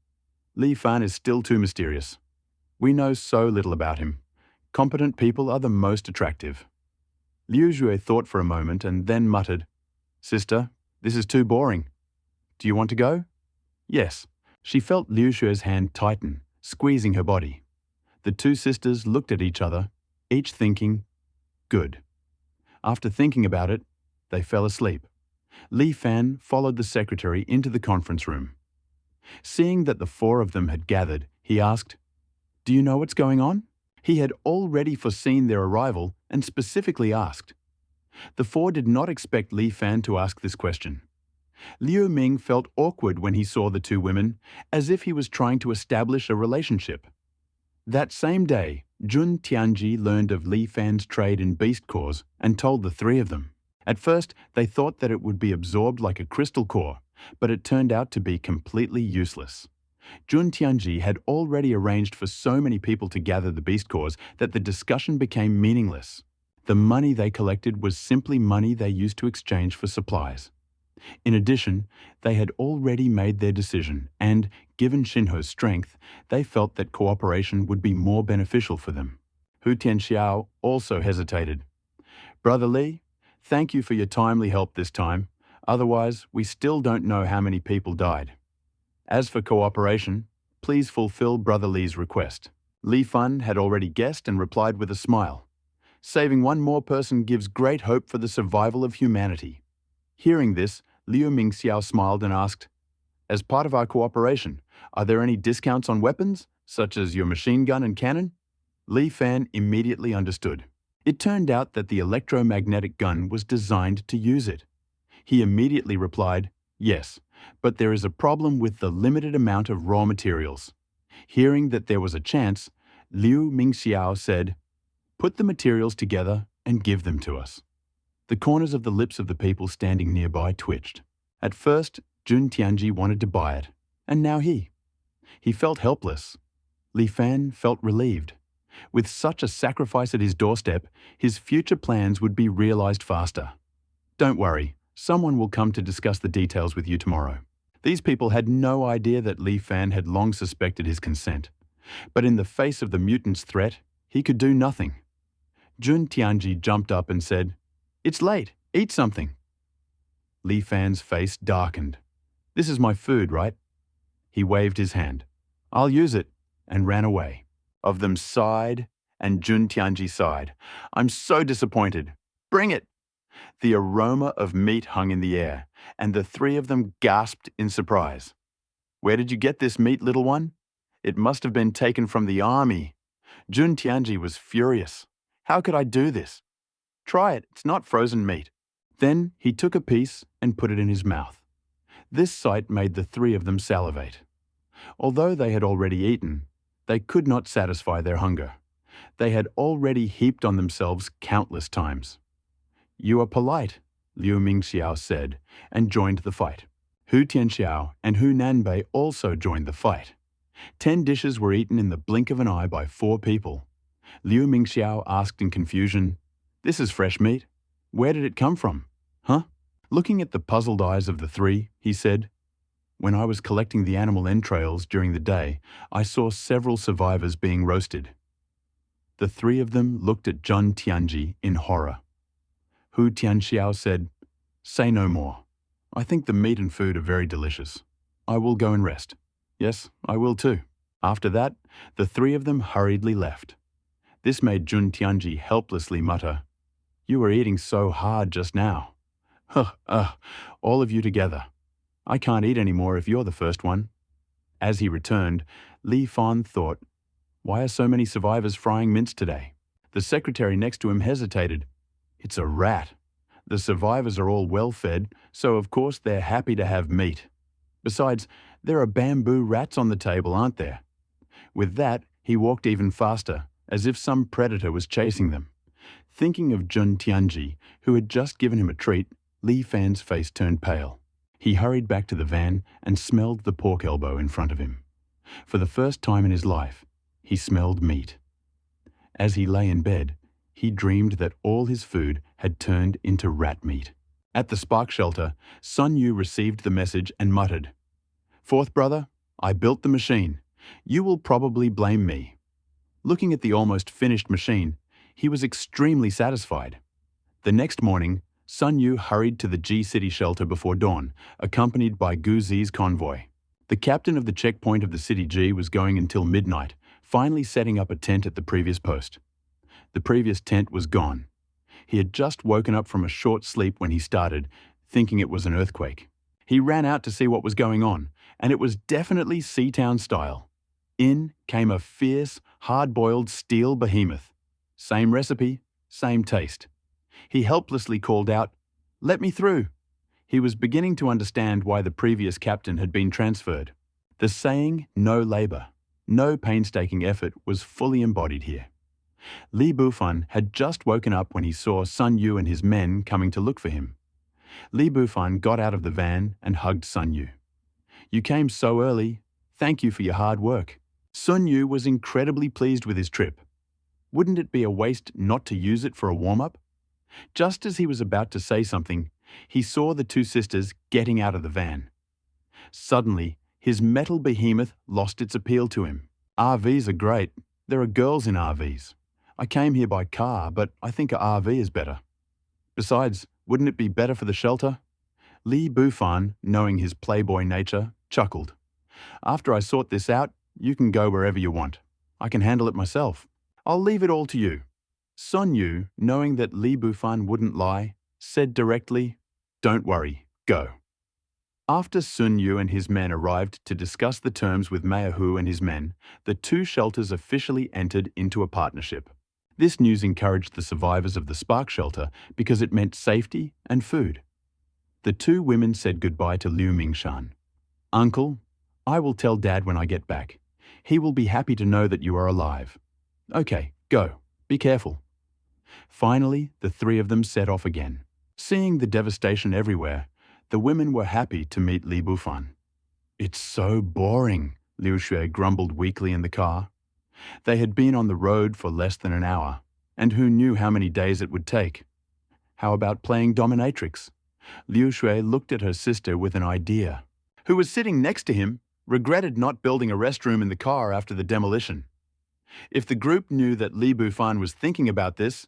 Li Fan is still too mysterious. We know so little about him. Competent people are the most attractive. Liu Jue thought for a moment and then muttered, "Sister, This is too boring. Do you want to go? Yes. She felt Liu Xue's hand tighten, squeezing her body. The two sisters looked at each other, each thinking, good. After thinking about it, they fell asleep. Li Fan followed the secretary into the conference room. Seeing that the four of them had gathered, he asked, "Do you know what's going on?" He had already foreseen their arrival and specifically asked. The four did not expect Li Fan to ask this question. Liu Ming felt awkward when he saw the two women, as if he was trying to establish a relationship. That same day, Jun Tianji learned of Li Fan's trade in beast cores and told the three of them. At first, they thought that it would be absorbed like a crystal core, but it turned out to be completely useless. Jun Tianji had already arranged for so many people to gather the beast cores that the discussion became meaningless. The money they collected was simply money they used to exchange for supplies. In addition, they had already made their decision and, given Shinho's strength, they felt that cooperation would be more beneficial for them. Hu Tianxiao also hesitated. "Brother Li, thank you for your timely help this time. Otherwise, we still don't know how many people died. As for cooperation, please fulfill Brother Li's request." Li Fan had already guessed and replied with a smile. "Saving one more person gives great hope for the survival of humanity." Hearing this, Liu Mingxiao smiled and asked, "As part of our cooperation, are there any discounts on weapons, such as your machine gun and cannon?" Li Fan immediately understood. It turned out that the electromagnetic gun was designed to use it. He immediately replied, "Yes, but there is a problem with the limited amount of raw materials." Hearing that there was a chance, Liu Mingxiao said, "Put the materials together and give them to us." The corners of the lips of the people standing nearby twitched. At first, Jun Tianji wanted to buy it, and now he. He felt helpless. Li Fan felt relieved. With such a sacrifice at his doorstep, his future plans would be realized faster. "Don't worry, someone will come to discuss the details with you tomorrow." These people had no idea that Li Fan had long suspected his consent. But in the face of the mutant's threat, he could do nothing. Jun Tianji jumped up and said, "It's late. Eat something." Li Fan's face darkened. "This is my food, right?" He waved his hand. "I'll use it," and ran away. Of them sighed, and Jun Tianji sighed. "I'm so disappointed. Bring it." The aroma of meat hung in the air, and the three of them gasped in surprise. "Where did you get this meat, little one?" "It must have been taken from the army." Jun Tianji was furious. "How could I do this?" "Try it, it's not frozen meat." Then he took a piece and put it in his mouth. This sight made the three of them salivate. Although they had already eaten, they could not satisfy their hunger. They had already heaped on themselves countless times. "You are polite," Liu Mingxiao said, and joined the fight. Hu Tianxiao and Hu Nanbei also joined the fight. 10 dishes were eaten in the blink of an eye by 4 people. Liu Mingxiao asked in confusion, "This is fresh meat. Where did it come from? Huh?" Looking at the puzzled eyes of the three, he said, "When I was collecting the animal entrails during the day, I saw several survivors being roasted." The three of them looked at Jun Tianji in horror. Hu Tianxiao said, "Say no more. I think the meat and food are very delicious. I will go and rest." "Yes, I will too." After that, the three of them hurriedly left. This made Jun Tianji helplessly mutter, "You were eating so hard just now. All of you together. I can't eat any more if you're the first one." As he returned, Li Fan thought, "Why are so many survivors frying mince today?" The secretary next to him hesitated. "It's a rat. The survivors are all well-fed, so of course they're happy to have meat. Besides, there are bamboo rats on the table, aren't there?" With that, he walked even faster, as if some predator was chasing them. Thinking of Jun Tianji, who had just given him a treat, Li Fan's face turned pale. He hurried back to the van and smelled the pork elbow in front of him. For the first time in his life, he smelled meat. As he lay in bed, he dreamed that all his food had turned into rat meat. At the spark shelter, Sun Yu received the message and muttered, "Fourth brother, I built the machine. You will probably blame me." Looking at the almost finished machine, he was extremely satisfied. The next morning, Sun Yu hurried to the G-City shelter before dawn, accompanied by Gu Zi's convoy. The captain of the checkpoint of the City G was going until midnight, finally setting up a tent at the previous post. The previous tent was gone. He had just woken up from a short sleep when he started, thinking it was an earthquake. He ran out to see what was going on, and it was definitely Seatown style. In came a fierce, hard-boiled steel behemoth. Same recipe, same taste. He helplessly called out, "Let me through." He was beginning to understand why the previous captain had been transferred. The saying, "no labor, no painstaking effort," was fully embodied here. Li Bufan had just woken up when he saw Sun Yu and his men coming to look for him. Li Bufan got out of the van and hugged Sun Yu. "You came so early. Thank you for your hard work." Sun Yu was incredibly pleased with his trip. Wouldn't it be a waste not to use it for a warm-up? Just as he was about to say something, he saw the two sisters getting out of the van. Suddenly, his metal behemoth lost its appeal to him. "RVs are great. There are girls in RVs. I came here by car, but I think a RV is better. Besides, wouldn't it be better for the shelter?" Li Bufan, knowing his playboy nature, chuckled. "After I sort this out, you can go wherever you want. I can handle it myself. I'll leave it all to you." Sun Yu, knowing that Li Bufan wouldn't lie, said directly, "Don't worry, go." After Sun Yu and his men arrived to discuss the terms with Mayahu and his men, the two shelters officially entered into a partnership. This news encouraged the survivors of the Spark shelter because it meant safety and food. The two women said goodbye to Liu Mingshan. "Uncle, I will tell Dad when I get back. He will be happy to know that you are alive." "Okay, go. Be careful." Finally, the three of them set off again. Seeing the devastation everywhere, the women were happy to meet Li Bufan. "It's so boring," Liu Xue grumbled weakly in the car. They had been on the road for less than an hour, and who knew how many days it would take? How about playing dominatrix? Liu Xue looked at her sister with an idea. Who was sitting next to him, regretted not building a restroom in the car after the demolition. If the group knew that Li Bufan was thinking about this,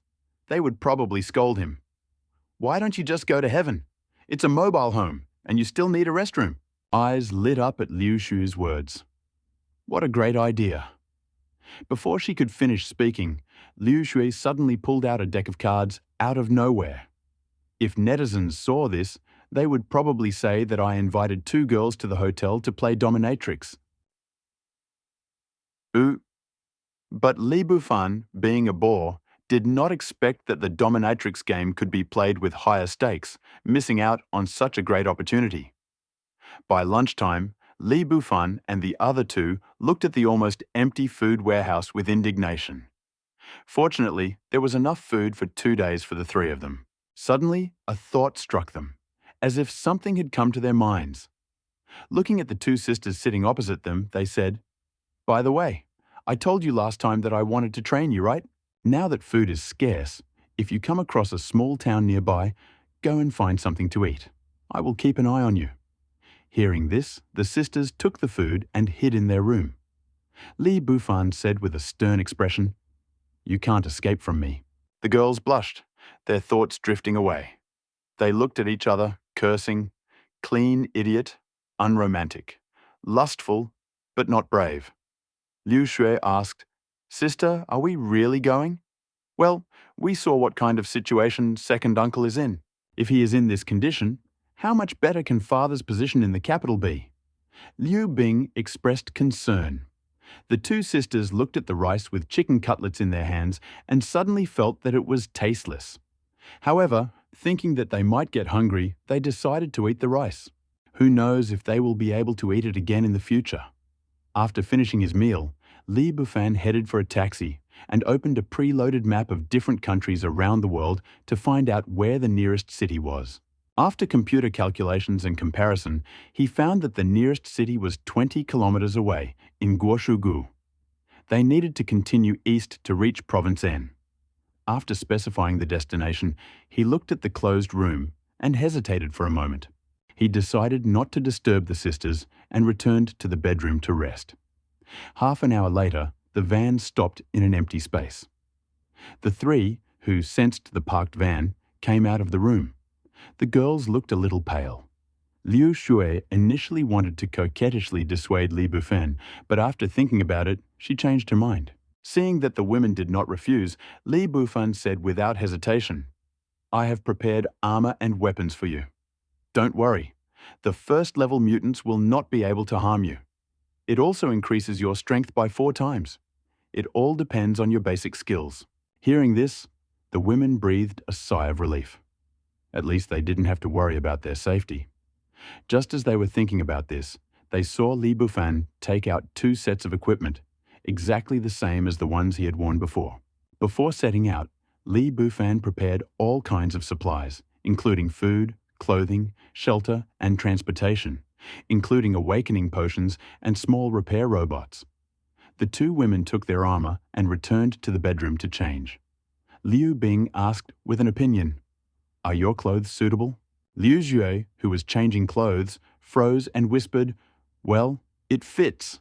they would probably scold him. "Why don't you just go to heaven? It's a mobile home, and you still need a restroom." Eyes lit up at Liu Xu's words. What a great idea. Before she could finish speaking, Liu Xu suddenly pulled out a deck of cards out of nowhere. If netizens saw this, they would probably say that I invited two girls to the hotel to play dominatrix. But Li Bufan, being a bore, did not expect that the dominatrix game could be played with higher stakes, missing out on such a great opportunity. By lunchtime, Li Bufan and the other two looked at the almost empty food warehouse with indignation. Fortunately, there was enough food for 2 days for the three of them. Suddenly, a thought struck them, as if something had come to their minds. Looking at the two sisters sitting opposite them, they said, "By the way, I told you last time that I wanted to train you, right? Now that food is scarce, if you come across a small town nearby, go and find something to eat. I will keep an eye on you." Hearing this, the sisters took the food and hid in their room. Li Bufan said with a stern expression, "You can't escape from me." The girls blushed, their thoughts drifting away. They looked at each other, cursing, clean idiot, unromantic, lustful, but not brave. Liu Xue asked, "Sister, are we really going?" "Well, we saw what kind of situation second uncle is in. If he is in this condition, how much better can father's position in the capital be?" Liu Bing expressed concern. The two sisters looked at the rice with chicken cutlets in their hands and suddenly felt that it was tasteless. However, thinking that they might get hungry, they decided to eat the rice. Who knows if they will be able to eat it again in the future? After finishing his meal, Li Bufan headed for a taxi and opened a preloaded map of different countries around the world to find out where the nearest city was. After computer calculations and comparison, he found that the nearest city was 20 kilometers away, in Guoshugu. They needed to continue east to reach Province N. After specifying the destination, he looked at the closed room and hesitated for a moment. He decided not to disturb the sisters and returned to the bedroom to rest. Half an hour later, the van stopped in an empty space. The three, who sensed the parked van, came out of the room. The girls looked a little pale. Liu Shui initially wanted to coquettishly dissuade Li Bufan, but after thinking about it, she changed her mind. Seeing that the women did not refuse, Li Bufan said without hesitation, "I have prepared armor and weapons for you. Don't worry, the first-level mutants will not be able to harm you. It also increases your strength by 4 times. It all depends on your basic skills." Hearing this, the women breathed a sigh of relief. At least they didn't have to worry about their safety. Just as they were thinking about this, they saw Li Bufan take out 2 sets of equipment, exactly the same as the ones he had worn before. Before setting out, Li Bufan prepared all kinds of supplies, including food, clothing, shelter, and transportation, including awakening potions and small repair robots. The 2 women took their armor and returned to the bedroom to change. Liu Bing asked with an opinion, "Are your clothes suitable?" Liu Jue, who was changing clothes, froze and whispered, "Well, it fits."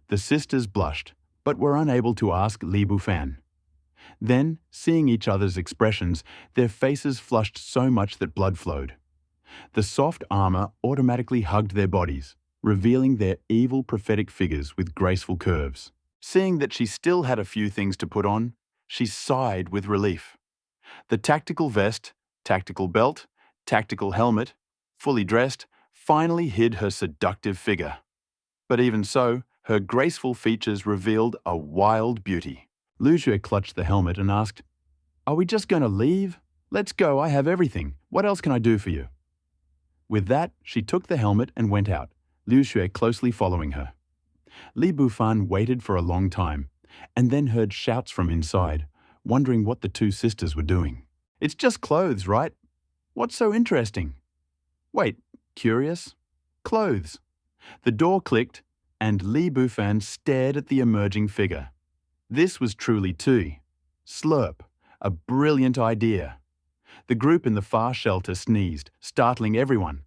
The sisters blushed, but were unable to ask Li Bufan. Then, seeing each other's expressions, their faces flushed so much that blood flowed. The soft armor automatically hugged their bodies, revealing their evil prophetic figures with graceful curves. Seeing that she still had a few things to put on, she sighed with relief. The tactical vest, tactical belt, tactical helmet, fully dressed, finally hid her seductive figure. But even so, her graceful features revealed a wild beauty. Lu Jue clutched the helmet and asked, "Are we just going to leave? Let's go, I have everything. What else can I do for you?" With that, she took the helmet and went out, Liu Xue closely following her. Li Bufan waited for a long time, and then heard shouts from inside, wondering what the 2 sisters were doing. "It's just clothes, right? What's so interesting?" "Wait, curious? Clothes." The door clicked, and Li Bufan stared at the emerging figure. This was truly Tui. Slurp, a brilliant idea. The group in the far shelter sneezed, startling everyone.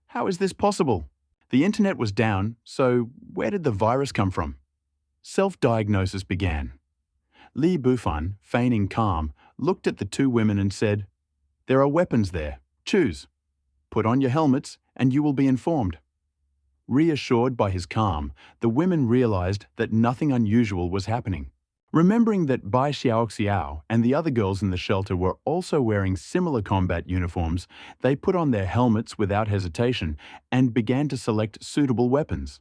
How is this possible? The internet was down, so where did the virus come from? Self-diagnosis began. Li Bufan, feigning calm, looked at the 2 women and said, "There are weapons there. Choose. Put on your helmets and you will be informed." Reassured by his calm, the women realized that nothing unusual was happening. Remembering that Bai Xiaoxiao and the other girls in the shelter were also wearing similar combat uniforms, they put on their helmets without hesitation and began to select suitable weapons.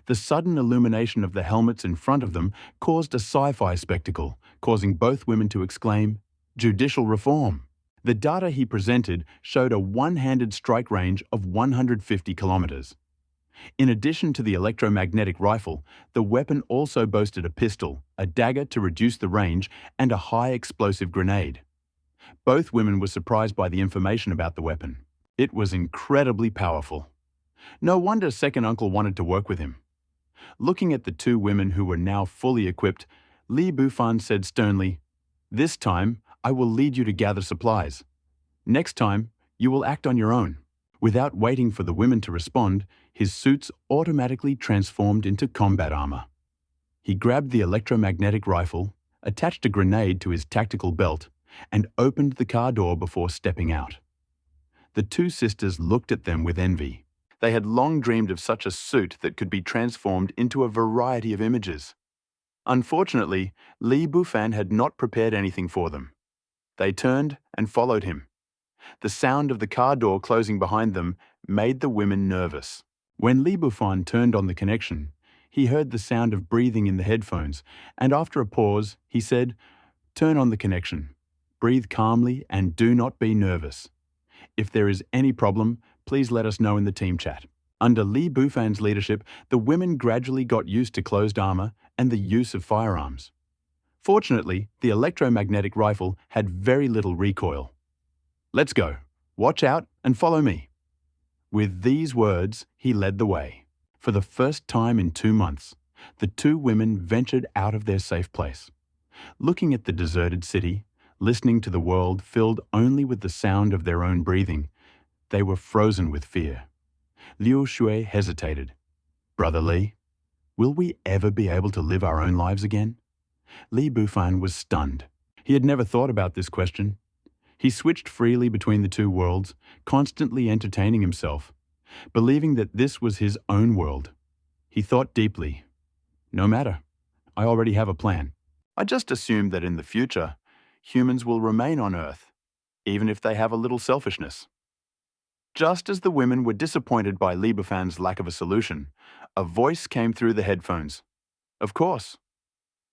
The sudden illumination of the helmets in front of them caused a sci-fi spectacle, causing both women to exclaim, "Judicial reform!" The data he presented showed a one-handed strike range of 150 kilometers. In addition to the electromagnetic rifle, the weapon also boasted a pistol, a dagger to reduce the range, and a high-explosive grenade. Both women were surprised by the information about the weapon. It was incredibly powerful. No wonder Second Uncle wanted to work with him. Looking at the 2 women who were now fully equipped, Li Bufan said sternly, "This time, I will lead you to gather supplies. Next time, you will act on your own." Without waiting for the women to respond, his suits automatically transformed into combat armor. He grabbed the electromagnetic rifle, attached a grenade to his tactical belt, and opened the car door before stepping out. The 2 sisters looked at them with envy. They had long dreamed of such a suit that could be transformed into a variety of images. Unfortunately, Li Bufan had not prepared anything for them. They turned and followed him. The sound of the car door closing behind them made the women nervous. When Li Bufan turned on the connection, he heard the sound of breathing in the headphones, and after a pause, he said, "Turn on the connection. Breathe calmly and do not be nervous. If there is any problem, please let us know in the team chat." Under Li Bufan's leadership, the women gradually got used to closed armor and the use of firearms. Fortunately, the electromagnetic rifle had very little recoil. "Let's go. Watch out and follow me." With these words, he led the way. For the first time in 2 months, the 2 women ventured out of their safe place. Looking at the deserted city, listening to the world filled only with the sound of their own breathing, they were frozen with fear. Liu Shui hesitated. "Brother Li, will we ever be able to live our own lives again?" Li Bufan was stunned. He had never thought about this question. He switched freely between the two worlds, constantly entertaining himself, believing that this was his own world. He thought deeply. No matter. I already have a plan. I just assume that in the future, humans will remain on Earth, even if they have a little selfishness. Just as the women were disappointed by Li Bufan's lack of a solution, a voice came through the headphones. Of course.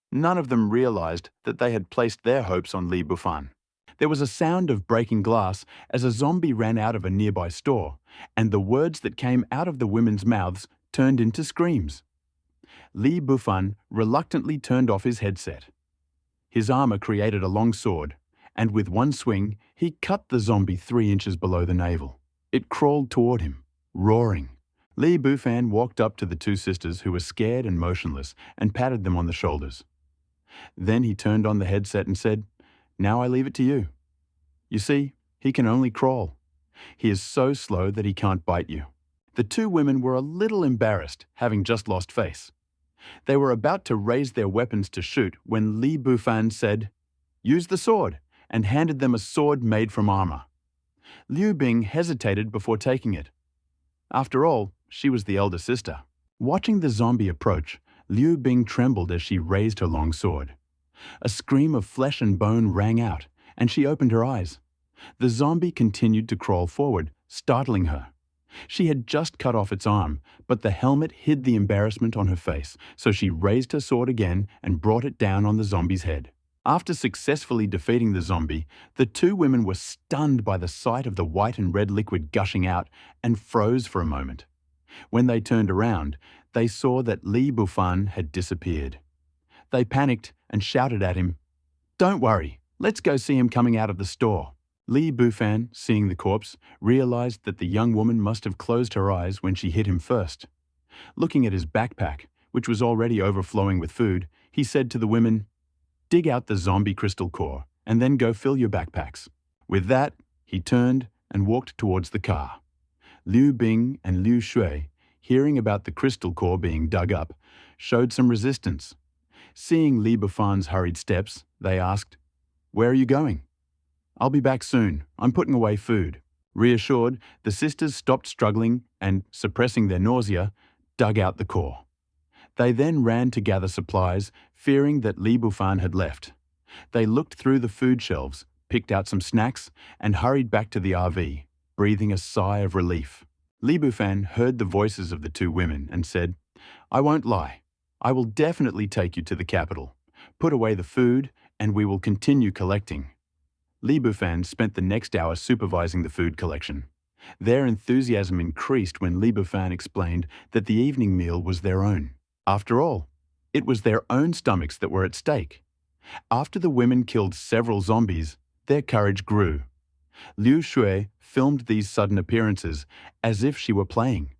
None of them realized that they had placed their hopes on Li Bufan. There was a sound of breaking glass as a zombie ran out of a nearby store, and the words that came out of the women's mouths turned into screams. Li Bufan reluctantly turned off his headset. His armor created a long sword, and with one swing, he cut the zombie 3 inches below the navel. It crawled toward him, roaring. Li Bufan walked up to the two sisters who were scared and motionless and patted them on the shoulders. Then he turned on the headset and said, "Now I leave it to you. You see, he can only crawl. He is so slow that he can't bite you." The two women were a little embarrassed, having just lost face. They were about to raise their weapons to shoot when Li Bufan said, "Use the sword," and handed them a sword made from armor. Liu Bing hesitated before taking it. After all, she was the elder sister. Watching the zombie approach, Liu Bing trembled as she raised her long sword. A scream of flesh and bone rang out, and she opened her eyes. The zombie continued to crawl forward, startling her. She had just cut off its arm, but the helmet hid the embarrassment on her face, so she raised her sword again and brought it down on the zombie's head. After successfully defeating the zombie, the two women were stunned by the sight of the white and red liquid gushing out and froze for a moment. When they turned around, they saw that Li Bufan had disappeared. They panicked and shouted at him, "Don't worry, let's go see him coming out of the store." Li Bufan, seeing the corpse, realized that the young woman must have closed her eyes when she hit him first. Looking at his backpack, which was already overflowing with food, he said to the women, "Dig out the zombie crystal core and then go fill your backpacks." With that, he turned and walked towards the car. Liu Bing and Liu Shui, hearing about the crystal core being dug up, showed some resistance. Seeing Li Bufan's hurried steps, they asked, "Where are you going?" "I'll be back soon. I'm putting away food." Reassured, the sisters stopped struggling and, suppressing their nausea, dug out the core. They then ran to gather supplies, fearing that Li Bufan had left. They looked through the food shelves, picked out some snacks, and hurried back to the RV, breathing a sigh of relief. Li Bufan heard the voices of the two women and said, "I won't lie. I will definitely take you to the capital. Put away the food, and we will continue collecting." Li Bufan spent the next hour supervising the food collection. Their enthusiasm increased when Li Bufan explained that the evening meal was their own. After all, it was their own stomachs that were at stake. After the women killed several zombies, their courage grew. Liu Shui filmed these sudden appearances as if she were playing.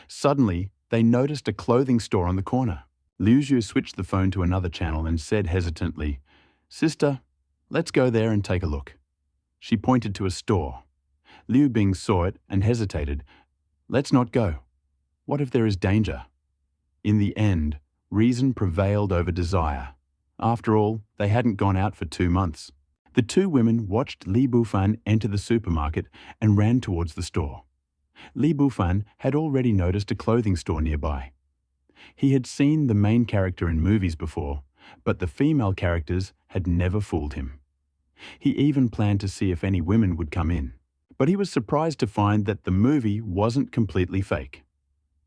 Suddenly, they noticed a clothing store on the corner. Liu Zhu switched the phone to another channel and said hesitantly, "Sister, let's go there and take a look." She pointed to a store. Liu Bing saw it and hesitated. "Let's not go. What if there is danger?" In the end, reason prevailed over desire. After all, they hadn't gone out for 2 months. The two women watched Li Bufan enter the supermarket and ran towards the store. Li Bufan had already noticed a clothing store nearby. He had seen the main character in movies before, but the female characters had never fooled him. He even planned to see if any women would come in. But he was surprised to find that the movie wasn't completely fake.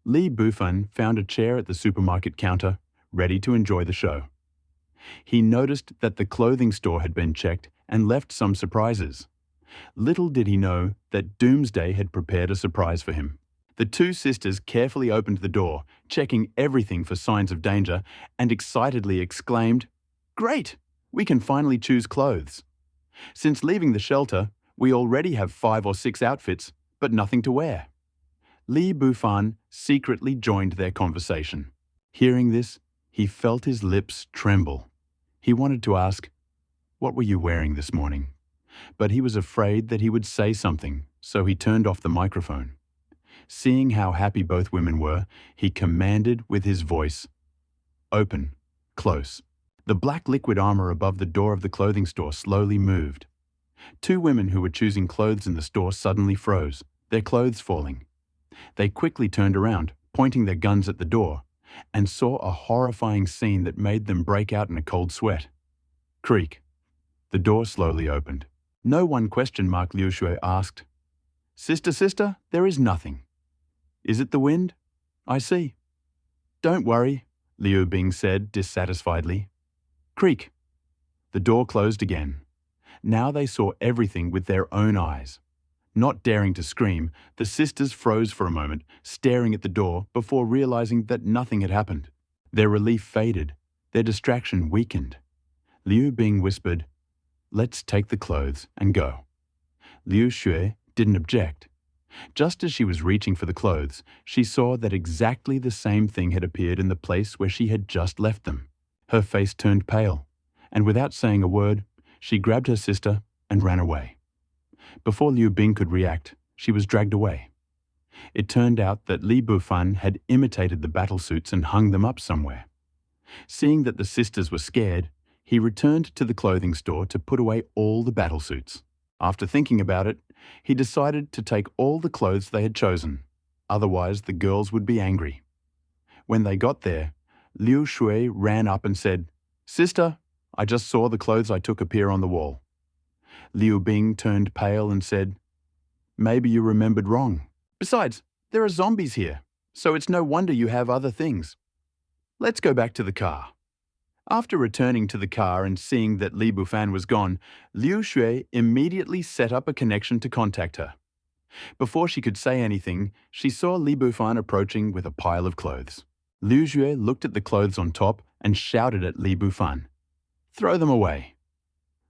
Li Bufan found a chair at the supermarket counter, ready to enjoy the show. He noticed that the clothing store had been checked and left some surprises. Little did he know that Doomsday had prepared a surprise for him. The two sisters carefully opened the door, checking everything for signs of danger, and excitedly exclaimed, "Great! We can finally choose clothes. Since leaving the shelter, we already have 5 or 6 outfits, but nothing to wear." Li Bufan secretly joined their conversation. Hearing this, he felt his lips tremble. He wanted to ask, "What were you wearing this morning?" But he was afraid that he would say something, so he turned off the microphone. Seeing how happy both women were, he commanded with his voice, "Open, close." The black liquid armor above the door of the clothing store slowly moved. Two women who were choosing clothes in the store suddenly froze, their clothes falling. They quickly turned around, pointing their guns at the door, and saw a horrifying scene that made them break out in a cold sweat. Creak. The door slowly opened. No one question mark Liu Shui asked. Sister, sister, there is nothing. Is it the wind? I see. Don't worry, Liu Bing said dissatisfiedly. Creak. The door closed again. Now they saw everything with their own eyes. Not daring to scream, the sisters froze for a moment, staring at the door before realizing that nothing had happened. Their relief faded, their distraction weakened. Liu Bing whispered, Let's take the clothes and go. Liu Shui didn't object. Just as she was reaching for the clothes, she saw that exactly the same thing had appeared in the place where she had just left them. Her face turned pale, and without saying a word, she grabbed her sister and ran away. Before Liu Bing could react, she was dragged away. It turned out that Li Bufan had imitated the battlesuits and hung them up somewhere. Seeing that the sisters were scared, he returned to the clothing store to put away all the battlesuits. After thinking about it, he decided to take all the clothes they had chosen. Otherwise, the girls would be angry. When they got there, Liu Shui ran up and said, Sister, I just saw the clothes I took appear on the wall. Liu Bing turned pale and said, Maybe you remembered wrong. Besides, there are zombies here, so it's no wonder you have other things. Let's go back to the car. After returning to the car and seeing that Li Bufan was gone, Liu Shui immediately set up a connection to contact her. Before she could say anything, she saw Li Bufan approaching with a pile of clothes. Liu Shui looked at the clothes on top and shouted at Li Bufan, Throw them away.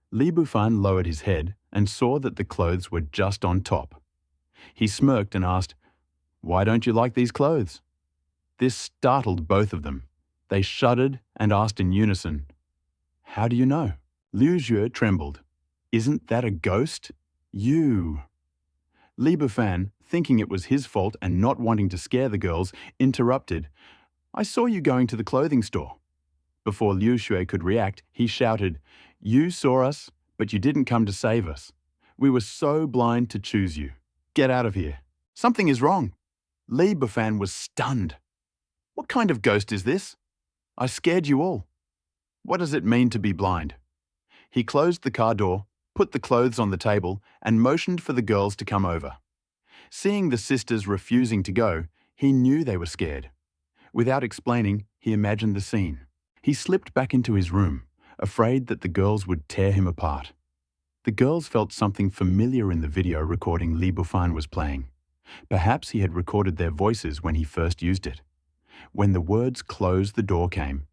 Li Bufan lowered his head and saw that the clothes were just on top. He smirked and asked, Why don't you like these clothes? This startled both of them. They shuddered and asked in unison, How do you know? Liu Zhe trembled. Isn't that a ghost? You. Li Bufan, thinking it was his fault and not wanting to scare the girls, interrupted, I saw you going to the clothing store. Before Liu Shui could react, he shouted, You saw us, but you didn't come to save us. We were so blind to choose you. Get out of here. Something is wrong. Li Bufan was stunned. What kind of ghost is this? I scared you all. What does it mean to be blind? He closed the car door, put the clothes on the table, and motioned for the girls to come over. Seeing the sisters refusing to go, he knew they were scared. Without explaining, he imagined the scene. He slipped back into his room, afraid that the girls would tear him apart. The girls felt something familiar in the video recording Li Bufan was playing. Perhaps he had recorded their voices when he first used it. When the words "close the door" came,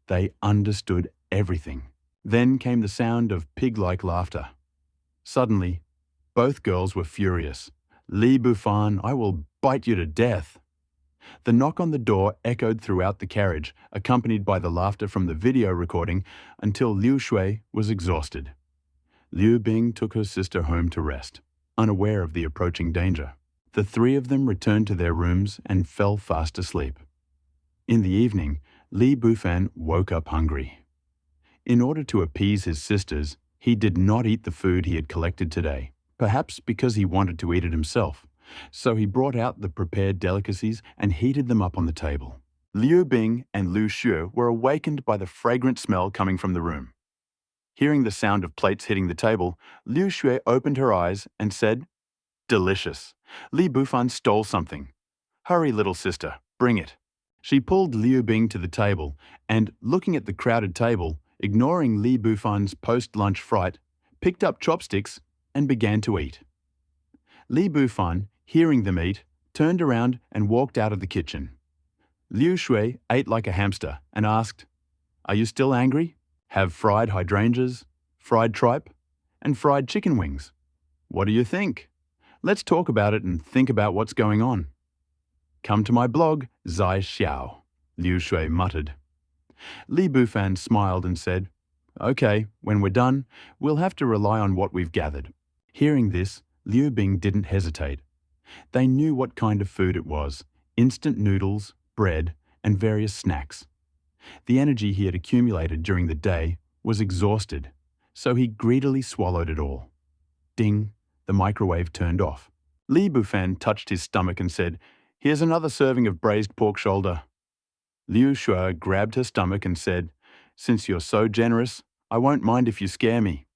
they understood everything. Then came the sound of pig-like laughter. Suddenly, both girls were furious. Li Bufan, I will bite you to death. The knock on the door echoed throughout the carriage, accompanied by the laughter from the video recording, until Liu Shui was exhausted. Liu Bing took her sister home to rest, unaware of the approaching danger. The three of them returned to their rooms and fell fast asleep. In the evening, Li Bufan woke up hungry. In order to appease his sisters, he did not eat the food he had collected today, perhaps because he wanted to eat it himself. So he brought out the prepared delicacies and heated them up on the table. Liu Bing and Liu Shu were awakened by the fragrant smell coming from the room. Hearing the sound of plates hitting the table, Liu Shui opened her eyes and said, Delicious. Li Bufan stole something. Hurry, little sister, bring it. She pulled Liu Bing to the table and, looking at the crowded table, ignoring Li Bufan's post-lunch fright, picked up chopsticks and began to eat. Li Bufan, hearing them eat, turned around and walked out of the kitchen. Liu Shui ate like a hamster and asked, Are you still angry? Have fried hydrangeas, fried tripe, and fried chicken wings. What do you think? Let's talk about it and think about what's going on. Come to my blog, Zai Xiao, Liu Shui muttered. Li Bufan smiled and said, Okay, when we're done, we'll have to rely on what we've gathered. Hearing this, Liu Bing didn't hesitate. They knew what kind of food it was, instant noodles, bread, and various snacks. The energy he had accumulated during the day was exhausted, so he greedily swallowed it all. Ding, the microwave turned off. Li Bufan touched his stomach and said, "Here's another serving of braised pork shoulder." Liu Shuo grabbed her stomach and said, "Since you're so generous, I won't mind if you scare me."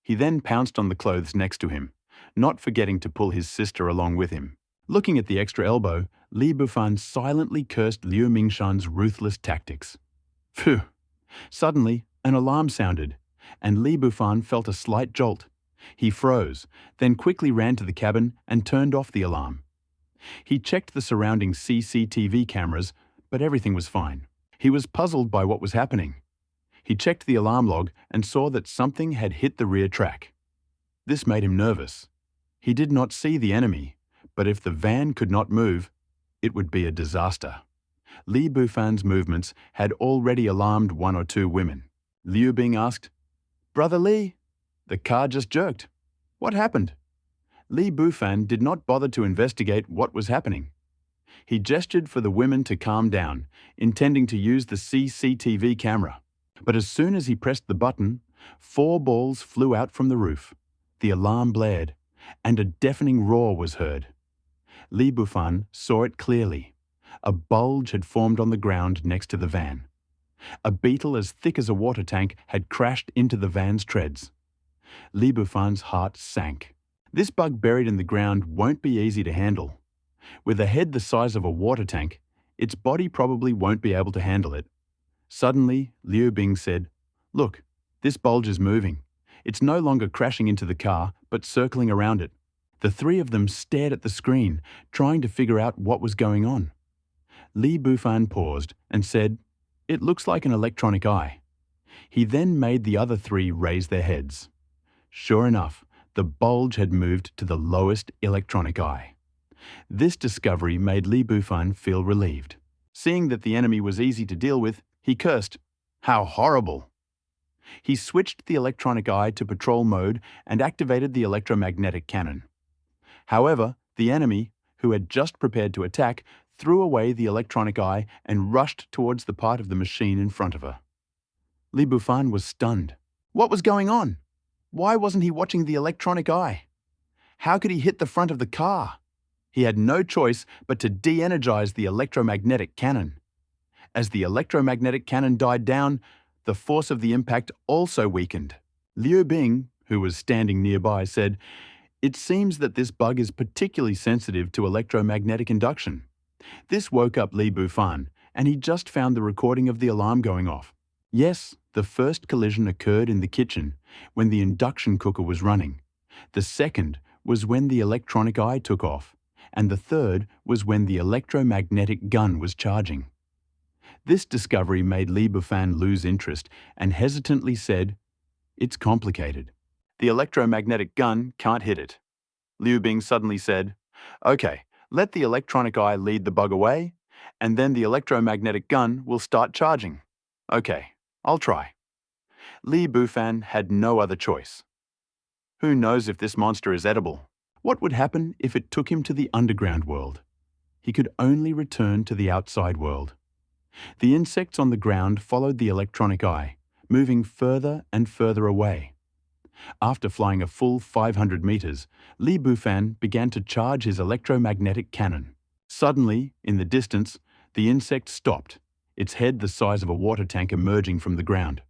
He then pounced on the clothes next to him, not forgetting to pull his sister along with him. Looking at the extra elbow, Li Bufan silently cursed Liu Mingshan's ruthless tactics. Phew! Suddenly, an alarm sounded, and Li Bufan felt a slight jolt. He froze, then quickly ran to the cabin and turned off the alarm. He checked the surrounding CCTV cameras, but everything was fine. He was puzzled by what was happening. He checked the alarm log and saw that something had hit the rear track. This made him nervous. He did not see the enemy, but if the van could not move, it would be a disaster. Li Bufan's movements had already alarmed one or two women. Liu Bing asked, "Brother Li, the car just jerked. What happened?" Li Bufan did not bother to investigate what was happening. He gestured for the women to calm down, intending to use the CCTV camera. But as soon as he pressed the button, 4 balls flew out from the roof. The alarm blared, and a deafening roar was heard. Li Bufan saw it clearly. A bulge had formed on the ground next to the van. A beetle as thick as a water tank had crashed into the van's treads. Li Bufan's heart sank. This bug buried in the ground won't be easy to handle. With a head the size of a water tank, its body probably won't be able to handle it. Suddenly, Liu Bing said, "Look, this bulge is moving. It's no longer crashing into the car, but circling around it." The three of them stared at the screen, trying to figure out what was going on. Li Bufan paused and said, "It looks like an electronic eye." He then made the other 3 raise their heads. Sure enough, the bulge had moved to the lowest electronic eye. This discovery made Li Bufan feel relieved. Seeing that the enemy was easy to deal with, he cursed, "How horrible!" He switched the electronic eye to patrol mode and activated the electromagnetic cannon. However, the enemy, who had just prepared to attack, threw away the electronic eye and rushed towards the part of the machine in front of her. Li Bufan was stunned. What was going on? Why wasn't he watching the electronic eye? How could he hit the front of the car? He had no choice but to de-energize the electromagnetic cannon. As the electromagnetic cannon died down, the force of the impact also weakened. Liu Bing, who was standing nearby, said, "It seems that this bug is particularly sensitive to electromagnetic induction." This woke up Li Bufan, and he just found the recording of the alarm going off. Yes, the first collision occurred in the kitchen, when the induction cooker was running. The second was when the electronic eye took off, and the third was when the electromagnetic gun was charging. This discovery made Li Bufan lose interest and hesitantly said, "It's complicated. The electromagnetic gun can't hit it." Liu Bing suddenly said, "Okay, let the electronic eye lead the bug away, and then the electromagnetic gun will start charging." "Okay, I'll try." Li Bufan had no other choice. Who knows if this monster is edible? What would happen if it took him to the underground world? He could only return to the outside world. The insects on the ground followed the electronic eye, moving further and further away. After flying a full 500 meters, Li Bufan began to charge his electromagnetic cannon. Suddenly, in the distance, the insect stopped, its head the size of a water tank emerging from the ground.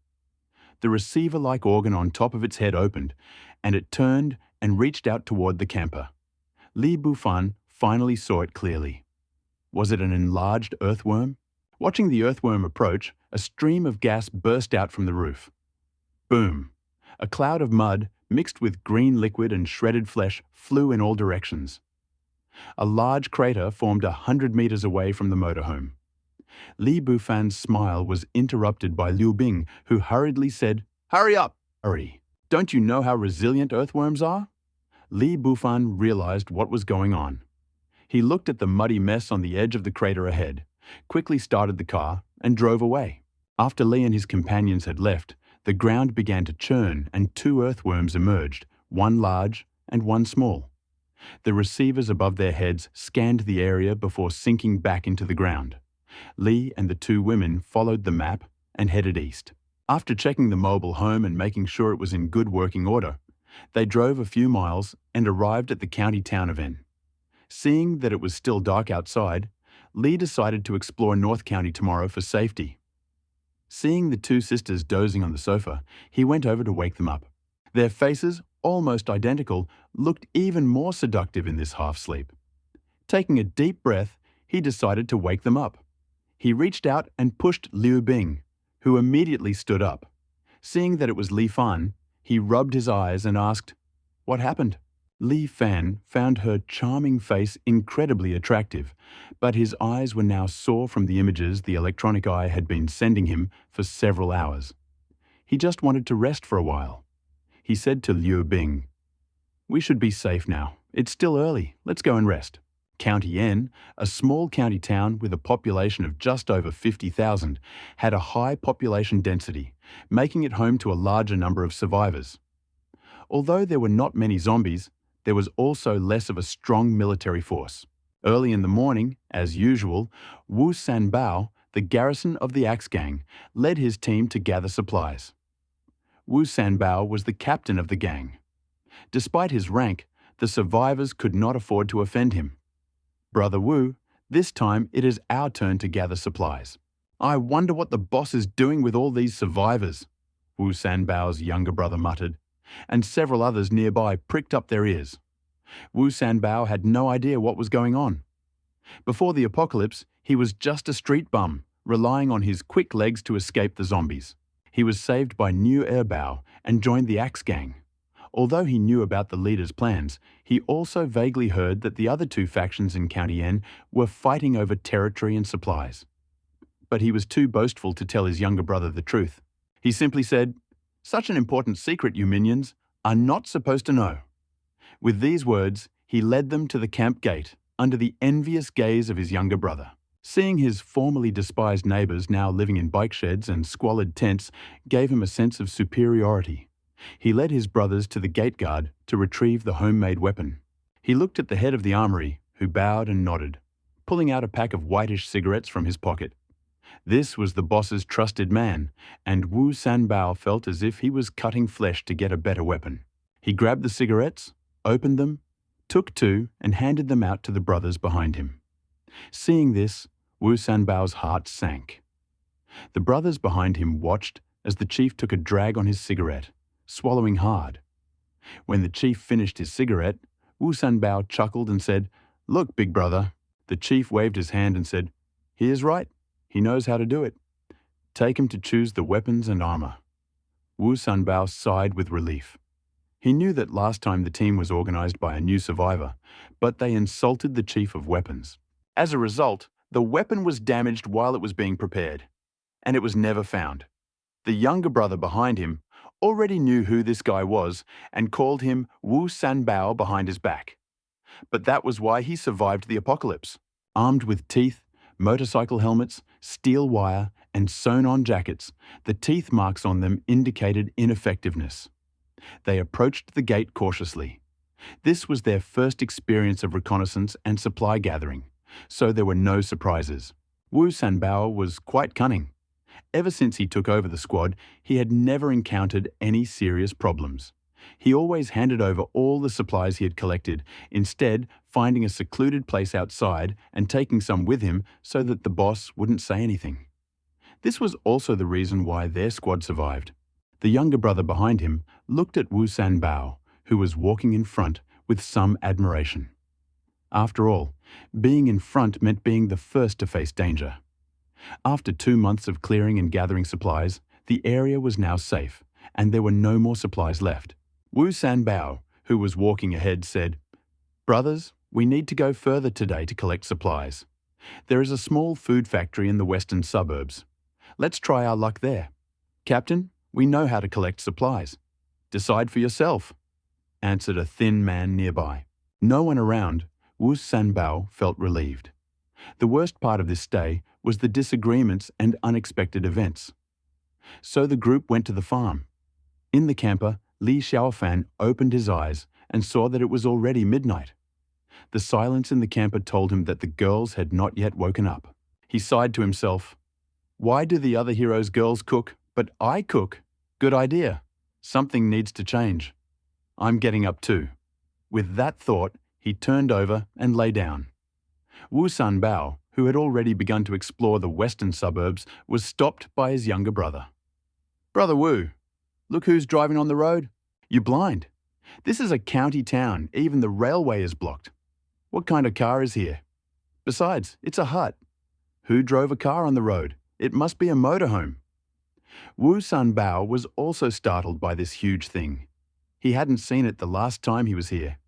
The receiver-like organ on top of its head opened, and it turned and reached out toward the camper. Li Bufan finally saw it clearly. Was it an enlarged earthworm? Watching the earthworm approach, a stream of gas burst out from the roof. Boom! A cloud of mud, mixed with green liquid and shredded flesh, flew in all directions. A large crater formed 100 meters away from the motorhome. Li Bufan's smile was interrupted by Liu Bing, who hurriedly said, "Hurry up! Hurry! Don't you know how resilient earthworms are?" Li Bufan realized what was going on. He looked at the muddy mess on the edge of the crater ahead, quickly started the car, and drove away. After Li and his companions had left, the ground began to churn and 2 earthworms emerged, one large and one small. The receivers above their heads scanned the area before sinking back into the ground. Li and the 2 women followed the map and headed east. After checking the mobile home and making sure it was in good working order, They drove a few miles and arrived at the county town of N. Seeing that it was still dark outside, Lee decided to explore North County tomorrow for safety. Seeing the two sisters dozing on the sofa, he went over to wake them up. Their faces, almost identical, looked even more seductive in this half-sleep. Taking a deep breath, he decided to wake them up. He reached out and pushed Liu Bing, who immediately stood up. Seeing that it was Li Fan, he rubbed his eyes and asked, "What happened?" Li Fan found her charming face incredibly attractive, but his eyes were now sore from the images the electronic eye had been sending him for several hours. He just wanted to rest for a while. He said to Liu Bing, "We should be safe now. It's still early. Let's go and rest." County N, a small county town with a population of just over 50,000, had a high population density, making it home to a larger number of survivors. Although there were not many zombies, there was also less of a strong military force. Early in the morning, as usual, Wu Sanbao, the garrison of the Axe Gang, led his team to gather supplies. Wu Sanbao was the captain of the gang. Despite his rank, the survivors could not afford to offend him. "Brother Wu, this time it is our turn to gather supplies." "I wonder what the boss is doing with all these survivors," Wu Sanbao's younger brother muttered, and several others nearby pricked up their ears. Wu Sanbao had no idea what was going on. Before the apocalypse, he was just a street bum, relying on his quick legs to escape the zombies. He was saved by New Erbao and joined the Axe Gang. Although he knew about the leader's plans, he also vaguely heard that the other two factions in County N were fighting over territory and supplies. But he was too boastful to tell his younger brother the truth. He simply said, "Such an important secret you minions are not supposed to know." With these words, he led them to the camp gate, under the envious gaze of his younger brother. Seeing his formerly despised neighbors now living in bike sheds and squalid tents gave him a sense of superiority. He led his brothers to the gate guard to retrieve the homemade weapon. He looked at the head of the armory, who bowed and nodded, pulling out a pack of whitish cigarettes from his pocket. This was the boss's trusted man, and Wu Sanbao felt as if he was cutting flesh to get a better weapon. He grabbed the cigarettes, opened them, took two, and handed them out to the brothers behind him. Seeing this, Wu Sanbao's heart sank. The brothers behind him watched as the chief took a drag on his cigarette, swallowing hard. When the chief finished his cigarette, Wu Sanbao chuckled and said, "Look, big brother." The chief waved his hand and said, "He is right. He knows how to do it. Take him to choose the weapons and armor." Wu Sanbao sighed with relief. He knew that last time the team was organized by a new survivor, but they insulted the chief of weapons. As a result, the weapon was damaged while it was being prepared, and it was never found. The younger brother behind him already knew who this guy was and called him Wu Sanbao behind his back. But that was why he survived the apocalypse. Armed with teeth, motorcycle helmets, steel wire, and sewn-on jackets, the teeth marks on them indicated ineffectiveness. They approached the gate cautiously. This was their first experience of reconnaissance and supply gathering, so there were no surprises. Wu Sanbao was quite cunning. Ever since he took over the squad, he had never encountered any serious problems. He always handed over all the supplies he had collected, instead finding a secluded place outside and taking some with him so that the boss wouldn't say anything. This was also the reason why their squad survived. The younger brother behind him looked at Wu Sanbao, who was walking in front, with some admiration. After all, being in front meant being the first to face danger. After 2 months of clearing and gathering supplies, the area was now safe, and there were no more supplies left. Wu Sanbao, who was walking ahead, said, "Brothers, we need to go further today to collect supplies. There is a small food factory in the western suburbs. Let's try our luck there. Captain, we know how to collect supplies. Decide for yourself," answered a thin man nearby. No one around, Wu Sanbao felt relieved. The worst part of this stay was the disagreements and unexpected events. So the group went to the farm. In the camper, Li Xiaofan opened his eyes and saw that it was already midnight. The silence in the camper told him that the girls had not yet woken up. He sighed to himself. "Why do the other heroes' girls cook, but I cook? Good idea. Something needs to change." I'm getting up too. With that thought, he turned over and lay down. Wu Sanbao, who had already begun to explore the western suburbs, was stopped by his younger brother. Brother Wu, look who's driving on the road. You blind? This is a county town, even the railway is blocked. What kind of car is here? Besides, it's a hut. Who drove a car on the road? It must be a motorhome. Wu Sanbao was also startled by this huge thing. He hadn't seen it the last time he was here.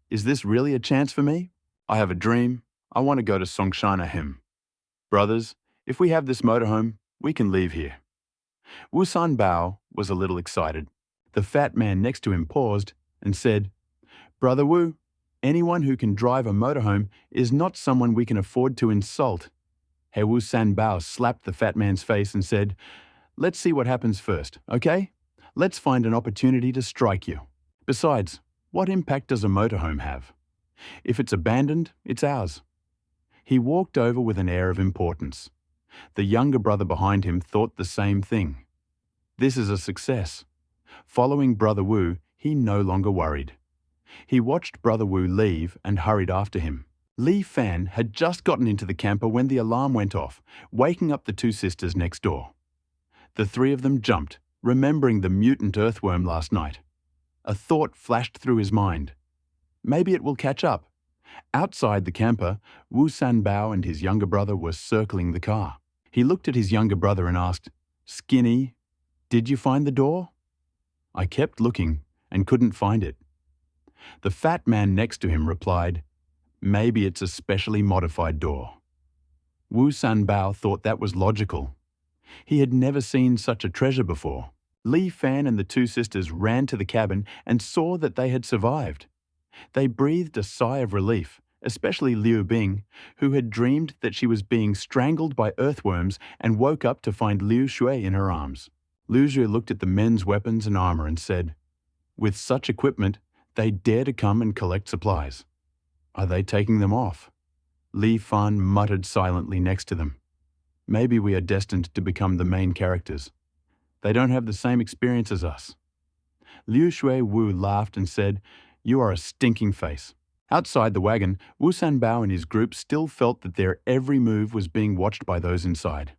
Is this really a chance for me? I have a dream. I want to go to Songshan Him. Brothers, if we have this motorhome, we can leave here. Wu Sanbao was a little excited. The fat man next to him paused and said, Brother Wu, anyone who can drive a motorhome is not someone we can afford to insult. He Wu Sanbao slapped the fat man's face and said, Let's see what happens first, okay? Let's find an opportunity to strike you. Besides, what impact does a motorhome have? If it's abandoned, it's ours. He walked over with an air of importance. The younger brother behind him thought the same thing. This is a success. Following Brother Wu, he no longer worried. He watched Brother Wu leave and hurried after him. Li Fan had just gotten into the camper when the alarm went off, waking up the two sisters next door. The three of them jumped, remembering the mutant earthworm last night. A thought flashed through his mind. Maybe it will catch up. Outside the camper, Wu Sanbao and his younger brother were circling the car. He looked at his younger brother and asked, Skinny, did you find the door? I kept looking and couldn't find it. The fat man next to him replied, Maybe it's a specially modified door. Wu Sanbao thought that was logical. He had never seen such a treasure before. Li Fan and the two sisters ran to the cabin and saw that they had survived. They breathed a sigh of relief, especially Liu Bing, who had dreamed that she was being strangled by earthworms and woke up to find Liu Shui in her arms. Liu Shui looked at the men's weapons and armor and said, With such equipment, they dare to come and collect supplies. Are they taking them off? Li Fan muttered silently next to them. Maybe we are destined to become the main characters. They don't have the same experience as us. Liu Shui Wu laughed and said, You are a stinking face. Outside the wagon, Wu Sanbao and his group still felt that their every move was being watched by those inside.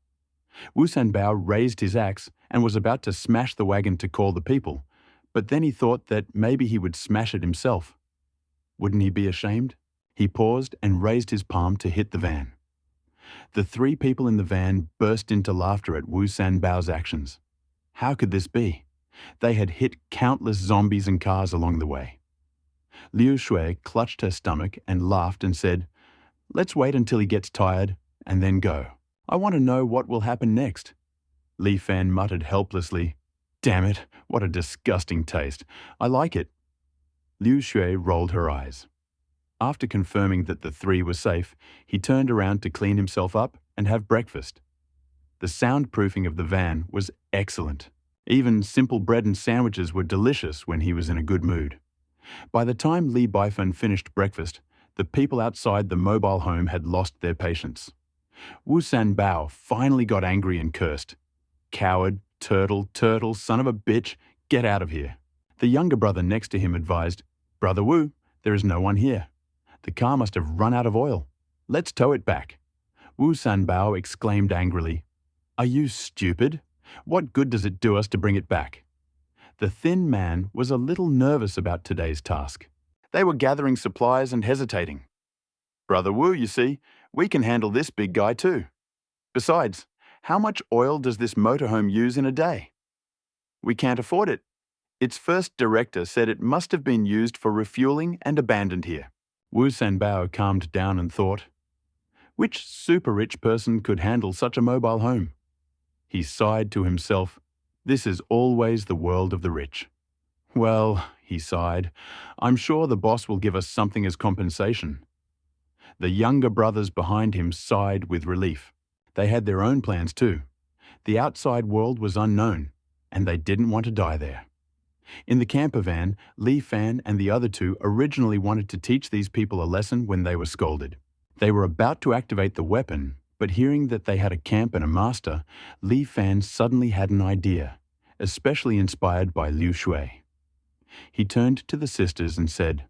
Wu Sanbao raised his axe and was about to smash the wagon to call the people, but then he thought that maybe he would smash it himself. Wouldn't he be ashamed? He paused and raised his palm to hit the van. The three people in the van burst into laughter at Wu Sanbao's actions. How could this be? They had hit countless zombies and cars along the way. Liu Shui clutched her stomach and laughed and said, Let's wait until he gets tired and then go. I want to know what will happen next. Li Fan muttered helplessly, Damn it, what a disgusting taste. I like it. Liu Shui rolled her eyes. After confirming that the three were safe, he turned around to clean himself up and have breakfast. The soundproofing of the van was excellent. Even simple bread and sandwiches were delicious when he was in a good mood. By the time Li Baifeng finished breakfast, the people outside the mobile home had lost their patience. Wu Sanbao finally got angry and cursed. Coward, turtle, son of a bitch, get out of here. The younger brother next to him advised, Brother Wu, there is no one here. The car must have run out of oil. Let's tow it back. Wu Sanbao exclaimed angrily, Are you stupid? What good does it do us to bring it back? The thin man was a little nervous about today's task. They were gathering supplies and hesitating. Brother Wu, you see, we can handle this big guy too. Besides, how much oil does this motorhome use in a day? We can't afford it. Its first director said it must have been used for refueling and abandoned here. Wu Sanbao calmed down and thought, Which super-rich person could handle such a mobile home? He sighed to himself, This is always the world of the rich. Well, he sighed, I'm sure the boss will give us something as compensation. The younger brothers behind him sighed with relief. They had their own plans too. The outside world was unknown, and they didn't want to die there. In the camper van, Li Fan and the other two originally wanted to teach these people a lesson when they were scolded. They were about to activate the weapon, but hearing that they had a camp and a master, Li Fan suddenly had an idea, especially inspired by Liu Shui. He turned to the sisters and said,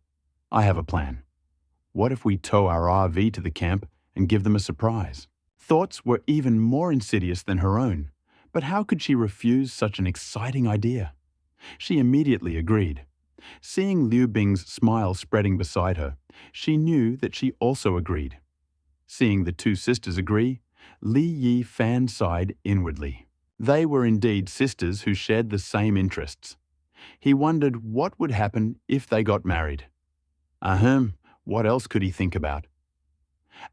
"I have a plan. What if we tow our RV to the camp and give them a surprise?" Thoughts were even more insidious than her own, but how could she refuse such an exciting idea? She immediately agreed. Seeing Liu Bing's smile spreading beside her, she knew that she also agreed. Seeing the two sisters agree, Li Yi Fan sighed inwardly. They were indeed sisters who shared the same interests. He wondered what would happen if they got married. What else could he think about?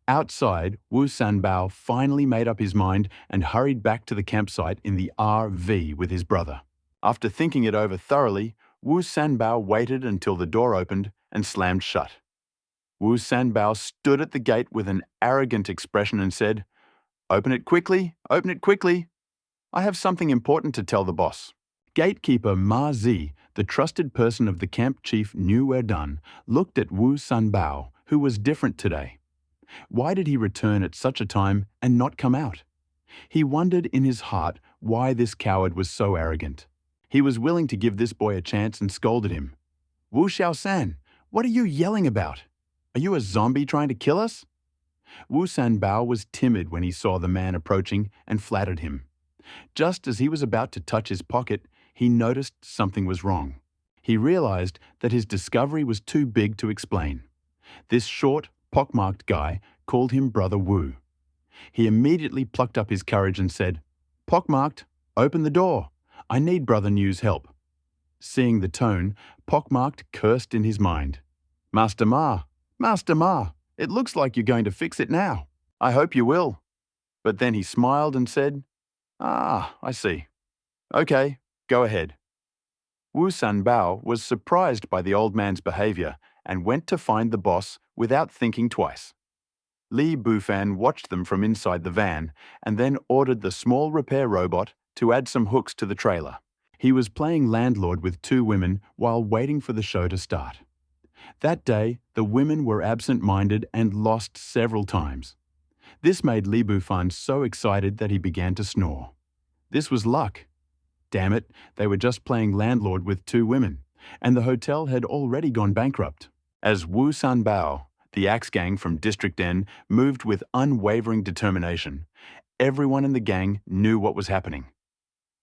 Outside, Wu Sanbao finally made up his mind and hurried back to the campsite in the RV with his brother. After thinking it over thoroughly, Wu Sanbao waited until the door opened and slammed shut. Wu Sanbao stood at the gate with an arrogant expression and said, "Open it quickly, open it quickly. I have something important to tell the boss." Gatekeeper Ma Zi, the trusted person of the camp chief Niu Erdan, looked at Wu Sanbao, who was different today. Why did he return at such a time and not come out? He wondered in his heart why this coward was so arrogant. He was willing to give this boy a chance and scolded him. "Wu Xiaosan, what are you yelling about? Are you a zombie trying to kill us?" Wu Sanbao was timid when he saw the man approaching and flattered him. Just as he was about to touch his pocket, he noticed something was wrong. He realized that his discovery was too big to explain. This short, pockmarked guy called him Brother Wu. He immediately plucked up his courage and said, "Pockmarked, open the door. I need Brother Niu's help." Seeing the tone, Pockmarked cursed in his mind. Master Ma, it looks like you're going to fix it now. I hope you will." But then he smiled and said, I see. Okay, go ahead." Wu Sanbao was surprised by the old man's behavior and went to find the boss without thinking twice. Li Bufan watched them from inside the van and then ordered the small repair robot to add some hooks to the trailer. He was playing landlord with two women while waiting for the show to start. That day, the women were absent-minded and lost several times. This made Li Bufan so excited that he began to snore. This was luck. Damn it, they were just playing landlord with two women, and the hotel had already gone bankrupt. As Wu Sanbao, the axe gang from District N, moved with unwavering determination, everyone in the gang knew what was happening.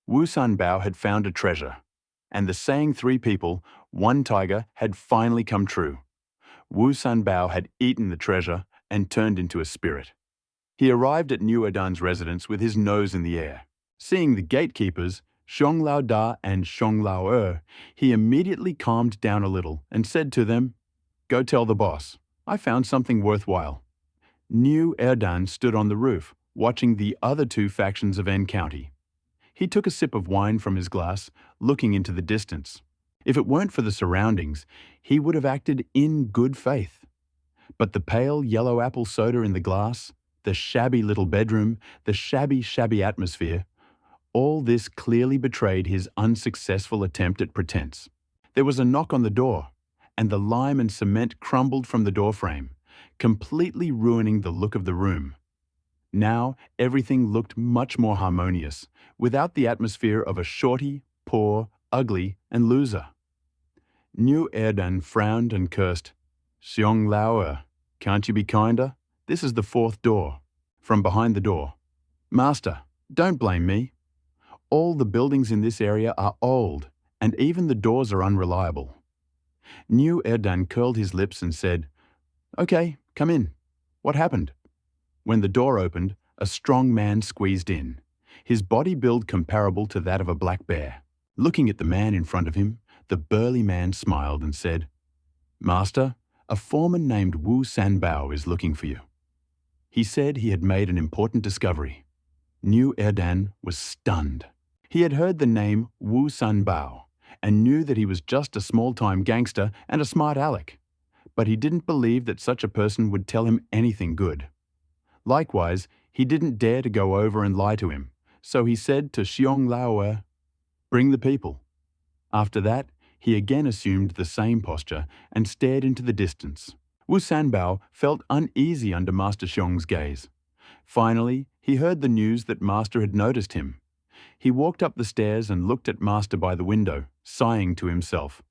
Wu Sanbao had found a treasure, and the saying three people, one tiger had finally come true. Wu Sanbao had eaten the treasure and turned into a spirit. He arrived at Niu Erdan's residence with his nose in the air. Seeing the gatekeepers, Xiong Lao Da and Xiong Lao Er, he immediately calmed down a little and said to them, "Go tell the boss. I found something worthwhile." Niu Erdan stood on the roof, watching the other two factions of N County. He took a sip of wine from his glass, looking into the distance. If it weren't for the surroundings, he would have acted in good faith. But the pale yellow apple soda in the glass, the shabby little bedroom, the shabby atmosphere, all this clearly betrayed his unsuccessful attempt at pretense. There was a knock on the door, and the lime and cement crumbled from the doorframe, completely ruining the look of the room. Now everything looked much more harmonious, without the atmosphere of a shorty, poor, ugly, and loser. Niu Erdan frowned and cursed. "Xiong Lao, can't you be kinder? This is the fourth door." From behind the door, "Master, don't blame me. All the buildings in this area are old, and even the doors are unreliable." Niu Erdan curled his lips and said, "Okay, come in. What happened?" When the door opened, a strong man squeezed in, his body build comparable to that of a black bear. Looking at the man in front of him, the burly man smiled and said, "Master, a foreman named Wu Sanbao is looking for you." He said he had made an important discovery. Niu Erdan was stunned. He had heard the name Wu Sanbao and knew that he was just a small-time gangster and a smart aleck, but he didn't believe that such a person would tell him anything good. Likewise, he didn't dare to go over and lie to him, so he said to Xiong Lao, "Bring the people." After that, he again assumed the same posture and stared into the distance. Wu Sanbao felt uneasy under Master Xiong's gaze. Finally, he heard the news that Master had noticed him. He walked up the stairs and looked at Master by the window, sighing to himself.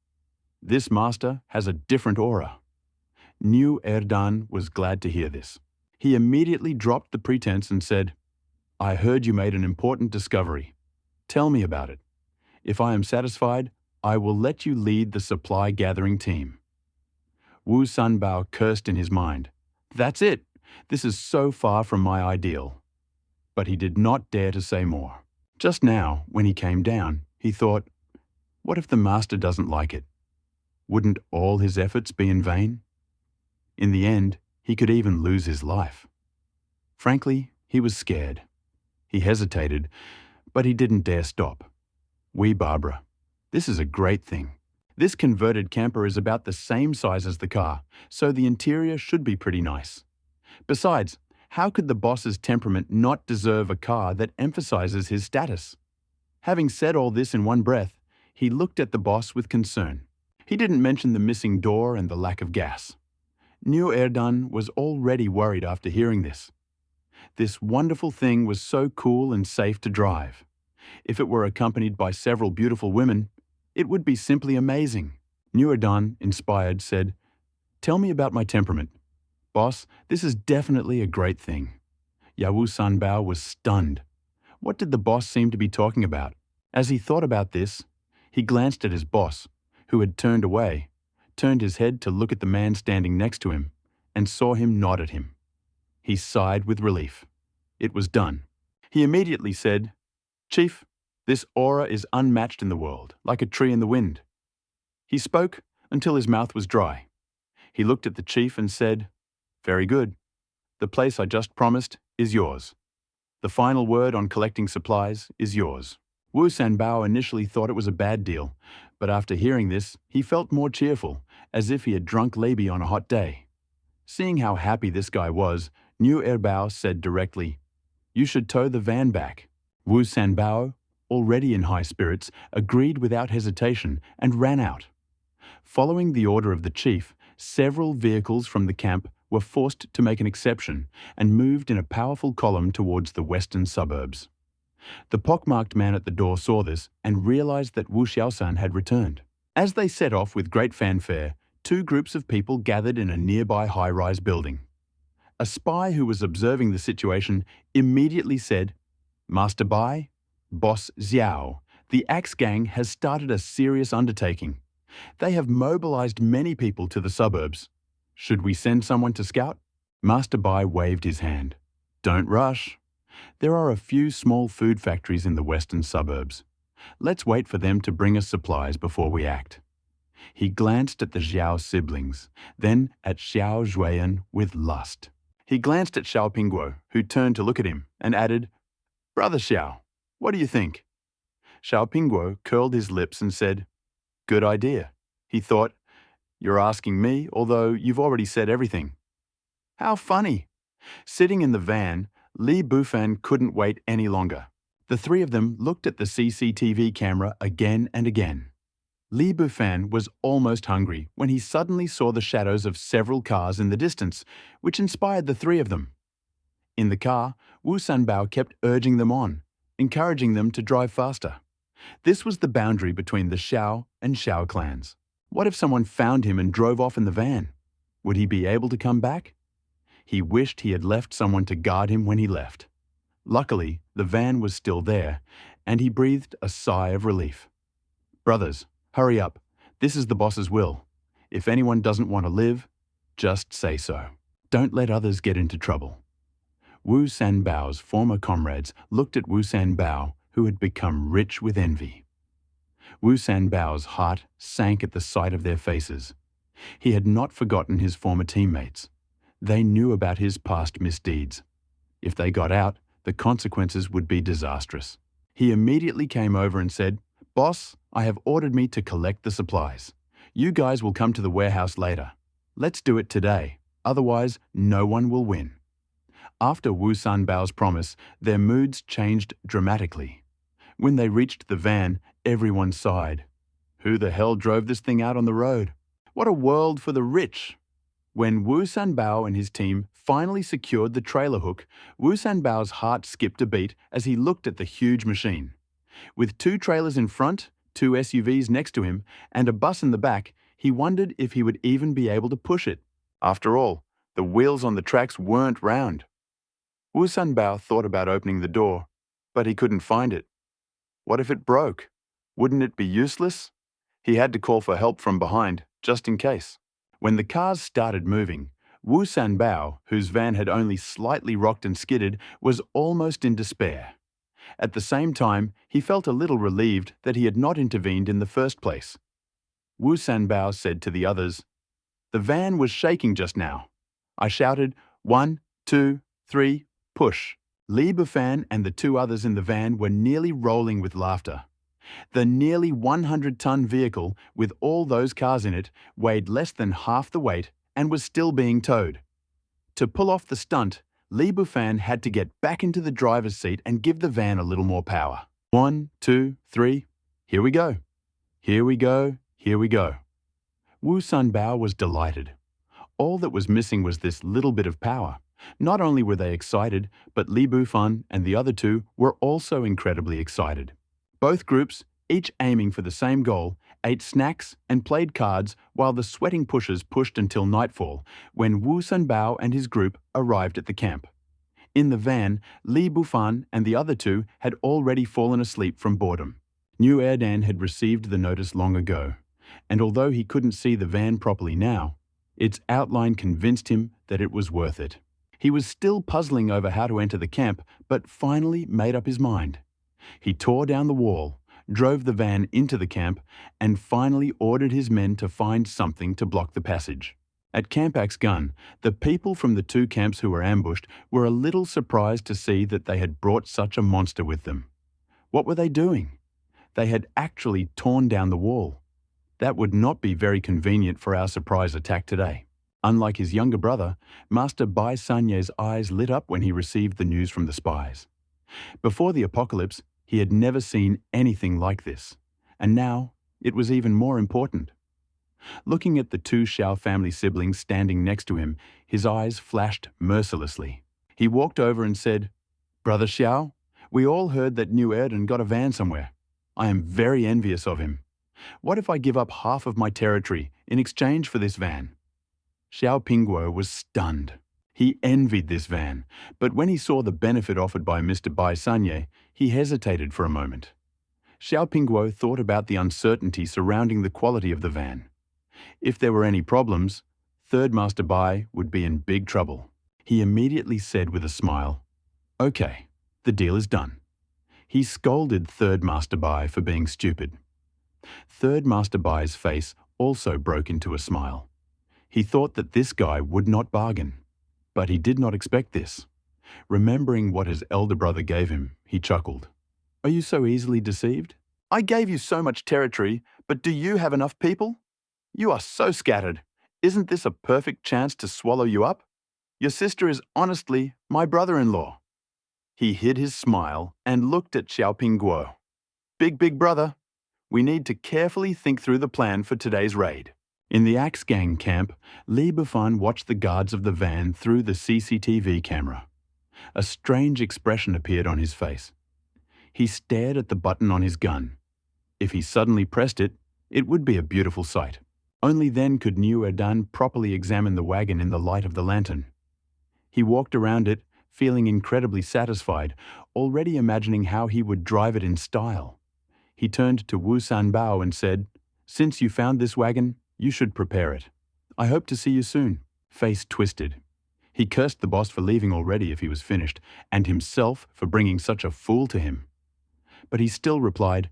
This master has a different aura. New Erdan was glad to hear this. He immediately dropped the pretense and said, I heard you made an important discovery. Tell me about it. If I am satisfied, I will let you lead the supply gathering team. Wu Sanbao cursed in his mind. That's it. This is so far from my ideal. But he did not dare to say more. Just now, when he came down, he thought, what if the master doesn't like it? Wouldn't all his efforts be in vain? In the end, he could even lose his life. Frankly, he was scared. He hesitated, but he didn't dare stop. Wee Barbara, this is a great thing. This converted camper is about the same size as the car, so the interior should be pretty nice. Besides, how could the boss's temperament not deserve a car that emphasizes his status? Having said all this in one breath, he looked at the boss with concern. He didn't mention the missing door and the lack of gas. New Erdan was already worried after hearing this. This wonderful thing was so cool and safe to drive. If it were accompanied by several beautiful women, it would be simply amazing. New Erdan, inspired, said, Tell me about my temperament. Boss, this is definitely a great thing. Yawu Sanbao was stunned. What did the boss seem to be talking about? As he thought about this, he glanced at his boss, who had turned away, turned his head to look at the man standing next to him, and saw him nod at him. He sighed with relief. It was done. He immediately said, Chief, this aura is unmatched in the world, like a tree in the wind. He spoke until his mouth was dry. He looked at the chief and said, Very good. The place I just promised is yours. The final word on collecting supplies is yours. Wu Sanbao initially thought it was a bad deal, but after hearing this, he felt more cheerful, as if he had drunk Lebi on a hot day. Seeing how happy this guy was, New Erbao said directly, You should tow the van back. Wu Sanbao, already in high spirits, agreed without hesitation and ran out. Following the order of the chief, several vehicles from the camp were forced to make an exception and moved in a powerful column towards the western suburbs. The pockmarked man at the door saw this and realized that Wu Xiaosan had returned. As they set off with great fanfare, two groups of people gathered in a nearby high-rise building. A spy who was observing the situation immediately said, Master Bai, Boss Xiao, the Axe Gang has started a serious undertaking. They have mobilized many people to the suburbs. Should we send someone to scout? Master Bai waved his hand. Don't rush. There are a few small food factories in the western suburbs. Let's wait for them to bring us supplies before we act. He glanced at the Xiao siblings, then at Xiao Zhuiyan with lust. He glanced at Xiao Pingguo, who turned to look at him, and added, Brother Xiao, what do you think? Xiao Pingguo curled his lips and said, Good idea. He thought, You're asking me, although you've already said everything. How funny. Sitting in the van, Li Bufan couldn't wait any longer. The three of them looked at the CCTV camera again and again. Li Bufan was almost hungry when he suddenly saw the shadows of several cars in the distance, which inspired the three of them. In the car, Wu Sanbao kept urging them on, encouraging them to drive faster. This was the boundary between the Xiao and Xiao clans. What if someone found him and drove off in the van? Would he be able to come back? He wished he had left someone to guard him when he left. Luckily, the van was still there, and he breathed a sigh of relief. Brothers, hurry up. This is the boss's will. If anyone doesn't want to live, just say so. Don't let others get into trouble. Wu Sanbao's former comrades looked at Wu Sanbao, who had become rich with envy. Wu Sanbao's heart sank at the sight of their faces. He had not forgotten his former teammates. They knew about his past misdeeds. If they got out, the consequences would be disastrous. He immediately came over and said, Boss, I have ordered me to collect the supplies. You guys will come to the warehouse later. Let's do it today, otherwise no one will win. After Wu Sanbao's promise, their moods changed dramatically. When they reached the van, everyone sighed. Who the hell drove this thing out on the road? What a world for the rich! When Wu Sanbao and his team finally secured the trailer hook, Wu Sanbao's heart skipped a beat as he looked at the huge machine. With 2 trailers in front, 2 SUVs next to him, and a bus in the back, He wondered if he would even be able to push it. After all, the wheels on the tracks weren't round. Wu Sanbao thought about opening the door, but he couldn't find it. What if it broke? Wouldn't it be useless? He had to call for help from behind, just in case. When the cars started moving, Wu Sanbao, whose van had only slightly rocked and skidded, was almost in despair. At the same time, he felt a little relieved that he had not intervened in the first place. Wu Sanbao said to the others, "The van was shaking just now." I shouted, "1, 2, 3, push." Li Bufan and the two others in the van were nearly rolling with laughter. The nearly 100-ton vehicle, with all those cars in it, weighed less than half the weight and was still being towed. To pull off the stunt, Li Bufan had to get back into the driver's seat and give the van a little more power. 1, 2, 3, here we go. Here we go, here we go. Wu Sanbao was delighted. All that was missing was this little bit of power. Not only were they excited, but Li Bufan and the other two were also incredibly excited. Both groups, each aiming for the same goal, ate snacks and played cards while the sweating pushers pushed until nightfall, when Wu Sanbao and his group arrived at the camp. In the van, Li Bufan and the other two had already fallen asleep from boredom. New Erdan had received the notice long ago, and although he couldn't see the van properly now, its outline convinced him that it was worth it. He was still puzzling over how to enter the camp, but finally made up his mind. He tore down the wall, drove the van into the camp, and finally ordered his men to find something to block the passage. At Camp Axe Gun, the people from the two camps who were ambushed were a little surprised to see that they had brought such a monster with them. What were they doing? They had actually torn down the wall. That would not be very convenient for our surprise attack today. Unlike his younger brother, Master Bai Sanye's eyes lit up when he received the news from the spies. Before the apocalypse, he had never seen anything like this, and now it was even more important. Looking at the two Xiao family siblings standing next to him, his eyes flashed mercilessly. He walked over and said, "Brother Xiao, we all heard that New Erden got a van somewhere. I am very envious of him. What if I give up half of my territory in exchange for this van?" Xiao Pingguo was stunned. He envied this van, but when he saw the benefit offered by Mr. Bai Sanye, he hesitated for a moment. Xiao Pingguo thought about the uncertainty surrounding the quality of the van. If there were any problems, Third Master Bai would be in big trouble. He immediately said with a smile, "Okay, the deal is done." He scolded Third Master Bai for being stupid. Third Master Bai's face also broke into a smile. He thought that this guy would not bargain, but he did not expect this. Remembering what his elder brother gave him, he chuckled. "Are you so easily deceived? I gave you so much territory, but do you have enough people? You are so scattered. Isn't this a perfect chance to swallow you up? Your sister is honestly my brother-in-law." He hid his smile and looked at Xiaoping Guo. Big brother, we need to carefully think through the plan for today's raid." In the Axe Gang camp, Li Bufan watched the guards of the van through the CCTV camera. A strange expression appeared on his face. He stared at the button on his gun. If he suddenly pressed it, it would be a beautiful sight. Only then could New Erdan properly examine the wagon in the light of the lantern. He walked around it, feeling incredibly satisfied, already imagining how he would drive it in style. He turned to Wu Sanbao and said, "Since you found this wagon, you should prepare it. I hope to see you soon." Face twisted. He cursed the boss for leaving already if he was finished, and himself for bringing such a fool to him. But he still replied,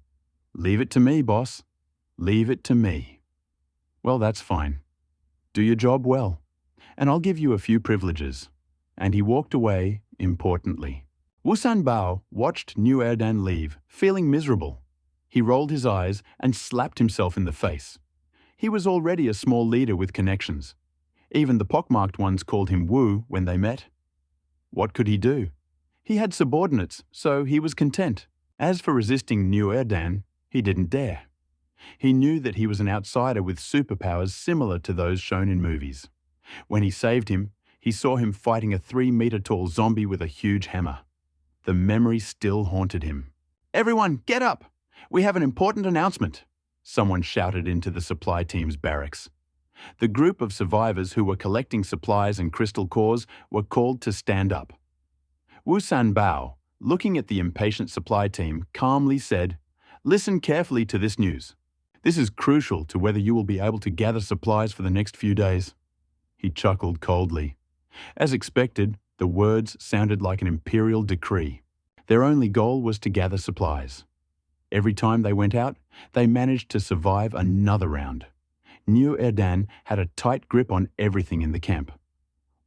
"Leave it to me, boss. Leave it to me." "Well, that's fine. Do your job well, and I'll give you a few privileges." And he walked away importantly. Wu Sanbao watched New Erdan leave, feeling miserable. He rolled his eyes and slapped himself in the face. He was already a small leader with connections. Even the pockmarked ones called him Wu when they met. What could he do? He had subordinates, so he was content. As for resisting New Erdan, he didn't dare. He knew that he was an outsider with superpowers similar to those shown in movies. When he saved him, he saw him fighting a 3-meter-tall zombie with a huge hammer. The memory still haunted him. "Everyone, get up! We have an important announcement." someone shouted into the supply team's barracks. The group of survivors who were collecting supplies and crystal cores were called to stand up. Wu Sanbao, looking at the impatient supply team, calmly said, "Listen carefully to this news. This is crucial to whether you will be able to gather supplies for the next few days." He chuckled coldly. As expected, the words sounded like an imperial decree. Their only goal was to gather supplies. Every time they went out, they managed to survive another round. New Erdan had a tight grip on everything in the camp.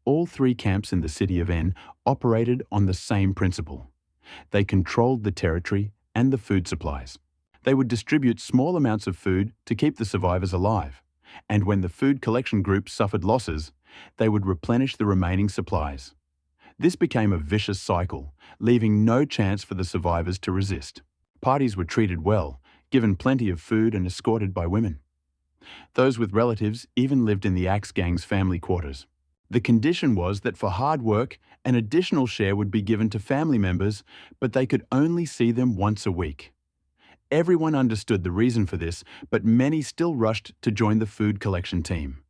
All 3 camps in the city of N operated on the same principle. They controlled the territory and the food supplies. They would distribute small amounts of food to keep the survivors alive, and when the food collection group suffered losses, they would replenish the remaining supplies. This became a vicious cycle, leaving no chance for the survivors to resist. Parties were treated well, given plenty of food and escorted by women. Those with relatives even lived in the Axe Gang's family quarters. The condition was that for hard work, an additional share would be given to family members, but they could only see them once a week. Everyone understood the reason for this, but many still rushed to join the food collection team.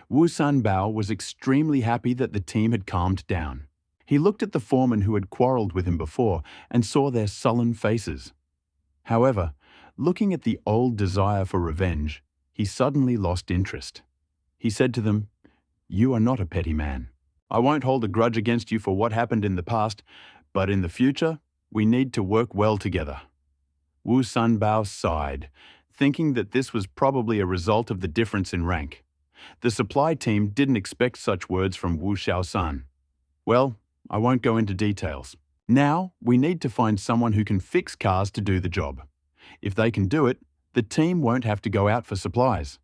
Wu Sanbao was extremely happy that the team had calmed down. He looked at the foremen who had quarreled with him before and saw their sullen faces. However, looking at the old desire for revenge, he suddenly lost interest. He said to them, "You are not a petty man. I won't hold a grudge against you for what happened in the past, but in the future, we need to work well together." Wu Sanbao sighed, thinking that this was probably a result of the difference in rank. The supply team didn't expect such words from Wu Xiaosan. "Well, I won't go into details. Now, we need to find someone who can fix cars to do the job. If they can do it, the team won't have to go out for supplies."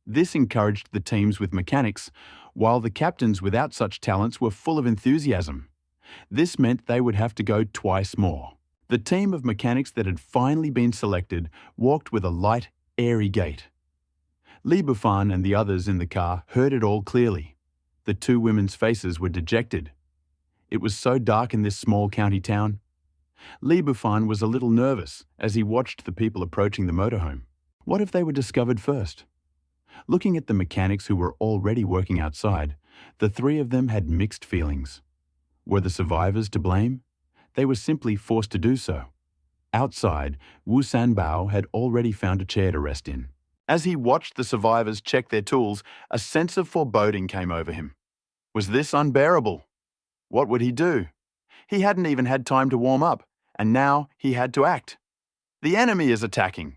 This encouraged the teams with mechanics, while the captains without such talents were full of enthusiasm. This meant they would have to go twice more. The team of mechanics that had finally been selected walked with a light, airy gait. Li Bufan and the others in the car heard it all clearly. The 2 women's faces were dejected. It was so dark in this small county town. Li Bufan was a little nervous as he watched the people approaching the motorhome. What if they were discovered first? Looking at the mechanics who were already working outside, the 3 of them had mixed feelings. Were the survivors to blame? They were simply forced to do so. Outside, Wu Sanbao had already found a chair to rest in. As he watched the survivors check their tools, a sense of foreboding came over him. Was this unbearable? What would he do? He hadn't even had time to warm up, and now he had to act. "The enemy is attacking!"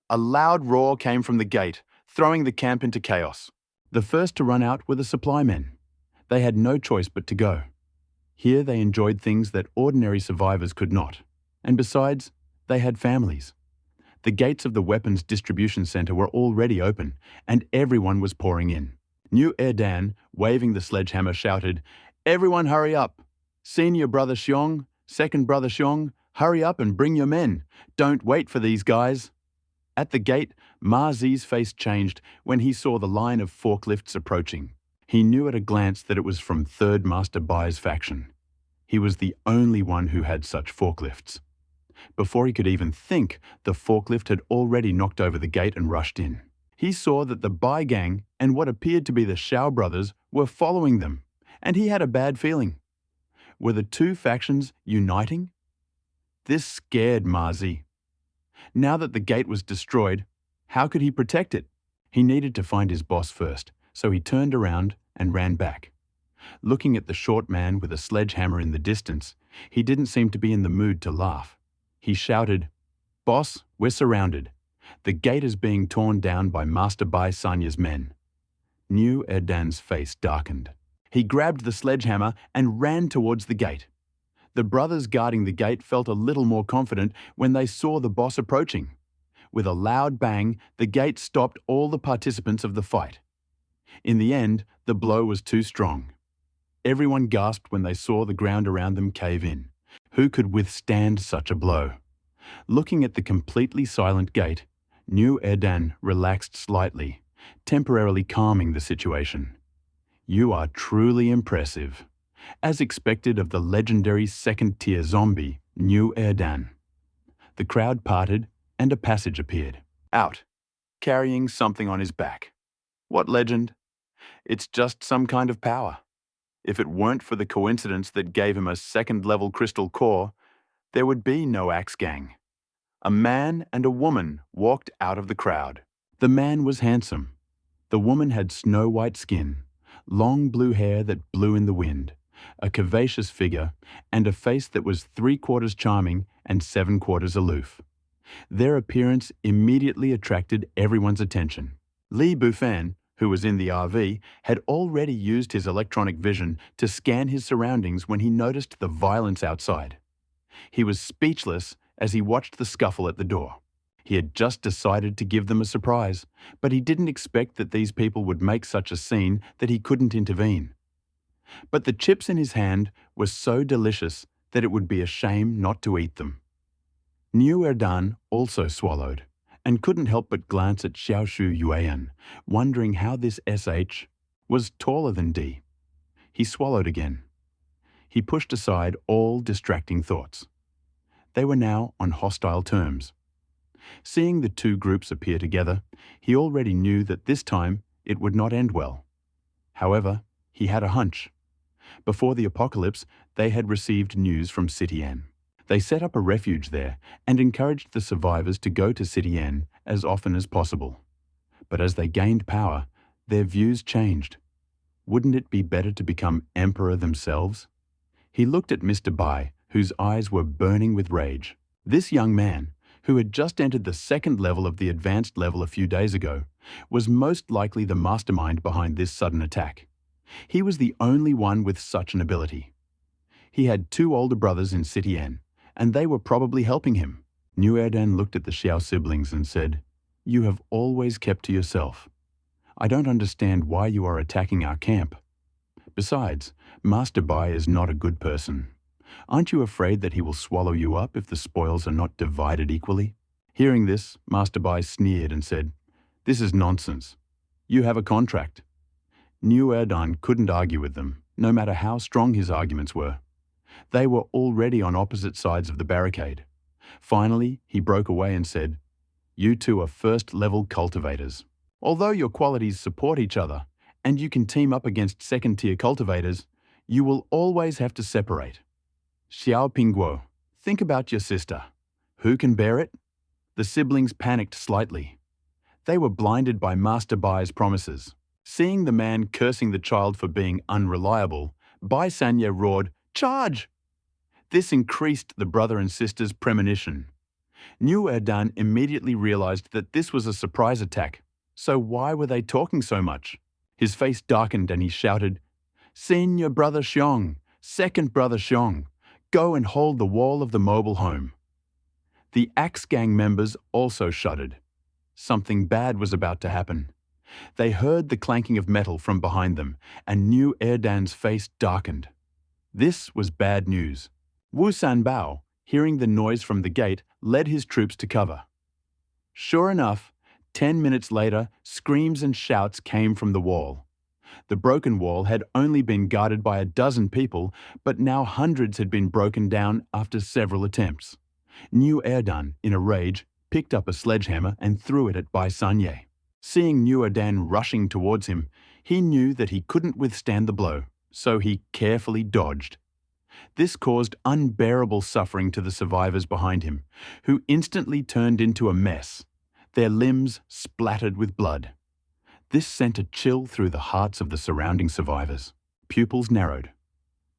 A loud roar came from the gate, throwing the camp into chaos. The first to run out were the supply men. They had no choice but to go. Here they enjoyed things that ordinary survivors could not. And besides, they had families. The gates of the weapons distribution center were already open, and everyone was pouring in. New Erdan, waving the sledgehammer, shouted, "Everyone hurry up! Senior Brother Xiong, Second Brother Xiong, hurry up and bring your men. Don't wait for these guys." At the gate, Ma Zi's face changed when he saw the line of forklifts approaching. He knew at a glance that it was from 3rd Master Bai's faction. He was the only one who had such forklifts. Before he could even think, the forklift had already knocked over the gate and rushed in. He saw that the Bai gang and what appeared to be the Shao brothers were following them, and he had a bad feeling. Were the 2 factions uniting? This scared Ma Zi. Now that the gate was destroyed, how could he protect it? He needed to find his boss first, so he turned around and ran back. Looking at the short man with a sledgehammer in the distance, he didn't seem to be in the mood to laugh. He shouted, "Boss, we're surrounded. The gate is being torn down by Master Bai Sanya's men." New Erdan's face darkened. He grabbed the sledgehammer and ran towards the gate. The brothers guarding the gate felt a little more confident when they saw the boss approaching. With a loud bang, the gate stopped all the participants of the fight. In the end, the blow was too strong. Everyone gasped when they saw the ground around them cave in. Who could withstand such a blow? Looking at the completely silent gate, New Erdan relaxed slightly, temporarily calming the situation. "You are truly impressive," as expected of the legendary 2nd-tier zombie, New Erdan. The crowd parted and a passage appeared. "Out," carrying something on his back. What legend? It's just some kind of power. If it weren't for the coincidence that gave him a second-level crystal core, there would be no Axe Gang. A man and a woman walked out of the crowd. The man was handsome. The woman had snow-white skin, long blue hair that blew in the wind, a curvaceous figure, and a face that was 3/4 charming and 7/4 aloof. Their appearance immediately attracted everyone's attention. Li Bufan, who was in the RV, had already used his electronic vision to scan his surroundings when he noticed the violence outside. He was speechless as he watched the scuffle at the door. He had just decided to give them a surprise, but he didn't expect that these people would make such a scene that he couldn't intervene. But the chips in his hand were so delicious that it would be a shame not to eat them. New Erdan also swallowed, and couldn't help but glance at Xiaoshu Yuan, wondering how this SH was taller than D. He swallowed again. He pushed aside all distracting thoughts. They were now on hostile terms. Seeing the two groups appear together, he already knew that this time it would not end well. However, he had a hunch. Before the apocalypse, they had received news from City N. They set up a refuge there and encouraged the survivors to go to City N as often as possible. But as they gained power, their views changed. Wouldn't it be better to become emperor themselves? He looked at Mr. Bai, whose eyes were burning with rage. This young man, who had just entered the second level of the advanced level a few days ago, was most likely the mastermind behind this sudden attack. He was the only one with such an ability. He had 2 older brothers in City N, and they were probably helping him. New Erdan looked at the Xiao siblings and said, "You have always kept to yourself. I don't understand why you are attacking our camp. Besides, Master Bai is not a good person. Aren't you afraid that he will swallow you up if the spoils are not divided equally?" Hearing this, Master Bai sneered and said, "This is nonsense. You have a contract." New Erdan couldn't argue with them, no matter how strong his arguments were. They were already on opposite sides of the barricade. Finally, he broke away and said, "You two are first-level cultivators. Although your qualities support each other, and you can team up against second-tier cultivators, you will always have to separate. Xiao Pingguo, think about your sister. Who can bear it?" The siblings panicked slightly. They were blinded by Master Bai's promises. Seeing the man cursing the child for being unreliable, Bai Sanya roared, "Charge!" This increased the brother and sister's premonition. New Erdan immediately realized that this was a surprise attack, so why were they talking so much? His face darkened and he shouted, "Senior Brother Xiong, second Brother Xiong, go and hold the wall of the mobile home." The Axe Gang members also shuddered. Something bad was about to happen. They heard the clanking of metal from behind them, and New Erdan's face darkened. This was bad news. Wu Sanbao, hearing the noise from the gate, led his troops to cover. Sure enough, 10 minutes later, screams and shouts came from the wall. The broken wall had only been guarded by a dozen people, but now hundreds had been broken down after several attempts. New Erdan, in a rage, picked up a sledgehammer and threw it at Bai Sanye. Seeing New Erdan rushing towards him, he knew that he couldn't withstand the blow, so he carefully dodged. This caused unbearable suffering to the survivors behind him, who instantly turned into a mess, their limbs splattered with blood. This sent a chill through the hearts of the surrounding survivors. Pupils narrowed.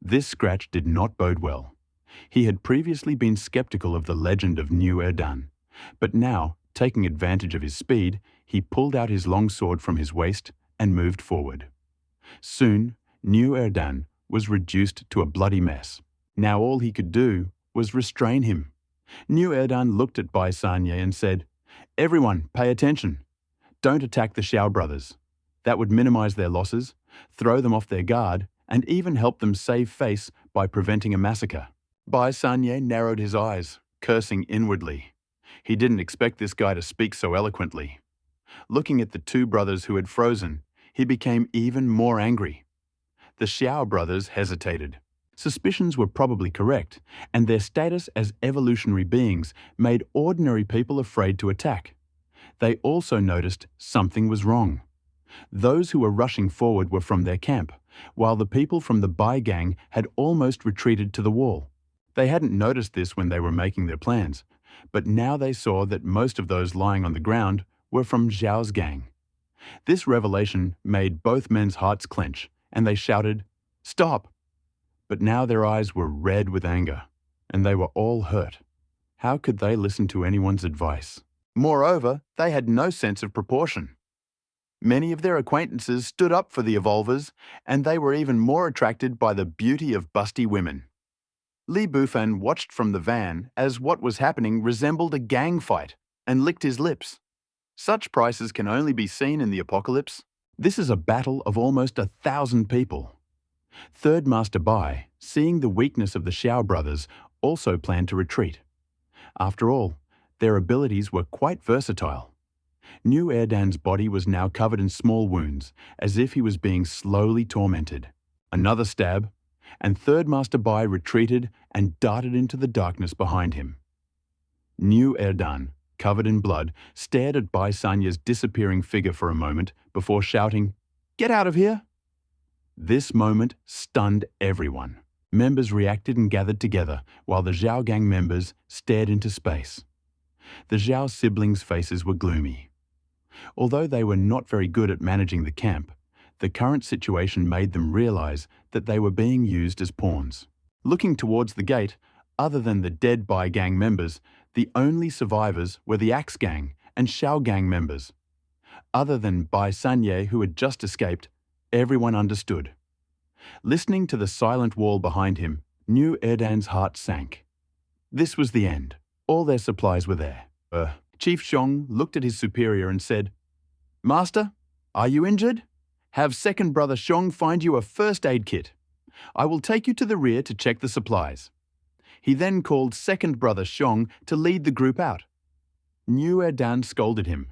This scratch did not bode well. He had previously been skeptical of the legend of New Erdan, but now, taking advantage of his speed, he pulled out his long sword from his waist and moved forward. Soon, New Erdan was reduced to a bloody mess. Now all he could do was restrain him. New Erdan looked at Bai Sanye and said, "Everyone, pay attention. Don't attack the Xiao brothers. That would minimize their losses, throw them off their guard, and even help them save face by preventing a massacre." Bai Sanye narrowed his eyes, cursing inwardly. He didn't expect this guy to speak so eloquently. Looking at the 2 brothers who had frozen, he became even more angry. The Xiao brothers hesitated. Suspicions were probably correct, and their status as evolutionary beings made ordinary people afraid to attack. They also noticed something was wrong. Those who were rushing forward were from their camp, while the people from the Bai gang had almost retreated to the wall. They hadn't noticed this when they were making their plans, but now they saw that most of those lying on the ground were from Zhao's gang. This revelation made both men's hearts clench, and they shouted, "Stop!" But now their eyes were red with anger, and they were all hurt. How could they listen to anyone's advice? Moreover, they had no sense of proportion. Many of their acquaintances stood up for the evolvers, and they were even more attracted by the beauty of busty women. Li Bufan watched from the van as what was happening resembled a gang fight and licked his lips. Such prices can only be seen in the apocalypse. This is a battle of almost 1,000 people. Third Master Bai, seeing the weakness of the Xiao brothers, also planned to retreat. After all, their abilities were quite versatile. New Erdan's body was now covered in small wounds, as if he was being slowly tormented. Another stab, and Third Master Bai retreated and darted into the darkness behind him. New Erdan, covered in blood, stared at Bai Sanya's disappearing figure for a moment before shouting, "Get out of here!" This moment stunned everyone. Members reacted and gathered together, while the Zhao gang members stared into space. The Zhao siblings' faces were gloomy. Although they were not very good at managing the camp, the current situation made them realize that they were being used as pawns. Looking towards the gate, other than the dead Bai gang members, the only survivors were the Axe gang and Xiao gang members. Other than Bai Sanye, who had just escaped, everyone understood. Listening to the silent wall behind him, New Erdan's heart sank. This was the end. All their supplies were there. Chief Xiong looked at his superior and said, "Master, are you injured? Have second brother Xiong find you a first aid kit. I will take you to the rear to check the supplies." He then called second brother Xiong to lead the group out. New Erdan scolded him.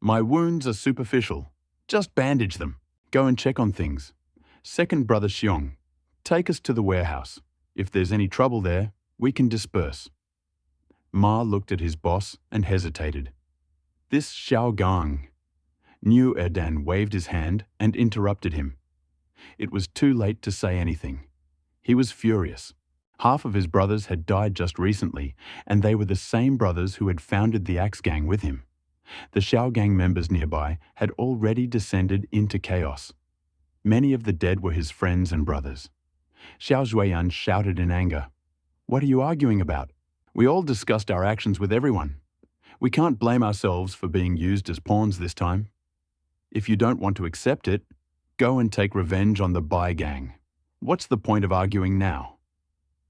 "My wounds are superficial. Just bandage them. Go and check on things. Second brother Xiong, take us to the warehouse. If there's any trouble there, we can disperse." Ma looked at his boss and hesitated. This Xiao Gang. New Erdan waved his hand and interrupted him. It was too late to say anything. He was furious. Half of his brothers had died just recently, and they were the same brothers who had founded the Axe Gang with him. The Xiao Gang members nearby had already descended into chaos. Many of the dead were his friends and brothers. Xiao Zhuiyan shouted in anger, "What are you arguing about? We all discussed our actions with everyone. We can't blame ourselves for being used as pawns this time. If you don't want to accept it, go and take revenge on the Bai Gang. What's the point of arguing now?"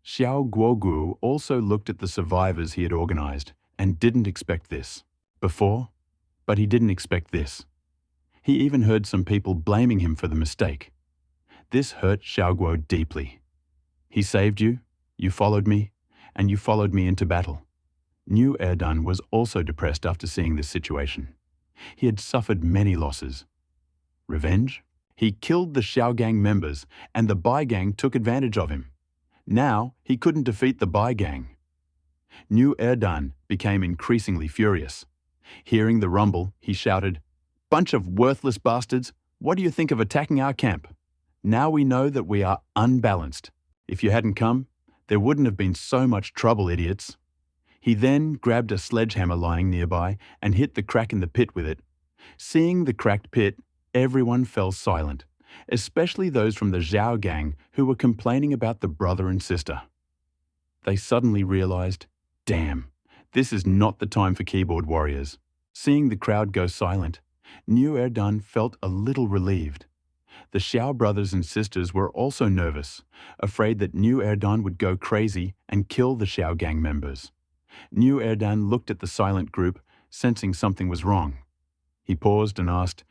Xiao Guogu also looked at the survivors he had organized and didn't expect this. Before, but he didn't expect this. He even heard some people blaming him for the mistake. This hurt Xiao Guo deeply. He saved you, you followed me, and you followed me into battle. New Erdan was also depressed after seeing this situation. He had suffered many losses. Revenge? He killed the Xiao Gang members, and the Bai Gang took advantage of him. Now he couldn't defeat the Bai Gang. New Erdan became increasingly furious. Hearing the rumble, he shouted, "Bunch of worthless bastards, what do you think of attacking our camp? Now we know that we are unbalanced. If you hadn't come, there wouldn't have been so much trouble, idiots." He then grabbed a sledgehammer lying nearby and hit the crack in the pit with it. Seeing the cracked pit, everyone fell silent, especially those from the Zhao Gang who were complaining about the brother and sister. They suddenly realized, damn, this is not the time for keyboard warriors. Seeing the crowd go silent, New Erdan felt a little relieved. The Xiao brothers and sisters were also nervous, afraid that New Erdan would go crazy and kill the Xiao Gang members. New Erdan looked at the silent group, sensing something was wrong. He paused and asked,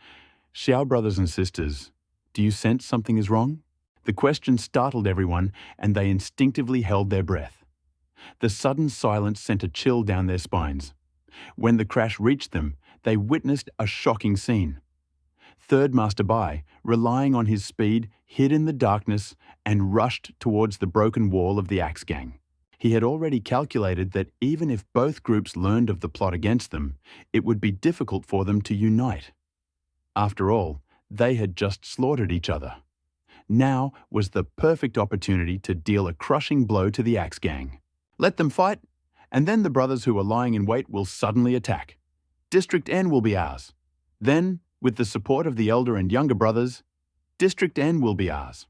"Xiao brothers and sisters, do you sense something is wrong?" The question startled everyone, and they instinctively held their breath. The sudden silence sent a chill down their spines. When the crash reached them, they witnessed a shocking scene. Third Master Bai, relying on his speed, hid in the darkness and rushed towards the broken wall of the Axe Gang. He had already calculated that even if both groups learned of the plot against them, it would be difficult for them to unite. After all, they had just slaughtered each other. Now was the perfect opportunity to deal a crushing blow to the Axe Gang. Let them fight, and then the brothers who are lying in wait will suddenly attack. District N will be ours. Then, with the support of the elder and younger brothers, District N will be ours.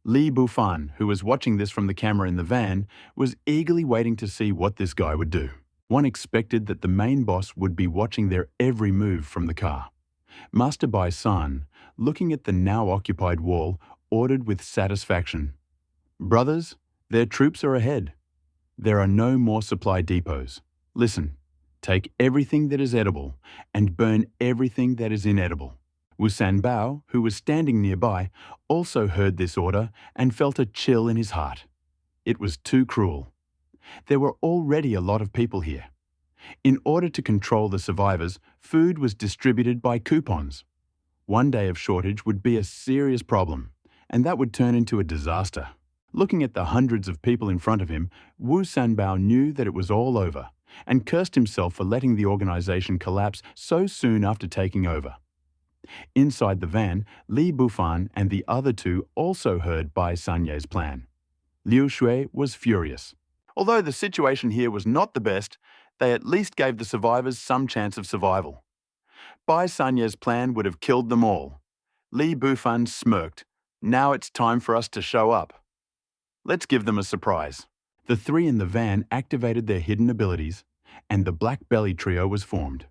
Li Bufan, who was watching this from the camera in the van, was eagerly waiting to see what this guy would do. One expected that the main boss would be watching their every move from the car. Master Bai San, looking at the now occupied wall, ordered with satisfaction, "Brothers, their troops are ahead. There are no more supply depots. Listen, take everything that is edible and burn everything that is inedible." Wu Sanbao, who was standing nearby, also heard this order and felt a chill in his heart. It was too cruel. There were already a lot of people here. In order to control the survivors, food was distributed by coupons. One day of shortage would be a serious problem, and that would turn into a disaster. Looking at the hundreds of people in front of him, Wu Sanbao knew that it was all over, and cursed himself for letting the organization collapse so soon after taking over. Inside the van, Li Bufan and the other two also heard Bai Sanye's plan. Liu Shui was furious. Although the situation here was not the best, they at least gave the survivors some chance of survival. Bai Sanye's plan would have killed them all. Li Bufan smirked. "Now it's time for us to show up. Let's give them a surprise." The three in the van activated their hidden abilities, and the Black Belly trio was formed.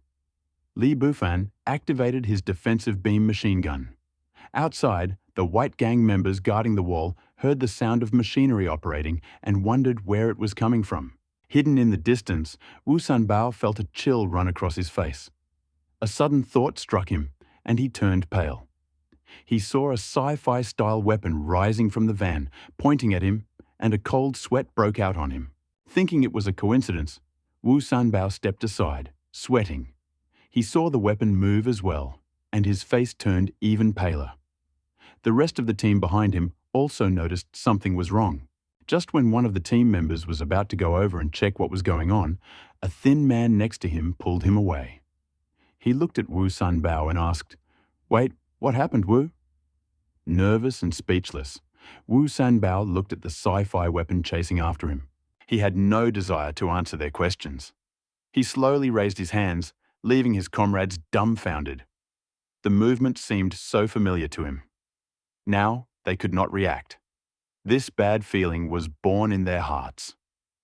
Li Bufan activated his defensive beam machine gun. Outside, the White Gang members guarding the wall heard the sound of machinery operating and wondered where it was coming from. Hidden in the distance, Wu Sanbao felt a chill run across his face. A sudden thought struck him, and he turned pale. He saw a sci-fi style weapon rising from the van, pointing at him, and a cold sweat broke out on him. Thinking it was a coincidence, Wu Sanbao stepped aside, sweating. He saw the weapon move as well, and his face turned even paler. The rest of the team behind him also noticed something was wrong. Just when one of the team members was about to go over and check what was going on, a thin man next to him pulled him away. He looked at Wu Sanbao and asked, "Wait, what happened, Wu?" Nervous and speechless, Wu Sanbao looked at the sci-fi weapon chasing after him. He had no desire to answer their questions. He slowly raised his hands, leaving his comrades dumbfounded. The movement seemed so familiar to him. Now they could not react. This bad feeling was born in their hearts.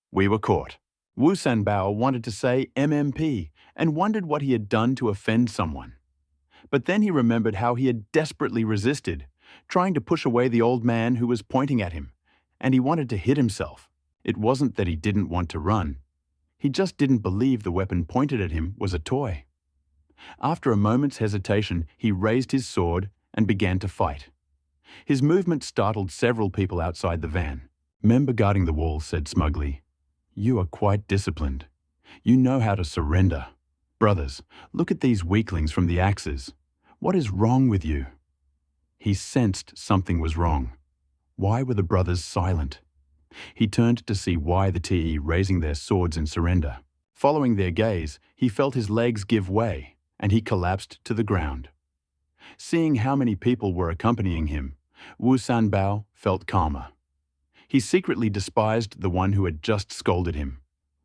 We were caught. Wu Sanbao wanted to say MMP and wondered what he had done to offend someone. But then he remembered how he had desperately resisted, trying to push away the old man who was pointing at him, and he wanted to hit himself. It wasn't that he didn't want to run. He just didn't believe the weapon pointed at him was a toy. After a moment's hesitation, he raised his sword and began to fight. His movement startled several people outside the van. Member guarding the wall said smugly, "You are quite disciplined. You know how to surrender. Brothers, look at these weaklings from the axes. What is wrong with you?" He sensed something was wrong. Why were the brothers silent? He turned to see why the TE raising their swords in surrender. Following their gaze, he felt his legs give way, and he collapsed to the ground. Seeing how many people were accompanying him, Wu Sanbao felt calmer. He secretly despised the one who had just scolded him.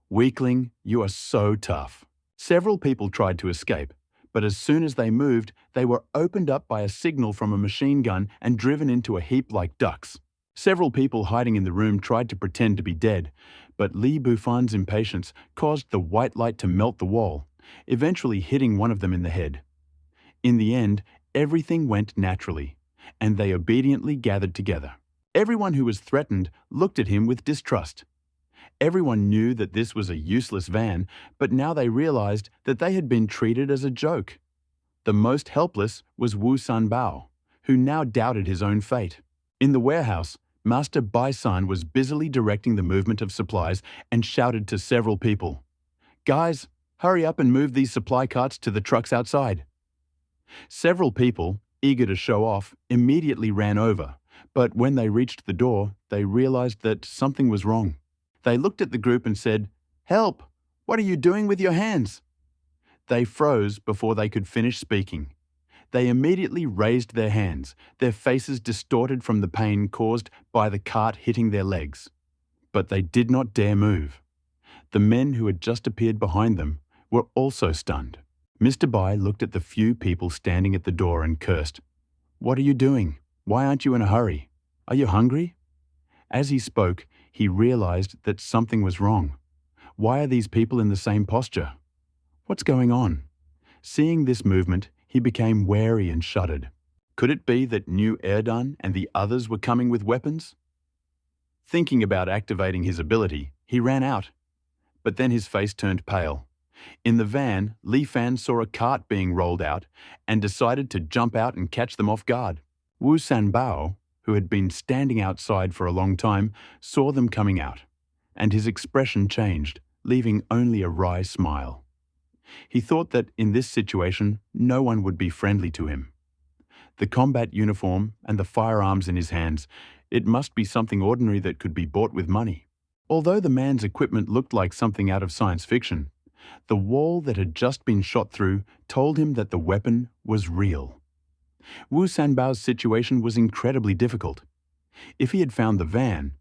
"Weakling, you are so tough." Several people tried to escape, but as soon as they moved, they were opened up by a signal from a machine gun and driven into a heap like ducks. Several people hiding in the room tried to pretend to be dead, but Li Bufan's impatience caused the white light to melt the wall, eventually hitting one of them in the head. In the end, everything went naturally, and they obediently gathered together. Everyone who was threatened looked at him with distrust. Everyone knew that this was a useless van, but now they realized that they had been treated as a joke. The most helpless was Wu Sanbao, who now doubted his own fate. In the warehouse, Master Bai San was busily directing the movement of supplies and shouted to several people, "Guys, hurry up and move these supply carts to the trucks outside." Several people, eager to show off, immediately ran over, but when they reached the door, they realized that something was wrong. They looked at the group and said, "Help! What are you doing with your hands?" They froze before they could finish speaking. They immediately raised their hands, their faces distorted from the pain caused by the cart hitting their legs. But they did not dare move. The men who had just appeared behind them were also stunned. Mr. Bai looked at the few people standing at the door and cursed. "What are you doing? Why aren't you in a hurry? Are you hungry?" As he spoke, he realized that something was wrong. Why are these people in the same posture? What's going on? Seeing this movement, he became wary and shuddered. Could it be that New Erdan and the others were coming with weapons? Thinking about activating his ability, he ran out. But then his face turned pale. In the van, Li Fan saw a cart being rolled out and decided to jump out and catch them off guard. Wu Sanbao, who had been standing outside for a long time, saw them coming out, and his expression changed, leaving only a wry smile. He thought that in this situation, no one would be friendly to him. The combat uniform and the firearms in his hands, it must be something ordinary that could be bought with money. Although the man's equipment looked like something out of science fiction, the wall that had just been shot through told him that the weapon was real. Wu Sanbao's situation was incredibly difficult. If he had found the van,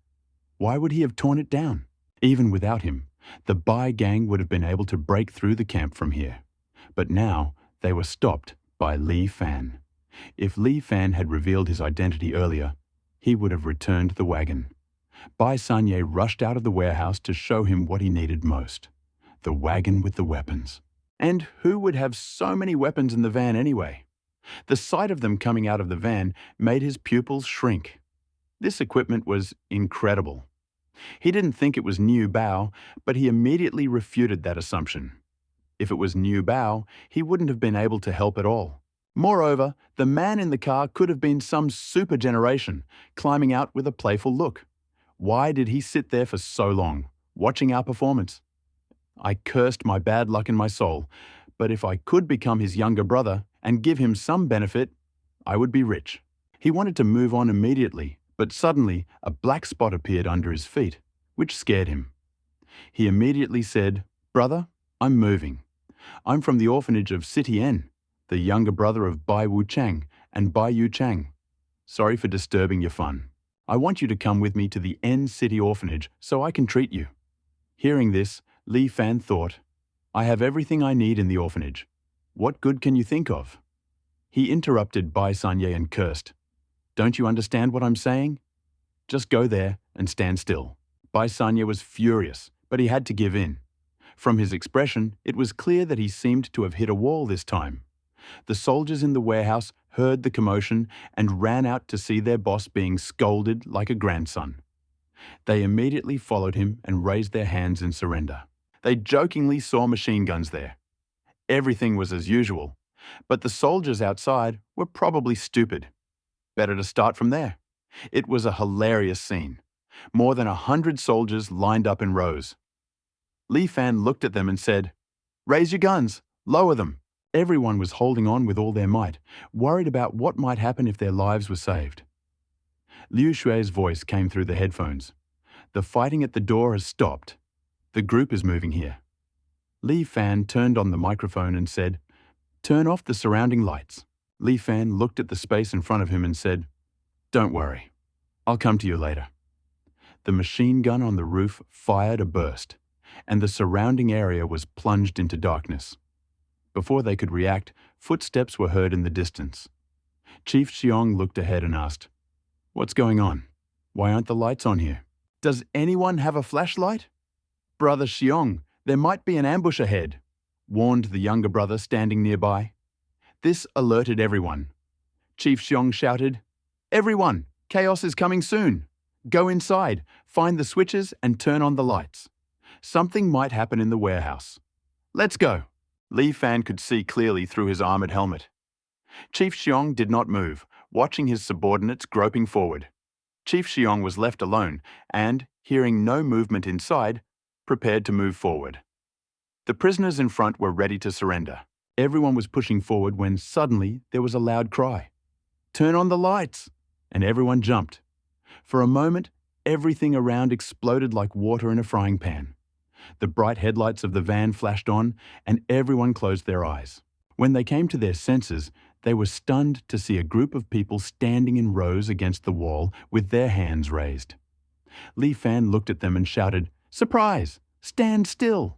why would he have torn it down? Even without him, the Bai gang would have been able to break through the camp from here. But now they were stopped by Li Fan. If Li Fan had revealed his identity earlier, he would have returned the wagon. Bai Sanye rushed out of the warehouse to show him what he needed most: the wagon with the weapons. And who would have so many weapons in the van anyway? The sight of them coming out of the van made his pupils shrink. This equipment was incredible. He didn't think it was New Bao, but he immediately refuted that assumption. If it was New Bao, he wouldn't have been able to help at all. Moreover, the man in the car could have been some super generation, climbing out with a playful look. Why did he sit there for so long, watching our performance? I cursed my bad luck in my soul, but if I could become his younger brother and give him some benefit, I would be rich. He wanted to move on immediately, but suddenly a black spot appeared under his feet, which scared him. He immediately said, "Brother, I'm moving. I'm from the orphanage of City N, the younger brother of Bai Wu Chang and Bai Yu Chang. Sorry for disturbing your fun. I want you to come with me to the N City orphanage so I can treat you." Hearing this, Li Fan thought, "I have everything I need in the orphanage. What good can you think of?" He interrupted Bai Sanye and cursed. "Don't you understand what I'm saying? Just go there and stand still." Bai Sanye was furious, but he had to give in. From his expression, it was clear that he seemed to have hit a wall this time. The soldiers in the warehouse heard the commotion and ran out to see their boss being scolded like a grandson. They immediately followed him and raised their hands in surrender. They jokingly saw machine guns there. Everything was as usual, but the soldiers outside were probably stupid. Better to start from there. It was a hilarious scene. More than 100 soldiers lined up in rows. Li Fan looked at them and said, "Raise your guns, lower them." Everyone was holding on with all their might, worried about what might happen if their lives were saved. Liu Xue's voice came through the headphones. "The fighting at the door has stopped. The group is moving here." Li Fan turned on the microphone and said, "Turn off the surrounding lights." Li Fan looked at the space in front of him and said, "Don't worry. I'll come to you later." The machine gun on the roof fired a burst, and the surrounding area was plunged into darkness. Before they could react, footsteps were heard in the distance. Chief Xiong looked ahead and asked, "What's going on? Why aren't the lights on here? Does anyone have a flashlight?" "Brother Xiong, there might be an ambush ahead," warned the younger brother standing nearby. This alerted everyone. Chief Xiong shouted, "Everyone, chaos is coming soon. Go inside, find the switches and turn on the lights. Something might happen in the warehouse. Let's go." Li Fan could see clearly through his armored helmet. Chief Xiong did not move, watching his subordinates groping forward. Chief Xiong was left alone and, hearing no movement inside, prepared to move forward. The prisoners in front were ready to surrender. Everyone was pushing forward when suddenly there was a loud cry. "Turn on the lights!" And everyone jumped. For a moment, Everything around exploded like water in a frying pan. The bright headlights of the van flashed on, and everyone closed their eyes. When they came to their senses, they were stunned to see a group of people standing in rows against the wall with their hands raised. Li Fan looked at them and shouted, "Surprise! Stand still!"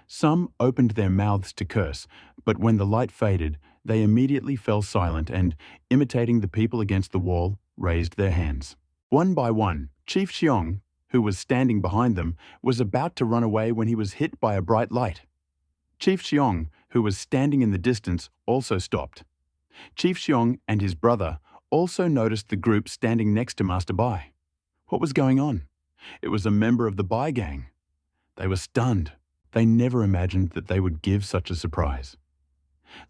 Some opened their mouths to curse, but when the light faded, they immediately fell silent and, imitating the people against the wall, raised their hands. One by one, Chief Xiong, who was standing behind them, was about to run away when he was hit by a bright light. Chief Xiong, who was standing in the distance, also stopped. Chief Xiong and his brother also noticed the group standing next to Master Bai. What was going on? It was a member of the Bai gang. They were stunned. They never imagined that they would give such a surprise.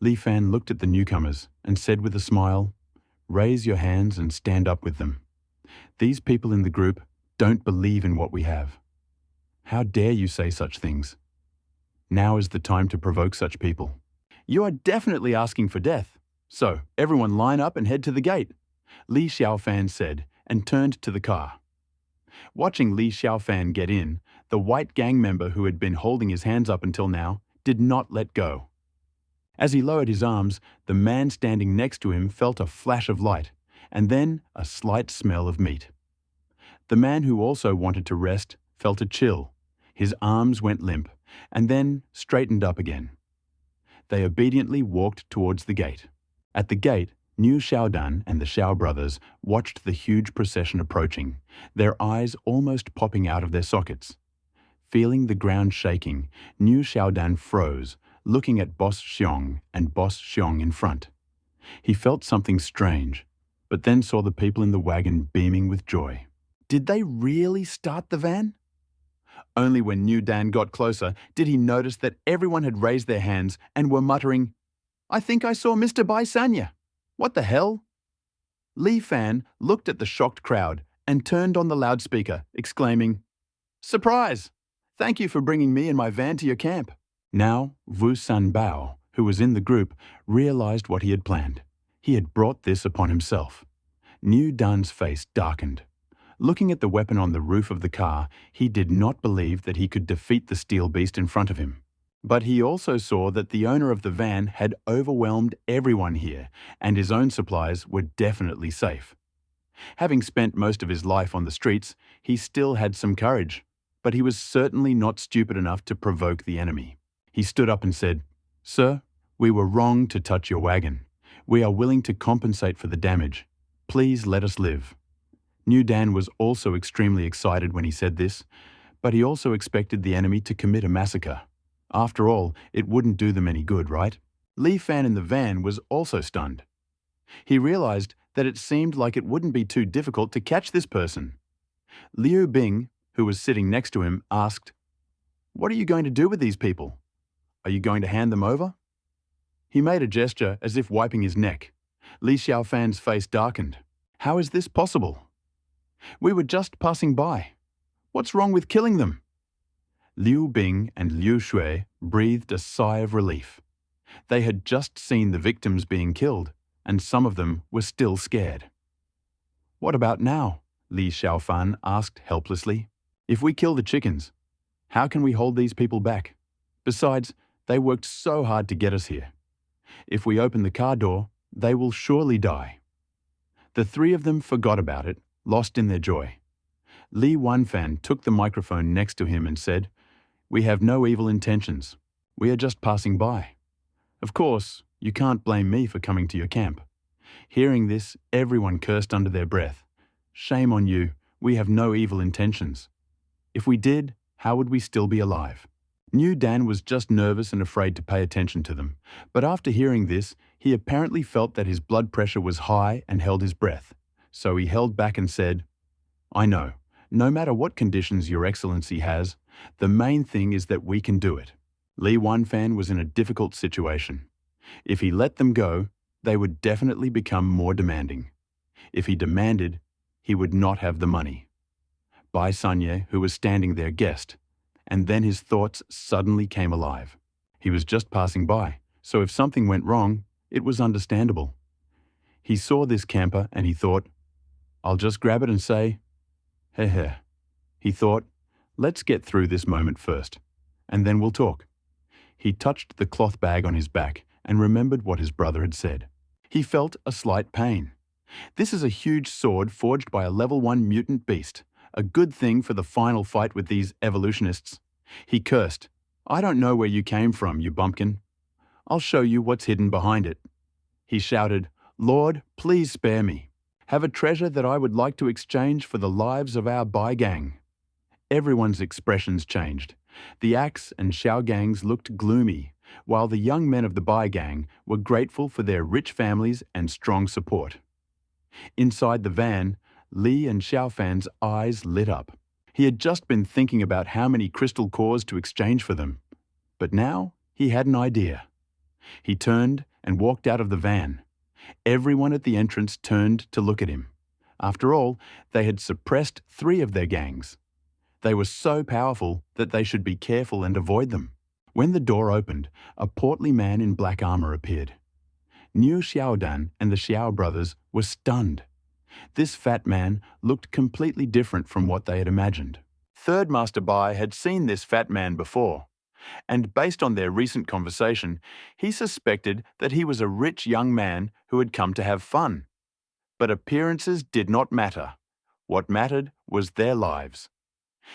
Li Fan looked at the newcomers and said with a smile, "Raise your hands and stand up with them. These people in the group don't believe in what we have. How dare you say such things? Now is the time to provoke such people. You are definitely asking for death. So, everyone line up and head to the gate," Li Xiaofan said and turned to the car. Watching Li Xiaofan get in, the white gang member who had been holding his hands up until now did not let go. As he lowered his arms, the man standing next to him felt a flash of light, and then a slight smell of meat. The man who also wanted to rest felt a chill. His arms went limp, and then straightened up again. They obediently walked towards the gate. At the gate, Niu Xiaodan and the Xiao brothers watched the huge procession approaching, their eyes almost popping out of their sockets. Feeling the ground shaking, Niu Xiaodan froze, looking at Boss Xiong and Boss Xiong in front. He felt something strange, but then saw the people in the wagon beaming with joy. Did they really start the van? Only when Niu Dan got closer did he notice that everyone had raised their hands and were muttering, "I think I saw Mr. Bai Sanya. What the hell?" Li Fan looked at the shocked crowd and turned on the loudspeaker, exclaiming, "Surprise! Thank you for bringing me and my van to your camp." Now, Wu San Bao, who was in the group, realized what he had planned. He had brought this upon himself. Niu Dan's face darkened. Looking at the weapon on the roof of the car, he did not believe that he could defeat the steel beast in front of him. But he also saw that the owner of the van had overwhelmed everyone here, and his own supplies were definitely safe. Having spent most of his life on the streets, he still had some courage, but he was certainly not stupid enough to provoke the enemy. He stood up and said, "Sir, we were wrong to touch your wagon. We are willing to compensate for the damage. Please let us live." Niu Dan was also extremely excited when he said this, but he also expected the enemy to commit a massacre. After all, it wouldn't do them any good, right? Li Fan in the van was also stunned. He realized that it seemed like it wouldn't be too difficult to catch this person. Liu Bing, who was sitting next to him, asked, "What are you going to do with these people? Are you going to hand them over?" He made a gesture as if wiping his neck. Li Xiaofan's face darkened. "How is this possible? We were just passing by. What's wrong with killing them?" Liu Bing and Liu Shui breathed a sigh of relief. They had just seen the victims being killed, and some of them were still scared. "What about now?" Li Xiaofan asked helplessly. "If we kill the chickens, how can we hold these people back? Besides, they worked so hard to get us here. If we open the car door, they will surely die." The three of them forgot about it, lost in their joy. Li Wanfan took the microphone next to him and said, "We have no evil intentions. We are just passing by. Of course, you can't blame me for coming to your camp." Hearing this, everyone cursed under their breath. "Shame on you, we have no evil intentions. If we did, how would we still be alive?" Niu Dan was just nervous and afraid to pay attention to them, but after hearing this, he apparently felt that his blood pressure was high and held his breath. So he held back and said, "I know, no matter what conditions Your Excellency has, the main thing is that we can do it." Li Wanfan was in a difficult situation. If he let them go, they would definitely become more demanding. If he demanded, he would not have the money. Bai Sanye, who was standing there, guessed, and then his thoughts suddenly came alive. He was just passing by, so if something went wrong, it was understandable. He saw this camper and he thought, "I'll just grab it and say, Heh. He thought, let's get through this moment first, and then we'll talk. He touched the cloth bag on his back and remembered what his brother had said. He felt a slight pain. This is a huge sword forged by a level 1 mutant beast, a good thing for the final fight with these evolutionists. He cursed, I don't know where you came from, you bumpkin. I'll show you what's hidden behind it. He shouted, Lord, please spare me. Have a treasure that I would like to exchange for the lives of our Bai gang. Everyone's expressions changed. The Axe and Xiao gangs looked gloomy, while the young men of the Bai gang were grateful for their rich families and strong support. Inside the van, Li and Xiaofan's eyes lit up. He had just been thinking about how many crystal cores to exchange for them. But now he had an idea. He turned and walked out of the van. Everyone at the entrance turned to look at him. After all, they had suppressed 3 of their gangs. They were so powerful that they should be careful and avoid them. When the door opened, a portly man in black armor appeared. Niu Xiaodan and the Xiao brothers were stunned. This fat man looked completely different from what they had imagined. Third Master Bai had seen this fat man before, and based on their recent conversation, he suspected that he was a rich young man who had come to have fun. But appearances did not matter. What mattered was their lives.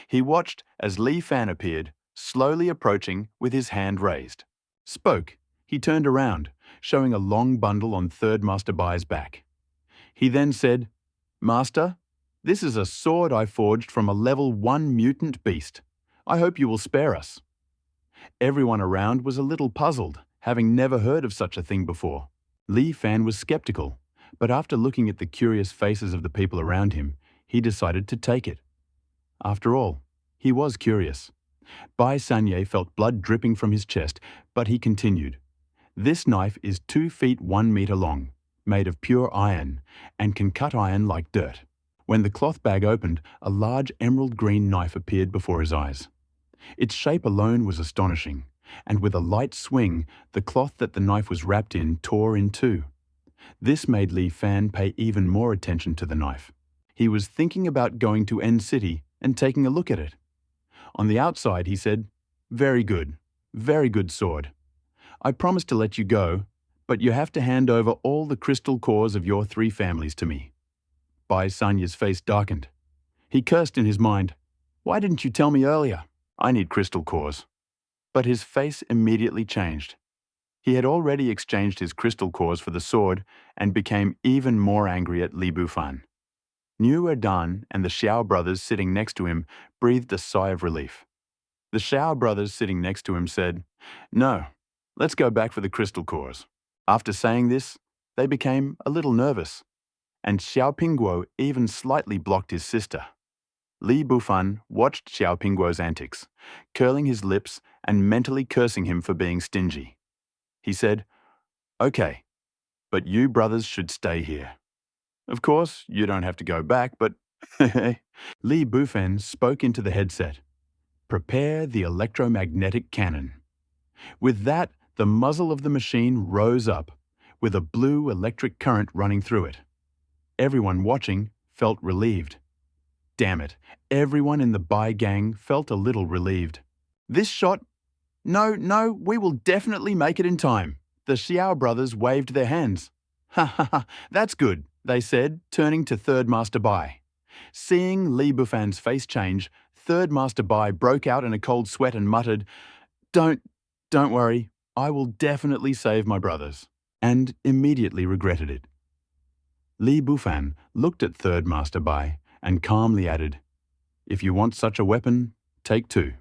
He watched as Li Fan appeared, slowly approaching with his hand raised. Spoke. He turned around, showing a long bundle on Third Master Bai's back. He then said, Master, this is a sword I forged from a level 1 mutant beast. I hope you will spare us. Everyone around was a little puzzled, having never heard of such a thing before. Li Fan was skeptical, but after looking at the curious faces of the people around him, he decided to take it. After all, he was curious. Bai Sanye felt blood dripping from his chest, but he continued. This knife is 2 feet 1 meter long, made of pure iron, and can cut iron like dirt. When the cloth bag opened, a large emerald green knife appeared before his eyes. Its shape alone was astonishing, and with a light swing, the cloth that the knife was wrapped in tore in 2. This made Li Fan pay even more attention to the knife. He was thinking about going to N City and taking a look at it. On the outside, he said, very good sword. I promise to let you go, but you have to hand over all the crystal cores of your 3 families to me. Bai Sanya's face darkened. He cursed in his mind, why didn't you tell me earlier? I need crystal cores. But his face immediately changed. He had already exchanged his crystal cores for the sword and became even more angry at Li Bufan. Niu Erdan and the Xiao brothers sitting next to him breathed a sigh of relief. The Xiao brothers sitting next to him said, no, let's go back for the crystal cores. After saying this, they became a little nervous, and Xiao Pingguo even slightly blocked his sister. Li Bufan watched Xiao Pingguo's antics, curling his lips and mentally cursing him for being stingy. He said, okay, but you brothers should stay here. Of course, you don't have to go back, but Li Bufan spoke into the headset. Prepare the electromagnetic cannon. With that, the muzzle of the machine rose up, with a blue electric current running through it. Everyone watching felt relieved. Damn it, everyone in the Bai gang felt a little relieved. This shot... No, we will definitely make it in time. The Xiao brothers waved their hands. Ha ha ha, that's good, they said, turning to Third Master Bai. Seeing Li Bufan's face change, Third Master Bai broke out in a cold sweat and muttered, Don't worry, I will definitely save my brothers, and immediately regretted it. Li Bufan looked at Third Master Bai and calmly added, If you want such a weapon, take 2.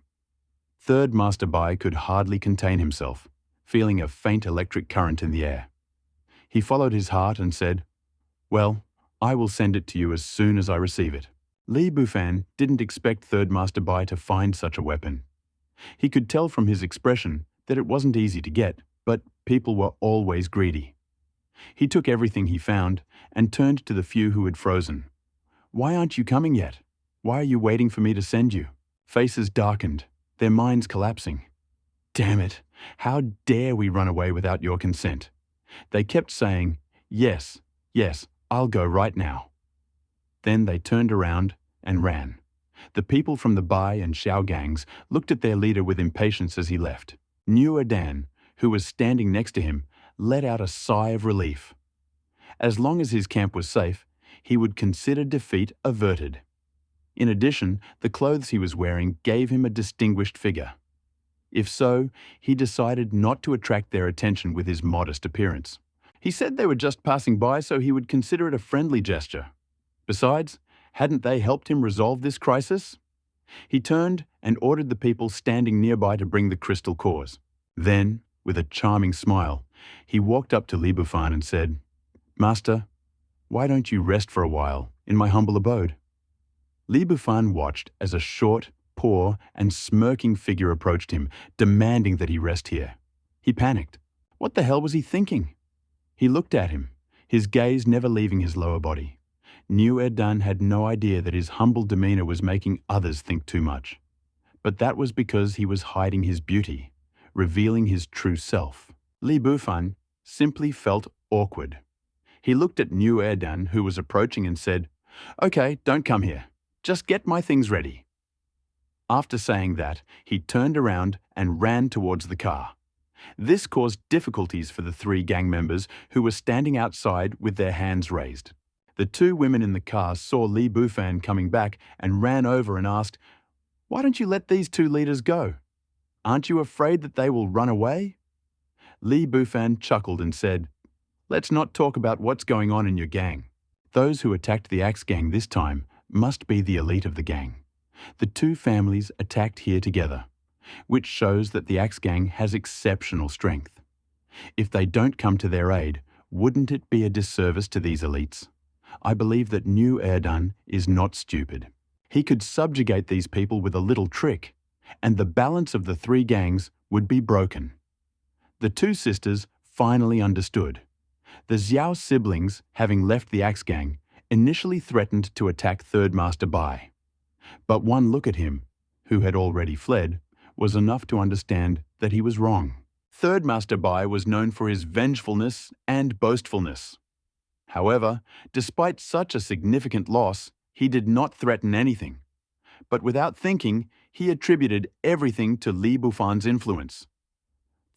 Third Master Bai could hardly contain himself, feeling a faint electric current in the air. He followed his heart and said, Well, I will send it to you as soon as I receive it. Li Bufan didn't expect Third Master Bai to find such a weapon. He could tell from his expression that it wasn't easy to get, but people were always greedy. He took everything he found and turned to the few who had frozen. Why aren't you coming yet? Why are you waiting for me to send you? Faces darkened, their minds collapsing. Damn it, how dare we run away without your consent? They kept saying, yes, I'll go right now. Then they turned around and ran. The people from the Bai and Xiao gangs looked at their leader with impatience as he left. New Dan, who was standing next to him, let out a sigh of relief. As long as his camp was safe, he would consider defeat averted. In addition, the clothes he was wearing gave him a distinguished figure. If so, he decided not to attract their attention with his modest appearance. He said they were just passing by, so he would consider it a friendly gesture. Besides, hadn't they helped him resolve this crisis? He turned and ordered the people standing nearby to bring the crystal cores. Then, with a charming smile, he walked up to Li Bufan and said, "Master, why don't you rest for a while in my humble abode?" Li Bufan watched as a short, poor, and smirking figure approached him, demanding that he rest here. He panicked. What the hell was he thinking? He looked at him, his gaze never leaving his lower body. New Dan had no idea that his humble demeanor was making others think too much. But that was because he was hiding his beauty, revealing his true self. Li Bufan simply felt awkward. He looked at New Dan, who was approaching, and said, "Okay, don't come here. Just get my things ready." After saying that, he turned around and ran towards the car. This caused difficulties for the three gang members who were standing outside with their hands raised. The two women in the car saw Li Bufan coming back and ran over and asked, "Why don't you let these two leaders go? Aren't you afraid that they will run away?" Li Bufan chuckled and said, "Let's not talk about what's going on in your gang. Those who attacked the Axe gang this time must be the elite of the gang. The two families attacked here together, which shows that the Axe gang has exceptional strength. If they don't come to their aid, wouldn't it be a disservice to these elites? I believe that New Dan is not stupid. He could subjugate these people with a little trick, and the balance of the three gangs would be broken." The two sisters finally understood. The Xiao siblings, having left the Axe gang, initially threatened to attack Third Master Bai. But one look at him, who had already fled, was enough to understand that he was wrong. Third Master Bai was known for his vengefulness and boastfulness. However, despite such a significant loss, he did not threaten anything. But without thinking, he attributed everything to Li Bufan's influence.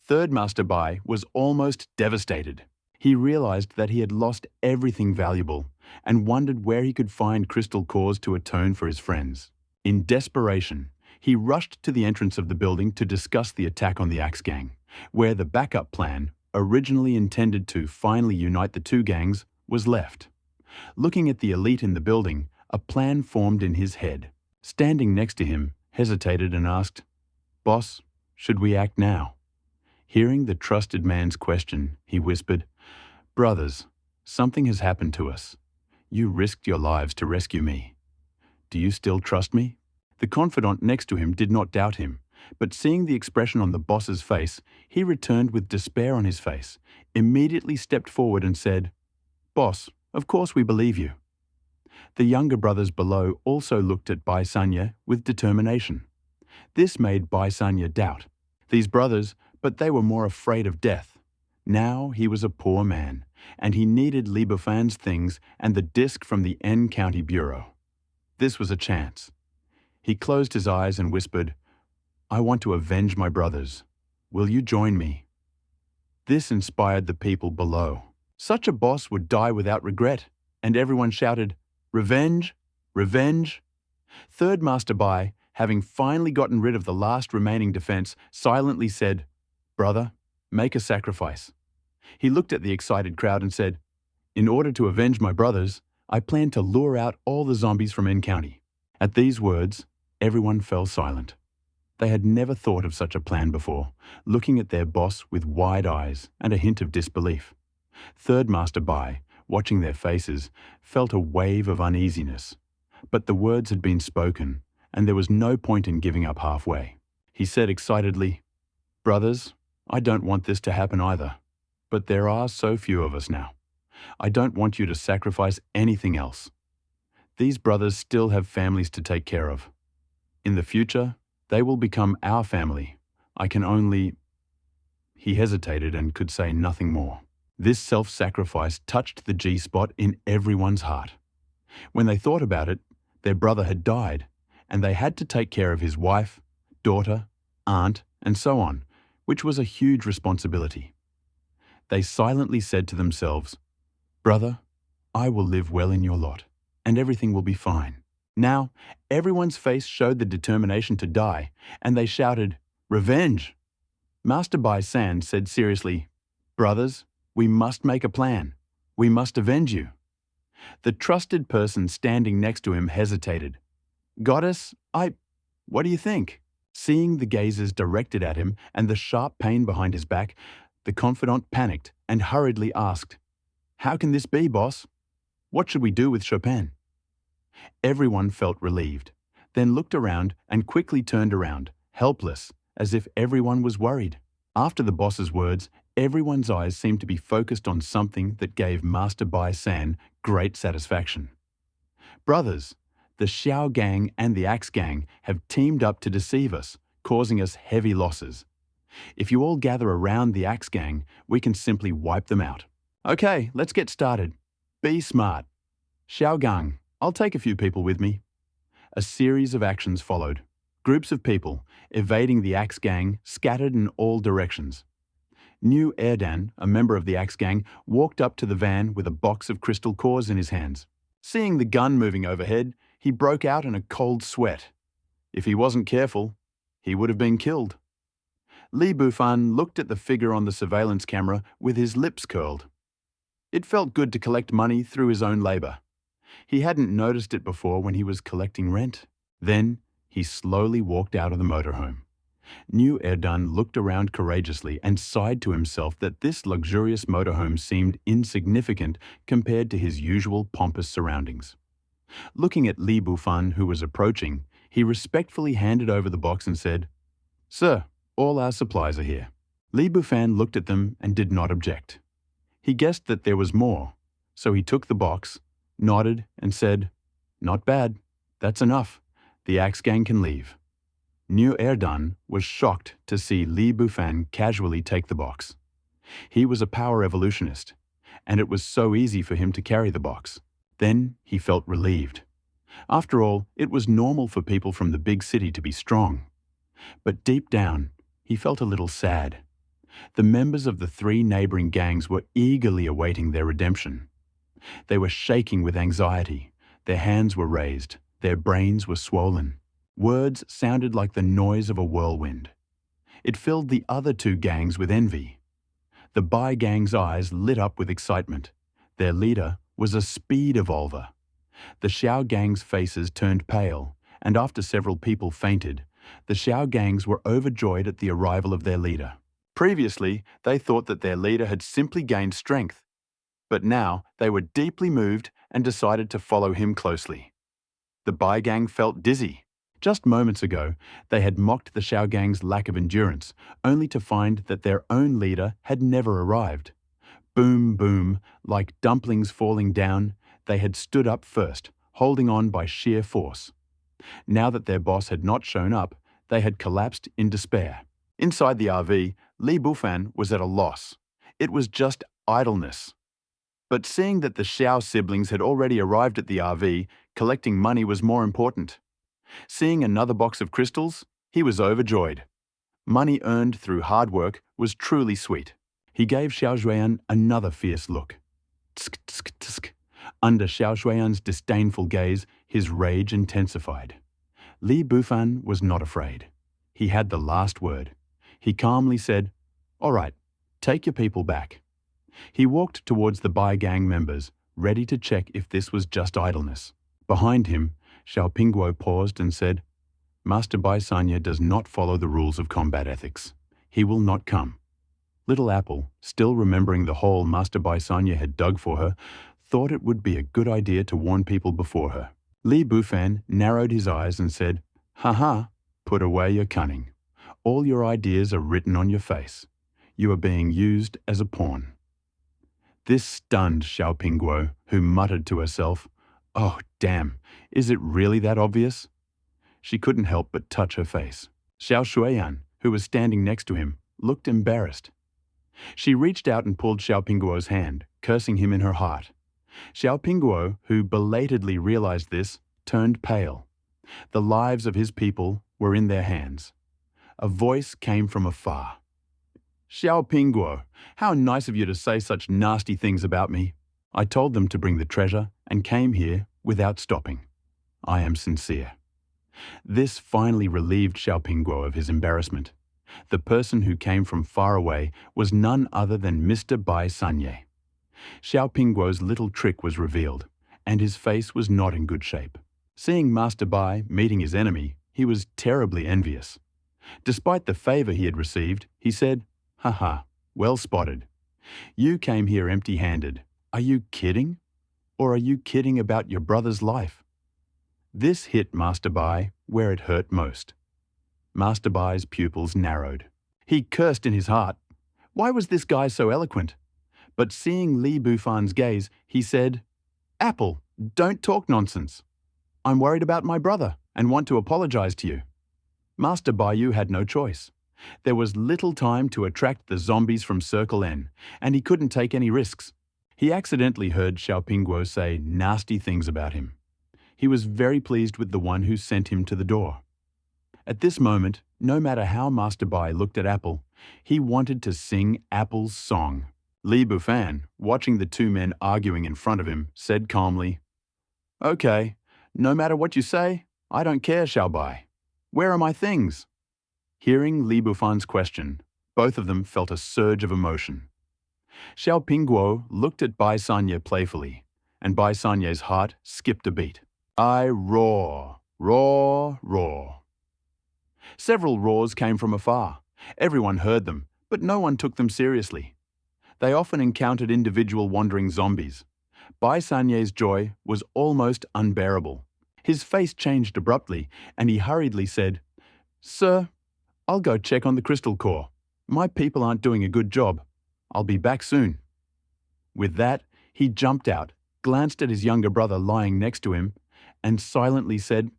Third Master Bai was almost devastated. He realized that he had lost everything valuable and wondered where he could find crystal cores to atone for his friends. In desperation, he rushed to the entrance of the building to discuss the attack on the Axe gang, where the backup plan, originally intended to finally unite the two gangs, was left. Looking at the elite in the building, a plan formed in his head. Standing next to him, hesitated and asked, "Boss, should we act now?" Hearing the trusted man's question, he whispered, "Brothers, something has happened to us. You risked your lives to rescue me. Do you still trust me?" The confidant next to him did not doubt him, but seeing the expression on the boss's face, he returned with despair on his face, immediately stepped forward and said, "Boss, of course we believe you." The younger brothers below also looked at Bai Sanya with determination. This made Bai Sanya doubt. These brothers, but they were more afraid of death. Now he was a poor man, and he needed Li Bufan's things and the disc from the N County Bureau. This was a chance. He closed his eyes and whispered, "I want to avenge my brothers. Will you join me?" This inspired the people below. Such a boss would die without regret, and everyone shouted, "Revenge! Revenge!" Third Master Bai, having finally gotten rid of the last remaining defense, silently said, "Brother, make a sacrifice." He looked at the excited crowd and said, "In order to avenge my brothers, I plan to lure out all the zombies from N County." At these words, everyone fell silent. They had never thought of such a plan before, looking at their boss with wide eyes and a hint of disbelief. Third Master Bai, watching their faces, felt a wave of uneasiness. But the words had been spoken, and there was no point in giving up halfway. He said excitedly, "Brothers, I don't want this to happen either, but there are so few of us now. I don't want you to sacrifice anything else. These brothers still have families to take care of. In the future, they will become our family. I can only—" He hesitated and could say nothing more. This self-sacrifice touched the G-spot in everyone's heart. When they thought about it, Their brother had died, and they had to take care of his wife, daughter, aunt, and so on, which was a huge responsibility. They silently said to themselves, "Brother, I will live well in your lot, and everything will be fine." Now, everyone's face showed the determination to die, and they shouted, "Revenge!" Master Bai San said seriously, "Brothers, we must make a plan. We must avenge you." The trusted person standing next to him hesitated. "Goddess, what do you think?" Seeing the gazes directed at him and the sharp pain behind his back, the confidant panicked and hurriedly asked, "How can this be, boss? What should we do with Chopin?" Everyone felt relieved, then looked around and quickly turned around, helpless, as if everyone was worried. After the boss's words, everyone's eyes seemed to be focused on something that gave Master Bai San great satisfaction. "Brothers, the Xiao Gang and the Axe Gang have teamed up to deceive us, causing us heavy losses. If you all gather around the Axe Gang, we can simply wipe them out." "Okay, let's get started. Be smart. Xiao Gang, I'll take a few people with me." A series of actions followed. Groups of people, evading the Axe Gang, scattered in all directions. New Erdan, a member of the Axe Gang, walked up to the van with a box of crystal cores in his hands. Seeing the gun moving overhead, he broke out in a cold sweat. If he wasn't careful, he would have been killed. Li Bufan looked at the figure on the surveillance camera with his lips curled. It felt good to collect money through his own labor. He hadn't noticed it before when he was collecting rent. Then he slowly walked out of the motorhome. New Erdan looked around courageously and sighed to himself that this luxurious motorhome seemed insignificant compared to his usual pompous surroundings. Looking at Li Bufan, who was approaching, he respectfully handed over the box and said, "Sir, all our supplies are here." Li Bufan looked at them and did not object. He guessed that there was more, so he took the box, nodded and said, "Not bad. That's enough. The Axe Gang can leave." New Erdan was shocked to see Li Bufan casually take the box. He was a power evolutionist, and it was so easy for him to carry the box. Then he felt relieved. After all, it was normal for people from the big city to be strong. But deep down, he felt a little sad. The members of the 3 neighboring gangs were eagerly awaiting their redemption. They were shaking with anxiety. Their hands were raised. Their brains were swollen. Words sounded like the noise of a whirlwind. It filled the other 2 gangs with envy. The Bai Gang's eyes lit up with excitement. Their leader was a speed evolver. The Xiao Gang's faces turned pale, and after several people fainted, the Xiao Gangs were overjoyed at the arrival of their leader. Previously, they thought that their leader had simply gained strength, but now they were deeply moved and decided to follow him closely. The Bai Gang felt dizzy. Just moments ago, they had mocked the Xiao Gang's lack of endurance, only to find that their own leader had never arrived. Boom, boom, like dumplings falling down, they had stood up first, holding on by sheer force. Now that their boss had not shown up, they had collapsed in despair. Inside the RV, Li Bufan was at a loss. It was just idleness. But seeing that the Xiao siblings had already arrived at the RV, collecting money was more important. Seeing another box of crystals, he was overjoyed. Money earned through hard work was truly sweet. He gave Xiao Shuiyan another fierce look. Tsk, tsk, tsk. Under Xiao Shuiyan's disdainful gaze, his rage intensified. Li Bufan was not afraid. He had the last word. He calmly said, "All right, take your people back." He walked towards the Bai Gang members, ready to check if this was just idleness. Behind him, Xiao Pingguo paused and said, "Master Bai Sanya does not follow the rules of combat ethics. He will not come." Little Apple, still remembering the hole Master Bai Sanya had dug for her, thought it would be a good idea to warn people before her. Li Bufan narrowed his eyes and said, "Ha, put away your cunning. All your ideas are written on your face. You are being used as a pawn." This stunned Xiao Pingguo, who muttered to herself, "Oh, damn, is it really that obvious?" She couldn't help but touch her face. Xiao Shuiyan, who was standing next to him, looked embarrassed. She reached out and pulled Xiao Pingguo's hand, cursing him in her heart. Xiao Pingguo, who belatedly realized this, turned pale. The lives of his people were in their hands. A voice came from afar. "Xiao Pingguo, how nice of you to say such nasty things about me. I told them to bring the treasure and came here without stopping. I am sincere." This finally relieved Xiao Pingguo of his embarrassment. The person who came from far away was none other than Mr. Bai Sanye. Xiao Pingguo's little trick was revealed, and his face was not in good shape. Seeing Master Bai meeting his enemy, he was terribly envious. Despite the favor he had received, he said, "Haha, well spotted. You came here empty-handed. Are you kidding? Or are you kidding about your brother's life?" This hit Master Bai where it hurt most. Master Bai's pupils narrowed. He cursed in his heart. Why was this guy so eloquent? But seeing Li Bufan's gaze, he said, "Apple, don't talk nonsense. I'm worried about my brother and want to apologize to you." Master Baiyu had no choice. There was little time to attract the zombies from Circle N, and he couldn't take any risks. He accidentally heard Xiao Pingguo say nasty things about him. He was very pleased with the one who sent him to the door. At this moment, no matter how Master Bai looked at Apple, he wanted to sing Apple's song. Li Bufan, watching the two men arguing in front of him, said calmly, "Okay, no matter what you say, I don't care, Xiao Bai. Where are my things?" Hearing Li Bufan's question, both of them felt a surge of emotion. Xiao Pingguo looked at Bai Sanye playfully, and Bai Sanye's heart skipped a beat. I roar, roar, roar. Several roars came from afar. Everyone heard them, but no one took them seriously. They often encountered individual wandering zombies. Bai Sanye's joy was almost unbearable. His face changed abruptly, and he hurriedly said, "Sir, I'll go check on the crystal core. My people aren't doing a good job. I'll be back soon." With that, he jumped out, glanced at his younger brother lying next to him, and silently said,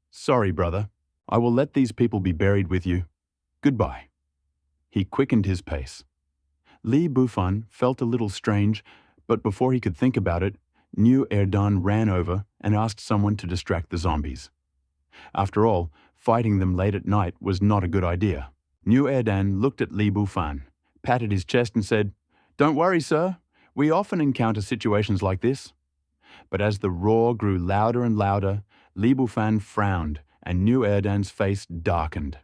"Sorry, brother. I will let these people be buried with you. Goodbye." He quickened his pace. Li Bufan felt a little strange, but before he could think about it, New Erdan ran over and asked someone to distract the zombies. After all, fighting them late at night was not a good idea. New Erdan looked at Li Bufan, patted his chest and said, "Don't worry, sir. We often encounter situations like this." But as the roar grew louder and louder, Li Bufan frowned and New Erdan's face darkened.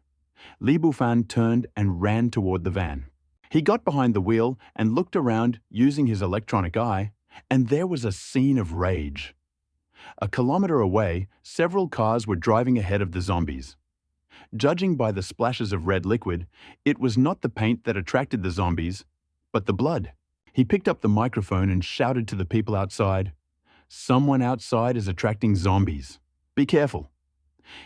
Li Bufan turned and ran toward the van. He got behind the wheel and looked around using his electronic eye, and there was a scene of rage. A kilometer away, several cars were driving ahead of the zombies. Judging by the splashes of red liquid, it was not the paint that attracted the zombies, but the blood. He picked up the microphone and shouted to the people outside, "Someone outside is attracting zombies. Be careful."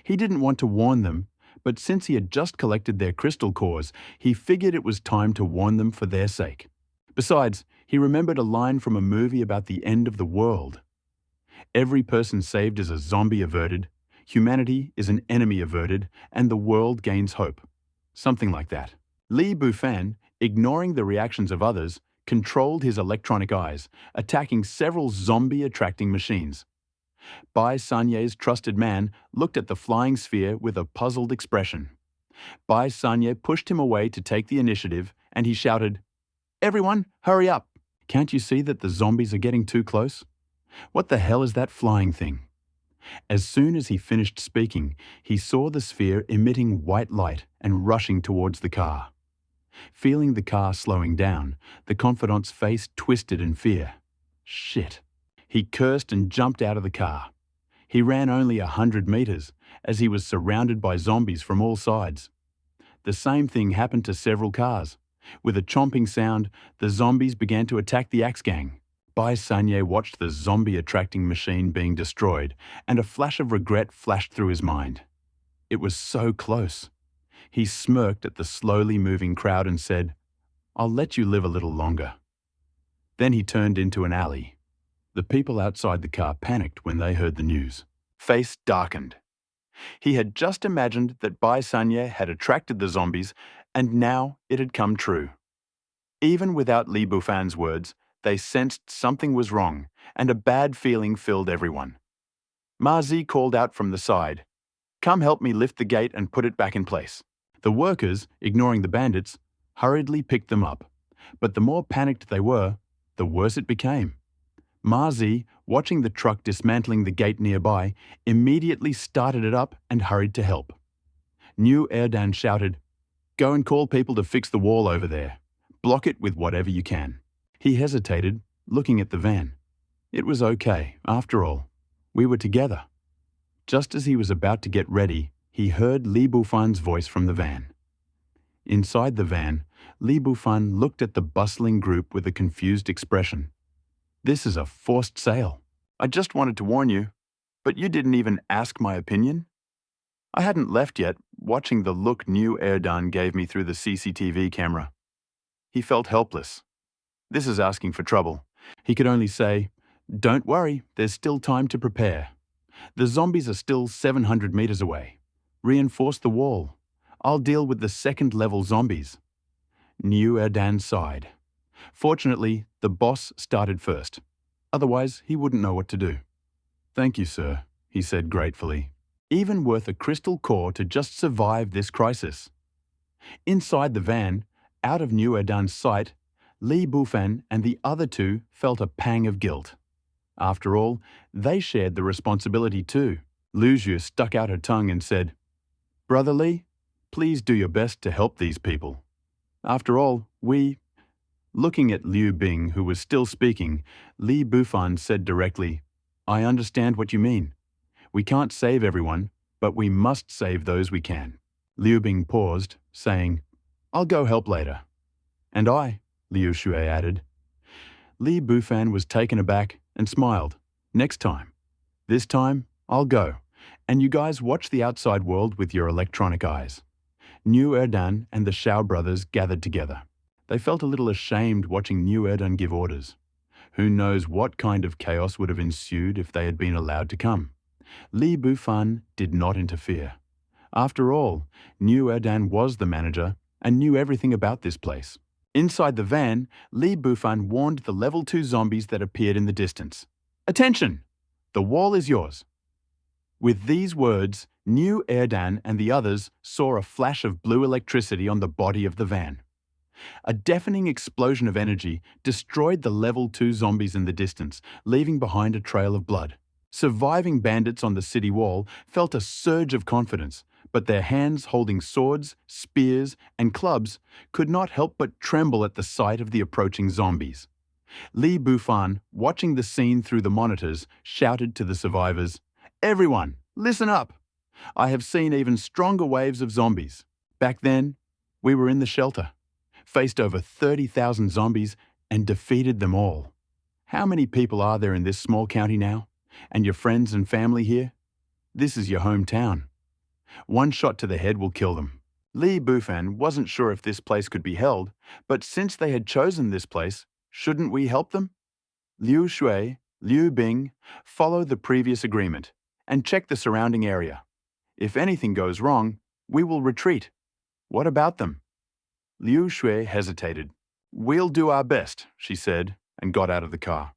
He didn't want to warn them, but since he had just collected their crystal cores, he figured it was time to warn them for their sake. Besides, he remembered a line from a movie about the end of the world. Every person saved is a zombie averted, humanity is an enemy averted, and the world gains hope. Something like that. Li Bufan, ignoring the reactions of others, controlled his electronic eyes, attacking several zombie-attracting machines. Bai Sanye's trusted man looked at the flying sphere with a puzzled expression. Bai Sanye pushed him away to take the initiative, and he shouted, "Everyone, hurry up! Can't you see that the zombies are getting too close? What the hell is that flying thing?" As soon as he finished speaking, he saw the sphere emitting white light and rushing towards the car. Feeling the car slowing down, the confidant's face twisted in fear. Shit. He cursed and jumped out of the car. He ran only 100 meters, as he was surrounded by zombies from all sides. The same thing happened to several cars. With a chomping sound, the zombies began to attack the Axe Gang. Bai Sanye watched the zombie-attracting machine being destroyed, and a flash of regret flashed through his mind. It was so close. He smirked at the slowly moving crowd and said, "I'll let you live a little longer." Then he turned into an alley. The people outside the car panicked when they heard the news. Face darkened. He had just imagined that Bai Sanye had attracted the zombies, and now it had come true. Even without Li Bufan's words, they sensed something was wrong, and a bad feeling filled everyone. Ma Zi called out from the side, "Come help me lift the gate and put it back in place." The workers, ignoring the bandits, hurriedly picked them up. But the more panicked they were, the worse it became. Ma Zi, watching the truck dismantling the gate nearby, immediately started it up and hurried to help. New Erdan shouted, "Go and call people to fix the wall over there. Block it with whatever you can." He hesitated, looking at the van. It was okay, after all. We were together. Just as he was about to get ready, he heard Li Bufan's voice from the van. Inside the van, Li Bufan looked at the bustling group with a confused expression. "This is a forced sale. I just wanted to warn you, but you didn't even ask my opinion?" I hadn't left yet, watching the look New Erdan gave me through the CCTV camera. He felt helpless. This is asking for trouble. He could only say, "Don't worry, there's still time to prepare. The zombies are still 700 meters away. Reinforce the wall. I'll deal with the second-level zombies." New Erdan sighed. Fortunately, the boss started first. Otherwise, he wouldn't know what to do. "Thank you, sir," he said gratefully. Even worth a crystal core to just survive this crisis. Inside the van, out of New Erdan's sight, Li Bufan and the other two felt a pang of guilt. After all, they shared the responsibility too. Lu Zhu stuck out her tongue and said, "Brother Li, please do your best to help these people. After all, we..." Looking at Liu Bing, who was still speaking, Li Bufan said directly, "I understand what you mean. We can't save everyone, but we must save those we can." Liu Bing paused, saying, "I'll go help later." "And I," Liu Shui added. Li Bufan was taken aback and smiled. "Next time. This time, I'll go, and you guys watch the outside world with your electronic eyes." New Erdan and the Shao brothers gathered together. They felt a little ashamed watching New Erdan give orders. Who knows what kind of chaos would have ensued if they had been allowed to come. Li Bufan did not interfere. After all, New Erdan was the manager and knew everything about this place. Inside the van, Li Bufan warned the level 2 zombies that appeared in the distance. "Attention! The wall is yours." With these words, New Erdan and the others saw a flash of blue electricity on the body of the van. A deafening explosion of energy destroyed the level 2 zombies in the distance, leaving behind a trail of blood. Surviving bandits on the city wall felt a surge of confidence, but their hands holding swords, spears, and clubs could not help but tremble at the sight of the approaching zombies. Li Bufan, watching the scene through the monitors, shouted to the survivors, "Everyone, listen up! I have seen even stronger waves of zombies. Back then, we were in the shelter, faced over 30,000 zombies, and defeated them all. How many people are there in this small county now? And your friends and family here? This is your hometown. One shot to the head will kill them." Li Bufan wasn't sure if this place could be held, but since they had chosen this place, shouldn't we help them? Liu Shui, Liu Bing, follow the previous agreement and check the surrounding area. If anything goes wrong, we will retreat. What about them? Liu Shui hesitated. "We'll do our best," she said, and got out of the car.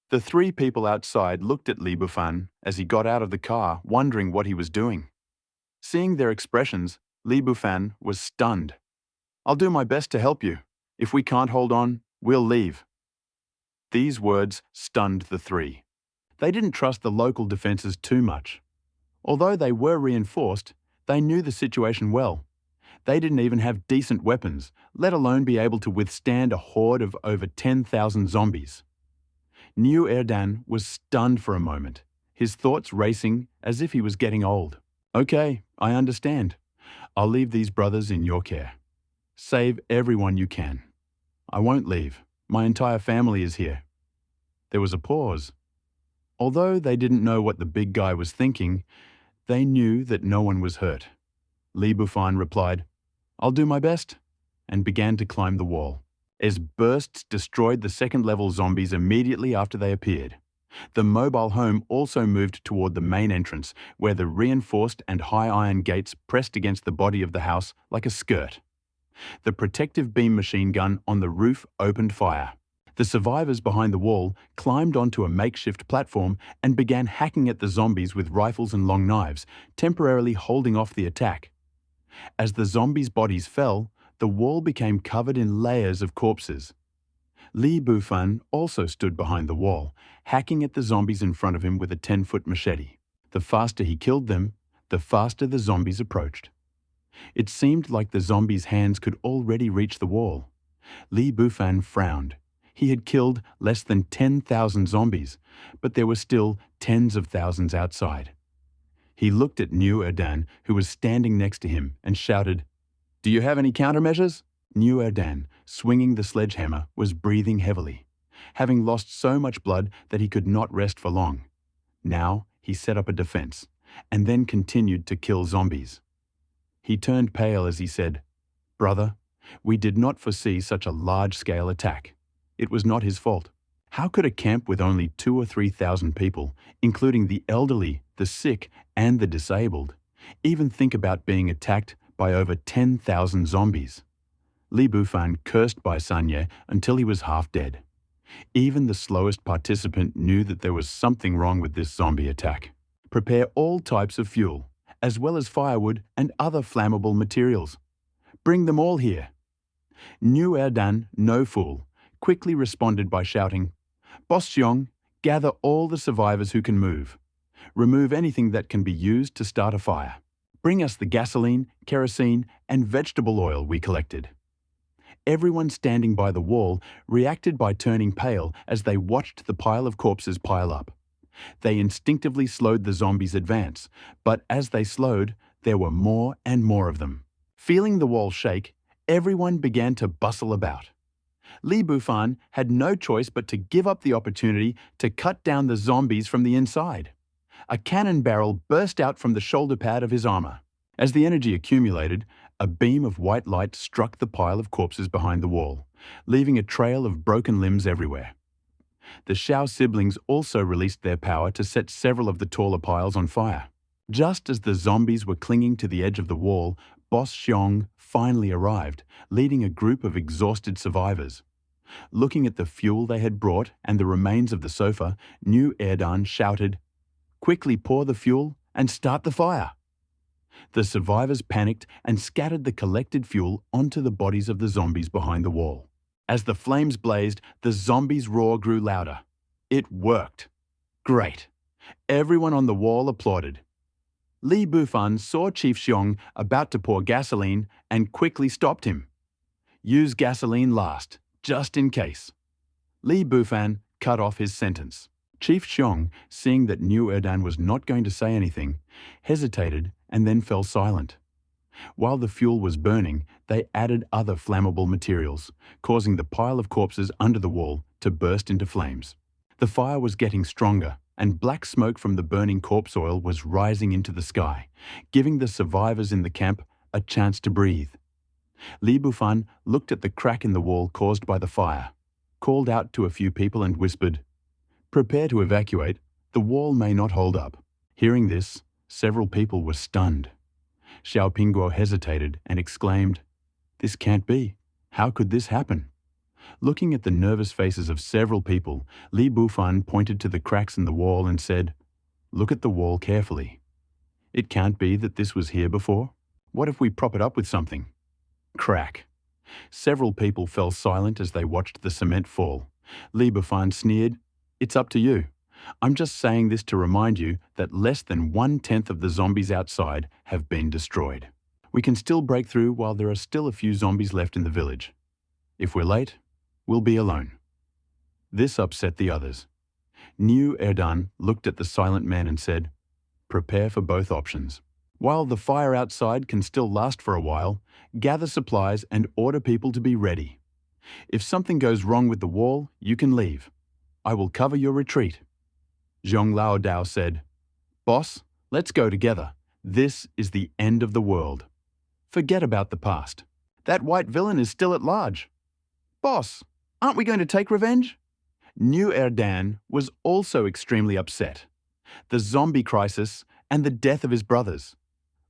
The 3 people outside looked at Li Bufan as he got out of the car, wondering what he was doing. Seeing their expressions, Li Bufan was stunned. "I'll do my best to help you. If we can't hold on, we'll leave." These words stunned the 3. They didn't trust the local defenses too much. Although they were reinforced, they knew the situation well. They didn't even have decent weapons, let alone be able to withstand a horde of over 10,000 zombies. New Erdan was stunned for a moment, his thoughts racing as if he was getting old. "Okay, I understand. I'll leave these brothers in your care. Save everyone you can. I won't leave. My entire family is here." There was a pause. Although they didn't know what the big guy was thinking, they knew that no one was hurt. Li Bufan replied, "I'll do my best," and began to climb the wall. As bursts destroyed the second-level zombies immediately after they appeared. The mobile home also moved toward the main entrance, where the reinforced and high iron gates pressed against the body of the house like a skirt. The protective beam machine gun on the roof opened fire. The survivors behind the wall climbed onto a makeshift platform and began hacking at the zombies with rifles and long knives, temporarily holding off the attack. As the zombies' bodies fell, the wall became covered in layers of corpses. Li Bufan also stood behind the wall, hacking at the zombies in front of him with a 10-foot machete. The faster he killed them, the faster the zombies approached. It seemed like the zombies' hands could already reach the wall. Li Bufan frowned. He had killed less than 10,000 zombies, but there were still tens of thousands outside. He looked at New Erdan, who was standing next to him, and shouted, "Do you have any countermeasures?" New Erdan, swinging the sledgehammer, was breathing heavily, having lost so much blood that he could not rest for long. Now he set up a defense, and then continued to kill zombies. He turned pale as he said, "Brother, we did not foresee such a large-scale attack. It was not his fault. How could a camp with only 2,000 or 3,000 people, including the elderly, the sick, and the disabled, even think about being attacked by over 10,000 zombies?" Li Bufan cursed Bai Sanye until he was half dead. Even the slowest participant knew that there was something wrong with this zombie attack. Prepare all types of fuel, as well as firewood and other flammable materials. Bring them all here. New Erdan, no fool, quickly responded by shouting, "Boss Xiong, gather all the survivors who can move. Remove anything that can be used to start a fire. Bring us the gasoline, kerosene, and vegetable oil we collected." Everyone standing by the wall reacted by turning pale as they watched the pile of corpses pile up. They instinctively slowed the zombies' advance, but as they slowed, there were more and more of them. Feeling the wall shake, everyone began to bustle about. Li Bufan had no choice but to give up the opportunity to cut down the zombies from the inside. A cannon barrel burst out from the shoulder pad of his armor. As the energy accumulated, a beam of white light struck the pile of corpses behind the wall, leaving a trail of broken limbs everywhere. The Shao siblings also released their power to set several of the taller piles on fire. Just as the zombies were clinging to the edge of the wall, Boss Xiong finally arrived, leading a group of exhausted survivors. Looking at the fuel they had brought and the remains of the sofa, New Erdan shouted, "Quickly pour the fuel and start the fire." The survivors panicked and scattered the collected fuel onto the bodies of the zombies behind the wall. As the flames blazed, the zombies' roar grew louder. It worked. Great. Everyone on the wall applauded. Li Bufan saw Chief Xiong about to pour gasoline and quickly stopped him. "Use gasoline last, just in case." Li Bufan cut off his sentence. Chief Xiong, seeing that New Erdan was not going to say anything, hesitated and then fell silent. While the fuel was burning, they added other flammable materials, causing the pile of corpses under the wall to burst into flames. The fire was getting stronger, and black smoke from the burning corpse oil was rising into the sky, giving the survivors in the camp a chance to breathe. Li Bufan looked at the crack in the wall caused by the fire, called out to a few people and whispered, "Prepare to evacuate. The wall may not hold up." Hearing this, several people were stunned. Xiao Pingguo hesitated and exclaimed, "This can't be. How could this happen?" Looking at the nervous faces of several people, Li Bufan pointed to the cracks in the wall and said, "Look at the wall carefully. It can't be that this was here before. What if we prop it up with something?" Crack. Several people fell silent as they watched the cement fall. Li Bufan sneered, "It's up to you. I'm just saying this to remind you that less than 1/10 of the zombies outside have been destroyed. We can still break through while there are still a few zombies left in the village. If we're late, we'll be alone." This upset the others. New Erdan looked at the silent men and said, "Prepare for both options. While the fire outside can still last for a while, gather supplies and order people to be ready. If something goes wrong with the wall, you can leave. I will cover your retreat." Zhong Lao Dao said, "Boss, let's go together. This is the end of the world. Forget about the past. That white villain is still at large. Boss, aren't we going to take revenge?" New Erdan was also extremely upset. The zombie crisis and the death of his brothers.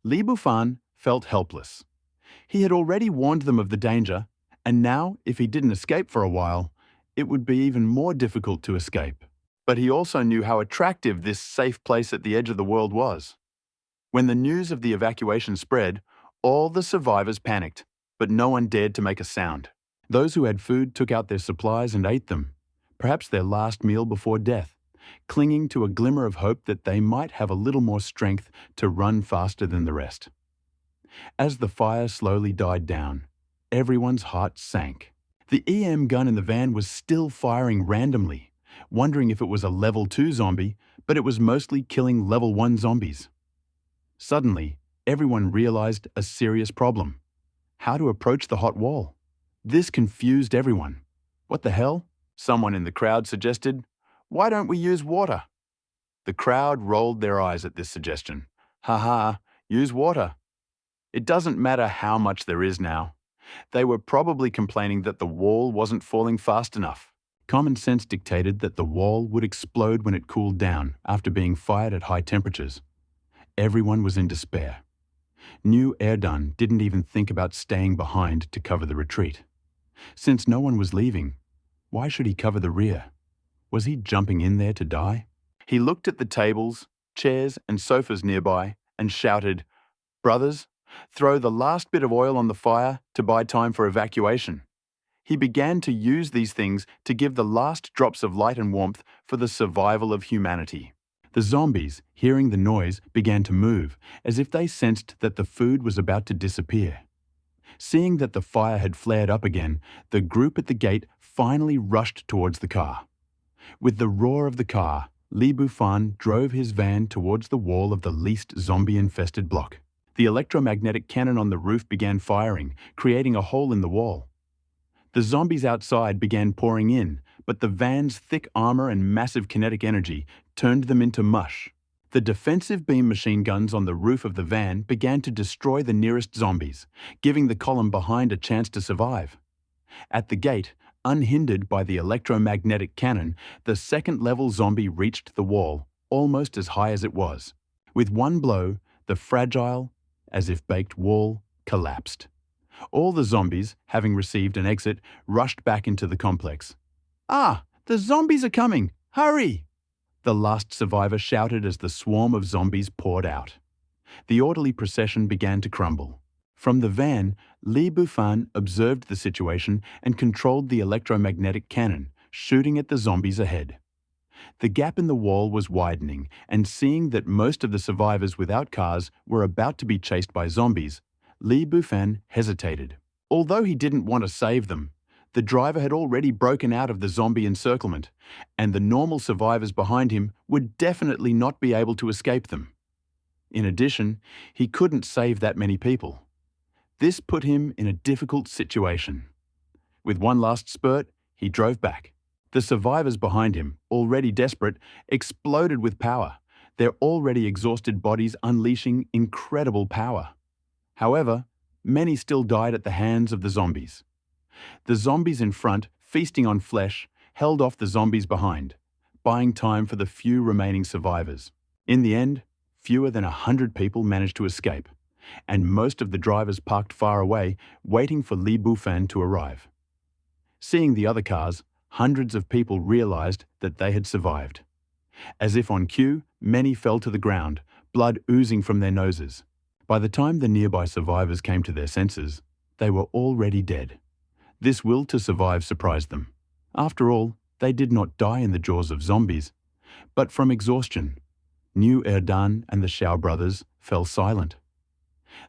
Li Bufan felt helpless. He had already warned them of the danger, and now, if he didn't escape for a while, it would be even more difficult to escape. But he also knew how attractive this safe place at the edge of the world was. When the news of the evacuation spread, all the survivors panicked, but no one dared to make a sound. Those who had food took out their supplies and ate them, perhaps their last meal before death, clinging to a glimmer of hope that they might have a little more strength to run faster than the rest. As the fire slowly died down, everyone's heart sank. The EM gun in the van was still firing randomly, wondering if it was a level 2 zombie, but it was mostly killing level 1 zombies. Suddenly, everyone realized a serious problem: how to approach the hot wall. This confused everyone. What the hell? Someone in the crowd suggested, "Why don't we use water?" The crowd rolled their eyes at this suggestion. Haha, use water. It doesn't matter how much there is now. They were probably complaining that the wall wasn't falling fast enough. Common sense dictated that the wall would explode when it cooled down after being fired at high temperatures. Everyone was in despair. New Erdan didn't even think about staying behind to cover the retreat. Since no one was leaving, why should he cover the rear? Was he jumping in there to die? He looked at the tables, chairs, and sofas nearby and shouted, "Brothers, throw the last bit of oil on the fire to buy time for evacuation." He began to use these things to give the last drops of light and warmth for the survival of humanity. The zombies, hearing the noise, began to move, as if they sensed that the food was about to disappear. Seeing that the fire had flared up again, the group at the gate finally rushed towards the car. With the roar of the car, Li Bufan drove his van towards the wall of the least zombie-infested block. The electromagnetic cannon on the roof began firing, creating a hole in the wall. The zombies outside began pouring in, but the van's thick armor and massive kinetic energy turned them into mush. The defensive beam machine guns on the roof of the van began to destroy the nearest zombies, giving the column behind a chance to survive. At the gate, unhindered by the electromagnetic cannon, the second-level zombie reached the wall, almost as high as it was. With one blow, the fragile, as if baked wall collapsed. All the zombies, having received an exit, rushed back into the complex. "Ah, the zombies are coming! Hurry!" The last survivor shouted as the swarm of zombies poured out. The orderly procession began to crumble. From the van, Li Bufan observed the situation and controlled the electromagnetic cannon, shooting at the zombies ahead. The gap in the wall was widening, and seeing that most of the survivors without cars were about to be chased by zombies, Li Bufan hesitated. Although he didn't want to save them, the driver had already broken out of the zombie encirclement, and the normal survivors behind him would definitely not be able to escape them. In addition, he couldn't save that many people. This put him in a difficult situation. With one last spurt, he drove back. The survivors behind him, already desperate, exploded with power, their already exhausted bodies unleashing incredible power. However, many still died at the hands of the zombies. The zombies in front, feasting on flesh, held off the zombies behind, buying time for the few remaining survivors. In the end, fewer than 100 people managed to escape, and most of the drivers parked far away, waiting for Li Bufan to arrive. Seeing the other cars, hundreds of people realized that they had survived. As if on cue, many fell to the ground, blood oozing from their noses. By the time the nearby survivors came to their senses, they were already dead. This will to survive surprised them. After all, they did not die in the jaws of zombies, but from exhaustion. New Erdan and the Xiao brothers fell silent.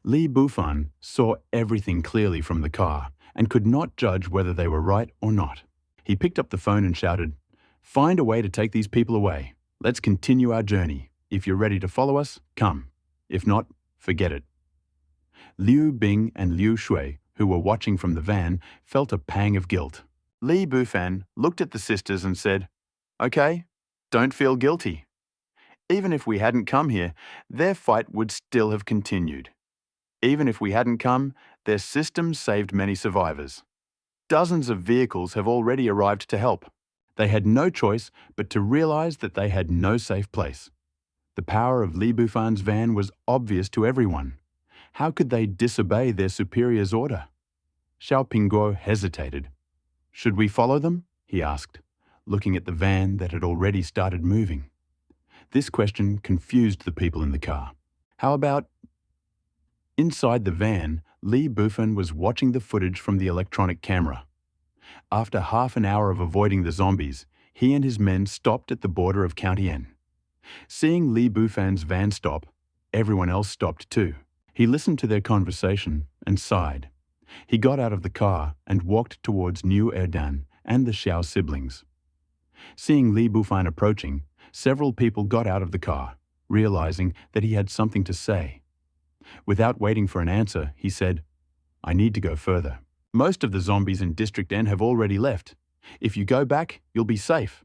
Li Bufan saw everything clearly from the car and could not judge whether they were right or not. He picked up the phone and shouted, "Find a way to take these people away. Let's continue our journey. If you're ready to follow us, come. If not, forget it." Liu Bing and Liu Shui, who were watching from the van, felt a pang of guilt. Li Bufan looked at the sisters and said, "Okay, don't feel guilty. Even if we hadn't come here, their fight would still have continued. Even if we hadn't come, their systems saved many survivors. Dozens of vehicles have already arrived to help. They had no choice but to realize that they had no safe place. The power of Li Bufan's van was obvious to everyone. How could they disobey their superior's order?" Xiao Pingguo hesitated. "Should we follow them?" he asked, looking at the van that had already started moving. This question confused the people in the car. How about... Inside the van, Li Bufan was watching the footage from the electronic camera. After half an hour of avoiding the zombies, he and his men stopped at the border of County N. Seeing Li Bufan's van stop, everyone else stopped too. He listened to their conversation and sighed. He got out of the car and walked towards New Erdan and the Xiao siblings. Seeing Li Bufan approaching, several people got out of the car, realizing that he had something to say. Without waiting for an answer, he said, "I need to go further. Most of the zombies in District N have already left. If you go back, you'll be safe."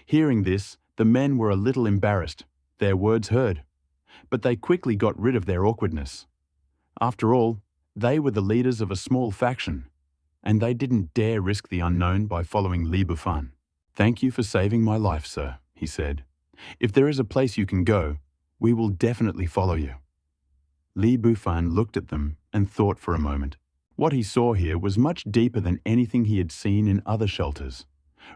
Hearing this, the men were a little embarrassed, their words heard, but they quickly got rid of their awkwardness. After all, they were the leaders of a small faction, and they didn't dare risk the unknown by following Li Bufan. "Thank you for saving my life, sir," he said. "If there is a place you can go, we will definitely follow you." Li Bufan looked at them and thought for a moment. What he saw here was much deeper than anything he had seen in other shelters.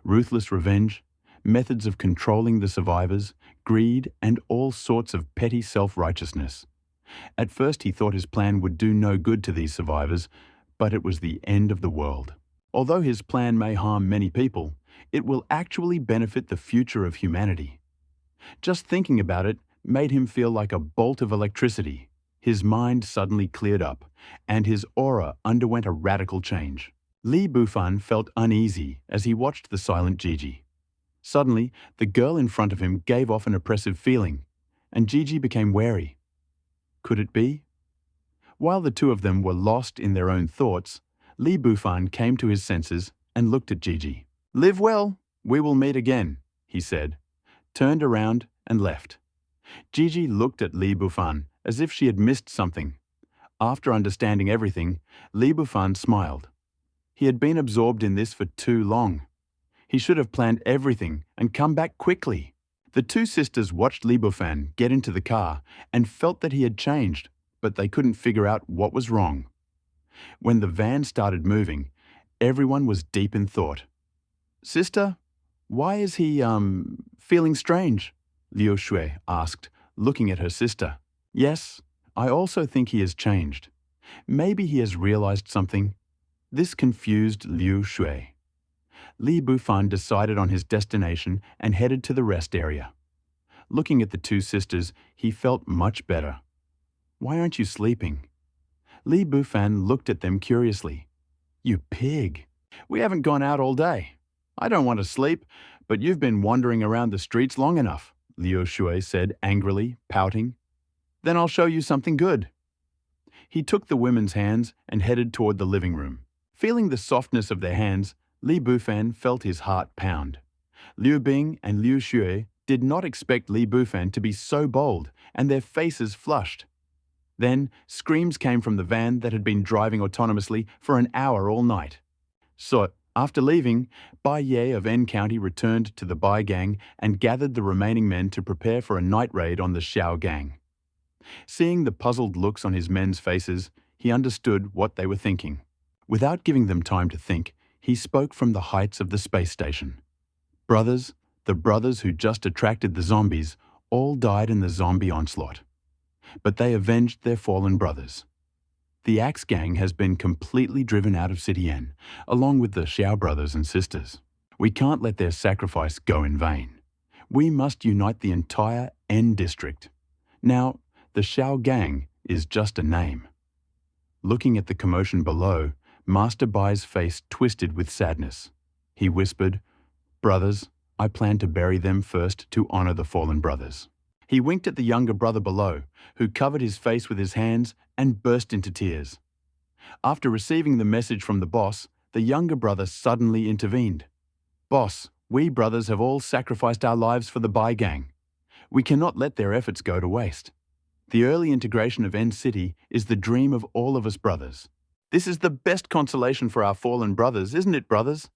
Ruthless revenge, methods of controlling the survivors, greed, and all sorts of petty self-righteousness. At first he thought his plan would do no good to these survivors, but it was the end of the world. Although his plan may harm many people, it will actually benefit the future of humanity. Just thinking about it made him feel like a bolt of electricity. His mind suddenly cleared up, and his aura underwent a radical change. Li Bufan felt uneasy as he watched the silent Gigi. Suddenly, the girl in front of him gave off an oppressive feeling, and Gigi became wary. Could it be? While the two of them were lost in their own thoughts, Li Bufan came to his senses and looked at Gigi. "Live well, we will meet again," he said, turned around and left. Gigi looked at Li Bufan as if she had missed something. After understanding everything, Li Bufan smiled. He had been absorbed in this for too long. He should have planned everything and come back quickly. The two sisters watched Li Bufan get into the car and felt that he had changed, but they couldn't figure out what was wrong. When the van started moving, everyone was deep in thought. "Sister, why is he, feeling strange?" Liu Shui asked, looking at her sister. "Yes, I also think he has changed. Maybe he has realized something." This confused Liu Shui. Li Bufan decided on his destination and headed to the rest area. Looking at the two sisters, he felt much better. "Why aren't you sleeping?" Li Bufan looked at them curiously. "You pig! We haven't gone out all day. I don't want to sleep, but you've been wandering around the streets long enough," Liu Shui said angrily, pouting. "Then I'll show you something good." He took the women's hands and headed toward the living room. Feeling the softness of their hands, Li Bufan felt his heart pound. Liu Bing and Liu Shui did not expect Li Bufan to be so bold, and their faces flushed. Then, screams came from the van that had been driving autonomously for an hour all night. So, after leaving, Bai Ye of N County returned to the Bai gang and gathered the remaining men to prepare for a night raid on the Xiao gang. Seeing the puzzled looks on his men's faces, he understood what they were thinking. Without giving them time to think, he spoke from the heights of the space station. "Brothers, the brothers who just attracted the zombies, all died in the zombie onslaught. But they avenged their fallen brothers. The Axe Gang has been completely driven out of City N, along with the Xiao brothers and sisters. We can't let their sacrifice go in vain. We must unite the entire N district. Now, the Xiao Gang is just a name." Looking at the commotion below, Master Bai's face twisted with sadness. He whispered, "Brothers, I plan to bury them first to honor the fallen brothers." He winked at the younger brother below, who covered his face with his hands and burst into tears. After receiving the message from the boss, the younger brother suddenly intervened. "Boss, we brothers have all sacrificed our lives for the Bai Gang. We cannot let their efforts go to waste. The early integration of N City is the dream of all of us brothers. This is the best consolation for our fallen brothers, isn't it, brothers?"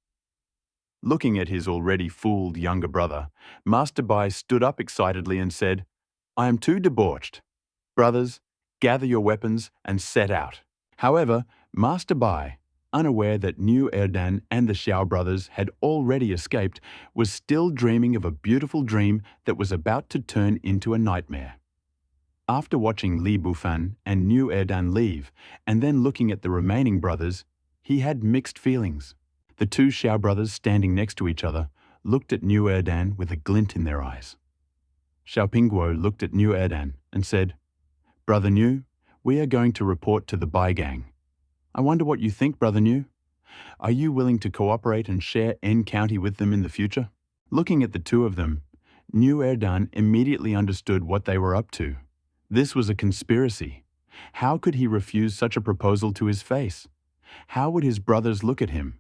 Looking at his already fooled younger brother, Master Bai stood up excitedly and said, "I am too debauched. Brothers, gather your weapons and set out." However, Master Bai, unaware that New Erdan and the Xiao brothers had already escaped, was still dreaming of a beautiful dream that was about to turn into a nightmare. After watching Li Bufan and New Erdan leave, and then looking at the remaining brothers, he had mixed feelings. The two Xiao brothers standing next to each other looked at New Erdan with a glint in their eyes. Xiao Pingguo looked at New Erdan and said, "Brother New, we are going to report to the Bai Gang. I wonder what you think, Brother New? Are you willing to cooperate and share N County with them in the future?" Looking at the two of them, New Erdan immediately understood what they were up to. This was a conspiracy. How could he refuse such a proposal to his face? How would his brothers look at him?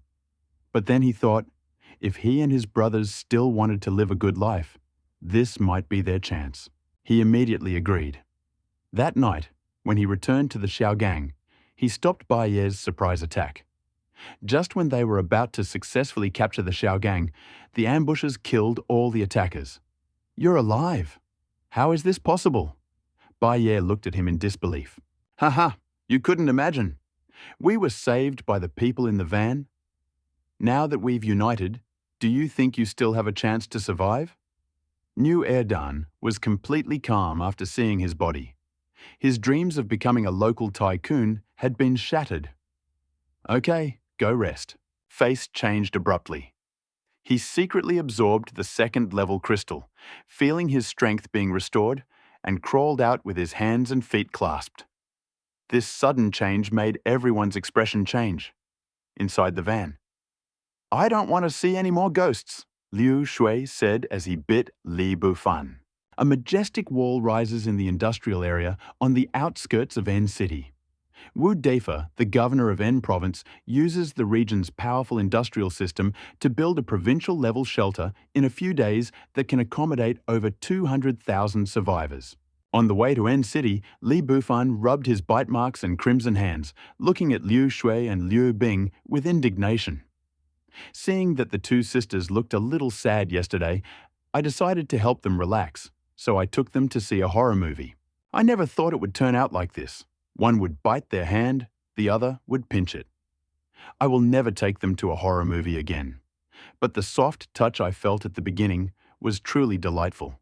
But then he thought, if he and his brothers still wanted to live a good life, this might be their chance. He immediately agreed. That night, when he returned to the Xiao Gang, he stopped Bai Ye's surprise attack. Just when they were about to successfully capture the Xiao Gang, the ambushers killed all the attackers. "You're alive! How is this possible?" Bai Ye looked at him in disbelief. "Haha, you couldn't imagine. We were saved by the people in the van. Now that we've united, do you think you still have a chance to survive?" New Erdan was completely calm after seeing his body. His dreams of becoming a local tycoon had been shattered. "Okay, go rest." Face changed abruptly. He secretly absorbed the second-level crystal, feeling his strength being restored, and crawled out with his hands and feet clasped. This sudden change made everyone's expression change. Inside the van, "I don't want to see any more ghosts," Liu Shui said as he bit Li Bufan. A majestic wall rises in the industrial area on the outskirts of N City. Wu Deifa, the governor of N province, uses the region's powerful industrial system to build a provincial-level shelter in a few days that can accommodate over 200,000 survivors. On the way to N City, Li Bufan rubbed his bite marks and crimson hands, looking at Liu Shui and Liu Bing with indignation. Seeing that the two sisters looked a little sad yesterday, I decided to help them relax, so I took them to see a horror movie. I never thought it would turn out like this. One would bite their hand, the other would pinch it. I will never take them to a horror movie again. But the soft touch I felt at the beginning was truly delightful.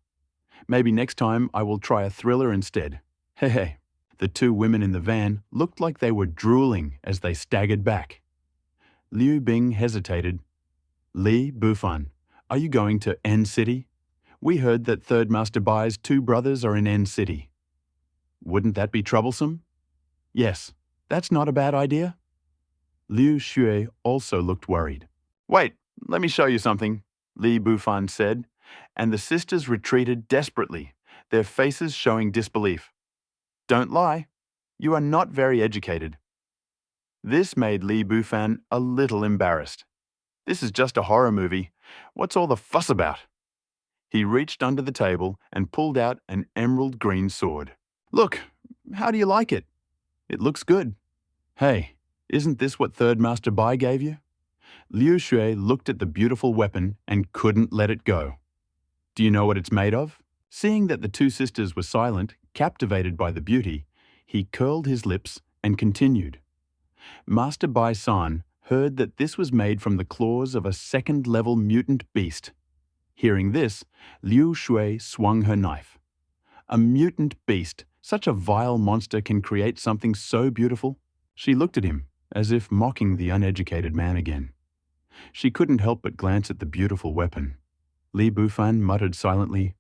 Maybe next time I will try a thriller instead. Hey. The two women in the van looked like they were drooling as they staggered back. Liu Bing hesitated. "Li Bufan, are you going to N City? We heard that Third Master Bai's two brothers are in N City." "Wouldn't that be troublesome?" "Yes, that's not a bad idea." Liu Shui also looked worried. "Wait, let me show you something," Li Bufan said, and the sisters retreated desperately, their faces showing disbelief. "Don't lie. You are not very educated." This made Li Bufan a little embarrassed. "This is just a horror movie. What's all the fuss about?" He reached under the table and pulled out an emerald green sword. "Look, how do you like it? It looks good." "Hey, isn't this what Third Master Bai gave you?" Liu Shui looked at the beautiful weapon and couldn't let it go. "Do you know what it's made of?" Seeing that the two sisters were silent, captivated by the beauty, he curled his lips and continued. Master Bai-san heard that this was made from the claws of a second-level mutant beast. Hearing this, Liu Shui swung her knife. "A mutant beast, such a vile monster can create something so beautiful?" She looked at him, as if mocking the uneducated man again. She couldn't help but glance at the beautiful weapon. Li Bufan muttered silently,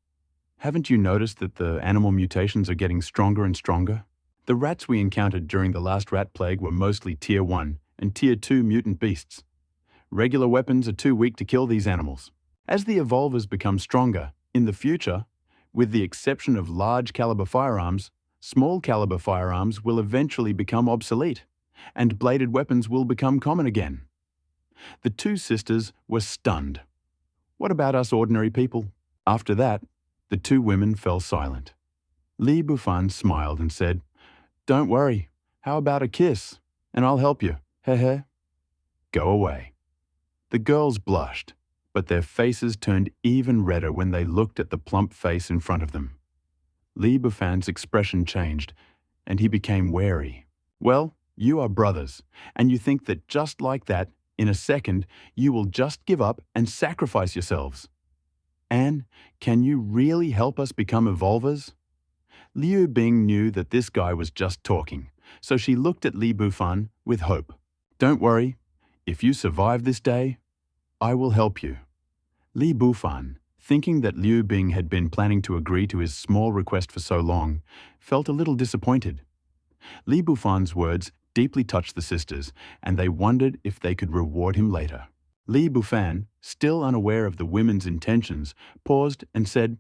"Haven't you noticed that the animal mutations are getting stronger and stronger? The rats we encountered during the last rat plague were mostly Tier 1 and Tier 2 mutant beasts. Regular weapons are too weak to kill these animals. As the evolvers become stronger, in the future, with the exception of large-caliber firearms, small-caliber firearms will eventually become obsolete, and bladed weapons will become common again." The two sisters were stunned. "What about us ordinary people?" After that, the two women fell silent. Li Bufan smiled and said, "Don't worry. How about a kiss? And I'll help you. Heh. Go away." The girls blushed, but their faces turned even redder when they looked at the plump face in front of them. Li Bufan's expression changed, and he became wary. "Well, You are brothers, and you think that just like that, in a second, you will just give up and sacrifice yourselves. Anne, can you really help us become evolvers? Liu Bing knew that this guy was just talking, so she looked at Li Bufan with hope. Don't worry, if you survive this day, I will help you. Li Bufan, thinking that Liu Bing had been planning to agree to his small request for so long, felt a little disappointed. Li Bufan's words deeply touched the sisters, and they wondered if they could reward him later. Li Bufan, still unaware of the women's intentions, paused and said,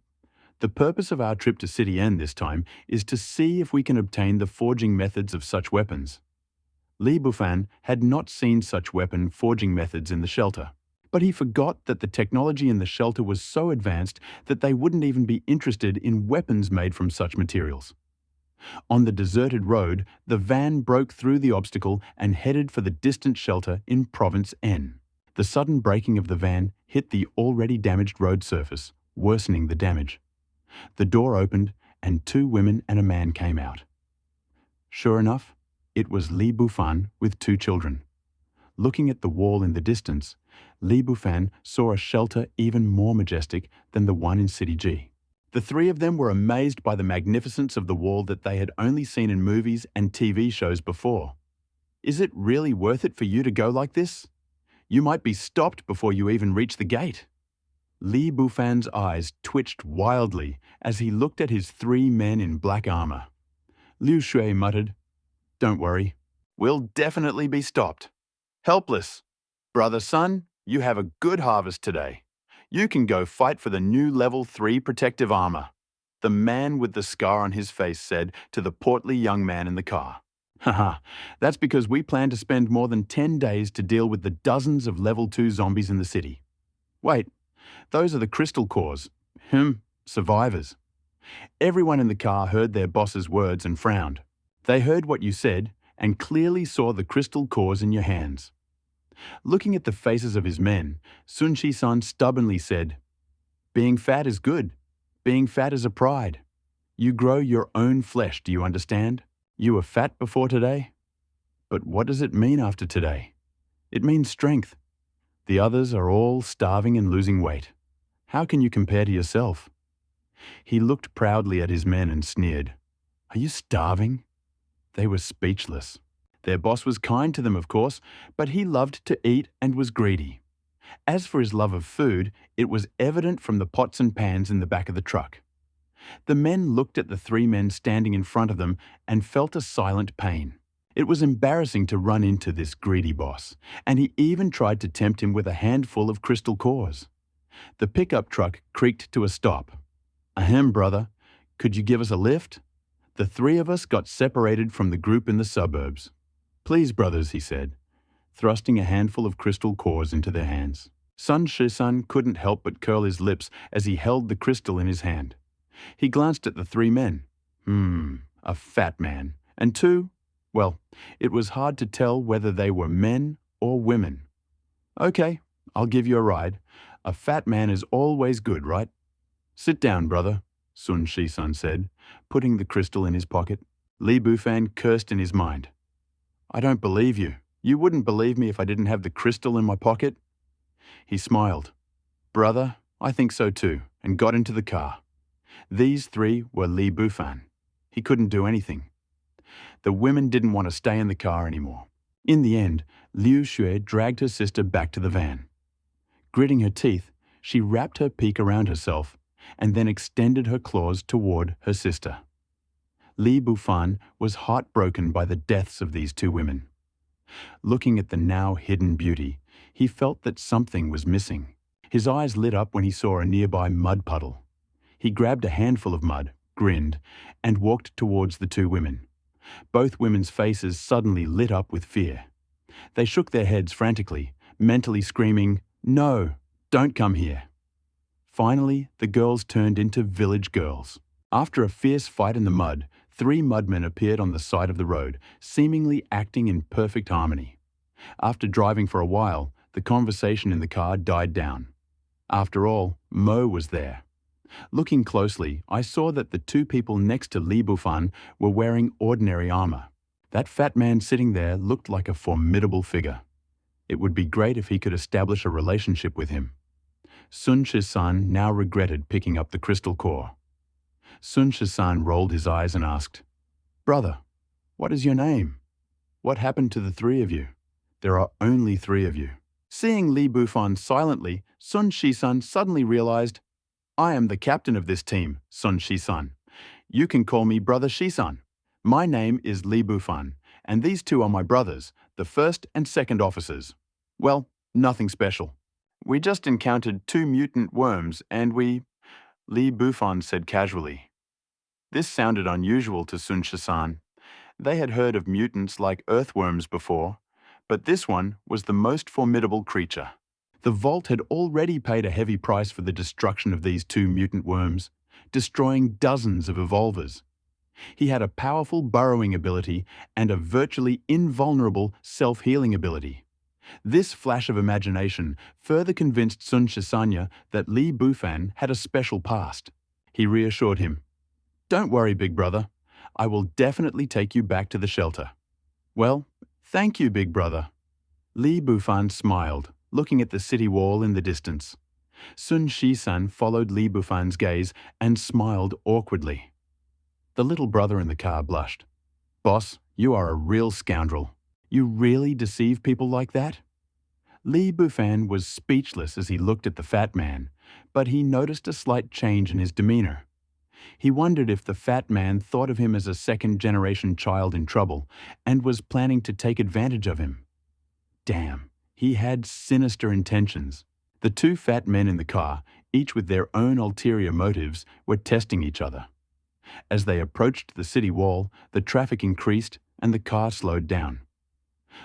"The purpose of our trip to City N this time is to see if we can obtain the forging methods of such weapons." Li Bufan had not seen such weapon forging methods in the shelter, but he forgot that the technology in the shelter was so advanced that they wouldn't even be interested in weapons made from such materials. On the deserted road, the van broke through the obstacle and headed for the distant shelter in Province N. The sudden braking of the van hit the already damaged road surface, worsening the damage. The door opened, and 2 women and a man came out. Sure enough, it was Li Bufan with 2 children. Looking at the wall in the distance, Li Bufan saw a shelter even more majestic than the one in City G. The 3 of them were amazed by the magnificence of the wall that they had only seen in movies and TV shows before. "Is it really worth it for you to go like this? You might be stopped before you even reach the gate." Li Bufan's eyes twitched wildly as he looked at his 3 men in black armor. Liu Shui muttered, "Don't worry, we'll definitely be stopped. Helpless. Brother Sun, you have a good harvest today. You can go fight for the new level 3 protective armor," the man with the scar on his face said to the portly young man in the car. "Haha, that's because we plan to spend more than 10 days to deal with the dozens of level 2 zombies in the city." "Wait, those are the crystal cores. Survivors." Everyone in the car heard their boss's words and frowned. "They heard what you said and clearly saw the crystal cores in your hands." Looking at the faces of his men, Sun Shi-san stubbornly said, "Being fat is good. Being fat is a pride. You grow your own flesh, do you understand? You were fat before today? But what does it mean after today? It means strength. The others are all starving and losing weight. How can you compare to yourself?" He looked proudly at his men and sneered, "Are you starving?" They were speechless. Their boss was kind to them, of course, but he loved to eat and was greedy. As for his love of food, it was evident from the pots and pans in the back of the truck. The men looked at the 3 men standing in front of them and felt a silent pain. It was embarrassing to run into this greedy boss, and he even tried to tempt him with a handful of crystal cores. The pickup truck creaked to a stop. "Ahem, brother, could you give us a lift?" The 3 of us got separated from the group in the suburbs. "Please, brothers," he said, thrusting a handful of crystal cores into their hands. Sun Shi-san couldn't help but curl his lips as he held the crystal in his hand. He glanced at the 3 men. A fat man. And 2, well, it was hard to tell whether they were men or women. "Okay, I'll give you a ride. A fat man is always good, right?" "Sit down, brother," Sun Shi-san said, putting the crystal in his pocket. Li Bufan cursed in his mind. "I don't believe you. You wouldn't believe me if I didn't have the crystal in my pocket." He smiled. "Brother, I think so too," and got into the car. These 3 were Li Bufan. He couldn't do anything. The women didn't want to stay in the car anymore. In the end, Liu Shui dragged her sister back to the van. Gritting her teeth, she wrapped her peak around herself and then extended her claws toward her sister. Li Bufan was heartbroken by the deaths of these 2 women. Looking at the now hidden beauty, he felt that something was missing. His eyes lit up when he saw a nearby mud puddle. He grabbed a handful of mud, grinned, and walked towards the 2 women. Both women's faces suddenly lit up with fear. They shook their heads frantically, mentally screaming, "No, don't come here." Finally, the girls turned into village girls. After a fierce fight in the mud, 3 mudmen appeared on the side of the road, seemingly acting in perfect harmony. After driving for a while, the conversation in the car died down. After all, Mo was there. Looking closely, I saw that the 2 people next to Li Bufan were wearing ordinary armor. That fat man sitting there looked like a formidable figure. It would be great if he could establish a relationship with him. Sun Shisan now regretted picking up the crystal core. Sun Shisan rolled his eyes and asked, "Brother, what is your name? What happened to the three of you? There are only three of you." Seeing Li Bufan silently, Sun Shisan suddenly realized, "I am the captain of this team, Sun Shisan. You can call me Brother Shisan. My name is Li Bufan, and these two are my brothers, the first and second officers. Well, nothing special. We just encountered two mutant worms and Li Bufan said casually. This sounded unusual to Sun Shisan. They had heard of mutants like earthworms before, but this one was the most formidable creature. The Vault had already paid a heavy price for the destruction of these two mutant worms, destroying dozens of evolvers. He had a powerful burrowing ability and a virtually invulnerable self-healing ability. This flash of imagination further convinced Sun Shisanya that Li Bufan had a special past. He reassured him, "Don't worry, big brother. I will definitely take you back to the shelter." "Well, thank you, big brother." Li Bufan smiled, looking at the city wall in the distance. Sun Shisan followed Li Bufan's gaze and smiled awkwardly. The little brother in the car blushed. "Boss, you are a real scoundrel. You really deceive people like that?" Li Bufan was speechless as he looked at the fat man, but he noticed a slight change in his demeanor. He wondered if the fat man thought of him as a second-generation child in trouble and was planning to take advantage of him. Damn, he had sinister intentions. The two fat men in the car, each with their own ulterior motives, were testing each other. As they approached the city wall, the traffic increased and the car slowed down.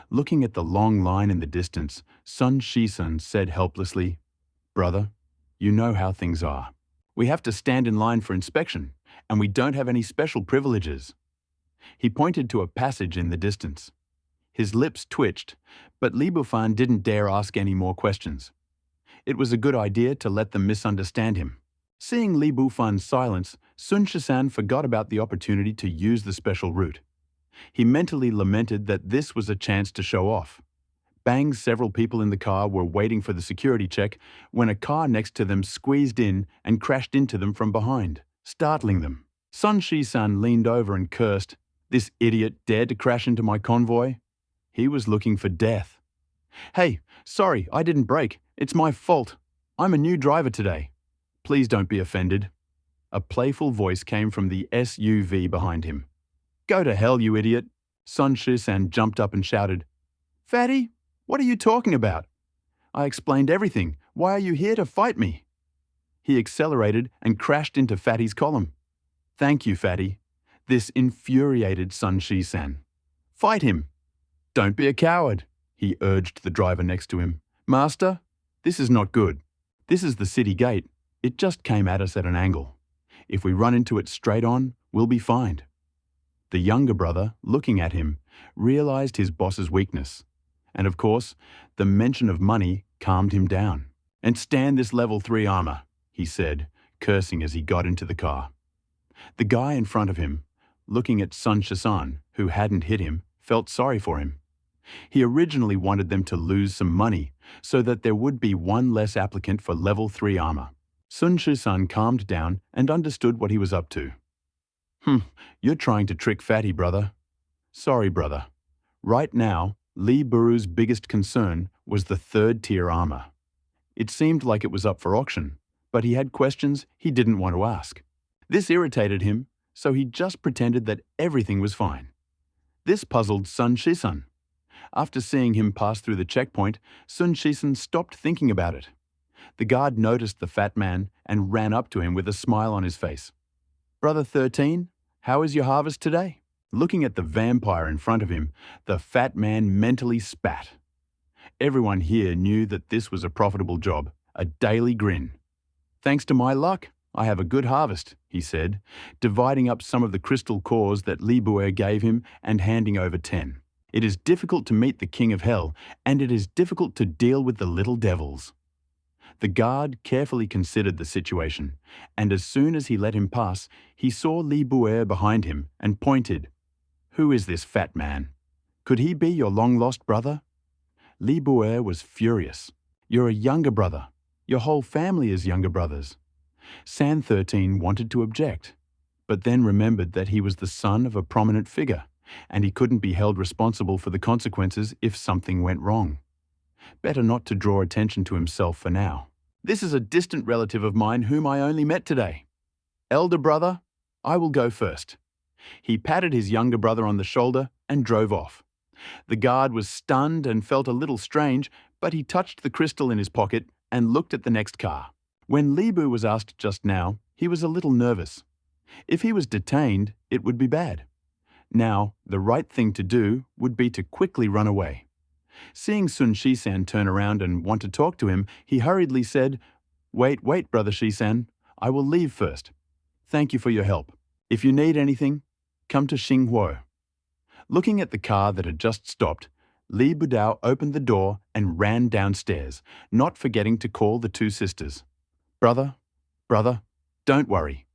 Looking at the long line in the distance, Sun Shisan said helplessly, "Brother, you know how things are. We have to stand in line for inspection, and we don't have any special privileges." He pointed to a passage in the distance. His lips twitched, but Li Bufan didn't dare ask any more questions. It was a good idea to let them misunderstand him. Seeing Li Bufan's silence, Sun Shisan forgot about the opportunity to use the special route. He mentally lamented that this was a chance to show off. Bang, several people in the car were waiting for the security check when a car next to them squeezed in and crashed into them from behind, startling them. Sun Shisan leaned over and cursed, "This idiot dared to crash into my convoy?" He was looking for death. "Hey, sorry, I didn't brake. It's my fault. I'm a new driver today. Please don't be offended." A playful voice came from the SUV behind him. "Go to hell, you idiot." Sun Shisan jumped up and shouted, "Fatty, what are you talking about? I explained everything. Why are you here to fight me?" He accelerated and crashed into Fatty's column. "Thank you, Fatty." This infuriated Sun Shisan. "Fight him." "Don't be a coward," he urged the driver next to him. "Master, this is not good. This is the city gate. It just came at us at an angle. If we run into it straight on, we'll be fine." The younger brother, looking at him, realized his boss's weakness. And of course, the mention of money calmed him down. "And stand this level 3 armor," he said, cursing as he got into the car. The guy in front of him, looking at Sun Shisan, who hadn't hit him, felt sorry for him. He originally wanted them to lose some money so that there would be one less applicant for level 3 armor. Sun Shisan calmed down and understood what he was up to. You're trying to trick Fatty, brother." "Sorry, brother. Right now, Li Buru's biggest concern was the 3rd-tier armor. It seemed like it was up for auction, but he had questions he didn't want to ask. This irritated him, so he just pretended that everything was fine. This puzzled Sun Shisan. After seeing him pass through the checkpoint, Sun Shisan stopped thinking about it. The guard noticed the fat man and ran up to him with a smile on his face. "Brother 13, how is your harvest today?" Looking at the vampire in front of him, the fat man mentally spat. Everyone here knew that this was a profitable job, a daily grin. "Thanks to my luck, I have a good harvest," he said, dividing up some of the crystal cores that Li Bue gave him and handing over 10. "It is difficult to meet the King of Hell, and it is difficult to deal with the little devils." The guard carefully considered the situation, and as soon as he let him pass, he saw Li Bue behind him and pointed. Who is this fat man? Could he be your long-lost brother? Li Buer was furious. You're a younger brother. Your whole family is younger brothers. San 13 wanted to object, but then remembered that he was the son of a prominent figure, and he couldn't be held responsible for the consequences if something went wrong. Better not to draw attention to himself for now. This is a distant relative of mine whom I only met today. Elder brother, I will go first. He patted his younger brother on the shoulder and drove off. The guard was stunned and felt a little strange, but he touched the crystal in his pocket and looked at the next car. When Li Bu was asked just now, he was a little nervous. If he was detained, it would be bad. Now, the right thing to do would be to quickly run away. Seeing Sun Shisan turn around and want to talk to him, he hurriedly said, Wait, brother Shisan. I will leave first. Thank you for your help. If you need anything, come to Xinghuo. Looking at the car that had just stopped, Li Budao opened the door and ran downstairs, not forgetting to call the two sisters. Brother, don't worry.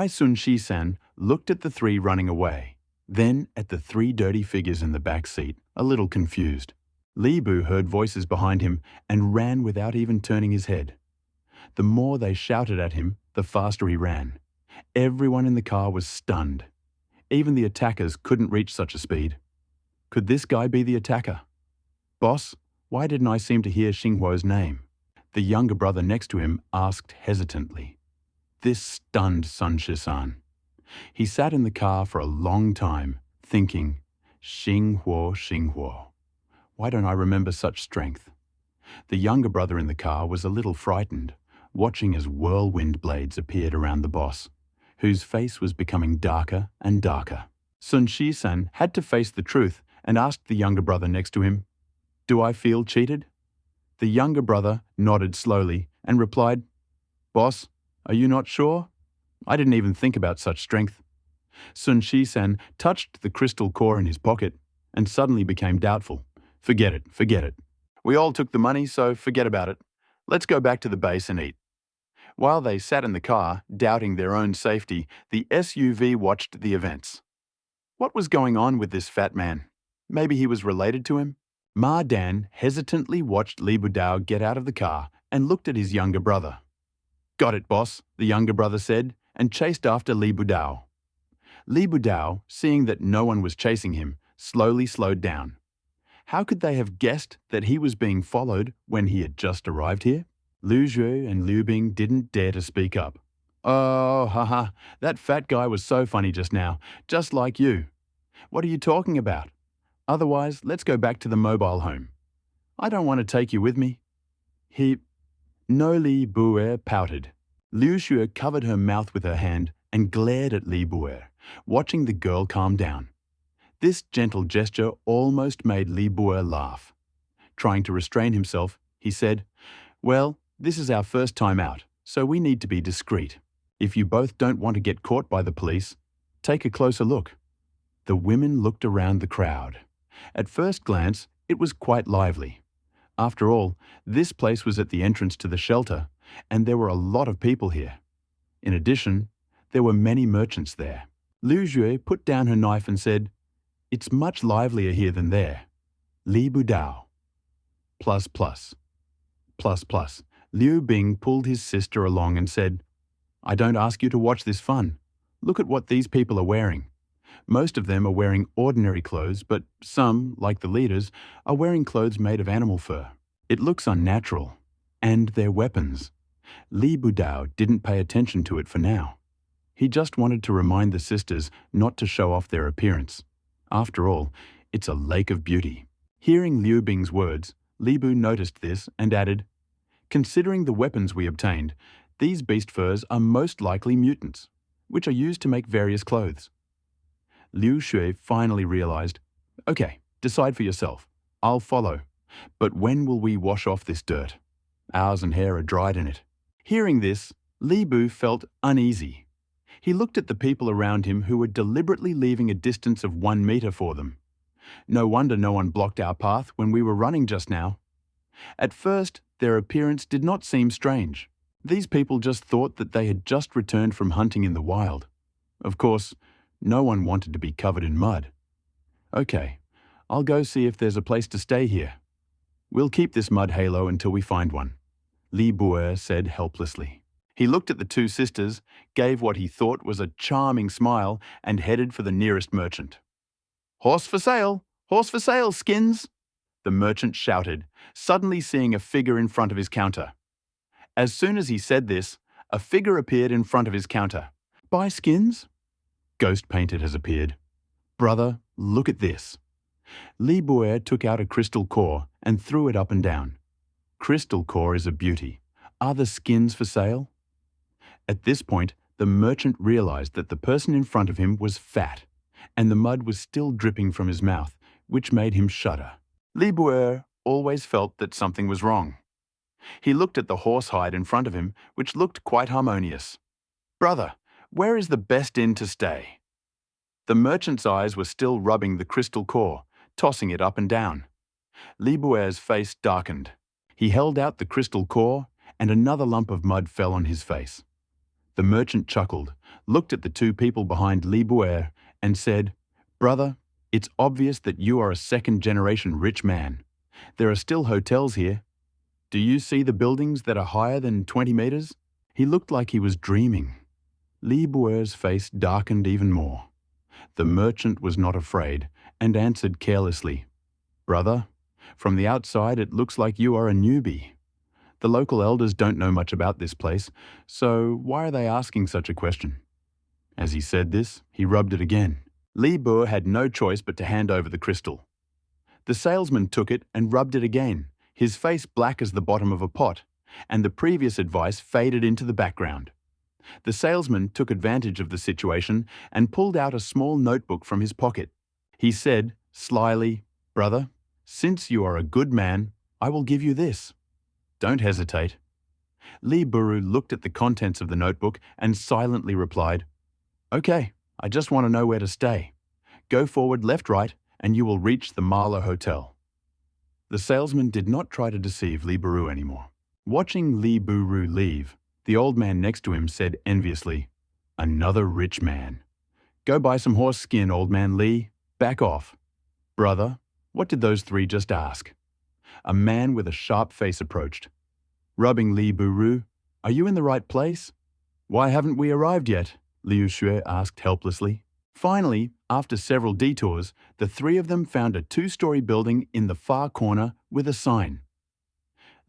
Sun Shisan looked at the three running away, then at the three dirty figures in the back seat, a little confused. Li Bu heard voices behind him and ran without even turning his head. The more they shouted at him, the faster he ran. Everyone in the car was stunned. Even the attackers couldn't reach such a speed. Could this guy be the attacker? Boss, why didn't I seem to hear Xinghuo's name? The younger brother next to him asked hesitantly. This stunned Sun Shisan. He sat in the car for a long time, thinking, Xinghuo. Why don't I remember such strength? The younger brother in the car was a little frightened, watching as whirlwind blades appeared around the boss, whose face was becoming darker and darker. Sun Shisan had to face the truth and asked the younger brother next to him, Do I feel cheated? The younger brother nodded slowly and replied, Boss, are you not sure? I didn't even think about such strength. Sun Shisan touched the crystal core in his pocket and suddenly became doubtful. Forget it. We all took the money, so forget about it. Let's go back to the base and eat. While they sat in the car, doubting their own safety, the SUV watched the events. What was going on with this fat man? Maybe he was related to him? Ma Dan hesitantly watched Li Budao get out of the car and looked at his younger brother. Got it, boss, the younger brother said, and chased after Li Budao. Li Budao, seeing that no one was chasing him, slowly slowed down. How could they have guessed that he was being followed when he had just arrived here? Liu Zhui and Liu Bing didn't dare to speak up. Oh, haha, that fat guy was so funny just now, just like you. What are you talking about? Otherwise, let's go back to the mobile home. I don't want to take you with me. No, Li Buer pouted. Liu Xue covered her mouth with her hand and glared at Li Buer, watching the girl calm down. This gentle gesture almost made Li Buer laugh. Trying to restrain himself, he said, Well, this is our first time out, so we need to be discreet. If you both don't want to get caught by the police, take a closer look. The women looked around the crowd. At first glance, it was quite lively. After all, this place was at the entrance to the shelter, and there were a lot of people here. In addition, there were many merchants there. Liu Zhui put down her knife and said, It's much livelier here than there. Li Budao. Plus. Liu Bing pulled his sister along and said, I don't ask you to watch this fun. Look at what these people are wearing. Most of them are wearing ordinary clothes, but some, like the leaders, are wearing clothes made of animal fur. It looks unnatural. And their weapons. Li Budao didn't pay attention to it for now. He just wanted to remind the sisters not to show off their appearance. After all, it's a lake of beauty. Hearing Liu Bing's words, Li Bu noticed this and added, Considering the weapons we obtained, these beast furs are most likely mutants, which are used to make various clothes. Liu Xue finally realized, Okay, decide for yourself. I'll follow. But when will we wash off this dirt? Ours and hair are dried in it. Hearing this, Li Bu felt uneasy. He looked at the people around him who were deliberately leaving a distance of 1 meter for them. No wonder no one blocked our path when we were running just now. At first, their appearance did not seem strange. These people just thought that they had just returned from hunting in the wild. Of course, No one wanted to be covered in mud. Okay, I'll go see if there's a place to stay here. We'll keep this mud halo until we find one, Li Buer said helplessly. He looked at the two sisters, gave what he thought was a charming smile, and headed for the nearest merchant. Horse for sale, skins! The merchant shouted, suddenly seeing a figure in front of his counter. As soon as he said this, a figure appeared in front of his counter. Buy skins? Ghost painted has appeared. Brother, look at this. Li Buer took out a crystal core and threw it up and down. Crystal core is a beauty. Are the skins for sale? At this point, the merchant realized that the person in front of him was fat, and the mud was still dripping from his mouth, which made him shudder. Li Buer always felt that something was wrong. He looked at the horsehide in front of him, which looked quite harmonious. Brother, where is the best inn to stay? The merchant's eyes were still rubbing the crystal core, tossing it up and down. Li Buer's face darkened. He held out the crystal core, and another lump of mud fell on his face. The merchant chuckled, looked at the two people behind Li Buer, and said, Brother, it's obvious that you are a second-generation rich man. There are still hotels here. Do you see the buildings that are higher than 20 meters? He looked like he was dreaming. Li Buer's face darkened even more. The merchant was not afraid and answered carelessly, Brother, from the outside it looks like you are a newbie. The local elders don't know much about this place, so why are they asking such a question? As he said this, he rubbed it again. Li Buer had no choice but to hand over the crystal. The salesman took it and rubbed it again, his face black as the bottom of a pot, and the previous advice faded into the background. The salesman took advantage of the situation and pulled out a small notebook from his pocket. He said, slyly, Brother, since you are a good man, I will give you this. Don't hesitate. Li Buer looked at the contents of the notebook and silently replied, Okay, I just want to know where to stay. Go forward left-right and you will reach the Marlow Hotel. The salesman did not try to deceive Li Buer anymore. Watching Li Buer leave, the old man next to him said enviously, Another rich man. Go buy some horse skin, old man Li. Back off. Brother, what did those three just ask? A man with a sharp face approached. Rubbing Li Buer, are you in the right place? Why haven't we arrived yet? Liu Xue asked helplessly. Finally, after several detours, the three of them found a two-story building in the far corner with a sign.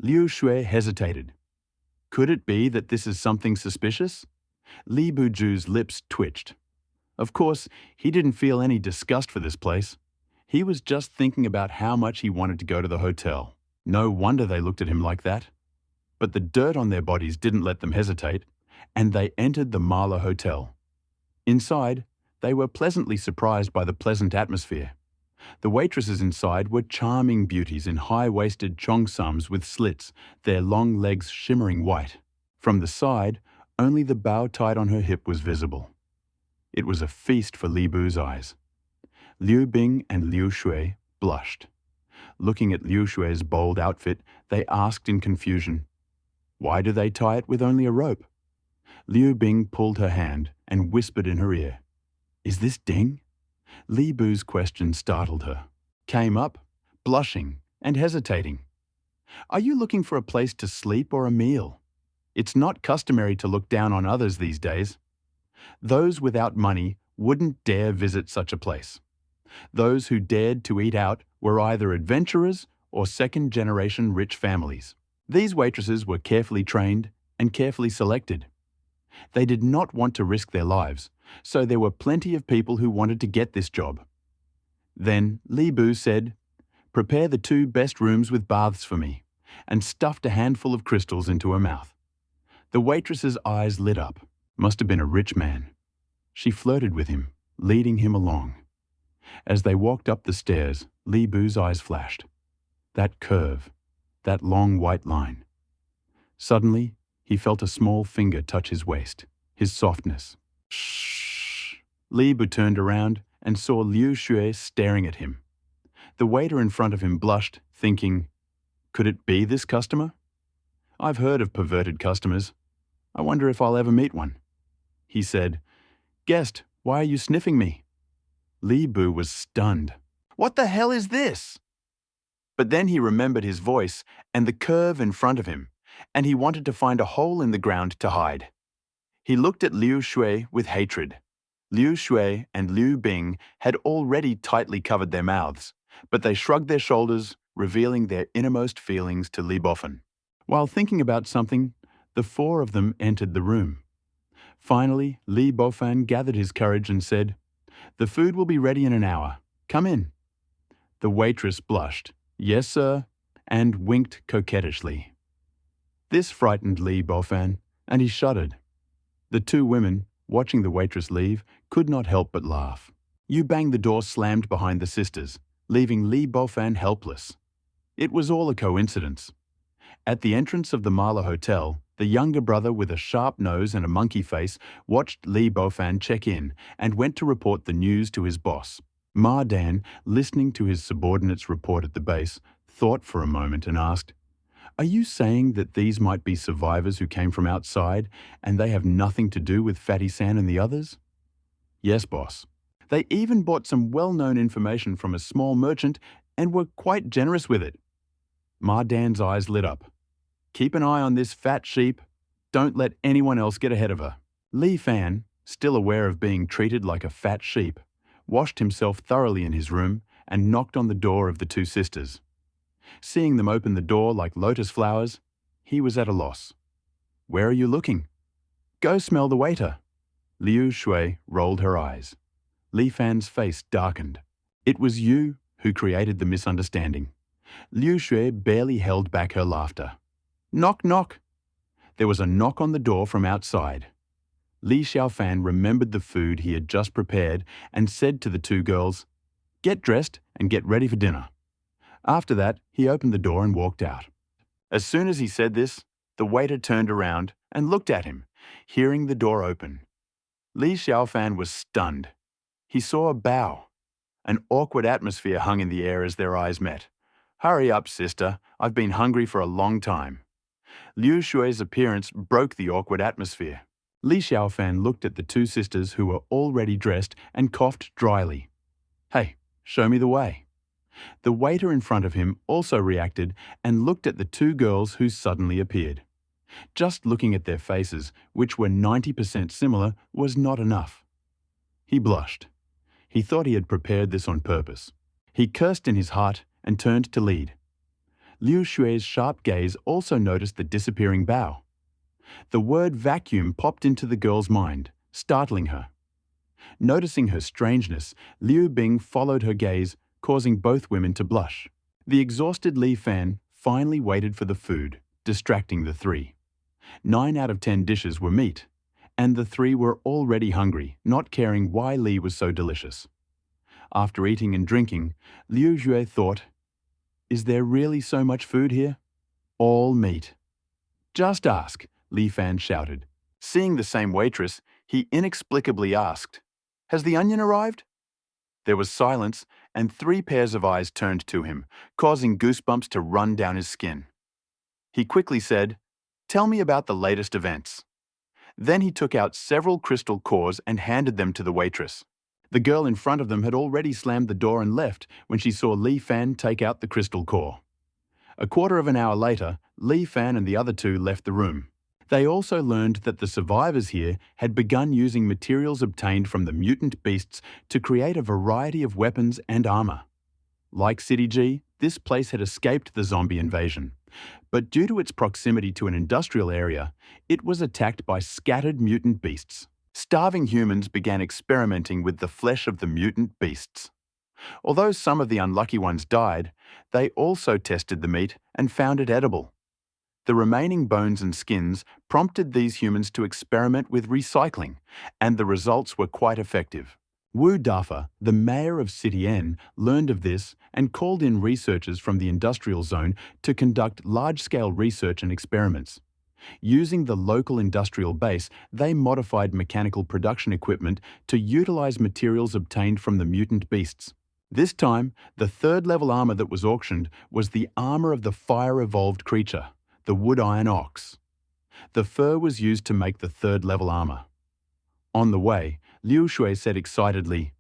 Liu Xue hesitated. Could it be that this is something suspicious? Li Buju's lips twitched. Of course, he didn't feel any disgust for this place. He was just thinking about how much he wanted to go to the hotel. No wonder they looked at him like that. But the dirt on their bodies didn't let them hesitate, and they entered the Marlow Hotel. Inside, they were pleasantly surprised by the pleasant atmosphere. The waitresses inside were charming beauties in high-waisted cheongsams with slits, their long legs shimmering white. From the side, only the bow tied on her hip was visible. It was a feast for Li Bu's eyes. Liu Bing and Liu Xue blushed. Looking at Liu Xue's bold outfit, they asked in confusion, Why do they tie it with only a rope? Liu Bing pulled her hand and whispered in her ear, Is this Ding? Li Bu's question startled her. Came up, blushing and hesitating. Are you looking for a place to sleep or a meal? It's not customary to look down on others these days. Those without money wouldn't dare visit such a place. Those who dared to eat out were either adventurers or second-generation rich families. These waitresses were carefully trained and carefully selected. They did not want to risk their lives, so there were plenty of people who wanted to get this job. Then Li Bu said, Prepare the 2 best rooms with baths for me, and stuffed a handful of crystals into her mouth. The waitress's eyes lit up. Must have been a rich man. She flirted with him, leading him along. As they walked up the stairs, Li Bu's eyes flashed. That curve, that long white line. Suddenly, he felt a small finger touch his waist, his softness. Shh! Li Bu turned around and saw Liu Xue staring at him. The waiter in front of him blushed, thinking, Could it be this customer? I've heard of perverted customers. I wonder if I'll ever meet one. He said, Guest, Why are you sniffing me? Li Bu was stunned. What the hell is this? But then he remembered his voice and the curve in front of him, and he wanted to find a hole in the ground to hide. He looked at Liu Shui with hatred. Liu Shui and Liu Bing had already tightly covered their mouths, but they shrugged their shoulders, revealing their innermost feelings to Li Bofen. While thinking about something, the four of them entered the room. Finally, Li Bofan gathered his courage and said, "The food will be ready in an hour. Come in." The waitress blushed, "Yes, sir," and winked coquettishly. This frightened Li Bofan, and he shuddered. The two women, watching the waitress leave, could not help but laugh. Yu Bang the door slammed behind the sisters, leaving Li Bofan helpless. It was all a coincidence. At the entrance of the Mala Hotel, the younger brother with a sharp nose and a monkey face watched Li Bofan check in and went to report the news to his boss. Ma Dan, listening to his subordinate's report at the base, thought for a moment and asked, "Are you saying that these might be survivors who came from outside and they have nothing to do with Fatty San and the others?" "Yes, boss. They even bought some well-known information from a small merchant and were quite generous with it." Ma Dan's eyes lit up. "Keep an eye on this fat sheep. Don't let anyone else get ahead of her." Li Fan, still aware of being treated like a fat sheep, washed himself thoroughly in his room and knocked on the door of the two sisters. Seeing them open the door like lotus flowers, he was at a loss. "Where are you looking?" "Go smell the waiter." Liu Shui rolled her eyes. Li Fan's face darkened. It was Yu who created the misunderstanding. Liu Shui barely held back her laughter. "Knock, knock." There was a knock on the door from outside. Li Xiaofan remembered the food he had just prepared and said to the two girls, "Get dressed and get ready for dinner." After that, he opened the door and walked out. As soon as he said this, the waiter turned around and looked at him, hearing the door open. Li Xiaofan was stunned. He saw a bow. An awkward atmosphere hung in the air as their eyes met. "Hurry up, sister. I've been hungry for a long time." Liu Shui's appearance broke the awkward atmosphere. Li Xiaofan looked at the two sisters who were already dressed and coughed dryly. "Hey, show me the way." The waiter in front of him also reacted and looked at the two girls who suddenly appeared. Just looking at their faces, which were 90% similar, was not enough. He blushed. He thought he had prepared this on purpose. He cursed in his heart and turned to lead. Liu Shui's sharp gaze also noticed the disappearing bow. The word vacuum popped into the girl's mind, startling her. Noticing her strangeness, Liu Bing followed her gaze, causing both women to blush. The exhausted Li Fan finally waited for the food, distracting the three. 9 out of 10 dishes were meat, and the three were already hungry, not caring why Li was so delicious. After eating and drinking, Liu Jue thought, "Is there really so much food here? All meat." "Just ask," Li Fan shouted. Seeing the same waitress, he inexplicably asked, "Has the onion arrived?" There was silence, and 3 pairs of eyes turned to him, causing goosebumps to run down his skin. He quickly said, "Tell me about the latest events." Then he took out several crystal cores and handed them to the waitress. The girl in front of them had already slammed the door and left when she saw Li Fan take out the crystal core. A quarter of an hour later, Li Fan and the other two left the room. They also learned that the survivors here had begun using materials obtained from the mutant beasts to create a variety of weapons and armor. Like City G, this place had escaped the zombie invasion, but due to its proximity to an industrial area, it was attacked by scattered mutant beasts. Starving humans began experimenting with the flesh of the mutant beasts. Although some of the unlucky ones died, they also tested the meat and found it edible. The remaining bones and skins prompted these humans to experiment with recycling, and the results were quite effective. Wu Dafa, the mayor of City N, learned of this and called in researchers from the industrial zone to conduct large-scale research and experiments. Using the local industrial base, they modified mechanical production equipment to utilize materials obtained from the mutant beasts. This time, the third-level armor that was auctioned was the armor of the fire-evolved creature, the wood-iron ox. The fur was used to make the third-level armor. On the way, Liu Shui said excitedly,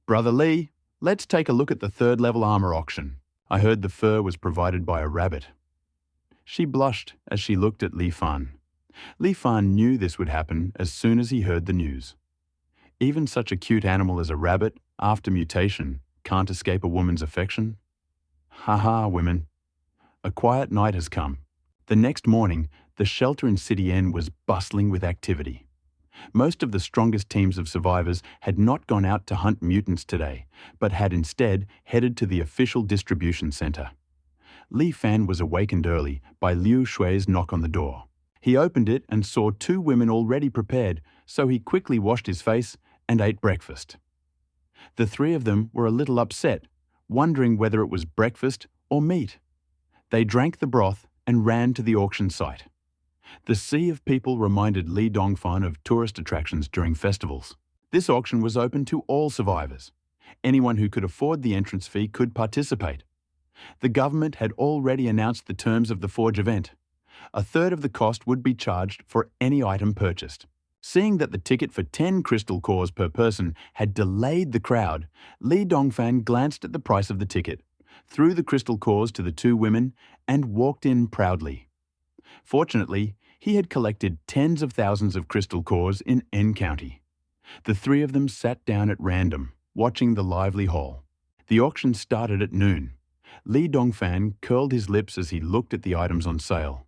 "Brother Li, let's take a look at the third-level armor auction. I heard the fur was provided by a rabbit." She blushed as she looked at Li Fan. Li Fan knew this would happen as soon as he heard the news. Even such a cute animal as a rabbit, after mutation, can't escape a woman's affection. Ha, women. A quiet night has come. The next morning, the shelter in City N was bustling with activity. Most of the strongest teams of survivors had not gone out to hunt mutants today, but had instead headed to the official distribution center. Li Fan was awakened early by Liu Shui's knock on the door. He opened it and saw two women already prepared, so he quickly washed his face and ate breakfast. The three of them were a little upset, wondering whether it was breakfast or meat. They drank the broth and ran to the auction site. The sea of people reminded Li Dongfan of tourist attractions during festivals. This auction was open to all survivors. Anyone who could afford the entrance fee could participate. The government had already announced the terms of the Forge event. A third of the cost would be charged for any item purchased. Seeing that the ticket for 10 crystal cores per person had delayed the crowd, Li Dongfan glanced at the price of the ticket, threw the crystal cores to the two women, and walked in proudly. Fortunately, he had collected tens of thousands of crystal cores in N County. The three of them sat down at random, watching the lively haul. The auction started at noon. Li Dongfan curled his lips as he looked at the items on sale.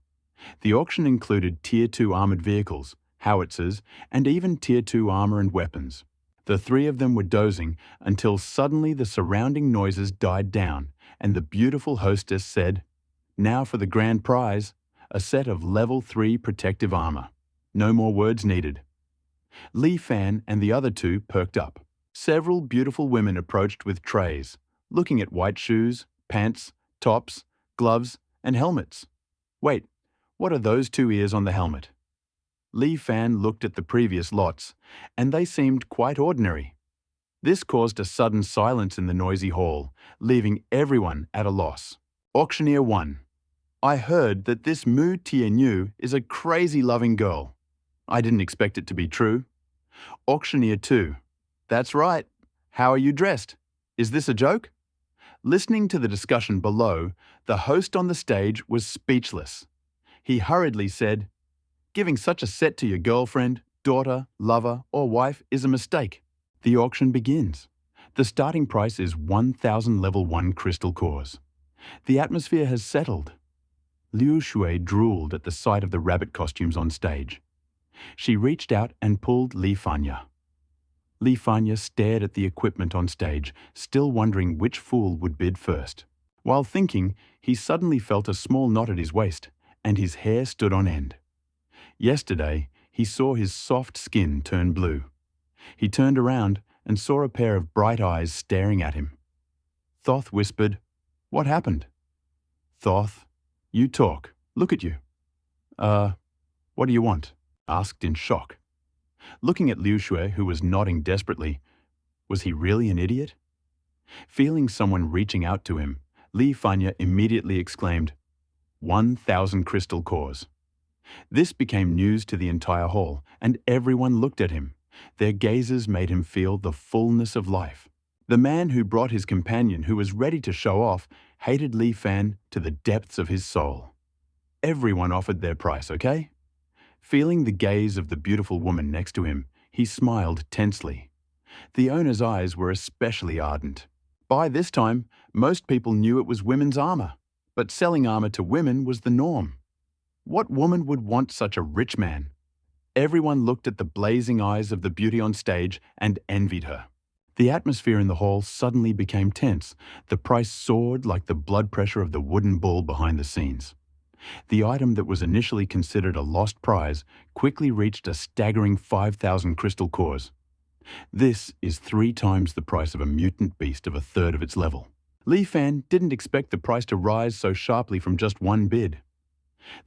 The auction included Tier 2 armored vehicles, howitzers, and even Tier 2 armor and weapons. The three of them were dozing until suddenly the surrounding noises died down and the beautiful hostess said, "Now for the grand prize, a set of level 3 protective armor. No more words needed." Li Fan and the other two perked up. Several beautiful women approached with trays, looking at white shoes, pants, tops, gloves, and helmets. Wait, what are those two ears on the helmet? Li Fan looked at the previous lots, and they seemed quite ordinary. This caused a sudden silence in the noisy hall, leaving everyone at a loss. Auctioneer 1. "I heard that this Mu Tianyu is a crazy-loving girl. I didn't expect it to be true." Auctioneer 2. "That's right. How are you dressed? Is this a joke?" Listening to the discussion below, the host on the stage was speechless. He hurriedly said, "Giving such a set to your girlfriend, daughter, lover, or wife is a mistake." The auction begins. The starting price is 1,000 level 1 crystal cores. The atmosphere has settled. Liu Shui drooled at the sight of the rabbit costumes on stage. She reached out and pulled Li Fanya. Li Fanya stared at the equipment on stage, still wondering which fool would bid first. While thinking, he suddenly felt a small knot at his waist, and his hair stood on end. Yesterday, he saw his soft skin turn blue. He turned around and saw a pair of bright eyes staring at him. Thoth whispered, "What happened?" "Thoth, you talk. Look at you." What do you want?" asked in shock. Looking at Liu Shui, who was nodding desperately, was he really an idiot? Feeling someone reaching out to him, Li Fanya immediately exclaimed, 1,000 crystal cores. This became news to the entire hall, and everyone looked at him. Their gazes made him feel the fullness of life. The man who brought his companion, who was ready to show off, hated Li Fan to the depths of his soul. Everyone offered their price, okay? Feeling the gaze of the beautiful woman next to him, he smiled tensely. The owner's eyes were especially ardent. By this time, most people knew it was women's armor, but selling armor to women was the norm. What woman would want such a rich man? Everyone looked at the blazing eyes of the beauty on stage and envied her. The atmosphere in the hall suddenly became tense. The price soared like the blood pressure of the wooden bull behind the scenes. The item that was initially considered a lost prize quickly reached a staggering 5,000 crystal cores. This is 3 times the price of a mutant beast of a third of its level. Li Fan didn't expect the price to rise so sharply from just one bid.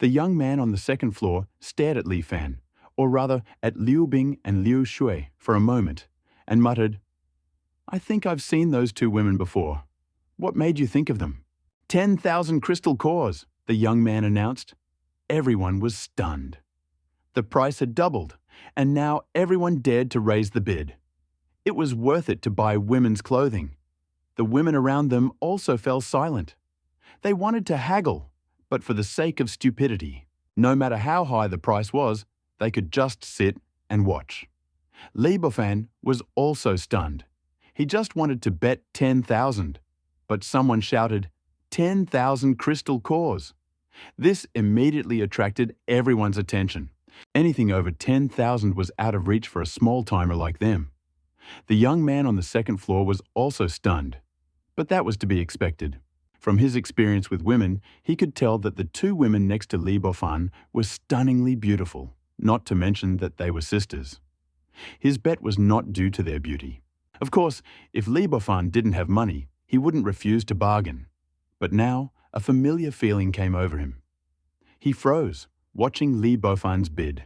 The young man on the second floor stared at Li Fan, or rather at Liu Bing and Liu Shui, for a moment, and muttered, "I think I've seen those two women before. What made you think of them?" 10,000 crystal cores, the young man announced. Everyone was stunned. The price had doubled, and now everyone dared to raise the bid. It was worth it to buy women's clothing. The women around them also fell silent. They wanted to haggle, but for the sake of stupidity. No matter how high the price was, they could just sit and watch. Li Bofan was also stunned. He just wanted to bet 10,000, but someone shouted, 10,000 crystal cores. This immediately attracted everyone's attention. Anything over 10,000 was out of reach for a small-timer like them. The young man on the second floor was also stunned, but that was to be expected. From his experience with women, he could tell that the two women next to Li Bofan were stunningly beautiful, not to mention that they were sisters. His bet was not due to their beauty. Of course, if Li Bofan didn't have money, he wouldn't refuse to bargain. But now, a familiar feeling came over him. He froze, watching Li Bofan's bid.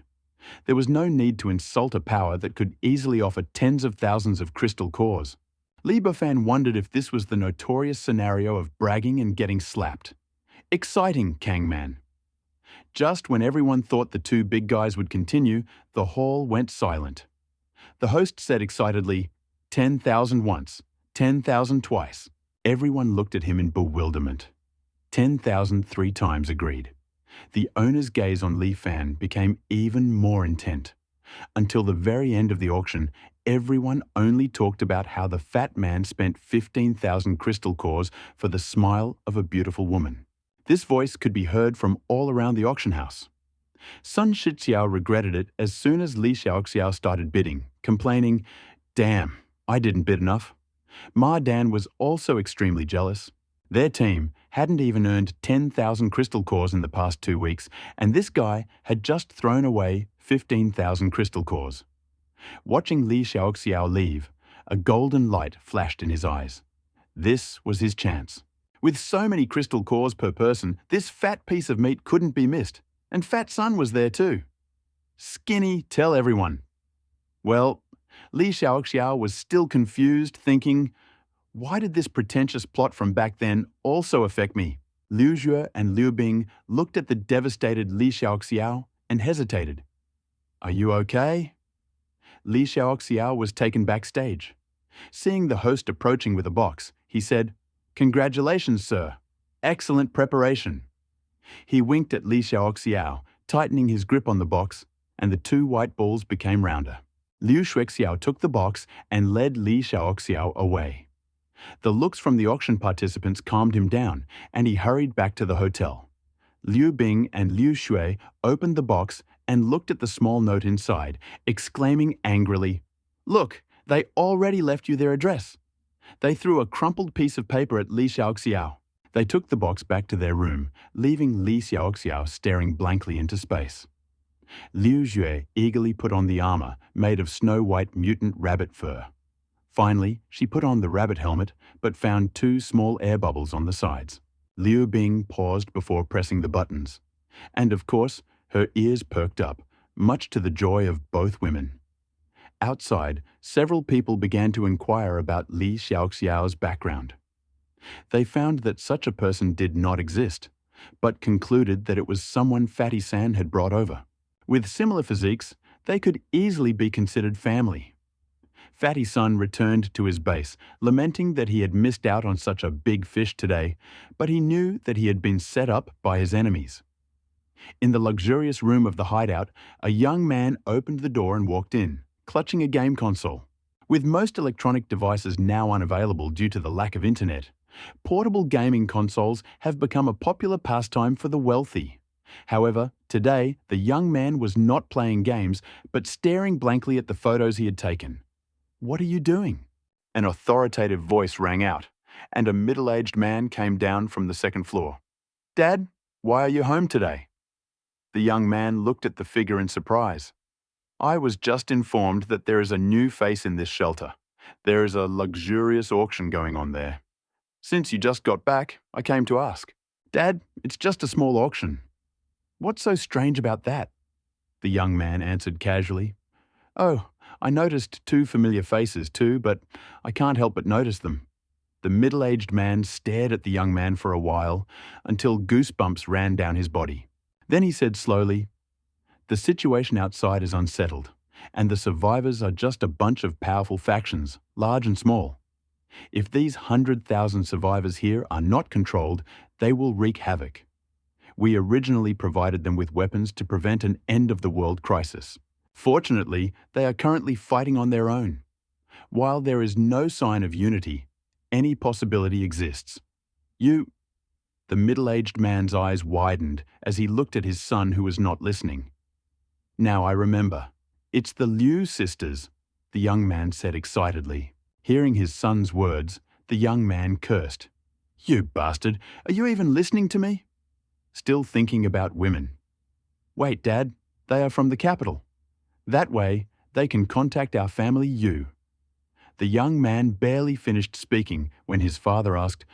There was no need to insult a power that could easily offer tens of thousands of crystal cores. Li Bofan wondered if this was the notorious scenario of bragging and getting slapped. Exciting, Kang Man. Just when everyone thought the two big guys would continue, the hall went silent. The host said excitedly, 10,000 once, 10,000 twice. Everyone looked at him in bewilderment. 10,000 three times agreed. The owner's gaze on Li Fan became even more intent. Until the very end of the auction, everyone only talked about how the fat man spent 15,000 crystal cores for the smile of a beautiful woman. This voice could be heard from all around the auction house. Sun Shixiao regretted it as soon as Li Xiaoxiao started bidding, complaining, "Damn, I didn't bid enough." Ma Dan was also extremely jealous. Their team hadn't even earned 10,000 crystal cores in the past 2 weeks, and this guy had just thrown away 15,000 crystal cores. Watching Li Xiaoxiao leave, a golden light flashed in his eyes. This was his chance. With so many crystal cores per person, this fat piece of meat couldn't be missed. And Fat Sun was there too. Skinny, tell everyone. Well, Li Xiaoxiao was still confused, thinking, why did this pretentious plot from back then also affect me? Liu Jue and Liu Bing looked at the devastated Li Xiaoxiao and hesitated. Are you okay? Li Xiaoxiao was taken backstage. Seeing the host approaching with a box, he said, "Congratulations, sir. Excellent preparation." He winked at Li Xiaoxiao, tightening his grip on the box, and the two white balls became rounder. Liu Shuexiao took the box and led Li Xiaoxiao away. The looks from the auction participants calmed him down, and he hurried back to the hotel. Liu Bing and Liu Shui opened the box and looked at the small note inside, exclaiming angrily, "Look, they already left you their address." They threw a crumpled piece of paper at Li Xiaoxiao. They took the box back to their room, leaving Li Xiaoxiao staring blankly into space. Liu Jue eagerly put on the armor made of snow-white mutant rabbit fur. Finally, she put on the rabbit helmet, but found 2 small air bubbles on the sides. Liu Bing paused before pressing the buttons. And of course, her ears perked up, much to the joy of both women. Outside, several people began to inquire about Li Xiaoxiao's background. They found that such a person did not exist, but concluded that it was someone Fatty San had brought over. With similar physiques, they could easily be considered family. Fatty Sun returned to his base, lamenting that he had missed out on such a big fish today, but he knew that he had been set up by his enemies. In the luxurious room of the hideout, a young man opened the door and walked in, clutching a game console. With most electronic devices now unavailable due to the lack of internet, portable gaming consoles have become a popular pastime for the wealthy. However, today, the young man was not playing games, but staring blankly at the photos he had taken. "What are you doing?" An authoritative voice rang out, and a middle-aged man came down from the second floor. "Dad, why are you home today?" The young man looked at the figure in surprise. "I was just informed that there is a new face in this shelter. There is a luxurious auction going on there. Since you just got back, I came to ask." "Dad, it's just a small auction." "What's so strange about that?" The young man answered casually. "Oh, I noticed 2 familiar faces too, but I can't help but notice them." The middle-aged man stared at the young man for a while, until goosebumps ran down his body. Then he said slowly, "The situation outside is unsettled, and the survivors are just a bunch of powerful factions, large and small. If these 100,000 survivors here are not controlled, they will wreak havoc. We originally provided them with weapons to prevent an end-of-the-world crisis. Fortunately, they are currently fighting on their own. While there is no sign of unity, any possibility exists. The middle-aged man's eyes widened as he looked at his son who was not listening. Now I remember. It's the Liu sisters, the young man said excitedly. Hearing his son's words, the young man cursed. You bastard, are you even listening to me? Still thinking about women. Wait, Dad, they are from the capital. That way, they can contact our family Yu. The young man barely finished speaking when his father asked,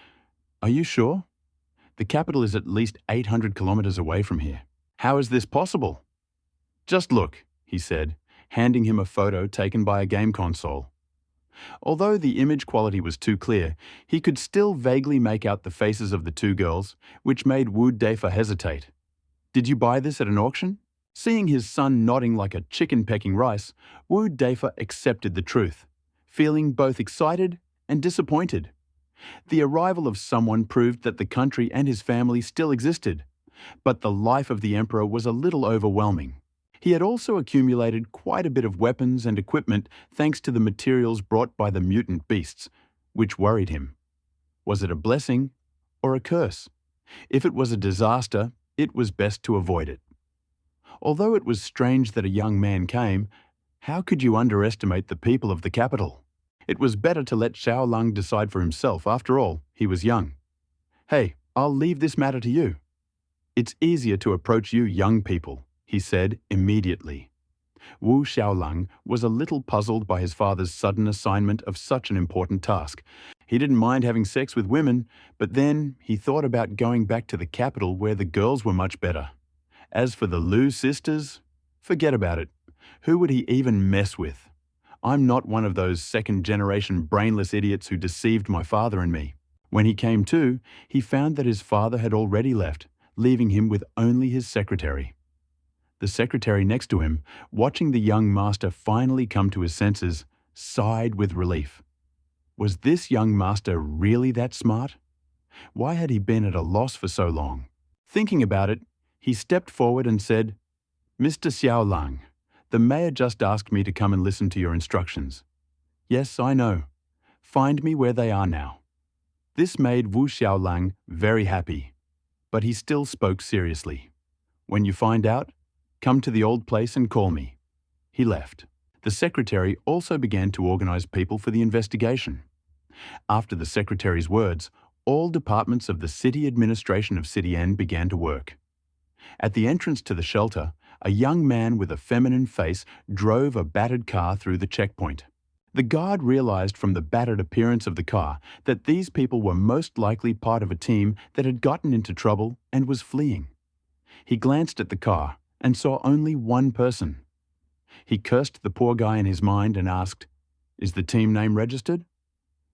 Are you sure? The capital is at least 800 kilometers away from here. How is this possible? Just look, he said, handing him a photo taken by a game console. Although the image quality was too clear, he could still vaguely make out the faces of the two girls, which made Wu Deifa hesitate. Did you buy this at an auction? Seeing his son nodding like a chicken pecking rice, Wu Deifa accepted the truth, feeling both excited and disappointed. The arrival of someone proved that the country and his family still existed, but the life of the emperor was a little overwhelming. He had also accumulated quite a bit of weapons and equipment thanks to the materials brought by the mutant beasts, which worried him. Was it a blessing or a curse? If it was a disaster, it was best to avoid it. Although it was strange that a young man came, how could you underestimate the people of the capital? It was better to let Xiaolong decide for himself. After all, he was young. Hey, I'll leave this matter to you. It's easier to approach you young people, he said immediately. Wu Xiaolong was a little puzzled by his father's sudden assignment of such an important task. He didn't mind having sex with women, but then he thought about going back to the capital where the girls were much better. As for the Liu sisters, forget about it. Who would he even mess with? I'm not one of those second-generation brainless idiots who deceived my father and me. When he came to, he found that his father had already left, leaving him with only his secretary. The secretary next to him, watching the young master finally come to his senses, sighed with relief. Was this young master really that smart? Why had he been at a loss for so long? Thinking about it, he stepped forward and said, Mr. Xiaolang, the mayor just asked me to come and listen to your instructions. Yes, I know. Find me where they are now. This made Wu Xiaolang very happy, but he still spoke seriously. When you find out, come to the old place and call me. He left. The secretary also began to organize people for the investigation. After the secretary's words, all departments of the city administration of City N began to work. At the entrance to the shelter, a young man with a feminine face drove a battered car through the checkpoint. The guard realized from the battered appearance of the car that these people were most likely part of a team that had gotten into trouble and was fleeing. He glanced at the car and saw only one person. He cursed the poor guy in his mind and asked, Is the team name registered?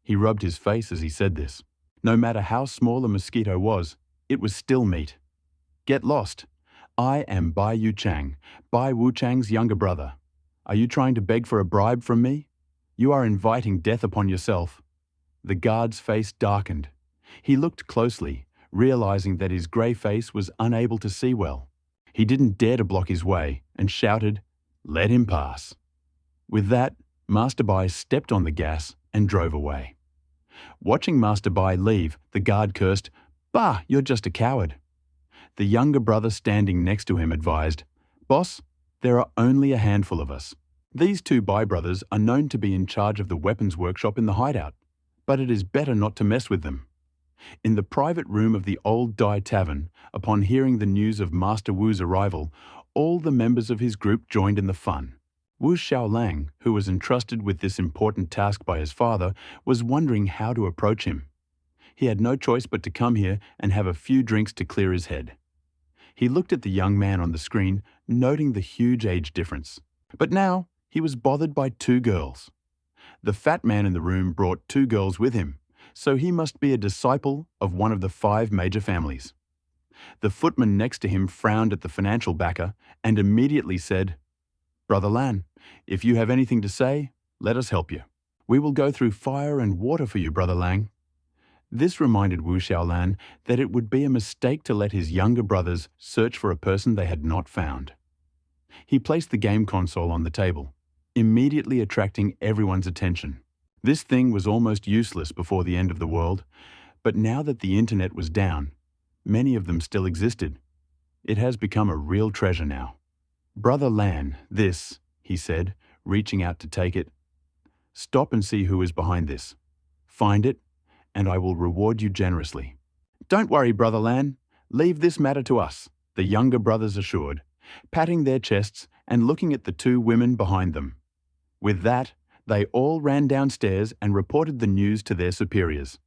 He rubbed his face as he said this. No matter how small a mosquito was, it was still meat. Get lost. I am Bai Yu Chang, Bai Wu Chang's younger brother. Are you trying to beg for a bribe from me? You are inviting death upon yourself. The guard's face darkened. He looked closely, realizing that his grey face was unable to see well. He didn't dare to block his way and shouted, Let him pass. With that, Master Bai stepped on the gas and drove away. Watching Master Bai leave, the guard cursed, Bah, you're just a coward. The younger brother standing next to him advised, Boss, there are only a handful of us. These two Bai brothers are known to be in charge of the weapons workshop in the hideout, but it is better not to mess with them. In the private room of the Old Dai Tavern, upon hearing the news of Master Wu's arrival, all the members of his group joined in the fun. Wu Xiaolang, who was entrusted with this important task by his father, was wondering how to approach him. He had no choice but to come here and have a few drinks to clear his head. He looked at the young man on the screen, noting the huge age difference. But now, he was bothered by two girls. The fat man in the room brought two girls with him, so he must be a disciple of one of the 5 major families. The footman next to him frowned at the financial backer and immediately said, Brother Lan, if you have anything to say, let us help you. We will go through fire and water for you, Brother Lang. This reminded Wu Xiaolan that it would be a mistake to let his younger brothers search for a person they had not found. He placed the game console on the table, immediately attracting everyone's attention. This thing was almost useless before the end of the world, but now that the internet was down, many of them still existed. It has become a real treasure now. Brother Lan, this, he said, reaching out to take it. Stop and see who is behind this. Find it, and I will reward you generously. Don't worry, Brother Lan. Leave this matter to us, the younger brothers assured, patting their chests and looking at the two women behind them. With that, they all ran downstairs and reported the news to their superiors.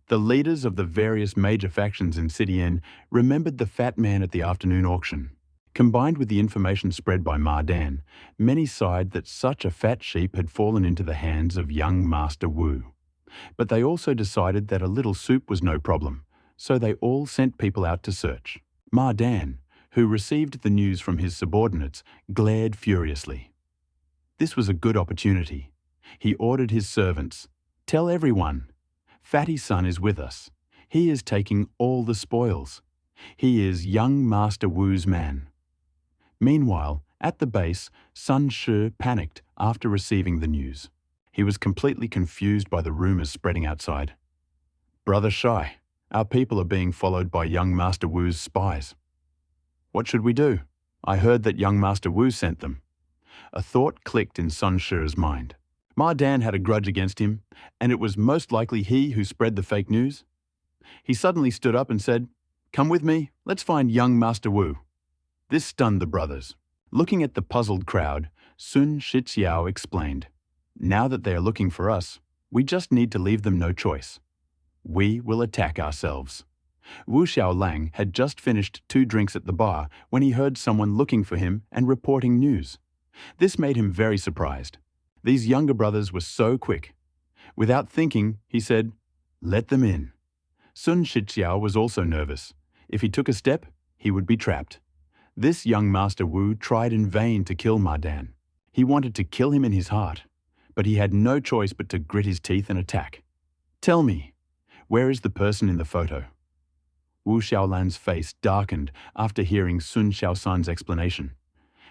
The leaders of the various major factions in City N remembered the fat man at the afternoon auction. Combined with the information spread by Ma Dan, many sighed that such a fat sheep had fallen into the hands of young Master Wu. But they also decided that a little soup was no problem, so they all sent people out to search. Ma Dan, who received the news from his subordinates, glared furiously. This was a good opportunity. He ordered his servants, "Tell everyone, Fatty's son is with us. He is taking all the spoils. He is young Master Wu's man." Meanwhile, at the base, Sun Shi panicked after receiving the news. He was completely confused by the rumors spreading outside. "Brother Shai, our people are being followed by young Master Wu's spies. What should we do? I heard that young Master Wu sent them." A thought clicked in Sun Shi's mind. Ma Dan had a grudge against him, and it was most likely he who spread the fake news. He suddenly stood up and said, "Come with me, let's find young Master Wu." This stunned the brothers. Looking at the puzzled crowd, Sun Shixiao explained, "Now that they are looking for us, we just need to leave them no choice. We will attack ourselves." Wu Xiaolang had just finished 2 drinks at the bar when he heard someone looking for him and reporting news. This made him very surprised. These younger brothers were so quick. Without thinking, he said, "Let them in." Sun Shixiao was also nervous. If he took a step, he would be trapped. This young Master Wu tried in vain to kill Ma Dan. He wanted to kill him in his heart, but he had no choice but to grit his teeth and attack. "Tell me, where is the person in the photo?" Wu Xiaolan's face darkened after hearing Sun Xiaosan's explanation.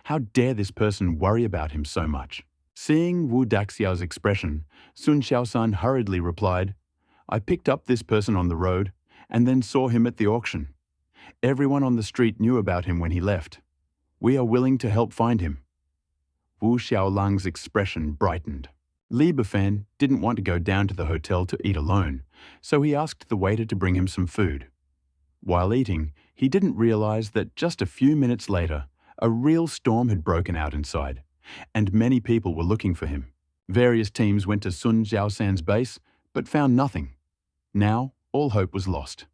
How dare this person worry about him so much? Seeing Wu Daxiao's expression, Sun Xiaosan hurriedly replied, "I picked up this person on the road and then saw him at the auction. Everyone on the street knew about him when he left. We are willing to help find him." Wu Xiaolang's expression brightened. Li Bufan didn't want to go down to the hotel to eat alone, so he asked the waiter to bring him some food. While eating, he didn't realize that just a few minutes later, a real storm had broken out inside, and many people were looking for him. Various teams went to Sun Xiaosan's base, but found nothing. Now, all hope was lost.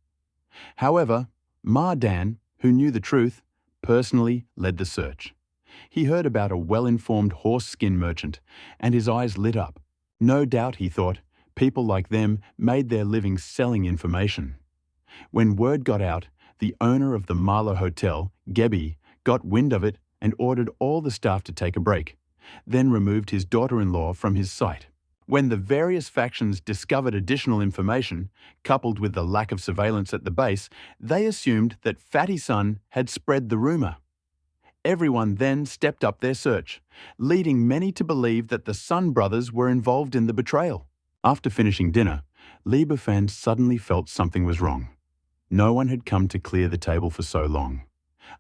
However, Ma Dan, who knew the truth, personally led the search. He heard about a well-informed horse skin merchant, and his eyes lit up. No doubt, he thought, people like them made their living selling information. When word got out, the owner of the Marlow Hotel, Gebi, got wind of it and ordered all the staff to take a break, then removed his daughter-in-law from his sight. When the various factions discovered additional information, coupled with the lack of surveillance at the base, they assumed that Fatty's son had spread the rumor. Everyone then stepped up their search, leading many to believe that the Sun brothers were involved in the betrayal. After finishing dinner, Li Bufan suddenly felt something was wrong. No one had come to clear the table for so long.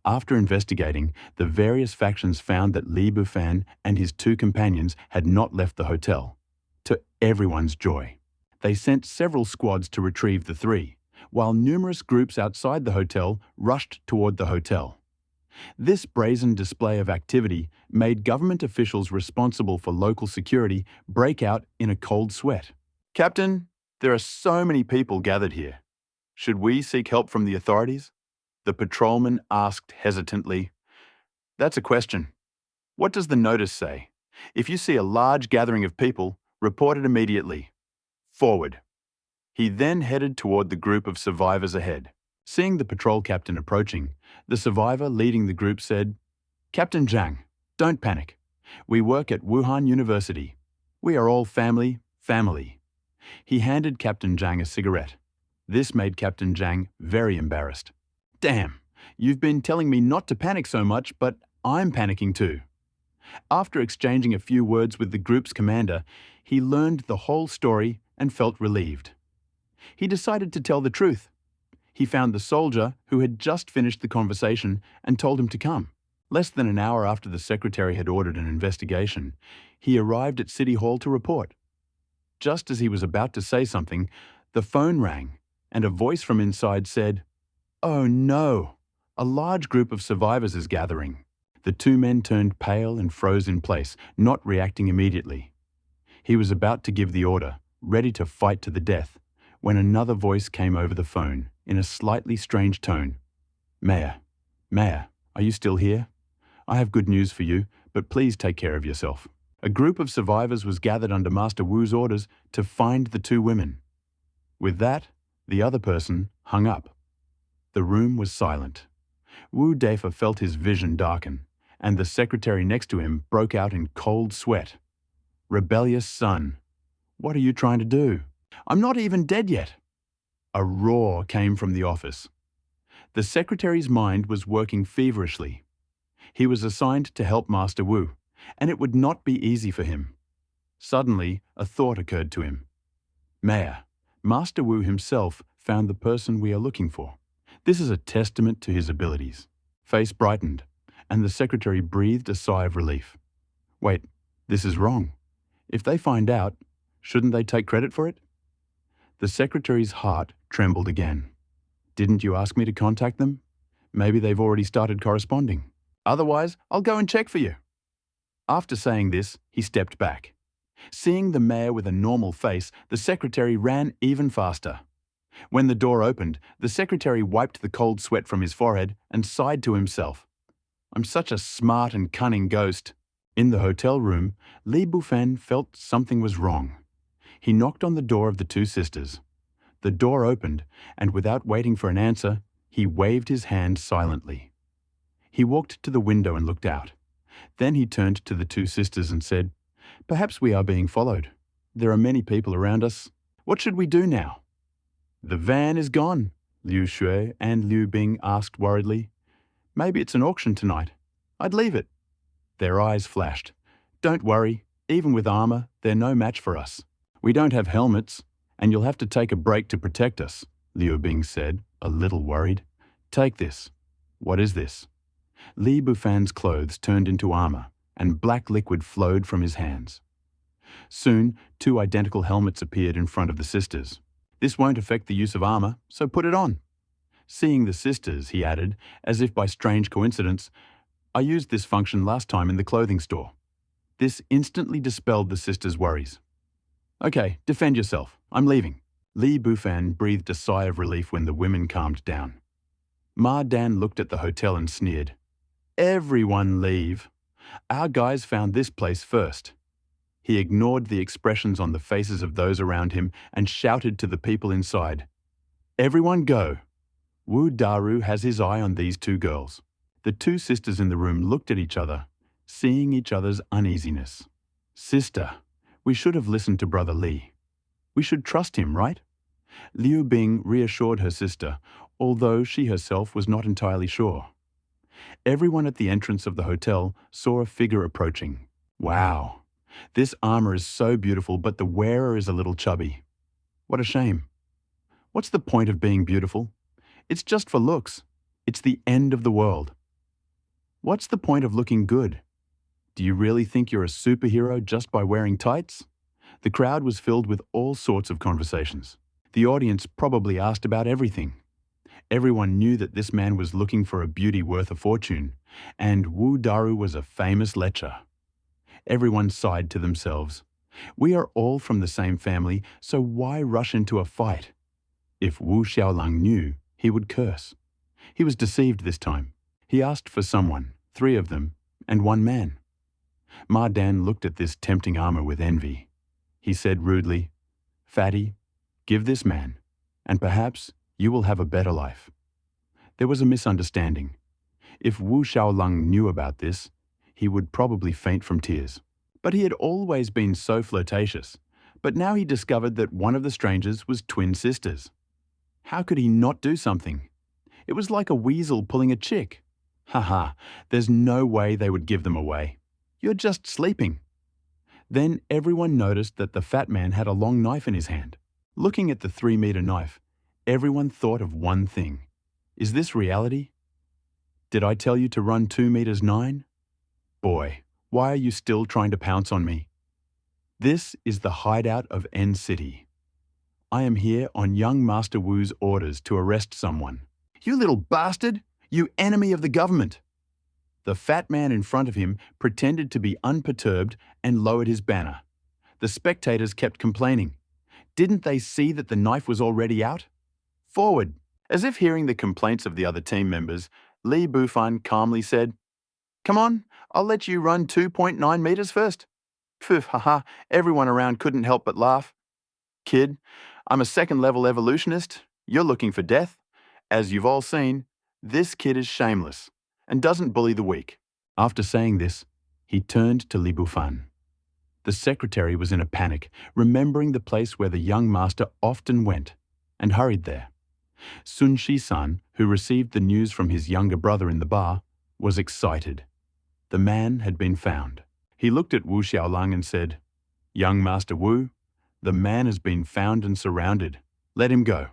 After investigating, the various factions found that Li Bufan and his 2 companions had not left the hotel. To everyone's joy, they sent several squads to retrieve the 3, while numerous groups outside the hotel rushed toward the hotel. This brazen display of activity made government officials responsible for local security break out in a cold sweat. "Captain, there are so many people gathered here. Should we seek help from the authorities?" The patrolman asked hesitantly. "That's a question. What does the notice say? If you see a large gathering of people, report it immediately. Forward." He then headed toward the group of survivors ahead. Seeing the patrol captain approaching, the survivor leading the group said, "Captain Zhang, don't panic. We work at Wuhan University. We are all family, family. He handed Captain Zhang a cigarette. This made Captain Zhang very embarrassed. Damn, you've been telling me not to panic so much, but I'm panicking too. After exchanging a few words with the group's commander, he learned the whole story and felt relieved. He decided to tell the truth. He found the soldier who had just finished the conversation and told him to come. Less than an hour after the secretary had ordered an investigation, he arrived at City Hall to report. Just as he was about to say something, the phone rang, and a voice from inside said, "Oh no! A large group of survivors is gathering." The two men turned pale and froze in place, not reacting immediately. He was about to give the order, ready to fight to the death, when another voice came over the phone, in a slightly strange tone. "Mayor, are you still here? I have good news for you, but please take care of yourself." A group of survivors was gathered under Master Wu's orders to find the two women. With that, the other person hung up. The room was silent. Wu Dafa felt his vision darken, and the secretary next to him broke out in cold sweat. "Rebellious son, what are you trying to do? I'm not even dead yet." A roar came from the office. The secretary's mind was working feverishly. He was assigned to help Master Wu, and it would not be easy for him. Suddenly, a thought occurred to him. "Mayor, Master Wu himself found the person we are looking for. This is a testament to his abilities." Face brightened, and the secretary breathed a sigh of relief. "Wait, this is wrong. If they find out, shouldn't they take credit for it?" The secretary's heart trembled again. "Didn't you ask me to contact them? Maybe they've already started corresponding. Otherwise, I'll go and check for you." After saying this, he stepped back. Seeing the mayor with a normal face, the secretary ran even faster. When the door opened, the secretary wiped the cold sweat from his forehead and sighed to himself. "I'm such a smart and cunning ghost." In the hotel room, Li Bufan felt something was wrong. He knocked on the door of the two sisters. The door opened, and without waiting for an answer, he waved his hand silently. He walked to the window and looked out. Then he turned to the two sisters and said, "Perhaps we are being followed. There are many people around us. What should we do now?" "The van is gone," Liu Shui and Liu Bing asked worriedly. "Maybe it's an auction tonight. I'd leave it." Their eyes flashed. "Don't worry, even with armor, they're no match for us. We don't have helmets, and you'll have to take a break to protect us," Liu Bing said, a little worried. "Take this." "What is this?" Li Bufan's clothes turned into armor, and black liquid flowed from his hands. Soon, two identical helmets appeared in front of the sisters. "This won't affect the use of armor, so put it on." Seeing the sisters, he added, as if by strange coincidence, "I used this function last time in the clothing store." This instantly dispelled the sisters' worries. "Okay, defend yourself. I'm leaving." Li Bufan breathed a sigh of relief when the women calmed down. Ma Dan looked at the hotel and sneered. "Everyone leave. Our guys found this place first." He ignored the expressions on the faces of those around him and shouted to the people inside, "Everyone go. Wu Daru has his eye on these two girls." The two sisters in the room looked at each other, seeing each other's uneasiness. "Sister, we should have listened to Brother Li. We should trust him, right?" Liu Bing reassured her sister, although she herself was not entirely sure. Everyone at the entrance of the hotel saw a figure approaching. "Wow, this armor is so beautiful, but the wearer is a little chubby. What a shame. What's the point of being beautiful? It's just for looks. It's the end of the world. What's the point of looking good? Do you really think you're a superhero just by wearing tights?" The crowd was filled with all sorts of conversations. The audience probably asked about everything. Everyone knew that this man was looking for a beauty worth a fortune, and Wu Daru was a famous lecher. Everyone sighed to themselves. "We are all from the same family, so why rush into a fight?" If Wu Xiaolang knew, he would curse. He was deceived this time. He asked for someone, 3 of them, and 1 man. Ma Dan looked at this tempting armor with envy. He said rudely, "Fatty, give this man, and perhaps you will have a better life." There was a misunderstanding. If Wu Xiaolang knew about this, he would probably faint from tears. But he had always been so flirtatious. But now he discovered that one of the strangers was twin sisters. How could he not do something? It was like a weasel pulling a chick. Haha, there's no way they would give them away. You're just sleeping. Then everyone noticed that the fat man had a long knife in his hand. Looking at the 3-meter knife, everyone thought of one thing. Is this reality? Did I tell you to run 2 meters 9? Boy, why are you still trying to pounce on me? This is the hideout of N City. I am here on young Master Wu's orders to arrest someone. You little bastard! You enemy of the government! The fat man in front of him pretended to be unperturbed and lowered his banner. The spectators kept complaining. Didn't they see that the knife was already out? Forward! As if hearing the complaints of the other team members, Li Bufan calmly said, Come on, I'll let you run 2.9 meters first. Phew, haha, everyone around couldn't help but laugh. Kid, I'm a second-level evolutionist. You're looking for death. As you've all seen, this kid is shameless and doesn't bully the weak. After saying this, he turned to Li Bufan. The secretary was in a panic, remembering the place where the young master often went, and hurried there. Sun Shi-san, who received the news from his younger brother in the bar, was excited. The man had been found. He looked at Wu Xiaolang and said, Young Master Wu, the man has been found and surrounded. Let him go.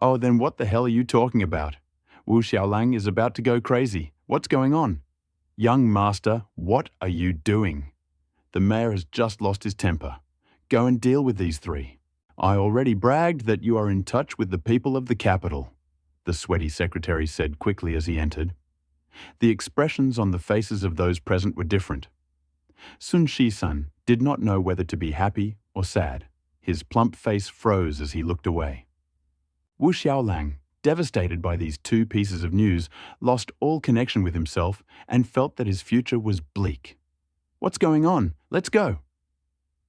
Oh, then what the hell are you talking about? Wu Xiaolang is about to go crazy. What's going on? Young Master, what are you doing? The mayor has just lost his temper. Go and deal with these 3. I already bragged that you are in touch with the people of the capital, the sweaty secretary said quickly as he entered. The expressions on the faces of those present were different. Sun Shi-san did not know whether to be happy or sad. His plump face froze as he looked away. Wu Xiaolang, devastated by these 2 pieces of news, lost all connection with himself and felt that his future was bleak. What's going on? Let's go.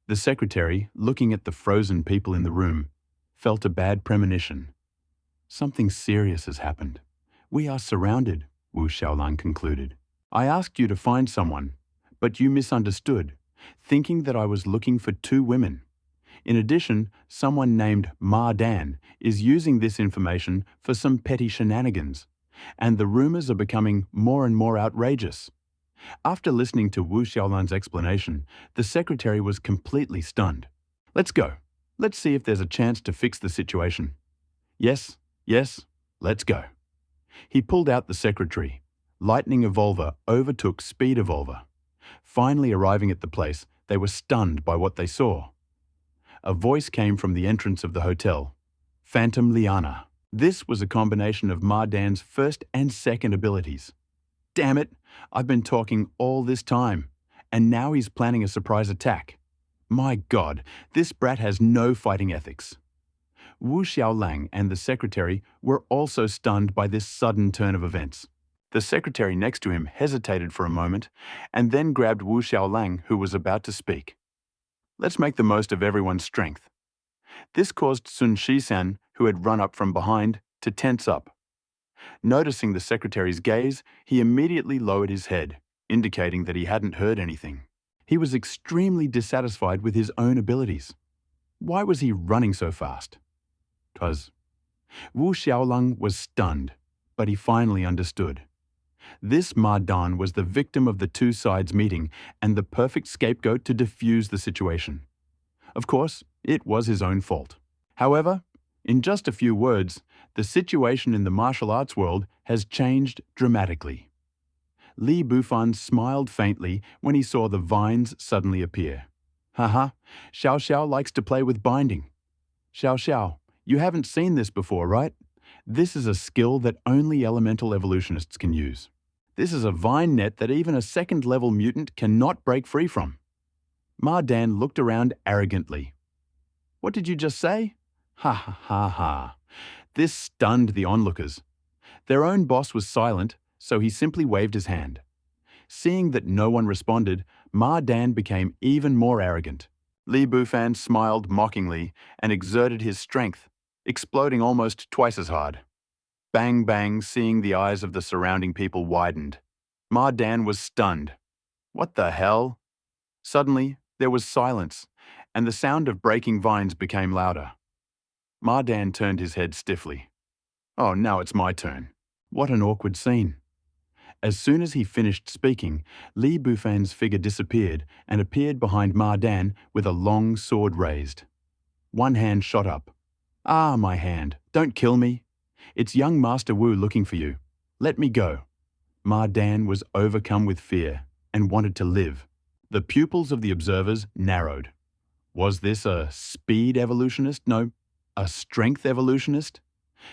The secretary, looking at the frozen people in the room, felt a bad premonition. Something serious has happened. We are surrounded, Wu Xiaolang concluded. I asked you to find someone, but you misunderstood, thinking that I was looking for 2 women. In addition, someone named Ma Dan is using this information for some petty shenanigans, and the rumors are becoming more and more outrageous. After listening to Wu Xiaolang's explanation, the secretary was completely stunned. Let's go. Let's see if there's a chance to fix the situation. Yes, let's go. He pulled out the secretary. Lightning Evolver overtook Speed Evolver. Finally arriving at the place, they were stunned by what they saw. A voice came from the entrance of the hotel. Phantom Liana. This was a combination of Ma Dan's first and second abilities. Damn it, I've been talking all this time, and now he's planning a surprise attack. My God, this brat has no fighting ethics. Wu Xiaolang and the secretary were also stunned by this sudden turn of events. The secretary next to him hesitated for a moment and then grabbed Wu Xiaolang, who was about to speak. Let's make the most of everyone's strength. This caused Sun Shi-san, who had run up from behind, to tense up. Noticing the secretary's gaze, he immediately lowered his head, indicating that he hadn't heard anything. He was extremely dissatisfied with his own abilities. Why was he running so fast? Wu Xiaolang was stunned, but he finally understood. This Ma Dan was the victim of the 2 sides meeting and the perfect scapegoat to defuse the situation. Of course, it was his own fault. However, in just a few words, the situation in the martial arts world has changed dramatically. Li Bufan smiled faintly when he saw the vines suddenly appear. Haha, Xiao Xiao likes to play with binding. Xiao Xiao, you haven't seen this before, right? This is a skill that only elemental evolutionists can use. This is a vine net that even a second-level mutant cannot break free from. Ma Dan looked around arrogantly. What did you just say? Ha ha ha ha. This stunned the onlookers. Their own boss was silent, so he simply waved his hand. Seeing that no one responded, Ma Dan became even more arrogant. Li Bufan smiled mockingly and exerted his strength, exploding almost twice as hard. Bang bang, seeing the eyes of the surrounding people widened. Ma Dan was stunned. What the hell? Suddenly, there was silence, and the sound of breaking vines became louder. Ma Dan turned his head stiffly. Oh, now it's my turn. What an awkward scene. As soon as he finished speaking, Li Bufan's figure disappeared and appeared behind Ma Dan with a long sword raised. One hand shot up. Ah, my hand, don't kill me. It's young Master Wu looking for you. Let me go. Ma Dan was overcome with fear and wanted to live. The pupils of the observers narrowed. Was this a speed evolutionist? No, a strength evolutionist?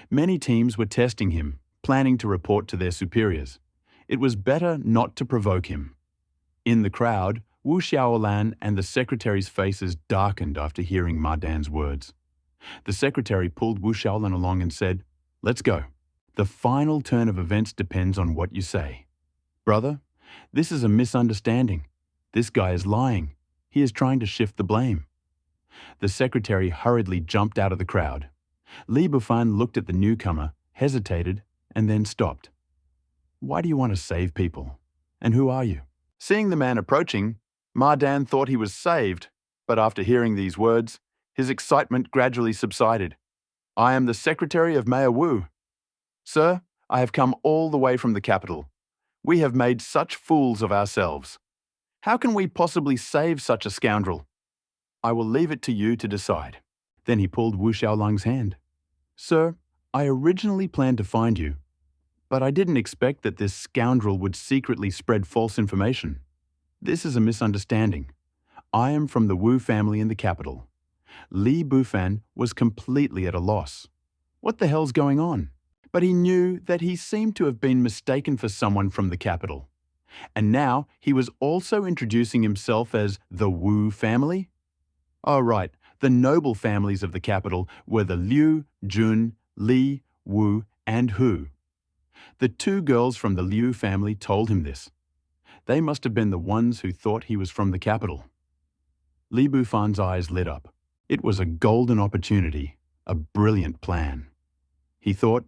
Many teams were testing him, planning to report to their superiors. It was better not to provoke him. In the crowd, Wu Xiaolan and the secretary's faces darkened after hearing Ma Dan's words. The secretary pulled Wu Xiaolan along and said, "Let's go. The final turn of events depends on what you say. Brother, this is a misunderstanding. This guy is lying. He is trying to shift the blame." The secretary hurriedly jumped out of the crowd. Li Bufan looked at the newcomer, hesitated, and then stopped. Why do you want to save people? And who are you? Seeing the man approaching, Ma Dan thought he was saved, but after hearing these words, his excitement gradually subsided. I am the secretary of Mayor Wu. Sir, I have come all the way from the capital. We have made such fools of ourselves. How can we possibly save such a scoundrel? I will leave it to you to decide. Then he pulled Wu Xiaolang's hand. Sir, I originally planned to find you, but I didn't expect that this scoundrel would secretly spread false information. This is a misunderstanding. I am from the Wu family in the capital. Li Bufan was completely at a loss. What the hell's going on? But he knew that he seemed to have been mistaken for someone from the capital. And now he was also introducing himself as the Wu family? Oh, right, the noble families of the capital were the Liu, Jun, Li, Wu, and Hu. The two girls from the Liu family told him this. They must have been the ones who thought he was from the capital. Li Bufan's eyes lit up. It was a golden opportunity, a brilliant plan. He thought,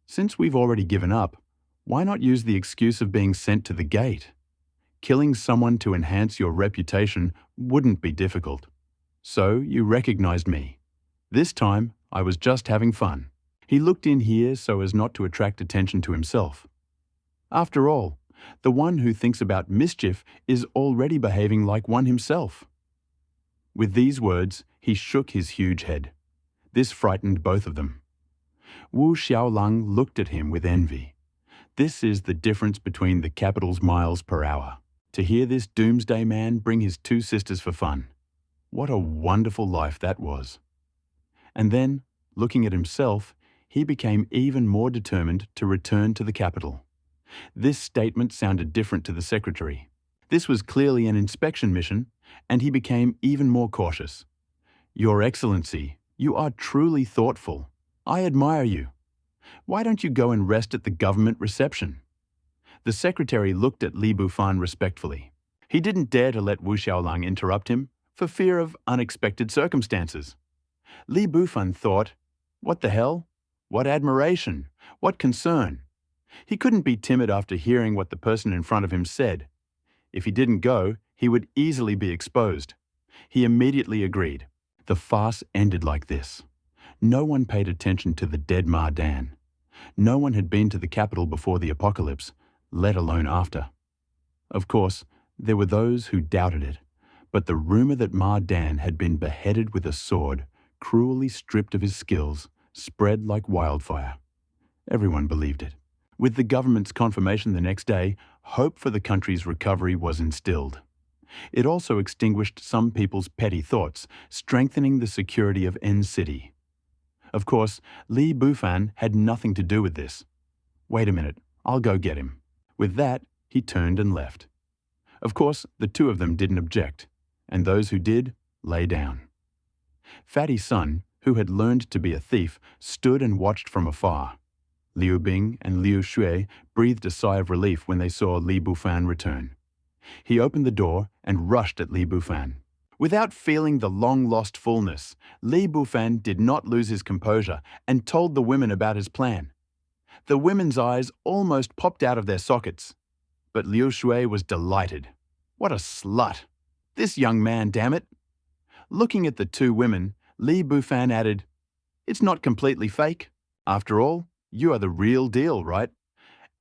since we've already given up, why not use the excuse of being sent to the gate? Killing someone to enhance your reputation wouldn't be difficult. So you recognized me. This time, I was just having fun. He looked in here so as not to attract attention to himself. After all, the one who thinks about mischief is already behaving like one himself. With these words, he shook his huge head. This frightened both of them. Wu Xiaolang looked at him with envy. This is the difference between the capital's miles per hour. To hear this doomsday man bring his two sisters for fun. What a wonderful life that was. And then, looking at himself, he became even more determined to return to the capital. This statement sounded different to the secretary. This was clearly an inspection mission, and he became even more cautious. Your Excellency, you are truly thoughtful. I admire you. Why don't you go and rest at the government reception? The secretary looked at Li Bufan respectfully. He didn't dare to let Wu Xiaolang interrupt him for fear of unexpected circumstances. Li Bufan thought, what the hell? What admiration? What concern? He couldn't be timid after hearing what the person in front of him said. If he didn't go, he would easily be exposed. He immediately agreed. The farce ended like this. No one paid attention to the dead Ma Dan. No one had been to the capital before the apocalypse, let alone after. Of course, there were those who doubted it, but the rumor that Ma Dan had been beheaded with a sword, cruelly stripped of his skills, spread like wildfire. Everyone believed it. With the government's confirmation the next day, hope for the country's recovery was instilled. It also extinguished some people's petty thoughts, strengthening the security of N City. Of course, Li Bufan had nothing to do with this. Wait a minute, I'll go get him. With that, he turned and left. Of course, the two of them didn't object, and those who did, lay down. Fatty's son, who had learned to be a thief, stood and watched from afar. Liu Bing and Liu Shui breathed a sigh of relief when they saw Li Bufan return. He opened the door and rushed at Li Bufan. Without feeling the long-lost fullness, Li Bufan did not lose his composure and told the women about his plan. The women's eyes almost popped out of their sockets. But Liu Shui was delighted. What a slut! This young man, damn it! Looking at the two women, Li Bufan added, "It's not completely fake. After all, you are the real deal, right?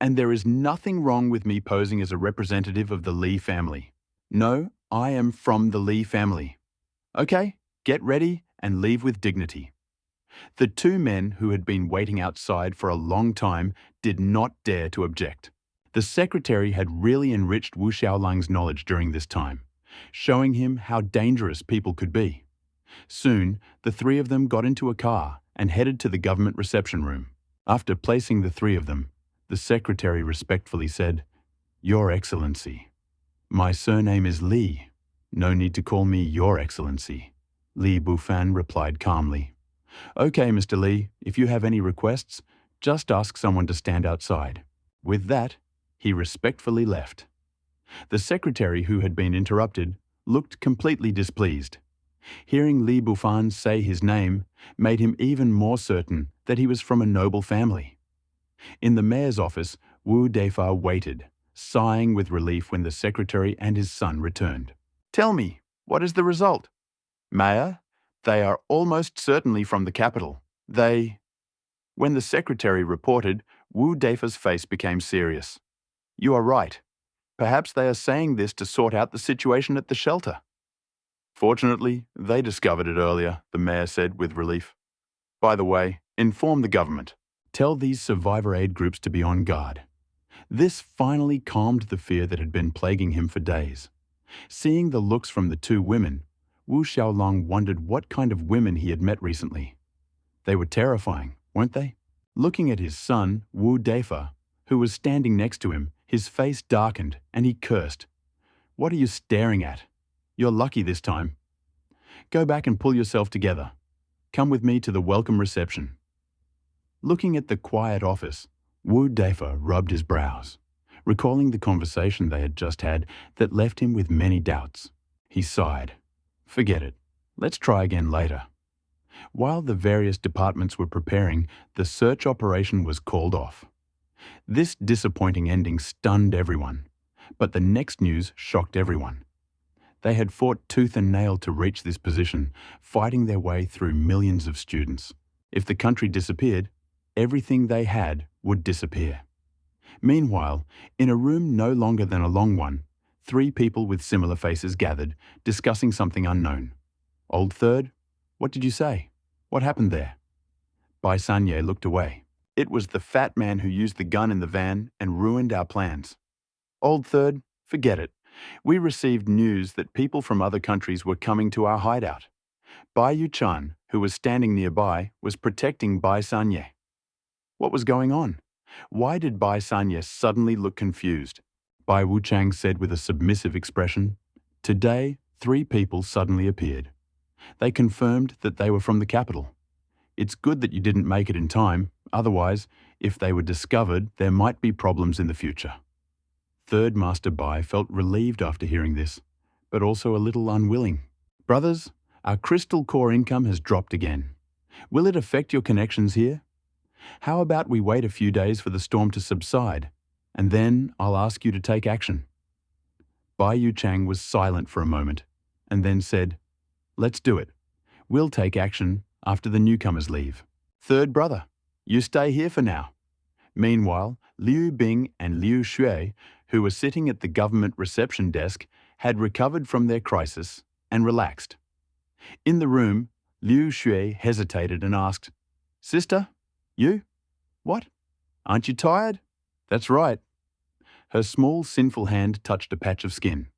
And there is nothing wrong with me posing as a representative of the Li family. No, I am from the Li family. Okay, get ready and leave with dignity." The two men who had been waiting outside for a long time did not dare to object. The secretary had really enriched Wu Xiaolang's knowledge during this time, showing him how dangerous people could be. Soon, the three of them got into a car and headed to the government reception room. After placing the three of them, the secretary respectfully said, "Your Excellency, my surname is Li. No need to call me Your Excellency." Li Bufan replied calmly, "Okay, Mr. Li, if you have any requests, just ask someone to stand outside." With that, he respectfully left. The secretary, who had been interrupted, looked completely displeased. Hearing Li Bufan say his name made him even more certain that he was from a noble family. In the mayor's office, Wu Defa waited, sighing with relief when the secretary and his son returned. "Tell me, what is the result?" "Mayor, they are almost certainly from the capital. When the secretary reported, Wu Defa's face became serious. "You are right. Perhaps they are saying this to sort out the situation at the shelter." "Fortunately, they discovered it earlier," the mayor said with relief. "By the way, inform the government. Tell these survivor aid groups to be on guard." This finally calmed the fear that had been plaguing him for days. Seeing the looks from the two women, Wu Xiaolong wondered what kind of women he had met recently. They were terrifying, weren't they? Looking at his son, Wu Defa, who was standing next to him, his face darkened and he cursed. "What are you staring at? You're lucky this time. Go back and pull yourself together. Come with me to the welcome reception." Looking at the quiet office, Wu Defa rubbed his brows, recalling the conversation they had just had that left him with many doubts. He sighed. "Forget it. Let's try again later." While the various departments were preparing, the search operation was called off. This disappointing ending stunned everyone, but the next news shocked everyone. They had fought tooth and nail to reach this position, fighting their way through millions of students. If the country disappeared, everything they had would disappear. Meanwhile, in a room no longer than a long one, three people with similar faces gathered, discussing something unknown. "Old Third, what did you say? What happened there?" Bai Sanye looked away. "It was the fat man who used the gun in the van and ruined our plans." "Old Third, forget it. We received news that people from other countries were coming to our hideout. Bai Yu-chan, who was standing nearby, was protecting Bai Sanye." What was going on? Why did Bai Sanye suddenly look confused? Bai Wuchang said with a submissive expression, "Today, three people suddenly appeared. They confirmed that they were from the capital. It's good that you didn't make it in time, otherwise, if they were discovered, there might be problems in the future." Third Master Bai felt relieved after hearing this, but also a little unwilling. "Brothers, our crystal core income has dropped again. Will it affect your connections here? How about we wait a few days for the storm to subside, and then I'll ask you to take action." Bai Yu-chang was silent for a moment, and then said, "Let's do it. We'll take action after the newcomers leave." "Third brother, you stay here for now." Meanwhile, Liu Bing and Liu Shui, who were sitting at the government reception desk, had recovered from their crisis and relaxed. In the room, Liu Shui hesitated and asked, "Sister, you? What? Aren't you tired?" "That's right." Her small, sinful hand touched a patch of skin.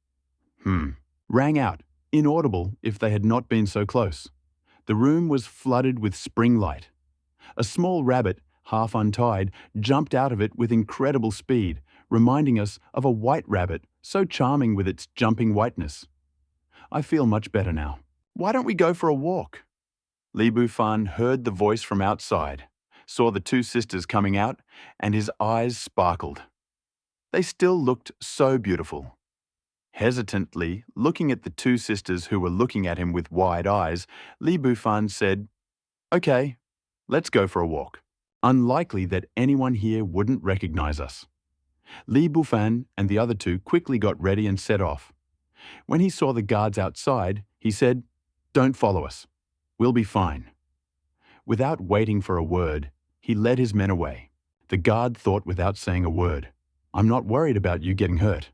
Rang out, inaudible if they had not been so close. The room was flooded with spring light. A small rabbit, half untied, jumped out of it with incredible speed, reminding us of a white rabbit, so charming with its jumping whiteness. "I feel much better now. Why don't we go for a walk?" Li Bufan heard the voice from outside, saw the two sisters coming out, and his eyes sparkled. They still looked so beautiful. Hesitantly, looking at the two sisters who were looking at him with wide eyes, Li Bufan said, "Okay, let's go for a walk. Unlikely that anyone here wouldn't recognize us." Li Bufan and the other two quickly got ready and set off. When he saw the guards outside, he said, "Don't follow us. We'll be fine." Without waiting for a word, he led his men away. The guard thought without saying a word, "I'm not worried about you getting hurt.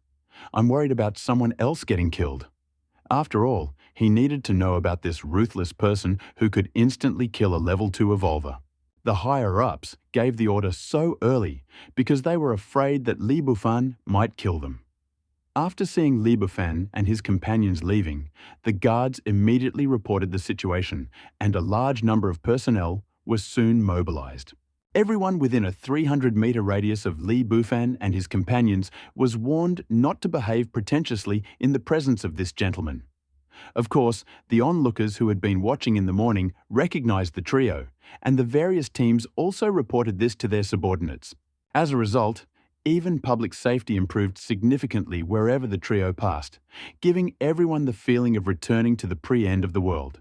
I'm worried about someone else getting killed." After all, he needed to know about this ruthless person who could instantly kill a level 2 evolver. The higher-ups gave the order so early because they were afraid that Li Bufan might kill them. After seeing Li Bufan and his companions leaving, the guards immediately reported the situation, and a large number of personnel was soon mobilized. Everyone within a 300-meter radius of Li Bufan and his companions was warned not to behave pretentiously in the presence of this gentleman. Of course, the onlookers who had been watching in the morning recognized the trio, and the various teams also reported this to their subordinates. As a result, even public safety improved significantly wherever the trio passed, giving everyone the feeling of returning to the pre-end of the world.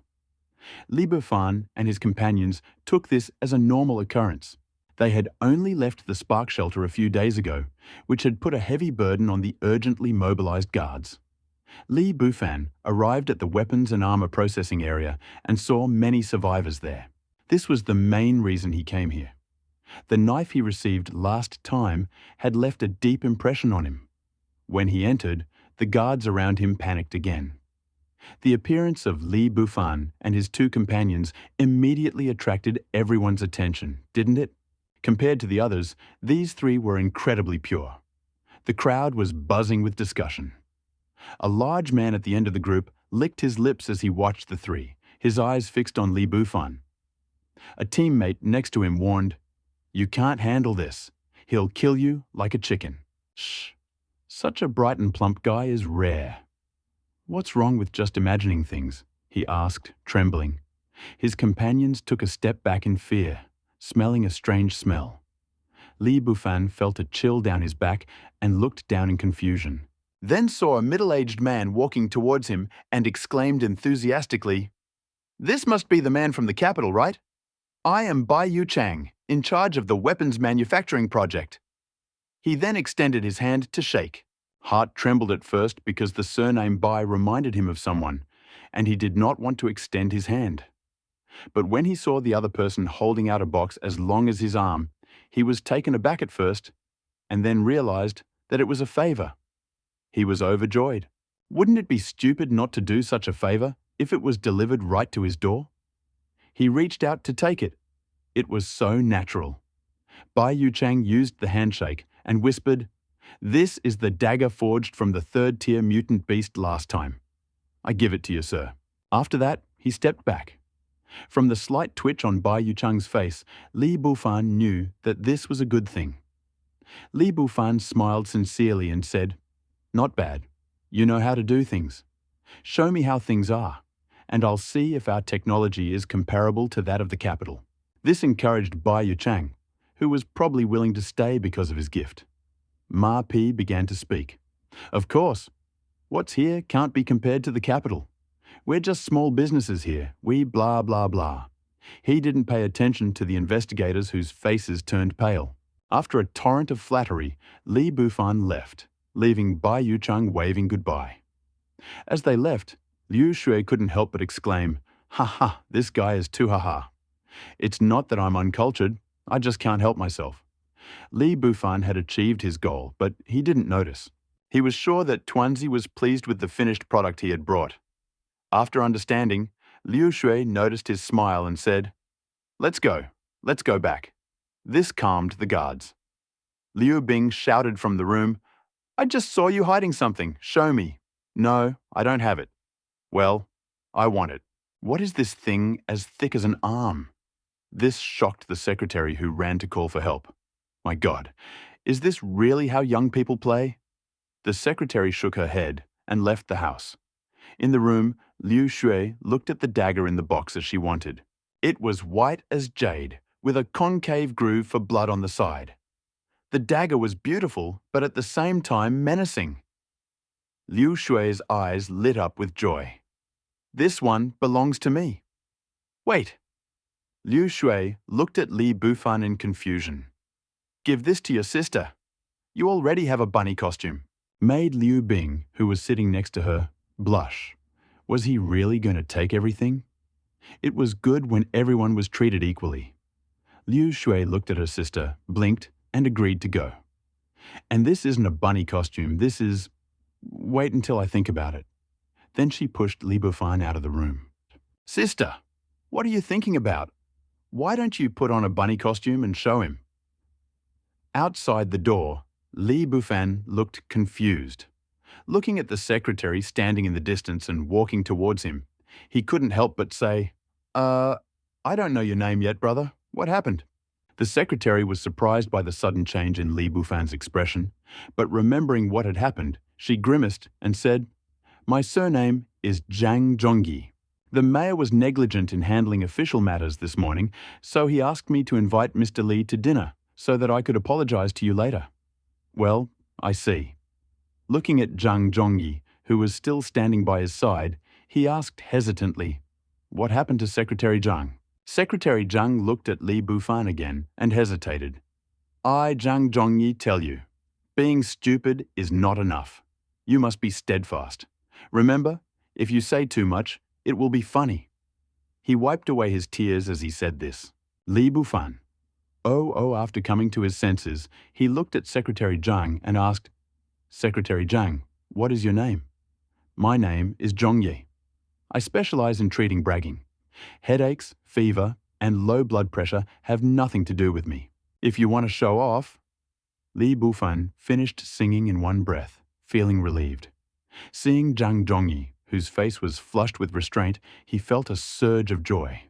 Li Bufan and his companions took this as a normal occurrence. They had only left the spark shelter a few days ago, which had put a heavy burden on the urgently mobilized guards. Li Bufan arrived at the weapons and armor processing area and saw many survivors there. This was the main reason he came here. The knife he received last time had left a deep impression on him. When he entered, the guards around him panicked again. The appearance of Li Bufan and his two companions immediately attracted everyone's attention, didn't it? Compared to the others, these three were incredibly pure. The crowd was buzzing with discussion. A large man at the end of the group licked his lips as he watched the three, his eyes fixed on Li Bufan. A teammate next to him warned, "You can't handle this. He'll kill you like a chicken." Shh. Such a bright and plump guy is rare. "What's wrong with just imagining things?" he asked, trembling. His companions took a step back in fear, smelling a strange smell. Li Bufan felt a chill down his back and looked down in confusion. Then saw a middle-aged man walking towards him and exclaimed enthusiastically, "This must be the man from the capital, right? I am Bai Yu Chang, in charge of the weapons manufacturing project." He then extended his hand to shake. Heart trembled at first because the surname Bai reminded him of someone, and he did not want to extend his hand. But when he saw the other person holding out a box as long as his arm, he was taken aback at first, and then realized that it was a favor. He was overjoyed. Wouldn't it be stupid not to do such a favor if it was delivered right to his door? He reached out to take it. It was so natural. Bai Yu Chang used the handshake and whispered, "This is the dagger forged from the third-tier mutant beast last time. I give it to you, sir." After that, he stepped back. From the slight twitch on Bai Yu Chang's face, Li Bufan knew that this was a good thing. Li Bufan smiled sincerely and said, "Not bad. You know how to do things. Show me how things are, and I'll see if our technology is comparable to that of the capital." This encouraged Bai Yu Chang, who was probably willing to stay because of his gift. Ma Pi began to speak. "Of course. What's here can't be compared to the capital. We're just small businesses here. We blah blah blah." He didn't pay attention to the investigators whose faces turned pale. After a torrent of flattery, Li Bufan left, leaving Bai Yu Chang waving goodbye. As they left, Liu Shui couldn't help but exclaim, "Ha ha, this guy is too ha ha. It's not that I'm uncultured, I just can't help myself." Li Bufan had achieved his goal, but he didn't notice. He was sure that Tuanzi was pleased with the finished product he had brought. After understanding, Liu Shui noticed his smile and said, Let's go back." This calmed the guards. Liu Bing shouted from the room, "I just saw you hiding something. Show me." "No, I don't have it." "Well, I want it." "What is this thing as thick as an arm?" This shocked the secretary, who ran to call for help. "My God, is this really how young people play?" The secretary shook her head and left the house. In the room, Liu Shui looked at the dagger in the box as she wanted. It was white as jade, with a concave groove for blood on the side. The dagger was beautiful, but at the same time menacing. Liu Shui's eyes lit up with joy. "This one belongs to me." "Wait." Liu Shui looked at Li Bufan in confusion. "Give this to your sister. You already have a bunny costume." Maid Liu Bing, who was sitting next to her, Blush. Was he really going to take everything? It was good when everyone was treated equally. Liu Shui looked at her sister, blinked, and agreed to go. And this isn't a bunny costume, this is… Wait until I think about it. Then she pushed Li Bufan out of the room. Sister, what are you thinking about? Why don't you put on a bunny costume and show him? Outside the door, Li Bufan looked confused. Looking at the secretary standing in the distance and walking towards him, he couldn't help but say, I don't know your name yet, brother. What happened? The secretary was surprised by the sudden change in Li Bufan's expression, but remembering what had happened, she grimaced and said, My surname is Zhang Zhongyi. The mayor was negligent in handling official matters this morning, so he asked me to invite Mr. Li to dinner so that I could apologize to you later. Well, I see. Looking at Zhang Zhongyi, who was still standing by his side, he asked hesitantly, What happened to Secretary Zhang? Secretary Zhang looked at Li Bufan again and hesitated. I, Zhang Zhongyi, tell you, being stupid is not enough. You must be steadfast. Remember, if you say too much, it will be funny. He wiped away his tears as he said this. Li Bufan. After coming to his senses, he looked at Secretary Zhang and asked, Secretary Zhang, what is your name? My name is Zhongye. I specialize in treating bragging. Headaches, fever, and low blood pressure have nothing to do with me. If you want to show off… Li Bufan finished singing in one breath, feeling relieved. Seeing Zhang Zhongyi, whose face was flushed with restraint, he felt a surge of joy.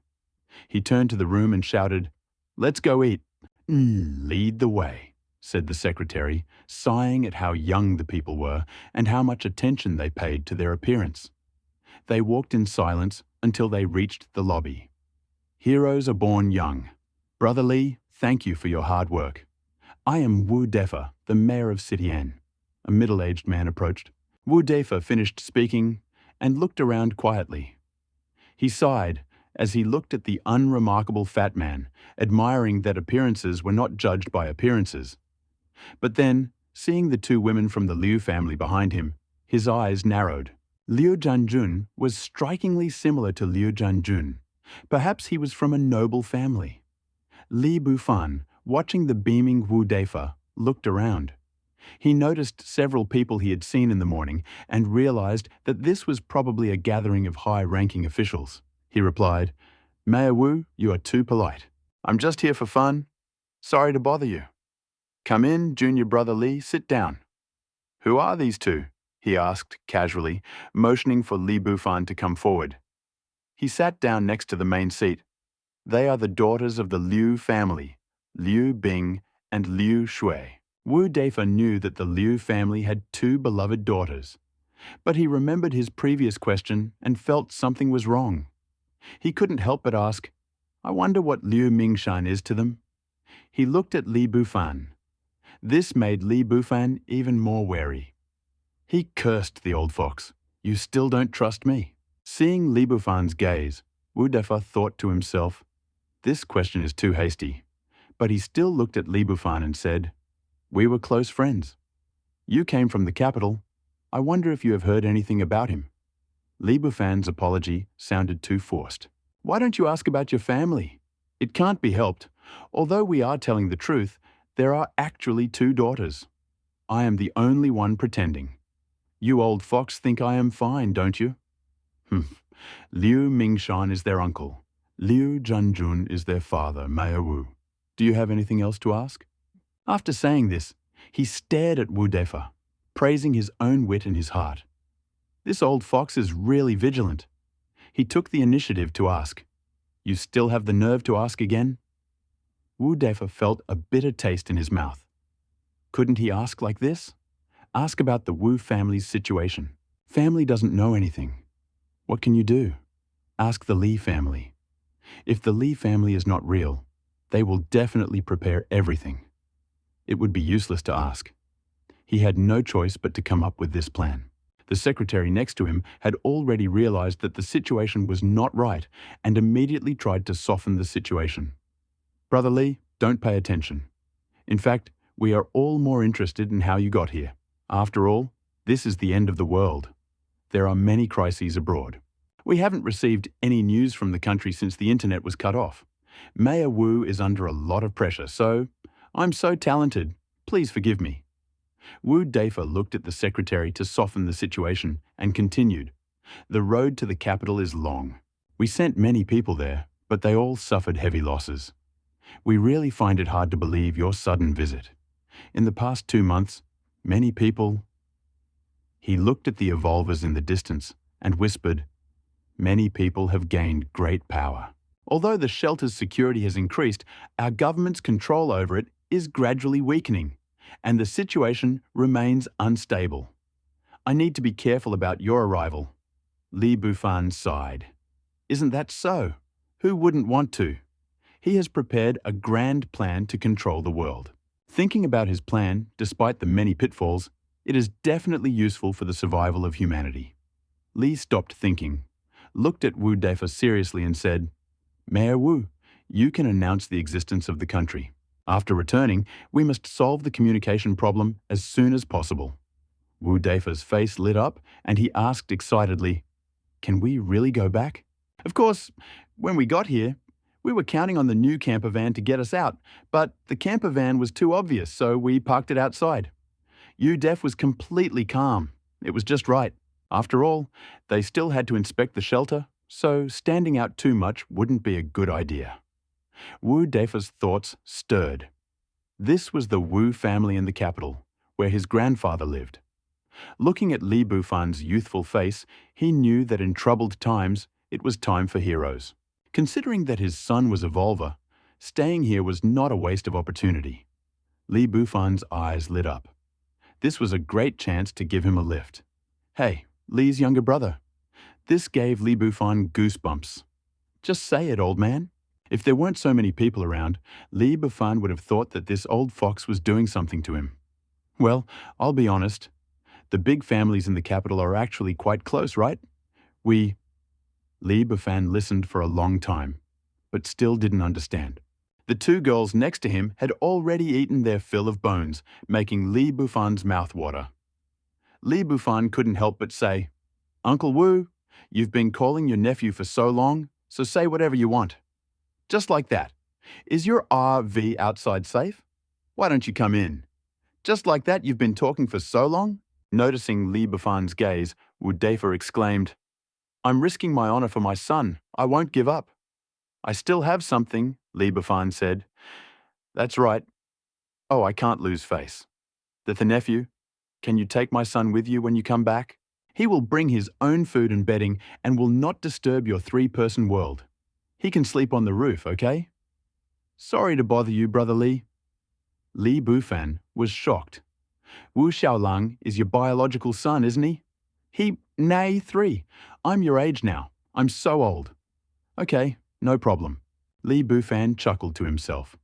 He turned to the room and shouted, Let's go eat. Lead the way, said the secretary, sighing at how young the people were and how much attention they paid to their appearance. They walked in silence until they reached the lobby. Heroes are born young. Brother Li, thank you for your hard work. I am Wu Defa, the mayor of City N. A middle-aged man approached. Wu Defa finished speaking and looked around quietly. He sighed as he looked at the unremarkable fat man, admiring that appearances were not judged by appearances. But then, seeing the two women from the Liu family behind him, his eyes narrowed. Liu Zhanjun was strikingly similar to Liu Zhanjun. Perhaps he was from a noble family. Li Bufan, watching the beaming Wu Defa, looked around. He noticed several people he had seen in the morning and realized that this was probably a gathering of high-ranking officials. He replied, Mayor Wu, you are too polite. I'm just here for fun. Sorry to bother you. Come in, junior brother Li, sit down. Who are these two? He asked casually, motioning for Li Bufan to come forward. He sat down next to the main seat. They are the daughters of the Liu family, Liu Bing and Liu Shui. Wu Defa knew that the Liu family had two beloved daughters, but he remembered his previous question and felt something was wrong. He couldn't help but ask, I wonder what Liu Mingshan is to them? He looked at Li Bufan. This made Li Bufan even more wary. He cursed the old fox. You still don't trust me. Seeing Li Bufan's gaze, Wu Defa thought to himself, this question is too hasty. But he still looked at Li Bufan and said, We were close friends. You came from the capital. I wonder if you have heard anything about him. Li Bufan's apology sounded too forced. Why don't you ask about your family? It can't be helped. Although we are telling the truth, there are actually two daughters. I am the only one pretending. You old fox think I am fine, don't you? Liu Mingshan is their uncle. Liu Zhanjun is their father, Mayor Wu. Do you have anything else to ask? After saying this, he stared at Wu Defa, praising his own wit and his heart. This old fox is really vigilant. He took the initiative to ask, You still have the nerve to ask again? Wu Defa felt a bitter taste in his mouth. Couldn't he ask like this? Ask about the Wu family's situation. Family doesn't know anything. What can you do? Ask the Li family. If the Li family is not real, they will definitely prepare everything. It would be useless to ask. He had no choice but to come up with this plan. The secretary next to him had already realized that the situation was not right and immediately tried to soften the situation. Brother Li, don't pay attention. In fact, we are all more interested in how you got here. After all, this is the end of the world. There are many crises abroad. We haven't received any news from the country since the internet was cut off. Mayor Wu is under a lot of pressure, so I'm so talented. Please forgive me. Wu Dafa looked at the secretary to soften the situation and continued. The road to the capital is long. We sent many people there, but they all suffered heavy losses. We really find it hard to believe your sudden visit. In the past 2 months, many people... He looked at the evolvers in the distance and whispered, "Many people have gained great power. Although the shelter's security has increased, our government's control over it is gradually weakening, and the situation remains unstable. I need to be careful about your arrival." Li Bufan sighed. "Isn't that so? Who wouldn't want to?" He has prepared a grand plan to control the world. Thinking about his plan, despite the many pitfalls, it is definitely useful for the survival of humanity. Li stopped thinking, looked at Wu Defa seriously and said, "Mayor Wu, you can announce the existence of the country. After returning, we must solve the communication problem as soon as possible." Wu Defa's face lit up and he asked excitedly, "Can we really go back?" "Of course, when we got here, we were counting on the new camper van to get us out, but the camper van was too obvious, so we parked it outside." Wu Def was completely calm. It was just right. After all, they still had to inspect the shelter, so standing out too much wouldn't be a good idea. Wu Defa's thoughts stirred. This was the Wu family in the capital, where his grandfather lived. Looking at Li Bufan's youthful face, he knew that in troubled times, it was time for heroes. Considering that his son was a Volver, staying here was not a waste of opportunity. Li Bufan's eyes lit up. This was a great chance to give him a lift. Hey, Li's younger brother. This gave Li Bufan goosebumps. Just say it, old man. If there weren't so many people around, Li Bufan would have thought that this old fox was doing something to him. Well, I'll be honest. The big families in the capital are actually quite close, right? Li Bufan listened for a long time, but still didn't understand. The two girls next to him had already eaten their fill of bones, making Li Bufan's mouth water. Li Bufan couldn't help but say, "Uncle Wu, you've been calling your nephew for so long, so say whatever you want." Just like that. "Is your RV outside safe? Why don't you come in?" Just like that, you've been talking for so long? Noticing Li Bufan's gaze, Wu Defa exclaimed, "I'm risking my honor for my son. I won't give up." "I still have something," Li Bufan said. "That's right. Oh, I can't lose face. The nephew, can you take my son with you when you come back? He will bring his own food and bedding and will not disturb your 3-person world. He can sleep on the roof, okay?" "Sorry to bother you, Brother Li." Li Bufan was shocked. "Wu Xiaolang is your biological son, isn't he?" Nay, 3. I'm your age now. I'm so old." "Okay, no problem." Li Bufan chuckled to himself.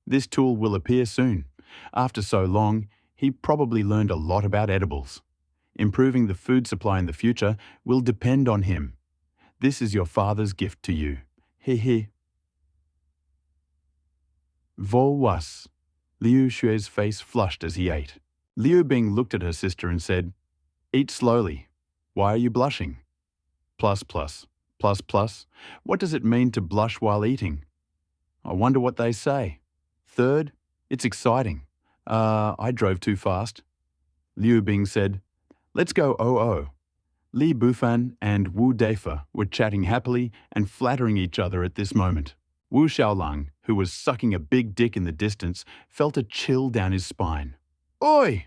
This tool will appear soon. After so long, he probably learned a lot about edibles. Improving the food supply in the future will depend on him. This is your father's gift to you. He. Vo was. Liu Xue's face flushed as he ate. Liu Bing looked at her sister and said, "Eat slowly. Why are you blushing?" Plus. What does it mean to blush while eating? I wonder what they say. Third, it's exciting. I drove too fast. Liu Bing said, "Let's go 00." Li Bufan and Wu Defa were chatting happily and flattering each other at this moment. Wu Xiaolang, who was sucking a big dick in the distance, felt a chill down his spine. "Oi!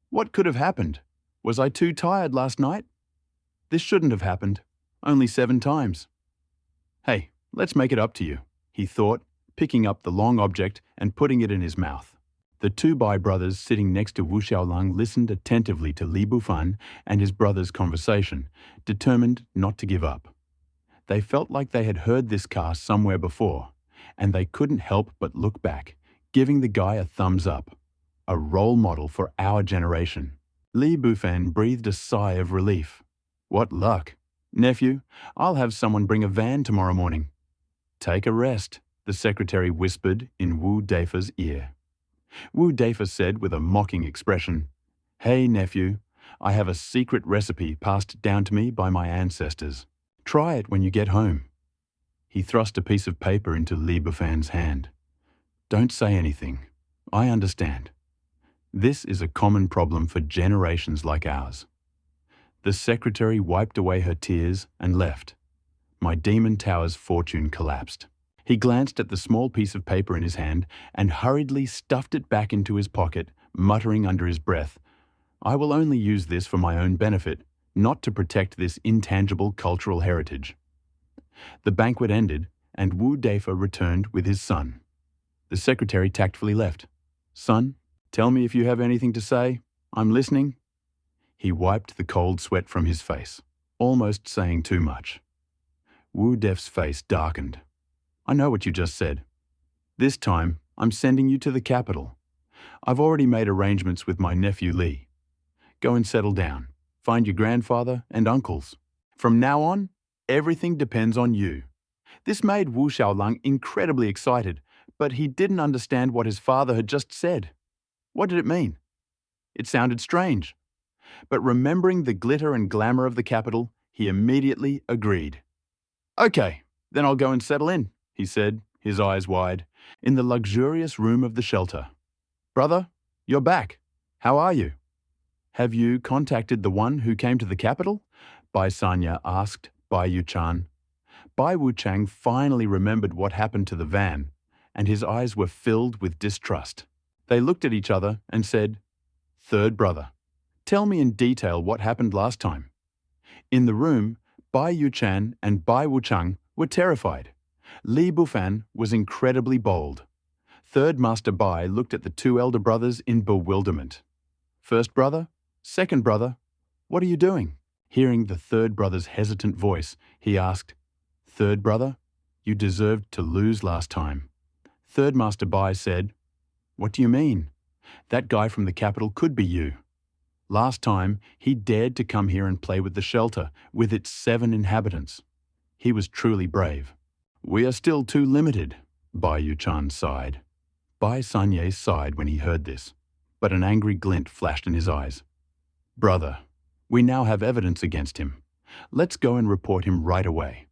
What could have happened? Was I too tired last night? This shouldn't have happened. Only 7 times. Hey, let's make it up to you," he thought, picking up the long object and putting it in his mouth. The 2 Bai brothers sitting next to Wu Xiaolang listened attentively to Li Bufan and his brother's conversation, determined not to give up. They felt like they had heard this cast somewhere before, and they couldn't help but look back, giving the guy a thumbs up. A role model for our generation. Li Bufan breathed a sigh of relief. What luck. "Nephew, I'll have someone bring a van tomorrow morning." "Take a rest," the secretary whispered in Wu Defa's ear. Wu Defa said with a mocking expression, "Hey, nephew, I have a secret recipe passed down to me by my ancestors. Try it when you get home." He thrust a piece of paper into Li Bufan's hand. "Don't say anything. I understand. This is a common problem for generations like ours." The secretary wiped away her tears and left. My demon tower's fortune collapsed. He glanced at the small piece of paper in his hand and hurriedly stuffed it back into his pocket, muttering under his breath, "I will only use this for my own benefit, not to protect this intangible cultural heritage." The banquet ended, and Wu Deifa returned with his son. The secretary tactfully left. "Son, tell me if you have anything to say. I'm listening." He wiped the cold sweat from his face, almost saying too much. Wu Def's face darkened. "I know what you just said. This time, I'm sending you to the capital. I've already made arrangements with my nephew Li. Go and settle down. Find your grandfather and uncles. From now on, everything depends on you." This made Wu Xiaolang incredibly excited, but he didn't understand what his father had just said. What did it mean? It sounded strange. But remembering the glitter and glamour of the capital, he immediately agreed. "Okay, then I'll go and settle in," he said, his eyes wide, in the luxurious room of the shelter. "Brother, you're back. How are you?" "Have you contacted the one who came to the capital?" Bai Sanya asked Bai Yuchan. Bai Wuchang finally remembered what happened to the van, and his eyes were filled with distrust. They looked at each other and said, "Third brother, tell me in detail what happened last time." In the room, Bai Yuchan and Bai Wuchang were terrified. Li Bufan was incredibly bold. Third Master Bai looked at the two elder brothers in bewilderment. "First brother? Second brother? What are you doing?" Hearing the third brother's hesitant voice, he asked, "Third brother, you deserved to lose last time." Third Master Bai said, "What do you mean? That guy from the capital could be you. Last time, he dared to come here and play with the shelter, with its 7 inhabitants. He was truly brave." "We are still too limited," Bai Yuchan sighed. Bai Sanye sighed when he heard this, but an angry glint flashed in his eyes. "Brother, we now have evidence against him. Let's go and report him right away."